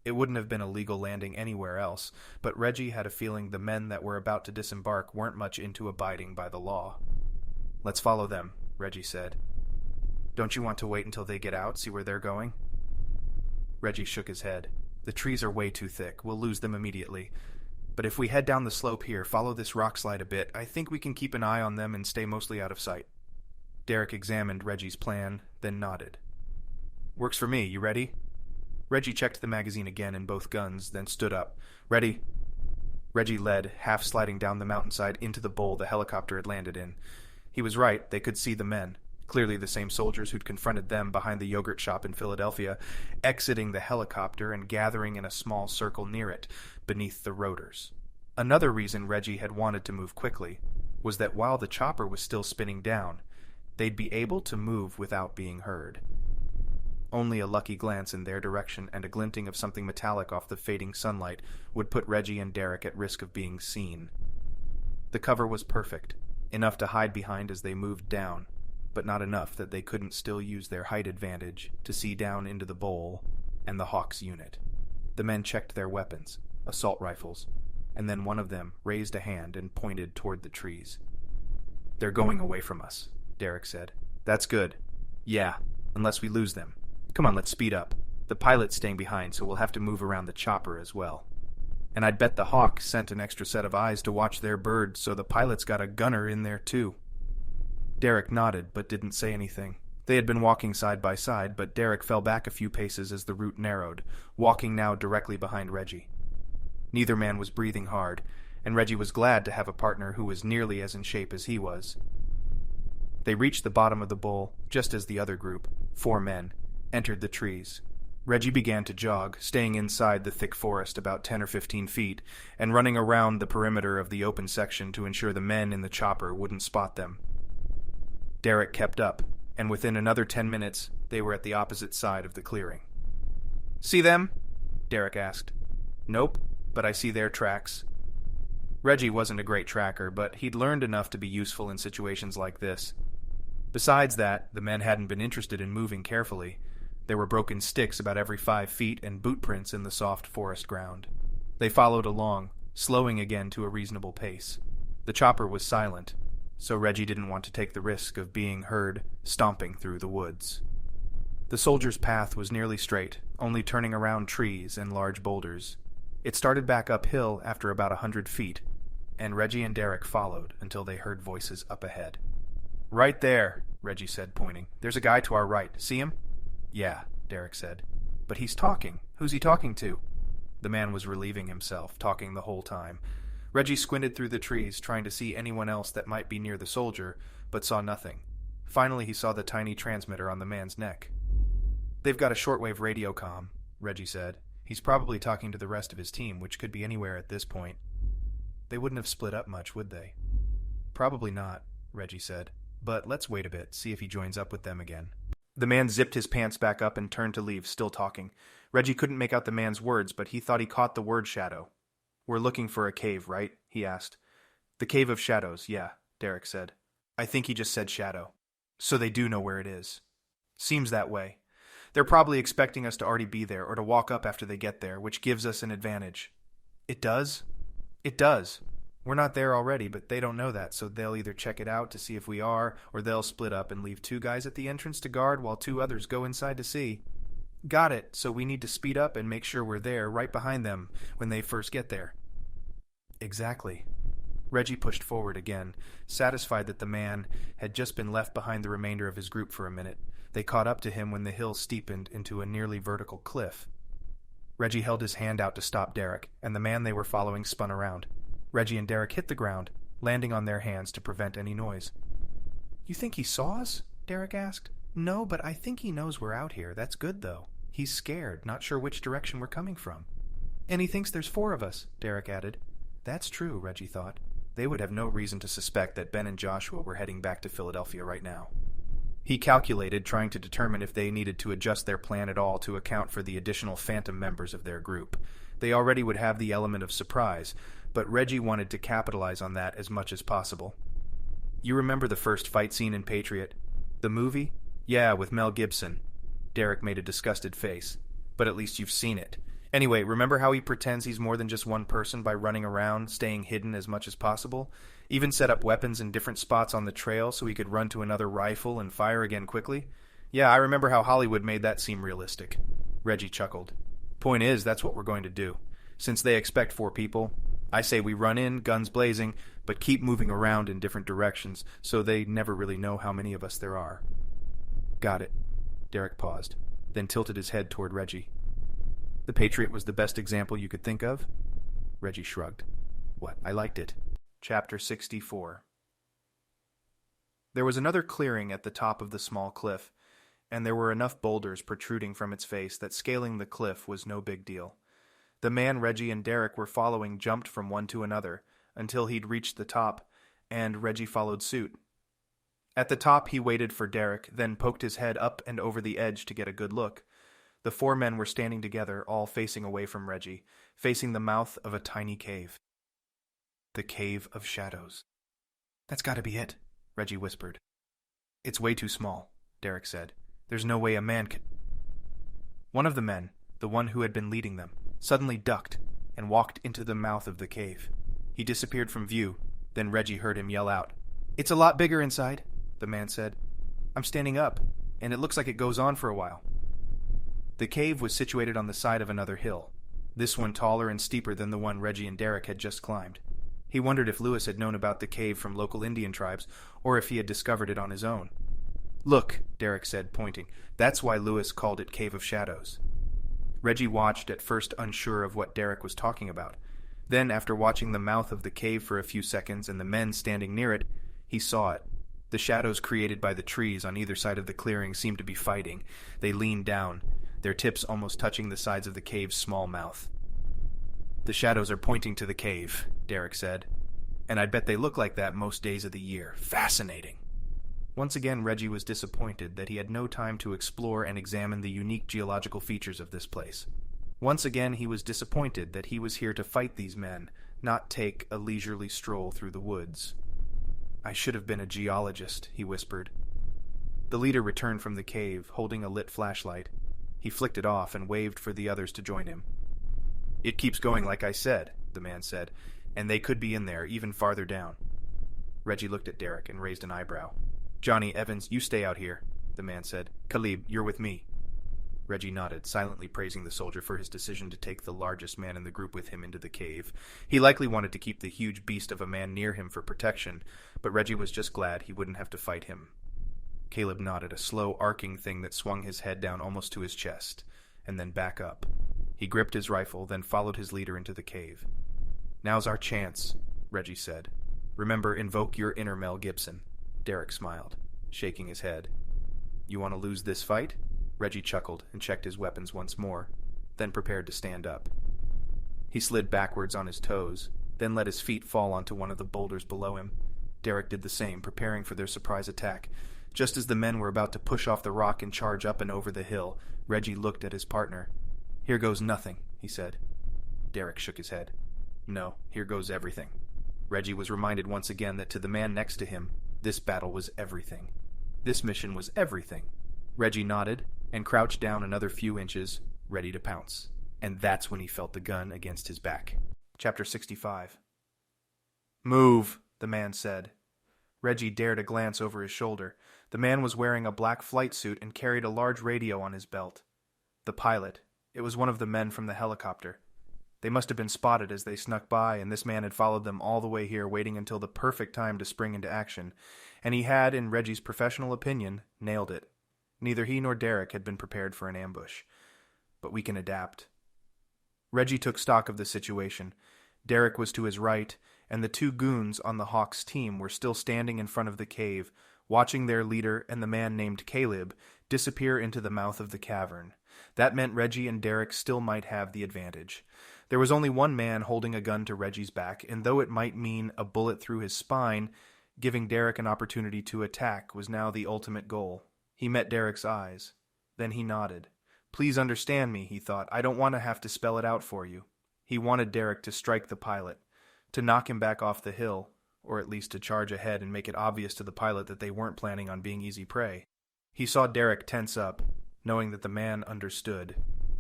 It wouldn't have been a legal landing anywhere else, but Reggie had a feeling the men that were about to disembark weren't much into abiding by the law. Let's follow them, Reggie said. Don't you want to wait until they get out, see where they're going? Reggie shook his head. The trees are way too thick. We'll lose them immediately. But if we head down the slope here, follow this rock slide a bit, I think we can keep an eye on them and stay mostly out of sight. Derek examined Reggie's plan, then nodded. Works for me. You ready? Reggie checked the magazine again in both guns, then stood up. Ready? Reggie led, half sliding down the mountainside into the bowl the helicopter had landed in. He was right, they could see the men, clearly the same soldiers who'd confronted them behind the yogurt shop in Philadelphia, exiting the helicopter and gathering in a small circle near it, beneath the rotors. Another reason Reggie had wanted to move quickly was that while the chopper was still spinning down, they'd be able to move without being heard. Only a lucky glance in their direction and a glinting of something metallic off the fading sunlight would put Reggie and Derek at risk of being seen. The cover was perfect, enough to hide behind as they moved down, but not enough that they couldn't still use their height advantage to see down into the bowl and the Hawk's unit. The men checked their weapons, assault rifles, and then one of them raised a hand and pointed toward the trees. They're going away from us, Derek said. That's good. Yeah, unless we lose them. Come on, let's speed up. The pilot's staying behind, so we'll have to move around the chopper as well. And I'd bet the Hawk sent an extra set of eyes to watch their bird, so the pilot's got a gunner in there too. Derek nodded, but didn't say anything. They had been walking side by side, but Derek fell back a few paces as the route narrowed, walking now directly behind Reggie. Neither man was breathing hard, and Reggie was glad to have a partner who was nearly as in shape as he was. They reached the bottom of the bowl, just as the other group, 4 men, entered the trees. Reggie began to jog, staying inside the thick forest about 10 or 15 feet, and running around the perimeter of the open section to ensure the men in the chopper wouldn't spot them. Derek kept up, and within another 10 minutes, they were at the opposite side of the clearing. See them? Derek asked. Nope, but I see their tracks. Reggie wasn't a great tracker, but he'd learned enough to be useful in situations like this. Besides that, the men hadn't been interested in moving carefully. There were broken sticks about every 5 feet and boot prints in the soft forest ground. They followed along, slowing again to a reasonable pace. The chopper was silent, so Reggie didn't want to take the risk of being heard stomping through the woods. The soldiers' path was nearly straight, only turning around trees and large boulders. It started back uphill after about 100 feet, and Reggie and Derek followed until they heard voices up ahead. "Right there," Reggie said, pointing. "There's a guy to our right. See him?" "Yeah," Derek said. "But he's talking. Who's he talking to?" The man was relieving himself, talking the whole time. Reggie squinted through the trees, trying to see anyone else that might be near the soldier, but saw nothing. Finally, he saw the tiny transmitter on the man's neck. "They've got a shortwave radio comm," Reggie said. "He's probably talking to the rest of his team, which could be anywhere at this point." "They wouldn't have split up much, would they?" "Probably not," Reggie said. "But let's wait a bit, see if he joins up with them again." The man zipped his pants back up and turned to leave, still talking. Reggie couldn't make out the man's words, but he thought he caught the word shadow. "We're looking for a cave, right?" he asked. "The Cave of Shadows, yeah," Derek said. "I think he just said shadow. So they do know where it is." "Seems that way. They're probably expecting us to already be there, or to walk up after they get there, which gives us an advantage." "It does?" "It does. We're not there already, but they don't know that, so they'll either check it out to see if we are, or they'll split up and leave 2 guys at the entrance to guard while 2 others go inside to see." "Got it, so we need to speed up and make sure we're there, right behind them, when they first get there." "Exactly." Reggie pushed forward again, satisfied that the man had just been left behind the remainder of his group for a minute. They caught up to him when the hill steepened into a nearly vertical cliff. Reggie held his hand out to stop Derek, and the man they were following spun around. Reggie and Derek hit the ground, landing on their hands to prevent any noise. "You think he saw us?" Derek asked. "No, but I think he knows we're out here. That's good, though. He's scared, not sure which direction we're coming from." "And he thinks there's 4 of us," Derek added. That's true, Reggie thought. They would have no reason to suspect that Ben and Joshua were heading back to Philadelphia right now. He calculated, trying to determine if they needed to adjust their plan at all to account for the additional phantom members of their group. They already would have the element of surprise, but Reggie wanted to capitalize on that as much as possible. "You remember the first fight scene in Patriot? The movie? Yeah, with Mel Gibson." Derek made a disgusted face. "But at least you've seen it. Anyway, remember how he pretends he's more than just one person by running around, staying hidden as much as possible? Even set up weapons in different spots on the trail so he could run to another rifle and fire again quickly? Yeah, I remember how Hollywood made that seem realistic." Reggie chuckled. "Point is, that's what we're going to do. Since they expect 4 people, I say we run in, guns blazing, but keep moving around in different directions so they never really know how many of us there are." "Got it." Derek paused, then tilted his head toward Reggie. "The Patriot was the best example you could think of?" Reggie shrugged. "What? I liked it." Chapter 64. There was another clearing at the top of the small cliff, and there were enough boulders protruding from its face that scaling the cliff was no big deal. The man Reggie and Derek were following jumped from one to another until he'd reached the top, and Reggie followed suit. At the top he waited for Derek, then poked his head up and over the edge to get a good look. The 4 men were standing together, all facing away from Reggie, facing the mouth of a tiny cave. The Cave of Shadows. "That's got to be it," Reggie whispered. "It's way too small," Derek said. "There's no way a man could—" One of the men, the one who had been leading them, suddenly ducked and walked into the mouth of the cave. He disappeared from view, then Reggie heard him yell out. "It's a lot bigger inside," the man said. "I'm standing up, and it looks like it goes on for a while." The cave was situated on the side of another hill, this one taller and steeper than the one Reggie and Derek had just climbed. He wondered if Lewis had known about the cave from local Indian tribes, or if he had discovered it on his own. "Look," Derek said, pointing. "That's why Lewis called it Cave of Shadows." Reggie watched, at first unsure of what Derek was talking about. Then, after watching the mouth of the cave for a few seconds and the men standing near it, he saw it. The shadows created by the trees on either side of the clearing seemed to be fighting. They leaned down, their tips almost touching the sides of the cave's small mouth. "The shadows are pointing to the cave," Derek said. "And I bet they look like that most days of the year. Fascinating." Once again, Reggie was disappointed that he had no time to explore and examine the unique geological features of this place. Once again, he was disappointed that he was here to fight these men, not take a leisurely stroll through the woods. "I should have been a geologist," he whispered. The leader returned from the cave, holding a lit flashlight. He flicked it off and waved for the others to join him. "It keeps going like I said," the man said, "and they could be in there, even farther down." Reggie looked at Derek and raised an eyebrow. "Johnny, Evans, you stay out here," the man said. "Caleb, you're with me." Reggie nodded, silently praising the soldier for his decision to take the largest man in the group with him into the cave. He likely wanted to keep the huge beast of a man near him for protection, but Reggie was just glad he wouldn't have to fight him. Caleb nodded, a slow, arcing thing that swung his head down almost to his chest, and then back up. He gripped his rifle, then followed his leader into the cave. "Now's our chance," Reggie said. "Remember, invoke your inner Mel Gibson." Derek smiled, shaking his head. "You want to lose this fight?" Reggie chuckled and checked his weapons once more, then prepared to stand up. He slid backwards on his toes, then let his feet fall onto one of the boulders below him. Derek did the same, preparing for their surprise attack. Just as the men were about to push off the rock and charge up and over the hill, Reggie looked at his partner. "Here goes nothing," he said. Derek shook his head. "No, here goes everything." Reggie was reminded once again that to the man next to him, this battle was everything. This mission was everything. Reggie nodded and crouched down another few inches, ready to pounce. And that's when he felt the gun against his back. Chapter 65. "Move," the man said. Reggie dared a glance over his shoulder. The man was wearing a black flight suit and carried a large radio on his belt. The pilot. It was one of the men from the helicopter. They must have been spotted as they snuck by, and this man had followed them all the way here, waiting until the perfect time to spring into action. And he had, in Reggie's professional opinion, nailed it. Neither he nor Derek had been prepared for an ambush. But we can adapt. Reggie took stock of the situation. Derek was to his right, and the two goons on the Hawks team were still standing in front of the cave, watching their leader and the man named Caleb disappear into the mouth of the cavern. That meant Reggie and Derek still might have the advantage. There was only one man holding a gun to Reggie's back, and though it might mean a bullet through his spine, giving Derek an opportunity to attack was now the ultimate goal. He met Derek's eyes. Then he nodded. "Please understand me," he thought. "I don't want to have to spell it out for you." He wanted Derek to strike the pilot, to knock him back off the hill, or at least to charge ahead and make it obvious to the pilot that they weren't planning on being easy prey. He saw Derek tense up, knowing that the man understood.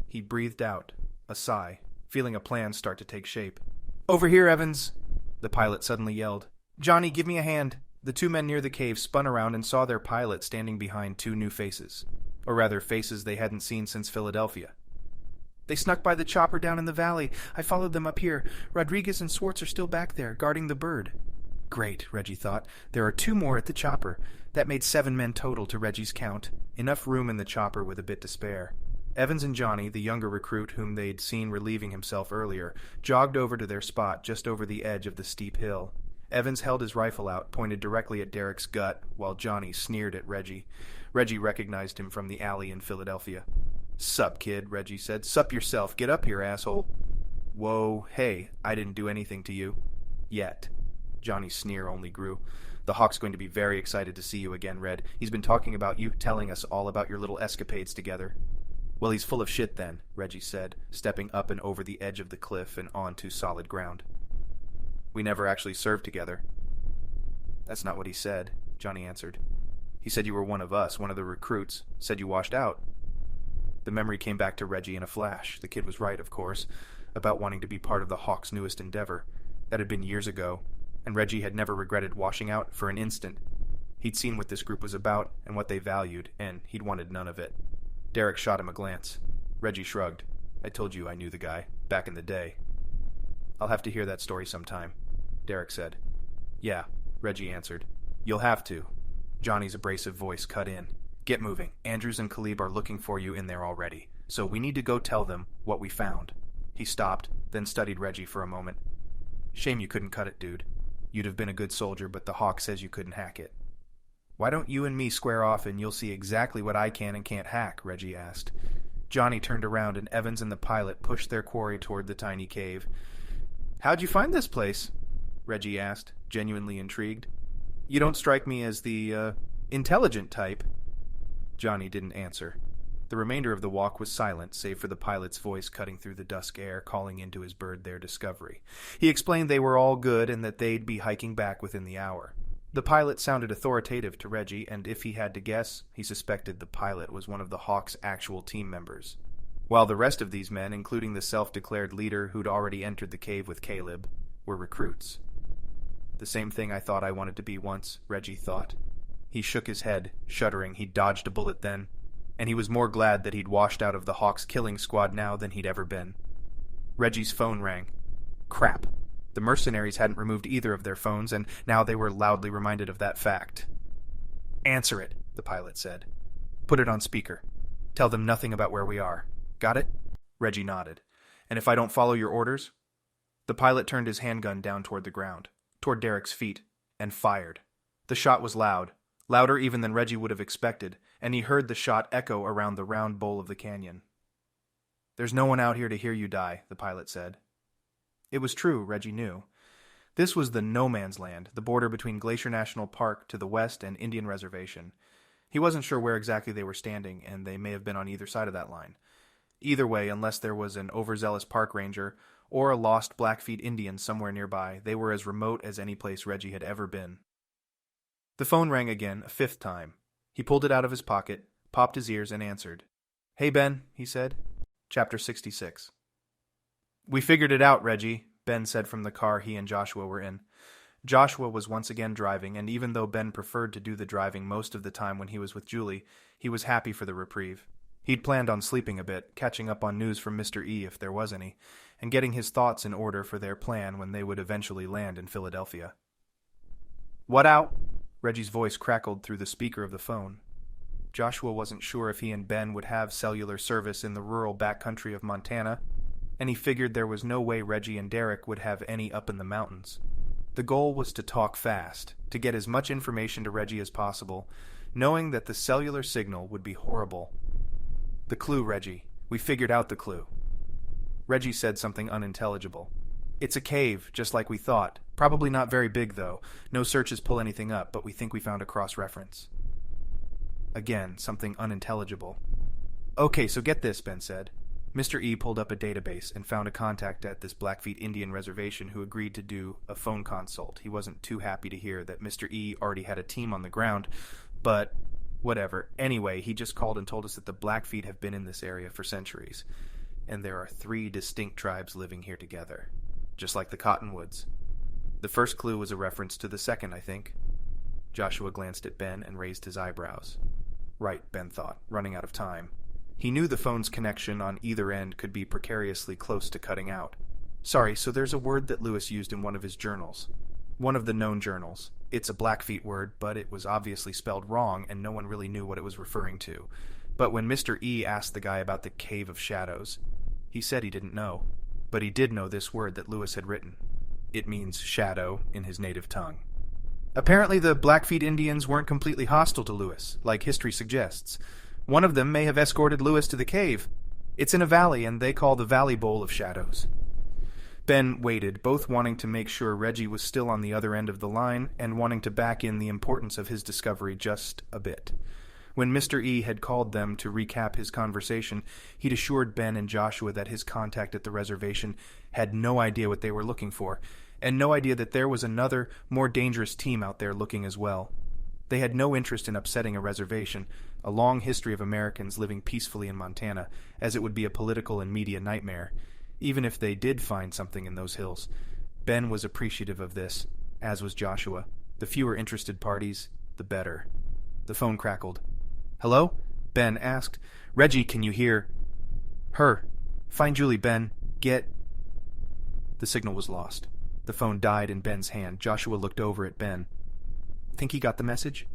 He breathed out, a sigh, feeling a plan start to take shape. "Over here, Evans!" the pilot suddenly yelled. "Johnny, give me a hand." The two men near the cave spun around and saw their pilot standing behind two new faces. Or rather, faces they hadn't seen since Philadelphia. "They snuck by the chopper down in the valley. I followed them up here. Rodriguez and Swartz are still back there, guarding the bird." Great, Reggie thought. There are two more at the chopper. That made 7 men total to Reggie's count. Enough room in the chopper with a bit to spare. Evans and Johnny, the younger recruit whom they'd seen relieving himself earlier, jogged over to their spot just over the edge of the steep hill. Evans held his rifle out, pointed directly at Derek's gut, while Johnny sneered at Reggie. Reggie recognized him from the alley in Philadelphia. "Sup, kid," Reggie said. "Sup yourself. Get up here, asshole." "Whoa, hey, I didn't do anything to you." "Yet." Johnny's sneer only grew. "The Hawk's going to be very excited to see you again, Red. He's been talking about you, telling us all about your little escapades together." "Well, he's full of shit then," Reggie said, stepping up and over the edge of the cliff and onto solid ground. "We never actually served together." "That's not what he said," Johnny answered. "He said you were one of us, one of the recruits. Said you washed out." The memory came back to Reggie in a flash. The kid was right, of course, about wanting to be part of the Hawk's newest endeavor. That had been years ago, and Reggie had never regretted washing out for an instant. He'd seen what this group was about and what they valued, and he'd wanted none of it. Derek shot him a glance. Reggie shrugged. "I told you I knew the guy, back in the day." "I'll have to hear that story sometime," Derek said. "Yeah," Reggie answered. "You'll have to." Johnny's abrasive voice cut in. "Get moving. Andrews and Caleb are looking for you in there already, so we need to go tell them what we found." He stopped, then studied Reggie for a moment. "Shame you couldn't cut it, dude. You'd have been a good soldier, but the Hawk says you couldn't hack it." "Why don't you and me square off and you'll see exactly what I can and can't hack?" Reggie asked. Johnny turned around and Evans and the pilot pushed their quarry toward the tiny cave. "How'd you find this place?" Reggie asked, genuinely intrigued. "You don't strike me as the, intelligent type." Johnny didn't answer. The remainder of the walk was silent, save for the pilot's voice cutting through the dusk air, calling into his bird their discovery. He explained they were all good and that they'd be hiking back within the hour. The pilot sounded authoritative to Reggie, and if he had to guess, he suspected the pilot was one of the Hawk's actual team members. while the rest of these men, including the self-declared leader who'd already entered the cave with Caleb, were recruits. The same thing I thought I wanted to be once, Reggie thought. He shook his head, shuddering. He'd dodged a bullet then, and he was more glad that he'd washed out of the Hawks killing squad now than he'd ever been. Reggie's phone rang. Crap. The mercenaries hadn't removed either of their phones, and now they were loudly reminded of that fact. Answer it, the pilot said. Put it on speaker. Tell them nothing about where we are. Got it? Reggie nodded. And if I don't follow your orders? The pilot turned his handgun down toward the ground, toward Derek's feet, and fired. The shot was loud, louder even than Reggie would have expected, and he heard the shot echo around the round bowl of the canyon. There's no one out here to hear you die, the pilot said. It was true, Reggie knew. This was the no man's land, the border between Glacier National Park to the west and Indian Reservation. He wasn't sure where exactly they were standing, and they may have been on either side of that line. Either way, unless there was an overzealous park ranger or a lost Blackfeet Indian somewhere nearby, they were as remote as any place Reggie had ever been. The phone rang again, a fifth time. He pulled it out of his pocket, popped his ears, and answered. Hey, Ben, he said. Chapter 66. We figured it out, Reggie, Ben said from the car he and Joshua were in. Joshua was once again driving, and even though Ben preferred to do the driving most of the time when he was with Julie, he was happy for the reprieve. He'd planned on sleeping a bit, catching up on news from Mr. E if there was any, and getting his thoughts in order for their plan when they would eventually land in Philadelphia. What out? Reggie's voice crackled through the speaker of the phone. Joshua wasn't sure if he and Ben would have cellular service in the rural backcountry of Montana, and he figured there was no way Reggie and Derek would have any up in the mountains. The goal was to talk fast, to get as much information to Reggie as possible, knowing that the cellular signal would be horrible. The clue, Reggie. We figured out the clue. Reggie said something unintelligible. It's a cave, just like we thought. Probably not very big, though. No searches pull anything up, but we think we found a cross-reference. Again, something unintelligible. Okay, so get this, Ben said. Mr. E pulled up a database and found a contact at this Blackfeet Indian reservation who agreed to do a phone consult. He wasn't too happy to hear that Mr. E already had a team on the ground, but whatever. Anyway, he just called and told us that the Blackfeet have been in this area for centuries, and there are 3 distinct tribes living here together, just like the Cottonwoods. The first clue was a reference to the second, I think. Joshua glanced at Ben and raised his eyebrows. Right, Ben thought, running out of time. He knew the phone's connection on either end could be precariously close to cutting out. Sorry, so there's a word that Lewis used in one of his journals. One of the known journals. It's a Blackfeet word, but it was obviously spelled wrong, and no one really knew what it was referring to. But when Mr. E asked the guy about the Cave of Shadows, he said he didn't know. But he did know this word that Lewis had written. It means shadow in his native tongue. Apparently the Blackfeet Indians weren't completely hostile to Lewis, like history suggests. One of them may have escorted Lewis to the cave. It's in a valley, and they call the Valley Bowl of Shadows. Ben waited, both wanting to make sure Reggie was still on the other end of the line and wanting to back in the importance of his discovery just a bit. When Mr. E had called them to recap his conversation, he'd assured Ben and Joshua that his contact at the reservation had no idea what they were looking for, and no idea that there was another, more dangerous team out there looking as well. They had no interest in upsetting a reservation, a long history of Americans living peacefully in Montana, as it would be a political and media nightmare. Even if they did find something in those hills. Ben was appreciative of this, as was Joshua. The fewer interested parties, the better. The phone crackled. Hello? Ben asked. Reggie, can you hear? Her. Find Julie, Ben. Get... The signal was lost. The phone died in Ben's hand. Joshua looked over at Ben. Think he got the message?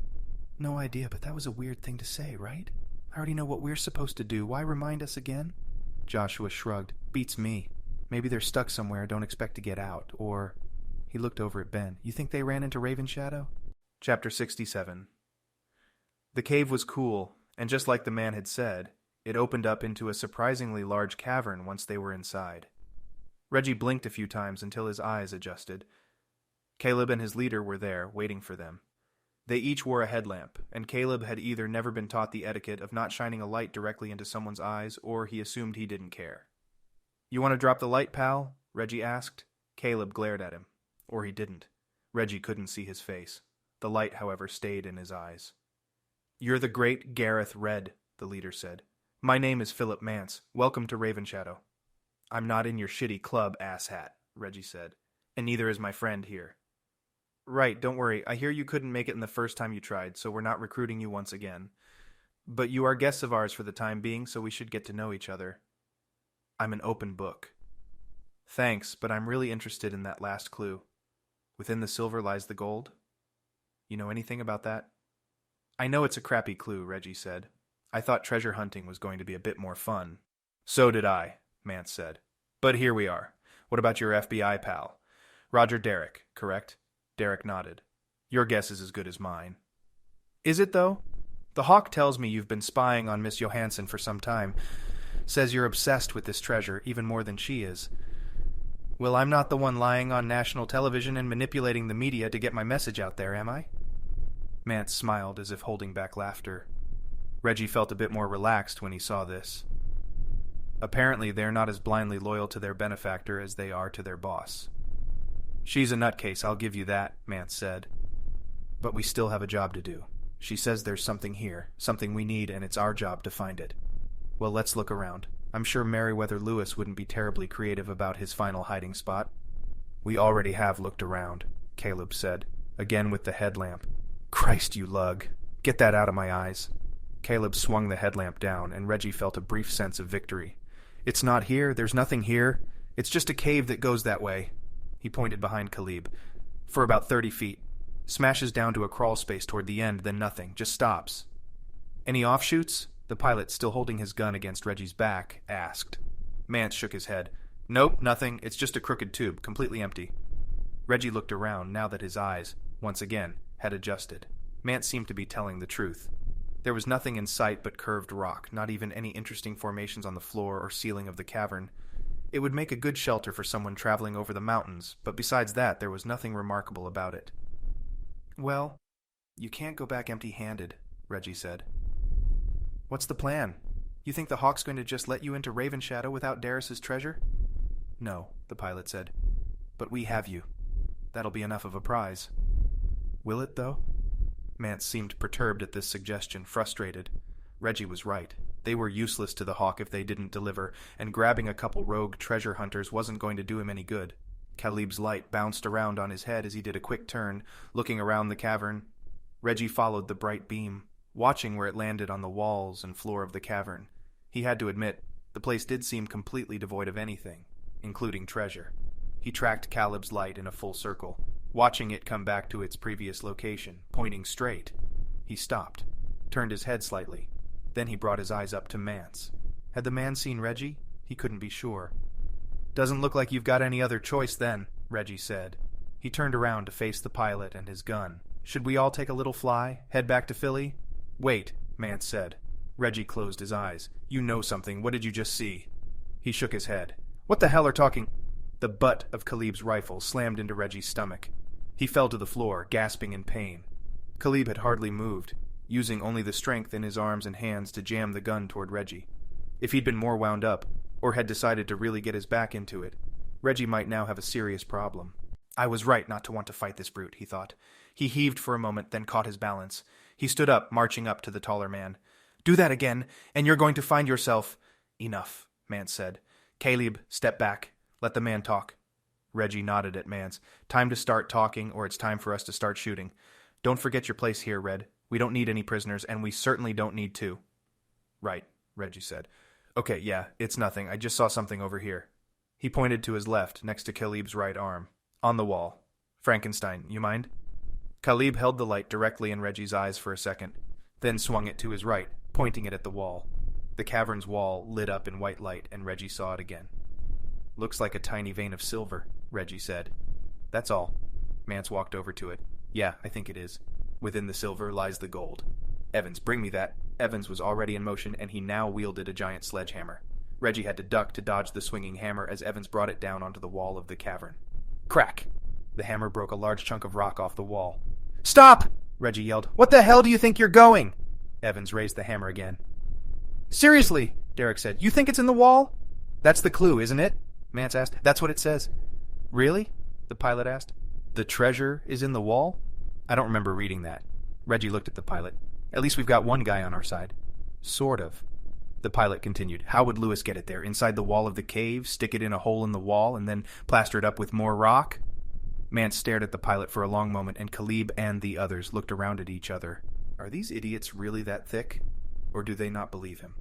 No idea, but that was a weird thing to say, right? I already know what we're supposed to do. Why remind us again? Joshua shrugged. Beats me. Maybe they're stuck somewhere, don't expect to get out. Or... He looked over at Ben. You think they ran into Raven Shadow? Chapter 67. The cave was cool, and just like the man had said, it opened up into a surprisingly large cavern once they were inside. Reggie blinked a few times until his eyes adjusted. Caleb and his leader were there, waiting for them. They each wore a headlamp, and Caleb had either never been taught the etiquette of not shining a light directly into someone's eyes, or he assumed he didn't care. You want to drop the light, pal? Reggie asked. Caleb glared at him. Or he didn't. Reggie couldn't see his face. The light, however, stayed in his eyes. You're the great Gareth Red, the leader said. My name is Philip Mance. Welcome to Raven Shadow. I'm not in your shitty club, asshat, Reggie said. And neither is my friend here. Right, don't worry. I hear you couldn't make it in the first time you tried, so we're not recruiting you once again. But you are guests of ours for the time being, so we should get to know each other. I'm an open book. Thanks, but I'm really interested in that last clue. Within the silver lies the gold? You know anything about that? I know it's a crappy clue, Reggie said. I thought treasure hunting was going to be a bit more fun. So did I, Mance said. But here we are. What about your FBI pal? Roger Derrick, correct? Derrick nodded. Your guess is as good as mine. Is it, though? The Hawk tells me you've been spying on Miss Johansson for some time. Says you're obsessed with this treasure, even more than she is. Well, I'm not the one lying on national television and manipulating the media to get my message out there, am I? Mance smiled as if holding back laughter. Reggie felt a bit more relaxed when he saw this. Apparently, they're not as blindly loyal to their benefactor as they are to their boss. She's a nutcase, I'll give you that, Mance said. But we still have a job to do. She says there's something here, something we need, and it's our job to find it. Well, let's look around. I'm sure Meriwether Lewis wouldn't be terribly creative about his final hiding spot. We already have looked around, Caleb said, again with the headlamp. Christ, you lug. Get that out of my eyes. Caleb swung the headlamp down, and Reggie felt a brief sense of victory. It's not here, there's nothing here. It's just a cave that goes that way. He pointed behind Caleb. For about 30 feet. Smashes down to a crawl space toward the end, then nothing, just stops. Any offshoots? The pilot, still holding his gun against Reggie's back, asked. Mance shook his head. Nope, nothing, it's just a crooked tube, completely empty. Reggie looked around now that his eyes, once again, had adjusted. Mance seemed to be telling the truth. There was nothing in sight but curved rock, not even any interesting formations on the floor or ceiling of the cavern. It would make a good shelter for someone traveling over the mountains, but besides that, there was nothing remarkable about it. Well, you can't go back empty-handed, Reggie said. What's the plan? You think the Hawk's going to just let you into Raven Shadow without Darus's treasure? No, the pilot said. But we have you. That'll be enough of a prize. Will it, though? Mance seemed perturbed at this suggestion, frustrated. Reggie was right. They were useless to the Hawk if they didn't deliver, and grabbing a couple rogue treasure hunters wasn't going to do him any good. Caleb's light bounced around on his head as he did a quick turn, looking around the cavern. Reggie followed the bright beam, watching where it landed on the walls and floor of the cavern. He had to admit, the place did seem completely devoid of anything, including treasure. He tracked Caleb's light in a full circle, watching it come back to its previous location, pointing straight. He stopped, turned his head slightly. Then he brought his eyes up to Mance. Had the man seen Reggie? He couldn't be sure. Doesn't look like you've got any other choice then, Reggie said. He turned around to face the pilot and his gun. Should we all take a little fly? Head back to Philly? Wait, Mance said. Reggie closed his eyes. You know something. What did you just see? He shook his head. What the hell are talking? The butt of Caleb's rifle slammed into Reggie's stomach. He fell to the floor, gasping in pain. Caleb had hardly moved, using only the strength in his arms and hands to jam the gun toward Reggie. If he'd been more wound up, or had decided to really get his back into it, Reggie might now have a serious problem. I was right not to want to fight this brute, he thought. He heaved for a moment, then caught his balance. He stood up, marching up to the taller man. Do that again, and you're going to find yourself... Enough, Mance said. Caleb, step back. Let the man talk. Reggie nodded at Mance. Time to start talking, or it's time for us to start shooting. Don't forget your place here, Red. We don't need any prisoners, and we certainly don't need two. Right, Reggie said. Okay, yeah, it's nothing. I just saw something over here. He pointed to his left, next to Caleb's right arm. On the wall. Frankenstein, you mind? Caleb held the light directly in Reggie's eyes for a second, then swung it to his right, pointing it at the wall. The cavern's wall lit up in white light, and Reggie saw it again. Looks like a tiny vein of silver, Reggie said. That's all. Mance walked over to it. Yeah, I think it is. Within the silver lies the gold. Evans, bring me that. Evans was already in motion, and he now wielded a giant sledgehammer. Reggie had to duck to dodge the swinging hammer as Evans brought it down onto the wall of the cavern. Crack! The hammer broke a large chunk of rock off the wall. Stop! Reggie yelled. What the hell do you think you're going? Evans raised the hammer again. Seriously, Derrick said. You think it's in the wall? That's the clue, isn't it? Mance asked. That's what it says. Really? The pilot asked. The treasure is in the wall? I don't remember reading that. Reggie looked at the pilot. At least we've got one guy on our side. Sort of. The pilot continued. How would Lewis get it there? Inside the wall of the cave, stick it in a hole in the wall, and then plaster it up with more rock? Mance stared at the pilot for a long moment, and Caleb and the others looked around at each other. Are these idiots really that thick? Or do they not believe him?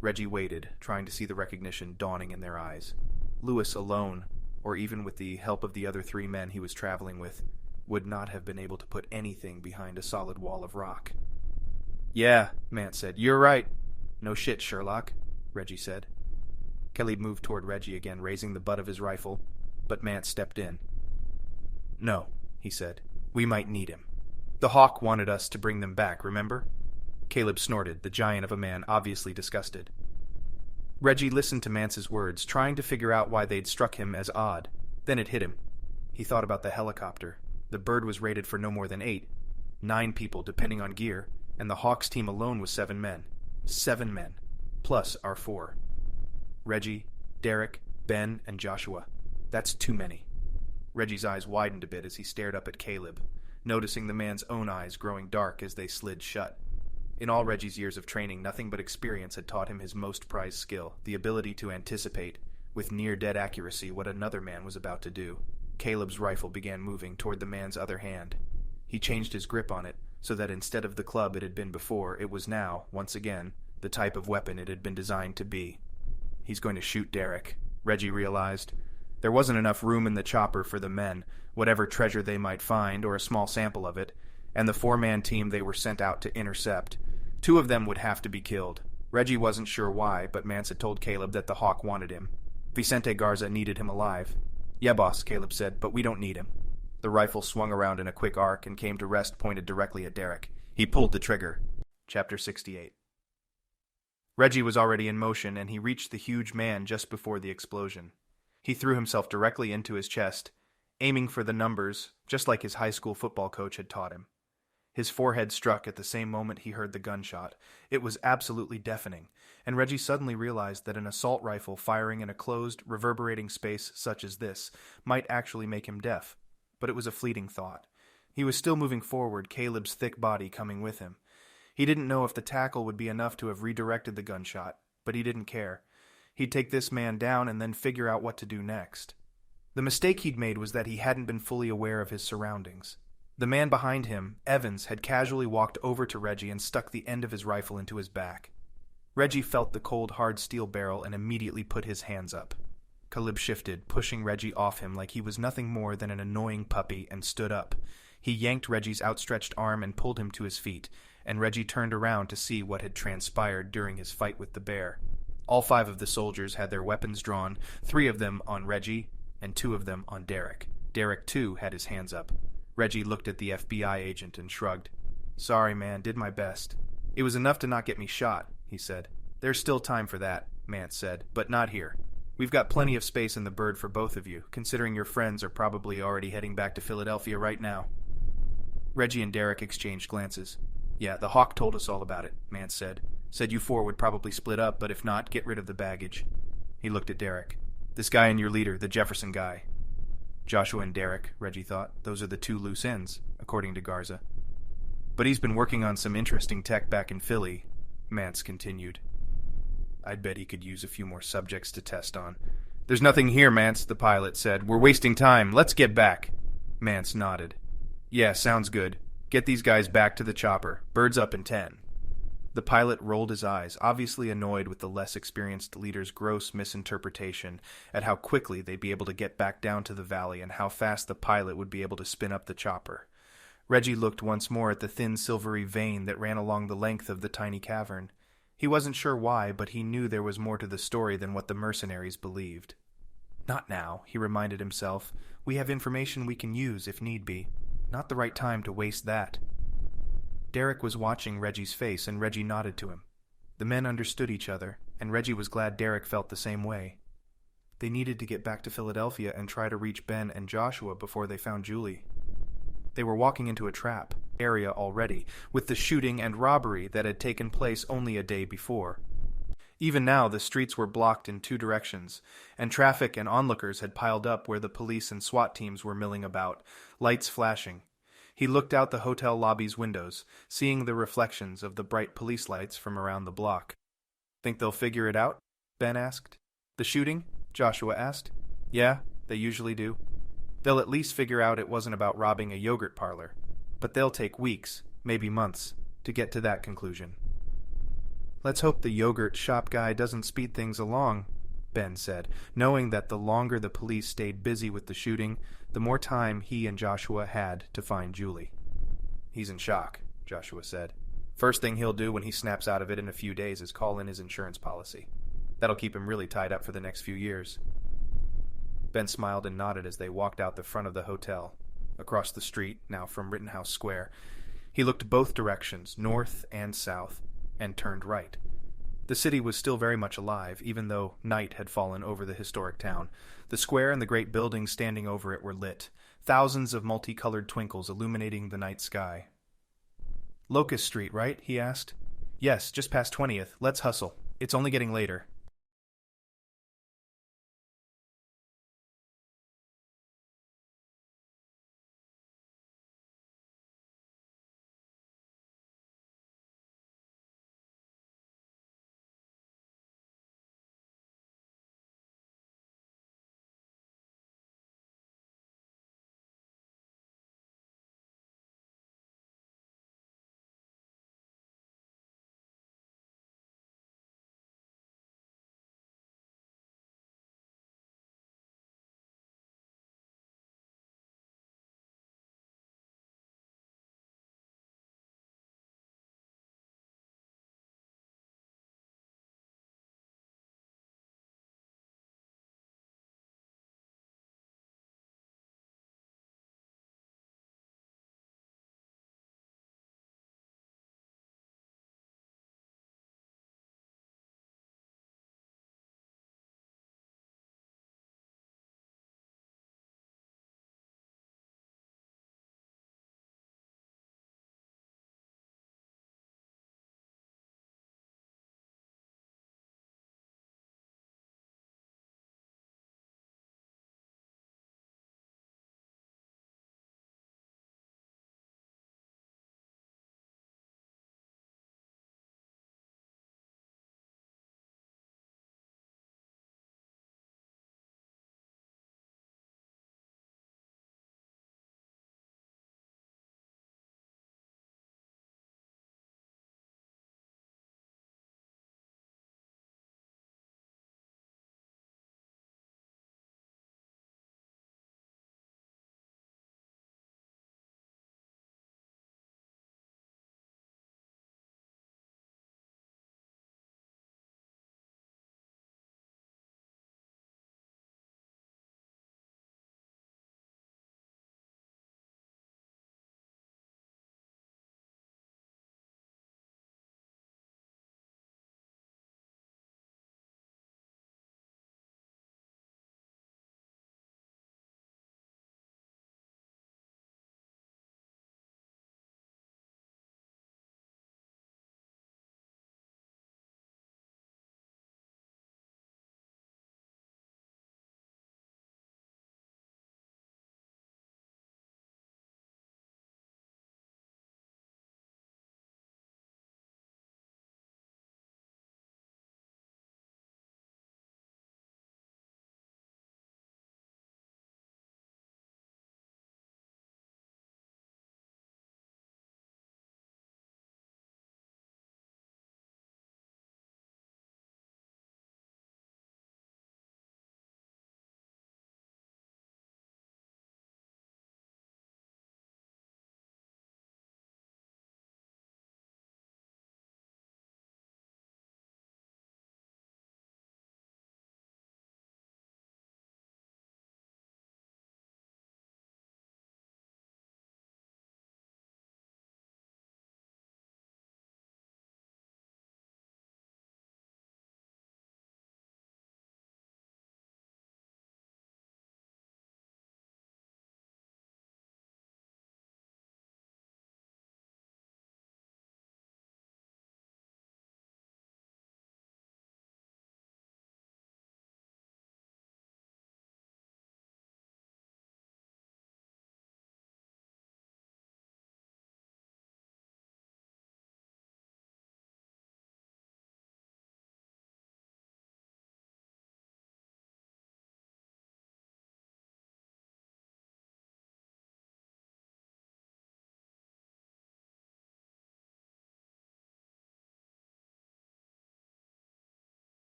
Reggie waited, trying to see the recognition dawning in their eyes. Lewis alone, or even with the help of the other 3 men he was traveling with, would not have been able to put anything behind a solid wall of rock. Yeah, Mance said. You're right. No shit, Sherlock, Reggie said. Caleb moved toward Reggie again, raising the butt of his rifle, but Mance stepped in. No, he said. We might need him. The Hawk wanted us to bring them back, remember? Caleb snorted, the giant of a man obviously disgusted. Reggie listened to Mance's words, trying to figure out why they'd struck him as odd. Then it hit him. He thought about the helicopter. The bird was rated for no more than 8. 9 people, depending on gear, and the Hawks team alone was 7 men. 7 men, plus our 4. Reggie, Derek, Ben, and Joshua. That's too many. Reggie's eyes widened a bit as he stared up at Caleb, noticing the man's own eyes growing dark as they slid shut. In all Reggie's years of training, nothing but experience had taught him his most prized skill, the ability to anticipate, with near-dead accuracy, what another man was about to do. Caleb's rifle began moving toward the man's other hand. He changed his grip on it, so that instead of the club it had been before, it was now, once again, the type of weapon it had been designed to be. He's going to shoot Derek, Reggie realized. There wasn't enough room in the chopper for the men, whatever treasure they might find, or a small sample of it, and the 4-man team they were sent out to intercept. 2 of them would have to be killed. Reggie wasn't sure why, but Mance had told Caleb that the Hawk wanted him. Vicente Garza needed him alive. Yeah, boss, Caleb said, but we don't need him. The rifle swung around in a quick arc and came to rest pointed directly at Derek. He pulled the trigger. Chapter 68. Reggie was already in motion, and he reached the huge man just before the explosion. He threw himself directly into his chest, aiming for the numbers, just like his high school football coach had taught him. His forehead struck at the same moment he heard the gunshot. It was absolutely deafening, and Reggie suddenly realized that an assault rifle firing in a closed, reverberating space such as this might actually make him deaf. But it was a fleeting thought. He was still moving forward, Caleb's thick body coming with him. He didn't know if the tackle would be enough to have redirected the gunshot, but he didn't care. He'd take this man down and then figure out what to do next. The mistake he'd made was that he hadn't been fully aware of his surroundings. The man behind him, Evans, had casually walked over to Reggie and stuck the end of his rifle into his back. Reggie felt the cold, hard steel barrel and immediately put his hands up. Caleb shifted, pushing Reggie off him like he was nothing more than an annoying puppy, and stood up. He yanked Reggie's outstretched arm and pulled him to his feet, and Reggie turned around to see what had transpired during his fight with the bear. All 5 of the soldiers had their weapons drawn, 3 of them on Reggie, and 2 of them on Derek. Derek, too, had his hands up. Reggie looked at the FBI agent and shrugged. Sorry, man, did my best. It was enough to not get me shot, he said. There's still time for that, Mance said, but not here. We've got plenty of space in the bird for both of you, considering your friends are probably already heading back to Philadelphia right now. Reggie and Derek exchanged glances. Yeah, the Hawk told us all about it, Mance said. Said you 4 would probably split up, but if not, get rid of the baggage. He looked at Derek. This guy and your leader, the Jefferson guy. Joshua and Derek, Reggie thought. Those are the 2 loose ends, according to Garza. But he's been working on some interesting tech back in Philly, Mance continued. I'd bet he could use a few more subjects to test on. There's nothing here, Mance, the pilot said. We're wasting time. Let's get back. Mance nodded. Yeah, sounds good. Get these guys back to the chopper. Bird's up in 10. The pilot rolled his eyes, obviously annoyed with the less experienced leader's gross misinterpretation at how quickly they'd be able to get back down to the valley and how fast the pilot would be able to spin up the chopper. Reggie looked once more at the thin silvery vein that ran along the length of the tiny cavern. He wasn't sure why, but he knew there was more to the story than what the mercenaries believed. Not now, he reminded himself. We have information we can use if need be. Not the right time to waste that. Derek was watching Reggie's face, and Reggie nodded to him. The men understood each other, and Reggie was glad Derek felt the same way. They needed to get back to Philadelphia and try to reach Ben and Joshua before they found Julie. They were walking into a trap area already, with the shooting and robbery that had taken place only a day before. Even now, the streets were blocked in 2 directions, and traffic and onlookers had piled up where the police and SWAT teams were milling about, lights flashing. He looked out the hotel lobby's windows, seeing the reflections of the bright police lights from around the block. Think they'll figure it out? Ben asked. The shooting? Joshua asked. Yeah, they usually do. They'll at least figure out it wasn't about robbing a yogurt parlor. But they'll take weeks, maybe months, to get to that conclusion. Let's hope the yogurt shop guy doesn't speed things along, Ben said, knowing that the longer the police stayed busy with the shooting, the more time he and Joshua had to find Julie. He's in shock, Joshua said. First thing he'll do when he snaps out of it in a few days is call in his insurance policy. That'll keep him really tied up for the next few years. Ben smiled and nodded as they walked out the front of the hotel, across the street, now from Rittenhouse Square. He looked both directions, north and south, and turned right. The city was still very much alive, even though night had fallen over the historic town. The square and the great buildings standing over it were lit, thousands of multicolored twinkles illuminating the night sky. Locust Street, right? He asked. Yes, just past 20th. Let's hustle. It's only getting later.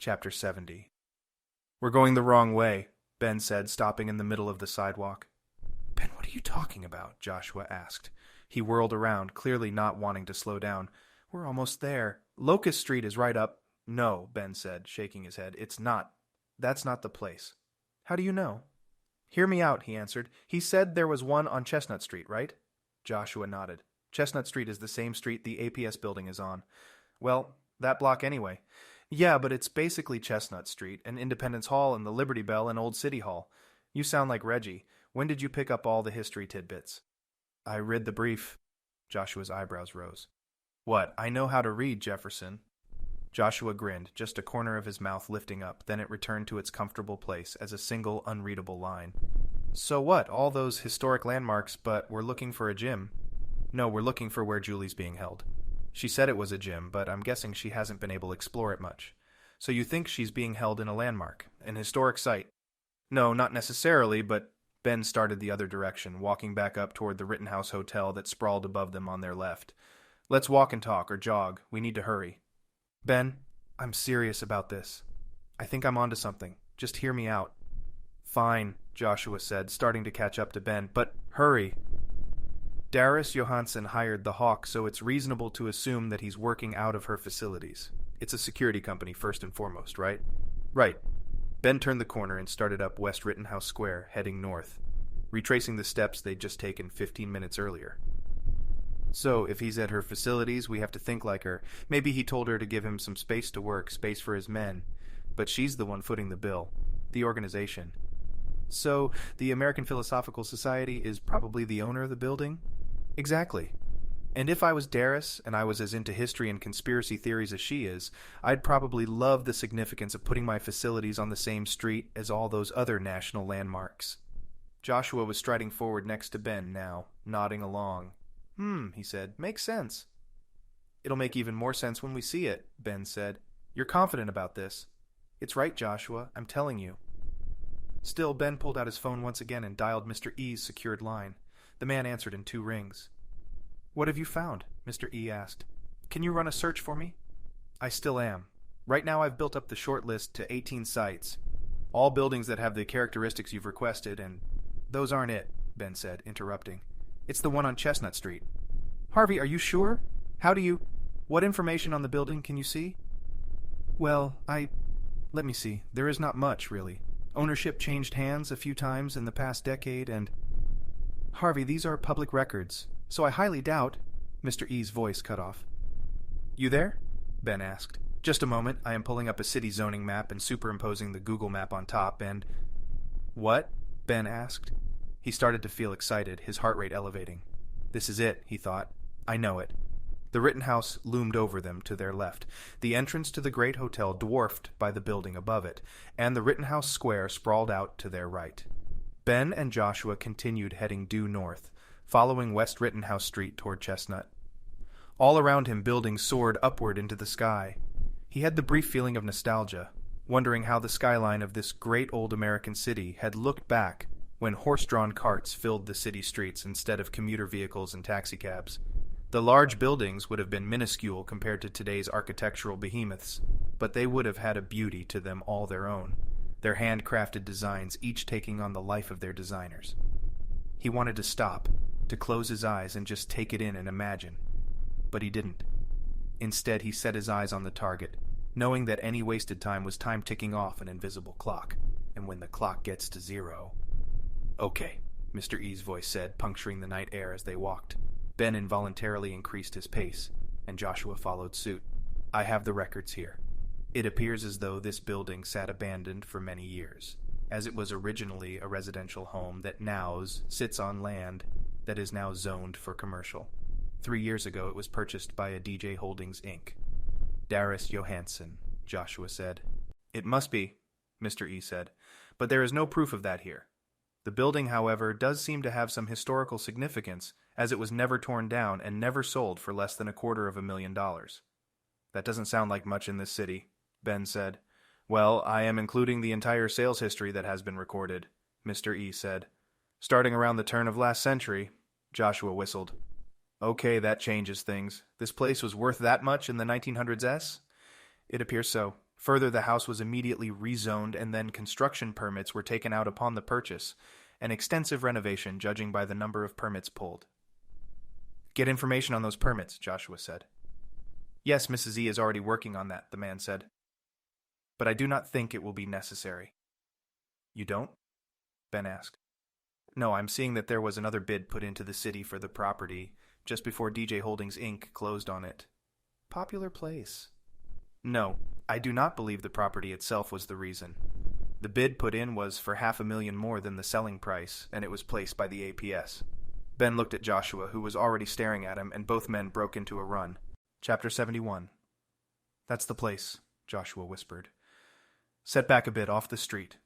Chapter 70. "We're going the wrong way," Ben said, stopping in the middle of the sidewalk. "Ben, what are you talking about?" Joshua asked. He whirled around, clearly not wanting to slow down. "We're almost there. Locust Street is right up—" "No," Ben said, shaking his head. "It's not. That's not the place." "How do you know?" "Hear me out," he answered. "He said there was one on Chestnut Street, right?" Joshua nodded. "Chestnut Street is the same street the APS building is on." "Well, that block anyway." "Yeah, but it's basically Chestnut Street, and Independence Hall and the Liberty Bell and Old City Hall. You sound like Reggie. When did you pick up all the history tidbits?" "I read the brief." Joshua's eyebrows rose. "What, I know how to read, Jefferson." Joshua grinned, just a corner of his mouth lifting up, then it returned to its comfortable place as a single, unreadable line. "So what, all those historic landmarks, but we're looking for a gym." "No, we're looking for where Julie's being held. She said it was a gym, but I'm guessing she hasn't been able to explore it much. So you think she's being held in a landmark, an historic site?" "No, not necessarily, but—" Ben started the other direction, walking back up toward the Rittenhouse Hotel that sprawled above them on their left. "Let's walk and talk, or jog. We need to hurry." "Ben, I'm serious about this. I think I'm onto something. Just hear me out." "Fine," Joshua said, starting to catch up to Ben, "but hurry." "Darus Johansson hired the Hawk, so it's reasonable to assume that he's working out of her facilities. It's a security company first and foremost, right?" "Right." Ben turned the corner and started up West Rittenhouse Square, heading north, retracing the steps they'd just taken 15 minutes earlier. "So, if he's at her facilities, we have to think like her. Maybe he told her to give him some space to work, space for his men. But she's the one footing the bill. The organization. So, the American Philosophical Society is probably the owner of the building?" "Exactly. And if I was Darus, and I was as into history and conspiracy theories as she is, I'd probably love the significance of putting my facilities on the same street as all those other national landmarks." Joshua was striding forward next to Ben now, nodding along. He said. "Makes sense." "It'll make even more sense when we see it," Ben said. "You're confident about this." "It's right, Joshua. I'm telling you." Still, Ben pulled out his phone once again and dialed Mr. E's secured line. The man answered in 2 rings. "What have you found?" Mr. E asked. "Can you run a search for me?" "I still am. Right now I've built up the short list to 18 sites. All buildings that have the characteristics you've requested, and—" "Those aren't it," Ben said, interrupting. "It's the one on Chestnut Street." "Harvey, are you sure? How do you— What information on the building can you see?" "Well, let me see. There is not much, really. Ownership changed hands a few times in the past decade, and—" "Harvey, these are public records, so I highly doubt—" Mr. E's voice cut off. "You there?" Ben asked. "Just a moment. I am pulling up a city zoning map and superimposing the Google map on top, and—" "What?" Ben asked. He started to feel excited, his heart rate elevating. This is it, he thought. I know it. The Rittenhouse loomed over them to their left, the entrance to the great hotel dwarfed by the building above it, and the Rittenhouse Square sprawled out to their right. Ben and Joshua continued heading due north, following West Rittenhouse Street toward Chestnut. All around him buildings soared upward into the sky. He had the brief feeling of nostalgia, wondering how the skyline of this great old American city had looked back when horse-drawn carts filled the city streets instead of commuter vehicles and taxicabs. The large buildings would have been minuscule compared to today's architectural behemoths, but they would have had a beauty to them all their own, their handcrafted designs each taking on the life of their designers. He wanted to stop, to close his eyes and just take it in and imagine, but he didn't. Instead, he set his eyes on the target, knowing that any wasted time was time ticking off an invisible clock, and when the clock gets to 0... "Okay," Mr. E's voice said, puncturing the night air as they walked. Ben involuntarily increased his pace, and Joshua followed suit. "I have the records here. It appears as though this building sat abandoned for many years, as it was originally a residential home that now sits on land that is now zoned for commercial. 3 years ago it was purchased by a DJ Holdings, Inc. Darus Johansson," Joshua said. "It must be," Mr. E said, "but there is no proof of that here. The building, however, does seem to have some historical significance, as it was never torn down and never sold for less than $250,000. "That doesn't sound like much in this city," Ben said. "Well, I am including the entire sales history that has been recorded," Mr. E said. "Starting around the turn of last century," Joshua whistled. "Okay, that changes things. This place was worth that much in the 1900s? "It appears so," Further, the house was immediately rezoned and then construction permits were taken out upon the purchase, an extensive renovation judging by the number of permits pulled. "Get information on those permits," Joshua said. "Yes, Mrs. E is already working on that," the man said. "But I do not think it will be necessary." "You don't?" Ben asked. "No, I'm seeing that there was another bid put into the city for the property just before DJ Holdings Inc. closed on it. Popular place." "No, I do not believe the property itself was the reason. The bid put in was for $500,000 more than the selling price, and it was placed by the APS. Ben looked at Joshua, who was already staring at him, and both men broke into a run. Chapter 71. "That's the place," Joshua whispered. "Set back a bit off the street."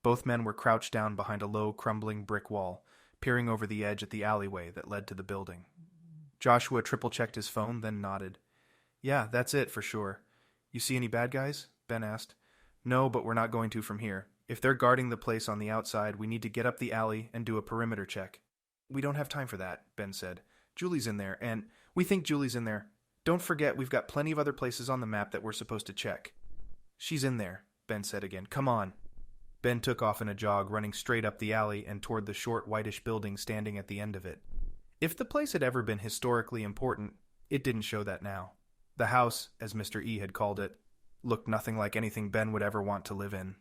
Both men were crouched down behind a low, crumbling brick wall, peering over the edge at the alleyway that led to the building. Joshua triple-checked his phone, then nodded. "Yeah, that's it for sure. You see any bad guys?" Ben asked. "No, but we're not going to from here. If they're guarding the place on the outside, we need to get up the alley and do a perimeter check." "We don't have time for that," Ben said. "Julie's in there, and we think Julie's in there. Don't forget we've got plenty of other places on the map that we're supposed to check." "She's in there," Ben said again. "Come on." Ben took off in a jog, running straight up the alley and toward the short, whitish building standing at the end of it. If the place had ever been historically important, it didn't show that now. The house, as Mr. E had called it, looked nothing like anything Ben would ever want to live in.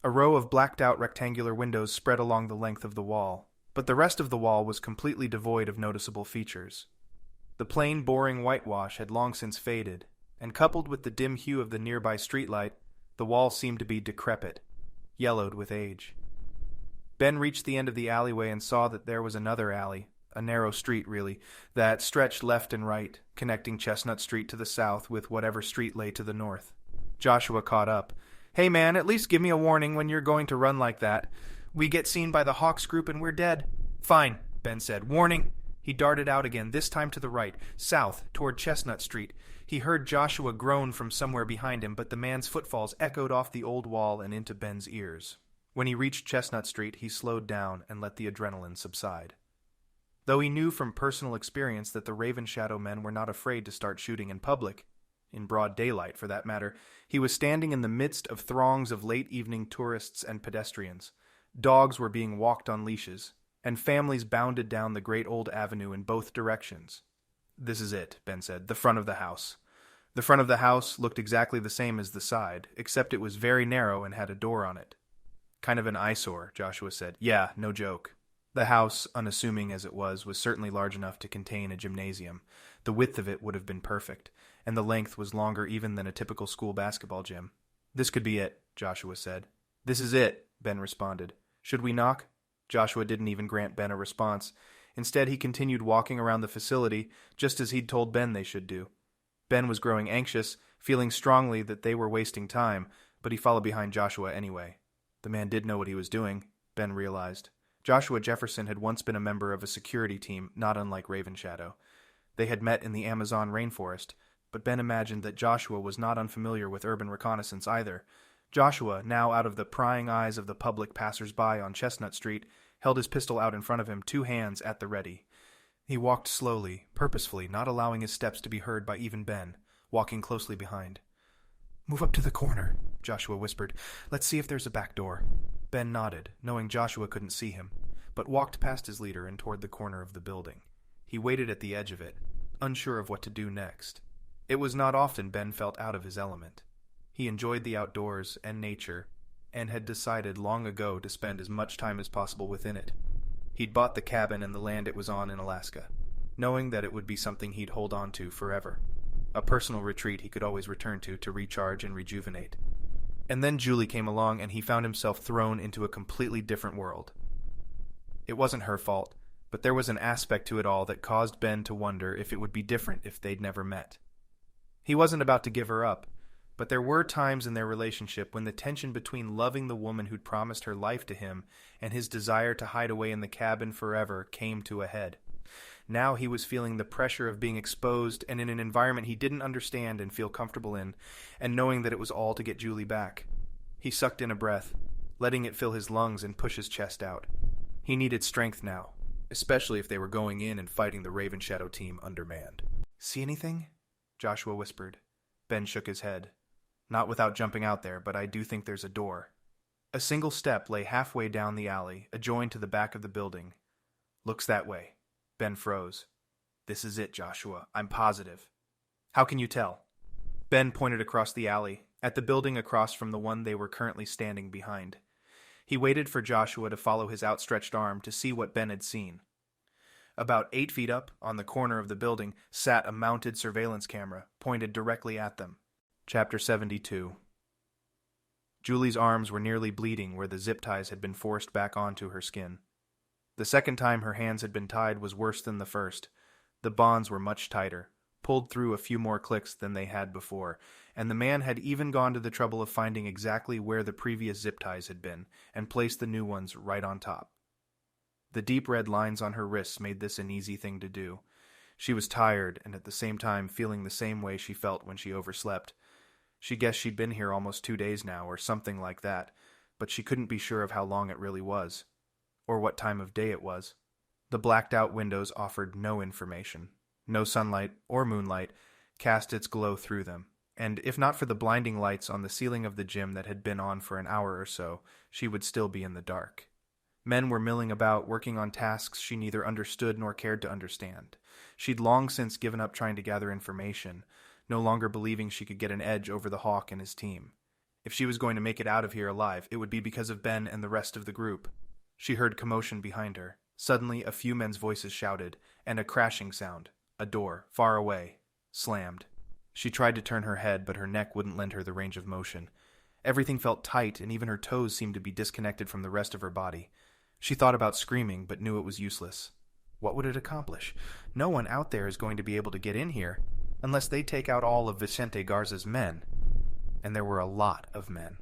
A row of blacked-out rectangular windows spread along the length of the wall, but the rest of the wall was completely devoid of noticeable features. The plain, boring whitewash had long since faded, and coupled with the dim hue of the nearby streetlight, the wall seemed to be decrepit, yellowed with age. Ben reached the end of the alleyway and saw that there was another alley, a narrow street really, that stretched left and right, connecting Chestnut Street to the south with whatever street lay to the north. Joshua caught up. "Hey man, at least give me a warning when you're going to run like that. We get seen by the Hawks group and we're dead." "Fine," Ben said. "Warning." He darted out again, this time to the right, south, toward Chestnut Street. He heard Joshua groan from somewhere behind him, but the man's footfalls echoed off the old wall and into Ben's ears. When he reached Chestnut Street, he slowed down and let the adrenaline subside. Though he knew from personal experience that the Raven Shadow men were not afraid to start shooting in public, in broad daylight for that matter, he was standing in the midst of throngs of late-evening tourists and pedestrians. Dogs were being walked on leashes, and families bounded down the great old avenue in both directions. "This is it," Ben said, "the front of the house." The front of the house looked exactly the same as the side, except it was very narrow and had a door on it. "Kind of an eyesore," Joshua said. "Yeah, no joke." The house, unassuming as it was certainly large enough to contain a gymnasium. The width of it would have been perfect, and the length was longer even than a typical school basketball gym. "This could be it," Joshua said. "This is it," Ben responded. "Should we knock?" Joshua didn't even grant Ben a response. Instead, he continued walking around the facility, just as he'd told Ben they should do. Ben was growing anxious, feeling strongly that they were wasting time, but he followed behind Joshua anyway. The man did know what he was doing, Ben realized. Joshua Jefferson had once been a member of a security team not unlike Raven Shadow. They had met in the Amazon rainforest, but Ben imagined that Joshua was not unfamiliar with urban reconnaissance either. Joshua, now out of the prying eyes of the public passers-by on Chestnut Street, held his pistol out in front of him, 2 hands at the ready. He walked slowly, purposefully, not allowing his steps to be heard by even Ben, walking closely behind. "Move up to the corner," Joshua whispered. "Let's see if there's a back door." Ben nodded, knowing Joshua couldn't see him, but walked past his leader and toward the corner of the building. He waited at the edge of it, unsure of what to do next. It was not often Ben felt out of his element. He enjoyed the outdoors and nature, and had decided long ago to spend as much time as possible within it. He'd bought the cabin and the land it was on in Alaska, knowing that it would be something he'd hold on to forever. A personal retreat he could always return to recharge and rejuvenate. And then Julie came along and he found himself thrown into a completely different world. It wasn't her fault, but there was an aspect to it all that caused Ben to wonder if it would be different if they'd never met. He wasn't about to give her up, but there were times in their relationship when the tension between loving the woman who'd promised her life to him and his desire to hide away in the cabin forever came to a head. Now he was feeling the pressure of being exposed and in an environment he didn't understand and feel comfortable in, and knowing that it was all to get Julie back. He sucked in a breath, letting it fill his lungs and push his chest out. He needed strength now, especially if they were going in and fighting the Raven Shadow team undermanned. "See anything?" Joshua whispered. Ben shook his head. Not without jumping out there, but I do think there's a door. A single step lay halfway down the alley, adjoined to the back of the building. Looks that way. Ben froze. This is it, Joshua. I'm positive. How can you tell? Ben pointed across the alley, at the building across from the one they were currently standing behind. He waited for Joshua to follow his outstretched arm to see what Ben had seen. About 8 feet up, on the corner of the building, sat a mounted surveillance camera, pointed directly at them. Chapter 72. Julie's arms were nearly bleeding where the zip ties had been forced back onto her skin. The second time her hands had been tied was worse than the first. The bonds were much tighter, pulled through a few more clicks than they had before, and the man had even gone to the trouble of finding exactly where the previous zip ties had been, and placed the new ones right on top. The deep red lines on her wrists made this an easy thing to do. She was tired, and at the same time feeling the same way she felt when she overslept. She guessed she'd been here almost 2 days now, or something like that, but she couldn't be sure of how long it really was, or what time of day it was. The blacked-out windows offered no information. No sunlight or moonlight cast its glow through them, and if not for the blinding lights on the ceiling of the gym that had been on for an hour or so, she would still be in the dark. Men were milling about, working on tasks she neither understood nor cared to understand. She'd long since given up trying to gather information, no longer believing she could get an edge over the Hawk and his team. If she was going to make it out of here alive, it would be because of Ben and the rest of the group. She heard commotion behind her. Suddenly, a few men's voices shouted, and a crashing sound. A door, far away, slammed. She tried to turn her head, but her neck wouldn't lend her the range of motion. Everything felt tight, and even her toes seemed to be disconnected from the rest of her body. She thought about screaming, but knew it was useless. What would it accomplish? No one out there is going to be able to get in here, unless they take out all of Vicente Garza's men. And there were a lot of men.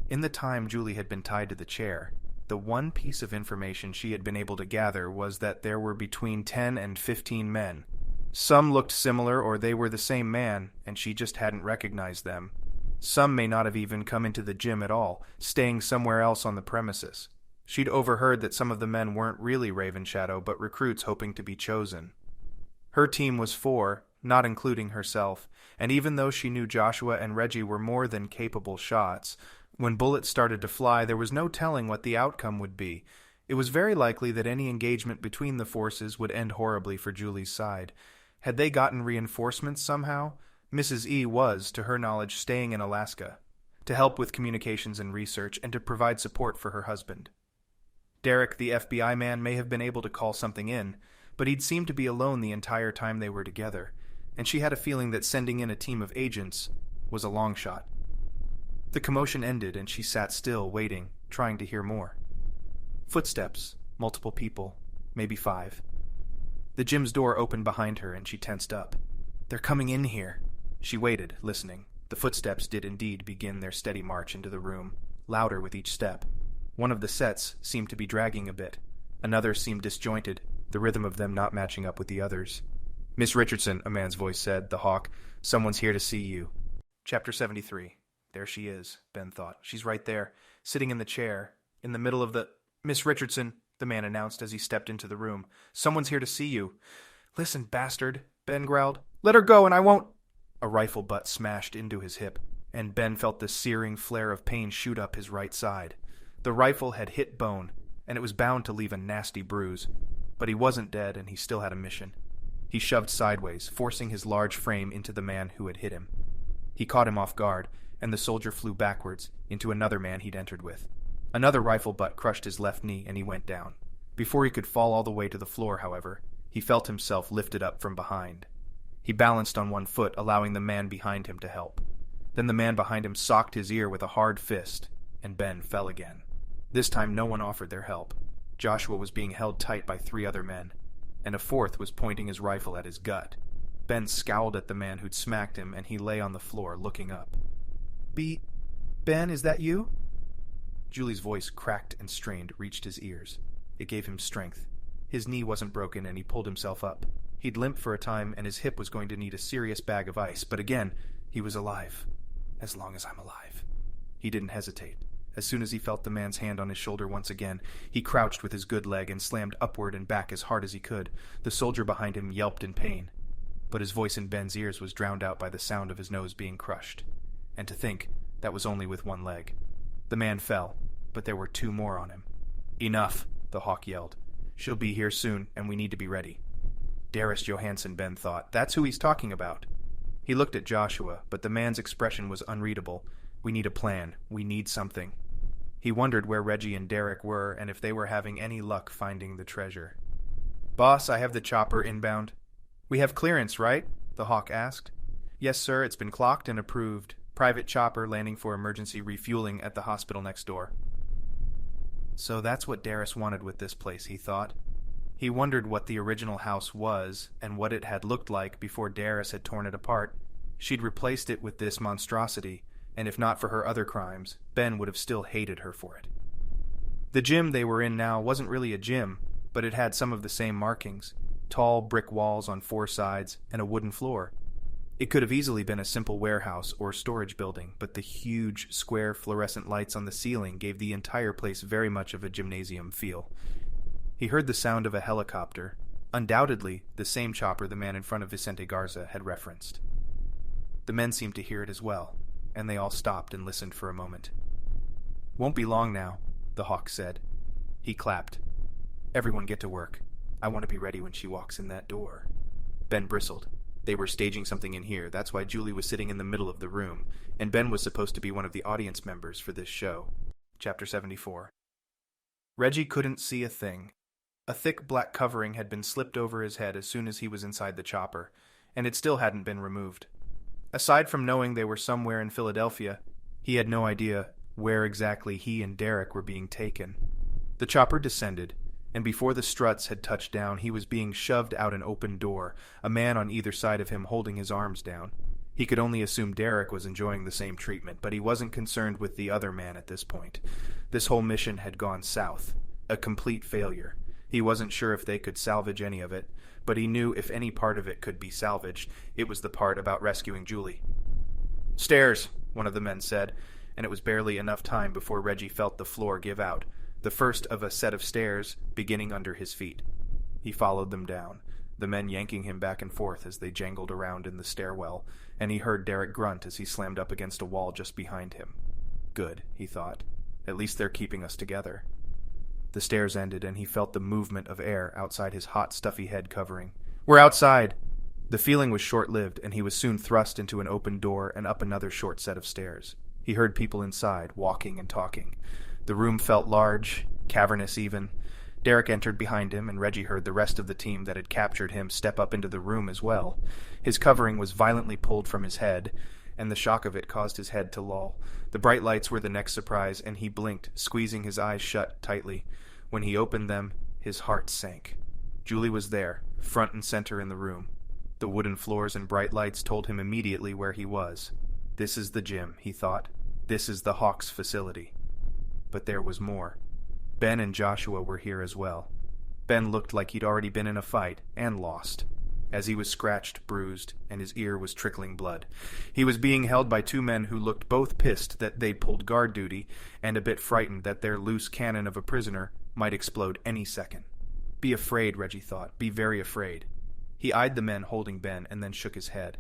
In the time Julie had been tied to the chair, the one piece of information she had been able to gather was that there were between 10 and 15 men. Some looked similar, or they were the same man, and she just hadn't recognized them. Some may not have even come into the gym at all, staying somewhere else on the premises. She'd overheard that some of the men weren't really Raven Shadow, but recruits hoping to be chosen. Her team was 4, not including herself, and even though she knew Joshua and Reggie were more than capable shots, when bullets started to fly, there was no telling what the outcome would be. It was very likely that any engagement between the forces would end horribly for Julie's side. Had they gotten reinforcements somehow? Mrs. E was, to her knowledge, staying in Alaska, to help with communications and research, and to provide support for her husband. Derek, the FBI man, may have been able to call something in, but he'd seemed to be alone the entire time they were together, and she had a feeling that sending in a team of agents was a long shot. The commotion ended, and she sat still, waiting, trying to hear more. Footsteps, multiple people, maybe 5. The gym's door opened behind her, and she tensed up. They're coming in here. She waited, listening. The footsteps did indeed begin their steady march into the room, louder with each step. One of the sets seemed to be dragging a bit. Another seemed disjointed, the rhythm of them not matching up with the others. "Miss Richardson," a man's voice said, the Hawk. "Someone's here to see you." Chapter 73. There she is, Ben thought. She's right there, sitting in the chair, in the middle of the... "Miss Richardson," the man announced as he stepped into the room. "Someone's here to see you." "Listen, bastard," Ben growled. "Let her go and I won't..." A rifle butt smashed into his hip, and Ben felt the searing flare of pain shoot up his right side. The rifle had hit bone, and it was bound to leave a nasty bruise. But he wasn't dead, and he still had a mission. He shoved sideways, forcing his large frame into the man who had hit him. He caught him off guard, and the soldier flew backwards into another man he'd entered with. Another rifle butt crushed his left knee, and he went down. Before he could fall all the way to the floor, however, he felt himself lifted up from behind. He balanced on one foot, allowing the man behind him to help. Then the man behind him socked his ear with a hard fist, and Ben fell again. This time no one offered their help. Joshua was being held tight by 3 other men, and a 4th was pointing his rifle at his gut. Ben scowled at the man who'd smacked him, and he lay on the floor, looking up. Ben, is that you?" Julie's voice, cracked and strained, reached his ears. It gave him strength. His knee wasn't broken, and he pulled himself up. He'd limped for a time, and his hip was going to need a serious bag of ice, but again, he was alive. As long as I'm alive. He didn't hesitate. As soon as he felt the man's hand on his shoulder once again, he crouched with his good leg and slammed upward and back as hard as he could. The soldier behind him yelped in pain, but his voice in Ben's ears was drowned out by the sound of his nose being crushed. And to think, that was only with one leg. The man fell, but there were 2 more on him. "Enough," the hawk yelled. "She'll be here soon, and we need to be ready." Darus Johansson, Ben thought. That's who he's talking about. He looked at Joshua, but the man's expression was unreadable. We need a plan. We need something. He wondered where Reggie and Derek were and if they were having any luck finding the treasure. "Boss, I have the chopper inbound." "We have clearance, right?" the hawk asked. "Yes, sir. It's been clocked and approved. Private chopper landing for emergency refueling at the hospital next door." So that's what Darus wanted with this place, he thought. He wondered what the original house was and what it had looked like before Darus had torn it apart. She'd replaced it with this monstrosity, and if not for her other crimes, Ben would have still hated her for it. The gym they were in now wasn't really a gym, but it had some of the same markings: tall brick walls on 4 sides and a wooden floor. It could have easily been a simple warehouse or storage building, but the huge, square fluorescent lights on the ceiling gave the entire place very much of a gymnasium feel. He heard the sound of a helicopter, undoubtedly the same chopper the man in front of Vicente Garza had referenced. The men seemed to hear it as well, and they all stopped and listened for a moment. "Won't be long now," the hawk said. He clapped. "Everyone get to work. I want to be ready when she walks in that door." Ben bristled. They were staging something in here. That's why Julie was sitting in the middle of the room, and Ben was supposed to be one of the audience members for this show. Chapter 74. Reggie couldn't see a thing. A thick black covering had been slipped over his head as soon as he was inside the chopper, and it still hadn't been removed. Aside from knowing they were somewhere in Philadelphia, he had no idea where exactly he and Derek were being taken. The chopper descended, and before the struts had touched down, he was being shoved out an open door, a man on either side of him holding his arms down. He could only assume Derek was enjoying the same treatment, but he wasn't concerned with the other man at this point. This whole mission had gone south, a complete failure. He wasn't sure if they could salvage any of it, but he knew if any part of it could be salvaged, it was the part about rescuing Julie. "Stairs," one of the men said, and it was barely enough time before Reggie felt the floor give out, the first of a set of stairs beginning under his feet. He followed them down, the men yanking him back and forth as they jangled around in the stairwell, and he heard Derek grunt as he slammed up against a wall just behind him. Good, he thought. At least they're keeping us together. The stairs ended, and he felt the movement of air outside his hot, stuffy head covering. "We're outside!" The feeling was short-lived, and he was soon thrust into an open door and up another short set of stairs. He heard people inside, walking and talking. The room felt large, cavernous even. Derek entered behind him, and Reggie heard the rest of the team that had captured him step up into the room as well. His covering was violently pulled from his head, and the shock of it caused his head to loll. The bright lights were the next surprise, and he blinked, squeezing his eyes shut tightly. When he opened them, his heart sank. Julie was there, front and center in the room. The wooden floors and bright lights told him immediately where he was. This is the gym, he thought. This is the Hawks' facility. But there was more. Ben and Joshua were here as well. Ben looked like he'd already been in a fight, and lost, as he was scratched, bruised, and his ear was trickling blood. He was being held by 2 men who looked both pissed that they'd pulled guard duty, and a bit frightened that their loose cannon of a prisoner might explode any second. Be afraid, Reggie thought. Be very afraid. He eyed the men holding Ben and then shook his head.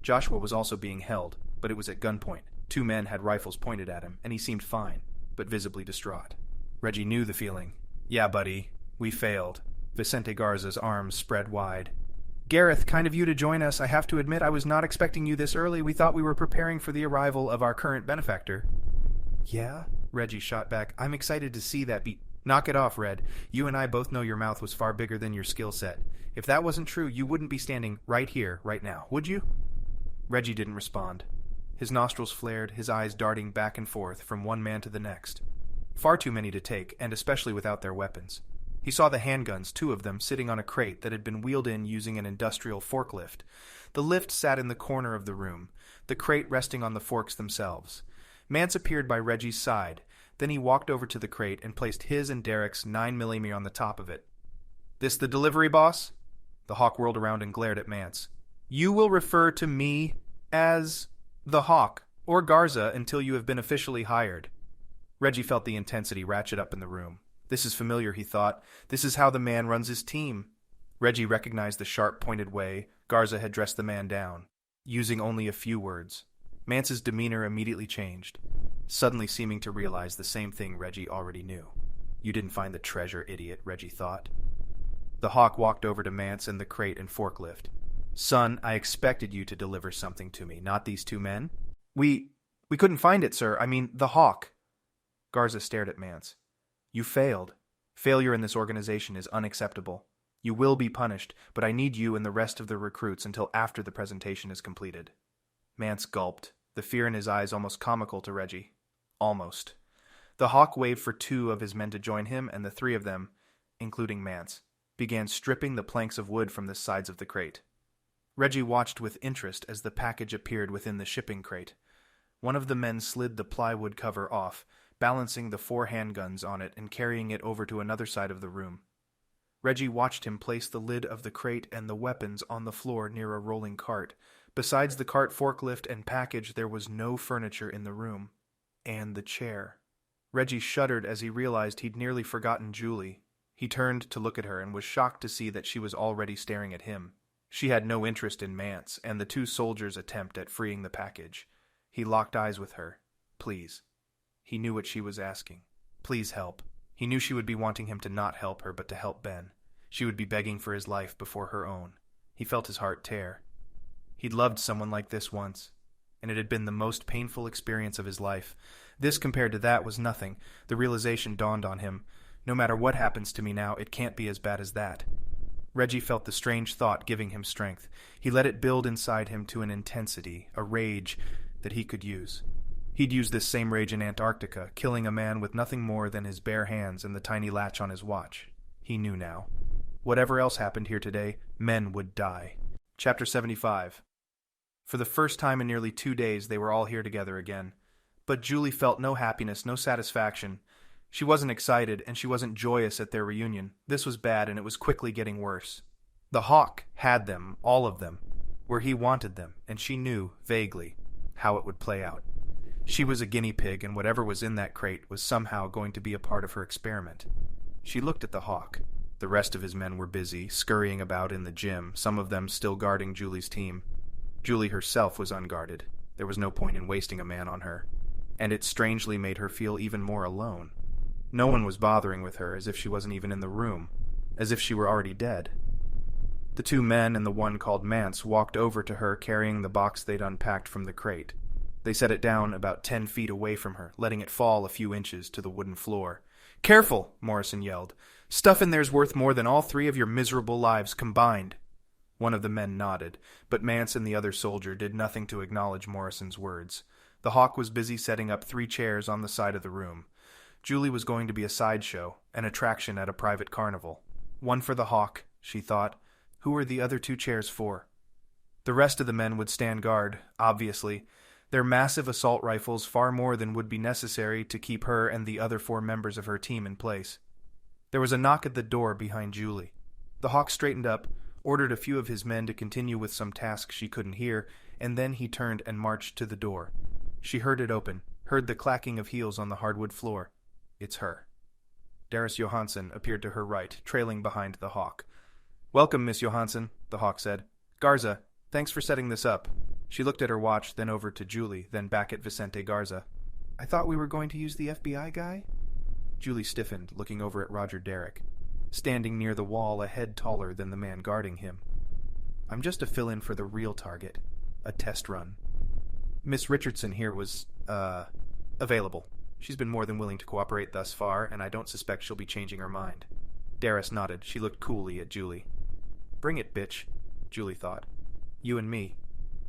Joshua was also being held, but it was at gunpoint. 2 men had rifles pointed at him, and he seemed fine, but visibly distraught. Reggie knew the feeling. "Yeah, buddy, we failed." Vicente Garza's arms spread wide. "Gareth, kind of you to join us. I have to admit I was not expecting you this early. We thought we were preparing for the arrival of our current benefactor." "Yeah?" Reggie shot back. "I'm excited to see that be—" "Knock it off, Red. You and I both know your mouth was far bigger than your skill set. If that wasn't true, you wouldn't be standing right here, right now, would you?" Reggie didn't respond. His nostrils flared, his eyes darting back and forth from one man to the next. Far too many to take, and especially without their weapons. He saw the handguns, 2 of them, sitting on a crate that had been wheeled in using an industrial forklift. The lift sat in the corner of the room, the crate resting on the forks themselves. Mance appeared by Reggie's side. Then he walked over to the crate and placed his and Derek's 9mm on the top of it. "This the delivery, boss?" The Hawk whirled around and glared at Mance. "You will refer to me as the Hawk, or Garza, until you have been officially hired." Reggie felt the intensity ratchet up in the room. This is familiar, he thought. This is how the man runs his team. Reggie recognized the sharp, pointed way Garza had dressed the man down, using only a few words. Mance's demeanor immediately changed, suddenly seeming to realize the same thing Reggie already knew. You didn't find the treasure, idiot, Reggie thought. The Hawk walked over to Mance and the crate and forklift. Son, I expected you to deliver something to me, not these two men. We couldn't find it, sir. I mean, the Hawk. Garza stared at Mance. You failed. Failure in this organization is unacceptable. You will be punished, but I need you and the rest of the recruits until after the presentation is completed. Mance gulped, the fear in his eyes almost comical to Reggie. Almost. The Hawk waved for 2 of his men to join him, and the 3 of them, including Mance, began stripping the planks of wood from the sides of the crate. Reggie watched with interest as the package appeared within the shipping crate. One of the men slid the plywood cover off, balancing the 4 handguns on it and carrying it over to another side of the room. Reggie watched him place the lid of the crate and the weapons on the floor near a rolling cart. Besides the cart, forklift, and package, there was no furniture in the room. And the chair. Reggie shuddered as he realized he'd nearly forgotten Julie. He turned to look at her and was shocked to see that she was already staring at him. She had no interest in Mance and the 2 soldiers' attempt at freeing the package. He locked eyes with her. Please. He knew what she was asking. Please help. He knew she would be wanting him to not help her, but to help Ben. She would be begging for his life before her own. He felt his heart tear. He'd loved someone like this once, and it had been the most painful experience of his life. This compared to that was nothing. The realization dawned on him. No matter what happens to me now, it can't be as bad as that. Reggie felt the strange thought giving him strength. He let it build inside him to an intensity, a rage that he could use. He'd use this same rage in Antarctica, killing a man with nothing more than his bare hands and the tiny latch on his watch. He knew now. Whatever else happened here today, men would die. Chapter 75. For the first time in nearly 2 days, they were all here together again. But Julie felt no happiness, no satisfaction. She wasn't excited, and she wasn't joyous at their reunion. This was bad, and it was quickly getting worse. The Hawk had them, all of them, where he wanted them, and she knew, vaguely, how it would play out. She was a guinea pig, and whatever was in that crate was somehow going to be a part of her experiment. She looked at the Hawk. The rest of his men were busy, scurrying about in the gym, some of them still guarding Julie's team. Julie herself was unguarded. There was no point in wasting a man on her. And it strangely made her feel even more alone. No one was bothering with her, as if she wasn't even in the room, as if she were already dead. The 2 men and the one called Mance walked over to her carrying the box they'd unpacked from the crate. They set it down about 10 feet away from her, letting it fall a few inches to the wooden floor. "Careful!" Morrison yelled. "Stuff in there's worth more than all 3 of your miserable lives combined." One of the men nodded, but Mance and the other soldier did nothing to acknowledge Morrison's words. The Hawk was busy setting up 3 chairs on the side of the room. Julie was going to be a sideshow, an attraction at a private carnival. One for the Hawk, she thought. Who were the other 2 chairs for? The rest of the men would stand guard, obviously. Their massive assault rifles far more than would be necessary to keep her and the other 4 members of her team in place. There was a knock at the door behind Julie. The Hawk straightened up, ordered a few of his men to continue with some tasks she couldn't hear, and then he turned and marched to the door. She heard it open, heard the clacking of heels on the hardwood floor. It's her. Darus Johansson appeared to her right, trailing behind the Hawk. "Welcome, Miss Johansson," the Hawk said. "Garza, thanks for setting this up." She looked at her watch, then over to Julie, then back at Vicente Garza. "I thought we were going to use the FBI guy?" Julie stiffened, looking over at Roger Derrick, standing near the wall a head taller than the man guarding him. "I'm just a fill-in for the real target. A test run. Miss Richardson here was, available. She's been more than willing to cooperate thus far, and I don't suspect she'll be changing her mind." Darus nodded. She looked coolly at Julie. "Bring it, bitch," Julie thought. "You and me.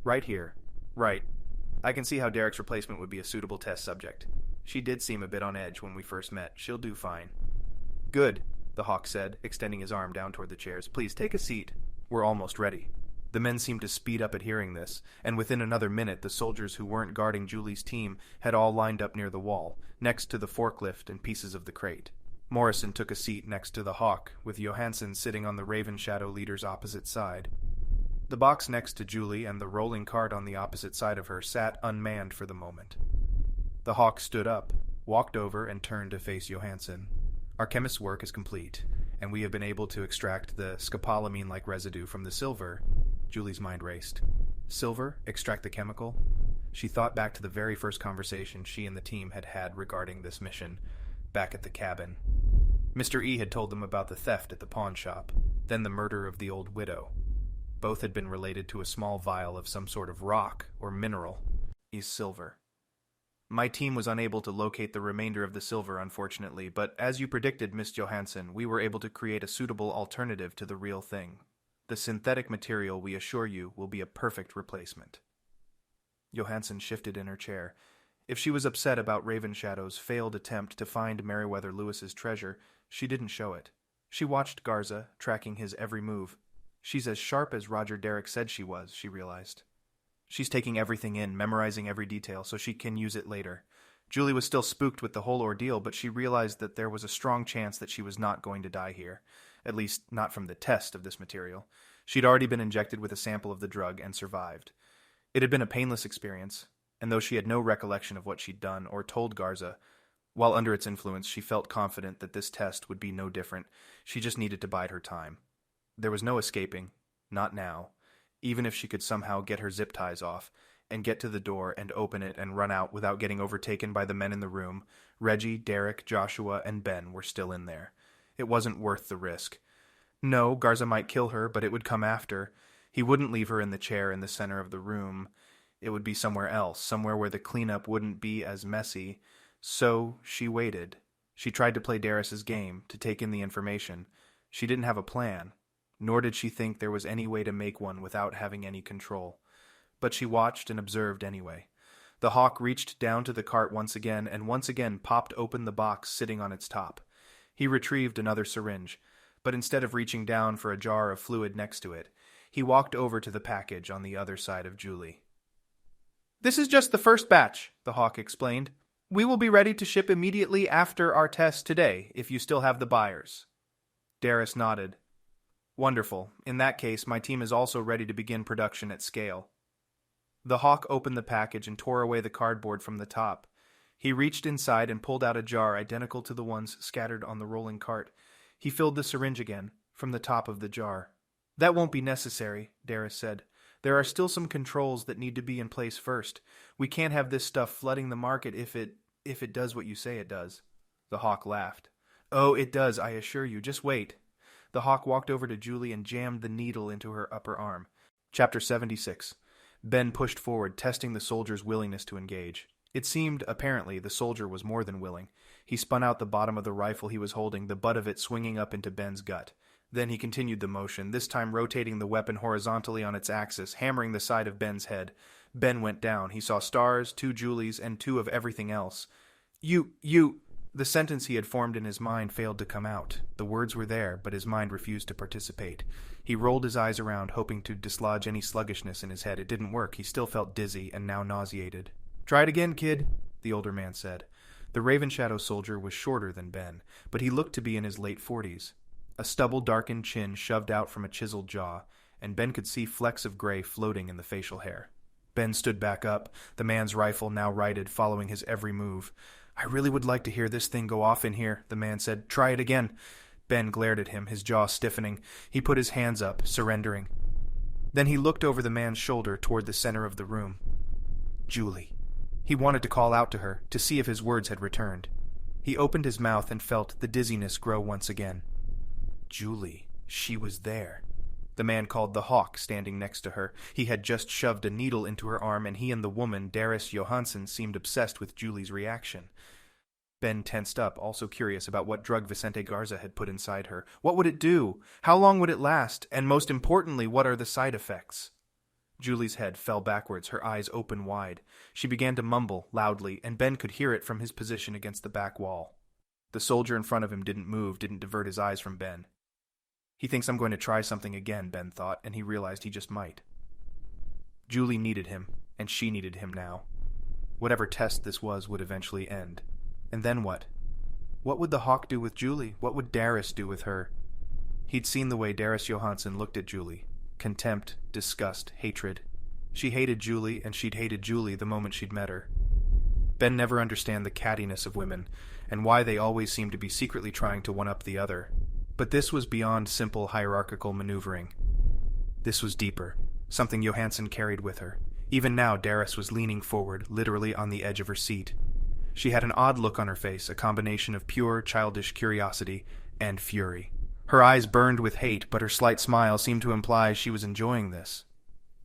Right here. Right. I can see how Derek's replacement would be a suitable test subject. She did seem a bit on edge when we first met. She'll do fine." "Good," the Hawk said, extending his arm down toward the chairs. "Please take a seat. We're almost ready." The men seemed to speed up at hearing this, and within another minute the soldiers who weren't guarding Julie's team had all lined up near the wall, next to the forklift and pieces of the crate. Morrison took a seat next to the Hawk, with Johansson sitting on the Raven Shadow leader's opposite side. The box next to Julie and the rolling cart on the opposite side of her sat unmanned for the moment. The Hawk stood up, walked over, and turned to face Johansson. "Our chemist's work is complete, and we have been able to extract the scopolamine-like residue from the silver." Julie's mind raced. "Silver? Extract the chemical?" She thought back to the very first conversation she and the team had had regarding this mission, back at the cabin. Mr. E had told them about the theft at the pawn shop, then the murder of the old widow. Both had been related to a small vial of some sort of rock or mineral. Is silver. My team was unable to locate the remainder of the silver, unfortunately, but as you predicted, Miss Johansson, we were able to create a suitable alternative to the real thing. The synthetic material, we assure you, will be a perfect replacement. Johansson shifted in her chair. If she was upset about Ravenshadow's failed attempt to find Meriwether Lewis's treasure, she didn't show it. She watched Garza, tracking his every move. She's as sharp as Roger Derrick said she was, she realized. She's taking everything in, memorizing every detail, so she can use it later. Julie was still spooked with the whole ordeal, but she realized that there was a strong chance that she was not going to die here. At least, not from the test of this material. She'd already been injected with a sample of the drug and survived. It had been a painless experience, and though she had no recollection of what she'd done or told Garza, while under its influence she felt confident that this test would be no different. She just needed to bide her time. There was no escaping, not now, even if she could somehow get her zip ties off, and get to the door and open it and run out without getting overtaken by the men in the room. Reggie, Derek, Joshua, and Ben were still in there. It wasn't worth the risk. No, Garza might kill her, but it would come after. He wouldn't leave her in the chair in the center of the room. It would be somewhere else, somewhere where the cleanup wouldn't be as messy. So she waited. She tried to play Darus's game, to take in the information. She didn't have a plan, nor did she think there was any way to make one without having any control. But she watched and observed anyway. The hawk reached down to the cart once again, and once again popped open the box sitting on its top. He retrieved another syringe, but instead of reaching down for a jar of fluid next to it, he walked over to the package on the other side of Julie. "This is just the first batch," the hawk explained. "We will be ready to ship immediately after our test today, if you still have the buyers." Darus nodded. "Wonderful. In that case, my team is also ready to begin production at scale." The hawk opened the package and tore away the cardboard from the top. He reached inside and pulled out a jar identical to the ones scattered on the rolling cart. He filled the syringe again, from the top of the jar. "That won't be necessary," Darus said. "There are still some controls that need to be in place first. We can't have this stuff flooding the market if it does what you say it does." The hawk laughed. "Oh, it does, I assure you. Just wait." The hawk walked over to Julie and jammed the needle into her upper arm. Chapter 76. Ben pushed forward, testing the soldier's willingness to engage. It seemed, apparently, the soldier was more than willing. He spun out the bottom of the rifle he was holding, the butt of it swinging up into Ben's gut. Then he continued the motion, this time rotating the weapon horizontally on its axis, hammering the side of Ben's head. Ben went down. He saw stars, 2 Julies, and 2 of everything else. You... The sentence he had formed in his mind failed to come out. The words were there, but his mind refused to participate. He rolled his eyes around, hoping to dislodge any sluggishness in his head. It didn't work. He still felt dizzy and now nauseated. "Try it again, kid," the older man said. The Ravenshadow soldier was shorter than Ben, but he looked to be in his late 40s. A stubble-darkened chin shoved out from a chiseled jaw, and Ben could see flecks of gray floating in the facial hair. Ben stood back up, the man's rifle now righted, following his every move. "I really would like to hear this thing go off in here," the man said. "Try it again." Ben glared at him, his jaw stiffening. He put his hands up, surrendering. Then he looked over the man's shoulder toward the center of the room. Julie. He wanted to call out to her, to see if his words had returned. He opened his mouth and felt the dizziness grow once again. Julie. She was there. The man called the hawk, standing next to her. He had just shoved a needle into her arm, and he and the woman, Darus Johansson, seemed obsessed with Julie's reaction. Ben tensed up, also curious about what drug Vicente Garza had put inside her. What would it do? How long would it last? And most importantly, what are the side effects? Julie's head fell backwards, her eyes open wide. She began to mumble loudly, and Ben could hear it from his position against the back wall. The soldier in front of him didn't move, didn't divert his eyes from Ben. He thinks I'm going to try something again, Ben thought, and he realized he just might. Julie needed him, and she needed him now. Whatever test this was would eventually end. And then what? What would the hawk do with Julie? What would Darus do with her? He'd seen the way Darus Johansson looked at Julie. Contempt, disgust, hatred. She hated Julie, and she'd hated Julie the moment she'd met her. Ben never understand the cattiness of women, and why they always seem to be secretly trying to one-up the other. But this was beyond simple hierarchical maneuvering. This was deeper, something Johansson carried with her. Even now, Darus was leaning forward, literally on the edge of her seat. She had an odd look on her face, a combination of pure, childish curiosity and fury. Her eyes burned with hate, but her slight smile seemed to imply she was enjoying this.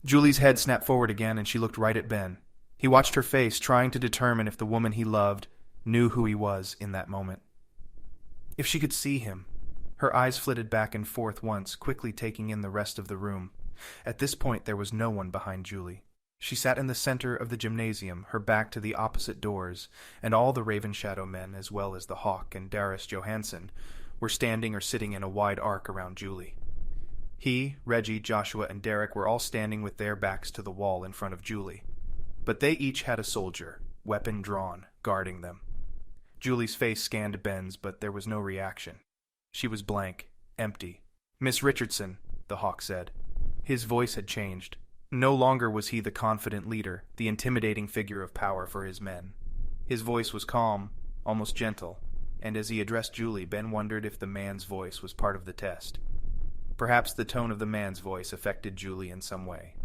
Julie's head snapped forward again, and she looked right at Ben. He watched her face, trying to determine if the woman he loved knew who he was in that moment. If she could see him. Her eyes flitted back and forth once, quickly taking in the rest of the room. At this point, there was no one behind Julie. She sat in the center of the gymnasium, her back to the opposite doors, and all the Raven Shadow men, as well as the Hawk and Darus Johansson, were standing or sitting in a wide arc around Julie. He, Reggie, Joshua, and Derek were all standing with their backs to the wall in front of Julie. But they each had a soldier, weapon drawn, guarding them. Julie's face scanned Ben's, but there was no reaction. She was blank, empty. "Miss Richardson," the Hawk said. His voice had changed. No longer was he the confident leader, the intimidating figure of power for his men. His voice was calm, almost gentle, and as he addressed Julie, Ben wondered if the man's voice was part of the test. Perhaps the tone of the man's voice affected Julie in some way.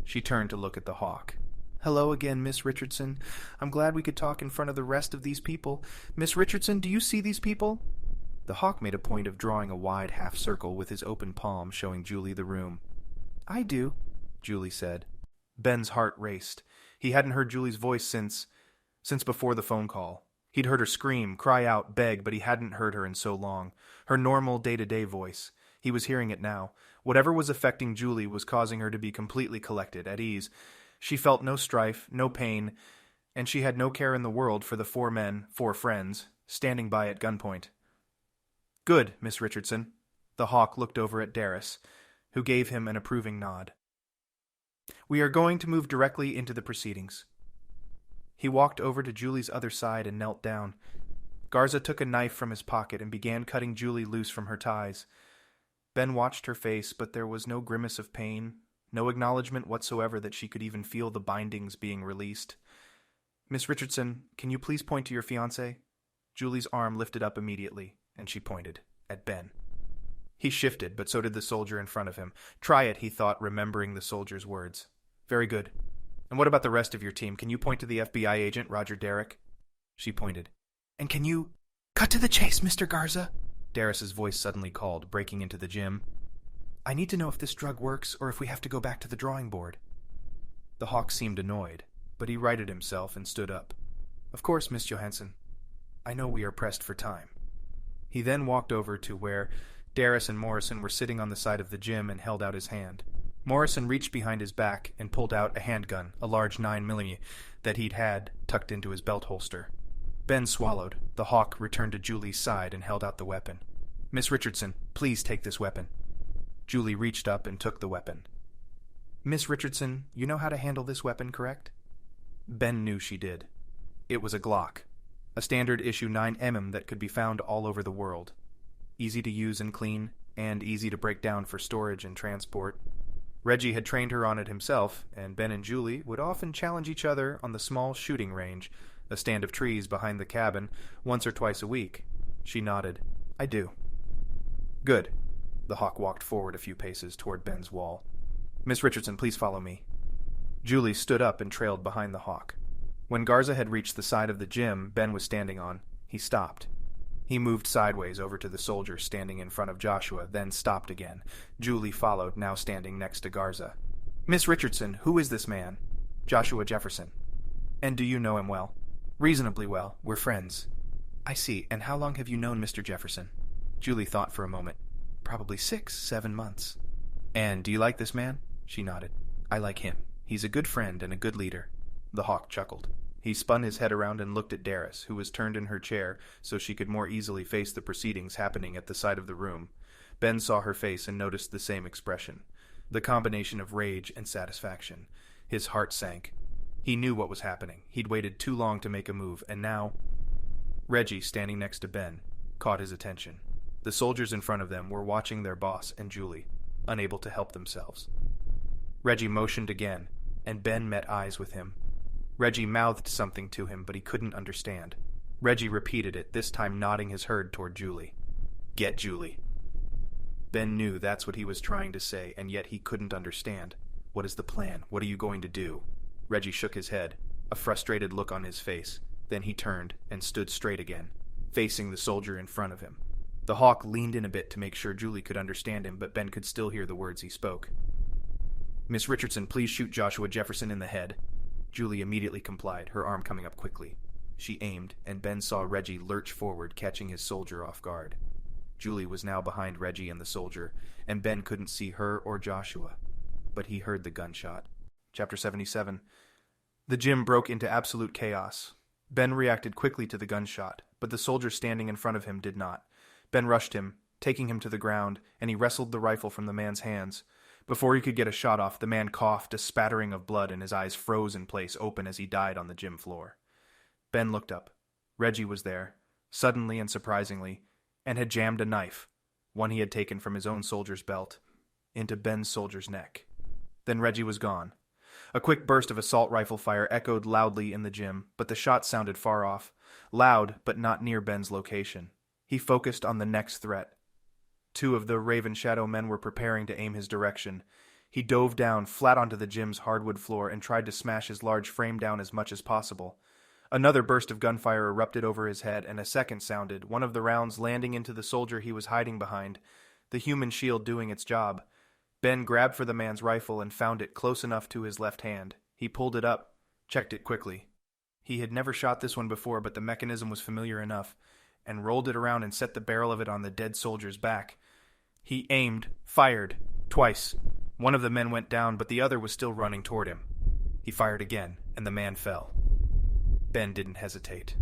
She turned to look at the Hawk. "Hello again, Miss Richardson. I'm glad we could talk in front of the rest of these people. Miss Richardson, do you see these people?" The Hawk made a point of drawing a wide half circle with his open palm, showing Julie the room. "I do," Julie said. Ben's heart raced. He hadn't heard Julie's voice since before the phone call. He'd heard her scream, cry out, beg, but he hadn't heard her in so long. Her normal day-to-day voice. He was hearing it now. Whatever was affecting Julie was causing her to be completely collected, at ease. She felt no strife, no pain, and she had no care in the world for the 4 men, 4 friends, standing by at gunpoint. "Good, Miss Richardson." The Hawk looked over at Darus, who gave him an approving nod. "We are going to move directly into the proceedings." He walked over to Julie's other side and knelt down. Garza took a knife from his pocket and began cutting Julie loose from her ties. Ben watched her face, but there was no grimace of pain, no acknowledgement whatsoever that she could even feel the bindings being released. "Miss Richardson, can you please point to your fiancé?" Julie's arm lifted up immediately, and she pointed at Ben. He shifted, but so did the soldier in front of him. "Try it," he thought, remembering the soldier's words. "Very good. And what about the rest of your team? Can you point to the FBI agent, Roger Derrick?" She pointed. "And can you—" "Cut to the chase, Mr. Garza," Darus's voice suddenly called, breaking into the gym. "I need to know if this drug works or if we have to go back to the drawing board." The Hawk seemed annoyed, but he righted himself and stood up. "Of course, Miss Johansson. I know we are pressed for time." He then walked over to where Darus and Morrison were sitting on the side of the gym and held out his hand. Morrison reached behind his back and pulled out a handgun, a large 9mm, that he'd had tucked into his belt holster. Ben swallowed. The Hawk returned to Julie's side and held out the weapon. "Miss Richardson, please take this weapon." Julie reached up and took the weapon. "Miss Richardson, you know how to handle this weapon, correct?" Ben knew she did. It was a Glock, a standard issue 9mm that could be found all over the world. Easy to use and clean, and easy to break down for storage and transport. Reggie had trained her on it himself, and Ben and Julie would often challenge each other on the small shooting range, a stand of trees behind the cabin, once or twice a week. She nodded. "I do." "Good." The Hawk walked forward a few paces toward Ben's wall. "Miss Richardson, please follow me." Julie stood up and trailed behind the Hawk. When Garza had reached the side of the gym Ben was standing on, he stopped. He moved sideways over to the soldier standing in front of Joshua, then stopped again. Julie followed, now standing next to Garza. "Miss Richardson, who is this man?" "Joshua Jefferson." "And do you know him well?" "Reasonably well. We're friends." "I see. And how long have you known Mr. Jefferson?" Julie thought for a moment. "Probably 6, 7 months." "And do you like this man?" She nodded. "I like him. He's a good friend and a good leader." The Hawk chuckled. He spun his head around and looked at Darus, who was turned in her chair so she could more easily face the proceedings happening at the side of the room. Ben saw her face and noticed the same expression, the combination of rage and satisfaction. His heart sank. He knew what was happening. He'd waited too long to make a move, and now... Reggie, standing next to Ben, caught his attention. The soldiers in front of them were watching their boss and Julie, unable to help themselves. Reggie motioned again, and Ben met eyes with him. Reggie mouthed something to him, but he couldn't understand. Reggie repeated it, this time nodding his head toward Julie. "Get Julie." Ben knew that's what he was trying to say, and yet he couldn't understand. "What is the plan? What are you going to do?" Reggie shook his head, a frustrated look on his face. Then he turned and stood straight again, facing the soldier in front of him. The hawk leaned in a bit to make sure Julie could understand him, but Ben could still hear the words he spoke. "Miss Richardson, please shoot Joshua Jefferson in the head." Julie immediately complied, her arm coming up quickly. She aimed, and Ben saw Reggie lurch forward, catching his soldier off guard. Julie was now behind Reggie and the soldier, and Ben couldn't see her or Joshua, but he heard the gunshot. Chapter 77. The gym broke into absolute chaos. Ben reacted quickly to the gunshot, but the soldier standing in front of him did not. Ben rushed him, taking him to the ground, and he wrestled the rifle from the man's hands. Before he could get a shot off, the man coughed, a spattering of blood, and his eyes froze in place, open as he died on the gym floor. Ben looked up. Reggie was there, suddenly and surprisingly, and had jammed a knife, one he had taken from his own soldier's belt, into Ben's soldier's neck. Then Reggie was gone. A quick burst of assault rifle fire echoed loudly in the gym, but the shots sounded far off, loud but not near Ben's location. He focused on the next threat. 2 of the Raven Shadow men were preparing to aim his direction. He dove down flat onto the gym's hardwood floor and tried to smash his large frame down as much as possible. Another burst of gunfire erupted over his head, and a second sounded, one of the rounds landing into the soldier he was hiding behind, the human shield doing its job. Ben grabbed for the man's rifle and found it close enough to his left hand. He pulled it up, checked it quickly. He had never shot this one before, but the mechanism was familiar enough, and rolled it around and set the barrel of it on the dead soldier's back. He aimed, fired, twice. One of the men went down, but the other was still running toward him. He fired again, and the man fell. Ben didn't hesitate.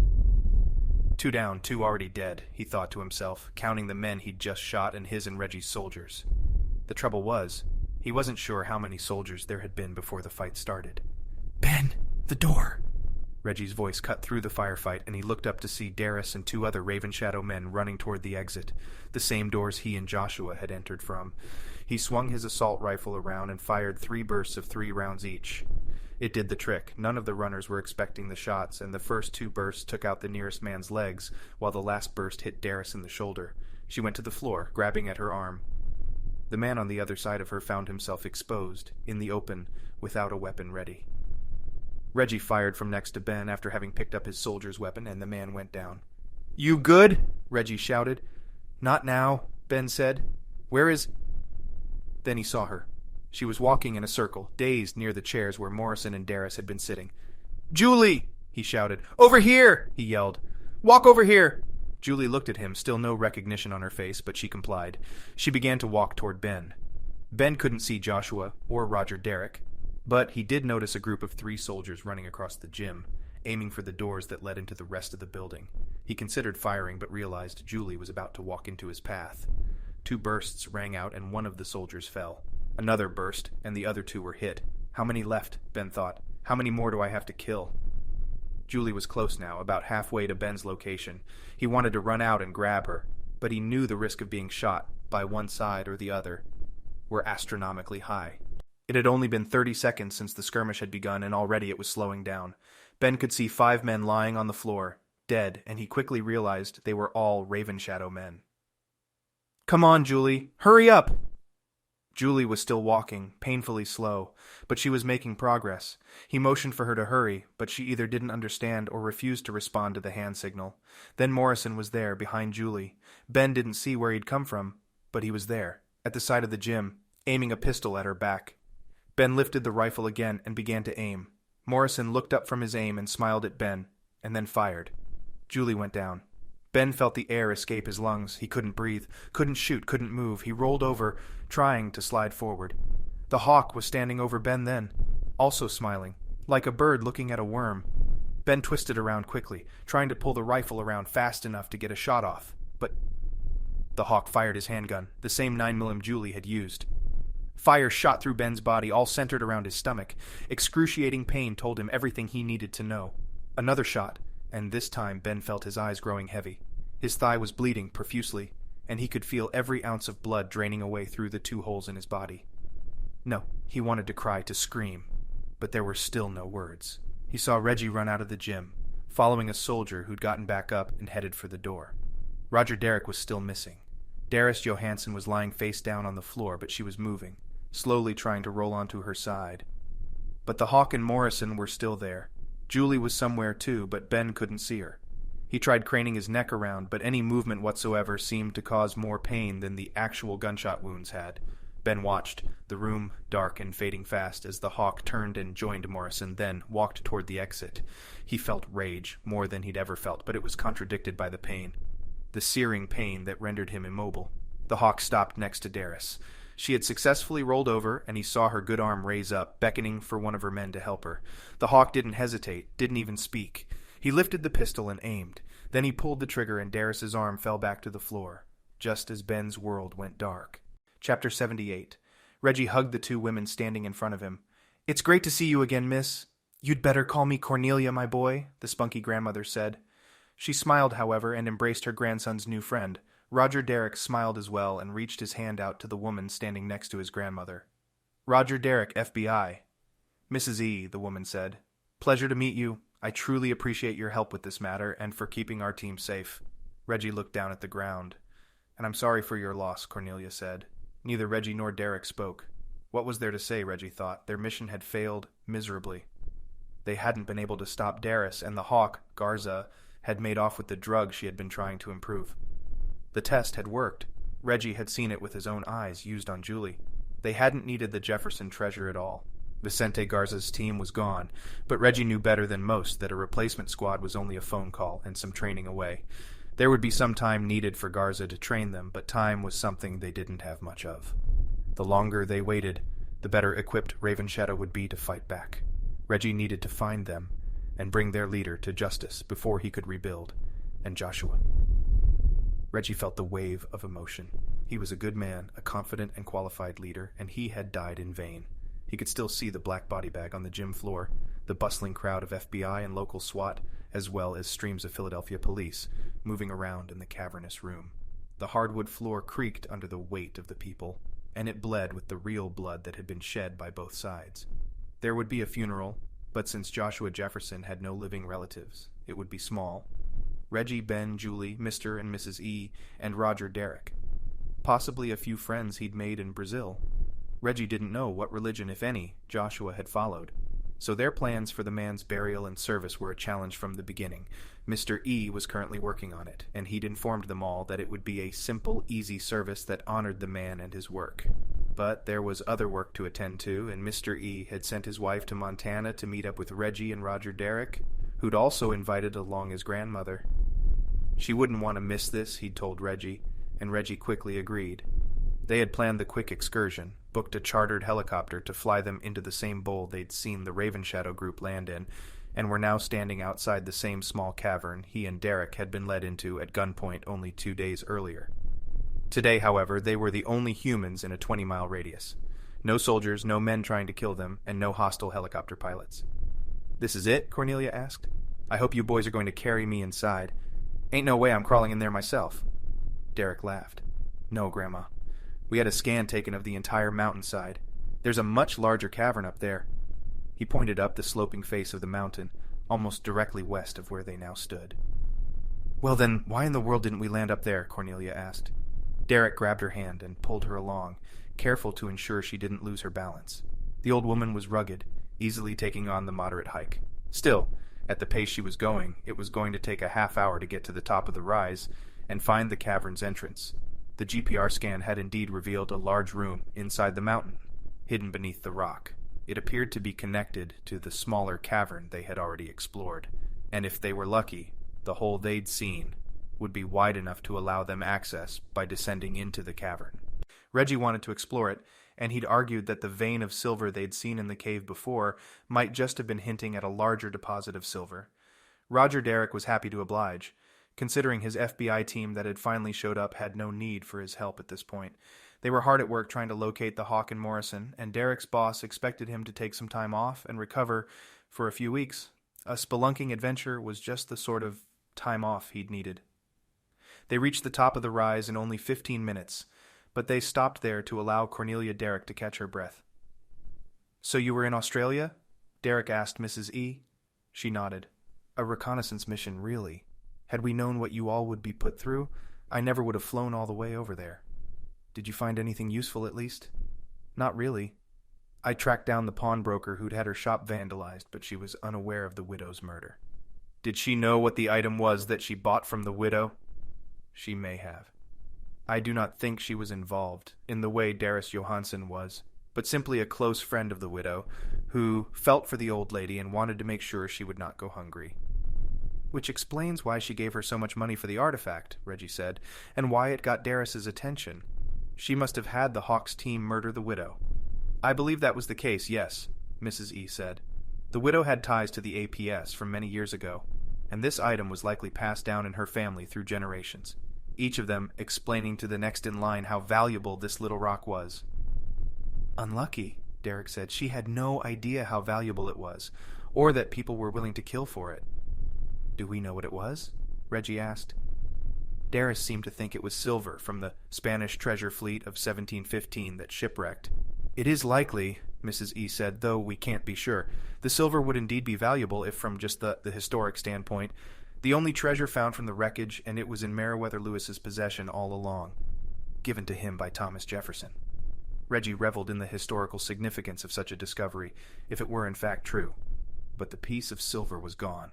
2 down, 2 already dead, he thought to himself, counting the men he'd just shot and his and Reggie's soldiers. The trouble was, he wasn't sure how many soldiers there had been before the fight started. "Ben, the door!" Reggie's voice cut through the firefight, and he looked up to see Darus and 2 other Raven Shadow men running toward the exit, the same doors he and Joshua had entered from. He swung his assault rifle around and fired 3 bursts of 3 rounds each. It did the trick. None of the runners were expecting the shots, and the first 2 bursts took out the nearest man's legs, while the last burst hit Darus in the shoulder. She went to the floor, grabbing at her arm. The man on the other side of her found himself exposed, in the open, without a weapon ready. Reggie fired from next to Ben after having picked up his soldier's weapon, and the man went down. "You good?" Reggie shouted. "Not now," Ben said. "Where is—" Then he saw her. She was walking in a circle, dazed near the chairs where Morrison and Darus had been sitting. "Julie!" he shouted. "Over here!" he yelled. "Walk over here!" Julie looked at him, still no recognition on her face, but she complied. She began to walk toward Ben. Ben couldn't see Joshua or Roger Derrick, but he did notice a group of 3 soldiers running across the gym, aiming for the doors that led into the rest of the building. He considered firing, but realized Julie was about to walk into his path. 2 bursts rang out, and one of the soldiers fell. Another burst, and the other 2 were hit. How many left? Ben thought. How many more do I have to kill? Julie was close now, about halfway to Ben's location. He wanted to run out and grab her, but he knew the risk of being shot, by one side or the other, were astronomically high. It had only been 30 seconds since the skirmish had begun, and already it was slowing down. Ben could see 5 men lying on the floor, dead, and he quickly realized they were all Raven Shadow men. "Come on, Julie, hurry up!" Julie was still walking, painfully slow, but she was making progress. He motioned for her to hurry, but she either didn't understand or refused to respond to the hand signal. Then Morrison was there, behind Julie. Ben didn't see where he'd come from, but he was there, at the side of the gym, aiming a pistol at her back. Ben lifted the rifle again and began to aim. Morrison looked up from his aim and smiled at Ben, and then fired. Julie went down. Ben felt the air escape his lungs. He couldn't breathe, couldn't shoot, couldn't move. He rolled over, trying to slide forward. The hawk was standing over Ben then, also smiling, like a bird looking at a worm. Ben twisted around quickly, trying to pull the rifle around fast enough to get a shot off, but the hawk fired his handgun, the same 9mm Julie had used. Fire shot through Ben's body, all centered around his stomach. Excruciating pain told him everything he needed to know. Another shot, and this time Ben felt his eyes growing heavy. His thigh was bleeding profusely, and he could feel every ounce of blood draining away through the 2 holes in his body. No, he wanted to cry, to scream, but there were still no words. He saw Reggie run out of the gym, following a soldier who'd gotten back up and headed for the door. Roger Derrick was still missing. Darus Johansson was lying face down on the floor, but she was moving, slowly trying to roll onto her side. But the Hawk and Morrison were still there. Julie was somewhere too, but Ben couldn't see her. He tried craning his neck around, but any movement whatsoever seemed to cause more pain than the actual gunshot wounds had. Ben watched, the room dark and fading fast, as the Hawk turned and joined Morrison, then walked toward the exit. He felt rage, more than he'd ever felt, but it was contradicted by the pain. The searing pain that rendered him immobile. The Hawk stopped next to Darus. She had successfully rolled over, and he saw her good arm raise up, beckoning for one of her men to help her. The Hawk didn't hesitate, didn't even speak. He lifted the pistol and aimed. Then he pulled the trigger, and Darus's arm fell back to the floor, just as Ben's world went dark. Chapter 78. Reggie hugged the two women standing in front of him. "It's great to see you again, miss." "You'd better call me Cornelia, my boy," the spunky grandmother said. She smiled, however, and embraced her grandson's new friend. Roger Derrick smiled as well and reached his hand out to the woman standing next to his grandmother. "Roger Derrick, FBI." "Mrs. E," the woman said. "Pleasure to meet you. I truly appreciate your help with this matter and for keeping our team safe." Reggie looked down at the ground. "And I'm sorry for your loss," Cornelia said. Neither Reggie nor Derrick spoke. What was there to say, Reggie thought? Their mission had failed miserably. They hadn't been able to stop Darus, and the Hawk, Garza, had made off with the drug she had been trying to improve. The test had worked. Reggie had seen it with his own eyes, used on Julie. They hadn't needed the Jefferson treasure at all. Vicente Garza's team was gone, but Reggie knew better than most that a replacement squad was only a phone call and some training away. There would be some time needed for Garza to train them, but time was something they didn't have much of. The longer they waited, the better equipped Raven Shadow would be to fight back. Reggie needed to find them and bring their leader to justice before he could rebuild, and Joshua. Reggie felt the wave of emotion. He was a good man, a confident and qualified leader, and he had died in vain. He could still see the black body bag on the gym floor, the bustling crowd of FBI and local SWAT, as well as streams of Philadelphia police, moving around in the cavernous room. The hardwood floor creaked under the weight of the people, and it bled with the real blood that had been shed by both sides. There would be a funeral, but since Joshua Jefferson had no living relatives, it would be small. Reggie, Ben, Julie, Mr. and Mrs. E, and Roger Derrick. Possibly a few friends he'd made in Brazil. Reggie didn't know what religion, if any, Joshua had followed. So their plans for the man's burial and service were a challenge from the beginning. Mr. E was currently working on it, and he'd informed them all that it would be a simple, easy service that honored the man and his work. But there was other work to attend to, and Mr. E had sent his wife to Montana to meet up with Reggie and Roger Derrick, who'd also invited along his grandmother. She wouldn't want to miss this, he'd told Reggie, and Reggie quickly agreed. They had planned the quick excursion, booked a chartered helicopter to fly them into the same bowl they'd seen the Raven Shadow group land in, and were now standing outside the same small cavern he and Derrick had been led into at gunpoint only 2 days earlier. Today, however, they were the only humans in a 20-mile radius. No soldiers, no men trying to kill them, and no hostile helicopter pilots. "This is it?" Cornelia asked. "I hope you boys are going to carry me inside. Ain't no way I'm crawling in there myself." Derrick laughed. "No, Grandma. We had a scan taken of the entire mountainside. There's a much larger cavern up there." He pointed up the sloping face of the mountain, almost directly west of where they now stood. "Well then, why in the world didn't we land up there?" Cornelia asked. Derrick grabbed her hand and pulled her along, careful to ensure she didn't lose her balance. The old woman was rugged, easily taking on the moderate hike. Still, at the pace she was going, it was going to take a half hour to get to the top of the rise and find the cavern's entrance. The GPR scan had indeed revealed a large room inside the mountain, hidden beneath the rock. It appeared to be connected to the smaller cavern they had already explored, and if they were lucky, the hole they'd seen would be wide enough to allow them access by descending into the cavern. Reggie wanted to explore it, and he'd argued that the vein of silver they'd seen in the cave before might just have been hinting at a larger deposit of silver. Roger Derrick was happy to oblige, considering his FBI team that had finally showed up had no need for his help at this point. They were hard at work trying to locate the Hawk and Morrison, and Derrick's boss expected him to take some time off and recover for a few weeks. A spelunking adventure was just the sort of time off he'd needed. They reached the top of the rise in only 15 minutes, but they stopped there to allow Cornelia Derrick to catch her breath. "So you were in Australia?" Derrick asked Mrs. E. She nodded. "A reconnaissance mission, really. Had we known what you all would be put through, I never would have flown all the way over there. Did you find anything useful, at least?" "Not really. I tracked down the pawnbroker who'd had her shop vandalized, but she was unaware of the widow's murder. Did she know what the item was that she bought from the widow? She may have. I do not think she was involved in the way Darus Johansson was, but simply a close friend of the widow who felt for the old lady and wanted to make sure she would not go hungry. Which explains why she gave her so much money for the artifact, Reggie said, and why it got Darus's attention. She must have had the Hawks team murder the widow. I believe that was the case, yes, Mrs. E said. The widow had ties to the APS from many years ago, and this item was likely passed down in her family through generations, each of them explaining to the next in line how valuable this little rock was. Unlucky, Derek said. She had no idea how valuable it was, or that people were willing to kill for it. Do we know what it was? Reggie asked. Darus seemed to think it was silver from the Spanish treasure fleet of 1715 that shipwrecked. It is likely, Mrs. E said, though we can't be sure. The silver would indeed be valuable if from just the historic standpoint. The only treasure found from the wreckage, and it was in Meriwether Lewis's possession all along, given to him by Thomas Jefferson. Reggie reveled in the historical significance of such a discovery, if it were in fact true. But the piece of silver was gone.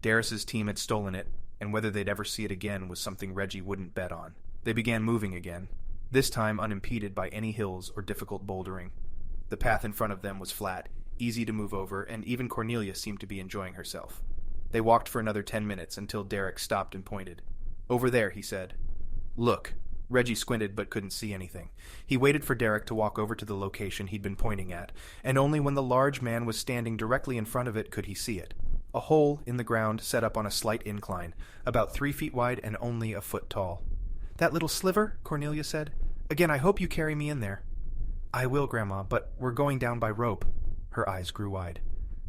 Darus's team had stolen it, and whether they'd ever see it again was something Reggie wouldn't bet on. They began moving again, this time unimpeded by any hills or difficult bouldering. The path in front of them was flat, easy to move over, and even Cornelia seemed to be enjoying herself. They walked for another 10 minutes until Derek stopped and pointed. "Over there," he said. "Look." Reggie squinted but couldn't see anything. He waited for Derek to walk over to the location he'd been pointing at, and only when the large man was standing directly in front of it could he see it. A hole in the ground set up on a slight incline, about 3 feet wide and only a foot tall. "That little sliver?" Cornelia said. "Again, I hope you carry me in there." "I will, Grandma, but we're going down by rope." Her eyes grew wide.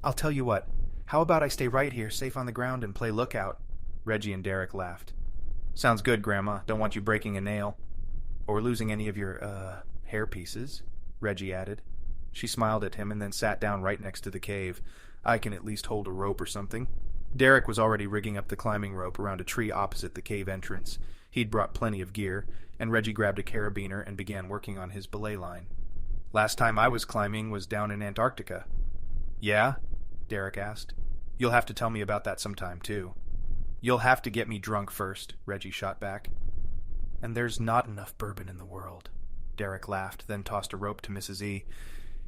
"I'll tell you what. How about I stay right here, safe on the ground, and play lookout?" Reggie and Derek laughed. "Sounds good, Grandma. Don't want you breaking a nail. Or losing any of your, hair pieces," Reggie added. She smiled at him and then sat down right next to the cave. "I can at least hold a rope or something." Derek was already rigging up the climbing rope around a tree opposite the cave entrance. He'd brought plenty of gear, and Reggie grabbed a carabiner and began working on his belay line. "Last time I was climbing was down in Antarctica." "Yeah?" Derek asked. "You'll have to tell me about that sometime, too." "You'll have to get me drunk first," Reggie shot back. "And there's not enough bourbon in the world." Derek laughed, then tossed a rope to Mrs. E.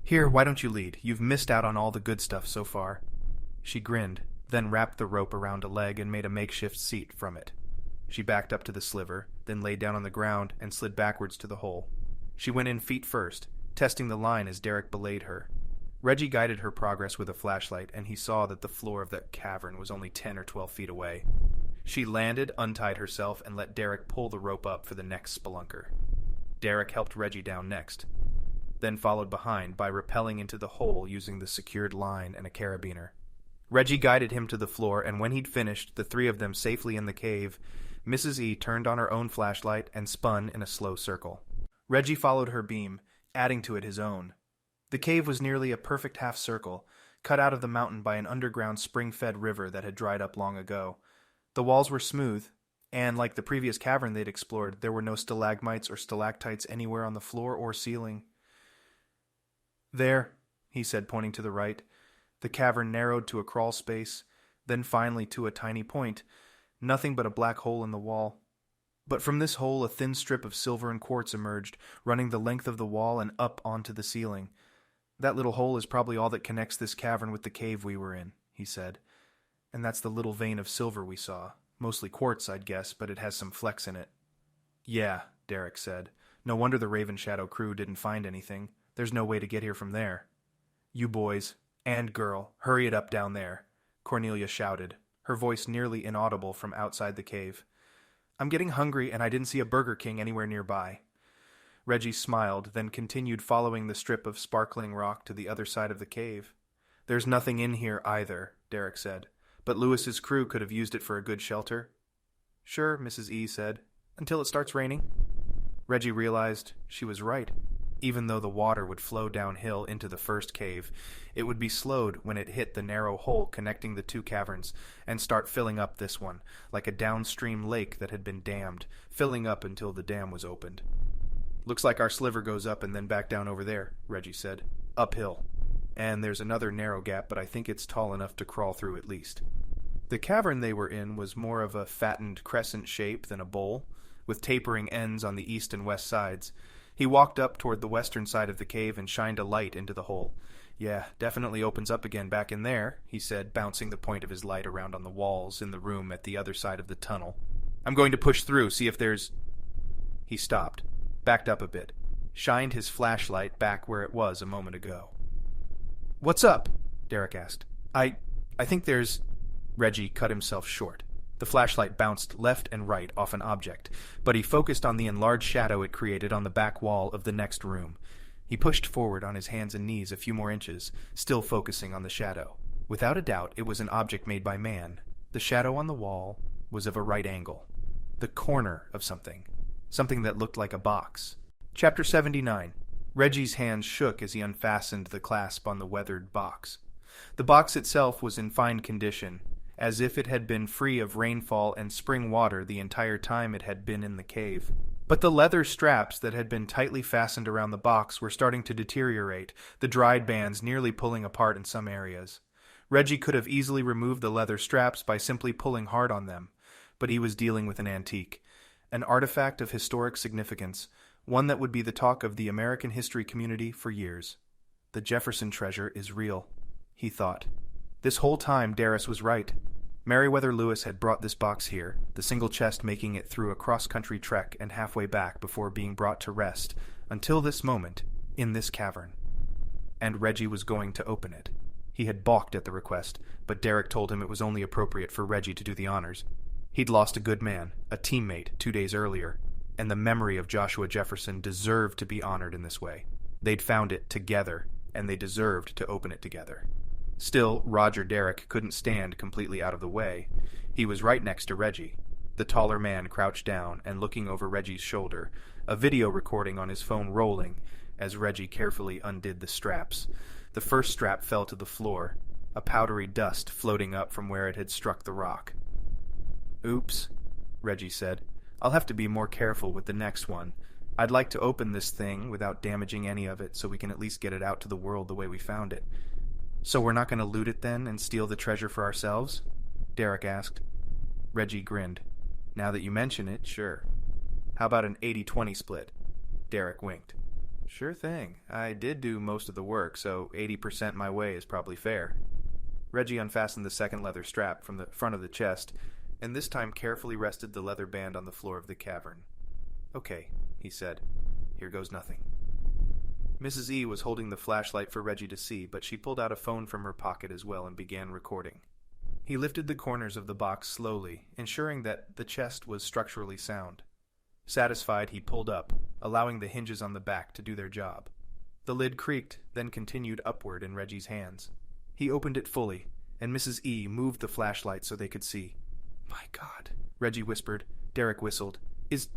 "Here, why don't you lead? You've missed out on all the good stuff so far." She grinned, then wrapped the rope around a leg and made a makeshift seat from it. She backed up to the sliver, then laid down on the ground and slid backwards to the hole. She went in feet first, testing the line as Derek belayed her. Reggie guided her progress with a flashlight, and he saw that the floor of that cavern was only 10 or 12 feet away. She landed, untied herself, and let Derek pull the rope up for the next spelunker. Derek helped Reggie down next, then followed behind by rappelling into the hole using the secured line and a carabiner. Reggie guided him to the floor, and when he'd finished, the three of them safely in the cave, Mrs. E turned on her own flashlight and spun in a slow circle. Reggie followed her beam, adding to it his own. The cave was nearly a perfect half circle, cut out of the mountain by an underground spring-fed river that had dried up long ago. The walls were smooth, and like the previous cavern they'd explored, there were no stalagmites or stalactites anywhere on the floor or ceiling. "There," he said, pointing to the right. The cavern narrowed to a crawl space, then finally to a tiny point, nothing but a black hole in the wall. But from this hole a thin strip of silver and quartz emerged, running the length of the wall and up onto the ceiling. "That little hole is probably all that connects this cavern with the cave we were in," he said. "And that's the little vein of silver we saw. Mostly quartz, I'd guess, but it has some flecks in it." "Yeah," Derek said. "No wonder the Raven Shadow crew didn't find anything. There's no way to get here from there." "You boys, and girl, hurry it up down there," Cornelia shouted, her voice nearly inaudible from outside the cave. "I'm getting hungry, and I didn't see a Burger King anywhere nearby." Reggie smiled, then continued following the strip of sparkling rock to the other side of the cave. "There's nothing in here either," Derek said, "but Lewis's crew could have used it for a good shelter." "Sure," Mrs. E said, "until it starts raining." Reggie realized she was right. Even though the water would flow downhill into the first cave, it would be slowed when it hit the narrow hole connecting the two caverns and start filling up this one, like a downstream lake that had been dammed, filling up until the dam was opened. "Looks like our sliver goes up and then back down over there," Reggie said. uphill. And there's another narrow gap, but I think it's tall enough to crawl through at least. The cavern they were in was more of a fattened crescent shape than a bowl, with tapering ends on the east and west sides. He walked up toward the western side of the cave and shined a light into the hole. "Yeah, definitely opens up again back in there," he said, bouncing the point of his light around on the walls in the room at the other side of the tunnel. "I'm going to push through, see if there's—" He stopped, backed up a bit, shined his flashlight back where it was a moment ago. "What's up?" Derek asked. I think there's—" Reggie cut himself short. The flashlight bounced left and right off an object, but he focused on the enlarged shadow it created on the back wall of the next room. He pushed forward on his hands and knees a few more inches, still focusing on the shadow. Without a doubt, it was an object made by man. The shadow on the wall was of a right angle. The corner of something. Something that looked like a box. Chapter 79. Reggie's hands shook as he unfastened the clasp on the weathered box. The box itself was in fine condition, as if it had been free of rainfall and spring water the entire time it had been in the cave. But the leather straps that had been tightly fastened around the box were starting to deteriorate, the dried bands nearly pulling apart in some areas. Reggie could have easily removed the leather straps by simply pulling hard on them, but he was dealing with an antique, an artifact of historic significance, one that would be the talk of the American history community for years. The Jefferson treasure is real, he thought. This whole time Darus was right. Meriwether Lewis had brought this box here, the single chest making it through a cross-country trek and halfway back before being brought to rest, until this moment, in this cavern. And Reggie was going to open it. He had balked at the request, but Derek told him it was only appropriate for Reggie to do the honors. He'd lost a good man, a teammate, 2 days earlier, and the memory of Joshua Jefferson deserved to be honored in this way. They'd found it together, and they deserved to open it together. Still, Roger Derek couldn't stand completely out of the way. He was right next to Reggie. The taller man crouched down and looking over Reggie's shoulder, a video recording on his phone rolling, as Reggie carefully undid the straps. The first strap fell to the floor, a powdery dust floating up from where it had struck the rock. "Oops," Reggie said. "I'll have to be more careful with the next one. I'd like to open this thing without damaging any of it so we can at least get it out to the world the way we found it." "So we're not going to loot it then and steal the treasure for ourselves?" Derek asked. Reggie grinned. "Now that you mention it, sure. How about an 80-20 split?" Derek winked. "Sure thing. I did do most of the work, so 80% my way is probably fair." Reggie unfastened the second leather strap from the front of the chest, and this time carefully rested the leather band on the floor of the cavern. "Okay," he said. "Here goes nothing." Mrs. E was holding the flashlight for Reggie to see, but she pulled out a phone from her pocket as well and began recording. He lifted the corners of the box slowly, ensuring that the chest was structurally sound. Satisfied, he pulled up, allowing the hinges on the back to do their job. The lid creaked, then continued upward in Reggie's hands. He opened it fully, and Mrs. E moved the flashlight so they could see. "My God," Reggie whispered. Derek whistled. Is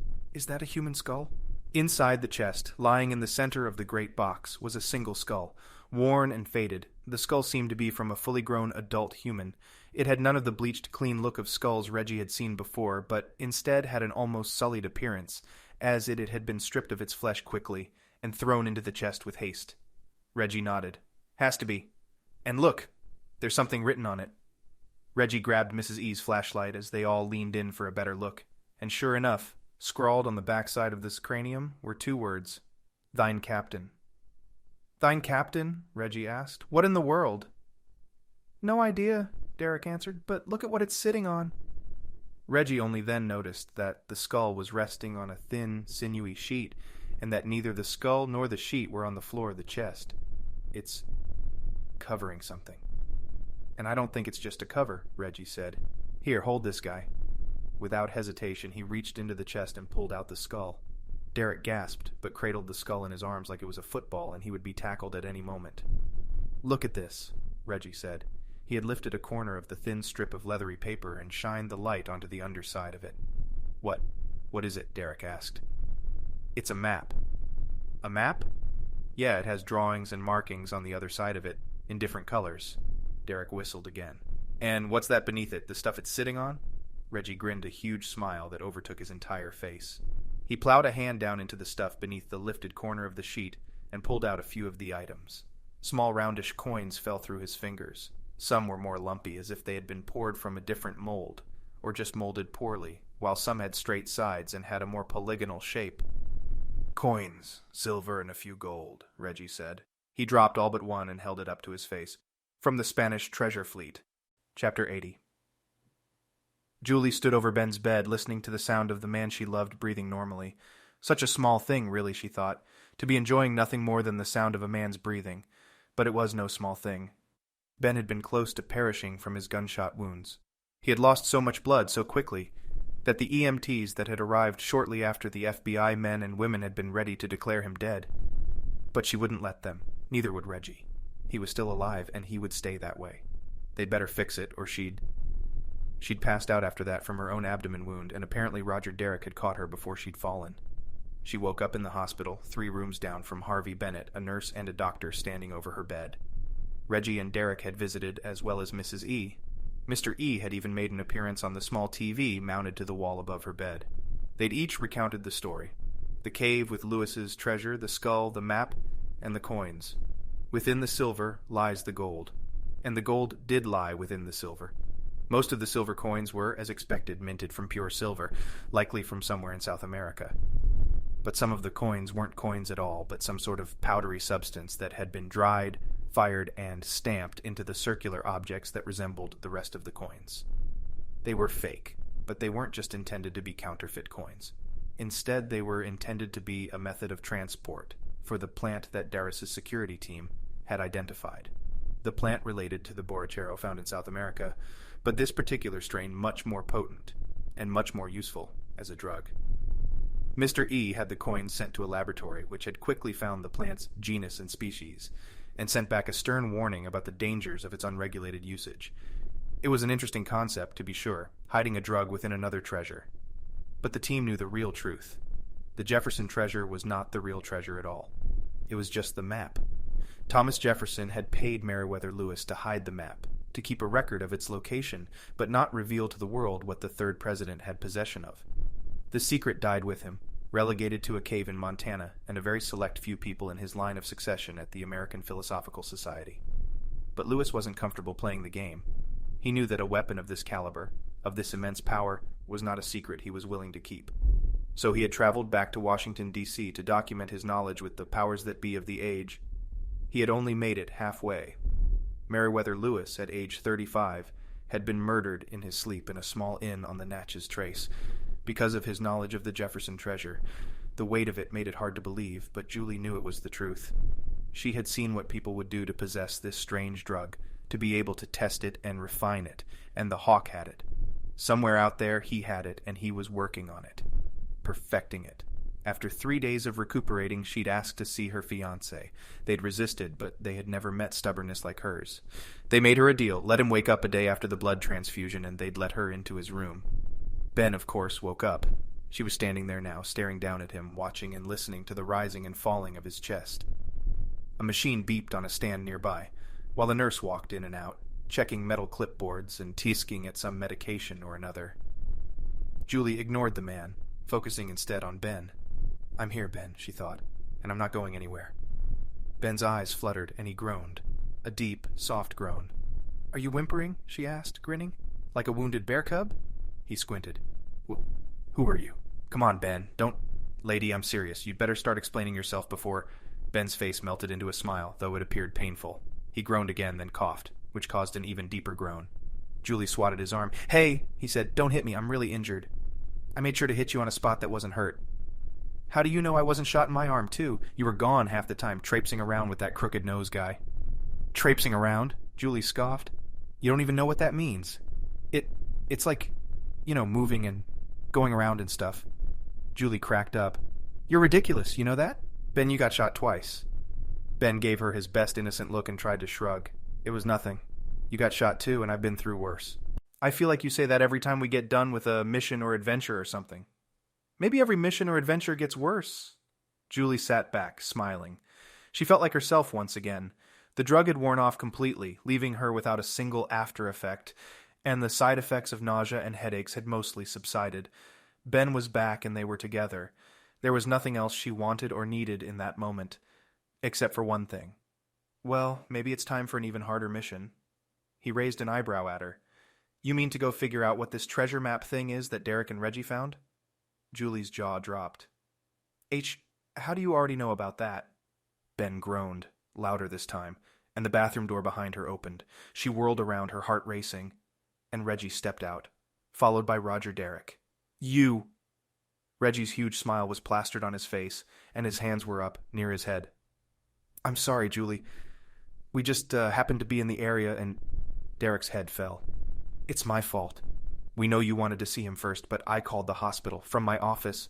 that a human skull?" Inside the chest, lying in the center of the great box, was a single skull, worn and faded. The skull seemed to be from a fully grown adult human. It had none of the bleached clean look of skulls Reggie had seen before, but instead had an almost sullied appearance, as it had been stripped of its flesh quickly and thrown into the chest with haste. Reggie nodded. "Has to be. And look, there's something written on it." Reggie grabbed Mrs. E's flashlight as they all leaned in for a better look, and sure enough, scrawled on the backside of this cranium were 2 words, "Thine Captain." "Thine Captain?" Reggie asked. "What in the world?" "No idea," Derek answered, "but look at what it's sitting on." Reggie only then noticed that the skull was resting on a thin, sinewy sheet, and that neither the skull nor the sheet were on the floor of the chest. "It's covering something." "And I don't think it's just a cover," Reggie said. "Here, hold this guy." Without hesitation, he reached into the chest and pulled out the skull. Derek gasped, but cradled the skull in his arms like it was a football and he would be tackled at any moment. "Look at this," Reggie said. He had lifted a corner of the thin strip of leathery paper and shined the light onto the underside of it. What is it?" Derek asked. "It's a map." "A map?" "Yeah, it has drawings and markings on the other side of it, in different colors." Derek whistled again. "And what's that beneath it, the stuff it's sitting on?" Reggie grinned a huge smile that overtook his entire face. He plowed a hand down into the stuff beneath the lifted corner of the sheet and pulled out a few of the items. Small roundish coins fell through his fingers. Some were more lumpy, as if they had been poured from a different mold, or just molded poorly, while some had straight sides and had a more polygonal shape. "Coins, silver and a few gold," Reggie said. He dropped all but one and held it up to his face. "From the Spanish treasure fleet." Chapter 80. Julie stood over Ben's bed, listening to the sound of the man she loved breathing normally. Such a small thing, really, she thought, to be enjoying nothing more than the sound of a man's breathing. But it was no small thing. Ben had been close to perishing from his gunshot wounds. He had lost so much blood so quickly that the EMTs that had arrived shortly after the FBI men and women had been ready to declare him dead. But she wouldn't let them. Neither would Reggie. He was still alive, and he would stay that way. They'd better fix it, or she'd passed out after that from her own abdomen wound, and apparently Roger Derrick had caught her before she'd fallen. She woke up in the hospital, 3 rooms down from Harvey Bennett, a nurse and a doctor standing over her bed. Reggie and Derrick had visited, as well as Mrs. E. Mr. E had even made an appearance on the small TV mounted to the wall above her bed. They'd each recounted the story. The cave with Lewis's treasure, the skull, the map, and the coins. Within the silver lies the gold. And the gold did lie within the silver. Most of the silver coins were, as expected, minted from pure silver, likely from somewhere in South America. But some of the coins weren't coins at all, but some sort of powdery substance that had been dried, fired, and stamped into the circular objects that resembled the rest of the coins. They were fake, but they weren't just intended to be counterfeit coins. Instead, they were intended to be a method of transport for the plant that Darus' security team had identified. The plant related to the borrachero found in South America, but this particular strain much more potent and much more useful as a drug. Mr. E had the coins sent to a laboratory which had quickly found the plant's genus and species, and sent back a stern warning about the dangers of its unregulated usage. It was an interesting concept, to be sure, hiding a drug within another treasure. But the team knew the real truth. The Jefferson treasure was not the real treasure at all. It was just the map. Thomas Jefferson had paid Meriwether Lewis to hide the map, to keep a record of its location, but not reveal to the world what the third president had possession of. The secret died with him, relegated to a cave in Montana and a very select few people in his line of succession at the American Philosophical Society. But Lewis wasn't comfortable playing the game. He knew that a weapon of this caliber, of this immense power, was not a secret he was willing to keep. So he had traveled back to Washington, D.C. to document his knowledge with the powers that be of the age. He had only made it halfway. Meriwether Lewis, at age 35, had been murdered in his sleep in a small inn on the Natchez Trace. Because of his knowledge of the Jefferson treasure, the weight of it made it hard to believe, but Julie knew it was the truth. She had seen what people would do to possess this strange drug, to be able to test it and refine it, and the hawk had it. Somewhere out there he had it, and he was working on it, perfecting it. After 3 days of recuperating, she'd asked to see her fiancé. They'd resisted, but they had never met stubbornness like hers. They made her a deal, let him wake up a day after the blood transfusion, and they'd let her into his room. Ben, of course, woke up. She was standing there now, staring down at him, watching and listening to the rising and falling of his chest. A machine beeped on a stand nearby, while the nurse walked in and out, checking metal clipboards and tisking at some medication or another. Julie ignored the man, focusing instead on Ben. "I'm here, Ben," she thought, "and I'm not going anywhere." Ben's eyes fluttered, and he groaned. A deep, soft groan. "Are you whimpering?" she asked, grinning. "Like a wounded bear cub?" He squinted. Who are you? Come on, Ben, don't... Lady, I'm serious. You'd better start explaining yourself before... Ben's face melted into a smile, though it appeared painful. He groaned again, then coughed, which caused an even deeper groan. Julie swatted his arm. "Hey," he said, "don't hit me. I'm really injured. I made sure to hit you on a spot that wasn't hurt." "How do you know I wasn't shot in my arm, too? You were gone half the time, traipsing around with that crooked nose guy." "Traipsing around?" Julie scoffed. "You don't even know what that means. It's like... moving and going around and stuff." Julie cracked up. "You're ridiculous, you know that? Ben, you got shot twice." Ben gave her his best innocent look and tried to shrug. "It was nothing. You got shot too, and I've been through worse. I feel like you say that every time we get done with a mission or adventure or something." "Maybe every mission or adventure gets worse." Julie sat back, smiling. She felt like herself once again. The drug had worn off completely, leaving her without a single after effect, and the side effects of nausea and headaches had mostly subsided. Ben was back and they were together. There was nothing else she wanted or needed in that moment, except for one thing. Well, maybe it's time for an even harder mission. He raised an eyebrow at her. You mean to go figure out what this treasure map thing is that Derek and Reggie found? Julie's jaw dropped. How do you already know about that? Ben groaned, louder this time, and the bathroom door behind her opened. She whirled around, her heart racing, and Reggie stepped out, followed by Roger Derek. You! Reggie's huge smile was plastered on his face, and his hands were up, near his head. I'm sorry, Julie. We just happened to be in the area, and Derek's head fell. It's my fault. We know you wanted to see him first, but I called the hospital, from my office.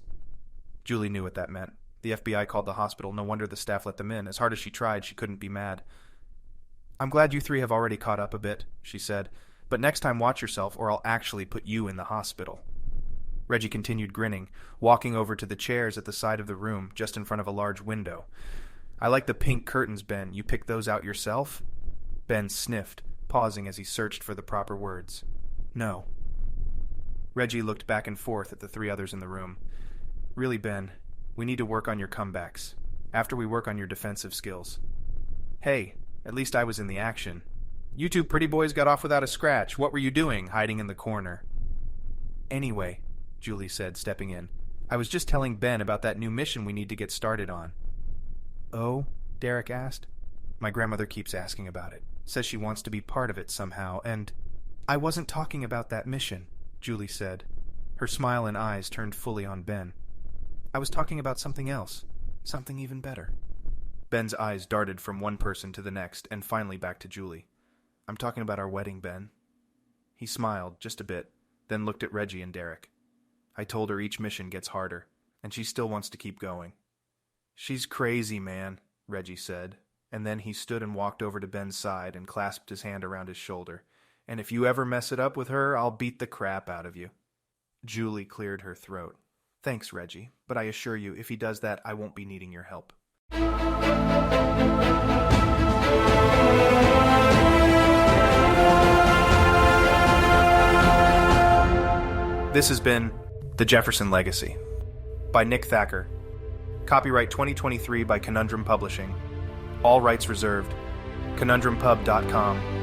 Julie knew what that meant. The FBI called the hospital. No wonder the staff let them in. As hard as she tried, she couldn't be mad. I'm glad you three have already caught up a bit, she said. But next time watch yourself, or I'll actually put you in the hospital. Reggie continued grinning, walking over to the chairs at the side of the room, just in front of a large window. I like the pink curtains, Ben. You picked those out yourself? Ben sniffed, pausing as he searched for the proper words. No. Reggie looked back and forth at the three others in the room. Really, Ben, we need to work on your comebacks, after we work on your defensive skills. Hey, at least I was in the action. You two pretty boys got off without a scratch. What were you doing, hiding in the corner? Anyway, Julie said, stepping in, I was just telling Ben about that new mission we need to get started on. Oh? Derek asked. My grandmother keeps asking about it. Says she wants to be part of it somehow, and... I wasn't talking about that mission, Julie said. Her smile and eyes turned fully on Ben. I was talking about something else. Something even better. Ben's eyes darted from one person to the next, and finally back to Julie. I'm talking about our wedding, Ben. He smiled, just a bit, then looked at Reggie and Derek. I told her each mission gets harder, and she still wants to keep going. She's crazy, man, Reggie said, and then he stood and walked over to Ben's side and clasped his hand around his shoulder. And if you ever mess it up with her, I'll beat the crap out of you. Julie cleared her throat. Thanks, Reggie, but I assure you, if he does that, I won't be needing your help. This has been The Jefferson Legacy by Nick Thacker. Copyright 2023 by Conundrum Publishing. All rights reserved. ConundrumPub.com